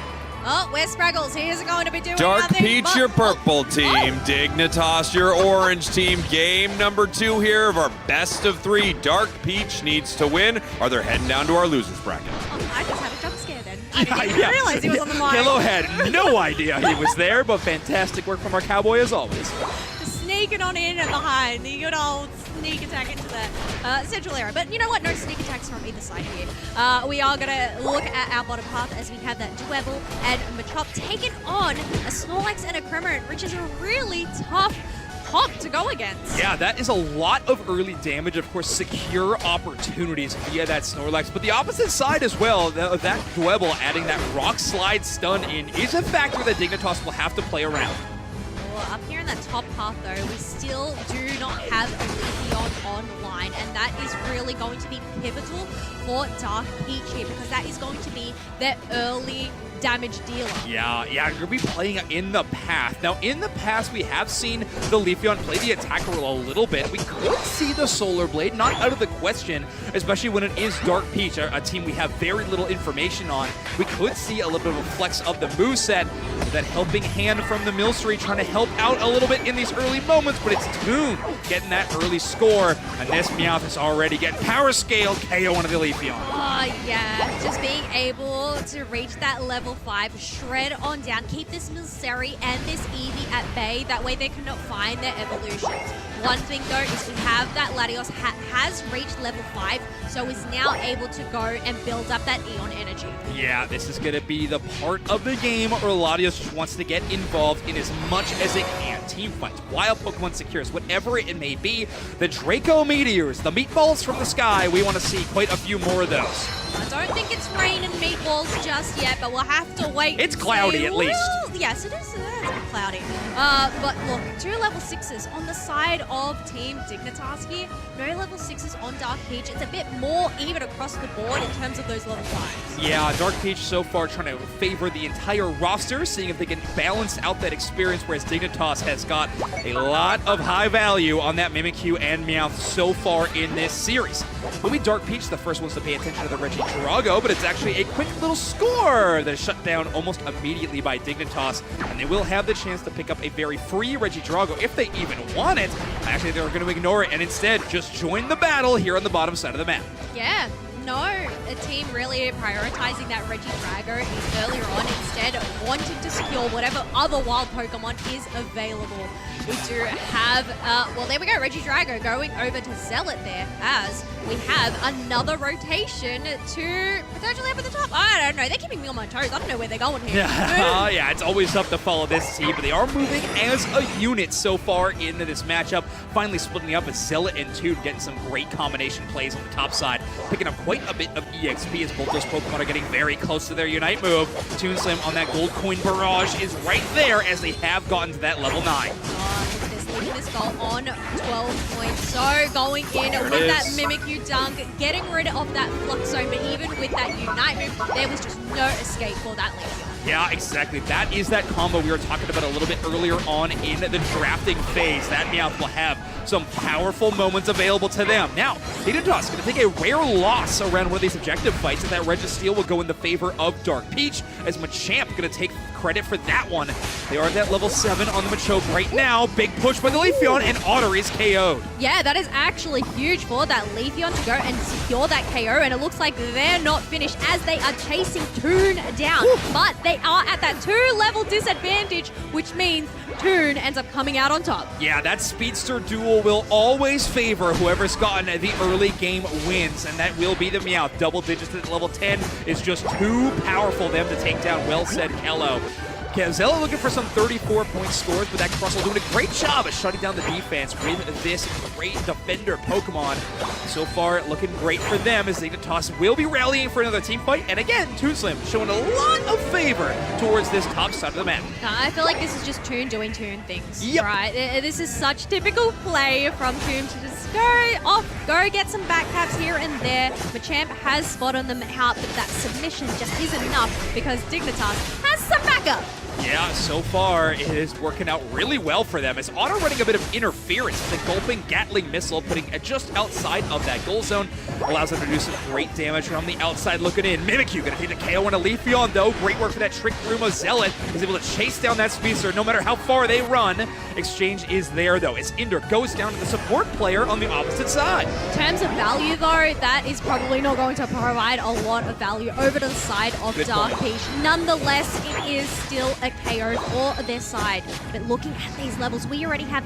Oh, where's Spraggles? He is going to be doing
Dark
nothing
Peach,
but...
your purple team. Dignitas, your orange team. Game number 2 here of our best of 3. Dark Peach needs to win, or they're heading down to our losers bracket.
Oh, I just had a jump scare then. I didn't even realize he was on the mic.
Hello had no idea he was there, but fantastic work from our Cowboy as always.
Just sneaking on in and behind. The good old sneak attack into the central area. But you know what? No sneak attacks from either side here. We are going to look at our bottom half as we have that Dwebble and Machop taking on a Snorlax and a Cramorant, which is a really tough comp to go against.
Yeah, that is a lot of early damage, of course, secure opportunities via that Snorlax. But the opposite side as well, that Dwebble adding that Rock Slide stun in is a factor that Dignitas will have to play around.
Well, up here in that top half, though, we still do not have a Leafeon online, and that is really going to be pivotal for Dark Peach here, because that is going to be their early damage dealer.
Yeah, you're going to be playing in the path. Now, in the past, we have seen the Leafeon play the attack role a little bit. We could see the Solar Blade, not out of the question, especially when it is Dark Peach, a team we have very little information on. We could see a little bit of a flex of the moveset, that helping hand from the Milcery trying to help out a little bit in these early moments, but it's Toon getting that early score, and this Meowth is already getting power scaled, KO one of the Leafeon.
Oh, yeah, just being able to reach that level 5, shred on down, keep this Milcery and this Eevee at bay, that way they cannot find their evolutions. One thing though is we have that Latios has reached level 5, so is now able to go and build up that Eon energy.
Yeah, this is going to be the part of the game where Latios just wants to get involved in as much as it can. Team fights, wild Pokemon secures, whatever it may be. The Draco Meteors, the meatballs from the sky, we want to see quite a few more of those.
I don't think it's rain and meatballs just yet, but we'll have to wait.
It's cloudy at least.
Yes, it is. It's a bit cloudy. But look, 2 level 6s on the side of Team Dignitas here. No level 6s on Dark Peach. It's a bit more even across the board in terms of those level 5s.
Yeah, Dark Peach so far trying to favor the entire roster, seeing if they can balance out that experience, whereas Dignitas has got a lot of high value on that Mimikyu and Meowth so far in this series. Will be Dark Peach the first ones to pay attention to the Regidrago, but it's actually a quick little score that is shut down almost immediately by Dignitas, and they will have the chance to pick up a very free Regidrago if they even want it. Actually, they're going to ignore it and instead just join the battle here on the bottom side of the map.
Yeah. No, a team really prioritizing that Regidrago is earlier on, instead wanting to secure whatever other wild Pokemon is available. We do have, well, there we go, Regidrago going over to Zealot there, as we have another rotation to potentially up at the top. I don't know, they're keeping me on my toes. I don't know where they're going here.
Yeah, it's always tough to follow this team, but they are moving as a unit so far into this matchup. Finally splitting up as Zealot and Toon getting some great combination plays on the top side, picking up quite a bit of EXP as both those Pokemon are getting very close to their Unite move. Toon Slim on that Gold Coin Barrage is right there as they have gotten to that level 9.
Leaving this goal on 12 points. So going in with that Mimikyu Dunk, getting rid of that Flux Zone, but even with that Unite move, there was just no escape for that Leafeon.
Yeah, exactly. That is that combo we were talking about a little bit earlier on in the drafting phase. That Meowth will have some powerful moments available to them. Now, Dignitas going to take a rare loss around one of these objective fights, and that Registeel will go in the favor of Dark Peach, as Machamp going to take credit for that one. They are at that level 7 on the Machoke right now. Big push by the Leafeon, and Otter is KO'd.
Yeah, that is actually huge for that Leafeon to go and secure that KO, and it looks like they're not finished as they are chasing Toon down. But they are at that 2-level disadvantage, which means Toon ends up coming out on top.
Yeah, that Speedster duel will always favor whoever's gotten the early game wins, and that will be the Meowth. Double digits at level 10 is just too powerful for them to take down. Well said, Kello. Zella looking for some 34-point scores, but that Crustle doing a great job of shutting down the defense with this great defender Pokemon. So far, looking great for them as Dignitas will be rallying for another team fight. And again, Toonslim showing a lot of favor towards this top side of the map.
I feel like this is just Toon doing Toon things,
Yep.
right? This is such typical play from Toon to just go off, go get some backcaps here and there. Machamp has spotted them out, but that submission just isn't enough because Dignitas has some backup.
Yeah, so far it is working out really well for them as Otter running a bit of interference with the Gulping Gatling Missile, putting it just outside of that goal zone. Allows them to do some great damage from the outside looking in. Mimikyu gonna take the KO on a Leafeon though. Great work for that Trick Room of Zealot. Is able to chase down that Speedster no matter how far they run. Exchange is there though as Inder goes down to the support player on the opposite side.
In terms of value though, that is probably not going to provide a lot of value over to the side of
Good
Dark
point.
Peach. Nonetheless, it is still a KO for their side. But looking at these levels, we already have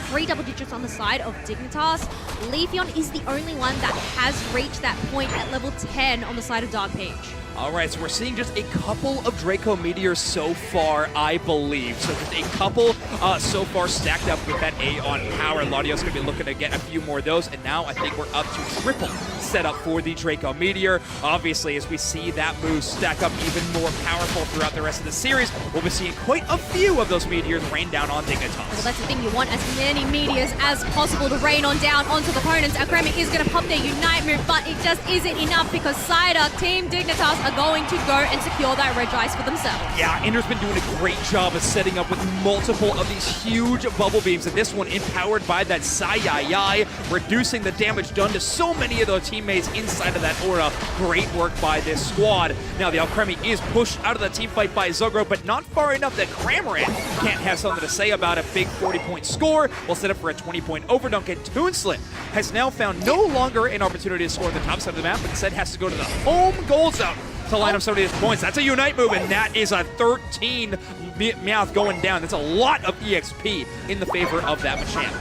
three double digits on the side of Dignitas. Leafeon is the only one that has reached that point at level 10 on the side of Dark Peach.
All right, so we're seeing just a couple of Draco Meteors so far, I believe. So just a couple so far stacked up with that A on power. Laudio's going to be looking to get a few more of those, and now I think we're up to triple setup for the Draco Meteor. Obviously, as we see that move stack up even more powerful throughout the rest of the series, we'll be seeing quite a few of those Meteors rain down on Dignitas.
Well, that's the thing, you want as many Meteors as possible to rain on down onto the opponents. Akremi is going to pop their Unite move, but it just isn't enough because Psyduck, Team Dignitas are going to go and secure that Red Ice for themselves.
Yeah, Inder's been doing a great job of setting up with multiple of these huge bubble beams, and this one empowered by that Sai, reducing the damage done to so many of those teammates inside of that aura. Great work by this squad. Now the Alcremie is pushed out of the team fight by Zogro, but not far enough that Cramorant can't have something to say about a big 40-point score. We'll set up for a 20-point overdunk, and Toonslim has now found no longer an opportunity to score on the top side of the map, but instead has to go to the home goal zone to line up some of these points. That's a Unite move, and that is a 13 Meowth going down. That's a lot of EXP in the favor of that Machamp.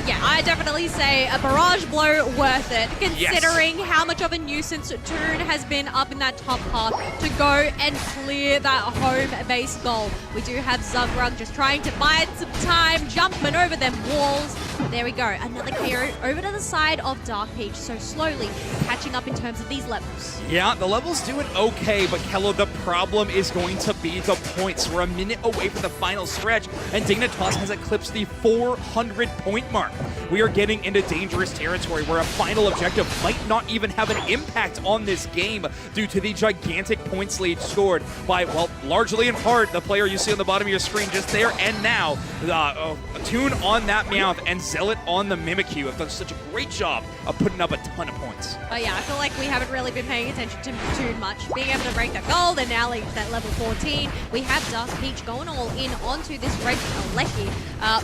Yeah, I definitely say a barrage blow worth it, considering how much of a nuisance Toon has been up in that top half to go and clear that home base goal. We do have Zugrug just trying to buy some time, jumping over them walls. There we go, another KO over to the side of Dark Peach, so slowly catching up in terms of these levels.
Yeah, the level's doing okay, but Kello, the problem is going to be the points. We're a minute away from the final stretch, and Dignitas has eclipsed the 400-point mark. We are getting into dangerous territory where a final objective might not even have an impact on this game due to the gigantic points lead scored by, well, largely in part, the player you see on the bottom of your screen just there and now. Toon on that Meowth and Zealot on the Mimikyu have done such a great job of putting up a ton of points.
But yeah, I feel like we haven't really been paying attention to too much. Being able to break that gold and now leave that level 14. We have Dark Peach going all in onto this red Lecky,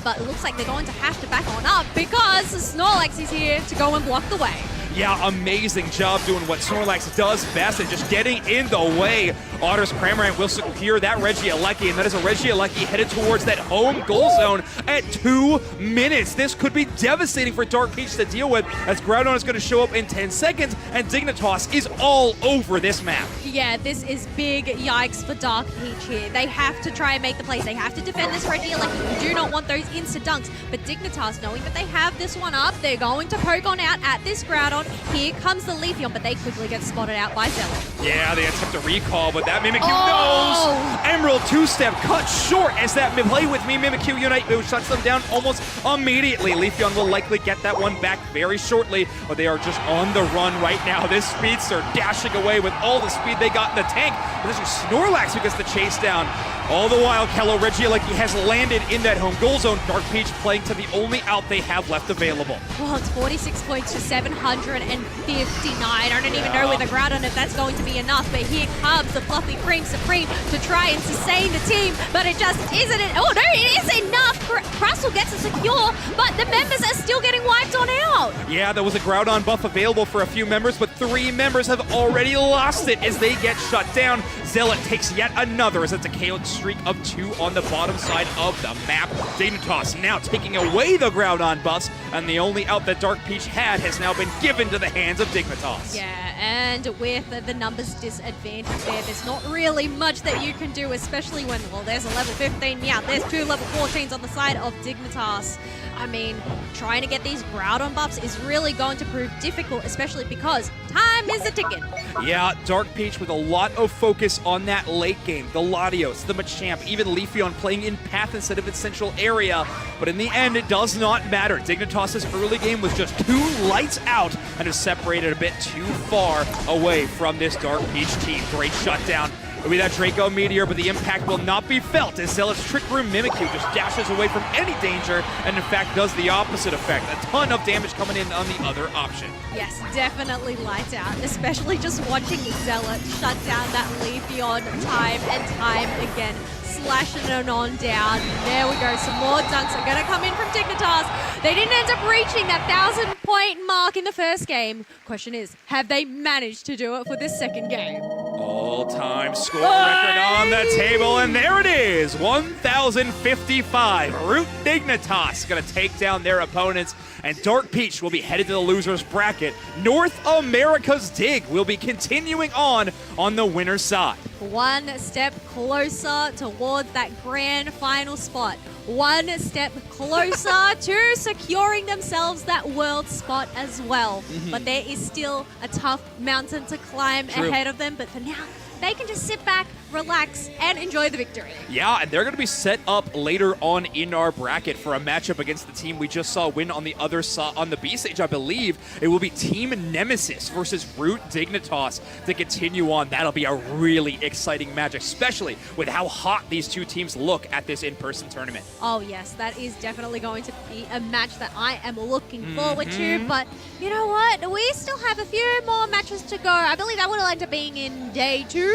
but it looks like they're going to have to back on up because Snorlax is here to go and block the way.
Yeah, amazing job doing what Snorlax does best and just getting in the way. Otter's Cramorant will secure that Regieleki, and that is a Regieleki headed towards that home goal zone at 2 minutes. This could be devastating for Dark Peach to deal with, as Groudon is going to show up in 10 seconds, and Dignitas is all over this map.
Yeah, this is big yikes for Dark Peach here. They have to try and make the plays. They have to defend this Regieleki. You do not want those insta-dunks, but Dignitas, knowing that they have this one up, they're going to poke on out at this Groudon. Here comes the Leafeon, but they quickly get spotted out by Zealot.
Yeah, they attempt to recall, but that Mimikyu knows. Emerald two-step cut short as that play with me. Mimikyu Unite shuts them down almost immediately. Leafeon will likely get that one back very shortly, but they are just on the run right now. This speedster dashing away with all the speed they got in the tank. But this is Snorlax who gets the chase down. All the while, Kello Regieleki has landed in that home goal zone. Dark Peach playing to the only out they have left available.
Well, it's 46 points to 759. I don't even know with a Groudon if that's going to be enough, but here comes the Fluffy Cream Supreme to try and sustain the team, but it just isn't. Oh no, it is enough. Crustle gets it secure, but the members are still getting wiped on out.
Yeah, there was a Groudon buff available for a few members, but 3 members have already lost it as they get shut down. Zealot takes yet another as it's a chaotic streak of 2 on the bottom side of the map. Dignitas now taking away the Groudon buffs, and the only out that Dark Peach had has now been given to the hands of Dignitas.
Yeah, and with the numbers disadvantage there, there's not really much that you can do, especially when, well, there's a level 15, yeah, there's 2 level 14s on the side of Dignitas. I mean, trying to get these Groudon buffs is really going to prove difficult, especially because time is a-ticking.
Yeah, Dark Peach with a lot of focus on that late game. The Latios, the Machamp, even Leafeon playing in path instead of its central area. But in the end, it does not matter. Dignitas' early game was just too lights out and is separated a bit too far away from this Dark Peach team. Great shutdown. It'll be that Draco Meteor, but the impact will not be felt as Zealot's Trick Room Mimikyu just dashes away from any danger and in fact does the opposite effect. A ton of damage coming in on the other option.
Yes, definitely lights out, especially just watching Zealot shut down that Leafeon time and time again. Slashing it on down. There we go. Some more dunks are going to come in from Dignitas. They didn't end up reaching that 1,000-point mark in the first game. Question is, have they managed to do it for this second game?
All-time score record on the table, and there it is, 1,055. Root Dignitas going to take down their opponents, and Dark Peach will be headed to the loser's bracket. North America's Dig will be continuing on the winner's side.
One step closer towards that grand final spot. One step closer to securing themselves that world spot as well. But there is still a tough mountain to climb ahead of them. But for now, they can just sit back, relax, and enjoy the victory.
Yeah, and they're going to be set up later on in our bracket for a matchup against the team we just saw win on the other side, on the B stage, I believe. It will be Team Nemesis versus Root Dignitas to continue on. That'll be a really exciting match, especially with how hot these two teams look at this in-person tournament.
Oh yes, that is definitely going to be a match that I am looking forward to. But you know what? We still have a few more matches to go. I believe that will end up being in day 2.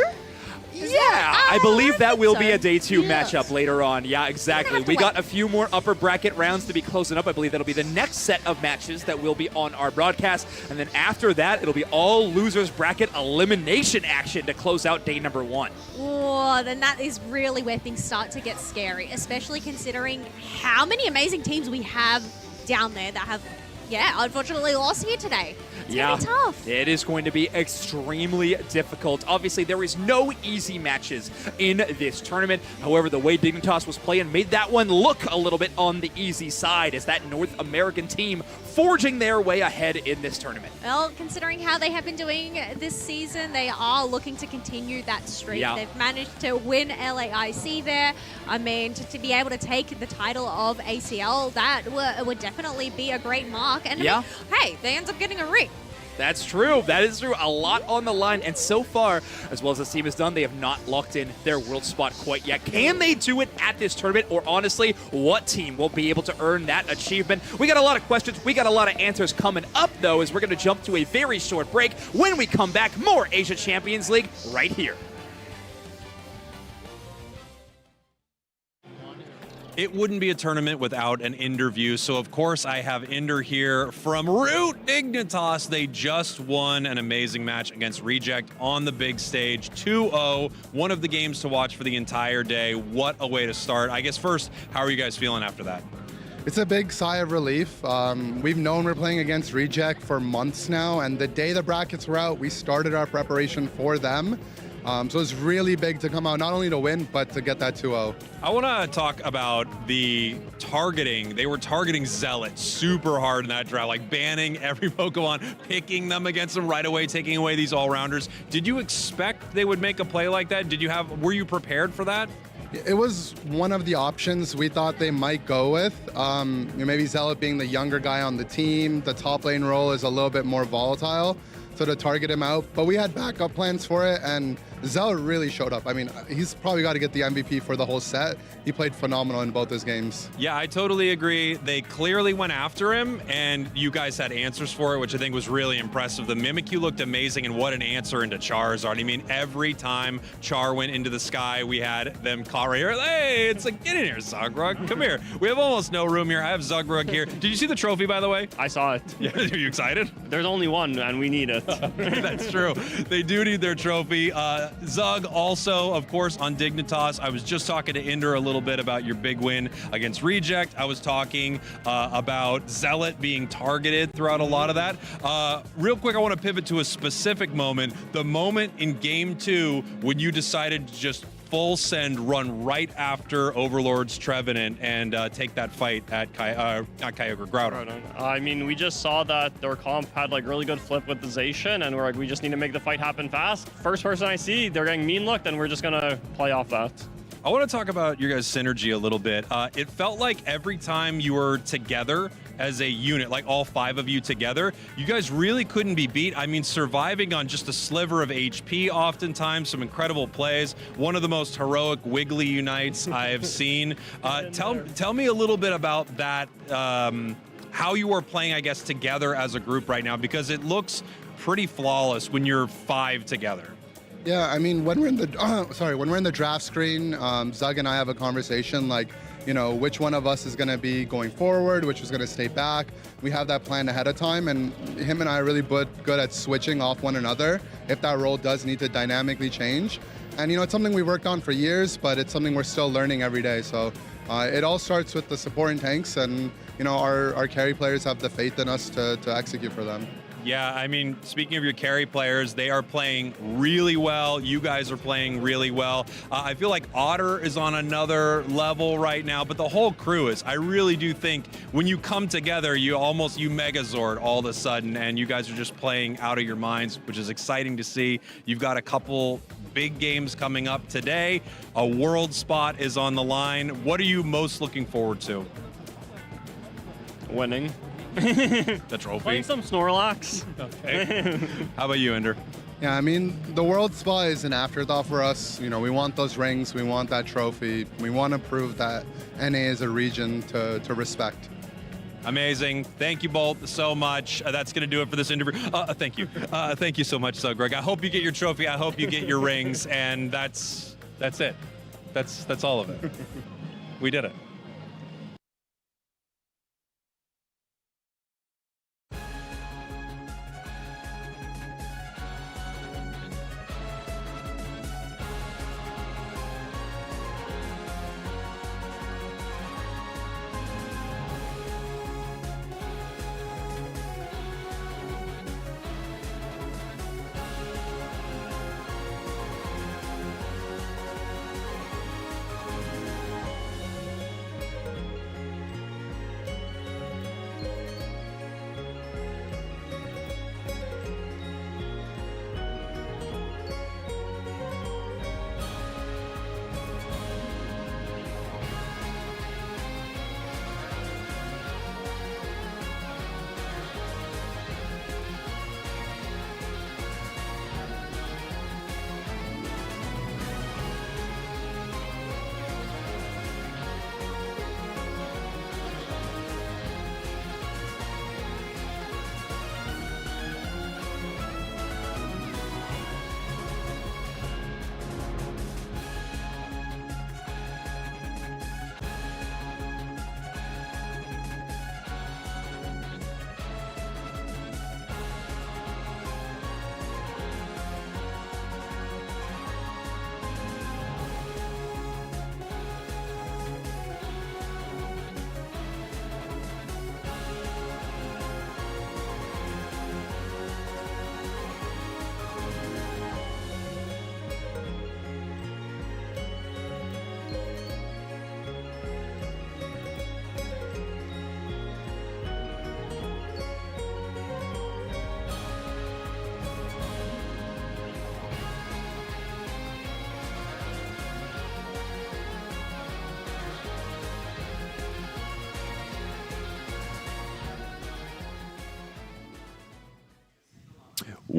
Yeah, I believe that will be a day 2
Yes.
matchup later on. Yeah, exactly. We got a few more upper bracket rounds to be closing up. I believe that'll be the next set of matches that will be on our broadcast. And then after that, it'll be all losers bracket elimination action to close out day number 1.
Oh, then that is really where things start to get scary, especially considering how many amazing teams we have down there that have, unfortunately lost here today. It's gonna be tough.
It is going to be extremely difficult. Obviously, there is no easy matches in this tournament. However, the way Dignitas was playing made that one look a little bit on the easy side as that North American team forging their way ahead in this tournament.
Well, considering how they have been doing this season, they are looking to continue that streak.
Yeah.
They've managed to win LAIC there. I mean, to be able to take the title of ACL, that would definitely be a great mark. And I mean, hey, they end up getting a ring.
That's true. That is true. A lot on the line. And so far, as well as this team has done, they have not locked in their world spot quite yet. Can they do it at this tournament? Or honestly, what team will be able to earn that achievement? We got a lot of questions. We got a lot of answers coming up, though, as we're going to jump to a very short break. When we come back, more Asia Champions League right here.
It wouldn't be a tournament without an interview, so of course I have Inder here from Root Dignitas. They just won an amazing match against Reject on the big stage, 2-0, one of the games to watch for the entire day. What a way to start. I guess first, how are you guys feeling after that?
It's a big sigh of relief. We've known we're playing against Reject for months now, and the day the brackets were out, we started our preparation for them. So it's really big to come out, not only to win, but to get that 2-0.
I want to talk about the targeting. They were targeting Zealot super hard in that draft, like banning every Pokemon, picking them against them right away, taking away these all-rounders. Did you expect they would make a play like that? Were you prepared for that?
It was one of the options we thought they might go with. Maybe Zealot being the younger guy on the team, the top lane role is a little bit more volatile, so to target him out. But we had backup plans for it, and Zealot really showed up. I mean, he's probably got to get the MVP for the whole set. He played phenomenal in both his games.
Yeah, I totally agree. They clearly went after him, and you guys had answers for it, which I think was really impressive. The Mimikyu looked amazing, and what an answer into Charizard. I mean, every time Char went into the sky, we had them call right here. Hey, it's like, get in here, Zugrug. Come here. We have almost no room here. I have Zugrug here. Did you see the trophy, by the way?
I saw it.
Yeah, are you excited?
There's only one, and we need it.
That's true. They do need their trophy. Zug also, of course, on Dignitas. I was just talking to Inder a little bit about your big win against Reject. I was talking about Zealot being targeted throughout a lot of that. Real quick, I want to pivot to a specific moment. The moment in Game 2 when you decided to just full send, run right after Overlord's Trevenant and take that fight at not Kyogre, Groudon.
I mean, we just saw that their comp had like really good flipwithization, and we're like, we just need to make the fight happen fast. First person I see, they're getting mean looked, and we're just gonna play off that.
I want to talk about your guys' synergy a little bit. It felt like every time you were together as a unit, like all 5 of you together, you guys really couldn't be beat. I mean, surviving on just a sliver of HP oftentimes, some incredible plays. One of the most heroic Wiggly Unites I have seen. Tell me a little bit about that, how you are playing, I guess, together as a group right now, because it looks pretty flawless when you're 5 together.
Yeah, I mean, when we're in the draft screen, Zug and I have a conversation like, which one of us is going to be going forward, which is going to stay back. We have that plan ahead of time, and him and I are really good at switching off one another if that role does need to dynamically change. And it's something we worked on for years, but it's something we're still learning every day. So it all starts with the support and tanks, and our carry players have the faith in us to execute for them.
Yeah, I mean, speaking of your carry players, they are playing really well. You guys are playing really well. I feel like Otter is on another level right now, but the whole crew is. I really do think when you come together, you Megazord all of a sudden, and you guys are just playing out of your minds, which is exciting to see. You've got a couple big games coming up today. A world spot is on the line. What are you most looking forward to?
Winning.
The trophy.
Playing some Snorlax.
Okay. How about you, Ender?
Yeah, I mean, the world spot is an afterthought for us. We want those rings, we want that trophy. We want to prove that NA is a region to respect.
Amazing. Thank you both so much. That's going to do it for this interview. Thank you. Thank you so much, Greg. I hope you get your trophy. I hope you get your rings. And that's it. That's all of it. We did it.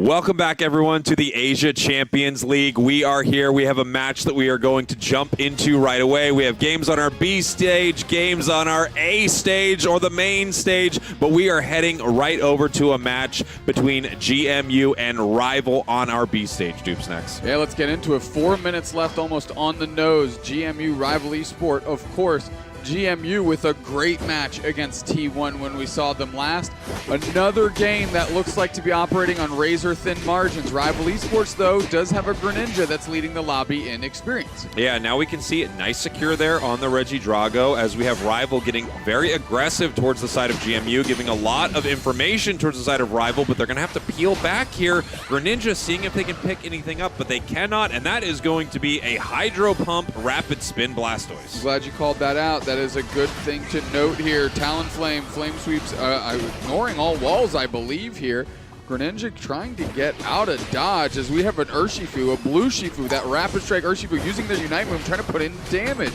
Welcome back, everyone, to the Asia Champions League. We are here. We have a match that we are going to jump into right away. We have games on our B stage, games on our A stage, or the main stage, but we are heading right over to a match between GMU and Rival on our B stage. Dupes next.
Yeah, let's get into it. 4 minutes left, almost on the nose. GMU Rival Esport, of course. GMU with a great match against T1 when we saw them last. Another game that looks like to be operating on razor-thin margins. Rival Esports, though, does have a Greninja that's leading the lobby in experience.
Yeah, now we can see it nice secure there on the Reggie Drago as we have Rival getting very aggressive towards the side of GMU, giving a lot of information towards the side of Rival, but they're going to have to peel back here. Greninja seeing if they can pick anything up, but they cannot, and that is going to be a Hydro Pump Rapid Spin Blastoise.
Glad you called that out. That is a good thing to note here. Talonflame, Flame Sweeps, ignoring all walls, I believe here. Greninja trying to get out of dodge as we have an Urshifu, a blue Shifu, that Rapid Strike Urshifu using their Unite move, trying to put in damage.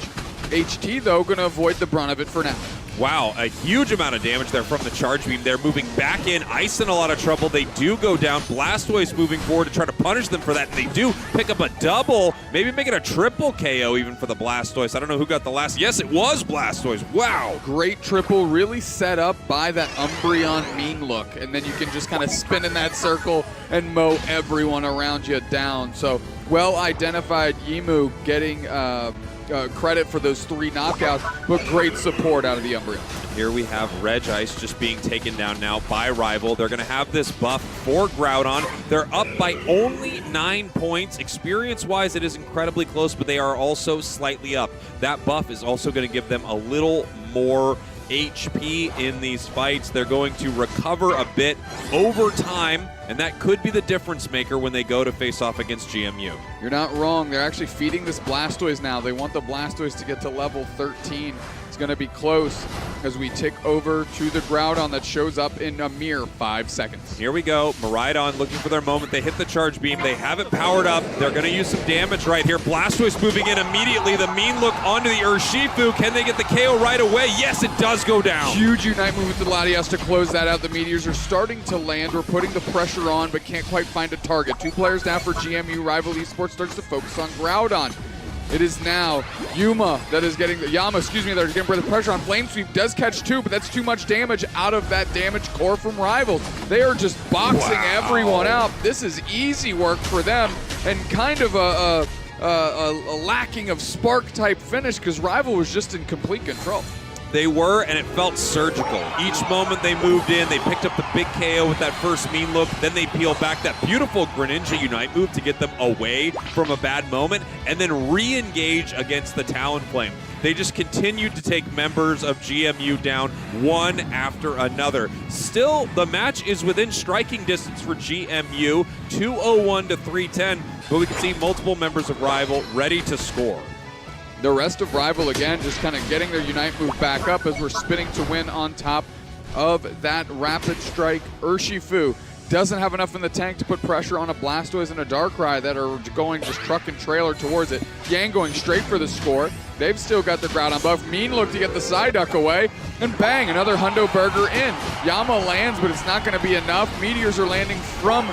HT, though, going to avoid the brunt of it for now.
Wow, a huge amount of damage there from the Charge Beam. They're moving back in. Ice in a lot of trouble. They do go down. Blastoise moving forward to try to punish them for that. And they do pick up a double, maybe make it a triple KO even for the Blastoise. I don't know who got the last. Yes, it was Blastoise. Wow.
Great triple, really set up by that Umbreon mean look. And then you can just kind of spin in that circle and mow everyone around you down. So well identified. Yimu getting credit for those 3 knockouts, but great support out of the Umbreon.
Here we have Regice just being taken down now by Rival. They're going to have this buff for Groudon. They're up by only 9 points. Experience-wise, it is incredibly close, but they are also slightly up. That buff is also going to give them a little more HP in these fights. They're going to recover a bit over time, and that could be the difference maker when they go to face off against GMU.
You're not wrong. They're actually feeding this Blastoise now. They want the Blastoise to get to level 13. It's going to be close as we tick over to the Groudon that shows up in a mere 5 seconds.
Here we go. Miraidon looking for their moment. They hit the Charge Beam. They have it powered up. They're going to use some damage right here. Blastoise moving in immediately. The mean look onto the Urshifu. Can they get the KO right away? Yes, it does go down.
Huge Unite move with the Latias to close that out. The Meteors are starting to land. We're putting the pressure on, but can't quite find a target. 2 players down for GMU. Rival Esports starts to focus on Groudon. It is now Yama that is getting the pressure on. Flame Sweep does catch 2, but that's too much damage out of that damage core from Rivals. They are just boxing everyone out. This is easy work for them and kind of a lacking of spark type finish because Rival was just in complete control.
They were, and it felt surgical. Each moment they moved in, they picked up the big KO with that first mean look, then they peel back that beautiful Greninja Unite move to get them away from a bad moment, and then re-engage against the Talonflame. They just continued to take members of GMU down one after another. Still, the match is within striking distance for GMU, 201 to 310, but we can see multiple members of Rival ready to score.
The rest of Rival, again, just kind of getting their Unite move back up as we're spinning to win on top of that Rapid Strike. Urshifu doesn't have enough in the tank to put pressure on a Blastoise and a Darkrai that are going just truck and trailer towards it. Yang going straight for the score. They've still got the Groudon buff. Mean look to get the Psyduck away. And bang, another Hundo Burger in. Yama lands, but it's not going to be enough. Meteors are landing from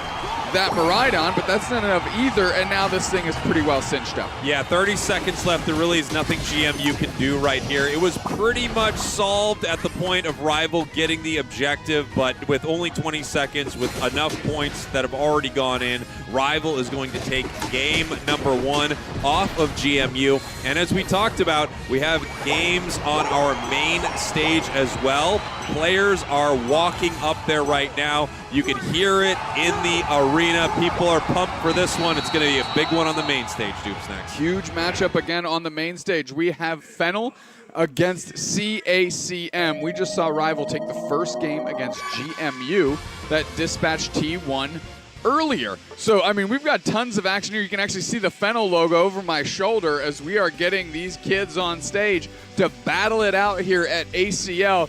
that Miraidon, but that's not enough either, and now this thing is pretty well cinched up.
Yeah, 30 seconds left. There really is nothing GMU can do right here. It was pretty much solved at the point of Rival getting the objective, but with only 20 seconds, with enough points that have already gone in, Rival is going to take game number 1 off of GMU. And as we talked about, we have games on our main stage as well. Players are walking up there right now. You can hear it in the arena. People are pumped for this one. It's going to be a big one on the main stage. Dupes next.
Huge matchup again on the main stage. We have Fennel against CACM. We just saw Rival take the first game against GMU that dispatched T1 earlier. So, I mean, we've got tons of action here. You can actually see the Fennel logo over my shoulder as we are getting these kids on stage to battle it out here at ACL.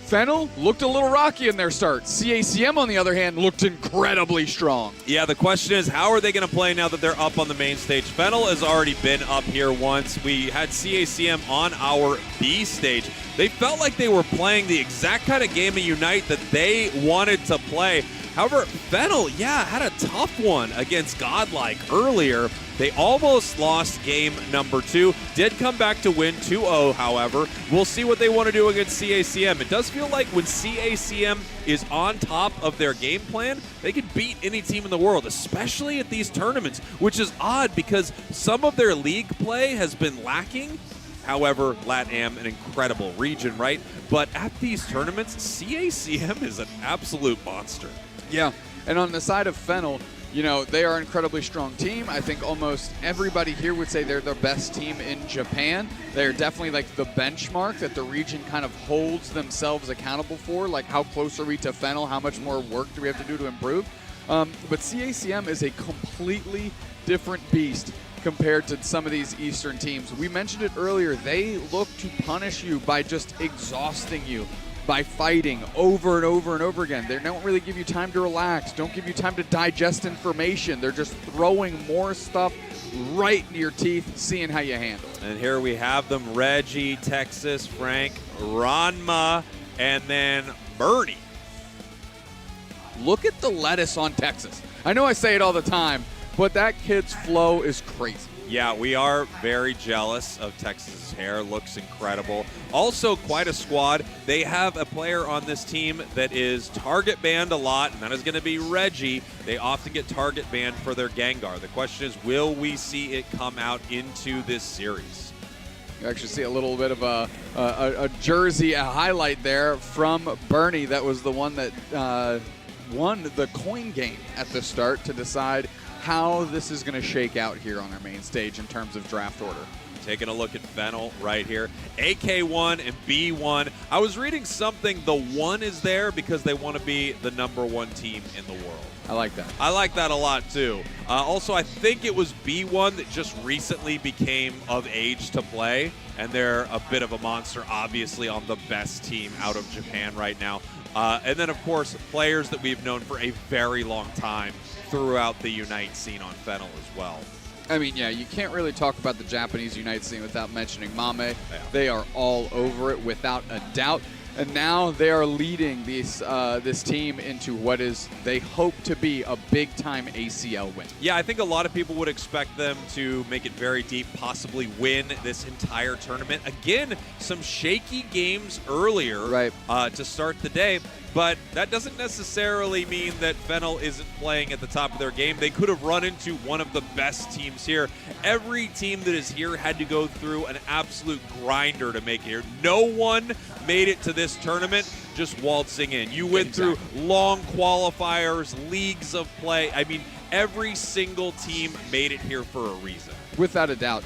Fennel looked a little rocky in their start. CACM, on the other hand, looked incredibly strong.
Yeah, the question is, how are they going to play now that they're up on the main stage? Fennel has already been up here once. We had CACM on our B stage. They felt like they were playing the exact kind of game of Unite that they wanted to play. However, Fennel, had a tough one against Godlike earlier. They almost lost game number 2. Did come back to win 2-0, however. We'll see what they want to do against CACM. It does feel like when CACM is on top of their game plan, they can beat any team in the world, especially at these tournaments, which is odd because some of their league play has been lacking. However, LATAM, an incredible region, right? But at these tournaments, CACM is an absolute monster.
Yeah, and on the side of Fennel, you know, they are an incredibly strong team. I think almost everybody here would say they're the best team in Japan. They're definitely like the benchmark that the region kind of holds themselves accountable for. Like, how close are we to Fennel? How much more work do we have to do to improve? But CACM is a completely different beast compared to some of these Eastern teams. We mentioned it earlier. They look to punish you by just exhausting you, by fighting over and over and over again. They don't really give you time to relax, don't give you time to digest information. They're just throwing more stuff right into your teeth, seeing how you handle it.
And here we have them: Reggie, Texas, Frank, Ranma, and then Bernie.
Look at the lettuce on Texas. I know I say it all the time, but that kid's flow is crazy.
Yeah, we are very jealous of Texas's hair. Looks incredible. Also, quite a squad. They have a player on this team that is target banned a lot, and that is going to be Reggie. They often get target banned for their Gengar. The question is, will we see it come out into this series?
You actually see a little bit of a jersey, a highlight there from Bernie. That was the one that won the coin game at the start to decide how this is going to shake out here on our main stage in terms of draft order.
Taking a look at Fennel right here. AK1 and B1. I was reading something, the 1 is there because they want to be the #1 team in the world.
I like that.
I like that a lot too. Also, I think it was B1 that just recently became of age to play, and they're a bit of a monster, obviously, on the best team out of Japan right now. And then, of course, players that we've known for a very long time throughout the Unite scene on Fennel as well.
I mean, yeah, you can't really talk about the Japanese Unite scene without mentioning Mame. Yeah. They are all over it without a doubt. And now they are leading this team into what is, they hope to be, a big-time ACL win.
Yeah, I think a lot of people would expect them to make it very deep, possibly win this entire tournament. Again, some shaky games earlier to start the day, but that doesn't necessarily mean that Fennel isn't playing at the top of their game. They could have run into one of the best teams here. Every team that is here had to go through an absolute grinder to make it here. No one made it to this tournament just waltzing in. You went through long qualifiers, leagues of play. I mean, every single team made it here for a reason.
Without a doubt.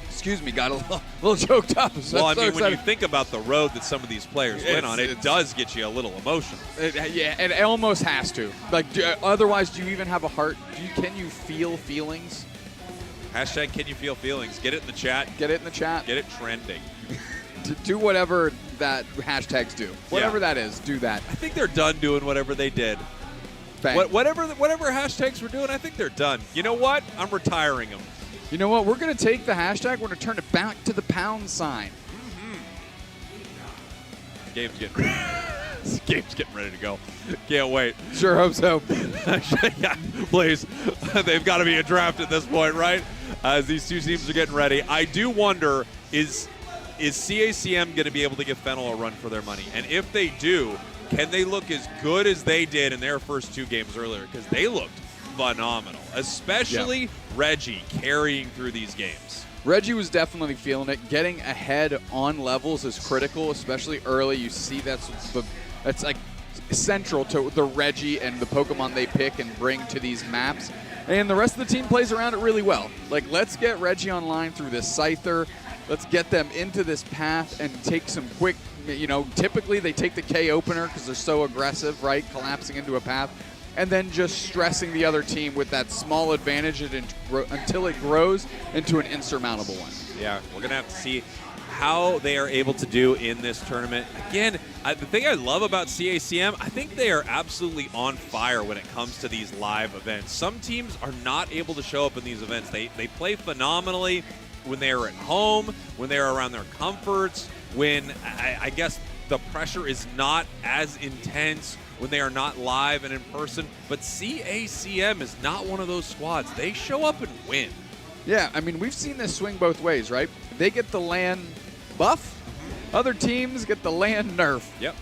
Excuse me, got a little choked up.
Well, I mean, when you think about the road that some of these players went on, it does get you a little emotional.
Yeah, and it almost has to. Like, otherwise, do you even have a heart? Can you feel feelings?
Hashtag can you feel feelings? Get it in the chat.
Get it in the chat.
Get it trending.
Do whatever that hashtags do. Whatever that is, do that.
I think they're done doing whatever they did. Whatever hashtags we're doing, I think they're done. You know what? I'm retiring them.
You know what? We're going to take the hashtag. We're going to turn it back to the pound sign.
Game's getting ready to go. Can't wait.
Sure hope so.
Yeah, please. They've got to be a draft at this point, right? As these two teams are getting ready. I do wonder, is CACM going to be able to give Fennel a run for their money? And if they do, can they look as good as they did in their first 2 games earlier? Because they looked phenomenal, especially Reggie carrying through these games.
Reggie was definitely feeling it. Getting ahead on levels is critical, especially early. You see that's like central to the Reggie and the Pokemon they pick and bring to these maps. And the rest of the team plays around it really well. Like, let's get Reggie online through this Scyther. Let's get them into this path and take some quick, typically they take the K opener because they're so aggressive, right? Collapsing into a path. And then just stressing the other team with that small advantage until it grows into an insurmountable one.
Yeah, we're going to have to see how they are able to do in this tournament. Again, the thing I love about CACM, I think they are absolutely on fire when it comes to these live events. Some teams are not able to show up in these events. They play phenomenally when they are at home, when they are around their comforts, when I guess the pressure is not as intense, when they are not live and in person. But CACM is not one of those squads. They show up and win.
Yeah, I mean, we've seen this swing both ways, right? They get the LAN buff. Other teams get the LAN nerf.
Yep.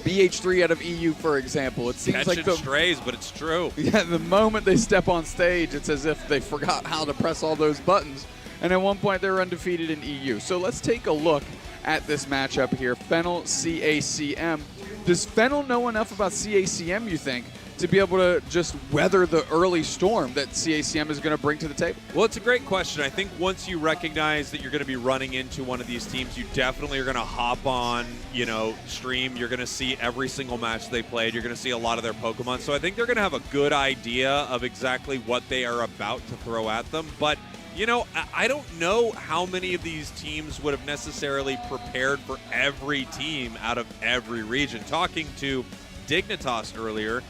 BH3 out of EU, for example. It seems
Catching
like
strays, but it's true.
Yeah, the moment they step on stage, it's as if they forgot how to press all those buttons. And at one point, they were undefeated in EU. So let's take a look at this matchup here. Fennel, CACM. Does Fennel know enough about CACM, you think, to be able to just weather the early storm that CACM is going to bring to the table?
Well, it's a great question. I think once you recognize that you're going to be running into one of these teams, you definitely are going to hop on, stream. You're going to see every single match they played. You're going to see a lot of their Pokemon. So I think they're going to have a good idea of exactly what they are about to throw at them. But I don't know how many of these teams would have necessarily prepared for every team out of every region. Talking to Dignitas earlier,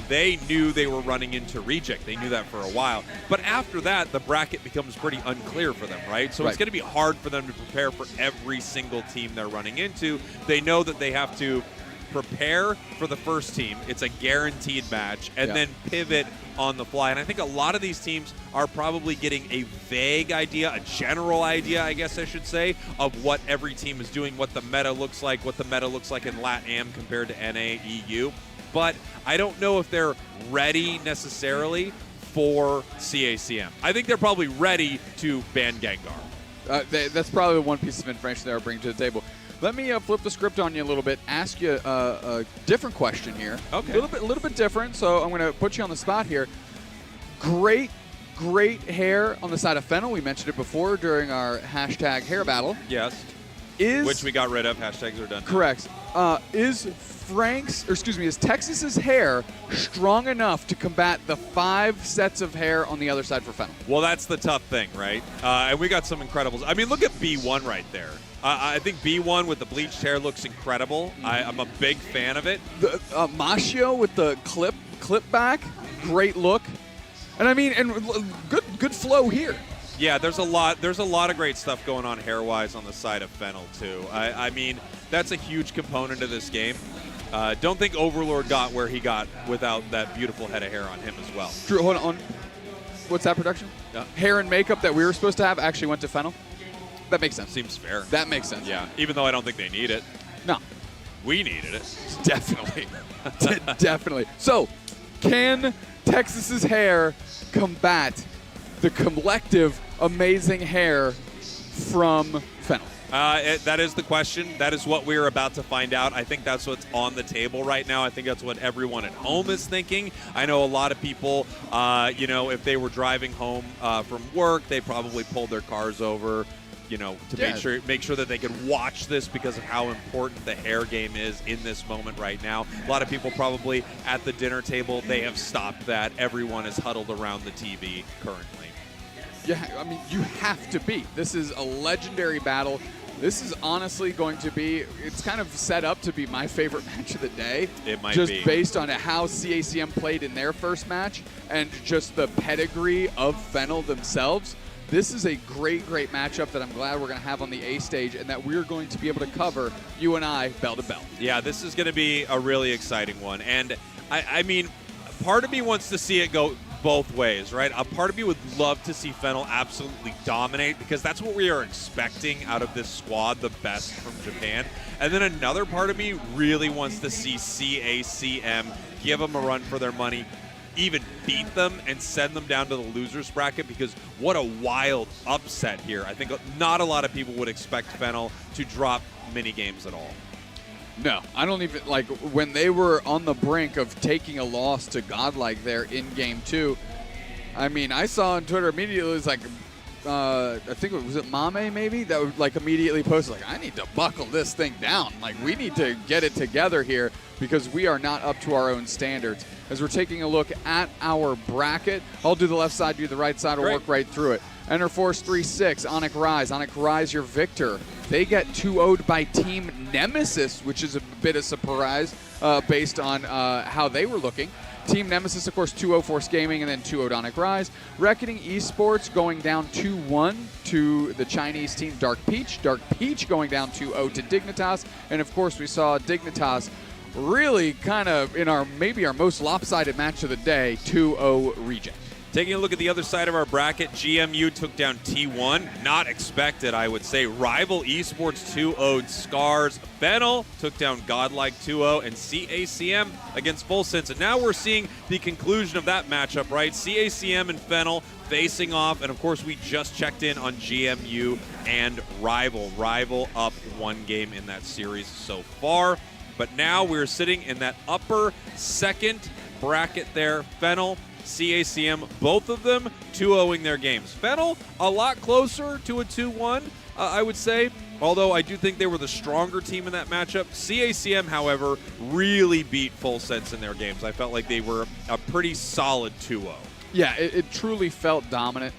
they knew they were running into Reject. They knew that for a while. But after that, the bracket becomes pretty unclear for them, right? So it's going to be hard for them to prepare for every single team they're running into. They know that they have to prepare for the first team. It's a guaranteed match, and then pivot on the fly. And I think a lot of these teams are probably getting a vague idea, a general idea, I guess I should say, of what every team is doing, what the meta looks like, in LATAM compared to NA, EU. But I don't know if they're ready necessarily for CACM. I think they're probably ready to ban Gengar.
That's probably one piece of information they're bringing to the table. Let me flip the script on you a little bit, ask you a different question here.
Okay.
A little bit different, so I'm going to put you on the spot here. Great hair on the side of Fennel. We mentioned it before during our hashtag hair battle.
Yes. Which we got rid of. Hashtags are done.
Correct. Is Texas's hair strong enough to combat the 5 sets of hair on the other side for Fennel?
Well, that's the tough thing, right? And we got some incredibles. I mean, look at B1 right there. I think B1 with the bleached hair looks incredible. I'm a big fan of it.
The Machio with the clip back, great look. And I mean, good flow here.
Yeah, there's a lot of great stuff going on hair-wise on the side of Fennel too. I mean, that's a huge component of this game. Don't think Overlord got where he got without that beautiful head of hair on him as well.
Drew, hold on. What's that production? Hair and makeup that we were supposed to have actually went to Fennel. That makes sense.
Seems fair.
That makes sense.
Yeah, even though I don't think they need it.
No.
We needed it.
Definitely. Definitely. So, can Texas's hair combat the collective amazing hair from Fennel?
That is the question. That is what we're about to find out. I think that's what's on the table right now. I think that's what everyone at home is thinking. I know a lot of people, if they were driving home from work, they probably pulled their cars over, to make sure that they could watch this because of how important the hair game is in this moment right now. A lot of people probably at the dinner table, they have stopped that. Everyone is huddled around the TV currently.
Yeah, I mean, you have to be. This is a legendary battle. This is honestly going to be, it's kind of set up to be my favorite match of the day.
It might
just
be.
Based on how CACM played in their first match and just the pedigree of Fennel themselves. This is a great matchup that I'm glad we're going to have on the A stage and that we're going to be able to cover, you and I, bell to bell.
Yeah, this is going to be a really exciting one. And, I mean, part of me wants to see it go both ways, right? A part of me would love to see Fennel absolutely dominate because that's what we are expecting out of this squad, the best from Japan. And then another part of me really wants to see CACM give them a run for their money, even beat them and send them down to the losers bracket because what a wild upset here. I think not a lot of people would expect Fennel to drop mini games at all.
No, I don't even, when they were on the brink of taking a loss to Godlike there in Game 2, I mean, I saw on Twitter immediately, it was like, I think was it Mame maybe? That would immediately posted, I need to buckle this thing down. We need to get it together here because we are not up to our own standards. As we're taking a look at our bracket, I'll do the left side, do the right side, we'll work right through it. Enter Force 3-6, Onic Rise, your victor. They get 2-0'd by Team Nemesis, which is a bit of surprise based on how they were looking. Team Nemesis, of course, 2-0 Force Gaming, and then 2-0 Onic Rise. Reckoning Esports going down 2-1 to the Chinese team Dark Peach. Dark Peach going down 2-0 to Dignitas. And, of course, we saw Dignitas really kind of in maybe our most lopsided match of the day, 2-0 reject.
Taking a look at the other side of our bracket, GMU took down T1. Not expected, I would say. Rival Esports 2-0'd Scars. Fennel took down Godlike 2-0, and CACM against Full Sense. And now we're seeing the conclusion of that matchup, right? CACM and Fennel facing off, and of course we just checked in on GMU and Rival. Rival up 1 game in that series so far. But now we're sitting in that upper second bracket there. Fennel, CACM, both of them 2-0ing their games. Fennel, a lot closer to a 2-1, I would say, although I do think they were the stronger team in that matchup. CACM, however, really beat Full Sense in their games. I felt like they were a pretty solid 2-0.
Yeah, it truly felt dominant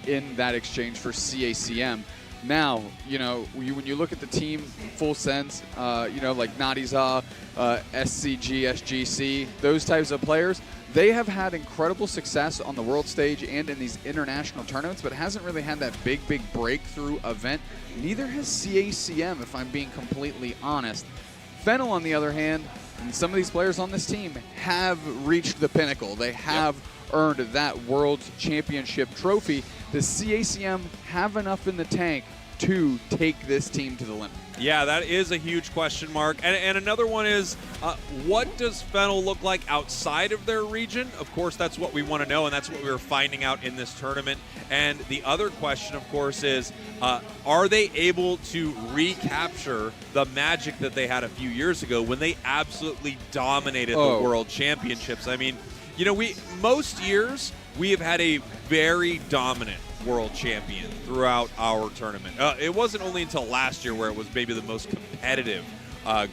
in that exchange for CACM. Now, you know, when you look at the team, Full Sense, you know, like Nadiza, SCG, SGC, those types of players, they have had incredible success on the world stage and in these international tournaments, but hasn't really had that big breakthrough event. Neither has CACM, if I'm being completely honest. Fennel, on the other hand, and some of these players on this team have reached the pinnacle. They have earned that World Championship trophy. Does CACM have enough in the tank to take this team to the limit?
Yeah, that is a huge question mark. And another one is, what does Fennel look like outside of their region? Of course, that's what we want to know, and that's what we were finding out in this tournament. And the other question, of course, is, are they able to recapture the magic that they had a few years ago when they absolutely dominated the World Championships? I mean, you know, most years we have had a very dominant world champion throughout our tournament. It wasn't only until last year where it was maybe the most competitive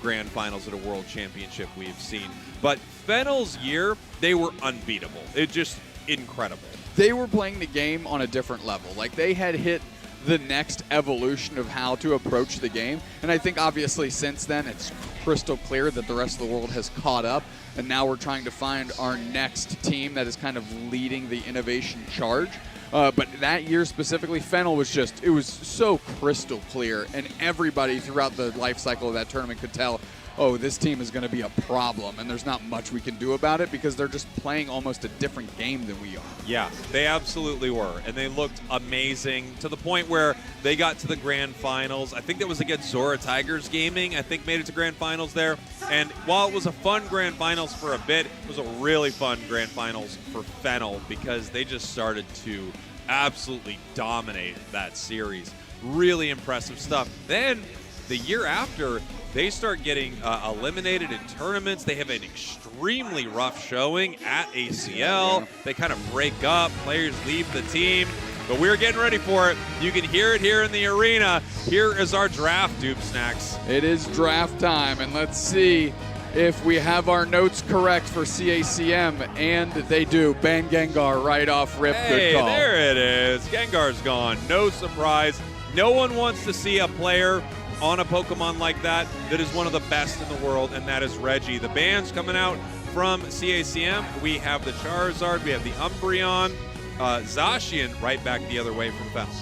grand finals at a world championship we've seen. But Fennel's year, they were unbeatable. It's just incredible.
They were playing the game on a different level. Like, they had hit the next evolution of how to approach the game. And I think obviously since then it's crystal clear that the rest of the world has caught up. And now we're trying to find our next team that is kind of leading the innovation charge. But that year specifically, Fennel was just, it was so crystal clear, and everybody throughout the life cycle of that tournament could tell, oh, this team is going to be a problem, and there's not much we can do about it because they're just playing almost a different game than we are.
Yeah, they absolutely were, and they looked amazing to the point where they got to the grand finals. I think that was against Zora Tigers Gaming, I think made it to grand finals there. And while it was a fun grand finals for a bit, it was a really fun grand finals for Fennel because they just started to absolutely dominate that series. Really impressive stuff. Then the year after, they start getting eliminated in tournaments. They have an extremely rough showing at ACL. They kind of break up. Players leave the team. But we're getting ready for it. You can hear it here in the arena. Here is our draft, Doob Snacks.
It is draft time, and let's see if we have our notes correct for CACM, and they do. Ban Gengar right off rip.
Hey,
good call.
There it is. Gengar's gone. No surprise. No one wants to see a player on a Pokemon like that is one of the best in the world, and that is Reggie. The bans coming out from CACM. We have the Charizard, we have the Umbreon, Zacian right back the other way from Fennel.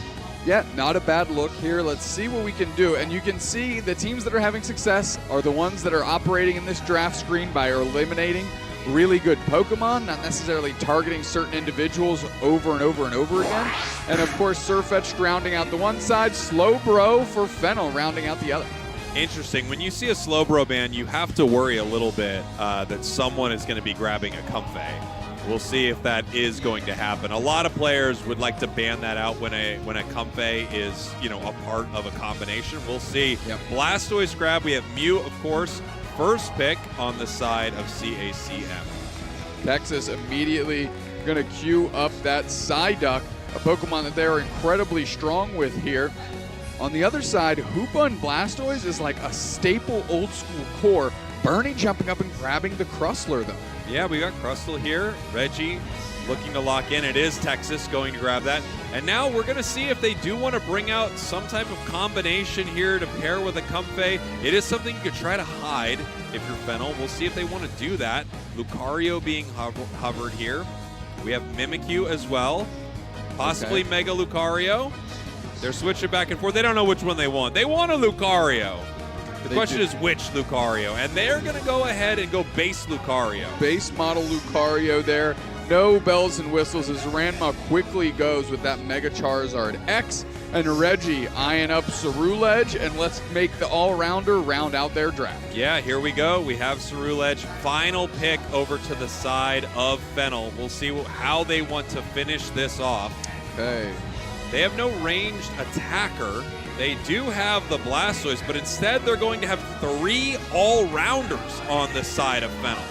Yeah, not a bad look here. Let's see what we can do. And you can see the teams that are having success are the ones that are operating in this draft screen by eliminating really good Pokemon, not necessarily targeting certain individuals over and over and over again. And of course, Sirfetch'd rounding out the one side, Slowbro for Fennel rounding out the other.
Interesting. When you see a Slowbro ban, you have to worry a little bit that someone is going to be grabbing a Comfey. We'll see if that is going to happen. A lot of players would like to ban that out when a Comfey is, you know, a part of a combination. We'll see. Yep. Blastoise grab. We have Mew, of course, first pick on the side of CACM.
Texas immediately going to queue up that Psyduck, a Pokemon that they're incredibly strong with here. On the other side, Hoopa and Blastoise is like a staple old school core. Bernie jumping up and grabbing the Crustler, though.
Yeah, we got Crustle here. Reggie looking to lock in. It is Texas going to grab that. And now we're going to see if they do want to bring out some type of combination here to pair with a Comfey. It is something you could try to hide if you're Fennel. We'll see if they want to do that. Lucario being hovered here. We have Mimikyu as well. Possibly Mega Lucario. They're switching back and forth. They don't know which one they want. They want a Lucario. The question is which Lucario, and they're going to go ahead and go base Lucario.
Base model Lucario there. No bells and whistles as Ranma quickly goes with that Mega Charizard X, and Reggie eyeing up Cerulege, and let's make the all-rounder round out their draft.
Yeah, here we go. We have Cerulege, final pick over to the side of Fennel. We'll see how they want to finish this off.
Okay.
They have no ranged attacker. They do have the Blastoise, but instead they're going to have 3 all-rounders on the side of Fennel.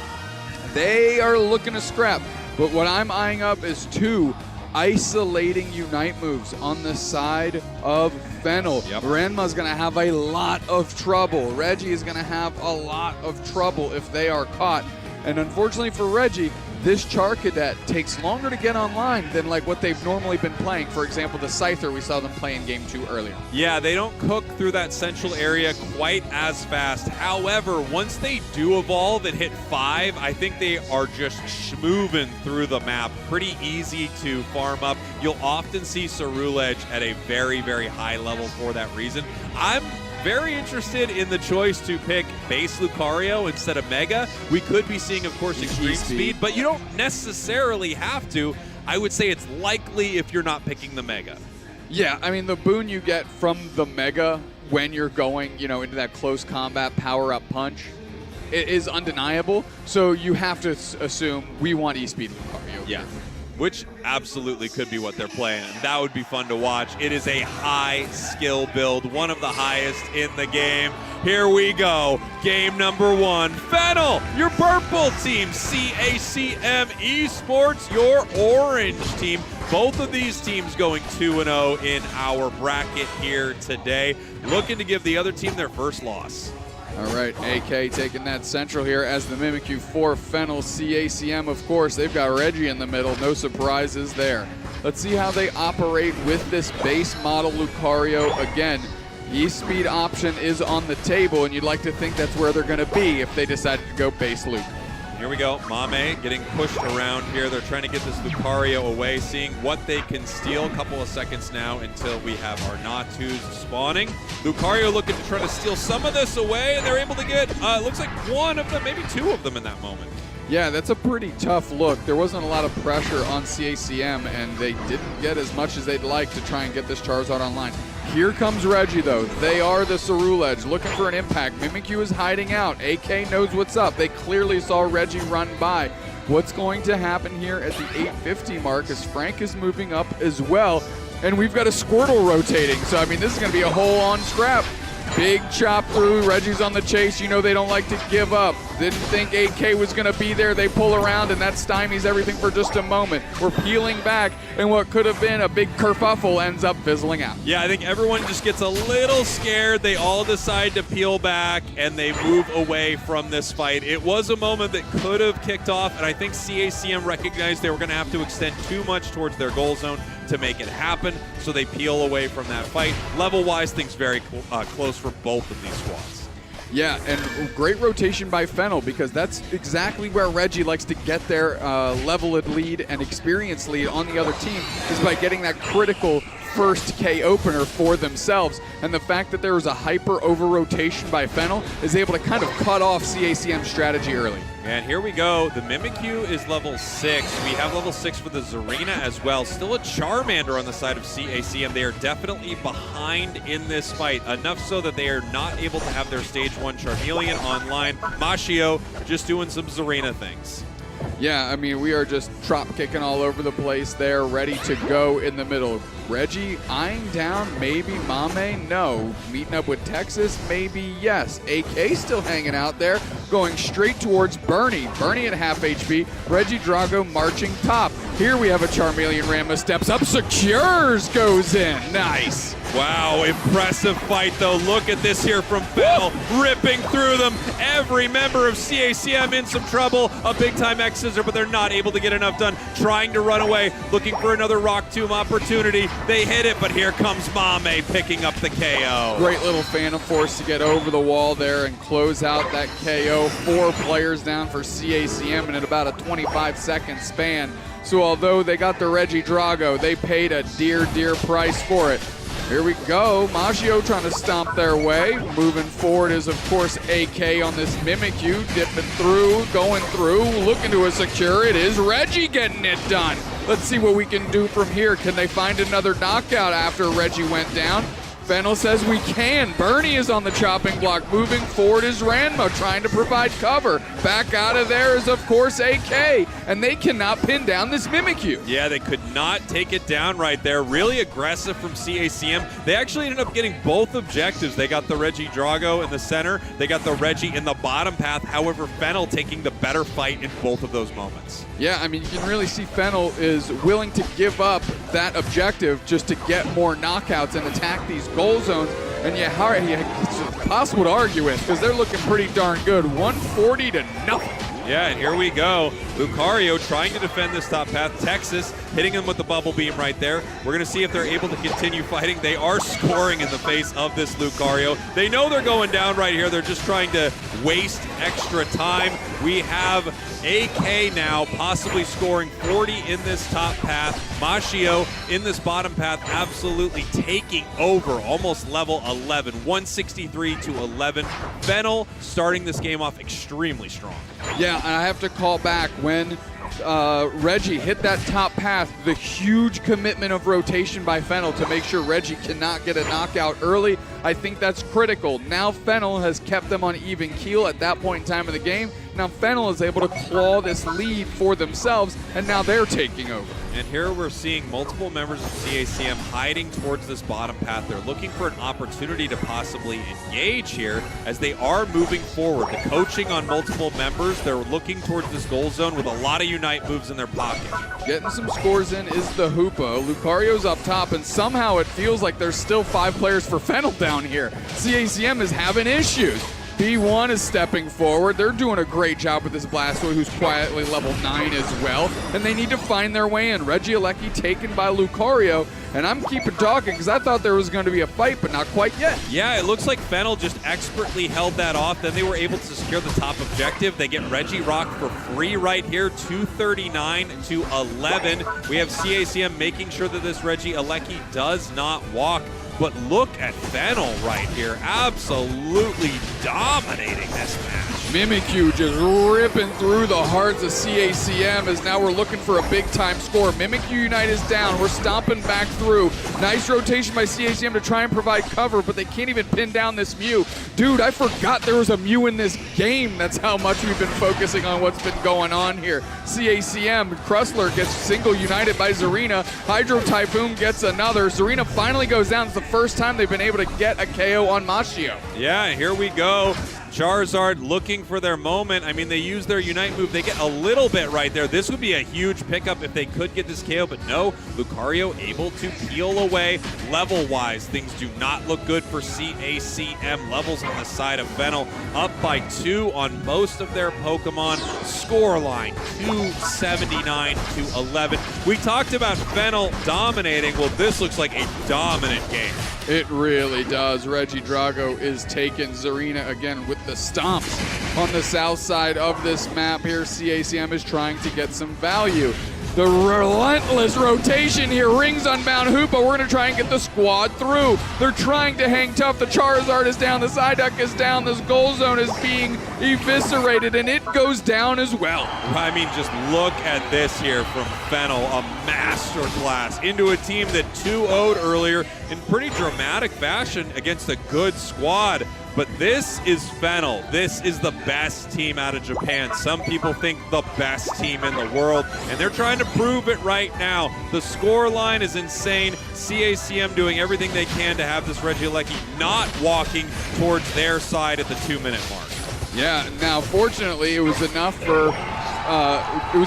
They are looking to scrap, but what I'm eyeing up is 2 isolating Unite moves on the side of Fennel.
Yep.
Ranma's going to have a lot of trouble. Reggie is going to have a lot of trouble if they are caught. And unfortunately for Reggie, this Char Cadet takes longer to get online than like what they've normally been playing. For example, the Scyther we saw them play in Game 2 earlier.
Yeah, they don't cook through that central area quite as fast. However, once they do evolve and hit 5, I think they are just schmoving through the map. Pretty easy to farm up. You'll often see Cerulege at a very, very high level for that reason. I'm very interested in the choice to pick base Lucario instead of Mega. We could be seeing, of course, extreme speed, but you don't necessarily have to. I would say it's likely if you're not picking the Mega.
Yeah, I mean, the boon you get from the Mega when you're going, into that close combat power-up punch, it is undeniable. So you have to assume we want E-Speed Lucario.
Yeah. Which absolutely could be what they're playing. That would be fun to watch. It is a high skill build, one of the highest in the game. Here we go. Game number 1. Fennel, your purple team. CACM Esports, your orange team. Both of these teams going 2-0 in our bracket here today. Looking to give the other team their first loss.
All right, AK taking that central here as the Mimikyu for Fennel. CACM, of course, they've got Reggie in the middle. No surprises there. Let's see how they operate with this base model Lucario. Again, E-Speed option is on the table, and you'd like to think that's where they're going to be if they decided to go base Luke.
Here we go. Mame getting pushed around here. They're trying to get this Lucario away, seeing what they can steal. A couple of seconds now until we have our Natus spawning. Lucario looking to try to steal some of this away, and they're able to get, looks like 1 of them, maybe 2 of them in that moment.
Yeah, that's a pretty tough look. There wasn't a lot of pressure on CACM, and they didn't get as much as they'd like to try and get this Charizard online. Here comes Reggie, though. They are the Cerulege, looking for an impact. Mimikyu is hiding out. AK knows what's up. They clearly saw Reggie run by. What's going to happen here at the 850 mark as Frank is moving up as well, and we've got a Squirtle rotating. So, I mean, this is going to be a whole-on scrap. Big chop through. Reggie's on the chase. You know they don't like to give up. Didn't think AK was going to be there. They pull around, and that stymies everything for just a moment. We're peeling back, and what could have been a big kerfuffle ends up fizzling out.
Yeah, I think everyone just gets a little scared. They all decide to peel back, and they move away from this fight. It was a moment that could have kicked off, and I think CACM recognized they were going to have to extend too much towards their goal zone to make it happen, so they peel away from that fight. Level-wise, things very close for both of these squads.
Yeah, and great rotation by Fennel, because that's exactly where Reggie likes to get their leveled lead and experience lead on the other team, is by getting that critical first K opener for themselves. And the fact that there was a hyper over rotation by Fennel is able to kind of cut off CACM's strategy early.
And here we go. The Mimikyu is level 6. We have level 6 for the Zarina as well. Still a Charmander on the side of CACM. They are definitely behind in this fight, enough so that they are not able to have their stage 1 Charmeleon online. Mashio just doing some Zarina things.
Yeah, I mean, we are just drop kicking all over the place there, ready to go in the middle. Reggie eyeing down, maybe Mame, no. Meeting up with Texas, maybe yes. AK still hanging out there, going straight towards Bernie. Bernie at half HP, Reggie Drago marching top. Here we have a Charmeleon. Ranma steps up, secures, goes in, nice.
Wow, impressive fight though. Look at this here from Fennel, ripping through them. Every member of CACM in some trouble. A big time X scissor, but they're not able to get enough done. Trying to run away, looking for another Rock Tomb opportunity. They hit it, but here comes Mame picking up the KO.
Great little Phantom Force to get over the wall there and close out that KO. 4 players down for CACM in about a 25-second span. So although they got the Reggie Drago, they paid a dear, dear price for it. Here we go. Maggio trying to stomp their way. Moving forward is, of course, AK on this Mimikyu. Dipping through, going through, looking to a secure. It is Reggie getting it done. Let's see what we can do from here. Can they find another knockout after Reggie went down? Fennel says we can. Bernie is on the chopping block. Moving forward is Ranma trying to provide cover. Back out of there is, of course, AK. And they cannot pin down this Mimikyu.
Yeah, they could not take it down right there. Really aggressive from CACM. They actually ended up getting both objectives. They got the Reggie Drago in the center. They got the Reggie in the bottom path. However, Fennel taking the better fight in both of those moments.
Yeah, I mean, you can really see Fennel is willing to give up that objective just to get more knockouts and attack these goal zones. And it's impossible to argue with because they're looking pretty darn good. 140 to nothing.
Yeah, and here we go. Lucario trying to defend this top path. Texas hitting him with the bubble beam right there. We're going to see if they're able to continue fighting. They are scoring in the face of this Lucario. They know they're going down right here. They're just trying to waste extra time. We have AK now possibly scoring 40 in this top path. Maggio in this bottom path absolutely taking over, almost level 11, 163 to 11. Fennel starting this game off extremely strong.
Yeah, and I have to call back when Reggie hit that top path, the huge commitment of rotation by Fennel to make sure Reggie cannot get a knockout early. I think that's critical. Now Fennel has kept them on even keel at that point in time of the game. Now Fennel is able to claw this lead for themselves, and now they're taking over.
And here we're seeing multiple members of CACM hiding towards this bottom path. They're looking for an opportunity to possibly engage here as they are moving forward. The coaching on multiple members, they're looking towards this goal zone with a lot of Unite moves in their pocket. Getting
some scores in is the Hoopa. Lucario's up top, and somehow it feels like there's still 5 players for Fennel down here. CACM is having issues. B1 is stepping forward. They're doing a great job with this Blastoise, who's quietly level 9 as well. And they need to find their way in. Reggie Alecki taken by Lucario. And I'm keeping talking because I thought there was going to be a fight, but not quite yet.
Yeah, it looks like Fennel just expertly held that off. Then they were able to secure the top objective. They get Reggie Rock for free right here, 239 to 11. We have CACM making sure that this Reggie Alecki does not walk. But look at Fennel right here, absolutely dominating this match.
Mimikyu just ripping through the hearts of CACM as now we're looking for a big-time score. Mimikyu Unite is down. We're stomping back through. Nice rotation by CACM to try and provide cover, but they can't even pin down this Mew. Dude, I forgot there was a Mew in this game. That's how much we've been focusing on what's been going on here. CACM, Krusler gets single united by Zarina. Hydro Typhoon gets another. Zarina finally goes down. It's the first time they've been able to get a KO on Maggio.
Yeah, here we go. Charizard looking for their moment. I mean, they use their Unite move. They get a little bit right there. This would be a huge pickup if they could get this KO, but no. Lucario able to peel away. Level-wise, things do not look good for CACM. Levels on the side of Fennel up by 2 on most of their Pokemon. Scoreline, 279 to 11. We talked about Fennel dominating. Well, this looks like a dominant game.
It really does. Reggie Drago is taking Zarina again with the stomps on the south side of this map here. CACM is trying to get some value. The relentless rotation here. Rings Unbound Hoopa. We're going to try and get the squad through. They're trying to hang tough. The Charizard is down. The Psyduck is down. This goal zone is being eviscerated, and it goes down as well.
I mean, just look at this here from Fennel. A masterclass into a team that 2-0'd earlier in pretty dramatic fashion against a good squad. But this is Fennel. This is the best team out of Japan. Some people think the best team in the world, and they're trying to prove it right now. The score line is insane. CACM doing everything they can to have this Reggie Alecki not walking towards their side at the 2-minute mark.
Yeah, now fortunately it was enough for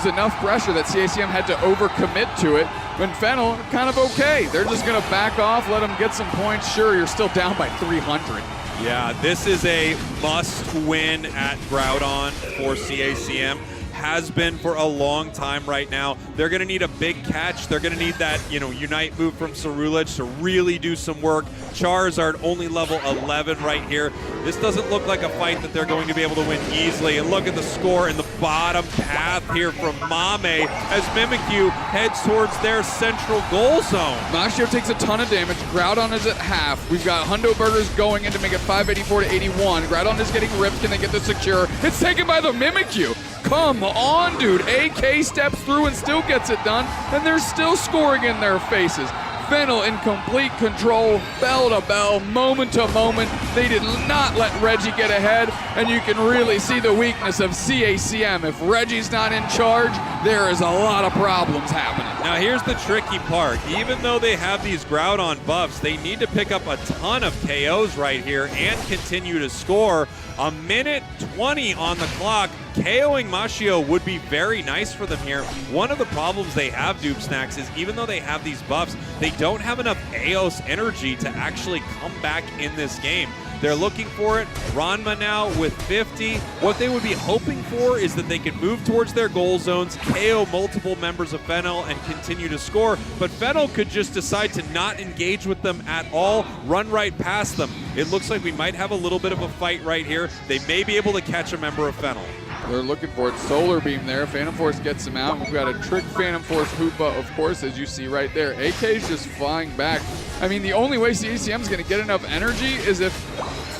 enough pressure that CACM had to overcommit to it. When Fennel kind of okay. They're just gonna back off, let them get some points. Sure, you're still down by 300.
Yeah, this is a must-win at Groudon for CACM. has been for a long time right now. They're going to need a big catch. They're going to need that, Unite move from Ceruledge to really do some work. Charizard only level 11 right here. This doesn't look like a fight that they're going to be able to win easily. And look at the score in the bottom path here from Mame as Mimikyu heads towards their central goal zone.
Mashio takes a ton of damage. Groudon is at half. We've got Hundo Burgers going in to make it 584 to 81. Groudon is getting ripped. Can they get the secure? It's taken by the Mimikyu. Come on, dude. AK steps through and still gets it done, and they're still scoring in their faces. Fennel in complete control, bell to bell, moment to moment. They did not let Reggie get ahead, and you can really see the weakness of CACM. If Reggie's not in charge, there is a lot of problems happening.
Now here's the tricky part. Even though they have these Groudon buffs, they need to pick up a ton of KOs right here and continue to score. A minute 20 on the clock. KOing Mashio would be very nice for them here. One of the problems they have, Dupe Snacks, is even though they have these buffs, they don't have enough Eos energy to actually come back in this game. They're looking for it. Ranma now with 50. What they would be hoping for is that they can move towards their goal zones, KO multiple members of Fennel, and continue to score. But Fennel could just decide to not engage with them at all, run right past them. It looks like we might have a little bit of a fight right here. They may be able to catch a member of Fennel.
They're looking for it. Solar Beam there. Phantom Force gets him out. We've got a Trick Phantom Force Hoopa, of course, as you see right there. AK's just flying back. I mean, the only way CACM is going to get enough energy is if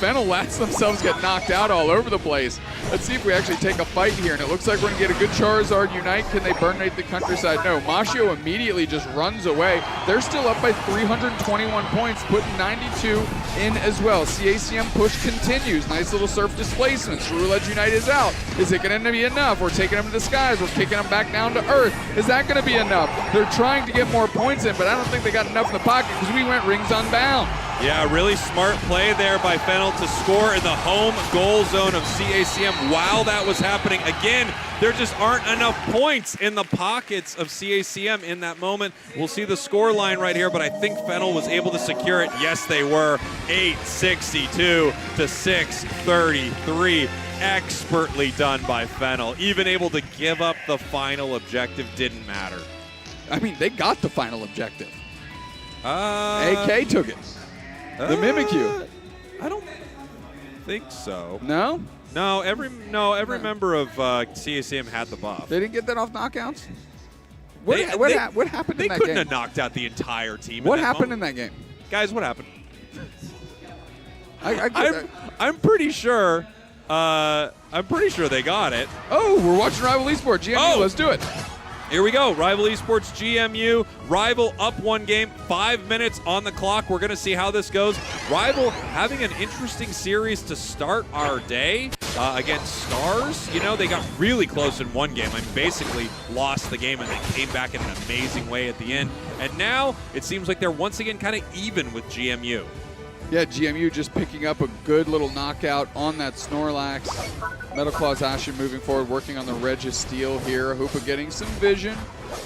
Fennel lets themselves get knocked out all over the place. Let's see if we actually take a fight here, and it looks like we're going to get a good Charizard Unite. Can they burnate the countryside? No. Mashio immediately just runs away. They're still up by 321 points, putting 92 in as well. CACM push continues. Nice little surf displacements. Roulette Unite is out. Is it going to be enough? We're taking them to the skies. We're kicking them back down to earth. Is that going to be enough? They're trying to get more points in, but I don't think they got enough in the pocket because we went rings unbound.
Yeah, really smart play there by Fennel to score in the home goal zone of CACM while that was happening. Again, there just aren't enough points in the pockets of CACM in that moment. We'll see the score line right here, but I think Fennel was able to secure it. Yes, they were. 862 to 633. Expertly done by Fennel. Even able to give up the final objective didn't matter.
I mean, they got the final objective. AK took it. The Mimikyu.
I don't think so.
No?
No, every member of CACM had the buff.
They didn't get that off knockouts? What happened in that game?
They couldn't have knocked out the entire team.
What happened in that game?
Guys, what happened?
I'm
pretty sure. I'm pretty sure they got it.
Oh, we're watching Rival Esports. GMU, let's do it.
Here we go. Rival Esports GMU. Rival up one game. 5 minutes on the clock. We're going to see how this goes. Rival having an interesting series to start our day against Stars. You know, they got really close in one game. I basically lost the game, and they came back in an amazing way at the end. And now it seems like they're once again kind of even with GMU.
Yeah, GMU just picking up a good little knockout on that Snorlax. Metal Claws Ashen moving forward, working on the Registeel here. Hoopa getting some vision.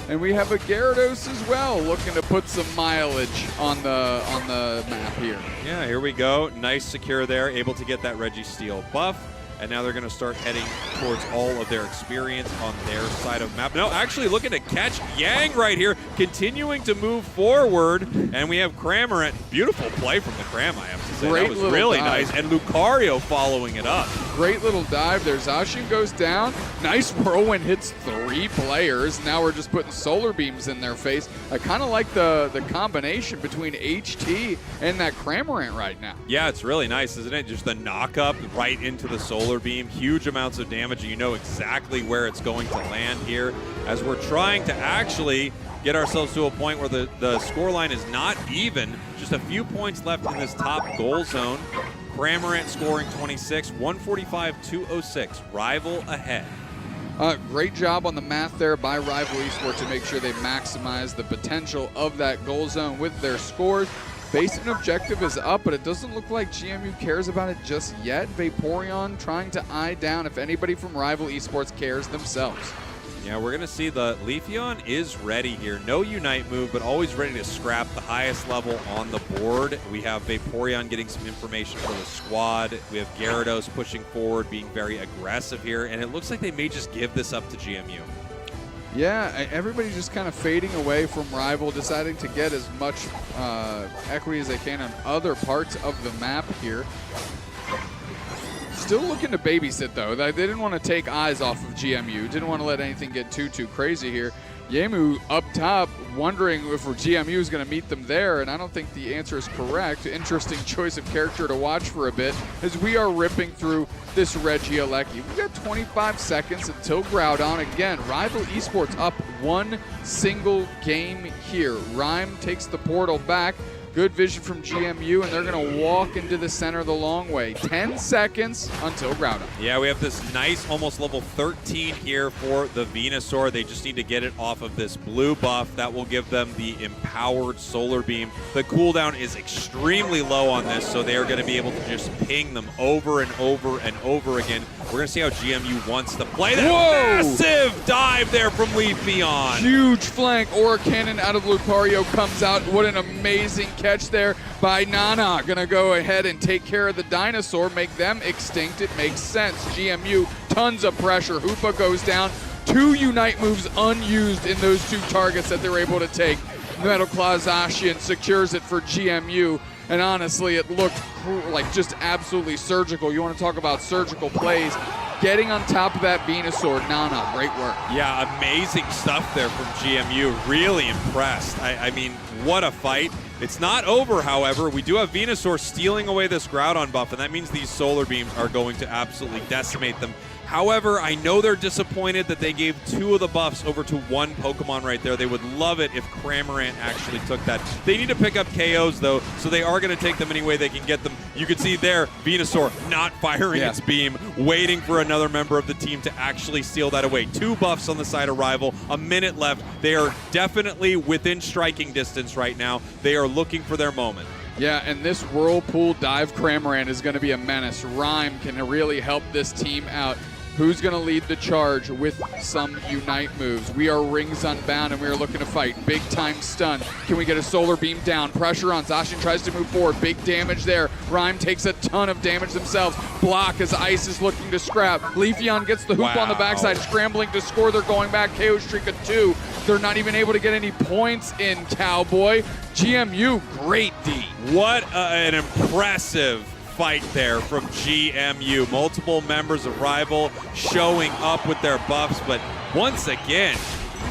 And we have a Gyarados as well, looking to put some mileage on the map here.
Yeah, here we go. Nice secure there, able to get that Registeel buff. And now they're going to start heading towards all of their experience on their side of the map. No, actually looking to catch Yang right here, continuing to move forward. And we have Cramorant. Beautiful play from the Cram, I have to say. That was really nice. And Lucario following it up.
Great little dive there. Zacian goes down. Nice whirlwind, hits 3 players. Now we're just putting solar beams in their face. I kind of like the combination between HT and that Cramorant right now.
Yeah, it's really nice, isn't it? Just the knock up right into the solar beam. Huge amounts of damage, and you know exactly where it's going to land here as we're trying to actually get ourselves to a point where the scoreline is not even. Just a few points left in this top goal zone. Cramorant scoring 26, 145-206. Rival ahead.
Great job on the math there by Rival Esports to make sure they maximize the potential of that goal zone with their scores. Base and objective is up, but it doesn't look like GMU cares about it just yet. Vaporeon trying to eye down if anybody from Rival Esports cares themselves.
Yeah, we're going to see the Leafeon is ready here. No Unite move, but always ready to scrap the highest level on the board. We have Vaporeon getting some information for the squad. We have Gyarados pushing forward, being very aggressive here, and it looks like they may just give this up to GMU.
Yeah, everybody's just kind of fading away from Rival, deciding to get as much equity as they can on other parts of the map here. Still looking to babysit, though. They didn't want to take eyes off of GMU. Didn't want to let anything get too crazy here. Yemu up top, wondering if GMU is going to meet them there, and I don't think the answer is correct. Interesting choice of character to watch for a bit as we are ripping through this Regieleki. We've got 25 seconds until Groudon. Again, Rival Esports up one single game here. Rhyme takes the portal back. Good vision from GMU, and they're going to walk into the center the long way. 10 seconds until Groudon.
Yeah, we have this nice, almost level 13 here for the Venusaur. They just need to get it off of this blue buff. That will give them the empowered Solar Beam. The cooldown is extremely low on this, so they are going to be able to just ping them over and over and over again. We're going to see how GMU wants to play that. Massive dive there from Leafeon.
Huge flank. Aura Cannon out of Lucario comes out. What an amazing catch there by Nana. Gonna go ahead and take care of the dinosaur, make them extinct. It makes sense. GMU, tons of pressure. Hoopa goes down. 2 Unite moves unused in those 2 targets that they're able to take. Metal Claw Zacian secures it for GMU. And honestly, it looked like just absolutely surgical. You want to talk about surgical plays. Getting on top of that Venusaur, Nana, great work.
Yeah, amazing stuff there from GMU. Really impressed. I mean, what a fight. It's not over, however. We do have Venusaur stealing away this Groudon buff, and that means these Solar Beams are going to absolutely decimate them. However, I know they're disappointed that they gave 2 of the buffs over to 1 Pokemon right there. They would love it if Cramorant actually took that. They need to pick up KOs, though, so they are going to take them any way they can get them. You can see there, Venusaur not firing its beam, waiting for another member of the team to actually steal that away. 2 buffs on the side of Rival, a minute left. They are definitely within striking distance right now. They are looking for their moment.
Yeah, and this Whirlpool Dive Cramorant is going to be a menace. Rhyme can really help this team out. Who's going to lead the charge with some Unite moves? We are rings unbound, and we are looking to fight. Big time stun. Can we get a Solar Beam down? Pressure on. Zacian tries to move forward. Big damage there. Rhyme takes a ton of damage themselves. Block as Ice is looking to scrap. Leafeon gets the hoop on the backside, scrambling to score. They're going back. KO streak of 2. They're not even able to get any points in, Cowboy. GMU, great D.
What an impressive fight there from GMU. Multiple members of Rival showing up with their buffs, but once again,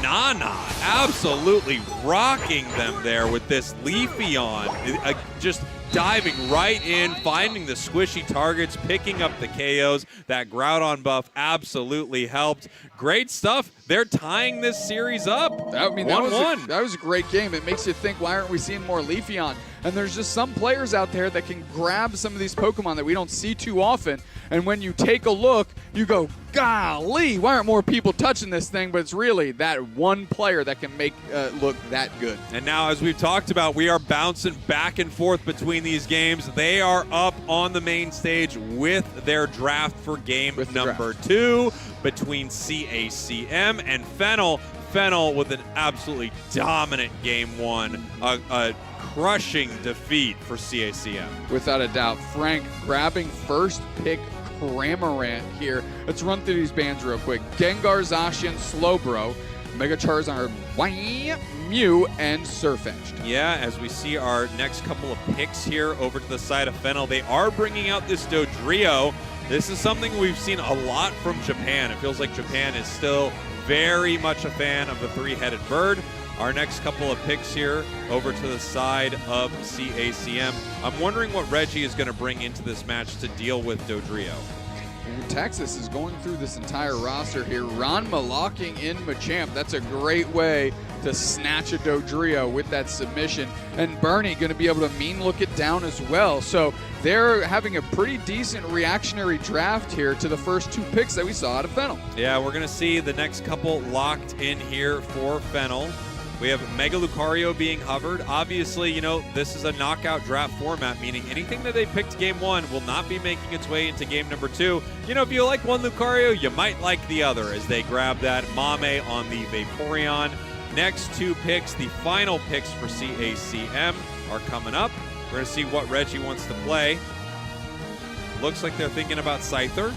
Nana absolutely rocking them there with this Leafeon. Just diving right in, finding the squishy targets, picking up the KOs. That Groudon buff absolutely helped. Great stuff. They're tying this series up.
I mean, that was a great game. It makes you think, why aren't we seeing more Leafeon? And there's just some players out there that can grab some of these Pokemon that we don't see too often. And when you take a look, you go, golly, why aren't more people touching this thing? But it's really that one player that can make look that good.
And now, as we've talked about, we are bouncing back and forth between these games. They are up on the main stage with their draft for game number 2 between CACM and Fennel. Fennel with an absolutely dominant game 1. A crushing defeat for CACM.
Without a doubt. Frank grabbing first pick Cramorant here. Let's run through these bands real quick. Gengar, Zacian, Slowbro, Mega Charizard, Mew, and Surfetched.
Yeah, as we see our next couple of picks here over to the side of Fennel, they are bringing out this Dodrio. This is something we've seen a lot from Japan. It feels like Japan is still very much a fan of the 3-headed bird. Our next couple of picks here over to the side of CACM. I'm wondering what Reggie is going to bring into this match to deal with Dodrio.
Texas is going through this entire roster here. Ranma locking in Machamp. That's a great way to snatch a Dodrio with that submission. And Bernie going to be able to mean look it down as well. So they're having a pretty decent reactionary draft here to the first 2 picks that we saw out of Fennel.
Yeah, we're going to see the next couple locked in here for Fennel. We have Mega Lucario being hovered. Obviously, you know, this is a knockout draft format, meaning anything that they picked game 1 will not be making its way into game number 2. You know, if you like one Lucario, you might like the other as they grab that Mame on the Vaporeon. Next 2 picks, the final picks for CACM are coming up. We're going to see what Reggie wants to play. Looks like they're thinking about Scyther.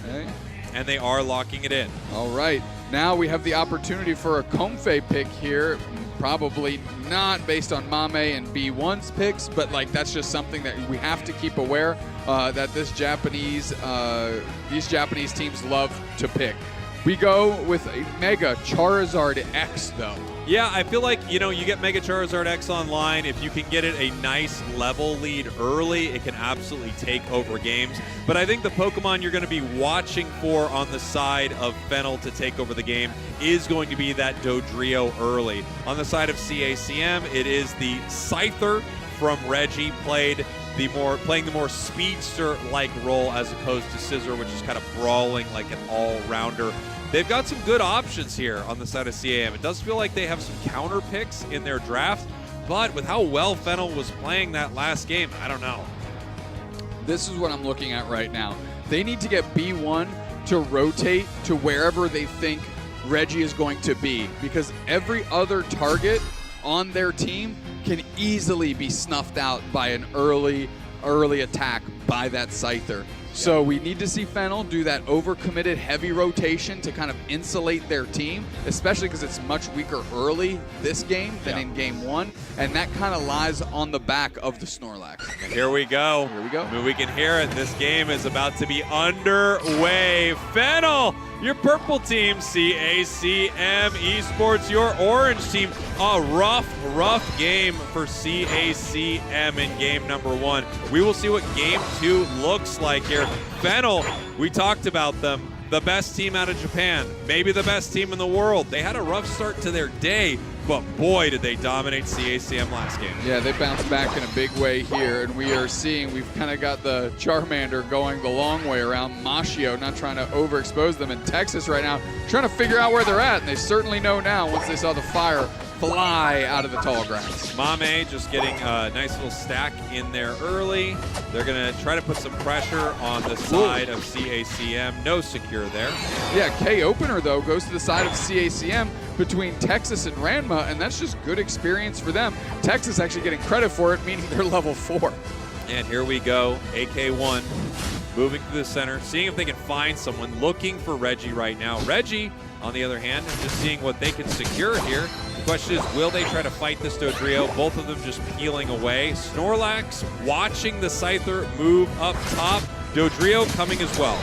Okay.
And they are locking it in.
All right. Now we have the opportunity for a Comfey pick here. Probably not based on Mame and B1's picks, but like that's just something that we have to keep aware that these Japanese teams love to pick. We go with a Mega Charizard X though.
Yeah, I feel like, you know, you get Mega Charizard X online. If you can get it a nice level lead early, it can absolutely take over games. But I think the Pokemon you're going to be watching for on the side of Fennel to take over the game is going to be that Dodrio early. On the side of CACM, it is the Scyther from Reggie, playing the more speedster-like role as opposed to Scissor, which is kind of brawling like an all-rounder. They've got some good options here on the side of CAM. It does feel like they have some counter picks in their draft, but with how well Fennel was playing that last game, I don't know.
This is what I'm looking at right now. They need to get B1 to rotate to wherever they think Reggie is going to be, because every other target on their team can easily be snuffed out by an early attack by that Scyther. So we need to see Fennel do that overcommitted heavy rotation to kind of insulate their team, especially because it's much weaker early this game than in game 1, and that kind of lies on the back of the Snorlax.
And here we go.
Here we go.
I mean, we can hear it. This game is about to be underway. Fennel, your purple team, CACM Esports, your orange team. A rough game for CACM in game number 1. We will see what game 2 looks like here. Fennel, we talked about them. The best team out of Japan, maybe the best team in the world. They had a rough start to their day, but boy, did they dominate CACM last game.
Yeah, they bounced back in a big way here, and we are seeing, we've kind of got the Charmander going the long way around. Mashio not trying to overexpose them in Texas right now, trying to figure out where they're at, and they certainly know now once they saw the fire fly out of the tall grass.
Mame just getting a nice little stack in there early. They're going to try to put some pressure on the side of CACM. No secure there.
Yeah, K-Opener, though, goes to the side of CACM between Texas and Ranma, and that's just good experience for them. Texas actually getting credit for it, meaning they're level 4.
And here we go, AK1 moving to the center, seeing if they can find someone, looking for Reggie right now. Reggie, on the other hand, is just seeing what they can secure here. The question is, will they try to fight this Dodrio? Both of them just peeling away. Snorlax watching the Scyther move up top. Dodrio coming as well.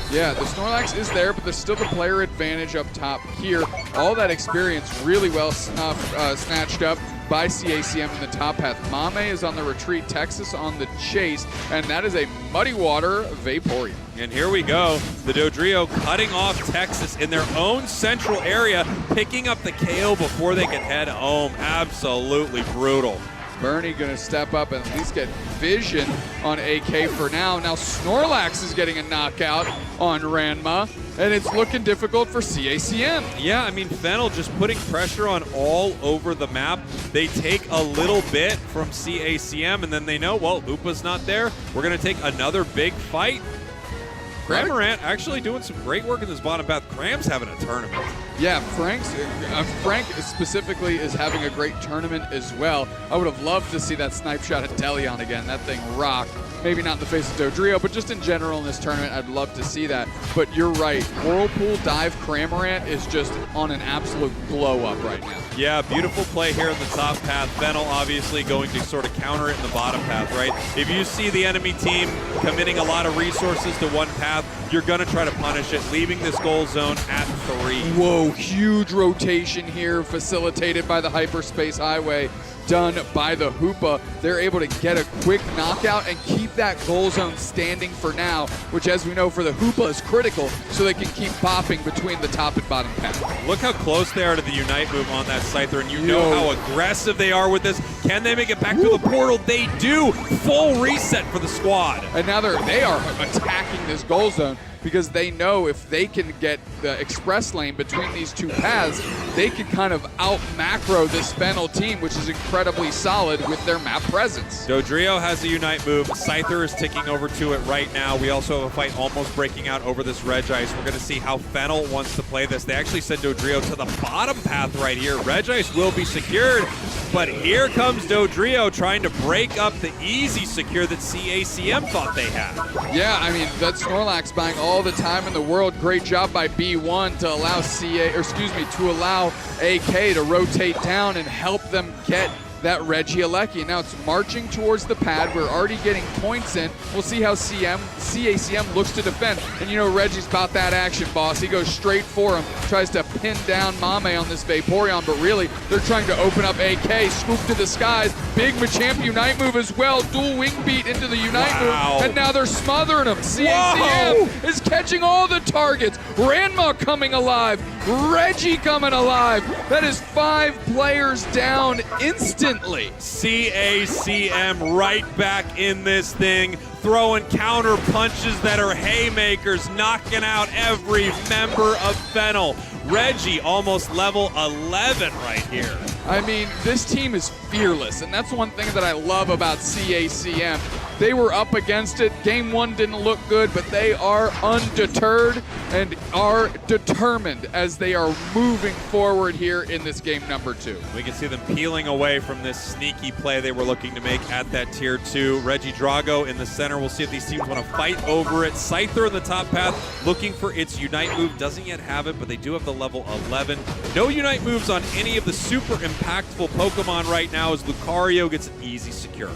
Yeah, the Snorlax is there, but there's still the player advantage up top here. All that experience really well snatched up by CACM in the top path. Mame is on the retreat, Texas on the chase, and that is a Muddy Water Vaporeon.
And here we go, the Dodrio cutting off Texas in their own central area, picking up the KO before they can head home. Absolutely brutal.
Bernie going to step up and at least get vision on AK for now. Now Snorlax is getting a knockout on Ranma, and it's looking difficult for CACM.
Yeah, I mean, Fennel just putting pressure on all over the map. They take a little bit from CACM, and then they know, well, Upa's not there. We're going to take another big fight. Cramorant actually doing some great work in this bottom path. Cram's having a tournament.
Yeah, Frank specifically is having a great tournament as well. I would have loved to see that snipe shot at Delion again. That thing rocked. Maybe not in the face of Dodrio, but just in general in this tournament, I'd love to see that. But you're right, Whirlpool Dive Cramorant is just on an absolute blow up right now.
Yeah, beautiful play here in the top path. Fennel obviously going to sort of counter it in the bottom path, right? If you see the enemy team committing a lot of resources to one path, you're going to try to punish it, leaving this goal zone at 3.
Whoa, huge rotation here facilitated by the Hyperspace Highway, done by the Hoopa. They're able to get a quick knockout and keep that goal zone standing for now, which, as we know, for the Hoopa is critical so they can keep popping between the top and bottom path.
Look how close they are to the Unite move on that Scyther, and you know how aggressive they are with this. Can they make it back to the portal? They do. Full reset for the squad.
And now they are attacking this goal zone. because they know if they can get the express lane between these two paths, they can kind of out-macro this Fennel team, which is incredibly solid with their map presence.
Dodrio has a Unite move. Scyther is ticking over to it right now. We also have a fight almost breaking out over this Regice. We're going to see how Fennel wants to play this. They actually send Dodrio to the bottom path right here. Regice will be secured, but here comes Dodrio trying to break up the easy secure that CACM thought they had.
Yeah, I mean, that Snorlax buying all the time in the world. Great job by B1 to allow to allow AK to rotate down and help them get that Regieleki. Now it's marching towards the pad. We're already getting points in. We'll see how CACM looks to defend. And you know Reggie's about that action, boss. He goes straight for him, tries to pin down Mame on this Vaporeon, but really they're trying to open up AK, swoop to the skies. Big Machamp Unite move as well. Dual wing beat into the Unite move, and now they're smothering him. CACM is catching all the targets. Ranma coming alive. Reggie coming alive. That is 5 players down instantly.
CACM right back in this thing, throwing counter punches that are haymakers, knocking out every member of Fennel. Reggie almost level 11 right here.
I mean, this team is fearless, and that's one thing that I love about CACM. They were up against it. Game 1 didn't look good, but they are undeterred and are determined as they are moving forward here in this game number 2.
We can see them peeling away from this sneaky play they were looking to make at that tier 2. Reggie Drago in the center. We'll see if these teams want to fight over it. Scyther in the top path looking for its Unite move. Doesn't yet have it, but they do have the level 11. No Unite moves on any of the super impactful Pokemon right now as Lucario gets an easy secure.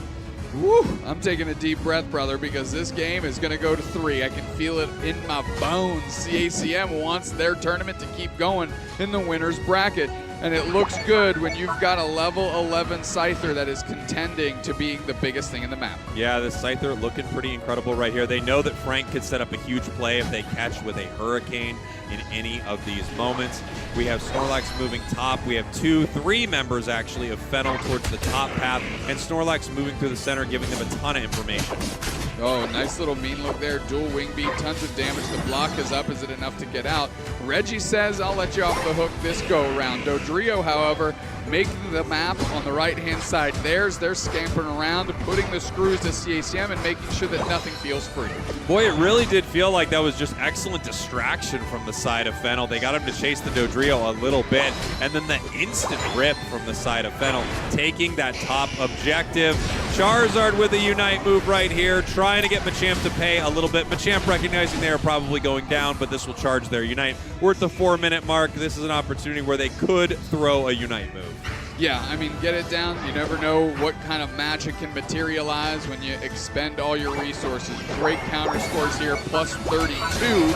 Woo, I'm taking a deep breath, brother, because this game is going to go to 3. I can feel it in my bones. CACM wants their tournament to keep going in the winner's bracket, and it looks good when you've got a level 11 Scyther that is contending to being the biggest thing in the map.
Yeah, this Scyther looking pretty incredible right here. They know that Frank could set up a huge play if they catch with a Hurricane in any of these moments. We have Snorlax moving top. We have 3 members actually of Fennel towards the top path, and Snorlax moving through the center, giving them a ton of information.
Oh, nice little mean look there. Dual wing beat, tons of damage. The block is up. Is it enough to get out? Reggie says, I'll let you off the hook this go around. Dodrio, however, making the map on the right-hand side. They're scampering around, putting the screws to CACM and making sure that nothing feels free.
Boy, it really did feel like that was just excellent distraction from the side of Fennel. They got him to chase the Dodrio a little bit, and then the instant rip from the side of Fennel, taking that top objective. Charizard with a Unite move right here, trying to get Machamp to pay a little bit. Machamp recognizing they are probably going down, but this will charge their Unite. We're at the 4-minute mark. This is an opportunity where they could throw a Unite move.
Yeah, I mean, get it down. You never know what kind of magic can materialize when you expend all your resources. Great counter scores here, plus 32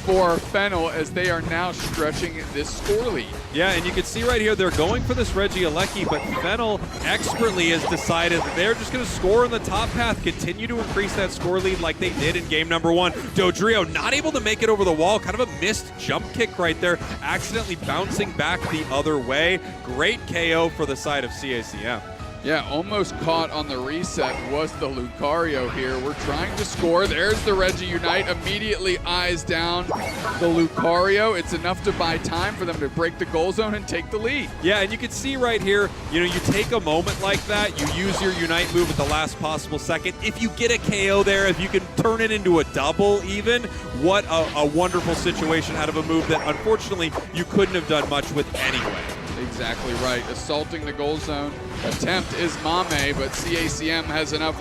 for Fennel as they are now stretching this score lead.
Yeah, and you can see right here, they're going for this Regieleki, but Fennel expertly has decided that they're just going to score in the top path, continue to increase that score lead like they did in game number 1. Dodrio not able to make it over the wall, kind of a missed jump kick right there, accidentally bouncing back the other way. Great KO for the side of CACM.
Yeah, almost caught on the reset was the Lucario here. We're trying to score. There's the Regi Unite. Immediately eyes down the Lucario. It's enough to buy time for them to break the goal zone and take the lead.
Yeah, and you can see right here, you take a moment like that, you use your Unite move at the last possible second. If you get a KO there, if you can turn it into a double even, what a wonderful situation out of a move that unfortunately you couldn't have done much with anyway.
Exactly right. Assaulting the goal zone attempt is Mame, but CACM has enough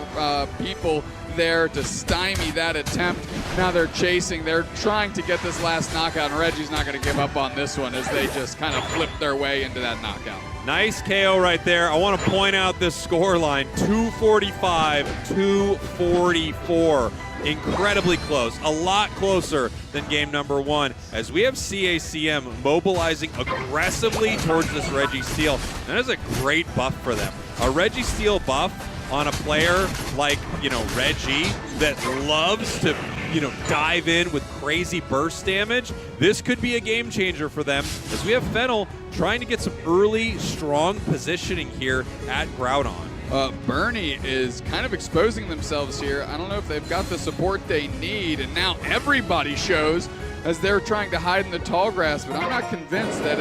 people there to stymie that attempt. Now they're chasing. They're trying to get this last knockout, and Reggie's not going to give up on this one as they just kind of flip their way into that knockout.
Nice KO right there. I want to point out this score line, 245-244. Incredibly close, a lot closer than game number 1, as we have CACM mobilizing aggressively towards this Registeel. That is a great buff for them. A Registeel buff on a player like, Reggie that loves to, dive in with crazy burst damage. This could be a game changer for them, as we have Fennel trying to get some early, strong positioning here at Groudon.
Bernie is kind of exposing themselves here. I don't know if they've got the support they need, and now everybody shows as they're trying to hide in the tall grass, but I'm not convinced that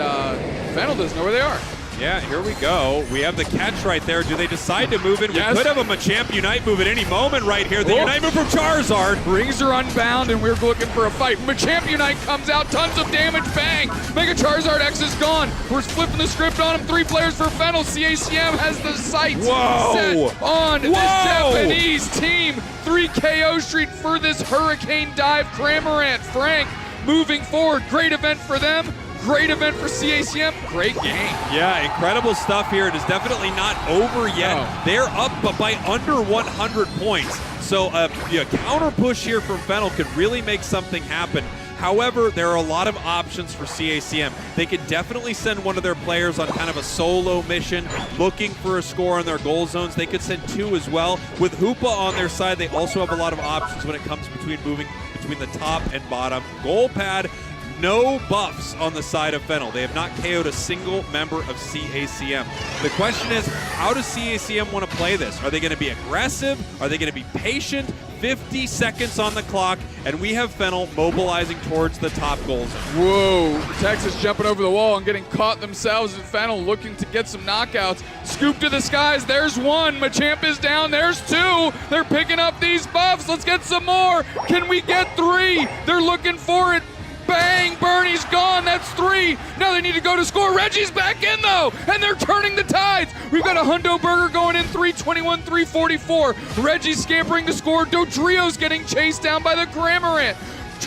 Fennel doesn't know where they are.
Yeah, here we go. We have the catch right there. Do they decide to move in?
Yes.
We could have a Machamp Unite move at any moment right here. The Unite move from Charizard.
Rings are unbound, and we're looking for a fight. Machamp Unite comes out, tons of damage, bang! Mega Charizard X is gone. We're flipping the script on him. 3 players for Fennel. CACM has the sights set on this Japanese team. 3 KO Street for this Hurricane Dive. Cramorant, Frank moving forward. Great event for them. Great event for CACM. Great game.
Yeah, incredible stuff here. It is definitely not over yet.
No.
They're up, but by under 100 points. So a counter push here from Fennel could really make something happen. However, there are a lot of options for CACM. They could definitely send one of their players on kind of a solo mission, looking for a score on their goal zones. They could send 2 as well. With Hoopa on their side, they also have a lot of options when it comes between moving between the top and bottom. Goal pad, no buffs on the side of Fennel. They have not KO'd a single member of CACM. The question is, how does CACM want to play this? Are they going to be aggressive? Are they going to be patient? 50 seconds on the clock, and we have Fennel mobilizing towards the top goal zone.
Whoa, Texas jumping over the wall and getting caught themselves, and Fennel looking to get some knockouts. Scoop to the skies, there's 1. Machamp is down, there's 2. They're picking up these buffs, let's get some more. Can we get 3? They're looking for it. Bang! Bernie's gone. That's 3. Now they need to go to score. Reggie's back in, though, and they're turning the tides. We've got a Hundo Burger going in 321, 344. Reggie scampering to score. Dodrio's getting chased down by the Cramorant.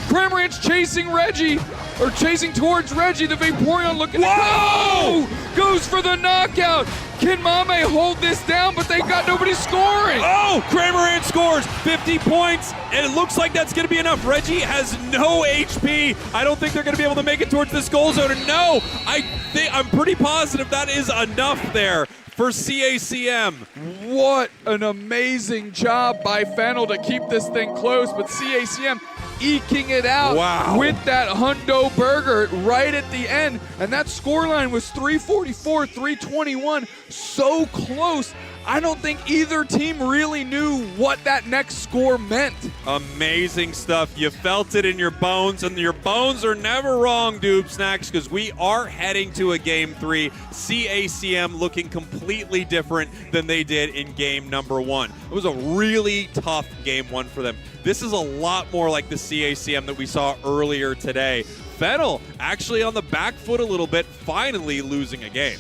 Cramorant's chasing Reggie, or chasing towards Reggie. The Vaporeon looking to go! Goes for the knockout. Can Mame hold this down? But they got nobody scoring.
Oh, Cramorant scores 50 points, and it looks like that's going to be enough. Reggie has no HP. I don't think they're going to be able to make it towards this goal zone. And no, I'm pretty positive that is enough there for CACM.
What an amazing job by Fennel to keep this thing close, but CACM eking it out with that Hundo Burger right at the end. And that scoreline was 344, 321. So close. I don't think either team really knew what that next score meant.
Amazing stuff. You felt it in your bones, and your bones are never wrong, Doob Snacks, because we are heading to a Game 3. CACM looking completely different than they did in Game number 1. It was a really tough Game 1 for them. This is a lot more like the CACM that we saw earlier today. Fennel actually on the back foot a little bit, finally losing a game.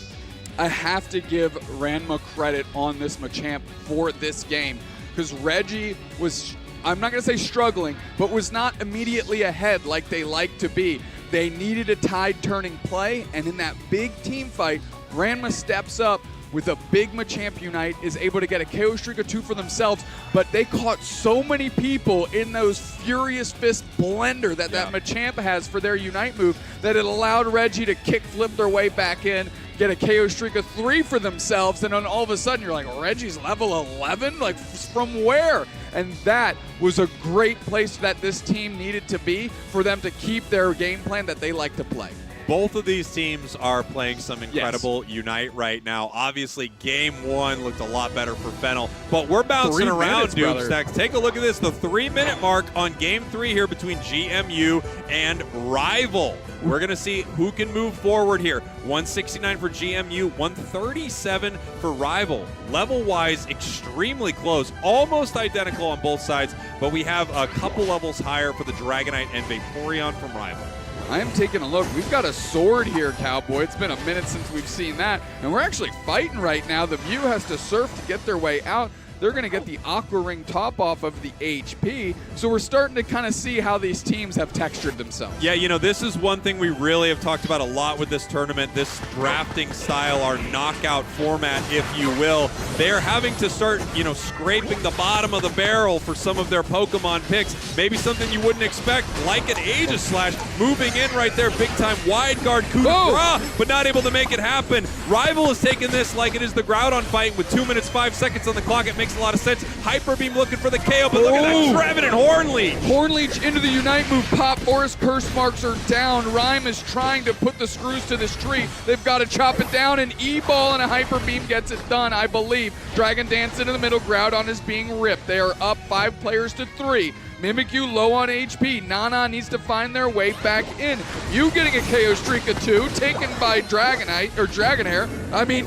I have to give Ranma credit on this Machamp for this game, because Reggie was, I'm not going to say struggling, but was not immediately ahead like they like to be. They needed a tide-turning play, and in that big team fight, Ranma steps up with a big Machamp Unite, is able to get a KO streak or 2 for themselves, but they caught so many people in those Furious Fist blender that Machamp has for their Unite move that it allowed Reggie to kick flip their way back in, get a KO streak of 3 for themselves, and then all of a sudden you're like, Reggie's level 11? Like, from where? And that was a great place that this team needed to be for them to keep their game plan that they like to play.
Both of these teams are playing some incredible Unite right now. Obviously, Game 1 looked a lot better for Fennel, but we're bouncing around, Doob Stacks. Take a look at this, the 3-minute mark on Game 3 here between GMU and Rival. We're going to see who can move forward here. 169 for GMU, 137 for Rival. Level-wise, extremely close, almost identical on both sides, but we have a couple levels higher for the Dragonite and Vaporeon from Rival.
I am taking a look. We've got a sword here, Cowboy. It's been a minute since we've seen that, and we're actually fighting right now. The View has to surf to get their way out. They're going to get the Aqua Ring top off of the HP, so we're starting to kind of see how these teams have textured themselves.
Yeah, you know, this is one thing we really have talked about a lot with this tournament, this drafting style, our knockout format, if you will. They're having to start, you know, scraping the bottom of the barrel for some of their Pokemon picks. Maybe something you wouldn't expect, like an Aegislash, moving in right there, big time wide guard coup de grace, but not able to make it happen. Rival is taking this like it is the Groudon fight with 2 minutes, 5 seconds on the clock. It makes makes a lot of sense. Hyper Beam looking for the KO, but look at that Trevenant Hornleech.
Hornleech into the Unite move. Pop Forest curse marks are down. Rhyme is trying to put the screws to this tree. They've got to chop it down. An E-ball and a Hyper Beam gets it done, I believe. Dragon Dance into the middle. Groudon is being ripped. They are up 5 players to 3. Mimikyu low on HP. Nana needs to find their way back in. You getting a KO streak of 2, taken by Dragonite, or Dragonair. I mean,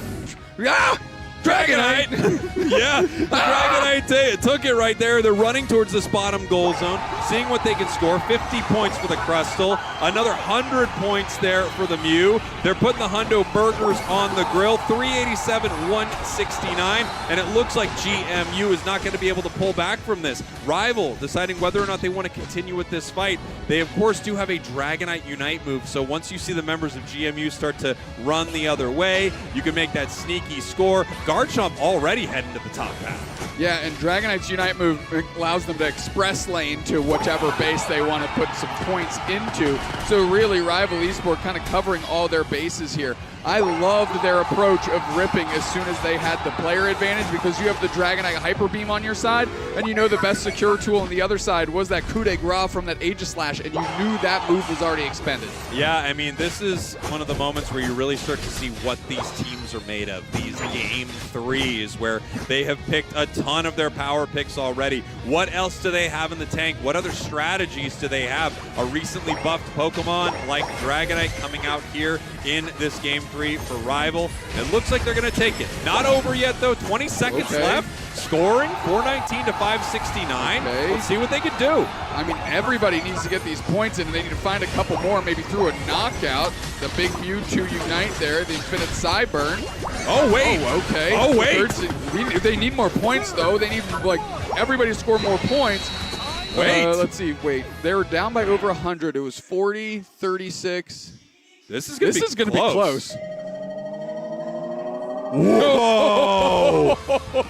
Dragonite!
Yeah, the Dragonite took it right there. They're running towards this bottom goal zone, seeing what they can score. 50 points for the Crustle, another 100 points there for the Mew. They're putting the Hundo Burgers on the grill, 387, 169, and it looks like GMU is not going to be able to pull back from this. Rival deciding whether or not they want to continue with this fight. They, of course, do have a Dragonite Unite move, so once you see the members of GMU start to run the other way, you can make that sneaky score. Garchomp already heading to the top path.
Yeah, and Dragonite's Unite move allows them to express lane to whichever base they want to put some points into. So really, Rival Esports kind of covering all their bases here. I loved their approach of ripping as soon as they had the player advantage, because you have the Dragonite Hyper Beam on your side, and you know the best secure tool on the other side was that coup de grace from that Aegislash, and you knew that move was already expended.
Yeah, I mean, this is one of the moments where you really start to see what these teams are made of. These game 3s where they have picked a ton of their power picks already. What else do they have in the tank? What other strategies do they have? A recently buffed Pokemon like Dragonite coming out here in this game 3 for Rival. It looks like they're going to take it. Not over yet, though. 20 seconds left. Scoring 419 to 569. Let's see what they can do.
I mean, everybody needs to get these points in, and they need to find a couple more, maybe through a knockout. The big Mewtwo Unite there, the Infinite Cyburn.
Oh, wait.
Oh, okay.
Oh, wait.
They need more points, though. They need, like, everybody to score more points.
Wait.
Let's see. Wait. They were down by over 100. It was 40, 36.
This is going to be
close.
Whoa!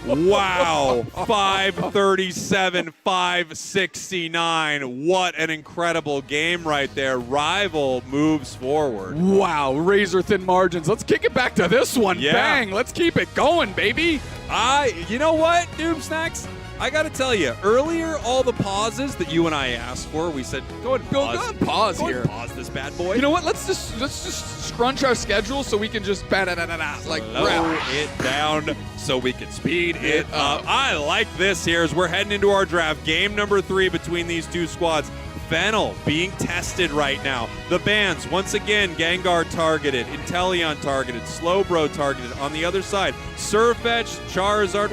Wow. 537, 569. What an incredible game right there. Rival moves forward.
Wow, razor thin margins. Let's kick it back to this one.
Yeah.
Bang. Let's keep it going, baby.
You know what, Noob Snacks? I got to tell you, earlier, all the pauses that you and I asked for, we said, go ahead and pause.
Go pause here.
Pause this bad boy.
You know what? Let's just scrunch our schedule so we can just like
slow it down so we can speed it up. I like this here as we're heading into our draft. Game number 3 between these two squads. Fennel being tested right now. The bans, once again, Gengar targeted, Inteleon targeted, Slowbro targeted. On the other side, Surfetch, Charizard,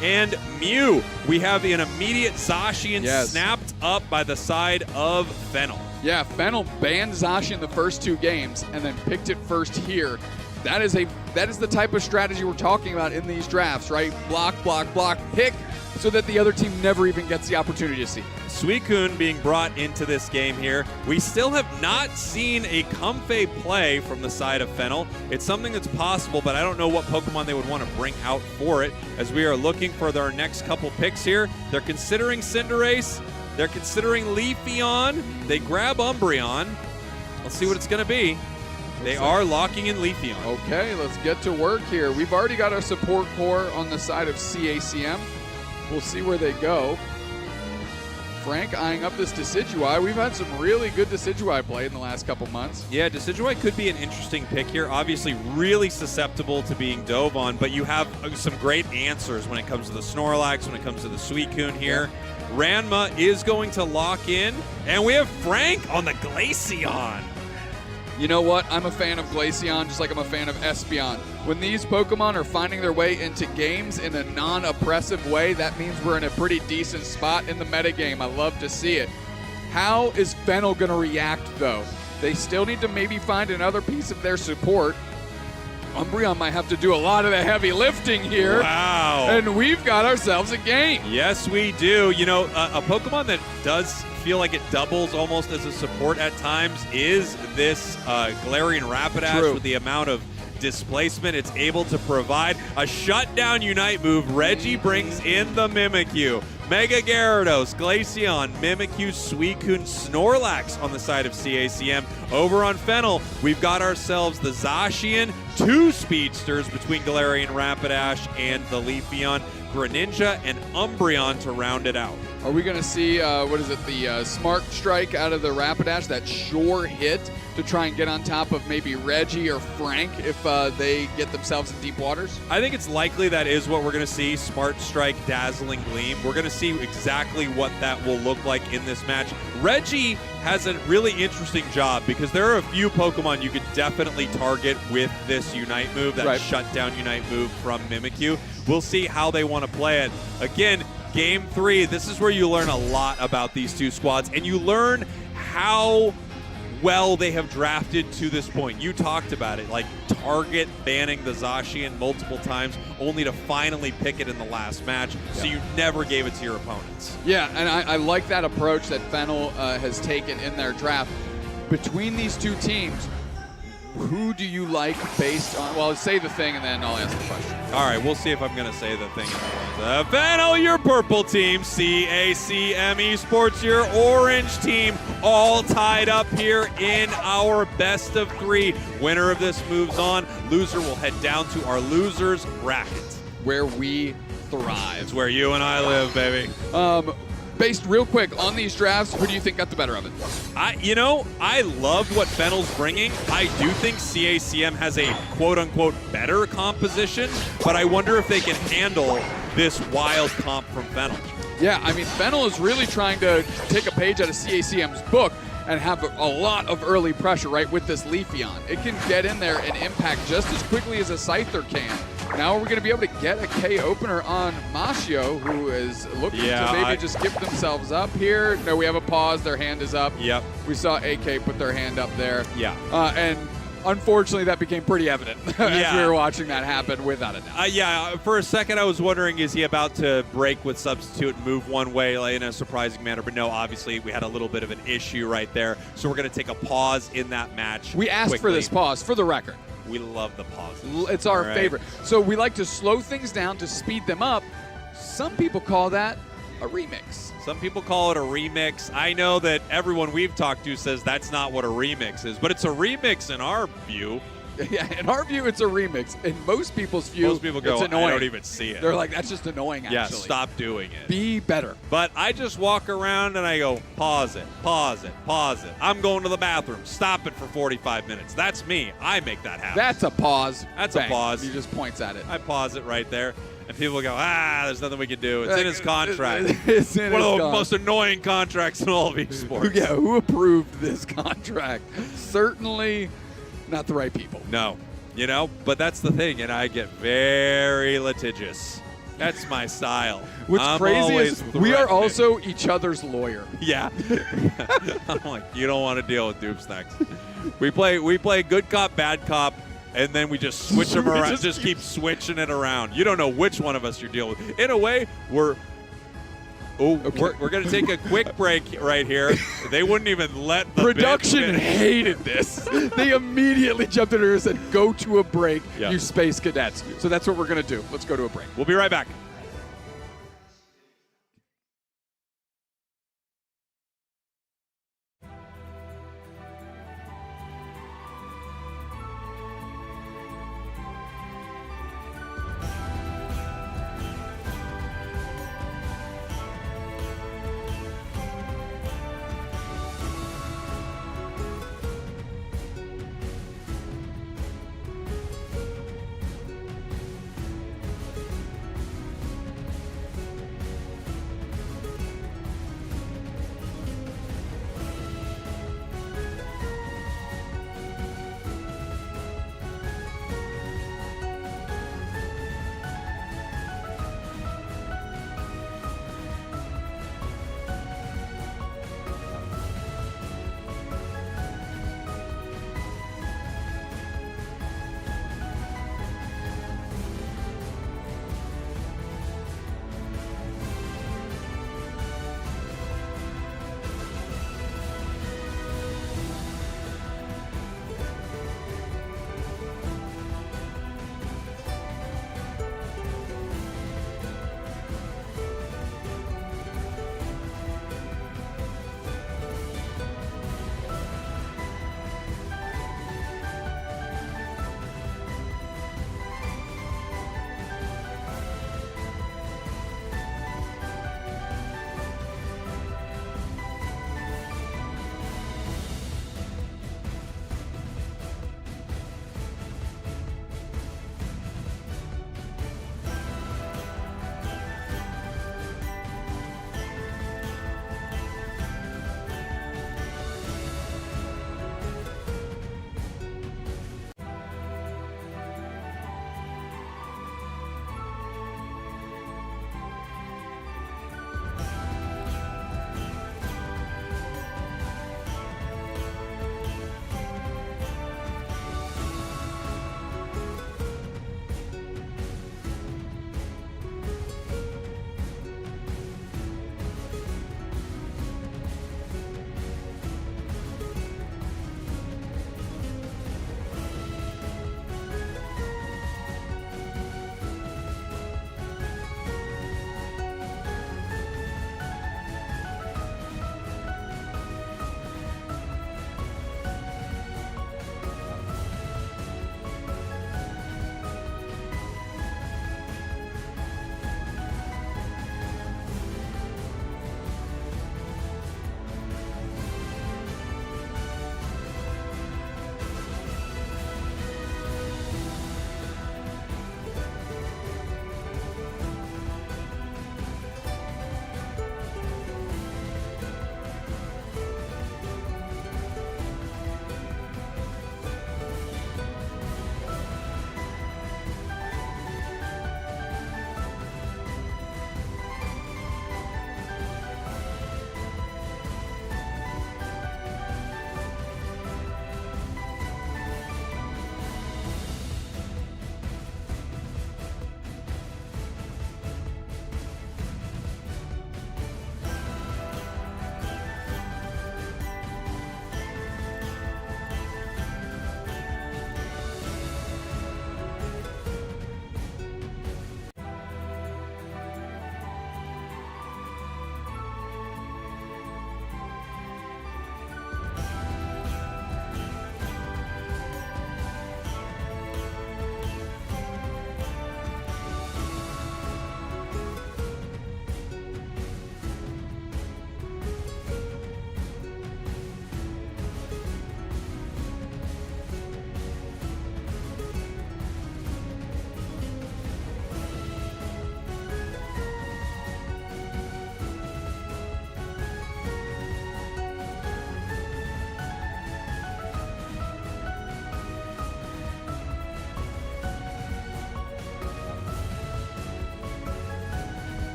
and Mew. We have an immediate Zacian snapped up by the side of Fennel.
Yeah, Fennel banned Zacian the first 2 games and then picked it first here. That is the type of strategy we're talking about in these drafts, right? Block, block, block, pick, so that the other team never even gets the opportunity to see.
Suicune being brought into this game here. We still have not seen a Comfey play from the side of Fennel. It's something that's possible, but I don't know what Pokemon they would want to bring out for it as we are looking for their next couple picks here. They're considering Cinderace. They're considering Leafeon. They grab Umbreon. Let's see what it's going to be. They are locking in Leafeon.
Okay, let's get to work here. We've already got our support core on the side of CACM. We'll see where they go. Frank eyeing up this Decidueye. We've had some really good Decidueye play in the last couple months.
Yeah, Decidueye could be an interesting pick here. Obviously, really susceptible to being dove on, but you have some great answers when it comes to the Snorlax, when it comes to the Suicune here. Yeah. Ranma is going to lock in, and we have Frank on the Glaceon.
You know what? I'm a fan of Glaceon just like I'm a fan of Espeon. When these Pokemon are finding their way into games in a non-oppressive way, that means we're in a pretty decent spot in the metagame. I love to see it. How is Fennel going to react, though? They still need to maybe find another piece of their support. Umbreon might have to do a lot of the heavy lifting here.
Wow.
And we've got ourselves a game.
Yes, we do. You know, a Pokemon that does feel like it doubles almost as a support at times is this Galarian Rapidash with the amount of displacement it's able to provide. A shutdown Unite move. Reggie brings in the Mimikyu. Mega Gyarados, Glaceon, Mimikyu, Suicune, Snorlax on the side of CACM. Over on Fennel, we've got ourselves the Zacian, 2 speedsters between Galarian Rapidash and the Leafeon. Greninja, and Umbreon to round it out.
Are we going to see, the Smart Strike out of the Rapidash, that sure hit to try and get on top of maybe Reggie or Frank if they get themselves in deep waters?
I think it's likely that is what we're going to see, Smart Strike, Dazzling Gleam. We're going to see exactly what that will look like in this match. Reggie has a really interesting job because there are a few Pokemon you could definitely target with this Unite move, that shutdown Unite move from Mimikyu. We'll see how they want to play it. Again, Game 3, this is where you learn a lot about these two squads, and you learn how well they have drafted to this point. You talked about it, like Target banning the Zacian multiple times, only to finally pick it in the last match, so you never gave it to your opponents.
Yeah, and I like that approach that Fennel has taken in their draft. Between these two teams, who do you like based on, well, say the thing and then I'll ask the question.
All right, we'll see if I'm going to say the thing. Fennel, your purple team. CACM Esports, your orange team. All tied up here in our best of 3. Winner of this moves on. Loser will head down to our losers bracket.
Where we thrive.
It's where you and I live, baby.
Based real quick on these drafts, who do you think got the better of it?
I loved what Fennel's bringing. I do think CACM has a quote-unquote better composition, but I wonder if they can handle this wild comp from Fennel.
Yeah, I mean, Fennel is really trying to take a page out of CACM's book and have a lot of early pressure, right, with this Leafeon. It can get in there and impact just as quickly as a Scyther can. Now we're going to be able to get a K opener on Mashio, who is looking to maybe just give themselves up here. No, we have a pause. Their hand is up.
Yep.
We saw AK put their hand up there.
Yeah.
And unfortunately, that became pretty evident as we were watching that happen, without a doubt.
For a second, I was wondering, is he about to break with Substitute and move one way in a surprising manner? But no, obviously, we had a little bit of an issue right there. So we're going to take a pause in that match.
We asked for this pause, for the record.
We love the pauses.
It's our favorite. So we like to slow things down to speed them up. Some people call that a remix.
Some people call it a remix. I know that everyone we've talked to says that's not what a remix is, but it's a remix in our view.
Yeah, in our view, it's a remix. In most people's view,
most people go,
it's annoying.
I don't even see it.
They're like, that's just annoying, actually.
Yeah, stop doing it.
Be better.
But I just walk around and I go, pause it, pause it, pause it. I'm going to the bathroom. Stop it for 45 minutes. That's me. I make that happen.
That's a pause.
That's
Bang.
a pause.
He just points at it.
I pause it right there. And people go, there's nothing we can do. It's in his contract.
It's in
One
his
of the most annoying contracts in all of esports.
Yeah, who approved this contract? Certainly not the right people.
No. But that's the thing, and I get very litigious. That's my style.
What's crazy is we are also each other's lawyer.
Yeah. I'm like, you don't want to deal with dupes next. We play good cop, bad cop, and then we just switch them around. Just keep switching it around. You don't know which one of us you're dealing with. In a way, we're going to take a quick break right here. They wouldn't even let the
production hated this. They immediately jumped in here and said, go to a break, you space cadets. So that's what we're going to do. Let's go to a break.
We'll be right back.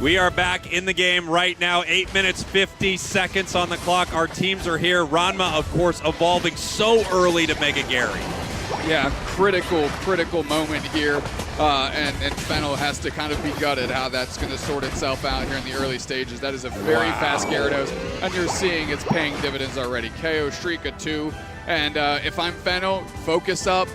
We are back in the game right now. 8 minutes, 50 seconds on the clock. Our teams are here. Ranma, of course, evolving so early to Mega Gary.
Yeah, critical moment here. And Fennel has to kind of be gutted how that's going to sort itself out here in the early stages. That is a very fast Gyarados, and you're seeing it's paying dividends already. KO Shrika 2, and if I'm Fennel, focus up,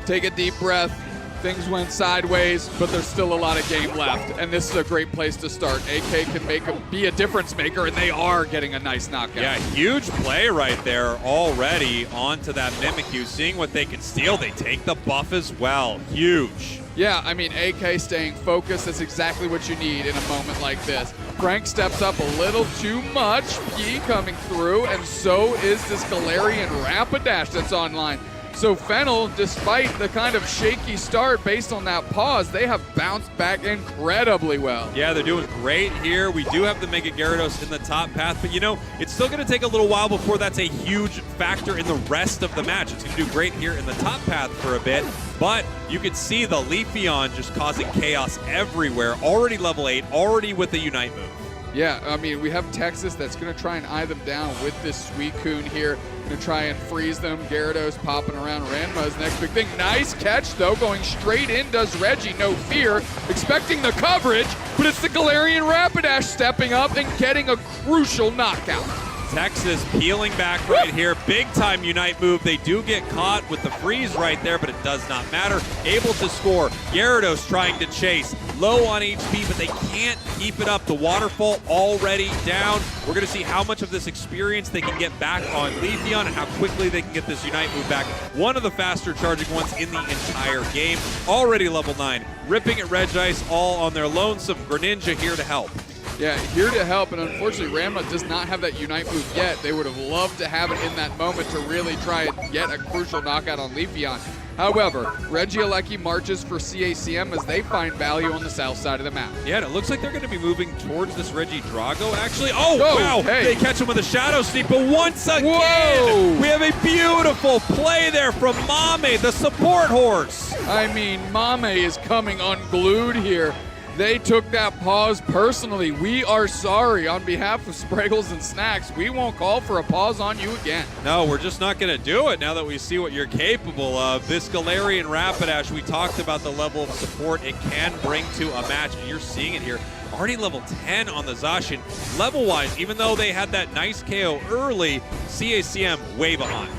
take a deep breath. Things went sideways, but there's still a lot of game left, and this is a great place to start. AK can be a difference maker, and they are getting a nice knockout.
Yeah, huge play right there already onto that Mimikyu. Seeing what they can steal, they take the buff as well. Huge.
Yeah, I mean, AK staying focused, that's exactly what you need in a moment like this. Frank steps up a little too much, P coming through, and so is this Galarian Rapidash that's online. So Fennel, despite the kind of shaky start based on that pause, they have bounced back incredibly well.
Yeah, they're doing great here. We do have the Mega Gyarados in the top path, but you know, it's still going to take a little while before that's a huge factor in the rest of the match. It's going to do great here in the top path for a bit, but you can see the Leafeon just causing chaos everywhere. Already level 8, already with the Unite move.
Yeah, I mean, we have Texas that's going to try and eye them down with this Suicune here. Going to try and freeze them. Gyarados popping around. Ranma's next big thing. Nice catch, though. Going straight in does Reggie. No fear. Expecting the coverage, but it's the Galarian Rapidash stepping up and getting a crucial knockout.
Texas peeling back right here. Big time Unite move. They do get caught with the freeze right there, but it does not matter. Able to score. Gyarados trying to chase. Low on HP, but they can't keep it up. The waterfall already down. We're going to see how much of this experience they can get back on Leafeon and how quickly they can get this Unite move back. One of the faster charging ones in the entire game. Already level 9. Ripping at Regice all on their lonesome. Greninja here to help.
Yeah, here to help, and unfortunately Ranma does not have that Unite move yet. They would have loved to have it in that moment to really try and get a crucial knockout on Leafeon. However, Regieleki marches for CACM as they find value on the south side of the map.
Yeah, and it looks like they're going to be moving towards this Regidrago, actually. Oh, wow!
Hey.
They catch him with a Shadow Sneak, but once again,
Whoa.
We have a beautiful play there from Mame, the support horse.
I mean, Mame is coming unglued here. They took that pause personally. We are sorry. On behalf of Spraggles and Snacks, we won't call for a pause on you again.
No, we're just not going to do it now that we see what you're capable of. This Galarian Rapidash, we talked about the level of support it can bring to a match, and you're seeing it here. Already level 10 on the Zacian. Level-wise, even though they had that nice KO early, CACM way behind.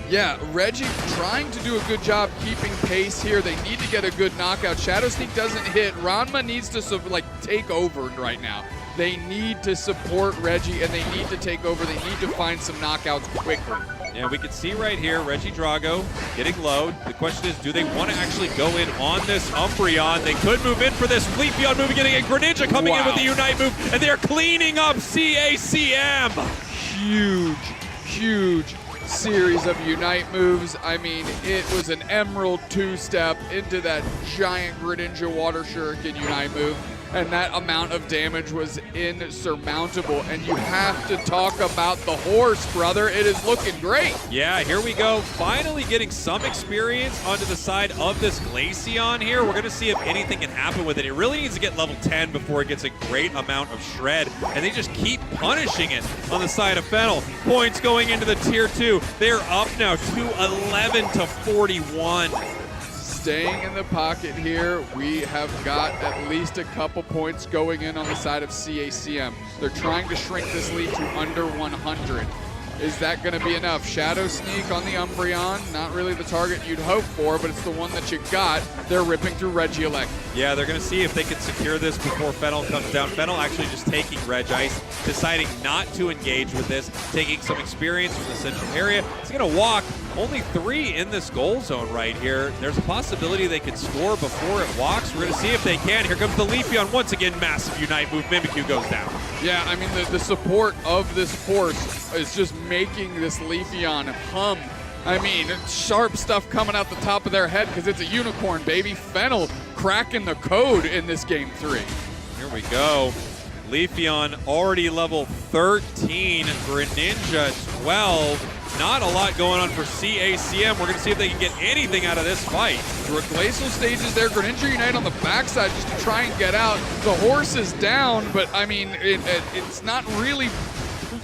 Yeah, Reggie trying to do a good job keeping pace here. They need to get a good knockout. Shadow Sneak doesn't hit. Ranma needs to take over right now. They need to support Reggie, and they need to take over. They need to find some knockouts quickly.
Yeah, we can see right here, Regidrago getting low. The question is, do they want to actually go in on this Umbreon? They could move in for this. Leafeon moving in again. Greninja coming in with the Unite move, and they're cleaning up CACM.
Huge series of Unite moves. I mean, it was an Emerald two-step into that giant Greninja Water Shuriken Unite move, and that amount of damage was insurmountable. And you have to talk about the horse, brother. It is looking great.
Yeah, here we go. Finally getting some experience onto the side of this Glaceon here. We're going to see if anything can happen with it. It really needs to get level 10 before it gets a great amount of shred, and they just keep punishing it on the side of Fennel. Points going into the tier 2. They're up now to 11 to 41.
Staying in the pocket here, we have got at least a couple points going in on the side of CACM. They're trying to shrink this lead to under 100. Is that going to be enough? Shadow Sneak on the Umbreon, not really the target you'd hope for, but it's the one that you got. They're ripping through Regieleki.
Yeah, they're going to see if they can secure this before Fennel comes down. Fennel actually just taking Regice, deciding not to engage with this, taking some experience from the central area. He's going to walk. Only 3 in this goal zone right here. There's a possibility they could score before it walks. We're going to see if they can. Here comes the Leafeon. Once again, massive Unite move. Mimikyu goes down.
Yeah, I mean, the support of this horse is just making this Leafeon hum. I mean, sharp stuff coming out the top of their head because it's a unicorn, baby. Fennel cracking the code in this game 3.
Here we go. Leafeon already level 13, Greninja 12. Not a lot going on for CACM. We're going to see if they can get anything out of this fight.
Glacial stages there. Greninja Unite on the backside just to try and get out. The horse is down, but I mean, it's not really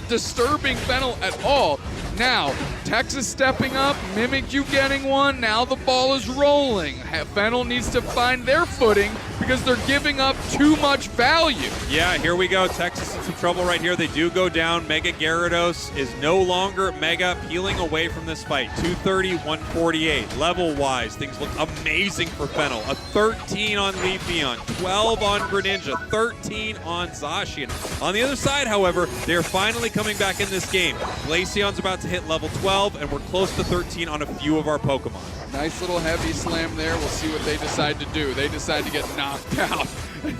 disturbing Fennel at all. Now, Texas stepping up, Mimikyu getting one, now the ball is rolling. Fennel needs to find their footing because they're giving up too much value.
Yeah, here we go. Texas in some trouble right here. They do go down. Mega Gyarados is no longer Mega, peeling away from this fight. 230, 148. Level-wise, things look amazing for Fennel. A 13 on Leafeon, 12 on Greninja, 13 on Zacian. On the other side, however, they're finally coming back in this game. Glaceon's about to hit level 12, and we're close to 13 on a few of our Pokemon.
Nice little heavy slam there. We'll see what they decide to do. They decide to get knocked out.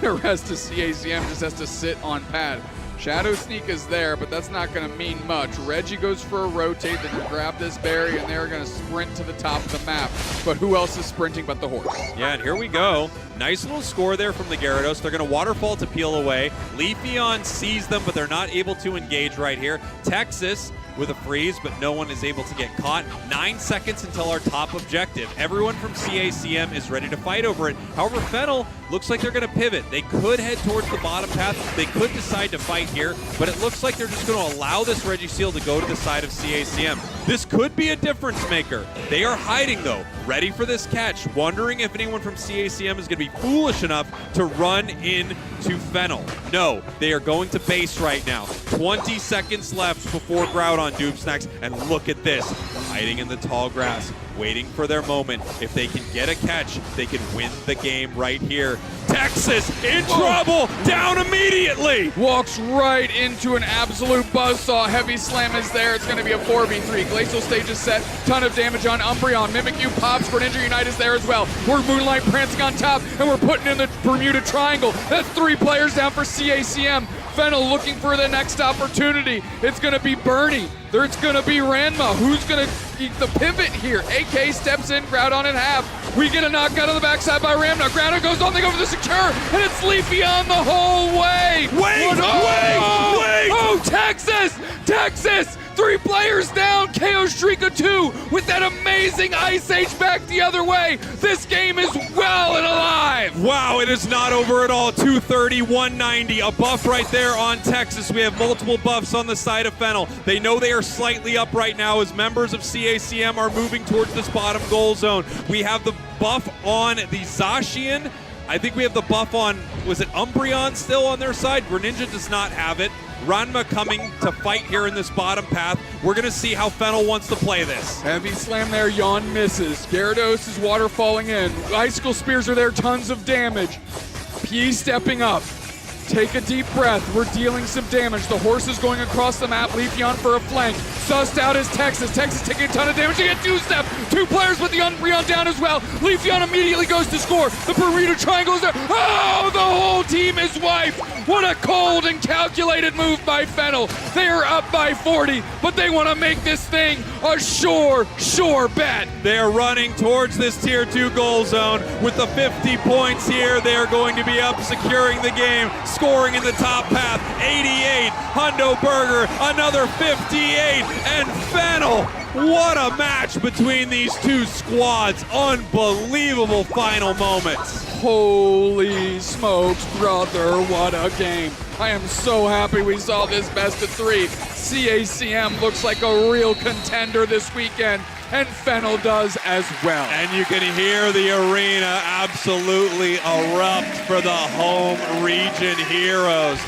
The rest of CACM just has to sit on pad. Shadow Sneak is there, but that's not going to mean much. Reggie goes for a rotate. They're going to grab this berry, and they're going to sprint to the top of the map. But who else is sprinting but the horse?
Yeah, and here we go. Nice little score there from the Gyarados. They're going to waterfall to peel away. Leafeon sees them, but they're not able to engage right here. Texas with a freeze, but no one is able to get caught. 9 seconds until our top objective. Everyone from CACM is ready to fight over it. However, Fennel looks like they're going to pivot. They could head towards the bottom path. They could decide to fight here, but it looks like they're just going to allow this Regiseal to go to the side of CACM. This could be a difference maker. They are hiding, though, ready for this catch, wondering if anyone from CACM is going to be foolish enough to run into Fennel. No, they are going to base right now. 20 seconds left before Groudon Doomsnacks, and look at this. Hiding in the tall grass, waiting for their moment. If they can get a catch, they can win the game right here. Texas in trouble, down immediately.
Walks right into an absolute buzzsaw. Heavy slam is there. It's going to be a 4v3. Glacial stage is set. Ton of damage on Umbreon. Mimikyu pops. Greninja Unite is there as well. We're Moonlight prancing on top, and we're putting in the Bermuda Triangle. That's 3 players down for CACM. Fennel looking for the next opportunity. It's going to be Bernie. It's going to be Ranma. Who's going to eat the pivot here? AK steps in, Groudon in half. We get a knockout on the backside by Ramna. Groudon goes on, they go for the secure, and it's Leafeon the whole way.
Wait!
Oh, Texas! Texas! 3 players down. KO Shrika 2 with that amazing Ice Age back the other way. This game is well and alive.
Wow, it is not over at all. 230, 190. A buff right there on Texas. We have multiple buffs on the side of Fennel. They know they are slightly up right now as members of CACM are moving towards this bottom goal zone. We have the buff on the Zacian. I think we have the buff on, was it Umbreon still on their side? Greninja does not have it. Ranma coming to fight here in this bottom path. We're going to see how Fennel wants to play this.
Heavy slam there, Yawn misses. Gyarados is waterfalling in. Icicle Spears are there, tons of damage. P stepping up. Take a deep breath. We're dealing some damage. The horse is going across the map. Leafeon for a flank. Sussed out is Texas. Texas taking a ton of damage. They get 2-step. 2 players with the Umbreon down as well. Leafeon immediately goes to score. The Bermuda Triangle is there. Oh, the whole team is wiped. What a cold and calculated move by Fennel. They are up by 40, but they want to make this thing a sure bet.
They're running towards this Tier 2 goal zone. With the 50 points here, they are going to be up securing the game. Scoring in the top path, 88, Hundo Burger, another 58, and Fennel. What a match between these 2 squads. Unbelievable final moments.
Holy smokes, brother, what a game. I am so happy we saw this best of 3. CACM looks like a real contender this weekend, and Fennel does as well.
And you can hear the arena absolutely erupt for the home region heroes.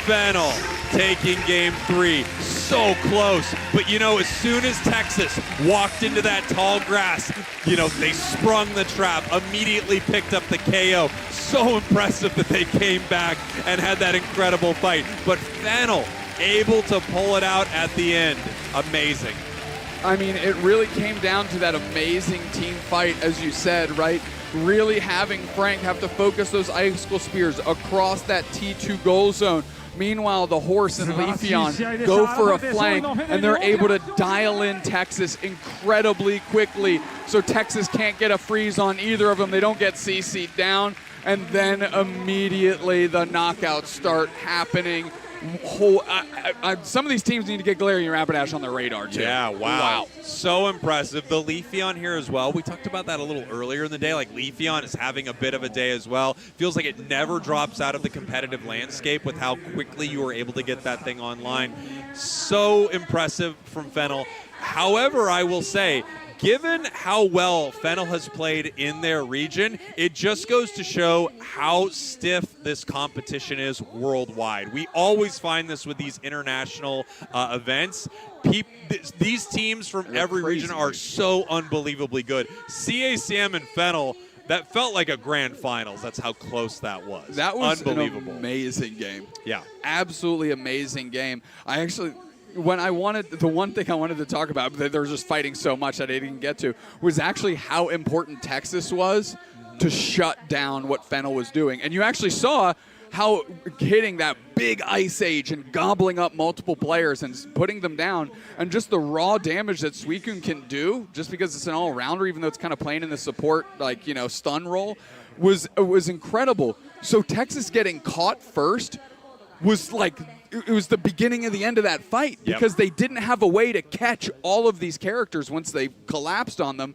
Fennel taking game 3. So close. But you know, as soon as Texas walked into that tall grass, you know, they sprung the trap, immediately picked up the KO. So impressive that they came back and had that incredible fight. But Fennel able to pull it out at the end. Amazing.
I mean, it really came down to that amazing team fight, as you said, right? Really having Frank have to focus those Icicle Spears across that T2 goal zone. Meanwhile, the horse and Leafeon go for a flank, and they're able to dial in Texas incredibly quickly, so Texas can't get a freeze on either of them. They don't get CC'd down. and then immediately the knockouts start happening. Some of these teams need to get Galarian Rapidash on their radar, too.
Yeah, wow. So impressive. The Leafeon here as well. We talked about that a little earlier in the day. Like, Leafeon is having a bit of a day as well. Feels like it never drops out of the competitive landscape with how quickly you were able to get that thing online. So impressive from Fennel. However, I will say, given how well Fennel has played in their region, it just goes to show how stiff this competition is worldwide. We always find this with these international events. These teams from every region are so unbelievably good. CACM and Fennel, that felt like a grand finals. That's how close that was.
That was
unbelievable.
An amazing game.
Yeah.
Absolutely amazing game. The one thing I wanted to talk about, that they were just fighting so much that I didn't get to, was actually how important Texas was to shut down what Fennel was doing. And you actually saw how hitting that big Ice Age and gobbling up multiple players and putting them down, and just the raw damage that Suicune can do, just because it's an all-rounder, even though it's kind of playing in the support, stun role, was incredible. So Texas getting caught first was it was the beginning of the end of that fight, because they didn't have a way to catch all of these characters once they collapsed on them.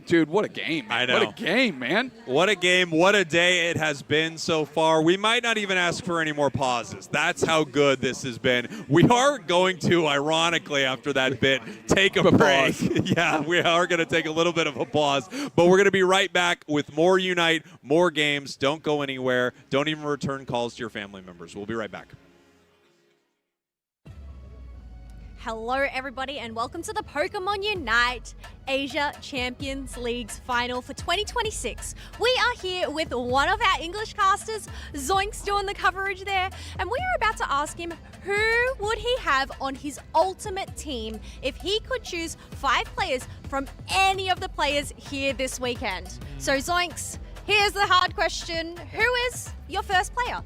Dude, what a game.
I know.
What a game, man.
What a game. What a day it has been so far. We might not even ask for any more pauses. That's how good this has been. We are going to, ironically, after that bit, take a break. Yeah, we are going to take a little bit of a pause, but we're going to be right back with more Unite, more games. Don't go anywhere. Don't even return calls to your family members. We'll be right back.
Hello everybody and welcome to the Pokemon Unite Asia Champions League's final for 2026. We are here with one of our English casters, Zoinks, doing the coverage there, and we are about to ask him who would he have on his ultimate team if he could choose 5 players from any of the players here this weekend. So Zoinks, here's the hard question. Who is your first player?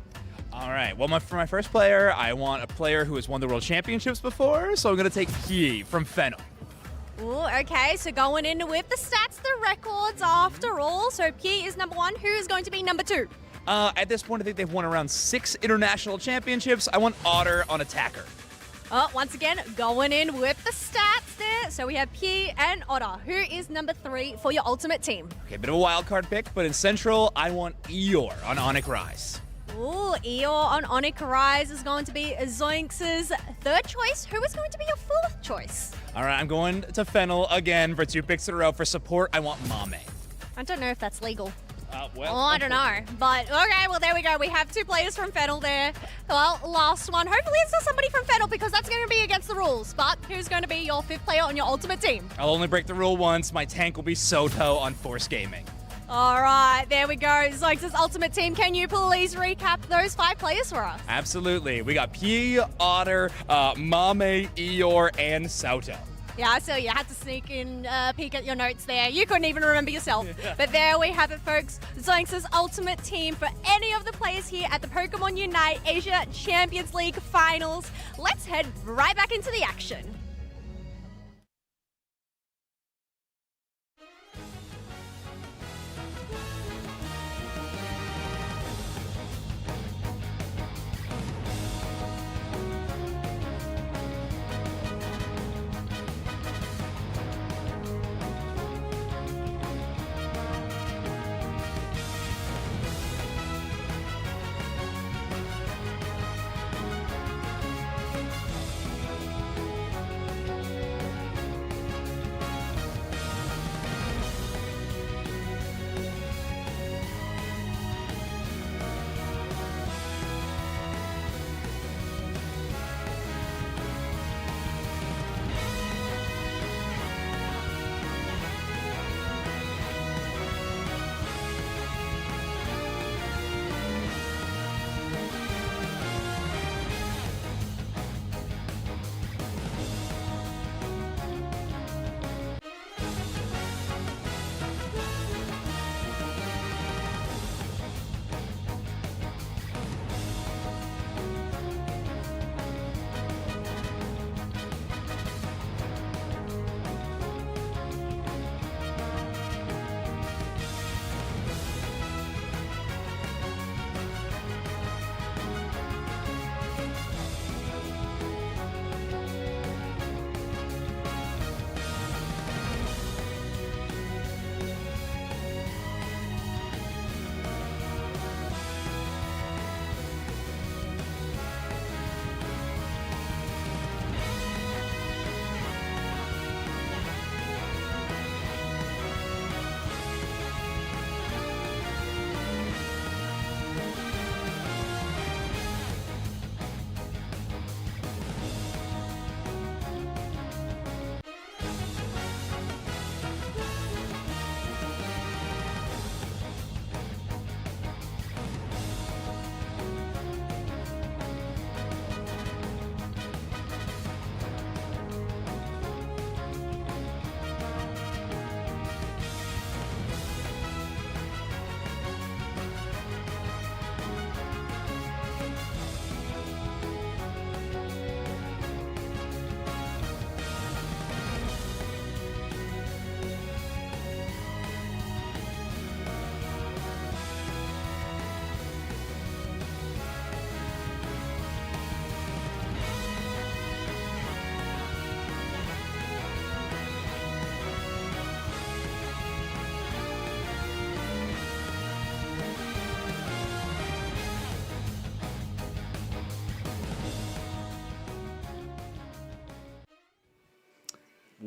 All right. Well, for my first player, I want a player who has won the World Championships before, so I'm going to take Pi from Fennel.
Ooh, okay, so going in with the stats, the records after all. So Pi is number 1. Who is going to be number 2?
At this point, I think they've won around 6 international championships. I want Otter on attacker.
Oh, once again, going in with the stats there. So we have Pi and Otter. Who is number 3 for your ultimate team?
Okay, a bit of a wild card pick, but in Central, I want Eeyore on Onyx Rise.
Ooh, Eeyore on Onyx Rise is going to be Zoinks' third choice. Who is going to be your 4th choice?
All right, I'm going to Fennel again for 2 picks in a row. For support, I want Mame.
I don't know if that's legal.
Well,
I don't know. But, okay, well, there we go. We have 2 players from Fennel there. Well, last one. Hopefully it's not somebody from Fennel, because that's going to be against the rules. But who's going to be your 5th player on your ultimate team?
I'll only break the rule once. My tank will be Soto on Force Gaming.
All right, there we go. Zoinks' ultimate team. Can you please recap those 5 players for us?
Absolutely. We got Pi, Otter, Mame, Eeyore, and Soto.
Yeah, so you had to sneak in a peek at your notes there. You couldn't even remember yourself. But there we have it, folks. Zoinks' ultimate team for any of the players here at the Pokemon Unite Asia Champions League Finals. Let's head right back into the action.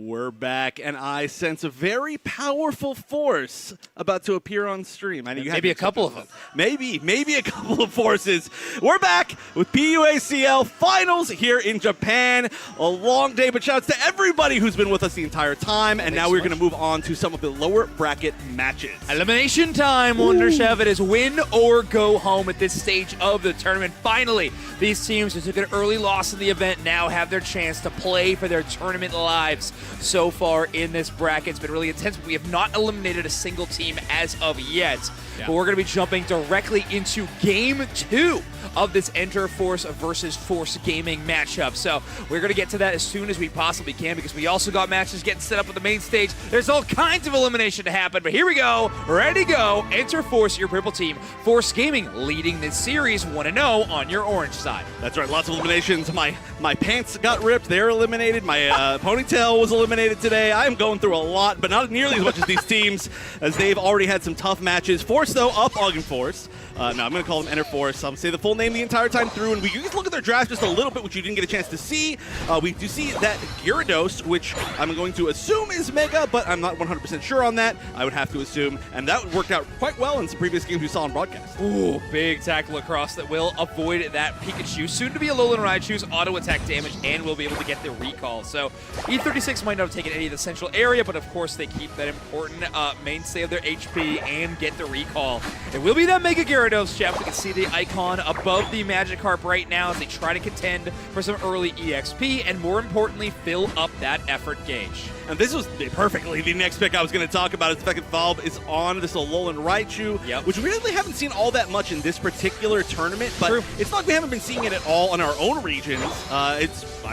We're back, and I sense a very powerful force about to appear on stream. I know you
maybe a couple of them.
Maybe a couple of forces. We're back with PUACL finals here in Japan. A long day, but shouts to everybody who's been with us the entire time. And now we're going to move on to some of the lower bracket matches.
Elimination time, Wonder Chef. It is win or go home at this stage of the tournament. Finally, these teams who took an early loss in the event now have their chance to play for their tournament lives. So far in this bracket, it's been really intense, but we have not eliminated a single team as of yet. Yeah. But we're going to be jumping directly into Game 2 of this Enter Force versus Force Gaming matchup. So we're going to get to that as soon as we possibly can, because we also got matches getting set up on the main stage. There's all kinds of elimination to happen, but here we go. Ready to go. Enter Force, your purple team. Force Gaming leading this series 1-0 on your orange side.
That's right, lots of eliminations. My pants got ripped. They're eliminated. My ponytail was eliminated today. I'm going through a lot, but not nearly as much as these teams, as they've already had some tough matches. Force, though, up Ogden Force. No, I'm going to call them Enter Force. I'm going to say the full name the entire time through, and we can just look at their draft just a little bit, which you didn't get a chance to see. We do see that Gyarados, which I'm going to assume is Mega, but I'm not 100% sure on that. I would have to assume, and that worked out quite well in some previous games we saw on broadcast.
Ooh, big tackle across that will avoid that Pikachu. Soon to be Alolan Raichu's auto attack damage, and will be able to get the recall. So E36 might not have taken any of the central area, but of course they keep that important mainstay of their HP and get the recall. It will be that Mega Gyarados, Jeff. We can see the icon above the Magikarp right now as they try to contend for some early EXP and, more importantly, fill up that effort gauge.
And this was perfectly the next pick I was going to talk about. Is the fact that Valve is on this Alolan Raichu, which we really haven't seen all that much in this particular tournament. But it's not like we haven't been seeing it at all in our own regions. I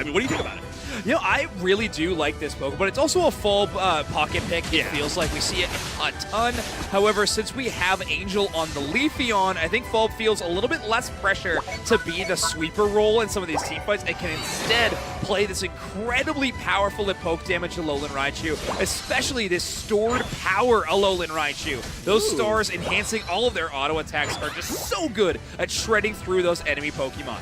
mean, what do you think about it?
You know, I really do like this Pokemon, but it's also a fall pocket pick. It feels like we see it a ton. However, since we have Angel on the Leafeon, I think Fall feels a little bit less pressure to be the sweeper role in some of these team fights and can instead play this incredibly powerful and poke damage Alolan Raichu, especially this stored power Alolan Raichu. Those stars enhancing all of their auto attacks are just so good at shredding through those enemy Pokemon.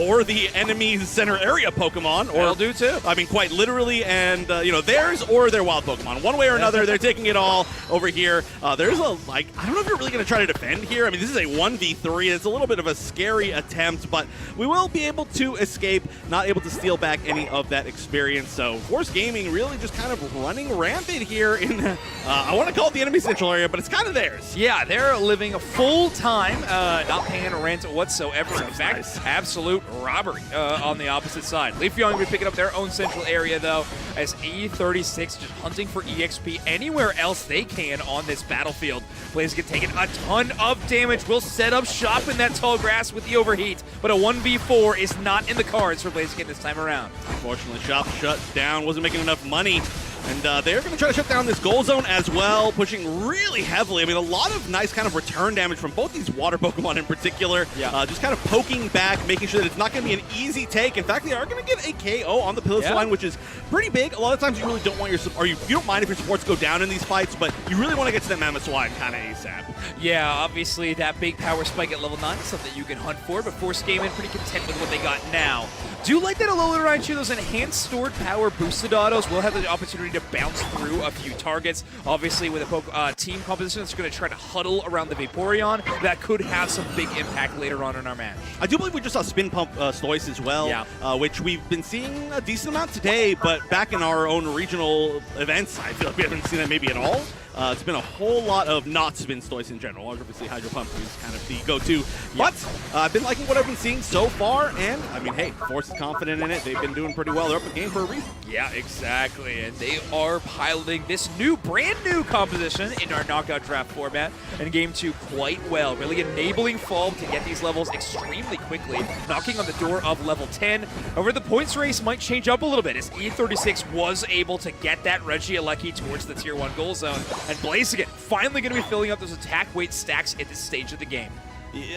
Or the enemy's center area Pokemon. Or
they'll do too.
I mean, quite literally, and you know, theirs or their wild Pokemon. One way or another, they're taking it all over here. There's a, I don't know if you're really going to try to defend here. I mean, this is a 1v3. It's a little bit of a scary attempt, but we will be able to escape, not able to steal back any of that experience. So Force Gaming really just kind of running rampant here in, I want to call it the enemy central area, but it's kind of theirs.
Yeah, they're living a full time, not paying rent whatsoever. In fact, absolute robbery on the opposite side. Leafeon will be picking up their own central area, though, as E36 just hunting for EXP anywhere else they can on this battlefield. Blaziken taking a ton of damage, will set up shop in that tall grass with the overheat, but a 1v4 is not in the cards for Blaziken this time around.
Unfortunately, shop shut down, wasn't making enough money. And they're going to try to shut down this goal zone as well, pushing really heavily. I mean, a lot of nice kind of return damage from both these water Pokemon in particular. Yeah. Just kind of poking back, making sure that it's not going to be an easy take. In fact, they are going to get a KO on the Pillow line, which is pretty big. A lot of times you really don't want your, or you don't mind if your supports go down in these fights, but you really want to get to that Mammoth Swine kind of ASAP.
Yeah, obviously that big power spike at level 9 is something you can hunt for, but Force Gaming pretty content with what they got now. Do like that Alolan Raichu, those enhanced stored power boosted autos will have the opportunity to bounce through a few targets. Obviously, with a team composition that's going to try to huddle around the Vaporeon, that could have some big impact later on in our match.
I do believe we just saw Spin Pump Stoice as well, which we've been seeing a decent amount today, but back in our own regional events, I feel like we haven't seen that maybe at all. It's been a whole lot of not Spin Stoice in general. Obviously, Hydro Pump is kind of the go-to. But I've been liking what I've been seeing so far, and I mean, hey, Force is confident in it. They've been doing pretty well. They're up the game for a reason.
Yeah, exactly. And they are piloting this brand new composition in our knockout draft format in Game 2 quite well, really enabling Fall to get these levels extremely quickly, knocking on the door of level 10. However, the points race might change up a little bit as E36 was able to get that Regieleki towards the Tier 1 goal zone. And Blaziken finally going to be filling up those attack weight stacks at this stage of the game.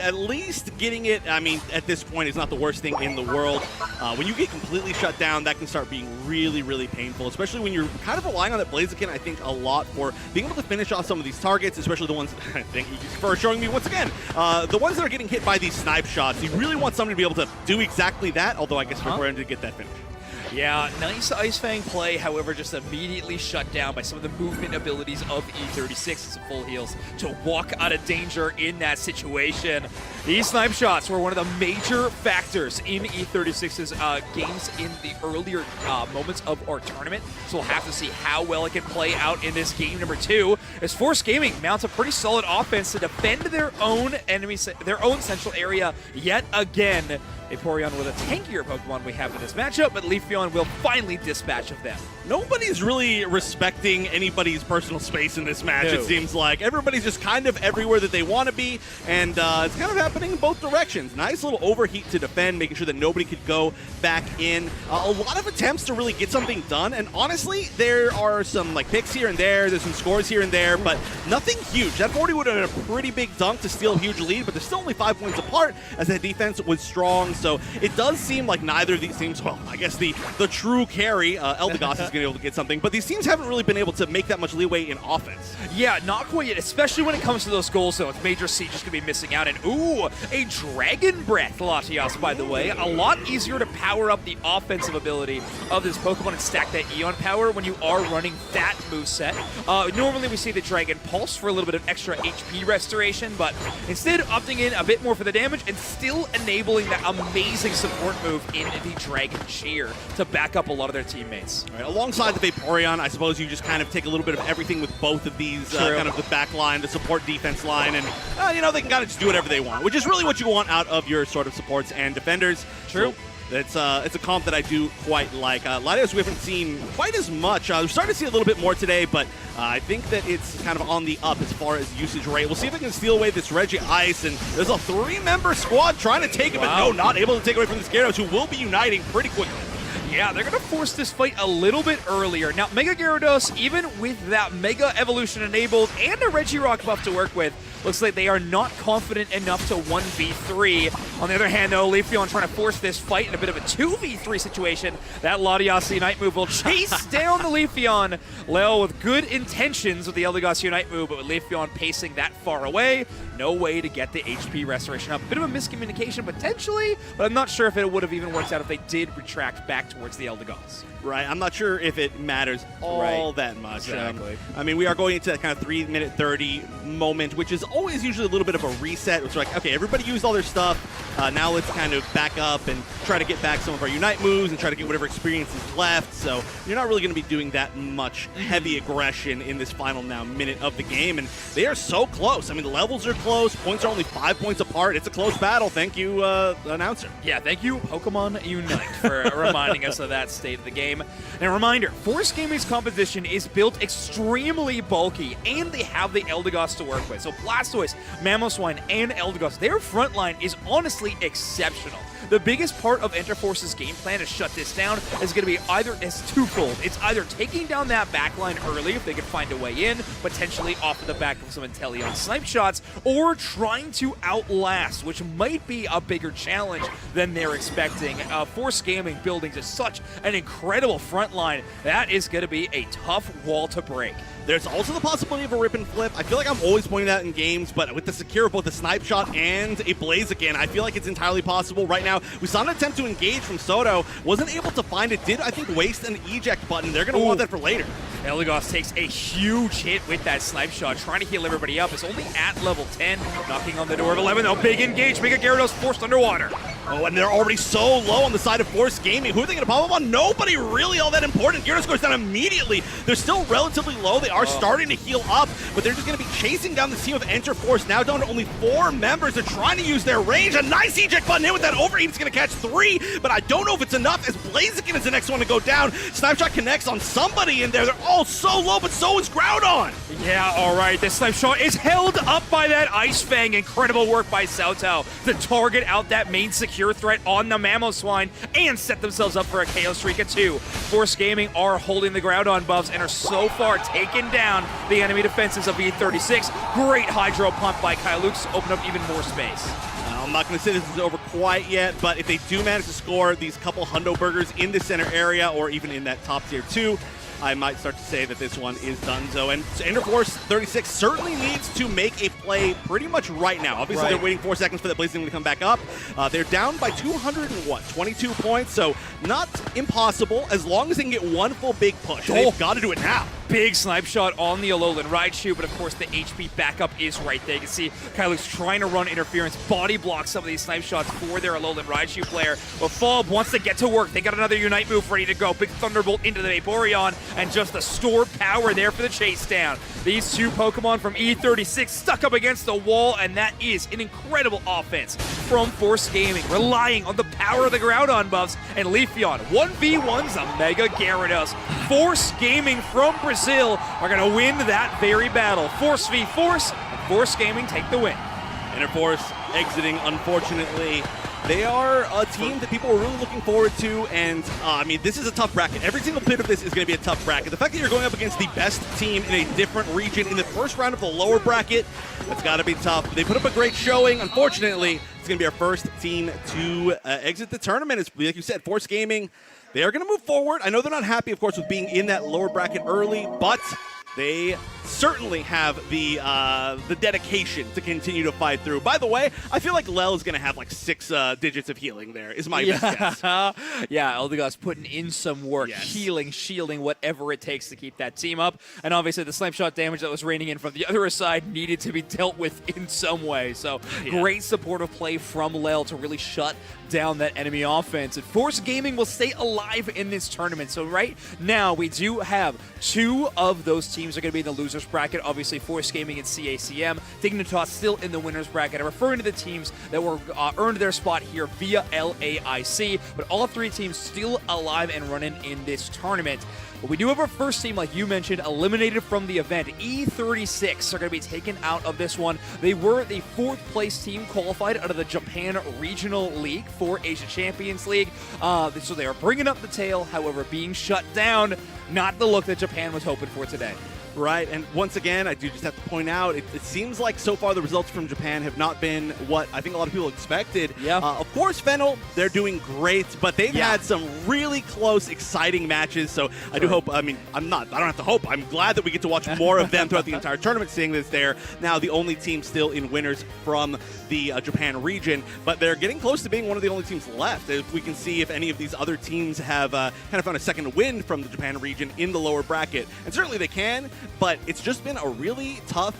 At least getting it, I mean, at this point, is not the worst thing in the world. When you get completely shut down, that can start being really, really painful, especially when you're kind of relying on that Blaziken, I think, a lot for being able to finish off some of these targets, especially the ones, thank you for showing me once again, the ones that are getting hit by these snipe shots. You really want somebody to be able to do exactly that, although I guess before I did get that finish.
Yeah, nice Ice Fang play, however, just immediately shut down by some of the movement abilities of E36 as full heals to walk out of danger in that situation. These snipe shots were one of the major factors in E36's games in the earlier moments of our tournament, so we'll have to see how well it can play out in this game number 2, as Force Gaming mounts a pretty solid offense to defend their own central area yet again. Vaporeon with a tankier Pokemon we have in this matchup, but Leafeon will finally dispatch of them.
Nobody's really respecting anybody's personal space in this match, it seems like. Everybody's just kind of everywhere that they want to be, and it's kind of happening in both directions. Nice little overheat to defend, making sure that nobody could go back in. A lot of attempts to really get something done, and honestly, there are some like picks here and there's some scores here and there, but nothing huge. That 40 would have been a pretty big dunk to steal a huge lead, but they're still only 5 points apart as that defense was strong, so it does seem like neither of these teams, well, I guess the true carry, Eldegoss is going to be able to get something, but these teams haven't really been able to make that much leeway in offense.
Yeah, not quite yet, especially when it comes to those goal zones. Major C just going to be missing out, and ooh, a Dragon Breath, Latias, by the way. A lot easier to power up the offensive ability of this Pokemon and stack that Eon power when you are running that moveset. Normally we see the Dragon Pulse for a little bit of extra HP restoration, but instead opting in a bit more for the damage and still enabling that amazing support move in the Dragon Cheer to back up a lot of their teammates.
All right, alongside the Vaporeon, I suppose you just kind of take a little bit of everything with both of these, kind of the back line, the support defense line, and you know, they can kind of just do whatever they want, which is really what you want out of your sort of supports and defenders.
True.
So it's a comp that I do quite like. Latios we haven't seen quite as much. We're starting to see a little bit more today, but I think that it's kind of on the up as far as usage rate. We'll see if they can steal away this Reggie Ice, and there's a 3-member squad trying to take him, but no, not able to take away from the Gyarados, who will be uniting pretty quickly.
Yeah, they're going to force this fight a little bit earlier. Now, Mega Gyarados, even with that Mega Evolution enabled and a Regirock buff to work with, looks like they are not confident enough to 1v3. On the other hand, though, Leafeon trying to force this fight in a bit of a 2v3 situation. That Latias Unite move will chase down the Leafeon. Leo with good intentions with the Eldegoss Unite move, but with Leafeon pacing that far away, no way to get the HP restoration up. Bit of a miscommunication potentially, but I'm not sure if it would have even worked out if they did retract back towards the Eldegoss.
Right, I'm not sure if it matters all that much.
Exactly.
I mean, we are going into that kind of 3-minute 30 moment, which is always usually a little bit of a reset. It's like, okay, everybody used all their stuff. Now let's kind of back up and try to get back some of our Unite moves and try to get whatever experience is left. So you're not really going to be doing that much heavy aggression in this final now minute of the game. And they are so close. I mean, the levels are close. Points are only 5 points apart. It's a close battle. Thank you, announcer.
Yeah, thank you, Pokémon Unite, for reminding us of that state of the game. And a reminder, Force Gaming's composition is built extremely bulky, and they have the Eldegoss to work with. So Blastoise, Mamoswine, and Eldegoss, their front line is honestly exceptional. The biggest part of Interforce's game plan to shut this down is going to be it's twofold. It's either taking down that backline early if they can find a way in, potentially off of the back of some Inteleon snipe shots, or trying to outlast, which might be a bigger challenge than they're expecting. Force Gaming building just such an incredible front line. That is going to be a tough wall to break.
There's also the possibility of a rip and flip. I feel like I'm always pointing that in games, but with the secure of both a snipe shot and a Blaziken, I feel like it's entirely possible right now. We saw an attempt to engage from Soto, wasn't able to find it, did I think waste an eject button. They're going to want that for later.
Eldegoss takes a huge hit with that snipe shot, trying to heal everybody up. It's only at level 10, knocking on the door of 11. Oh, big engage, Mega Gyarados forced underwater.
Oh, and they're already so low on the side of Force Gaming. Who are they going to pop up on? Nobody really all that important. Gyarados goes down immediately. They're still relatively low. They are starting to heal up, but they're just going to be chasing down the team of Enter Force, now down to only 4 members. They're trying to use their range. A nice eject button in with that overheat. It's going to catch 3, but I don't know if it's enough, as Blaziken is the next one to go down. Snipe Shot connects on somebody in there. They're all so low, but so is Groudon.
Yeah, all right. This Snipe Shot is held up by that Ice Fang. Incredible work by Sauto to target out that main secure threat on the Mamoswine and set themselves up for a KO streak of 2. Force Gaming are holding the Groudon buffs and are so far taken down the enemy defenses of E36. Great Hydro Pump by Kylux to open up even more space.
I'm not going to say this is over quite yet, but if they do manage to score these couple Hundo Burgers in the center area or even in that top tier 2, I might start to say that this one is donezo. And Interforce 36 certainly needs to make a play pretty much right now. Obviously, they're waiting 4 seconds for the Blazing to come back up. They're down by 22 points, so not impossible as long as they can get one full big push. They've got to do it now.
Big snipe shot on the Alolan Raichu, but of course the HP backup is right there. You can see Kylu's trying to run interference, body block some of these snipe shots for their Alolan Raichu player. But Fob wants to get to work. They got another Unite move ready to go. Big Thunderbolt into the Vaporeon, and just the stored power there for the chase down. These two Pokemon from E36 stuck up against the wall, and that is an incredible offense from Force Gaming, relying on the power of the Groudon buffs, and Leafeon 1v1s a Mega Gyarados. Force Gaming from Brazil are going to win that very battle. Force v Force, and Force Gaming take the win.
Interforce exiting, unfortunately. They are a team that people are really looking forward to, and I mean, this is a tough bracket. Every single bit of this is going to be a tough bracket. The fact that you're going up against the best team in a different region in the first round of the lower bracket, that's got to be tough. They put up a great showing. Unfortunately, it's going to be our first team to exit the tournament. It's, like you said, Force Gaming. They are going to move forward. I know they're not happy, of course, with being in that lower bracket early, but they certainly have the dedication to continue to fight through. By the way, I feel like Lel is going to have like 6 digits of healing there, is my best guess.
Yeah, Eldegoss putting in some work, healing, shielding, whatever it takes to keep that team up. And obviously the snipe shot damage that was raining in from the other side needed to be dealt with in some way. So great supportive play from Lel to really shut down that enemy offense. And Force Gaming will stay alive in this tournament. So right now we do have 2 of those teams are going to be in the losers bracket. Obviously Force Gaming and CACM. Dignitas still in the winners bracket. I'm referring to the teams that were earned their spot here via LAIC, but all 3 teams still alive and running in this tournament. But we do have our first team, like you mentioned, eliminated from the event. E36 are going to be taken out of this one. They were the 4th place team qualified out of the Japan Regional League for Asia Champions League. So they are bringing up the tail, however, being shut down. Not the look that Japan was hoping for today.
Right, and once again, I do just have to point out, it seems like so far the results from Japan have not been what I think a lot of people expected.
Yeah.
Of course, Fennel, they're doing great, but they've had some really close, exciting matches, so I do hope, I mean, I don't have to hope, I'm glad that we get to watch more of them throughout the entire tournament, seeing that they're now the only team still in winners from the Japan region, but they're getting close to being one of the only teams left. If we can see if any of these other teams have kind of found a second wind from the Japan region in the lower bracket, and certainly they can, but it's just been a really tough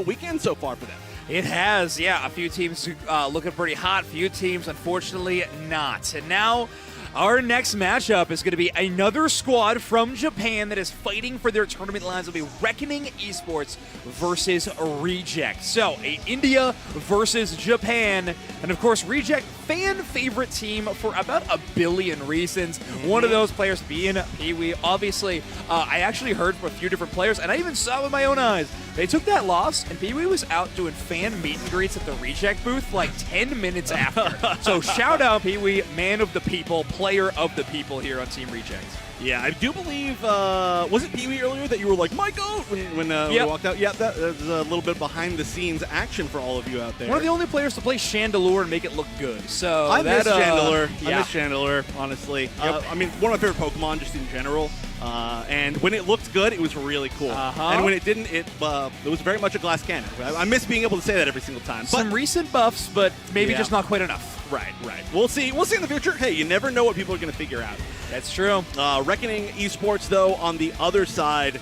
weekend so far for them.
It has, yeah. A few teams looking pretty hot. Few teams, unfortunately, not. And now our next matchup is going to be another squad from Japan that is fighting for their tournament lands. It'll be Reckoning Esports versus Reject. So, India versus Japan. And of course, Reject, fan favorite team for about a billion reasons. One of those players being Pee-wee. Obviously, I actually heard from a few different players, and I even saw with my own eyes. They took that loss, and Pee-wee was out doing fan meet and greets at the Reject booth like 10 minutes after. So shout out Pee-wee, man of the people, player of the people here on Team Reject.
Yeah, I do believe, was it Pee-wee earlier that you were like, my goat, when we walked out? Yeah, that was a little bit behind-the-scenes action for all of you out there.
One of the only players to play Chandelure and make it look good. So
I miss Chandelure. I miss Chandelure, honestly. I mean, one of my favorite Pokemon just in general. And when it looked good, it was really cool. And when it didn't, it was very much a glass cannon. I miss being able to say that every single time.
Some recent buffs, but maybe just not quite enough.
Right. We'll see. We'll see in the future. Hey, you never know what people are going to figure out.
That's true.
Reckoning Esports, though, on the other side,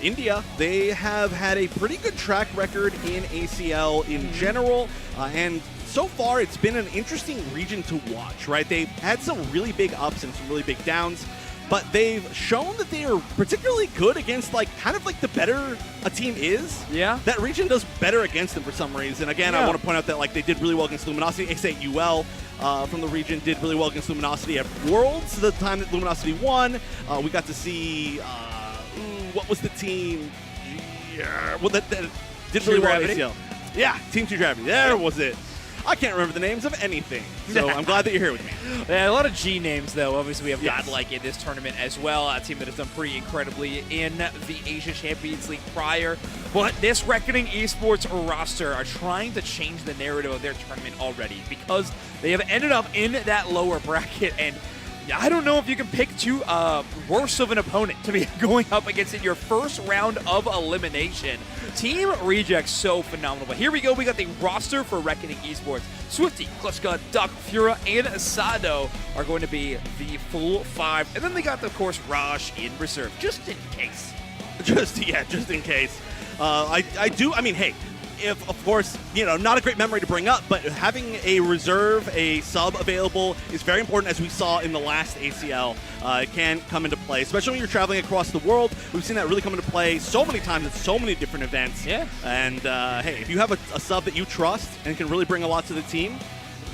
India, they have had a pretty good track record in ACL in general, and so far it's been an interesting region to watch, right? They've had some really big ups and some really big downs, but they've shown that they are particularly good against, like, kind of like the better a team is.
Yeah.
That region does better against them for some reason. Again, I want to point out that, like, they did really well against Luminosity. XAUL from the region did really well against Luminosity at Worlds, the time that Luminosity won. We got to see, what was the team? Well, that did really well at ACL. Yeah, Team 2 Gravity. There was it. I can't remember the names of anything, so I'm glad that you're here with me.
Yeah, a lot of G names, though. Obviously, we have Godlike in this tournament as well, a team that has done pretty incredibly in the Asia Champions League prior. But this Reckoning Esports roster are trying to change the narrative of their tournament already because they have ended up in that lower bracket, and Yeah, I don't know if you can pick too worse of an opponent to be going up against in your first round of elimination. Team Reject, so phenomenal. But here we go. We got the roster for Reckoning Esports. Swifty, Klushka, Duck, Fura, and Asado are going to be the full 5. And then they got, of course, Raj in reserve, just in case.
Just in case. I mean, hey, if, of course, not a great memory to bring up, but having a reserve, a sub available is very important, as we saw in the last ACL. It can come into play, especially when you're traveling across the world. We've seen that really come into play so many times at so many different events.
Yeah.
And, hey, if you have a sub that you trust and can really bring a lot to the team,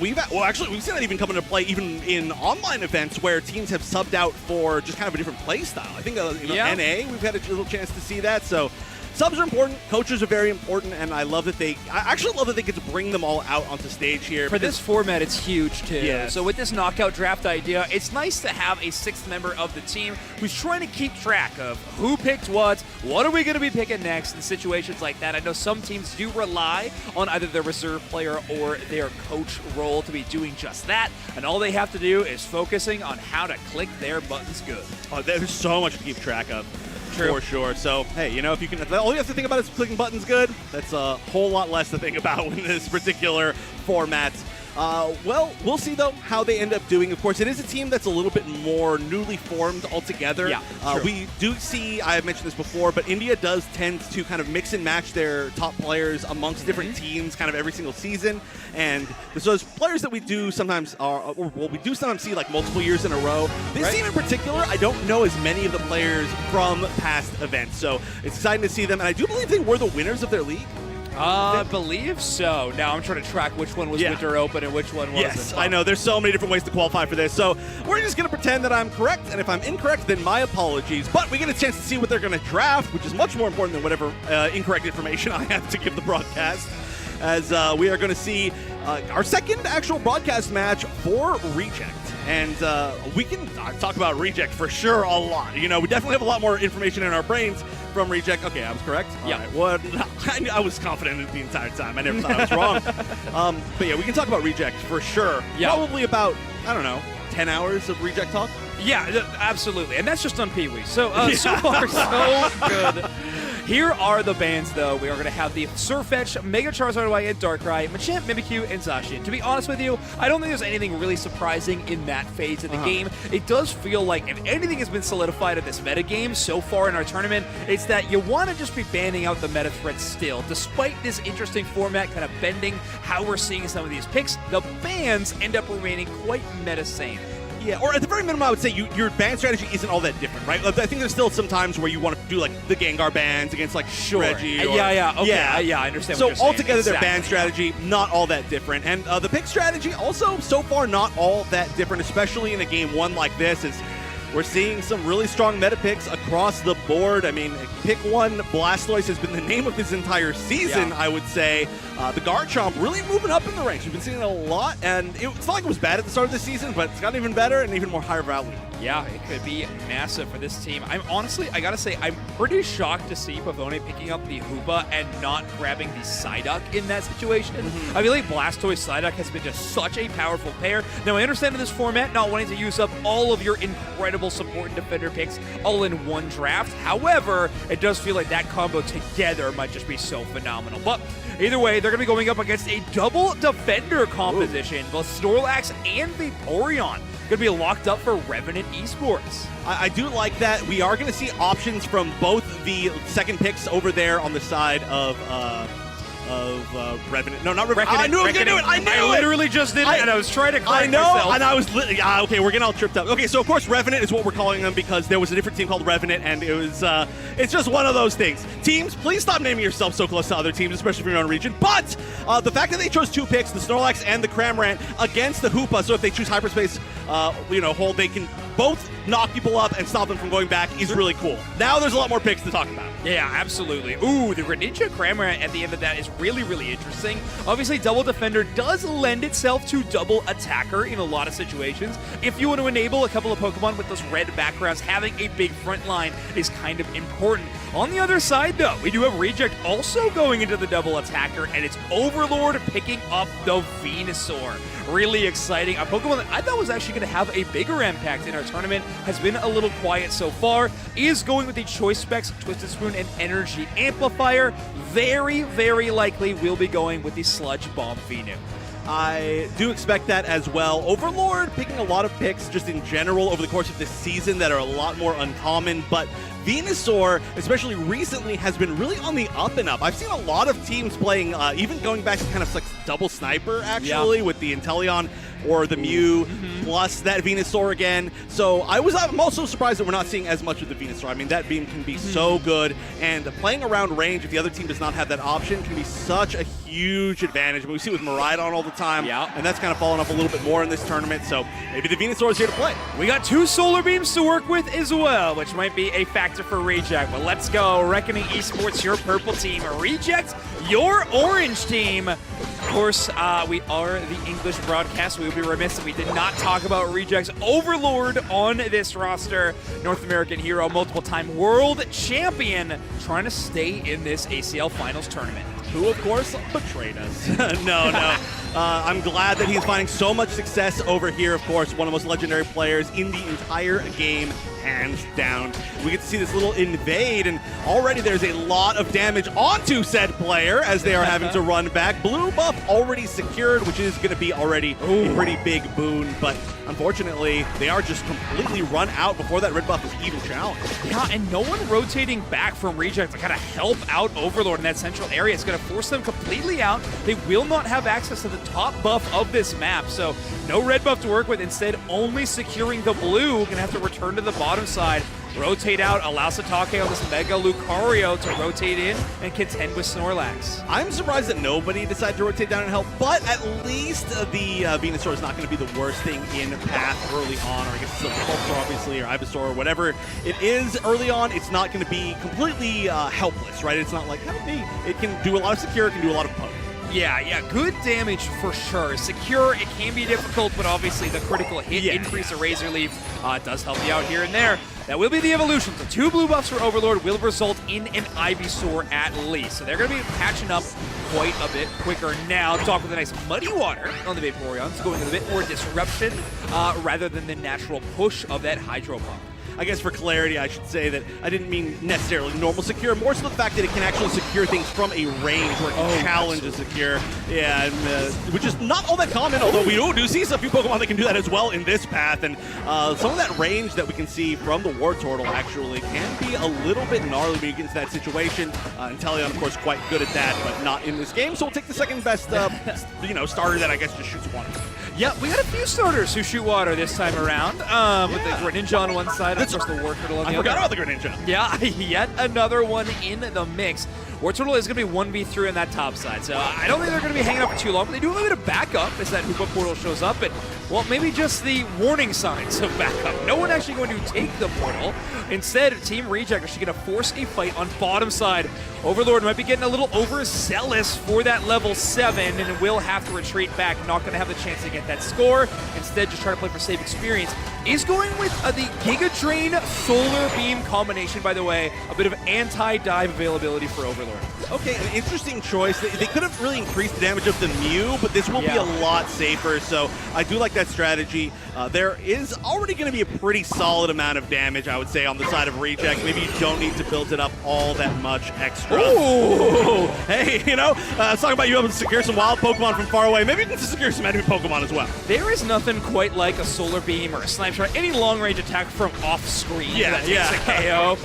we've seen that even come into play even in online events where teams have subbed out for just kind of a different play style. I think NA, we've had a little chance to see that. So subs are important, coaches are very important, and I actually love that they get to bring them all out onto stage here.
For this format, it's huge, too.
Yeah.
So with this knockout draft idea, it's nice to have a 6th member of the team who's trying to keep track of who picked what are we going to be picking next in situations like that. I know some teams do rely on either their reserve player or their coach role to be doing just that, and all they have to do is focusing on how to click their buttons good.
Oh, there's so much to keep track of.
True.
For sure. So, hey, if you can, all you have to think about is clicking buttons good. That's a whole lot less to think about in this particular format. Well, we'll see, though, how they end up doing. Of course, it is a team that's a little bit more newly formed altogether.
Yeah,
we do see, I have mentioned this before, but India does tend to kind of mix and match their top players amongst different teams kind of every single season. And so those players that we do sometimes see like multiple years in a row. This team in particular, I don't know as many of the players from past events. So it's exciting to see them. And I do believe they were the winners of their league.
I believe so. Now I'm trying to track which one was Winter Open and which one was
Yes, I know. There's so many different ways to qualify for this. So we're just going to pretend that I'm correct. And if I'm incorrect, then my apologies. But we get a chance to see what they're going to draft, which is much more important than whatever incorrect information I have to give the broadcast. As we are going to see our second actual broadcast match for Reject. And we can talk about Reject for sure a lot. We definitely have a lot more information in our brains from Reject. Okay, I was correct?
Yeah.
All right. Well, I was confident the entire time. I never thought I was wrong. But yeah, we can talk about Reject for sure.
Yeah.
Probably about, 10 hours of Reject talk.
Yeah, absolutely. And that's just on Pee Wee. So, so far, so good. Here are the bands, though. We are going to have the Surfetch, Mega Charizard Y, and Darkrai, Machamp, Mimikyu, and Zacian. To be honest with you, I don't think there's anything really surprising in that phase of the game. It does feel like if anything has been solidified in this metagame so far in our tournament, it's that you want to just be banning out the meta threats still. Despite this interesting format kind of bending how we're seeing some of these picks, the bans end up remaining quite meta-sane.
Yeah, or at the very minimum, I would say your ban strategy isn't all that different, right? I think there's still some times where you want to do like the Gengar bans against like Reggie. Or,
okay, I understand
so
what you're saying.
Altogether, their ban strategy, not all that different. And the pick strategy, also, so far, not all that different, especially in a game one like this, is we're seeing some really strong meta picks across the board. I mean, pick one, Blastoise has been the name of this entire season, I would say. The Garchomp really moving up in the ranks. We've been seeing it a lot, and it's not like it was bad at the start of the season, but it's gotten even better and even more higher value.
Yeah, it could be massive for this team. I'm honestly, I gotta say, I'm pretty shocked to see Pavone picking up the Hoopa and not grabbing the Psyduck in that situation. I feel like Blastoise Psyduck has been just such a powerful pair. Now, I understand in this format not wanting to use up all of your incredible support and defender picks all in one draft. However, it does feel like that combo together might just be so phenomenal. But either way, they're going to be going up against a double defender composition. Both Snorlax and Vaporeon going to be locked up for Revenant Esports.
I do like that. We are going to see options from both the second picks over there on the side of Revenant. No, not Revenant. I knew I was going to do it. I
literally just did it, and I was trying to correct
myself. And I was okay, we're getting all tripped up. Okay, so of course Revenant is what we're calling them because there was a different team called Revenant, and it was it's just one of those things. Teams, please stop naming yourself so close to other teams, especially from your own region. But the fact that they chose two picks, the Snorlax and the Cramorant, against the Hoopa, so if they choose Hyperspace, hold, they can both knock people up and stop them from going back is really cool. Now there's a lot more picks to talk about.
Yeah, absolutely. Ooh, the Greninja Crammer at the end of that is really, really interesting. Obviously, double defender does lend itself to double attacker in a lot of situations. If you want to enable a couple of Pokemon with those red backgrounds, having a big front line is kind of important. On the other side, though, we do have Reject also going into the double attacker, and it's Overlord picking up the Venusaur. Really exciting. A Pokemon that I thought was actually going to have a bigger impact in our tournament has been a little quiet so far. Is going with the Choice Specs, Twisted Spoon, and Energy Amplifier. Very, very likely we'll be going with the Sludge Bomb Venu.
I do expect that as well. Overlord picking a lot of picks just in general over the course of this season that are a lot more uncommon, but Venusaur, especially recently, has been really on the up and up. I've seen a lot of teams playing, even going back to kind of like double sniper, actually, with the Inteleon or the Mew, plus that Venusaur again. So I'm also surprised that we're not seeing as much of the Venusaur. I mean, that beam can be so good, and playing around range, if the other team does not have that option, can be such a huge advantage. I mean, we see it with Miraidon all the time, and that's kind of fallen off a little bit more in this tournament, so maybe the Venusaur is here to play.
We got 2 Solar Beams to work with as well, which might be a factor for Reject, but let's go. Reckoning Esports, your purple team. Reject, your orange team. Of course, we are the English broadcast. We would be remiss if we did not talk about Reject's Overlord on this roster. North American hero, multiple-time world champion, trying to stay in this ACL Finals tournament.
Who, of course, betrayed us. No. I'm glad that he's finding so much success over here, of course, one of the most legendary players in the entire game, hands down. We get to see this little invade, and already there's a lot of damage onto said player as they are having to run back. Blue buff already secured, which is going to be already a pretty big boon, but unfortunately, they are just completely run out before that red buff is even challenged.
Yeah, and no one rotating back from Reject to kind of help out Overlord in that central area. It's going to force them completely out. They will not have access to the top buff of this map, so no red buff to work with. Instead, only securing the blue. Going to have to return to the bottom side. Rotate out, allow Satake on this Mega Lucario to rotate in and contend with Snorlax.
I'm surprised that nobody decided to rotate down and help, but at least the Venusaur is not going to be the worst thing in path early on, or I guess it's a Bulbasaur, obviously, or Ivysaur, or whatever it is early on. It's not going to be completely helpless, right? It's not like, help me. It can do a lot of secure, it can do a lot of poke.
Yeah, good damage for sure. Secure, it can be difficult, but obviously the critical hit increase of Razor Leaf does help you out here and there. That will be the evolution. So 2 blue buffs for Overlord will result in an Ivysaur at least. So they're going to be patching up quite a bit quicker now. Talk with a nice Muddy Water on the Vaporeons, going with a bit more disruption rather than the natural push of that Hydro Pump.
I guess for clarity, I should say that I didn't mean necessarily normal secure, more so the fact that it can actually secure things from a range where it can challenge a secure. Yeah, and, which is not all that common, although we do see some few Pokemon that can do that as well in this path. And some of that range that we can see from the Wartortle actually can be a little bit gnarly when you get into that situation. Inteleon, of course, quite good at that, but not in this game. So we'll take the second best starter that I guess just shoots water.
Yeah, we got a few starters who shoot water this time around, with the Greninja on one side, of course the Wartortle on the other.
I forgot about the Greninja.
Yeah, yet another one in the mix. Wartortle is going to be 1v3 on that top side, so I don't think they're going to be hanging out for too long, but they do have a bit of backup as that Hoopa portal shows up, and, well, maybe just the warning signs of backup. No one actually going to take the portal. Instead, Team Reject is going to force a fight on bottom side. Overlord might be getting a little overzealous for that level 7, and will have to retreat back, not going to have the chance to get that score. Instead, just try to play for safe experience. Is going with the Giga Drain Solar Beam combination, by the way, a bit of anti-dive availability for Overlord.
Okay, an interesting choice. They could have really increased the damage of the Mew, but this will be a lot safer, so I do like that strategy. There is already going to be a pretty solid amount of damage, I would say, on the side of Reject. Maybe you don't need to build it up all that much extra.
Ooh!
Hey, talking about you able to secure some wild Pokemon from far away. Maybe you can secure some enemy Pokemon as well.
There is nothing quite like a Solar Beam or a Snipe Shot, any long-range attack from off-screen that takes a KO.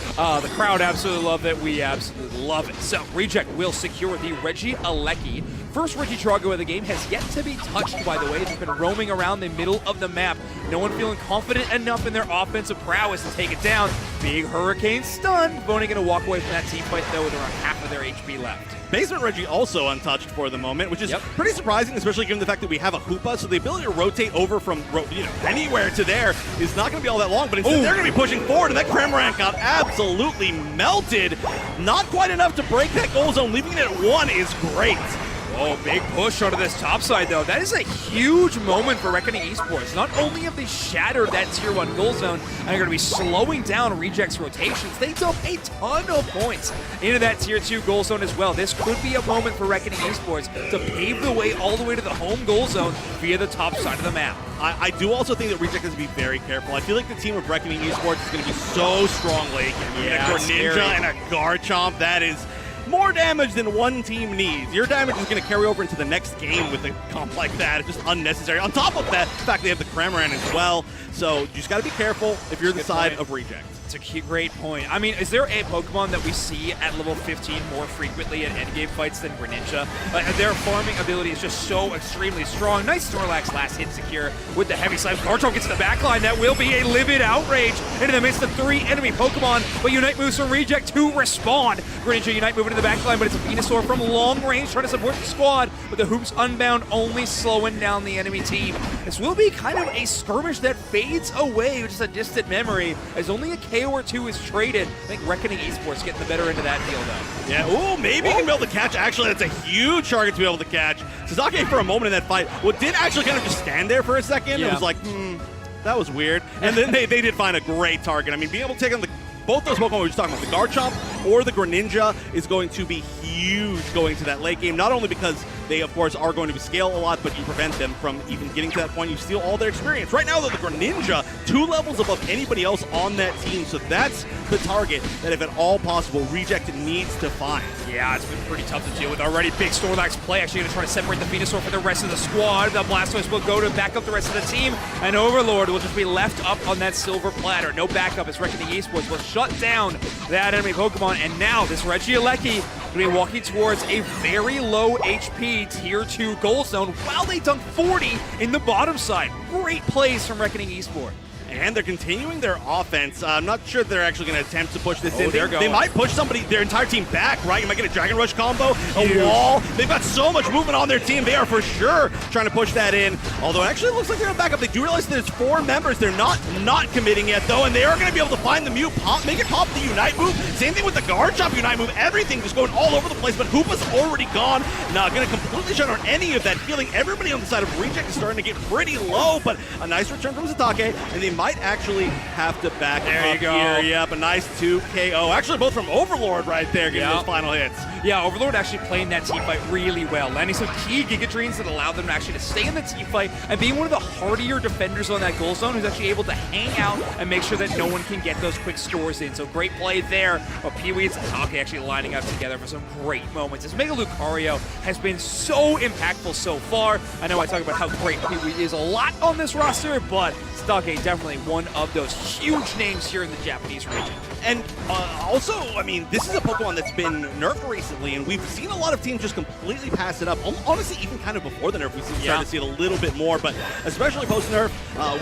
The crowd absolutely love it. We absolutely love it. So Reject will secure the Regieleki first Regitrago of the game has yet to be touched, by the way. They've been roaming around the middle of the map. No one feeling confident enough in their offensive prowess to take it down. Big Hurricane stun. Boney going to walk away from that team fight, though, with around half of their HP left.
Basement Reggie also untouched for the moment, which is pretty surprising, especially given the fact that we have a Hoopa, so the ability to rotate over from anywhere to there is not going to be all that long, but instead they're going to be pushing forward, and that Cramorant got absolutely melted. Not quite enough to break that goal zone. Leaving it at 1 is great.
Oh, big push onto this top side, though. That is a huge moment for Reckoning Esports. Not only have they shattered that Tier 1 goal zone and are going to be slowing down Reject's rotations, they dump a ton of points into that Tier 2 goal zone as well. This could be a moment for Reckoning Esports to pave the way all the way to the home goal zone via the top side of the map.
I do also think that Reject has to be very careful. I feel like the team of Reckoning Esports is going to be so strong late.
Yeah,
a Greninja and a Garchomp, that is more damage than one team needs. Your damage is going to carry over into the next game with a comp like that. It's just unnecessary. On top of that, the fact they have the Cramorant as well. So you just got to be careful if you're the side of Reject.
It's a great point. I mean, is there a Pokemon that we see at level 15 more frequently in endgame fights than Greninja? Their farming ability is just so extremely strong. Nice Snorlax last hit secure with the heavy slam. Garchomp gets to the backline. That will be a livid outrage into the midst of 3 enemy Pokemon, but Unite moves from Reject to respond. Greninja Unite moving to the backline, but it's a Venusaur from long range trying to support the squad, but the Hoops Unbound only slowing down the enemy team. This will be kind of a skirmish that fades away, which is a distant memory, as only a KO or 2 is traded. I think Reckoning Esports getting the better end of that deal, though.
Yeah, ooh, maybe he can be able to catch. Actually, that's a huge target to be able to catch. Sasaki, for a moment in that fight, did actually kind of just stand there for a second. It was like, that was weird. And then they did find a great target. I mean, being able to take on both those Pokemon we were just talking about, the Garchomp or the Greninja, is going to be huge going to that late game. Not only because they, of course, are going to scale a lot, but you prevent them from even getting to that point. You steal all their experience. Right now, though, the Greninja, 2 levels above anybody else on that team, so that's the target that, if at all possible, Reject needs to find.
Yeah, it's been pretty tough to deal with already. Big Snorlax play actually going to try to separate the Venusaur from the rest of the squad. The Blastoise will go to back up the rest of the team, and Overlord will just be left up on that silver platter. No backup as Reckoning Esports will shut down that enemy Pokemon, and now this Regieleki will be walking towards a very low HP Tier 2 goal zone while they dunk 40 in the bottom side. Great plays from Reckoning Esports.
And they're continuing their offense. I'm not sure they're actually going to attempt to push this in.
They
might push their entire team back, right? You might get a Dragon Rush combo, a wall. They've got so much movement on their team. They are for sure trying to push that in. Although it actually looks like they're going to back up. They do realize that there's 4 members. They're not committing yet, though, and they are going to be able to find the Mew, make it pop the Unite move. Same thing with the Garchomp Unite move. Everything just going all over the place, but Hoopa's already gone. Not going to completely shut down any of that. Feeling everybody on the side of Reject is starting to get pretty low, but a nice return from Satake, and they might actually have to back up here. Yep, a nice 2 KO. Actually, both from Overlord right there getting those final hits.
Yeah, Overlord actually playing that team fight really well, landing some key Giga Drains that allowed them to actually stay in the team fight and being one of the hardier defenders on that goal zone who's actually able to hang out and make sure that no one can get those quick scores in. So great play there. But Pee-wee and Satake actually lining up together for some great moments. This Mega Lucario has been so impactful so far. I know I talk about how great Pee-wee is a lot on this roster, but Satake definitely one of those huge names here in the Japanese region.
And also, I mean, this is a Pokemon that's been nerfed recently, and we've seen a lot of teams just completely pass it up. Honestly, even kind of before the nerf, we've started to see it a little bit more, but especially post-nerf,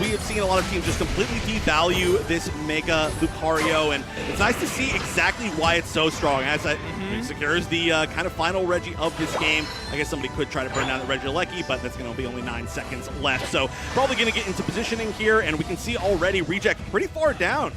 we have seen a lot of teams just completely devalue this Mega Lucario, and it's nice to see exactly why it's so strong, as it secures the kind of final Regi of this game. I guess somebody could try to burn down the Regieleki, but that's going to be only 9 seconds left, so probably going to get into positioning here, and we can see already Reject pretty far down.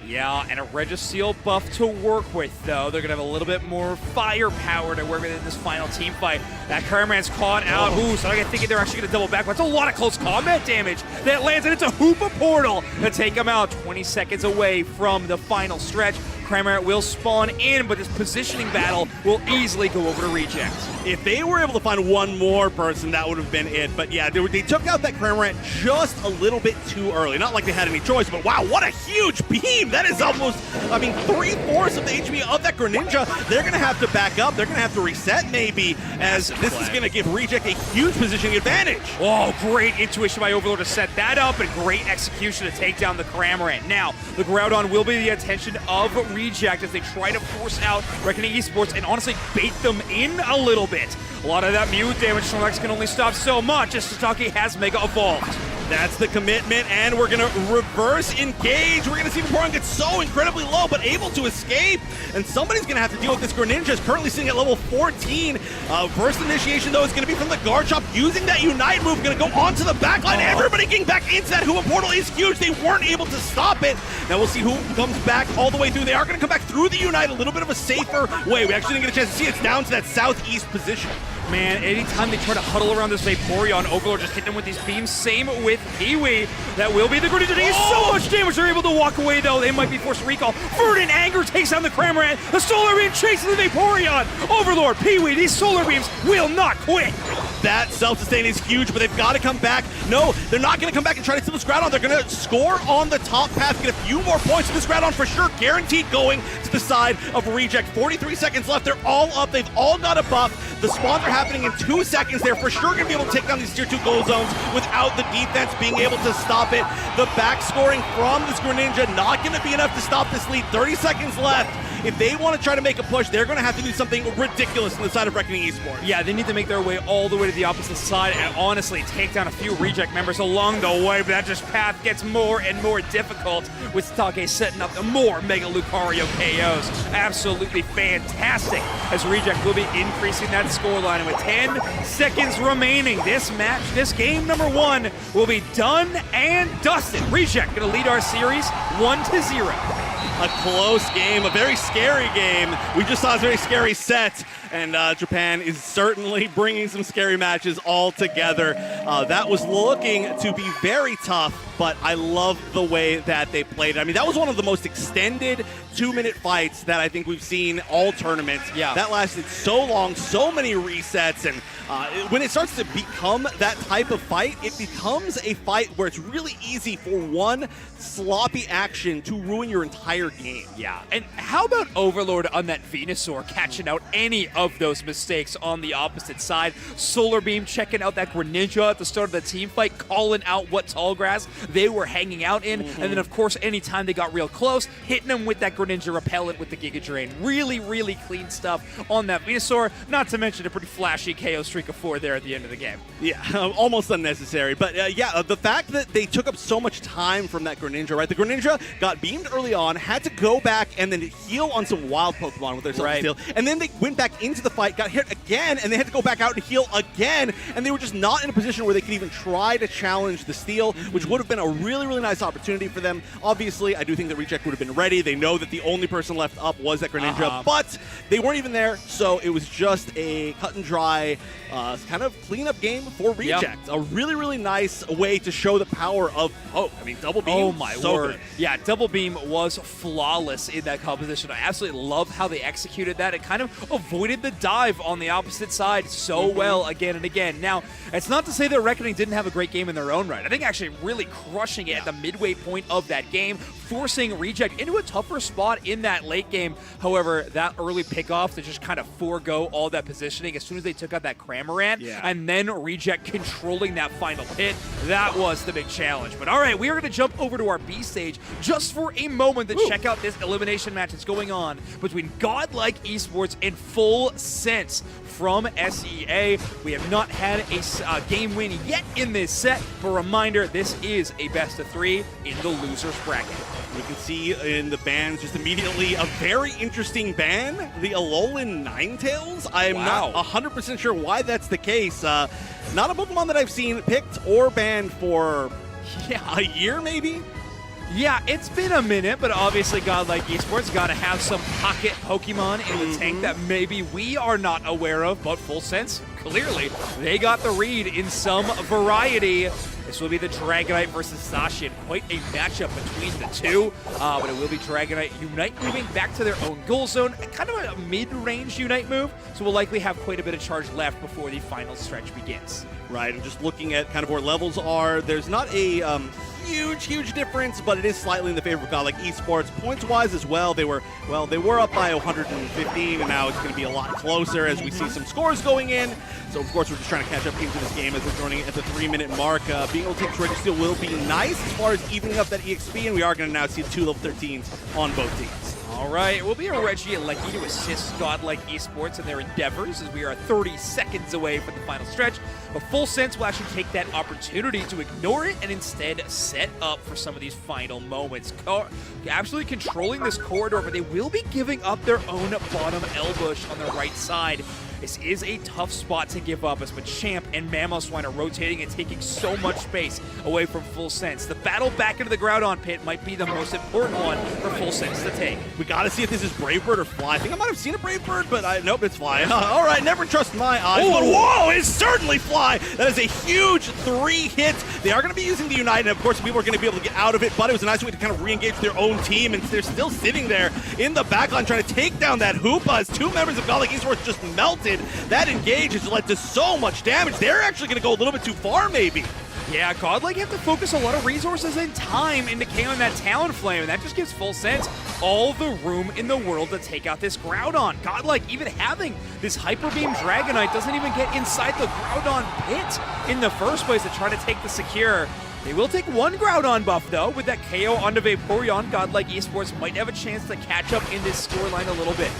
Yeah, and a Regiseal buff to work with, though. They're going to have a little bit more firepower to work with in this final team fight. That Caraman's caught out. Ooh, so I'm thinking they're actually going to double back. That's a lot of close combat damage that lands, and it's a Hoopa portal to take him out 20 seconds away from the final stretch. Cramorant will spawn in, but this positioning battle will easily go over to Reject.
If they were able to find one more person, that would have been it. But yeah, they took out that Cramorant just a little bit too early. Not like they had any choice, but wow, what a huge beam! That is almost, I mean, 3/4 of the HP of that Greninja. They're going to have to back up. They're going to have to reset maybe, as this is going to give Reject a huge positioning advantage.
Oh, great intuition by Overlord to set that up, and great execution to take down the Cramorant. Now, the Groudon will be the attention of Reject as they try to force out Reckoning Esports and honestly bait them in a little bit. A lot of that Mew damage from Lex can only stop so much as Satake has Mega Evolved.
That's the commitment, and we're going to reverse engage. We're going to see Vaporeon get so incredibly low, but able to escape. And somebody's going to have to deal with this. Greninja is currently sitting at level 14. First initiation, though, is going to be from the guard shop. Using that Unite move, going to go onto the backline. Everybody getting back into that Hua portal is huge. They weren't able to stop it. Now we'll see who comes back all the way through. They are going to come back through the Unite, a little bit of a safer way. We actually didn't get a chance to see it. It's down to that southeast position.
Man, anytime they try to huddle around this Vaporeon, Overlord just hitting them with these beams. Same with Pee-wee. That will be the Greninja. They get so much damage. They're able to walk away, though. They might be forced to recall. Verdant Anger takes down the Cramorant. The Solar Beam chases the Vaporeon. Overlord, Pee-wee, these Solar Beams will not quit.
That self-sustain is huge, but they've got to come back. No, they're not going to come back and try to steal this Groudon. They're going to score on the top path, get a few more points. This Groudon for sure guaranteed going to the side of Reject. 43 seconds left. They're all up. They've all got a buff. The spawns are happening in 2 seconds. They're for sure going to be able to take down these tier 2 goal zones without the defense being able to stop it. The back scoring from this Greninja not going to be enough to stop this lead. 30 seconds left. If they want to try to make a push, they're going to have to do something ridiculous on the side of Reckoning Esports.
Yeah, they need to make their way all the way to the opposite side and honestly take down a few Reject members along the way, but that just path gets more and more difficult with Satake setting up more Mega Lucario KOs. Absolutely fantastic as Reject will be increasing that scoreline. And with 10 seconds remaining, this match, this game number 1 will be done and dusted. Reject going to lead our series 1-0.
A close game, a very scary game. We just saw a very scary set, and Japan is certainly bringing some scary matches all together. That was looking to be very tough, but I love the way that they played. I mean, that was one of the most extended 2-minute fights that I think we've seen all tournaments.
Yeah.
That lasted so long, so many resets, and when it starts to become that type of fight, it becomes a fight where it's really easy for one sloppy action to ruin your entire game.
Yeah, and how about Overlord on that Venusaur catching out any of those mistakes on the opposite side? Solar Beam checking out that Greninja at the start of the team fight, calling out what tall grass they were hanging out in, and then of course anytime they got real close, hitting them with that Greninja repellent with the Giga Drain. Really, really clean stuff on that Venusaur, not to mention a pretty flashy KO streak of 4 there at the end of the game.
Yeah, almost unnecessary. But yeah, the fact that they took up so much time from that Greninja, right? The Greninja got beamed early on, had to go back and then heal on some wild Pokemon with their self-steal. And then they went back into the fight, got hit again, and they had to go back out and heal again. And they were just not in a position where they could even try to challenge the steal, which would have been a really, really nice opportunity for them. Obviously, I do think that Reject would have been ready. They know that the only person left up was that Greninja, but they weren't even there, so it was just a cut and dry kind of cleanup game for Reject.
Yep.
A really, really nice way to show the power of Poke. I mean, Double Beam,
oh my
so
word.
good.
Yeah, Double Beam was flawless in that composition. I absolutely love how they executed that. It kind of avoided the dive on the opposite side so well again and again. Now, it's not to say that Reckoning didn't have a great game in their own right. I think actually really crushing it at the midway point of that game, forcing Reject into a tougher spot in that late game. However, that early pickoff to just kind of forego all that positioning as soon as they took out that Cramorant, and then Reject controlling that final hit, that was the big challenge. But all right, we are going to jump over to our B stage just for a moment to check out this elimination match that's going on between Godlike Esports and Full Sense from SEA. We have not had a game win yet in this set, but reminder, this is a best of 3 in the losers bracket.
You can see in the bans just immediately a very interesting ban, the Alolan Ninetales. I am not 100% sure why that's the case. Not a Pokemon that I've seen picked or banned for a year, maybe?
Yeah, it's been a minute, but obviously Godlike Esports got to have some pocket Pokemon in the tank that maybe we are not aware of, but Full Sense, clearly, they got the read in some variety. This will be the Dragonite versus Zacian. Quite a matchup between the two, but it will be Dragonite Unite moving back to their own goal zone. Kind of a mid-range Unite move, so we'll likely have quite a bit of charge left before the final stretch begins.
Right, and just looking at kind of where levels are, there's not a huge difference, but it is slightly in the favor of Godlike Esports. Points-wise as well, they were up by 115, and now it's going to be a lot closer as we see some scores going in. So, of course, we're just trying to catch up into this game as we're joining at the 3-minute mark. Being able to take Treasure Steal will be nice as far as evening up that EXP, and we are going to now see 2 level 13s on both teams.
All right, it will be a Reggie and Lecky to assist Godlike Esports in their endeavors as we are 30 seconds away from the final stretch. But Full Sense will actually take that opportunity to ignore it and instead set up for some of these final moments. Absolutely controlling this corridor, but they will be giving up their own bottom L-bush on the right side. This is a tough spot to give up as Machamp and Mamoswine are rotating and taking so much space away from Full Sense. The battle back into the Groudon pit might be the most important one for Full Sense to take.
We got to see if this is Brave Bird or Fly. I think I might have seen a Brave Bird, but nope, it's Fly. All right, never trust my eyes. Oh, but whoa, it's certainly Fly. That is a huge 3 hits. They are going to be using the Unite, and of course people are going to be able to get out of it, but it was a nice way to kind of re-engage their own team, and they're still sitting there in the backline trying to take down that Hoopa as 2 members of Godlike Esports just melted. That engage has led to so much damage. They're actually going to go a little bit too far, maybe.
Yeah, Godlike have to focus a lot of resources and time into KOing that Talonflame, and that just gives Full Sense all the room in the world to take out this Groudon. Godlike even having this Hyper Beam Dragonite doesn't even get inside the Groudon pit in the first place to try to take the secure. They will take 1 Groudon buff, though. With that KO onto Vaporeon, Godlike Esports might have a chance to catch up in this scoreline a little bit.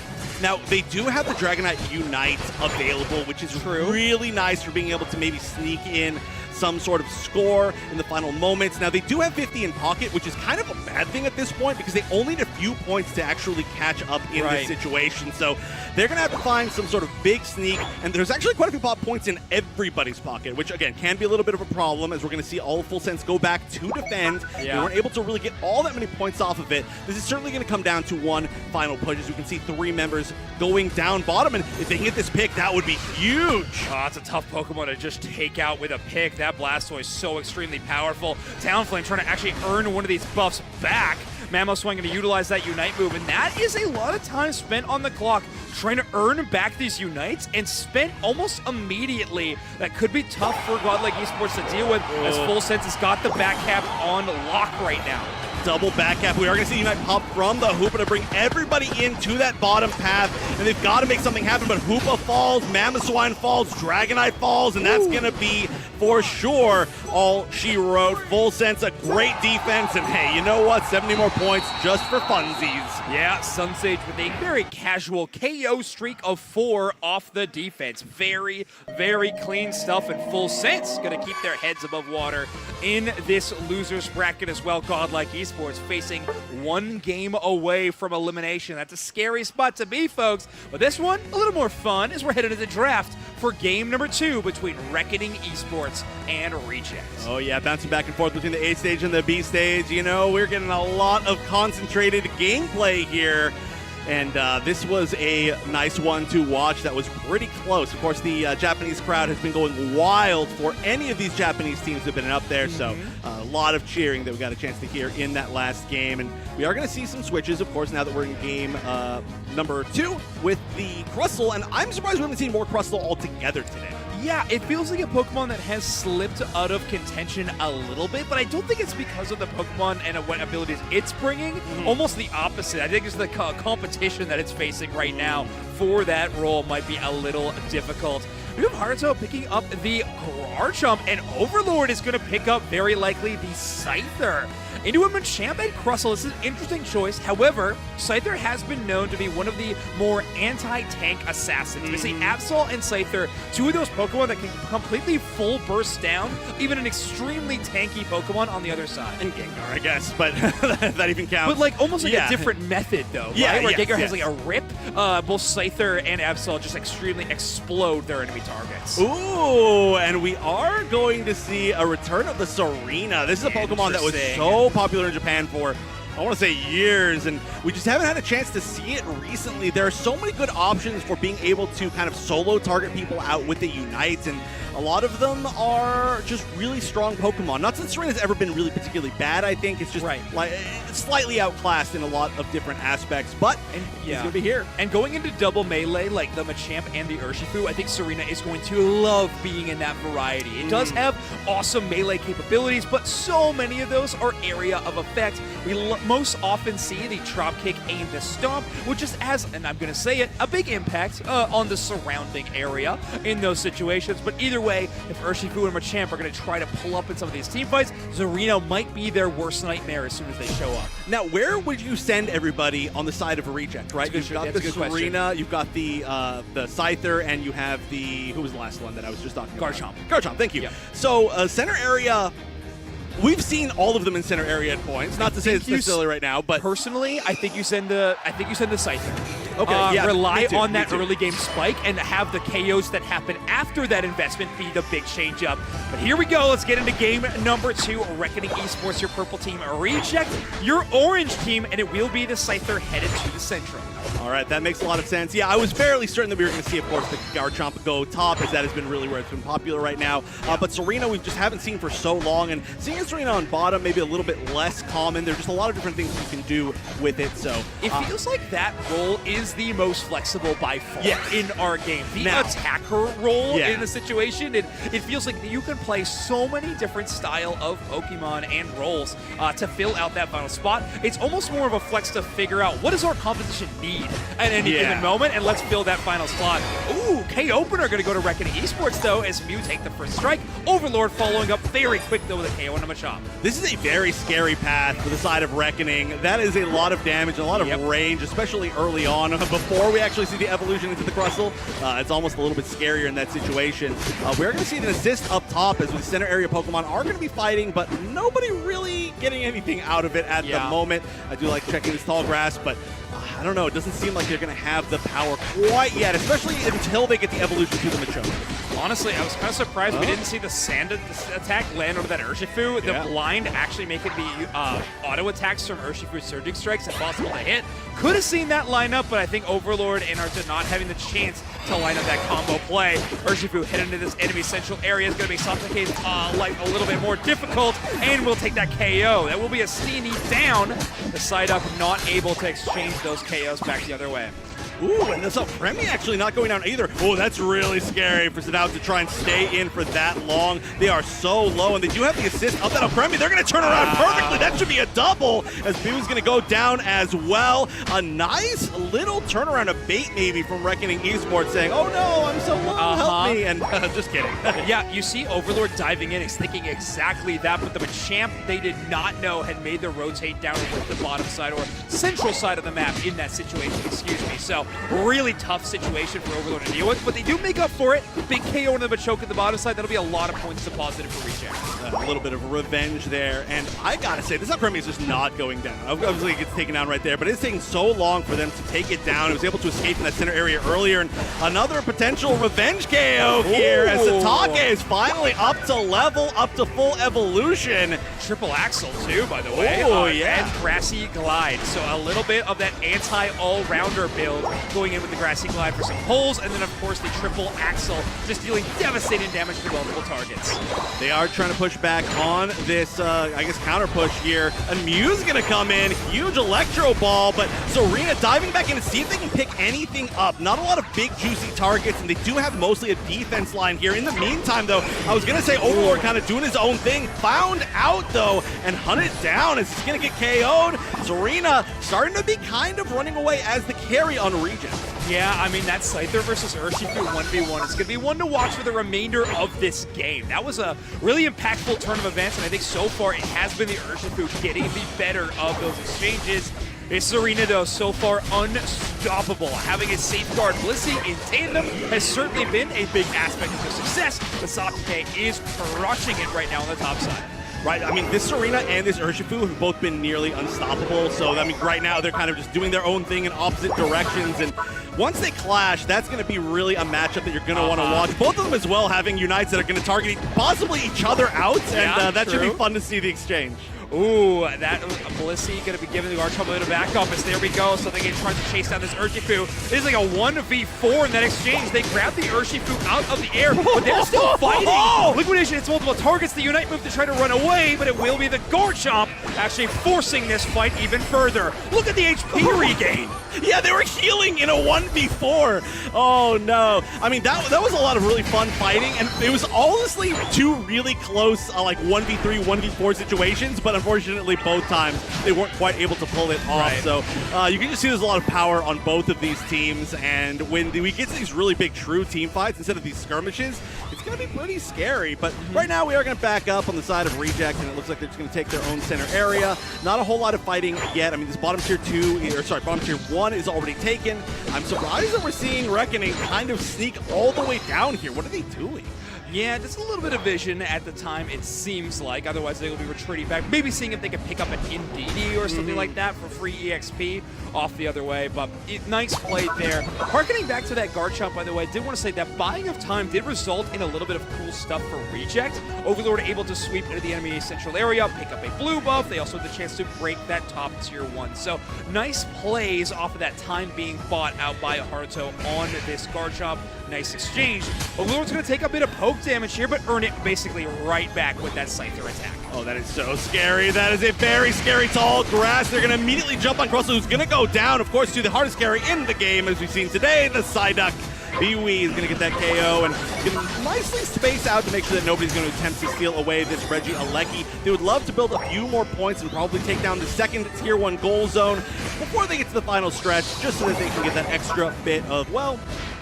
Now, they do have the Dragonite Unite available, which is really nice for being able to maybe sneak in some sort of score in the final moments. Now, they do have 50 in pocket, which is kind of a bad thing at this point because they only need a few points to actually catch up in this situation. So they're going to have to find some sort of big sneak, and there's actually quite a few pop points in everybody's pocket, which, again, can be a little bit of a problem as we're going to see all of Full Sense go back to defend. They weren't able to really get all that many points off of it. This is certainly going to come down to one final push, as we can see 3 members going down bottom, and if they can get this pick, that would be huge.
Oh, it's a tough Pokemon to just take out with a pick. That Blastoise is so extremely powerful. Talonflame trying to actually earn one of these buffs back. Mamoswine going to utilize that Unite move, and that is a lot of time spent on the clock trying to earn back these Unites and spent almost immediately. That could be tough for Godlike Esports to deal with as Full Sense has got the back cap on lock right now.
Double back cap. We are going to see Unite pop from the Hoopa to bring everybody into that bottom path, and they've got to make something happen, but Hoopa falls, Mamoswine falls, Dragonite falls, and that's going to be, for sure, all she wrote. Full Sense, a great defense, and hey, you know what? 70 more points just for funsies.
Yeah, Sunsage with a very casual KO streak of 4 off the defense. Very, very clean stuff, and Full Sense going to keep their heads above water in this loser's bracket as well. Godlike Esports facing 1 game away from elimination. That's a scary spot to be, folks. But this one, a little more fun as we're headed to the draft for game number 2 between Reckoning Esports and Reject.
Oh yeah, bouncing back and forth between the A stage and the B stage. You know, we're getting a lot of concentrated gameplay here. And this was a nice one to watch that was pretty close. Of course, the Japanese crowd has been going wild for any of these Japanese teams that have been up there. So a lot of cheering that we got a chance to hear in that last game. And we are going to see some switches, of course, now that we're in game number 2 with the Crustle. And I'm surprised we haven't seen more Crustle altogether today.
Yeah, it feels like a Pokemon that has slipped out of contention a little bit, but I don't think it's because of the Pokemon and what abilities it's bringing. Almost the opposite. I think it's the competition that it's facing right now for that role might be a little difficult. We have Haruto picking up the Garchomp, and Overlord is going to pick up, very likely, the Scyther. Into a Machamp and Crustle, this is an interesting choice. However, Scyther has been known to be one of the more anti-tank assassins. We see Absol and Scyther, 2 of those Pokemon that can completely full burst down, even an extremely tanky Pokemon on the other side.
And Gengar, I guess, but that even counts.
But like almost like a different method, though, right? Where Gengar has like a rip. Both Scyther and Absol just extremely explode their enemy targets.
Ooh, and we are going to see a return of the Serena. This is a Pokemon that was so popular in Japan for, I want to say, years, and we just haven't had a chance to see it recently. There are so many good options for being able to kind of solo target people out with the Unites, and a lot of them are just really strong Pokemon. Not that Serena's ever been really particularly bad, I think. It's just like slightly outclassed in a lot of different aspects, but he's going to be here.
And going into double melee like the Machamp and the Urshifu, I think Serena is going to love being in that variety. It does have awesome melee capabilities, but so many of those are area of effect. We most often see the Drop Kick and the Stomp, which just has, and I'm going to say it, a big impact on the surrounding area in those situations. But either way, way if Urshifu and Machamp are going to try to pull up in some of these team fights. Zarina might be their worst nightmare as soon as they show up.
Now, where would you send everybody on the side of a reject, right? You've got the Zarina, you've got the Scyther, and you have the, who was the last one that I was just talking about? Garchomp, thank you. Yep. So, center area, we've seen all of them in center area at points. Not to say it's silly right now, but
personally, I think you send the Scyther.
Okay, yeah,
rely on that early game spike and have the KOs that happen after that investment be the big change up. But here we go. Let's get into game number 2. Reckoning Esports, your purple team reject your orange team, and it will be the Scyther headed to the Central.
All right, that makes a lot of sense. Yeah, I was fairly certain that we were going to see, of course, the Garchomp go top, as that has been really where it's been popular right now. But Serena, we just haven't seen for so long, and seeing Serena on bottom, maybe a little bit less common. There's just a lot of different things you can do with it. So
it feels like that role is the most flexible by far in our game. The attacker role in the situation, it feels like you can play so many different style of Pokemon and roles to fill out that final spot. It's almost more of a flex to figure out what does our composition need at any given moment, and let's fill that final slot. Ooh, K-Opener going to go to Reckoning Esports, though, as Mew take the first strike. Overlord following up very quick, though, with a KO and a Machamp.
This is a very scary path for the side of Reckoning. That is a lot of damage, a lot of range, especially early on. Before we actually see the evolution into the Crustle, it's almost a little bit scarier in that situation. We're going to see an assist up top as the center area Pokemon are going to be fighting, but nobody really getting anything out of it at the moment. I do like checking this tall grass, but I don't know, it doesn't seem like they're going to have the power quite yet, especially until they get the evolution to the Machoke.
Honestly, I was kind of surprised we didn't see the sand attack land over that Urshifu. The blind actually making the auto attacks from Urshifu's Surging Strikes impossible to hit. Could have seen that line up, but I think Overlord and Arta not having the chance to line up that combo play. Urshifu head into this enemy central area is going to be something like a little bit more difficult, and will take that KO. That will be a Steenie down. The side up not able to exchange those KOs back the other way.
Ooh, and this Premi actually not going down either. Oh, that's really scary for Sadao to try and stay in for that long. They are so low, and they do have the assist of that Premi. They're going to turn around perfectly. That should be a double, as Mew's going to go down as well. A nice little turnaround, a bait maybe from Reckoning Esports saying, oh no, I'm so low, help me. And just kidding.
Yeah, you see Overlord diving in. He's thinking exactly that, but the Machamp they did not know had made the rotate down with the bottom side or central side of the map in that situation, excuse me. So really tough situation for Overlord to deal with, but they do make up for it. Big KO into the Machoke at the bottom side. That'll be a lot of points positive for Reject.
A little bit of revenge there, and I gotta say, this Premi is just not going down. Obviously, it gets taken down right there, but it's taking so long for them to take it down. It was able to escape from that center area earlier, and another potential revenge KO here as Satake is finally up to level, up to full evolution.
Triple Axle too, by the way.
Oh, yeah.
And Grassy Glide. So a little bit of that anti-all-rounder build going in with the Grassy Glide for some pulls, and then of course the Triple Axle just dealing devastating damage to multiple targets.
They are trying to push back on this, I guess, counter push here. And Mew's gonna come in, huge Electro Ball, but Serena diving back in to see if they can pick anything up. Not a lot of big juicy targets, and they do have mostly a defense line here. In the meantime, though, I was gonna say Overlord kind of doing his own thing, found out though, and hunted down as he's gonna get KO'd. Serena starting to be kind of running away as the carry on Regen.
Yeah, I mean, that Scyther versus Urshifu 1v1 is going to be one to watch for the remainder of this game. That was a really impactful turn of events, and I think so far it has been the Urshifu getting the better of those exchanges. It's Serena, though, so far unstoppable. Having a safeguard Blissey in tandem has certainly been a big aspect of the success, but Satake is crushing it right now on the top side.
Right, I mean, this Serena and this Urshifu have both been nearly unstoppable, so, I mean, right now they're kind of just doing their own thing in opposite directions, and once they clash, that's going to be really a matchup that you're going to want to watch. Both of them as well having unites that are going to target possibly each other out, and that should be fun to see the exchange.
Ooh, that Blissey going to be giving the Garchomp a bit of backup as there we go. So they can try to chase down this Urshifu. It is like a 1v4 in that exchange. They grab the Urshifu out of the air, but they're still fighting. Liquidation hits multiple targets. The Unite move to try to run away, but it will be the Garchomp actually forcing this fight even further. Look at the HP regain.
Yeah, they were healing in a 1v4. Oh no. I mean, that was a lot of really fun fighting, and it was honestly two really close like 1v3, 1v4 situations, but unfortunately both times they weren't quite able to pull it off.
Right.
So you can just see there's a lot of power on both of these teams, and when we get to these really big true team fights instead of these skirmishes, it's going to be pretty scary. But right now we are going to back up on the side of Reject, and it looks like they're just going to take their own center area. Not a whole lot of fighting yet. I mean, this bottom tier 1 is already taken. I'm surprised that we're seeing Reckoning kind of sneak all the way down here. What are they doing?
Yeah, just a little bit of vision at the time, it seems like. Otherwise, they will be retreating back. Maybe seeing if they can pick up an Indeedee or something like that for free EXP off the other way. But nice play there. Harkening back to that guard shot, by the way, I did want to say that buying of time did result in a little bit of cool stuff for Reject. Overlord able to sweep into the enemy central area, pick up a blue buff. They also had the chance to break that top tier 1. So nice plays off of that time being bought out by Haruto on this guard shot. Nice exchange. Overlord's going to take a bit of poke damage here, but earn it basically right back with that Scyther attack.
Oh, that is so scary. That is a very scary tall grass. They're going to immediately jump on Crossel, who's going to go down, of course, to the hardest carry in the game, as we've seen today, the Psyduck. Pee-wee is going to get that KO and can nicely space out to make sure that nobody's going to attempt to steal away this Reggie Alecki. They would love to build a few more points and probably take down the second tier 1 goal zone before they get to the final stretch, just so that they can get that extra bit of, well,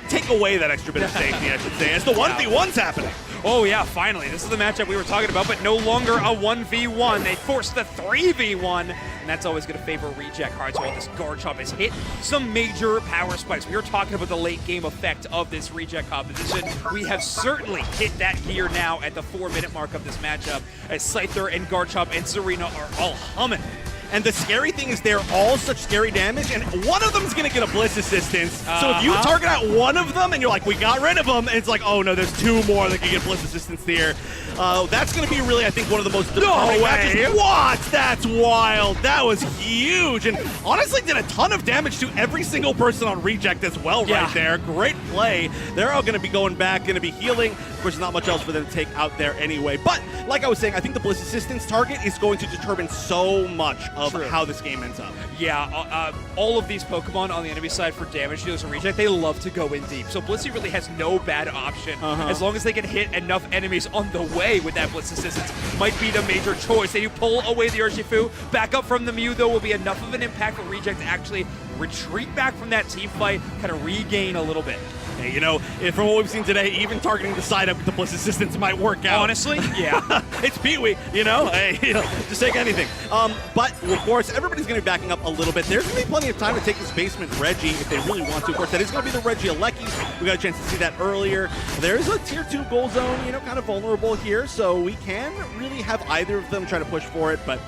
take away that extra bit of safety, I should say, as the 1v1's happening.
Oh yeah, finally. This is the matchup we were talking about, but no longer a 1v1. They forced the 3v1, and that's always going to favor Reject Hearts while this guard chop has hit some major power spikes. We were talking about the late game effect of this Reject composition. We have certainly hit that gear now at the 4-minute mark of this matchup, as Scyther and guard chop and Zarina are all humming.
And the scary thing is they're all such scary damage, and one of them is going to get a Bliss assistance. So if you target out one of them and you're like, we got rid of them, and it's like, oh no, there's 2 more that can get Bliss assistance here. That's going to be really, I think, one of the most determining matches. What? That's wild. That was huge. And honestly did a ton of damage to every single person on Reject as well right there. Great play. They're all going to be going back, going to be healing. Of course, not much else for them to take out there anyway. But like I was saying, I think the Bliss assistance target is going to determine so much of how this game ends up.
Yeah, all of these Pokemon on the enemy side for damage dealers and Reject, they love to go in deep. So Blissey really has no bad option. As long as they can hit enough enemies on the way with that Blitz assistance, might be the major choice. They do pull away the Urshifu. Back up from the Mew, though, will be enough of an impact for Reject to actually retreat back from that team fight, kind of regain a little bit.
Hey, you know, from what we've seen today, even targeting the side up with the Bliss assistance might work out.
Honestly, yeah.
It's Pee-wee, you know? Hey, just take anything. But, of course, everybody's going to be backing up a little bit. There's going to be plenty of time to take this basement Reggie if they really want to. Of course, that is going to be the Reggie Alecki. We got a chance to see that earlier. There's a tier 2 goal zone, you know, kind of vulnerable here, so we can really have either of them try to push for it, but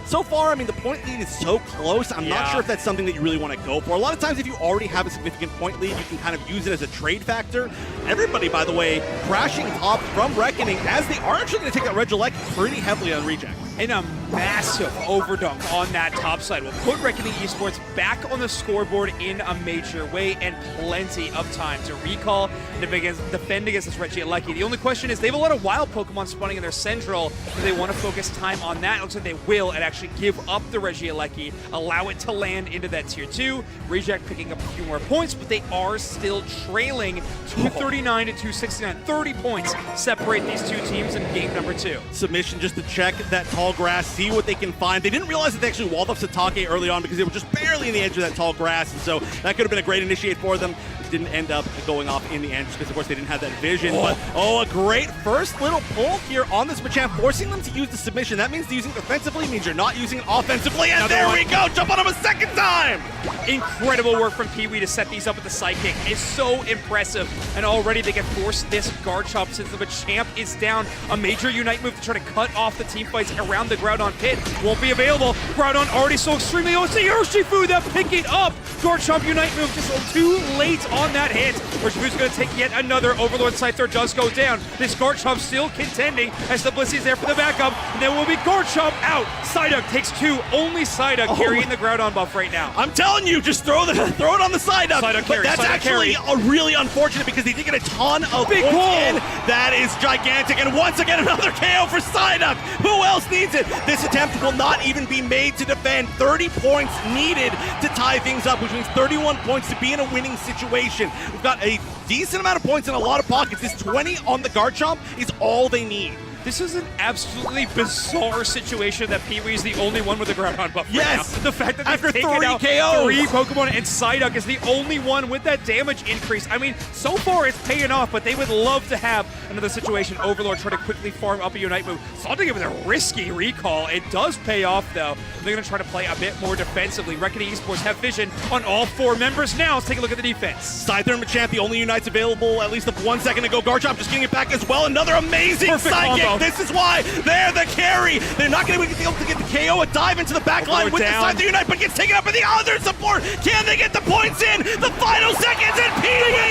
so far, I mean, the point lead is so close, I'm not sure if that's something that you really want to go for. A lot of times, if you already have a significant point lead, you can kind of use it as a trade factor. Everybody, by the way, crashing top from Reckoning, as they are actually going to take that Regieleki pretty heavily on Reject.
And a massive overdunk on that top side will put Reckoning Esports back on the scoreboard in a major way, and plenty of time to recall and defend against this Regieleki. The only question is they have a lot of wild Pokemon spawning in their central. Do they want to focus time on that? It looks like they will, and actually give up the Regieleki, allow it to land into that tier 2. Reject picking up a few more points, but they are still trailing 239 to 269. 30 points separate these two teams in game number 2.
Submission just to check that tall grass, see what they can find. They didn't realize that they actually walled off Satake early on because they were just barely in the edge of that tall grass, and so that could have been a great initiate for them. It didn't end up going off in the end just because, of course, they didn't have that vision. But, a great first little pull here on this Machamp, forcing them to use the submission. That means using it defensively, means you're not using it offensively, and there we go! Jump on him a second time!
Incredible work from Pee-wee to set these up with the Psychic. It's so impressive, and already they can force this guard chop since the Machamp is down. A major Unite move to try to cut off the team fights around the Groudon pit won't be available. Groudon already so extremely low. It's the Urshifu that pick it up. Guard chop Unite move just too late on that hit. Urshifu's going to take yet another. Overlord Scyther does go down. This guard chop still contending as the Blissey's there for the backup. And then will be guard chop out. Psyduck takes 2. Only Psyduck carrying the Groudon buff right now.
I'm telling you, just throw it on the Psyduck. But that's actually really unfortunate because they did get a ton of
big
points in. That is gigantic. And once again, another KO for Psyduck. Who else needs it? This this attempt will not even be made to defend. 30 points needed to tie things up, which means 31 points to be in a winning situation. We've got a decent amount of points in a lot of pockets. This 20 on the guard chomp is all they need.
This is an absolutely bizarre situation that Pee-wee is the only one with a ground buff right now. The fact that
after
they've taken
3
out
KOs.
3 Pokemon and Psyduck is the only one with that damage increase. I mean, so far it's paying off, but they would love to have another situation. Overlord trying to quickly farm up a Unite move. Something with a risky recall. It does pay off, though. They're going to try to play a bit more defensively. Reckoning Esports have vision on all 4 members now. Let's take a look at the defense.
Scyther and Machamp, the only Unites available, at least 1 second ago. Garchomp just getting it back as well. Another amazing
Perfect
Psychic.
combo.
This is why they're the carry. They're not going to be able to get the KO. A dive into the back line with the Scyther Unite, but gets taken up by the other support. Can they get the points in? The final seconds, and Pee-wee!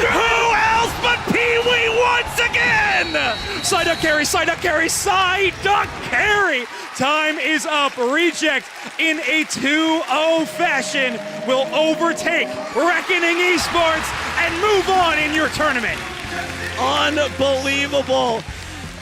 Who else but Pee-wee once again?
Psyduck carry, Psyduck carry, Psyduck carry! Time is up. Reject in a 2-0 fashion will overtake Reckoning Esports and move on in your tournament.
Unbelievable.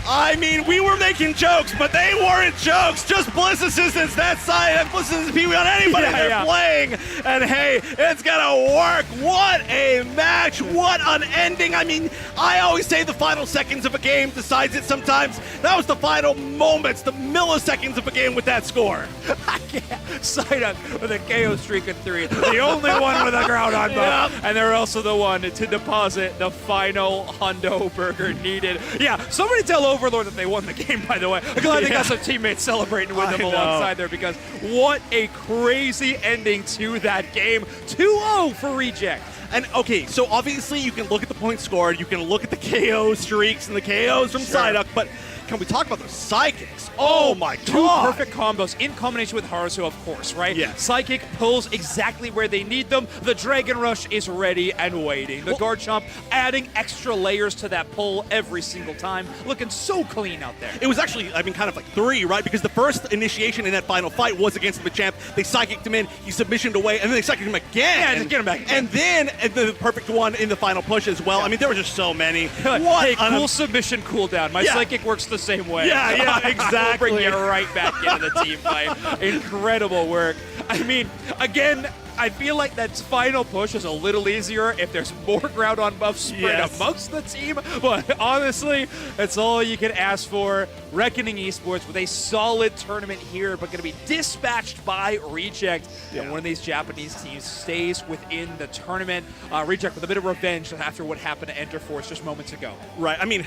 I mean, we were making jokes, but they weren't jokes. Just Bliss Assistance that side, and Bliss Assistance Pee-wee on anybody they're playing. And hey, it's gonna work. What a match. What an ending. I mean, I always say the final seconds of a game decides it sometimes. That was the final moments, the milliseconds of a game with that score.
I can't. Psyduck with a KO streak of 3. The only one with a ground on buff. Yep. And they're also the one to deposit the final hundo burger needed. Yeah, somebody tell Overlord that they won the game, by the way. I'm glad they got some teammates celebrating with them alongside there, because what a crazy ending to that game. 2-0 for Reject.
And okay, so obviously you can look at the points scored, you can look at the KO streaks and the KOs from Psyduck, but can we talk about those Psychics? Oh my god!
2 perfect combos in combination with Harusu, of course, right?
Yeah.
Psychic pulls exactly where they need them. The Dragon Rush is ready and waiting. The Garchomp adding extra layers to that pull every single time. Looking so clean out there.
It was actually, I mean, kind of like 3, right? Because the first initiation in that final fight was against Machamp. They Psychicked him in, he submissioned away, and then they Psychicked him again.
Yeah, just get him back again.
And then the perfect one in the final push as well. Yeah. I mean, there were just so many.
What hey, cool submission cooldown. My Psychic works the same way.
Yeah, exactly.
Bring you right back into the team fight. Incredible work. I mean, again, I feel like that final push is a little easier if there's more ground on buff spread amongst the team, but honestly, that's all you can ask for. Reckoning Esports with a solid tournament here, but going to be dispatched by Reject, and one of these Japanese teams stays within the tournament. Reject with a bit of revenge after what happened to Enterforce just moments ago.
Right, I mean,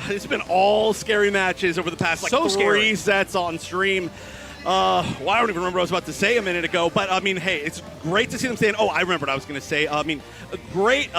it's been all scary matches over the past like 3 sets on stream. Well, I don't even remember what I was about to say a minute ago, but I mean, hey, it's great to see them saying, oh, I remember what I was going to say. I mean, great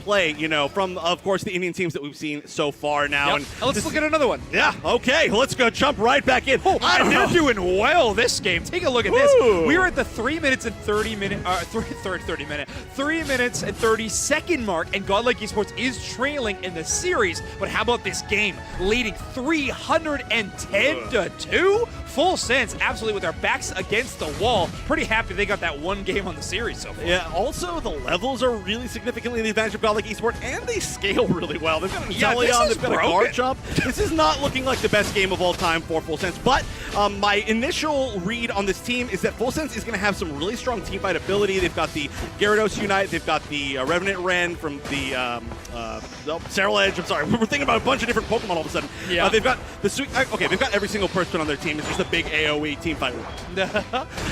play, you know, from, of course, the Indian teams that we've seen so far now.
Yep. And let's look at another one.
Yeah, okay, let's go jump right back in.
Oh, they're doing well this game. Take a look at this. We are at the 3 minutes and 30 minute, 3 minutes and 30 second mark, and Godlike Esports is trailing in the series. But how about this game? Leading 310-2? Full sense, absolutely, with our backs against the wall. Pretty happy they got that one game on the series so far.
Yeah, also the levels are really significantly in the advantage of Godlike Esports, and they scale really well. They've got an Inteleon, they've got a Garchomp. This is not looking like the best game of all time for Full Sense, but my initial read on this team is that Full Sense is going to have some really strong teamfight ability. They've got the Gyarados Unite, they've got the Revenant Ren from the Serral Edge. I'm sorry, we're thinking about a bunch of different Pokemon all of a sudden.
Yeah.
They've got the sweet. Okay, they've got every single person on their team. It's just a big AOE teamfight.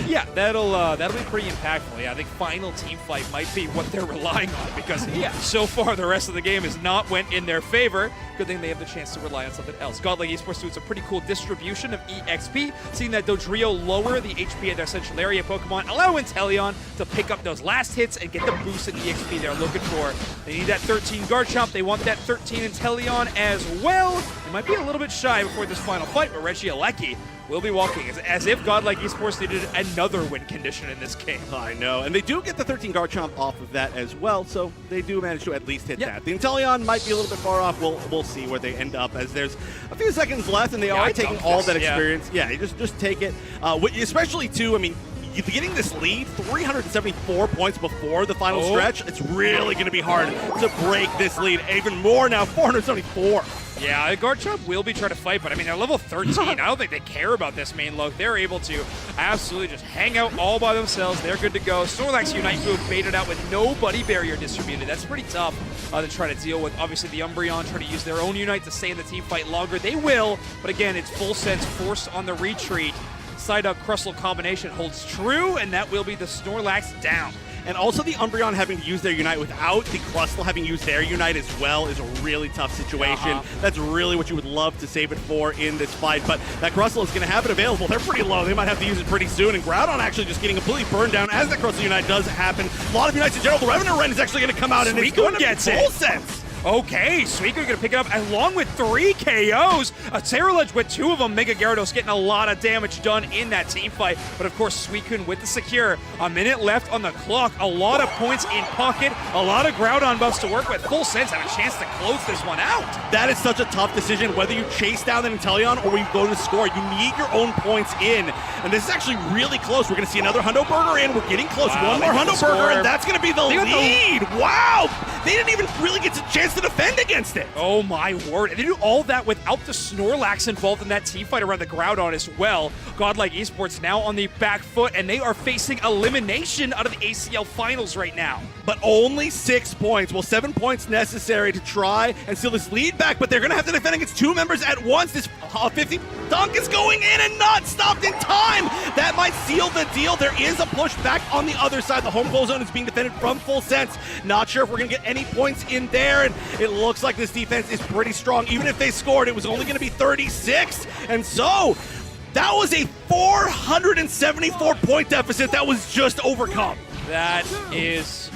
Yeah, that'll be pretty impactful. Yeah, I think final team fight might be what they're relying on, because so far the rest of the game has not went in their favor. Good thing they have the chance to rely on something else. Godlike Esports doing some pretty cool distribution of EXP, seeing that Dodrio lower the HP of their central area Pokemon, allow Inteleon to pick up those last hits and get the boost in EXP they're looking for. They need that 13 Garchomp, they want that 13 Inteleon as well. They might be a little bit shy before this final fight, but LAIC will be walking as if Godlike Esports needed another win condition in this game.
I know, and they do get the 13 Garchomp off of that as well, so they do manage to at least hit that. The Inteleon might be a little bit far off. We'll see where they end up, as there's a few seconds left, and they are taking all that experience. Yeah, you just take it. Especially too, I mean, getting this lead, 374 points before the final stretch, it's really going to be hard to break this lead even more now. 474.
Yeah, Garchomp will be trying to fight, but I mean, they're level 13. I don't think they care about this main look. They're able to absolutely just hang out all by themselves. They're good to go. Snorlax Unite move baited out with no buddy barrier distributed. That's pretty tough to try to deal with. Obviously, the Umbreon trying to use their own Unite to stay in the team fight longer. They will, but again, it's full sense forced on the retreat. Psyduck Crustle combination holds true, and that will be the Snorlax down.
And also the Umbreon having to use their Unite without the Crustle having used their Unite as well is a really tough situation. That's really what you would love to save it for in this fight, but that Crustle is going to have it available. They're pretty low. They might have to use it pretty soon, and Groudon actually just getting completely burned down as that Crustle Unite does happen. A lot of Unites in general. The Revenant Wren is actually going to come out, and it's going to get full sense.
Okay, Suicune going to pick it up along with 3 KOs. Terraludge with 2 of them. Mega Gyarados getting a lot of damage done in that team fight. But of course, Suicune with the secure. A minute left on the clock. A lot of points in pocket. A lot of Groudon buffs to work with. Full Sense have a chance to close this one out.
That is such a tough decision, whether you chase down that Inteleon or you go to score. You need your own points in. And this is actually really close. We're going to see another Hundo Burger in. We're getting close. One more Hundo Burger, and that's going to be the lead. Wow! They didn't even really get a chance to defend against it.
Oh my word. And they do all that without the Snorlax involved in that team fight around the Groudon as well. Godlike Esports now on the back foot, and they are facing elimination out of the ACL finals right now.
But only 6 points. Well, 7 points necessary to try and steal this lead back, but they're going to have to defend against 2 members at once. This 50 dunk is going in and not stopped in time. That might seal the deal. There is a push back on the other side. The home goal zone is being defended from Full Sense. Not sure if we're going to get any points in there, and it looks like this defense is pretty strong. Even if they scored, it was only going to be 36. And so that was a 474-point deficit that was just overcome.
That is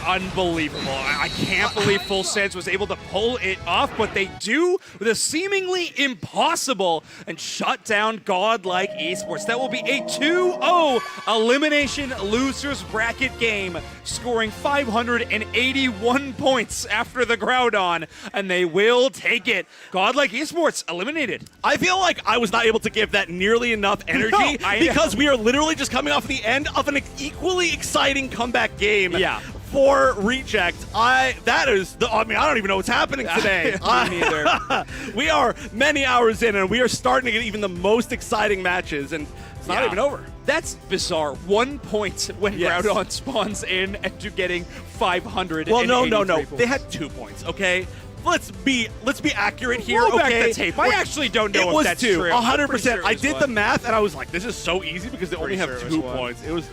unbelievable. I can't believe Full Sense was able to pull it off, but they do with a seemingly impossible and shut down Godlike Esports. That will be a 2-0 elimination losers bracket game, scoring 581 points after the Groudon, and they will take it. Godlike Esports eliminated.
I feel like I was not able to give that nearly enough energy because we are literally just coming off the end of an equally exciting comeback game.
Yeah.
For Reject. I don't even know what's happening today.
Me neither.
We are many hours in, and we are starting to get even the most exciting matches, and it's not even over.
That's bizarre. 1 point when Groudon spawns in and you're getting 500.
Well, no. They had 2 points, okay? Let's be accurate here,
Roll
okay?
back the tape. I actually don't know if that's true.
It was 2, 100%.
Sure
I did the math, and I was like, this is so easy because they only have 2 points. It was...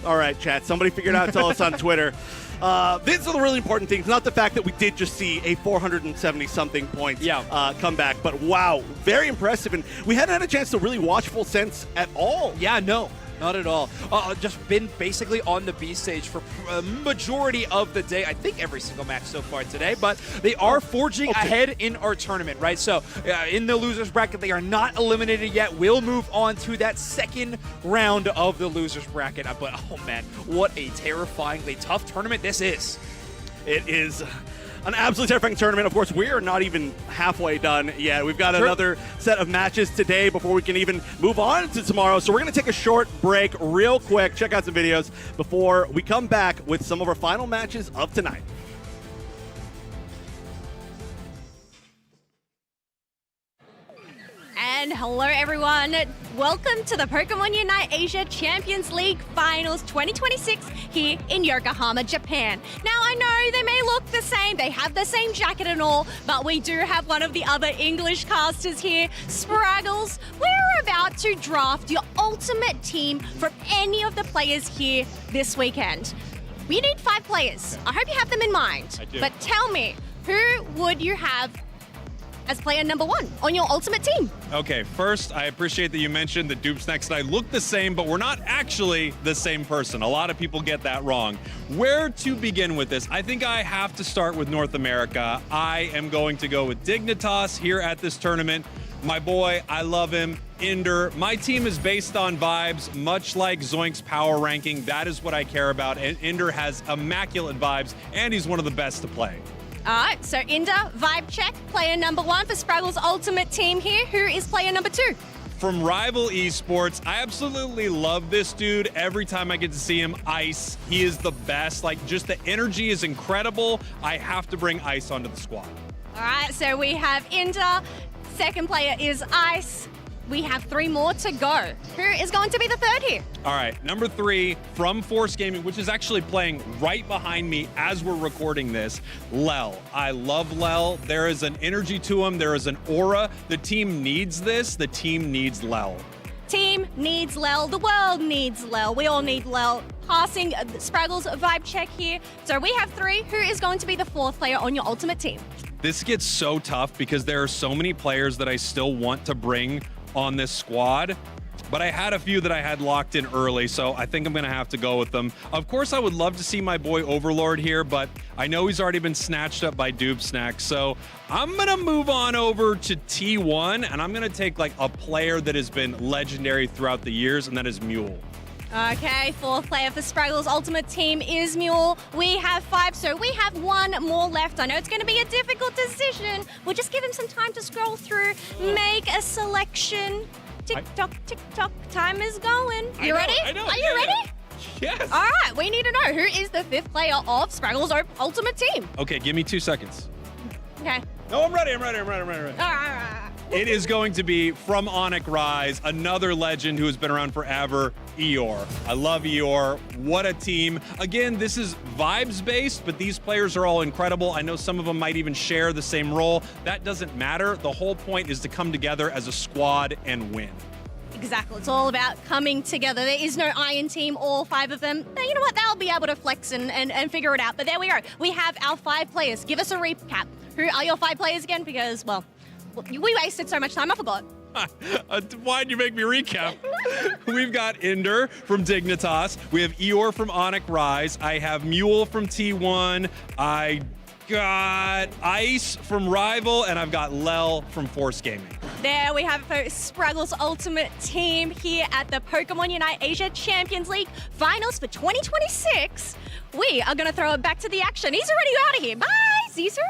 All right, chat. Somebody figured out. Tell us on Twitter. These are the really important things, not the fact that we did just see a 470-something points comeback. But wow, very impressive. And we hadn't had a chance to really watch Full Sense at all.
Yeah, no. Not at all. Just been basically on the B stage for a majority of the day. I think every single match so far today, but they are forging ahead in our tournament, right? So in the losers bracket, they are not eliminated yet. We'll move on to that second round of the losers bracket. But oh man, what a terrifyingly tough tournament this is.
It is an absolutely terrifying tournament. Of course, we are not even halfway done yet. We've got another set of matches today before we can even move on to tomorrow. So we're going to take a short break real quick, check out some videos before we come back with some of our final matches of tonight.
And hello everyone, welcome to the Pokemon Unite Asia Champions League Finals 2026 here in Yokohama, Japan. Now I know they may look the same, they have the same jacket and all, but we do have one of the other English casters here, Spraggles. We're about to draft your ultimate team from any of the players here this weekend. We need 5 players, I hope you have them in mind.
I do.
But tell me, who would you have as player number 1 on your ultimate team?
Okay, first, I appreciate that you mentioned that Dupes Next and I look the same, but we're not actually the same person. A lot of people get that wrong. Where to begin with this? I think I have to start with North America. I am going to go with Dignitas here at this tournament. My boy, I love him. Inder. My team is based on vibes, much like Zoink's power ranking. That is what I care about, and Inder has immaculate vibes, and he's one of the best to play.
All right, so Inder, vibe check, player number 1 for Spraggle's ultimate team here. Who is player number 2?
From Rival Esports, I absolutely love this dude. Every time I get to see him, Ice, he is the best. Like, just the energy is incredible. I have to bring Ice onto the squad.
All right, so we have Inder. Second player is Ice. We have 3 more to go. Who is going to be the third here?
All right, number 3 from Force Gaming, which is actually playing right behind me as we're recording this, Lel. I love Lel. There is an energy to him. There is an aura. The team needs this. The team needs Lel.
Team needs Lel. The world needs Lel. We all need Lel. Passing Spraggle's vibe check here. So we have 3. Who is going to be the 4th player on your ultimate team?
This gets so tough because there are so many players that I still want to bring on this squad, but I had a few that I had locked in early, so I think I'm gonna have to go with them. Of course, I would love to see my boy Overlord here, but I know he's already been snatched up by Doob Snack, so I'm gonna move on over to T1, and I'm gonna take like a player that has been legendary throughout the years, and that is Mule.
Okay, 4th player for Spraggle's ultimate team is Mule. We have 5, so we have 1 more left. I know it's going to be a difficult decision. We'll just give him some time to scroll through, make a selection. Tick-tock, tick-tock, time is going. You ready?
I know.
Are you ready?
Yes.
All right, we need to know who is the 5th player of Spraggle's ultimate team.
Okay, give me 2 seconds.
Okay.
No, I'm ready. I'm ready.
All right.
It is going to be from Onyx Rise, another legend who has been around forever, Eeyore. I love Eeyore. What a team. Again, this is vibes-based, but these players are all incredible. I know some of them might even share the same role. That doesn't matter. The whole point is to come together as a squad and win.
Exactly. It's all about coming together. There is no Iron Team, all 5 of them. You know what? They'll be able to flex and figure it out. But there we go. We have our 5 players. Give us a recap. Who are your 5 players again? Because, well, we wasted so much time. I forgot.
Why'd you make me recap? We've got Ender from Dignitas. We have Eeyore from Onyx Rise. I have Mule from T1. I got Ice from Rival, and I've got Lel from Force Gaming.
There we have it for Spraggle's ultimate team here at the Pokemon Unite Asia Champions League Finals for 2026. We are going to throw it back to the action. He's already out of here. Bye, Caesar.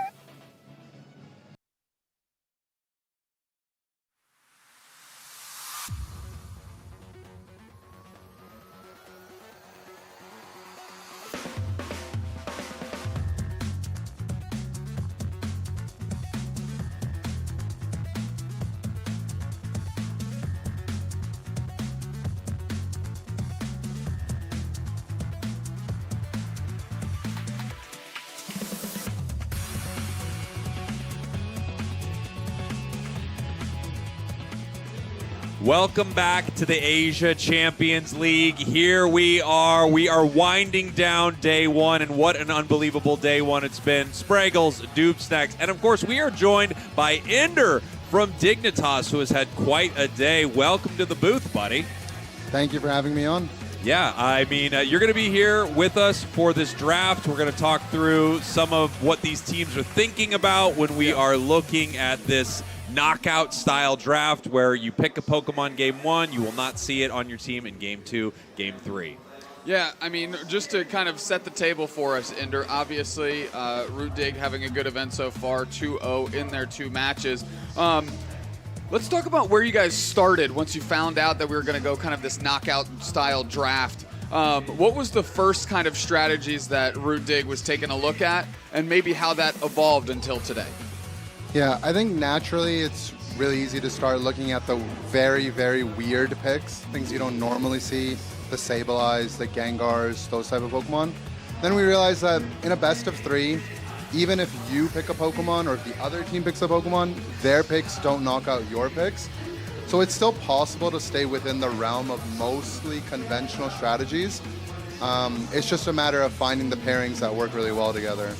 Welcome back to the Asia Champions League. Here we are. We are winding down day 1, and what an unbelievable day 1 it's been. Spraggles, Doob Snacks, and of course we are joined by Ender from Dignitas, who has had quite a day. Welcome to the booth, buddy.
Thank you for having me on.
Yeah, I mean, you're going to be here with us for this draft. We're going to talk through some of what these teams are thinking about when we are looking at this knockout style draft where you pick a Pokemon game 1, you will not see it on your team in game 2, game 3.
Yeah, I mean, just to kind of set the table for us, Ender, obviously, Root Dig having a good event so far, 2-0 in their 2 matches. Let's talk about where you guys started once you found out that we were going to go kind of this knockout style draft. What was the first kind of strategies that Root Dig was taking a look at, and maybe how that evolved until today?
Yeah, I think naturally it's really easy to start looking at the very, very weird picks, things you don't normally see, the Sableyes, the Gengars, those type of Pokemon. Then we realized that in a best of 3, even if you pick a Pokemon or if the other team picks a Pokemon, their picks don't knock out your picks. So it's still possible to stay within the realm of mostly conventional strategies. It's just a matter of finding the pairings that work really well together.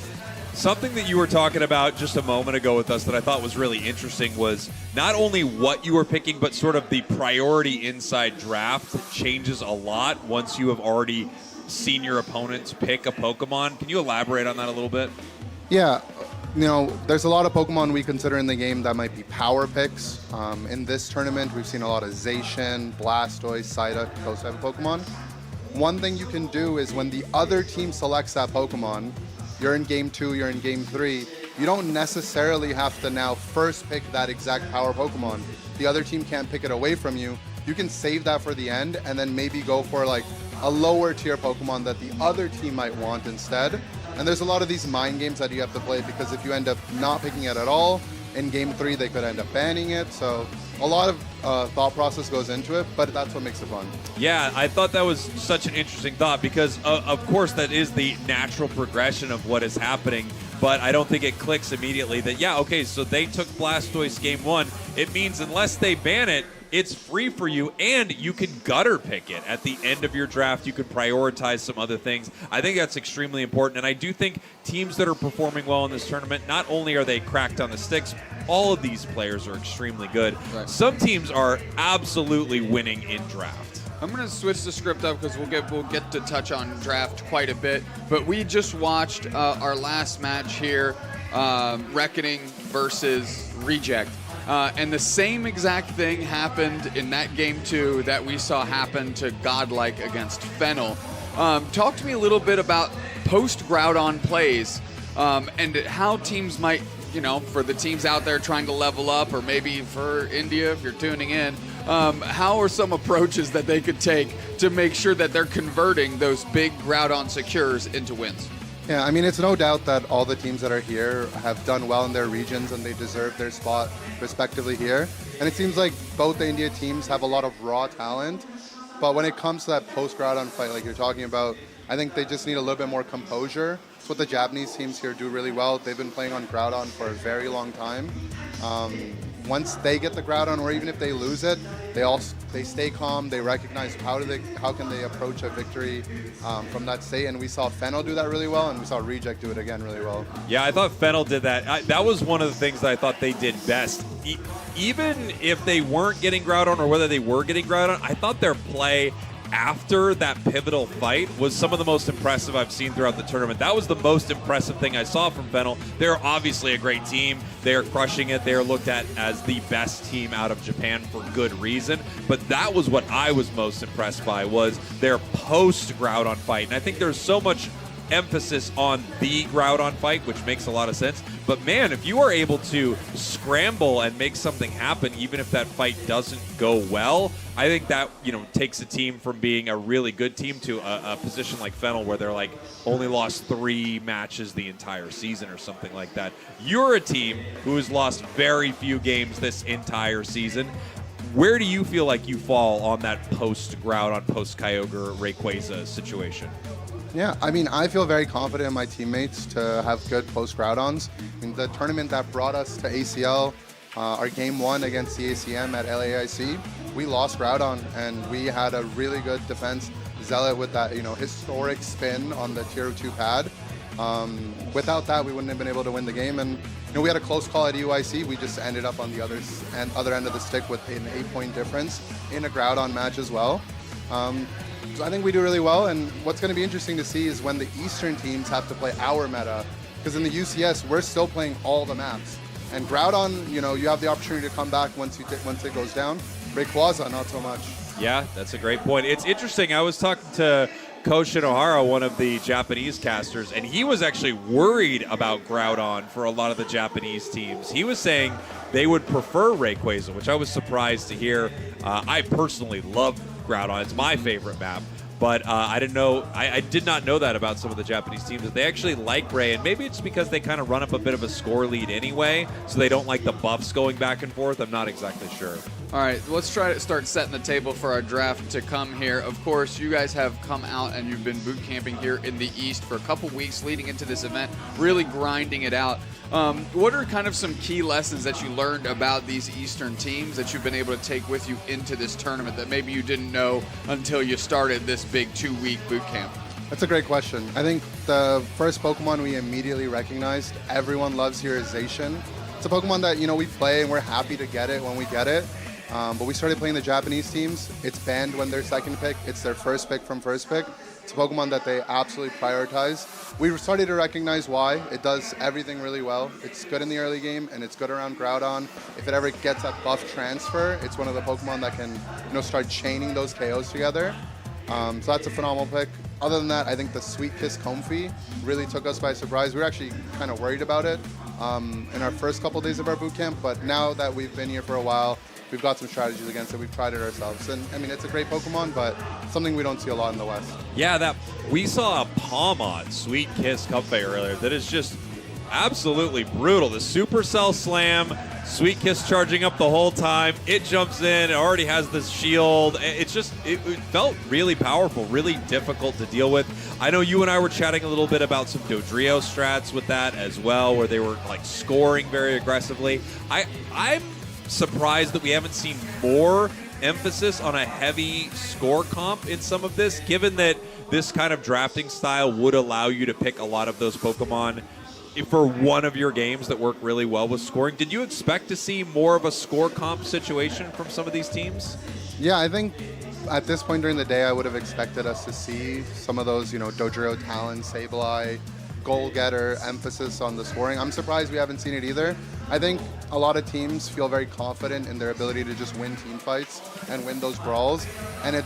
Something that you were talking about just a moment ago with us that I thought was really interesting was not only what you were picking, but sort of the priority inside draft changes a lot once you have already seen your opponents pick a Pokemon. Can you elaborate on that a little bit?
Yeah, you know, there's a lot of Pokemon we consider in the game that might be power picks. In this tournament, we've seen a lot of Zacian, Blastoise, Psyduck, those type of Pokemon. One thing you can do is when the other team selects that Pokemon, you're in game 2, you're in game 3, you don't necessarily have to now first pick that exact power Pokemon. The other team can't pick it away from you. You can save that for the end and then maybe go for like a lower tier Pokemon that the other team might want instead. And there's a lot of these mind games that you have to play, because if you end up not picking it at all, in Game 3 they could end up banning it. So a lot of thought process goes into it, but that's what makes it fun.
Yeah, I thought that was such an interesting thought because, of course, that is the natural progression of what is happening. But I don't think it clicks immediately that, yeah, okay, so they took Blastoise Game 1. It means unless they ban it, it's free for you, and you can gutter pick it. At the end of your draft, you can prioritize some other things. I think that's extremely important, and I do think teams that are performing well in this tournament, not only are they cracked on the sticks, all of these players are extremely good.
Right.
Some teams are absolutely winning in draft.
I'm going to switch the script up because we'll get to touch on draft quite a bit. But we just watched our last match here, Reckoning versus Reject. And the same exact thing happened in that game 2 that we saw happen to Godlike against Fennel. Talk to me a little bit about post-Groudon plays and how teams might, for the teams out there trying to level up, or maybe for India if you're tuning in, how are some approaches that they could take to make sure that they're converting those big Groudon secures into wins?
Yeah, I mean, it's no doubt that all the teams that are here have done well in their regions and they deserve their spot respectively here. And it seems like both the India teams have a lot of raw talent, but when it comes to that post-Groudon fight like you're talking about, I think they just need a little bbit more composure. It's what the Japanese teams here do really well. They've been playing on Groudon for a very long time. Once they get the Groudon, or even if they lose it, they stay calm. They recognize how can they approach a victory from that state. And we saw Fennel do that really well, and we saw Reject do it again really well.
Yeah, I thought Fennel did that. That was one of the things that I thought they did best. Even if they weren't getting Groudon, or whether they were getting Groudon, I thought their play after that pivotal fight was some of the most impressive I've seen throughout the tournament. That was the most impressive thing I saw from Fennel. They're obviously a great team. They're crushing it. They're looked at as the best team out of Japan for good reason. But that was what I was most impressed by, was their post-Groudon fight. And I think there's so much emphasis on the Groudon fight, which makes a lot of sense. But man, if you are able to scramble and make something happen, even if that fight doesn't go well, I think that, takes a team from being a really good team to a position like Fennel, where they're like only lost 3 matches the entire season or something like that. You're a team who has lost very few games this entire season. Where do you feel like you fall on that post-Groudon, post-Kyogre, Rayquaza situation?
Yeah, I mean, I feel very confident in my teammates to have good post-Groudons. I mean, the tournament that brought us to ACL, our Game 1 against the CACM at LAIC, we lost Groudon, and we had a really good defense. Zealot with that, historic spin on the Tier 2 pad. Without that, we wouldn't have been able to win the game. And we had a close call at EUIC. We just ended up on the other end of the stick with an 8-point difference in a Groudon match as well. So I think we do really well, and what's going to be interesting to see is when the Eastern teams have to play our meta, because in the UCS, we're still playing all the maps. And Groudon, you have the opportunity to come back once it goes down. Rayquaza, not so much.
Yeah, that's a great point. It's interesting. I was talking to Coach Shinohara, one of the Japanese casters, and he was actually worried about Groudon for a lot of the Japanese teams. He was saying they would prefer Rayquaza, which I was surprised to hear. I personally love Groudon. It's my favorite map. But I didn't know. I did not know that about some of the Japanese teams, that they actually like Ray, and maybe it's because they kind of run up a bit of a score lead anyway, so they don't like the buffs going back and forth. I'm not exactly sure.
All right, let's try to start setting the table for our draft to come here. Of course, you guys have come out and you've been boot camping here in the East for a couple weeks leading into this event, really grinding it out. What are kind of some key lessons that you learned about these Eastern teams that you've been able to take with you into this tournament that maybe you didn't know until you started this big 2-week boot camp?
That's a great question. I think the first Pokemon we immediately recognized, everyone loves here, is Zacian. It's a Pokemon that, we play and we're happy to get it when we get it. But we started playing the Japanese teams. It's banned when they're second pick. It's their first pick from first pick. It's a Pokemon that they absolutely prioritize. We started to recognize why. It does everything really well. It's good in the early game, and it's good around Groudon. If it ever gets that buff transfer, it's one of the Pokemon that can start chaining those KOs together. So that's a phenomenal pick. Other than that, I think the Sweet Kiss Comfey really took us by surprise. We were actually kind of worried about it in our first couple days of our boot camp, but now that we've been here for a while, we've got some strategies against it. We've tried it ourselves. And I mean, it's a great Pokemon, but something we don't see a lot in the West.
Yeah, we saw a Palmon Sweet Kiss Cup Fight earlier that is just absolutely brutal. The Supercell Slam, Sweet Kiss charging up the whole time. It jumps in. It already has this shield. It felt really powerful, really difficult to deal with. I know you and I were chatting a little bit about some Dodrio strats with that as well, where they were like scoring very aggressively. I'm surprised that we haven't seen more emphasis on a heavy score comp in some of this, given that this kind of drafting style would allow you to pick a lot of those Pokemon for one of your games that work really well with scoring. Did you expect to see more of a score comp situation from some of these teams?
Yeah, I think at this point during the day, I would have expected us to see some of those, Dodrio, Talon, Sableye, goal getter, emphasis on the scoring. I'm surprised we haven't seen it either. I think a lot of teams feel very confident in their ability to just win team fights and win those brawls. And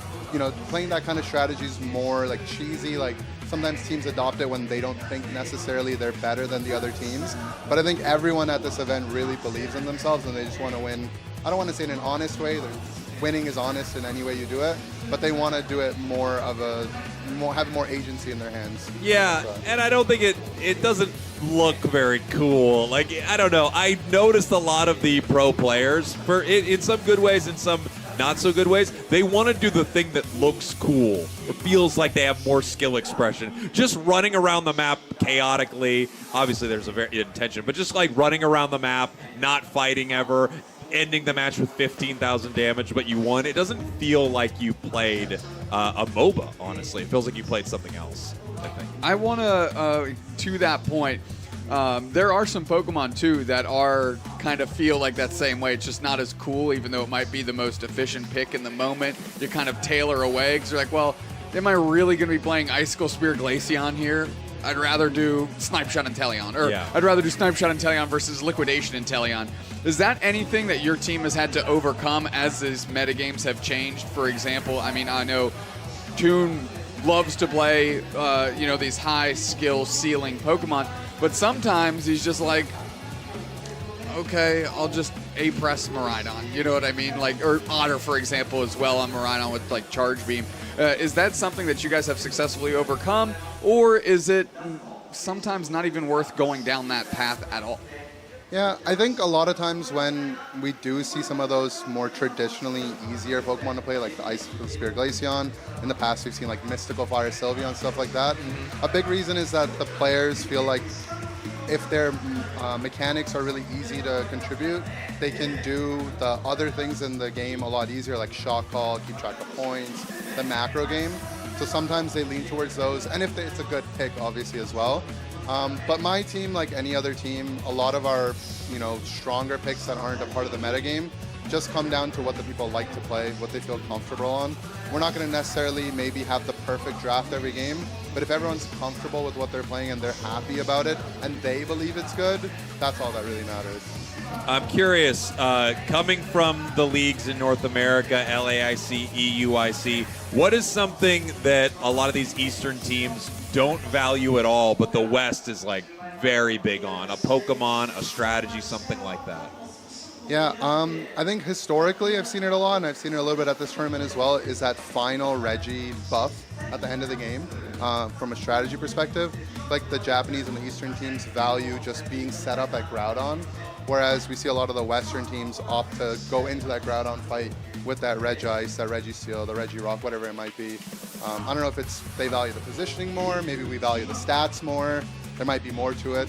playing that kind of strategy is more like cheesy. Like sometimes teams adopt it when they don't think necessarily they're better than the other teams. But I think everyone at this event really believes in themselves and they just want to win. I don't want to say in an honest way. Winning is honest in any way you do it, but they want to do it have more agency in their hands.
Yeah, and I don't think it doesn't look very cool. Like, I don't know. I noticed a lot of the pro players, in some good ways and some not so good ways, they want to do the thing that looks cool. It feels like they have more skill expression. Just running around the map chaotically. Obviously, there's a very intention, but just like running around the map, not fighting ever, ending the match with 15,000 damage, but you won. It doesn't feel like you played a MOBA, honestly. It feels like you played something else, I think.
I want to that point, there are some Pokemon, too, that are kind of feel like that same way. It's just not as cool, even though it might be the most efficient pick in the moment. You kind of tailor away, because you're like, well, am I really going to be playing Icicle Spear Glaceon here? I'd rather do Snipe Shot Inteleon, or I'd rather do Snipe Shot Inteleon versus Liquidation Inteleon. Is that anything that your team has had to overcome as these metagames have changed? For example, I mean, I know Toon loves to play, these high skill ceiling Pokemon, but sometimes he's just like, okay, I'll just A-press Miraidon. You know what I mean? Like, or Otter, for example, as well on Miraidon with like Charge Beam. Is that something that you guys have successfully overcome, or is it sometimes not even worth going down that path at all?
Yeah, I think a lot of times when we do see some of those more traditionally easier Pokemon to play, like the Icicle Spear Glaceon, in the past we've seen like Mystical Fire Sylveon, stuff like that. A big reason is that the players feel like if their mechanics are really easy to contribute, they can do the other things in the game a lot easier, like Shock Call, keep track of points, the macro game. So sometimes they lean towards those, and if it's a good pick, obviously, as well. But my team, like any other team, a lot of our stronger picks that aren't a part of the metagame just come down to what the people like to play, what they feel comfortable on. We're not going to necessarily maybe have the perfect draft every game, but if everyone's comfortable with what they're playing and they're happy about it and they believe it's good, that's all that really matters.
I'm curious, coming from the leagues in North America, LAIC, EUIC, what is something that a lot of these Eastern teams don't value at all, but the West is like very big on? A Pokemon, a strategy, something like that?
Yeah, I think historically I've seen it a lot, and I've seen it a little bit at this tournament as well, is that final Reggie buff at the end of the game from a strategy perspective. Like the Japanese and the Eastern teams value just being set up at Groudon, whereas we see a lot of the Western teams opt to go into that Groudon fight with that Regice, that Registeel, the Regirock, whatever it might be. I don't know if it's they value the positioning more, maybe we value the stats more. There might be more to it.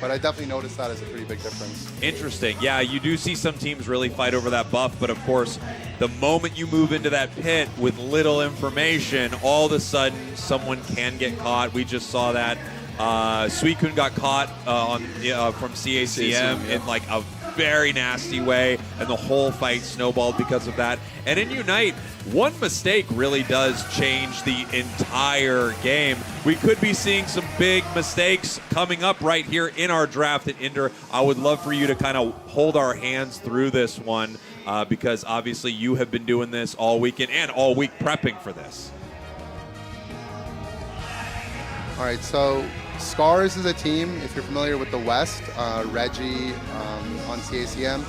But I definitely noticed that as a pretty big difference.
Interesting. Yeah, you do see some teams really fight over that buff, but of course, the moment you move into that pit with little information, all of a sudden someone can get caught. We just saw that. Suicune got caught from CACM in like a very nasty way, and the whole fight snowballed because of that. And in Unite, one mistake really does change the entire game. We could be seeing some big mistakes coming up right here in our draft at Inder. I would love for you to kind of hold our hands through this one because obviously you have been doing this all weekend and all week prepping for this.
All right, so Scars is a team, if you're familiar with the West, Reggie on CACM.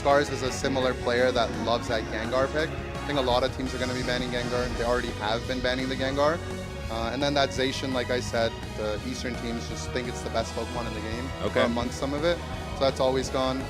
Scars is a similar player that loves that Gengar pick. I think a lot of teams are going to be banning Gengar, and they already have been banning the Gengar. And then that Zacian, like I said, the Eastern teams just think it's the best Pokemon in the game amongst some of it. So that's always gone.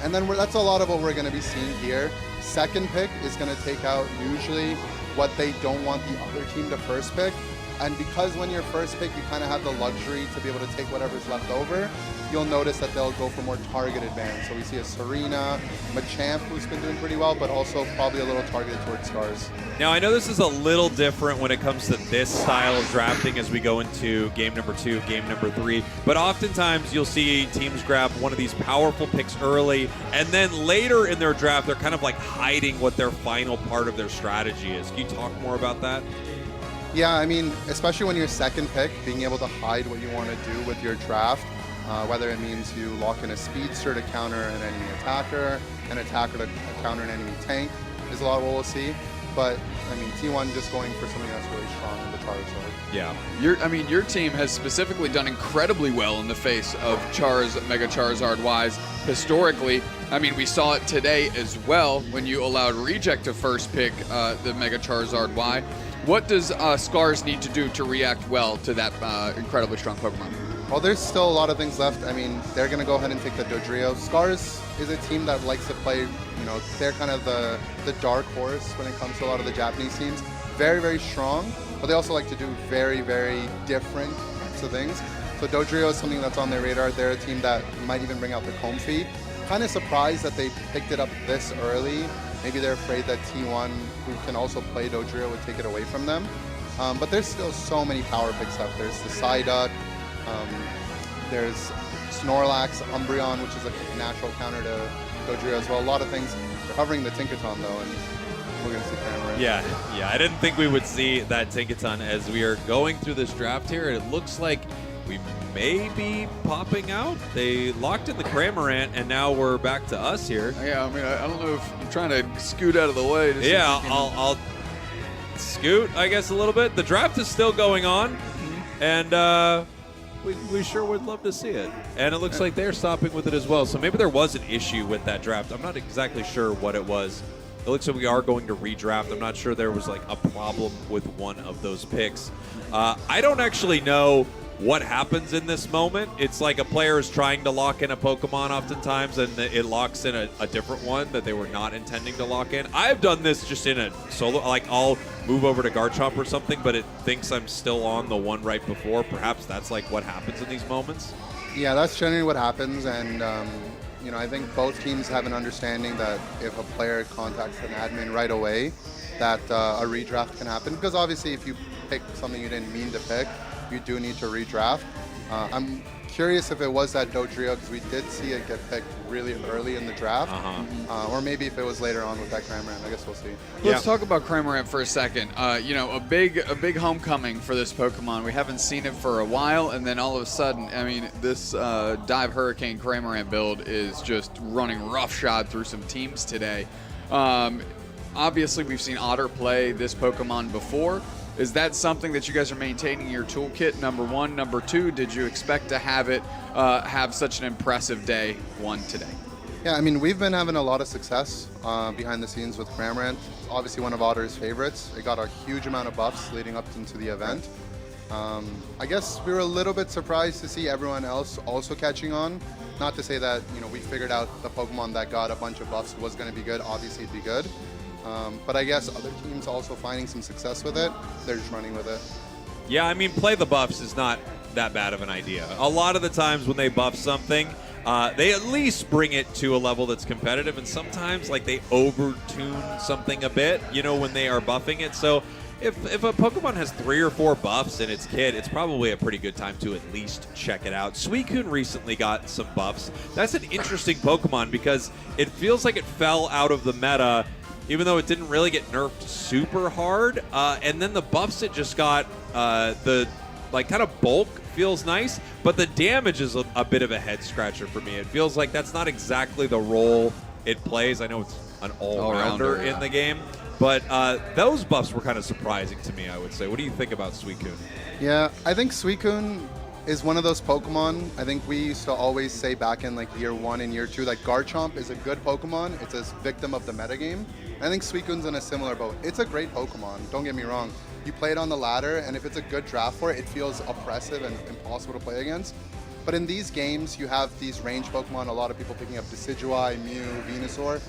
And then that's a lot of what we're going to be seeing here. Second pick is going to take out usually what they don't want the other team to first pick. And because when you're first pick, you kind of have the luxury to be able to take whatever's left over, you'll notice that they'll go for more targeted bans. So we see a Serena, Machamp, who's been doing pretty well, but also probably a little targeted towards Scars.
Now, I know this is a little different when it comes to this style of drafting as we go into game number 2, game number 3, but oftentimes you'll see teams grab one of these powerful picks early, and then later in their draft, they're kind of like hiding what their final part of their strategy is. Can you talk more about that?
Yeah, I mean, especially when you're second pick, being able to hide what you want to do with your draft, whether it means you lock in a speedster to counter an enemy attacker, an attacker to counter an enemy tank, is a lot of what we'll see. But, I mean, T1 just going for something that's really strong in the Charizard.
Yeah.
Your team has specifically done incredibly well in the face of Mega Charizard-wise. Historically, I mean, we saw it today as well when you allowed Reject to first pick the Mega Charizard-Y. What does Scars need to do to react well to that incredibly strong Pokemon?
Well, there's still a lot of things left. I mean, they're going to go ahead and take the Dodrio. Scars is a team that likes to play, you know, they're kind of the dark horse when it comes to a lot of the Japanese teams. Very, very strong, but they also like to do very, very different types of things. So Dodrio is something that's on their radar. They're a team that might even bring out the Comfey. Kind of surprised that they picked it up this early. Maybe they're afraid that T1, who can also play Dodrio, would take it away from them. But there's still so many power picks left. There's the Psyduck, there's Snorlax, Umbreon, which is a natural counter to Dodrio as well. A lot of things. They're covering the Tinkaton, though, and we're going to see Cramorant.
Yeah, I didn't think we would see that Tinkaton as we are going through this draft here. It looks like we may be popping out. They locked in the Cramorant, and now we're back to us here.
Yeah, I mean, I don't know if I'm trying to scoot out of the way.
Yeah, I'll scoot, I guess, a little bit. The draft is still going on, and we sure would love to see it. And it looks like they're stopping with it as well. So maybe there was an issue with that draft. I'm not exactly sure what it was. It looks like we are going to redraft. I'm not sure there was like a problem with one of those picks. I don't actually know what happens in this moment. It's like a player is trying to lock in a Pokemon oftentimes, and it locks in a different one that they were not intending to lock in. I've done this just in a solo, like I'll move over to Garchomp or something, but it thinks I'm still on the one right before. Perhaps that's like what happens in these moments.
Yeah, that's generally what happens, and you know, I think both teams have an understanding that if a player contacts an admin right away, that a redraft can happen. Because obviously, if you pick something you didn't mean to pick, you do need to redraft. I'm curious if it was that Dodrio, because we did see it get picked really early in the draft. Or maybe if it was later on with that Cramorant. I guess we'll see.
Let's talk about Cramorant for a second. You know, a big homecoming for this Pokemon. We haven't seen it for a while, and then all of a sudden, I mean, this Dive Hurricane Cramorant build is just running roughshod through some teams today. Obviously, we've seen Otter play this Pokemon before. Is that something that you guys are maintaining in your toolkit, number one? Number two, did you expect to have it have such an impressive day one today?
Yeah, I mean, we've been having a lot of success behind the scenes with Cramorant. It's obviously one of Otter's favorites. It got a huge amount of buffs leading up into the event. I guess we were a little bit surprised to see everyone else also catching on. Not to say that, you know, we figured out the Pokemon that got a bunch of buffs was going to be good. Obviously, it'd be good. But I guess other teams also finding some success with it. They're just running with it.
Yeah, I mean, play the buffs is not that bad of an idea. A lot of the times when they buff something, they at least bring it to a level that's competitive, and sometimes like they over-tune something a bit, you know, when they are buffing it. So if a Pokemon has 3 or 4 buffs in its kit, it's probably a pretty good time to at least check it out. Suicune recently got some buffs. That's an interesting Pokemon because it feels like it fell out of the meta, even though it didn't really get nerfed super hard. And then the buffs it just got, the like kind of bulk feels nice, but the damage is a bit of a head scratcher for me. It feels like that's not exactly the role it plays. I know it's an all-rounder in the game, but those buffs were kind of surprising to me, I would say. What do you think about Suicune?
Yeah, I think Suicune is one of those Pokemon. I think we used to always say back in like year 1 and year 2, like Garchomp is a good Pokemon. It's a victim of the metagame. I think Suicune's in a similar boat. It's a great Pokemon, don't get me wrong. You play it on the ladder, and if it's a good draft for it, it feels oppressive and impossible to play against. But in these games, you have these range Pokemon, a lot of people picking up Decidueye, Mew, Venusaur,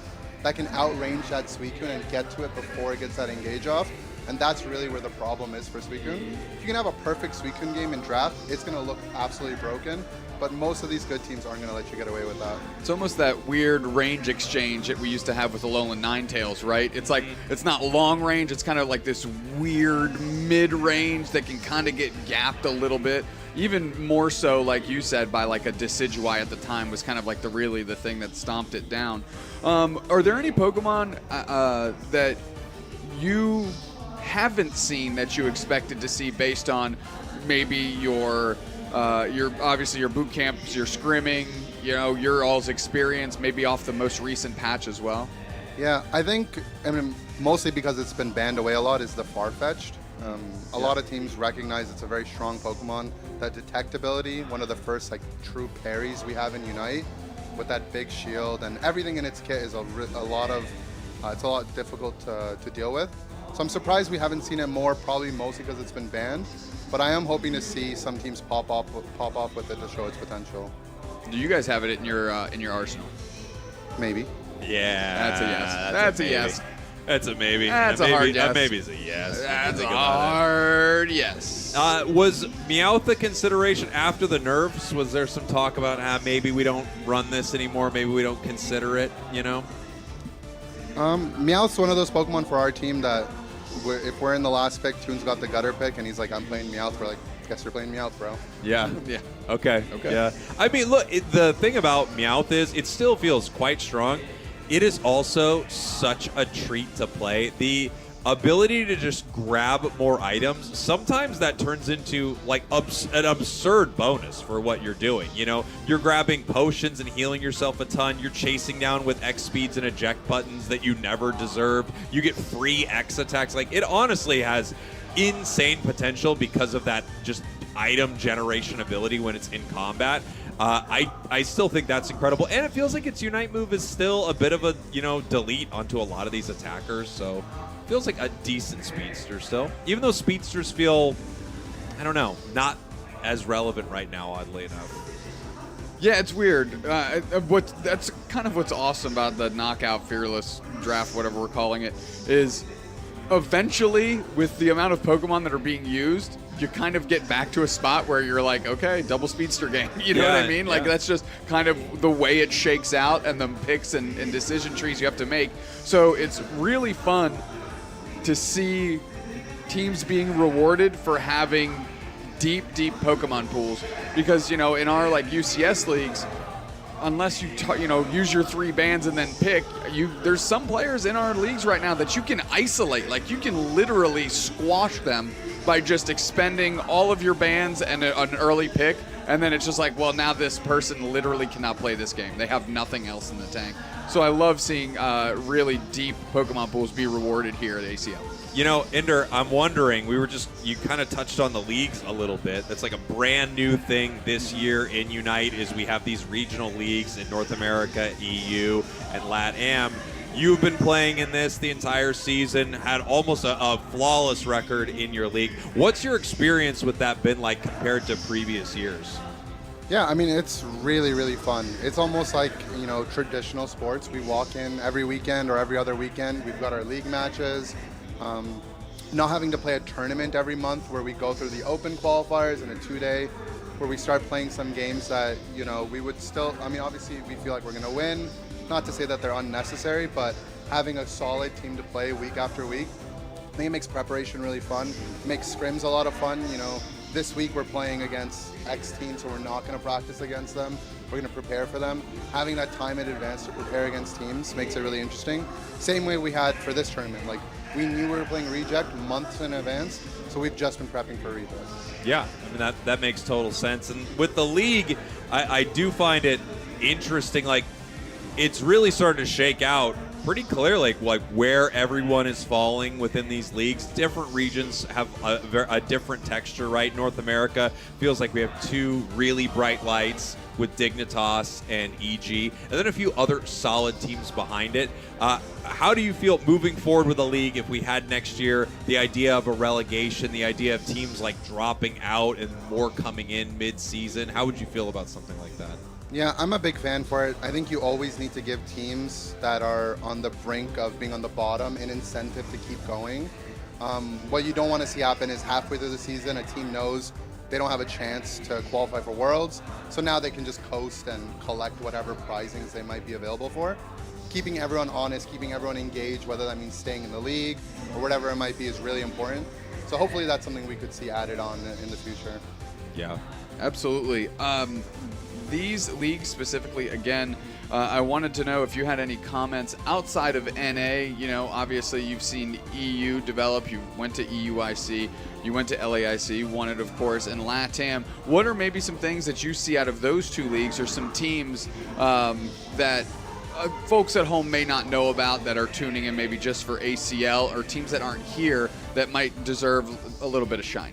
that can outrange that Suicune and get to it before it gets that engage off. And that's really where the problem is for Suicune. If you can have a perfect Suicune game in draft, it's going to look absolutely broken. But most of these good teams aren't going to let you get away with that.
It's almost that weird range exchange that we used to have with Alolan Ninetales, right? It's like, it's not long range, it's kind of like this weird mid-range that can kind of get gapped a little bit. Even more so, like you said, by like a Decidueye at the time was kind of like the thing that stomped it down. Are there any Pokemon that you haven't seen that you expected to see based on maybe your obviously your boot camps, your scrimming, you know, your all's experience, maybe off the most recent patch as well?
Yeah, I mean, mostly because it's been banned away a lot, is the Farfetch'd. A lot of teams recognize it's a very strong Pokemon. That detectability, one of the first like true parries we have in Unite, with that big shield and everything in its kit is it's a lot difficult to deal with. So I'm surprised we haven't seen it more, probably mostly because it's been banned. But I am hoping to see some teams pop off with it to show its potential.
Do you guys have it in your arsenal?
Maybe.
Yeah.
That's a yes. That's a yes.
That's a maybe.
That's a hard yes.
Maybe is a yes.
That's a hard yes.
Was Meowth a consideration after the nerfs? Was there some talk about maybe we don't run this anymore, maybe we don't consider it, you know?
Meowth's one of those Pokemon for our team that if we're in the last pick, Toon's got the gutter pick, and he's like, I'm playing Meowth. We're like, guess you're playing Meowth, bro.
Yeah.
Yeah.
Okay. Yeah. I mean, look, the thing about Meowth is it still feels quite strong. It is also such a treat to play. The ability to just grab more items, sometimes that turns into like an absurd bonus for what you're doing. You know, you're grabbing potions and healing yourself a ton. You're chasing down with X speeds and eject buttons that you never deserved. You get free X attacks. Like, it honestly has insane potential because of that just item generation ability when it's in combat. I still think that's incredible, and it feels like its Unite move is still a bit of a, you know, delete onto a lot of these attackers, so feels like a decent speedster still. Even though speedsters feel, I don't know, not as relevant right now, oddly enough.
Yeah, it's weird. That's kind of what's awesome about the Knockout Fearless draft, whatever we're calling it, is eventually, with the amount of Pokemon that are being used, you kind of get back to a spot where you're like, okay, double speedster game. You know what I mean? Like, that's just kind of the way it shakes out and the picks and decision trees you have to make. So it's really fun to see teams being rewarded for having deep Pokemon pools. Because, you know, in our like UCS leagues, unless you use your 3 bands and then pick, there's some players in our leagues right now that you can isolate. Like, you can literally squash them by just expending all of your bands and an early pick, and then it's just like, well, now this person literally cannot play this game. They have nothing else in the tank. So I love seeing really deep Pokemon pools be rewarded here at ACL.
You know, Ender, I'm wondering, you kind of touched on the leagues a little bit. That's like a brand new thing this year in Unite is we have these regional leagues in North America, EU, and LATAM. You've been playing in this the entire season, had almost a flawless record in your league. What's your experience with that been like compared to previous years?
Yeah, I mean, it's really, really fun. It's almost like, you know, traditional sports. We walk in every weekend or every other weekend. We've got our league matches. Not having to play a tournament every month where we go through the open qualifiers and a 2-day where we start playing some games that, you know, we would still, I mean, obviously we feel like we're going to win. Not to say that they're unnecessary, but having a solid team to play week after week, I think it makes preparation really fun. It makes scrims a lot of fun. You know, this week we're playing against X team, so we're not going to practice against them. We're going to prepare for them. Having that time in advance to prepare against teams makes it really interesting. Same way we had for this tournament. Like, we knew we were playing Reject months in advance, so we've just been prepping for Reject.
Yeah, I mean, that makes total sense. And with the league, I do find it interesting. Like, it's really starting to shake out pretty clear like where everyone is falling within these leagues. Different regions have a different texture, right? North America feels like we have two really bright lights with Dignitas and EG, and then a few other solid teams behind it. How do you feel moving forward with the league if we had next year the idea of a relegation, the idea of teams like dropping out and more coming in mid-season? How would you feel about something like that?
Yeah, I'm a big fan for it. I think you always need to give teams that are on the brink of being on the bottom an incentive to keep going. What you don't want to see happen is halfway through the season, a team knows they don't have a chance to qualify for Worlds, so now they can just coast and collect whatever prizings they might be available for. Keeping everyone honest, keeping everyone engaged, whether that means staying in the league or whatever it might be, is really important. So hopefully that's something we could see added on in the future.
Yeah,
absolutely. These leagues specifically, again, I wanted to know if you had any comments outside of NA. You know, obviously you've seen EU develop. You went to EUIC, you went to LAIC, won it, of course, and LATAM. What are maybe some things that you see out of those two leagues, or some teams that folks at home may not know about that are tuning in maybe just for ACL, or teams that aren't here that might deserve a little bit of shine?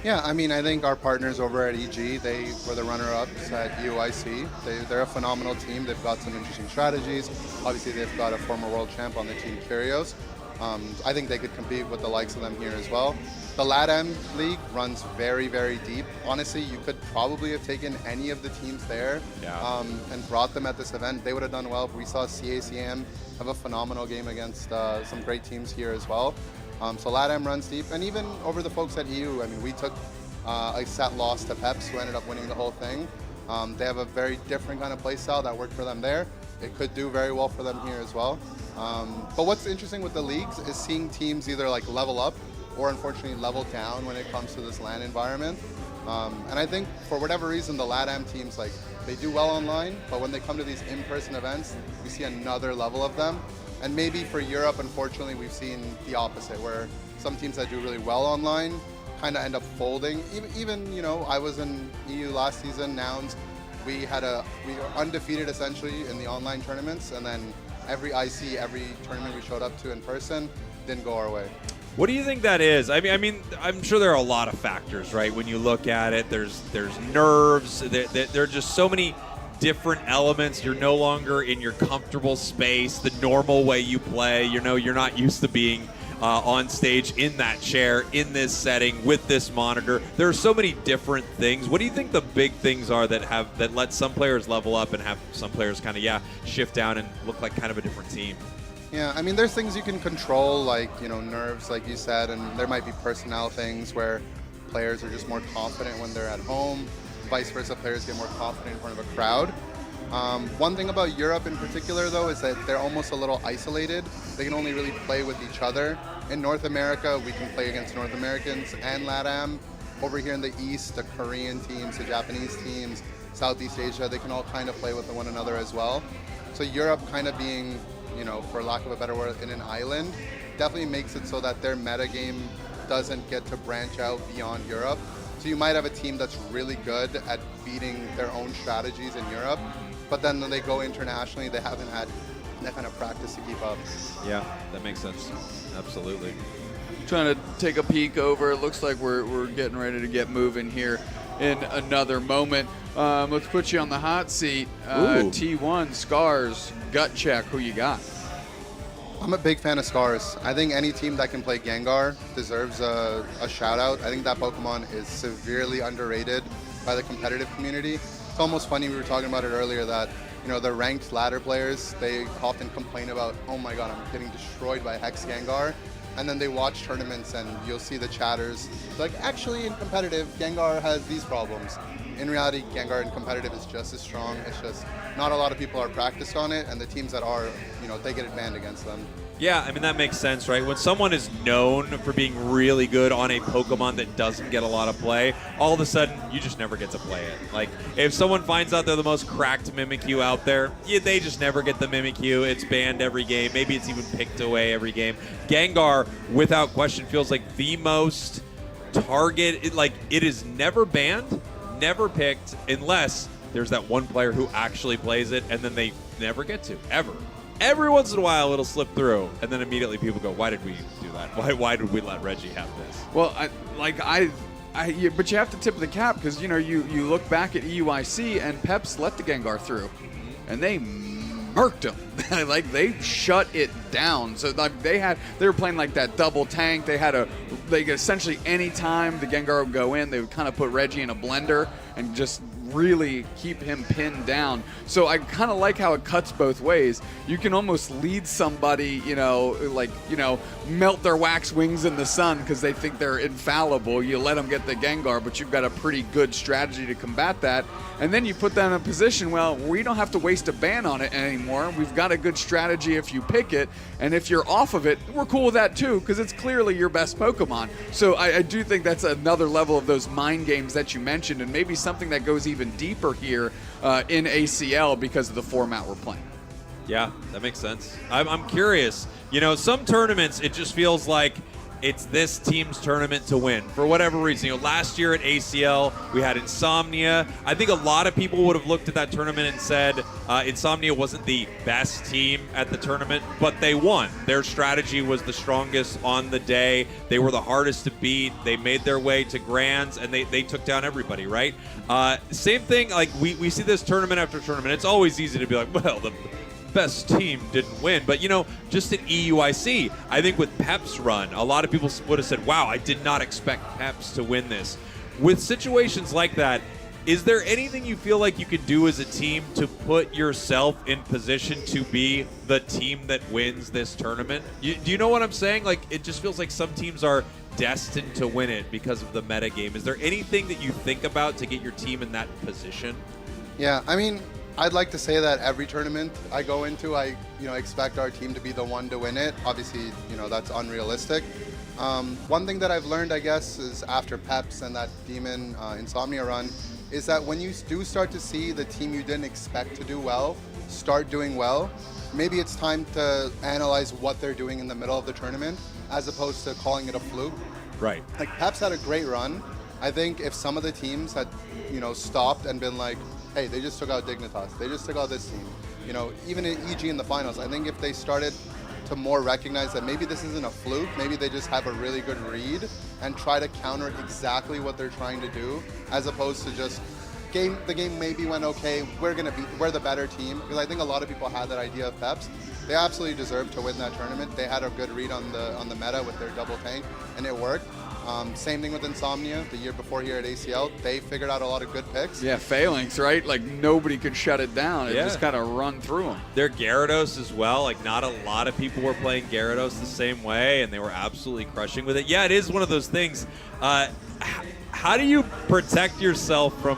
Yeah, I mean, I think our partners over at EG, they were the runner-ups at UIC. They're a phenomenal team. They've got some interesting strategies. Obviously, they've got a former world champ on the team, Curios. I think they could compete with the likes of them here as well. The LATAM League runs very, very deep. Honestly, you could probably have taken any of the teams there and brought them at this event. They would have done well. We saw CACM have a phenomenal game against some great teams here as well. So LATAM runs deep, and even over the folks at EU, I mean, we took a set loss to Peps, who ended up winning the whole thing. They have a very different kind of play style that worked for them there. It could do very well for them here as well. But what's interesting with the leagues is seeing teams either like level up or unfortunately level down when it comes to this LAN environment. And I think for whatever reason, the LATAM teams, like, they do well online, but when they come to these in-person events, we see another level of them. And maybe for Europe, unfortunately, we've seen the opposite, where some teams that do really well online kind of end up folding. Even, you know, I was in EU last season, Nouns. We were undefeated essentially in the online tournaments, and then every IC, every tournament we showed up to in person, didn't go our way.
What do you think that is? I mean, I'm sure there are a lot of factors, right? When you look at it, there's nerves. There are just so many different elements. You're no longer in your comfortable space, the normal way you play. You know, you're not used to being on stage in that chair, in this setting, with this monitor. There are so many different things. What do you think the big things are that let some players level up and have some players kind of, shift down and look like kind of a different team?
Yeah, I mean, there's things you can control, like, you know, nerves, like you said, and there might be personnel things where players are just more confident when they're at home. Vice versa, players get more confident in front of a crowd. One thing about Europe in particular, though, is that they're almost a little isolated. They can only really play with each other. In North America, we can play against North Americans and LATAM. Over here in the East, the Korean teams, the Japanese teams, Southeast Asia, they can all kind of play with one another as well. So Europe kind of being, you know, for lack of a better word, in an island, definitely makes it so that their meta game doesn't get to branch out beyond Europe. So you might have a team that's really good at beating their own strategies in Europe, but then when they go internationally, they haven't had that kind of practice to keep up.
Yeah, that makes sense. Absolutely.
Trying to take a peek over. It looks like we're getting ready to get moving here in another moment. Let's put you on the hot seat. T1, Scars, gut check. Who you got?
I'm a big fan of Scars. I think any team that can play Gengar deserves a shout out. I think that Pokemon is severely underrated by the competitive community. It's almost funny, we were talking about it earlier, that, you know, the ranked ladder players, they often complain about, oh my god, I'm getting destroyed by Hex Gengar. And then they watch tournaments and you'll see the chatters like, actually in competitive, Gengar has these problems. In reality, Gengar in competitive is just as strong. It's just not a lot of people are practiced on it, and the teams that are, you know, they get advantage against them.
Yeah, I mean, that makes sense, right? When someone is known for being really good on a Pokemon that doesn't get a lot of play, all of a sudden, you just never get to play it. Like, if someone finds out they're the most cracked Mimikyu out there, they just never get the Mimikyu. It's banned every game. Maybe it's even picked away every game. Gengar, without question, feels like the most target. It is never banned, never picked, unless there's that one player who actually plays it, and then they never get to, ever. every once in a while it'll slip through, and then immediately people go, why did we do that? Why did we let Reggie have this?
Well, but you have to tip the cap because, you look back at EUIC and Peps let the Gengar through, and they murked him. They shut it down. So they were playing like that double tank. They essentially any time the Gengar would go in, they would kind of put Reggie in a blender and just really keep him pinned down. So I kind of like how it cuts both ways. You can almost lead somebody, melt their wax wings in the sun because they think they're infallible. You let them get the Gengar, but you've got a pretty good strategy to combat that. And then you put them in a position, well, we don't have to waste a ban on it anymore. We've got a good strategy if you pick it. And if you're off of it, we're cool with that too because it's clearly your best Pokemon. So I do think that's another level of those mind games that you mentioned, and maybe something that goes even deeper here in ACL because of the format we're playing.
Yeah, that makes sense. I'm curious. Some tournaments, it just feels like it's this team's tournament to win for whatever reason. Last year at ACL, we had Insomnia. I think a lot of people would have looked at that tournament and said Insomnia wasn't the best team at the tournament, but they won. Their strategy was the strongest on the day. They were the hardest to beat. They made their way to Grands, and they took down everybody, right? Same thing, we see this tournament after tournament. It's always easy to be like, well, the best team didn't win. But, just at EUIC, I think with Pep's run, a lot of people would have said, wow, I did not expect Peps to win this. With situations like that, is there anything you feel like you could do as a team to put yourself in position to be the team that wins this tournament? Do you know what I'm saying? It just feels like some teams are destined to win it because of the meta game. Is there anything that you think about to get your team in that position?
Yeah, I'd like to say that every tournament I go into, I expect our team to be the one to win it. Obviously, that's unrealistic. One thing that I've learned, I guess, is after Peps and that Demon Insomnia run, is that when you do start to see the team you didn't expect to do well start doing well, maybe it's time to analyze what they're doing in the middle of the tournament as opposed to calling it a fluke.
Right.
Peps had a great run. I think if some of the teams had, stopped and been like, hey, they just took out Dignitas, they just took out this team, even in EG in the finals, I think if they started to more recognize that maybe this isn't a fluke, maybe they just have a really good read and try to counter exactly what they're trying to do, as opposed to just the game maybe went okay, we're the better team. Because I think a lot of people had that idea of Peps. They absolutely deserved to win that tournament. They had a good read on the meta with their double tank, and it worked. Same thing with Insomnia the year before here at ACL. They figured out a lot of good picks.
Yeah, Phalanx, right? Nobody could shut it down. It just kind of run through them.
Their Gyarados as well. Not a lot of people were playing Gyarados the same way, and they were absolutely crushing with it. Yeah, it is one of those things. How do you protect yourself from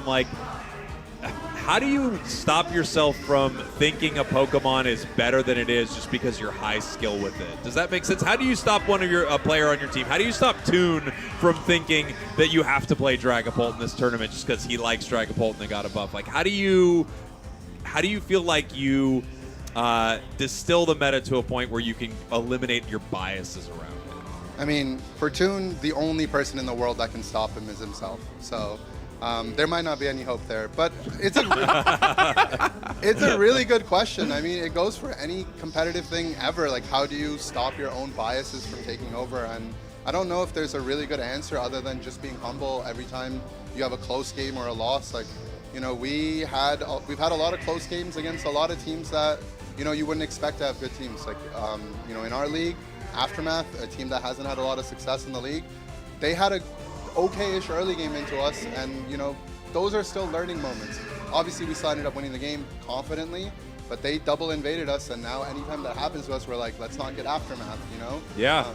how do you stop yourself from thinking a Pokemon is better than it is just because you're high skill with it? Does that make sense? How do you stop a player on your team? How do you stop Toon from thinking that you have to play Dragapult in this tournament just because he likes Dragapult and they got a buff? How do you feel like you distill the meta to a point where you can eliminate your biases around it?
For Toon, the only person in the world that can stop him is himself. So there might not be any hope there, but it's a really good question. It goes for any competitive thing ever. How do you stop your own biases from taking over? And I don't know if there's a really good answer other than just being humble every time you have a close game or a loss. We've had a lot of close games against a lot of teams that you wouldn't expect to have good teams. In our league, Aftermath, a team that hasn't had a lot of success in the league, they had a okay-ish early game into us, and those are still learning moments. Obviously, we still ended up winning the game confidently, but they double invaded us, and now anytime that happens to us, we're like, let's not get Aftermath,
Yeah.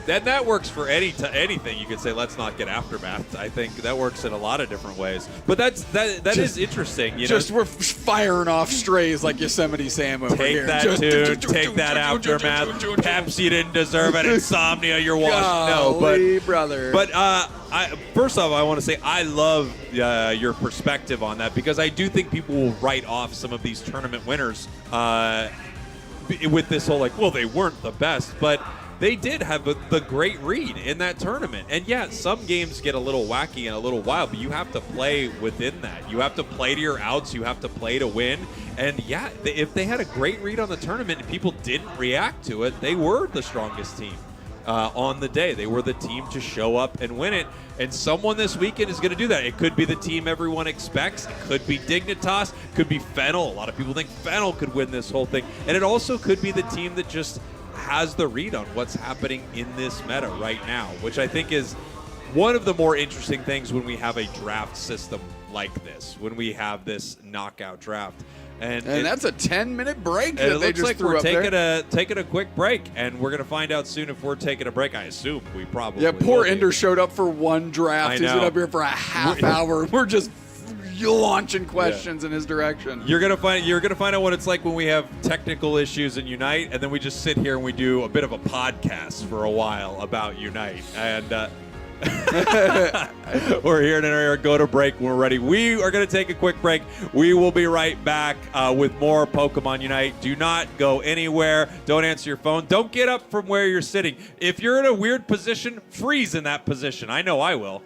That works for anything. You could say, let's not get Aftermath. I think that works in a lot of different ways. But that is interesting.
We're firing off strays like Yosemite Sam over here.
Take that Aftermath. Peps, you didn't deserve it. Insomnia, you're washed.
Golly, brother.
But first off, I want to say I love your perspective on that, because I do think people will write off some of these tournament winners with this whole well, they weren't the best, but they did have the great read in that tournament. And yeah, some games get a little wacky and a little wild, but you have to play within that. You have to play to your outs. You have to play to win. And yeah, if they had a great read on the tournament and people didn't react to it, they were the strongest team on the day. They were the team to show up and win it. And someone this weekend is going to do that. It could be the team everyone expects. It could be Dignitas. It could be Fennel. A lot of people think Fennel could win this whole thing. And it also could be the team that just has the read on what's happening in this meta right now, which I think is one of the more interesting things when we have a draft system like this, when we have this knockout draft. And
that's a 10-minute break that
it
they
looks
just
like
threw
we're
up there.
taking a quick break, and we're going to find out soon if we're taking a break. I assume we probably
Yeah, poor
will be.
Ender showed up for one draft.
I
He's been
know.
up here for a half hour. We're just launching questions in his direction.
You're gonna find out what it's like when we have technical issues in Unite, and then we just sit here and we do a bit of a podcast for a while about Unite. And we're here to go to break when we're ready. We are going to take a quick break. We will be right back with more Pokemon Unite. Do not go anywhere. Don't answer your phone. Don't get up from where you're sitting. If you're in a weird position, freeze in that position. I know I will.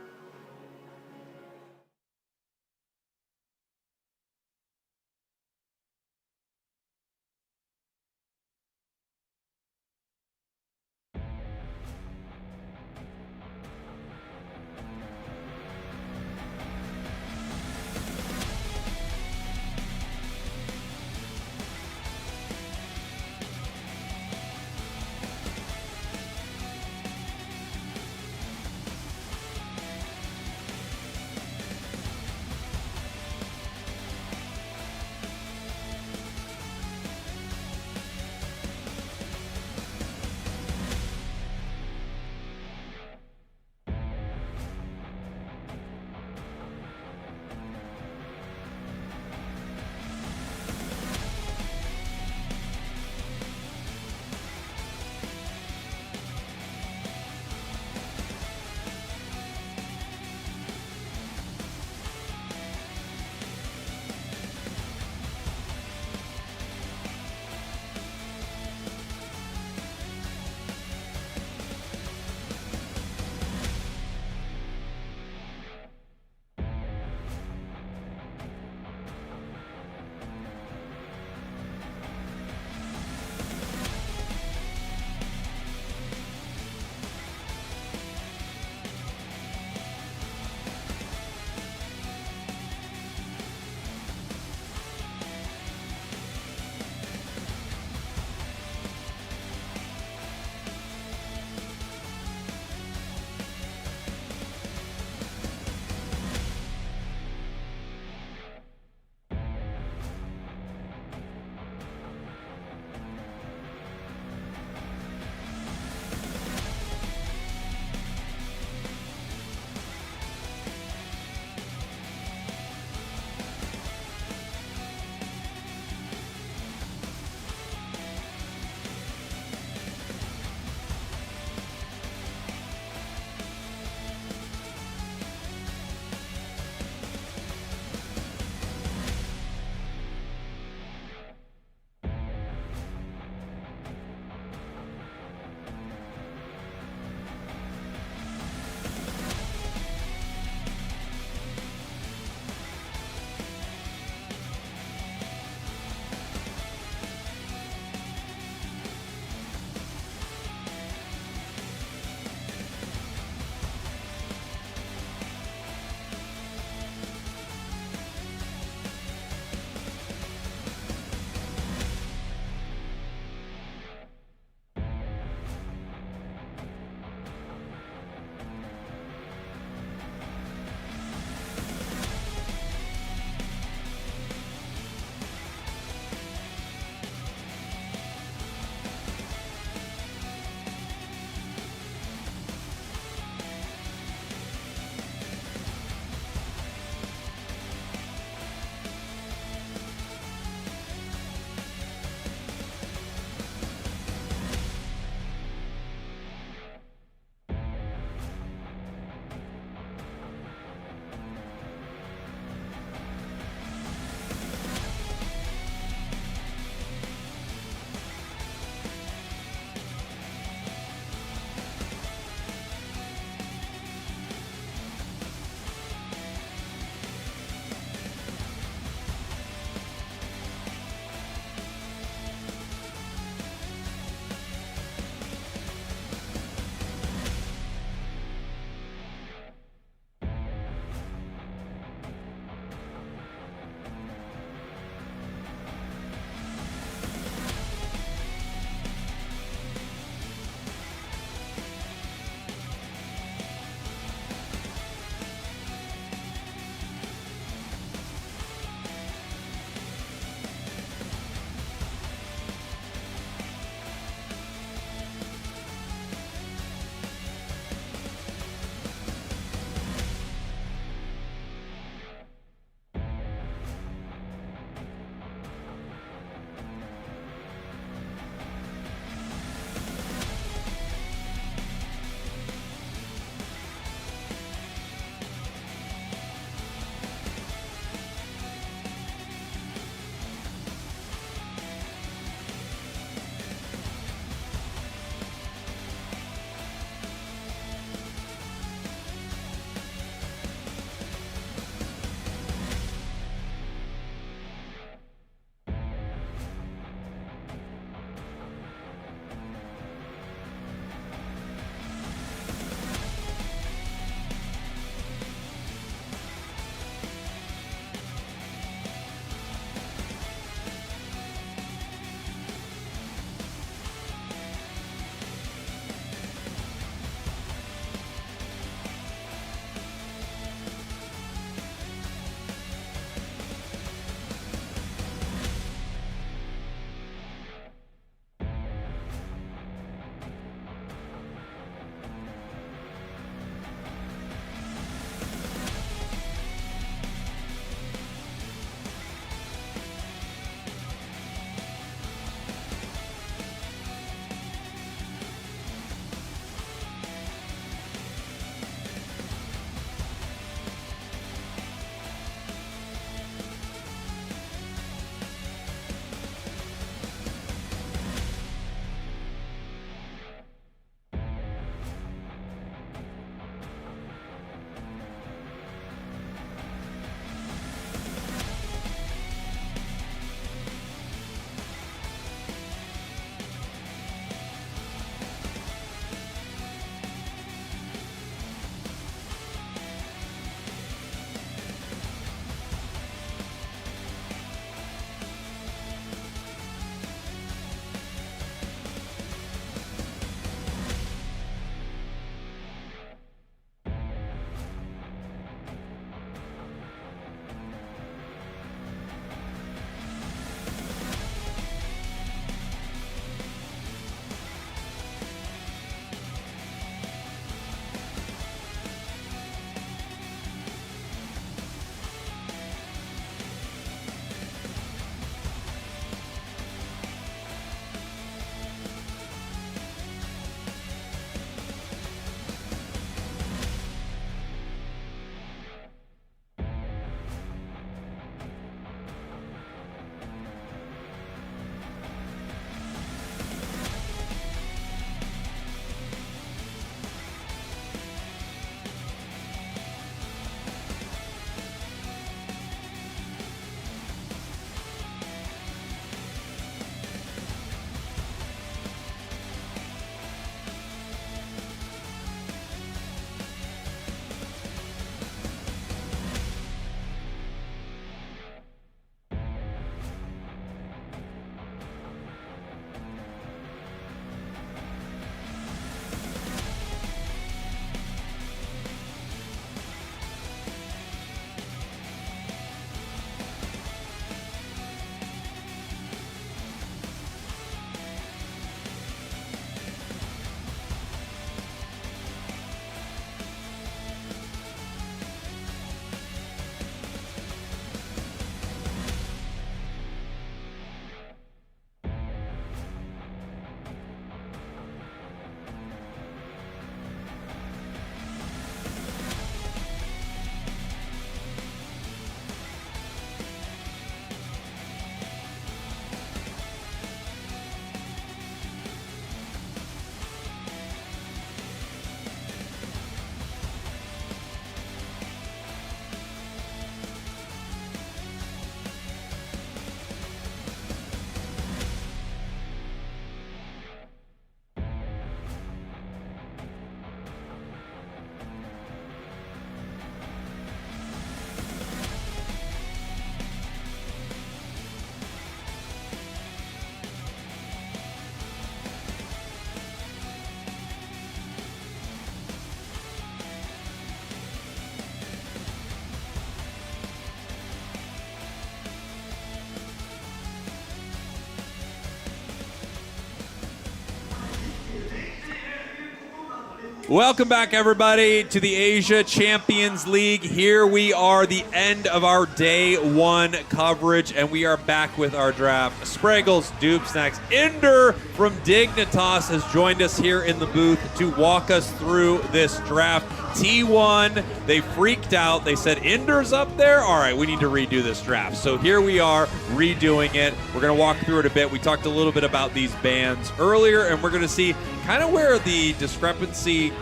Welcome back, everybody, to the Asia Champions League. Here we are, the end of our day one coverage, and we are back with our draft. Spraggles, Snacks, Ender from Dignitas has joined us here in the booth to walk us through this draft. T1, they freaked out. They said, Ender's up there? All right, we need to redo this draft. So here we are, redoing it. We're going to walk through it a bit. We talked a little bit about these bans earlier, and we're going to see kind of where the discrepancy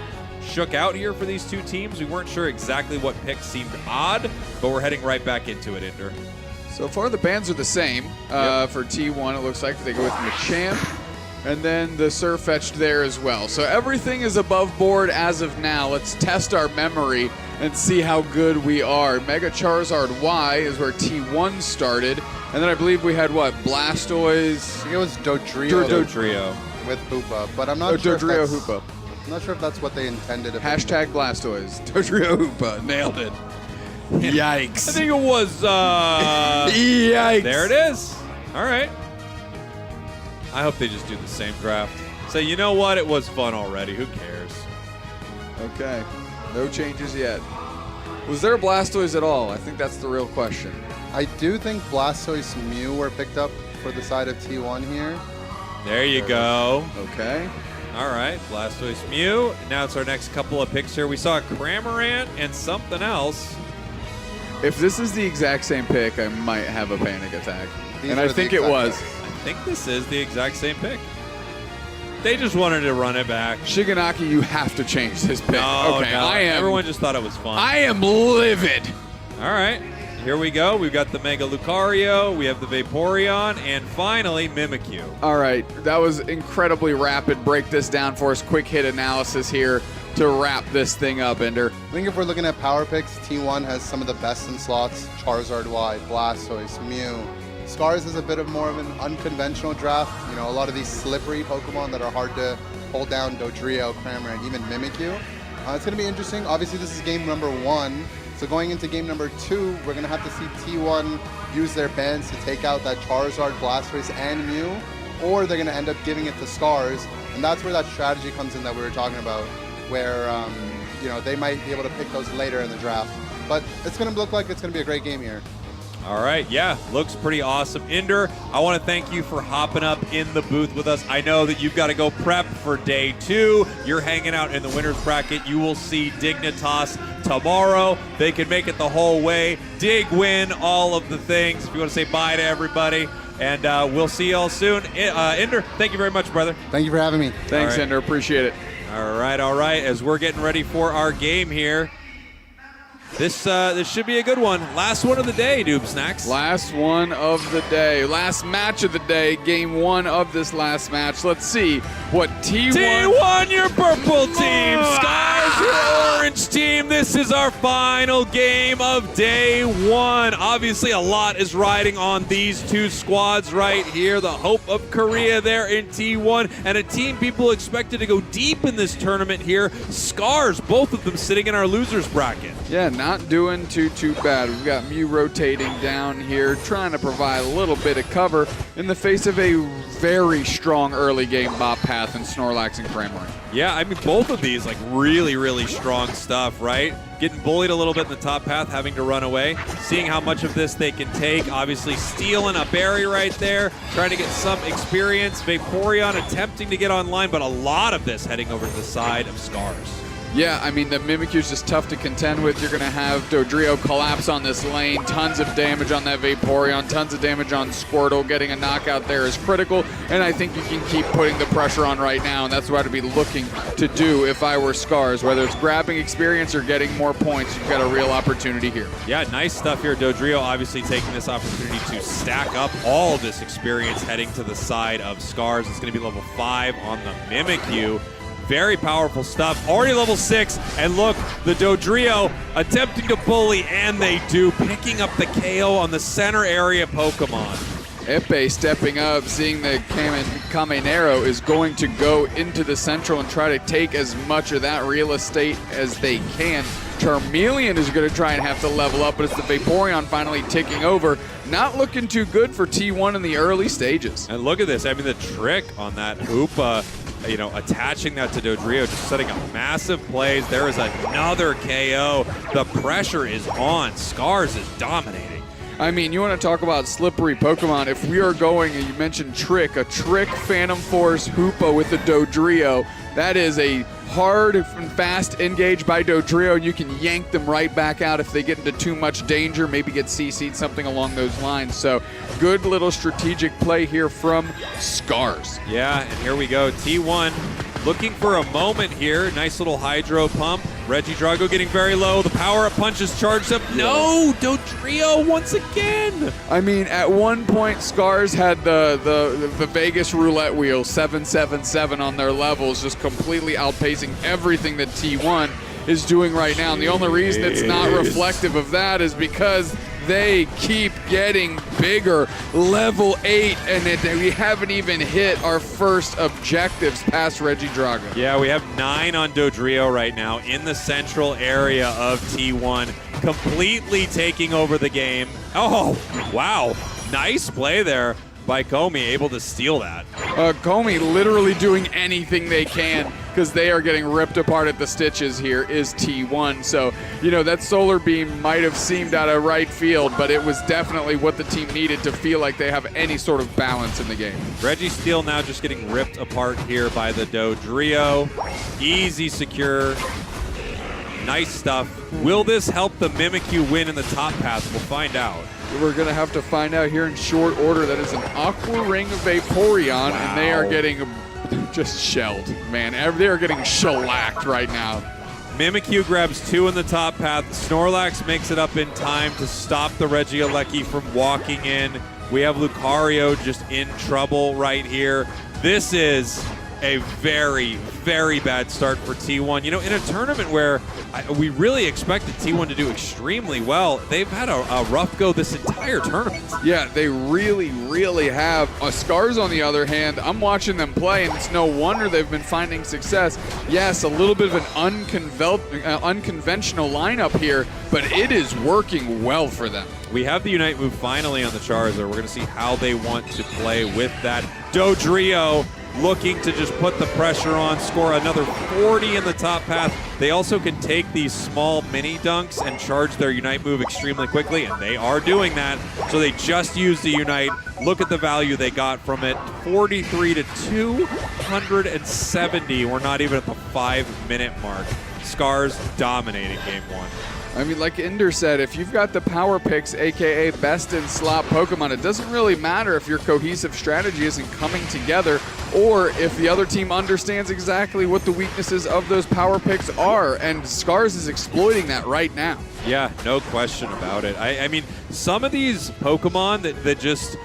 shook out here for these two teams. We weren't sure exactly what picks seemed odd, but we're heading right back into it, Ender.
So far, the bans are the same. For T1, it looks like they go with Machamp, and then the Surfetched there as well. So everything is above board as of now. Let's test our memory and see how good we are. Mega Charizard Y is where T1 started, and then I believe we had, what, Blastoise?
I think it was Dodrio.
Dodrio.
With Hoopa, but I'm not sure
Dodrio
if that's,
Hoopa.
I'm not sure if that's what they intended.
Hashtag Blastoise. Dodrio Hoopa. Nailed it. Yikes.
I think it was,
Yikes.
There it is. All right. I hope they just do the same draft. Say, you know what? It was fun already. Who cares?
Okay. No changes yet. Was there a Blastoise at all? I think that's the real question.
I do think Blastoise Mew were picked up for the side of T1 here.
There you go.
Okay.
All right, Blastoise Mew. Now it's our next couple of picks here. We saw Cramorant and something else.
If this is the exact same pick, I might have a panic attack. And I think it was.
I think this is the exact same pick. They just wanted to run it back.
Shiganaki, you have to change this pick.
No,
okay,
no.
I am.
Everyone just thought it was fun.
I am livid.
All right, here we go. We've got the Mega Lucario, we have the Vaporeon, and finally Mimikyu.
All right, that was incredibly rapid. Break this down for us. Quick hit analysis here to wrap this thing up, Ender.
I think if we're looking at power picks, T1 has some of the best in slots. Charizard Y, Blastoise, Mew. Scars is a bit of more of an unconventional draft. You know, a lot of these slippery Pokemon that are hard to hold down, Dodrio, Cramorant, even Mimikyu. It's going to be interesting. Obviously, this is game number 1. So going into game number 2, we're going to have to see T1 use their bans to take out that Charizard, Blastoise, and Mew, or they're going to end up giving it to Scars. And that's where that strategy comes in that we were talking about, where you know, they might be able to pick those later in the draft. But it's going to look like it's going to be a great game here.
All right, yeah, looks pretty awesome. Ender, I want to thank you for hopping up in the booth with us. I know that you've got to go prep for day 2. You're hanging out in the winner's bracket. You will see Dignitas tomorrow. They can make it the whole way. Dig win, all of the things. If you want to say bye to everybody, and we'll see you all soon. Ender, thank you very much, brother.
Thank you for having me.
Thanks,
right.
Ender. Appreciate it.
All right. As we're getting ready for our game here, this should be a good one. Last one of the day, Noob Snacks.
Last one of the day. Last match of the day. Game 1 of this last match. Let's see what T1...
T1, your purple team. Skies, your orange team. This is our final game of day 1. Obviously, a lot is riding on these two squads right here. The hope of Korea there in T1, and a team people expected to go deep in this tournament here. Scars, both of them sitting in our losers bracket.
Yeah, not doing too bad. We've got Mew rotating down here, trying to provide a little bit of cover in the face of a very strong early game Bop Path and Snorlax and Cramorant.
Yeah, I mean, both of these, like, really strong stuff, right? Getting bullied a little bit in the top path, having to run away. Seeing how much of this they can take. Obviously, stealing a berry right there. Trying to get some experience. Vaporeon attempting to get online, but a lot of this heading over to the side of Scars.
Yeah, I mean, the Mimikyu's just tough to contend with. You're going to have Dodrio collapse on this lane. Tons of damage on that Vaporeon. Tons of damage on Squirtle. Getting a knockout there is critical, and I think you can keep putting the pressure on right now, and that's what I'd be looking to do if I were Scars. Whether it's grabbing experience or getting more points, you've got a real opportunity here.
Yeah, nice stuff here. Dodrio obviously taking this opportunity to stack up all this experience heading to the side of Scars. It's going to be level 5 on the Mimikyu. Very powerful stuff. Already level 6, and look, the Dodrio attempting to bully, and they do, picking up the KO on the center area Pokemon.
Epe stepping up, seeing the Caminero is going to go into the central and try to take as much of that real estate as they can. Charmeleon is going to try and have to level up, but it's the Vaporeon finally taking over. Not looking too good for T1 in the early stages.
And look at this. I mean, the trick on that Hoopa. you know, attaching that to Dodrio, just setting up massive plays. There is another KO. The pressure is on. Scars is dominating.
I mean, you want to talk about slippery Pokemon. If we are going, and you mentioned a Trick Phantom Force Hoopa with the Dodrio, that is a hard and fast engage by Dodrio, and you can yank them right back out if they get into too much danger, maybe get CC'd, something along those lines. So good little strategic play here from Scars.
Yeah, and here we go. T1 looking for a moment here. Nice little hydro pump. Reggie Drago getting very low. The power-up punch is charged up. No, Dodrio once again.
I mean, at one point, Scars had the Vegas roulette wheel, 777 on their levels, just completely outpacing everything that T1 is doing right now. And the only reason it's not reflective of that is because they keep getting bigger. Level 8, and we haven't even hit our first objectives past Reggie Drago.
Yeah, we have 9 on Dodrio right now in the central area of T1, completely taking over the game. Oh, wow. Nice play there by Comey, able to steal that.
Comey literally doing anything they can because they are getting ripped apart at the stitches here is T1. So, you know, that solar beam might have seemed out of right field, but it was definitely what the team needed to feel like they have any sort of balance in the game.
Reggie Steele now just getting ripped apart here by the Dodrio. Easy secure. Nice stuff. Will this help the Mimikyu win in the top path? We'll find out.
We're going to have to find out here in short order. That is an Aqua Ring Vaporeon, and they are getting just shelled, man. They are getting shellacked right now.
Mimikyu grabs 2 in the top path. Snorlax makes it up in time to stop the Regieleki from walking in. We have Lucario just in trouble right here. This is a very, very bad start for T1. You know, in a tournament where we really expected T1 to do extremely well, they've had a rough go this entire tournament.
Yeah, they really, really have. Scars, on the other hand, I'm watching them play, and it's no wonder they've been finding success. Yes, a little bit of an unconventional lineup here, but it is working well for them.
We have the Unite move finally on the Charizard. We're going to see how they want to play with that. Dodrio looking to just put the pressure on, score another 40 in the top path. They also can take these small mini dunks and charge their Unite move extremely quickly, and they are doing that. So they just used the Unite. Look at the value they got from it. 43 to 270. We're not even at the 5-minute mark. Scars dominating game 1.
I mean, like Ender said, if you've got the power picks, aka best in slot Pokemon, it doesn't really matter if your cohesive strategy isn't coming together or if the other team understands exactly what the weaknesses of those power picks are, and Scars is exploiting that right now.
Yeah, no question about it. I mean, some of these Pokemon that just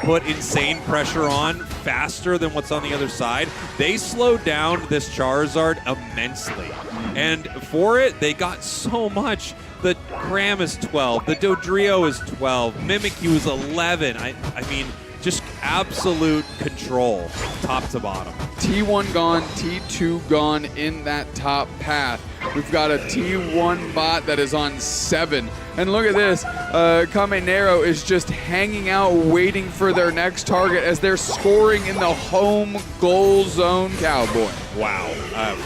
put insane pressure on faster than what's on the other side, they slowed down this Charizard immensely. And for it, they got so much. The Cram is 12, the Dodrio is 12, Mimikyu is 11. I mean, just absolute control, top to bottom.
T1 gone, T2 gone in that top path. We've got a T1 bot that is on 7. And look at this, Caminero is just hanging out waiting for their next target as they're scoring in the home goal zone, Cowboy.
Wow,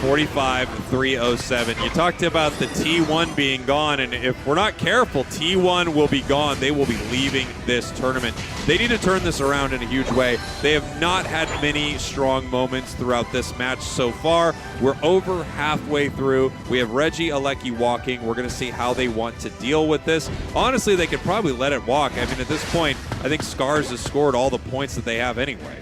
45-307. You talked about the T1 being gone, and if we're not careful, T1 will be gone. They will be leaving this tournament. They need to turn this around in a huge way. They have not had many strong moments throughout this match so far. We're over halfway through. We have Regieleki walking. We're going to see how they want to deal with this. Honestly, they could probably let it walk. I mean, at this point, I think Scars has scored all the points that they have anyway.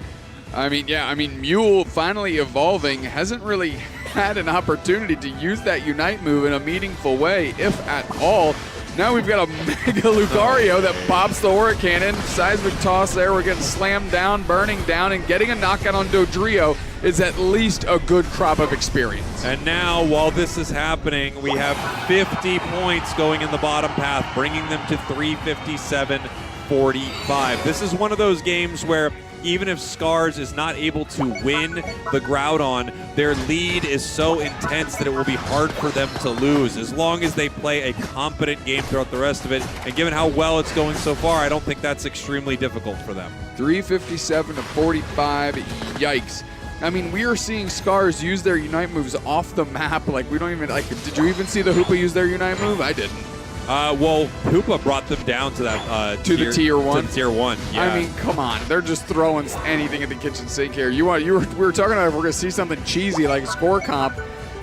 I mean, yeah, Mule finally evolving hasn't really had an opportunity to use that Unite move in a meaningful way, if at all. Now we've got a Mega Lucario that pops the Aura Cannon. Seismic toss there. We're getting slammed down, burning down, and getting a knockout on Dodrio is at least a good crop of experience.
And now, while this is happening, we have 50 points going in the bottom path, bringing them to 357-45. This is one of those games where even if Scars is not able to win the Groudon, their lead is so intense that it will be hard for them to lose as long as they play a competent game throughout the rest of it. And given how well it's going so far, I don't think that's extremely difficult for them.
357-45, yikes. I mean, we are seeing Scars use their Unite moves off the map. Like, we don't even, like, did you even see the Hoopa use their Unite move? I didn't.
Well, Hoopa brought them down to that
to the tier 1.
To the tier 1. Yeah.
I mean, come on, they're just throwing anything at the kitchen sink here. We were talking about if we're gonna see something cheesy like a score comp.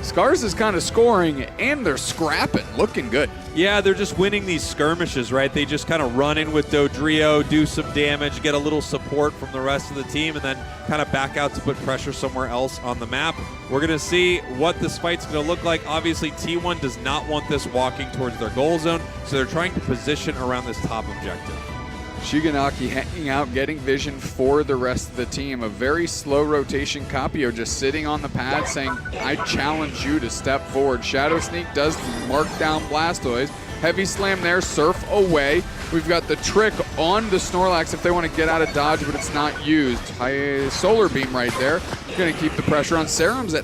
Scars is kind of scoring and they're scrapping, looking good.
Yeah, they're just winning these skirmishes, right? They just kind of run in with Dodrio, do some damage, get a little support from the rest of the team, and then kind of back out to put pressure somewhere else on the map. We're going to see what this fight's going to look like. Obviously, T1 does not want this walking towards their goal zone, so they're trying to position around this top objective.
Shigenaki hanging out, getting vision for the rest of the team. A very slow rotation. Capio just sitting on the pad saying, I challenge you to step forward. Shadow Sneak does mark down Blastoise. Heavy slam there, surf away. We've got the trick on the Snorlax if they want to get out of dodge, but it's not used. High Solar Beam right there. Going to keep the pressure on. Serum's at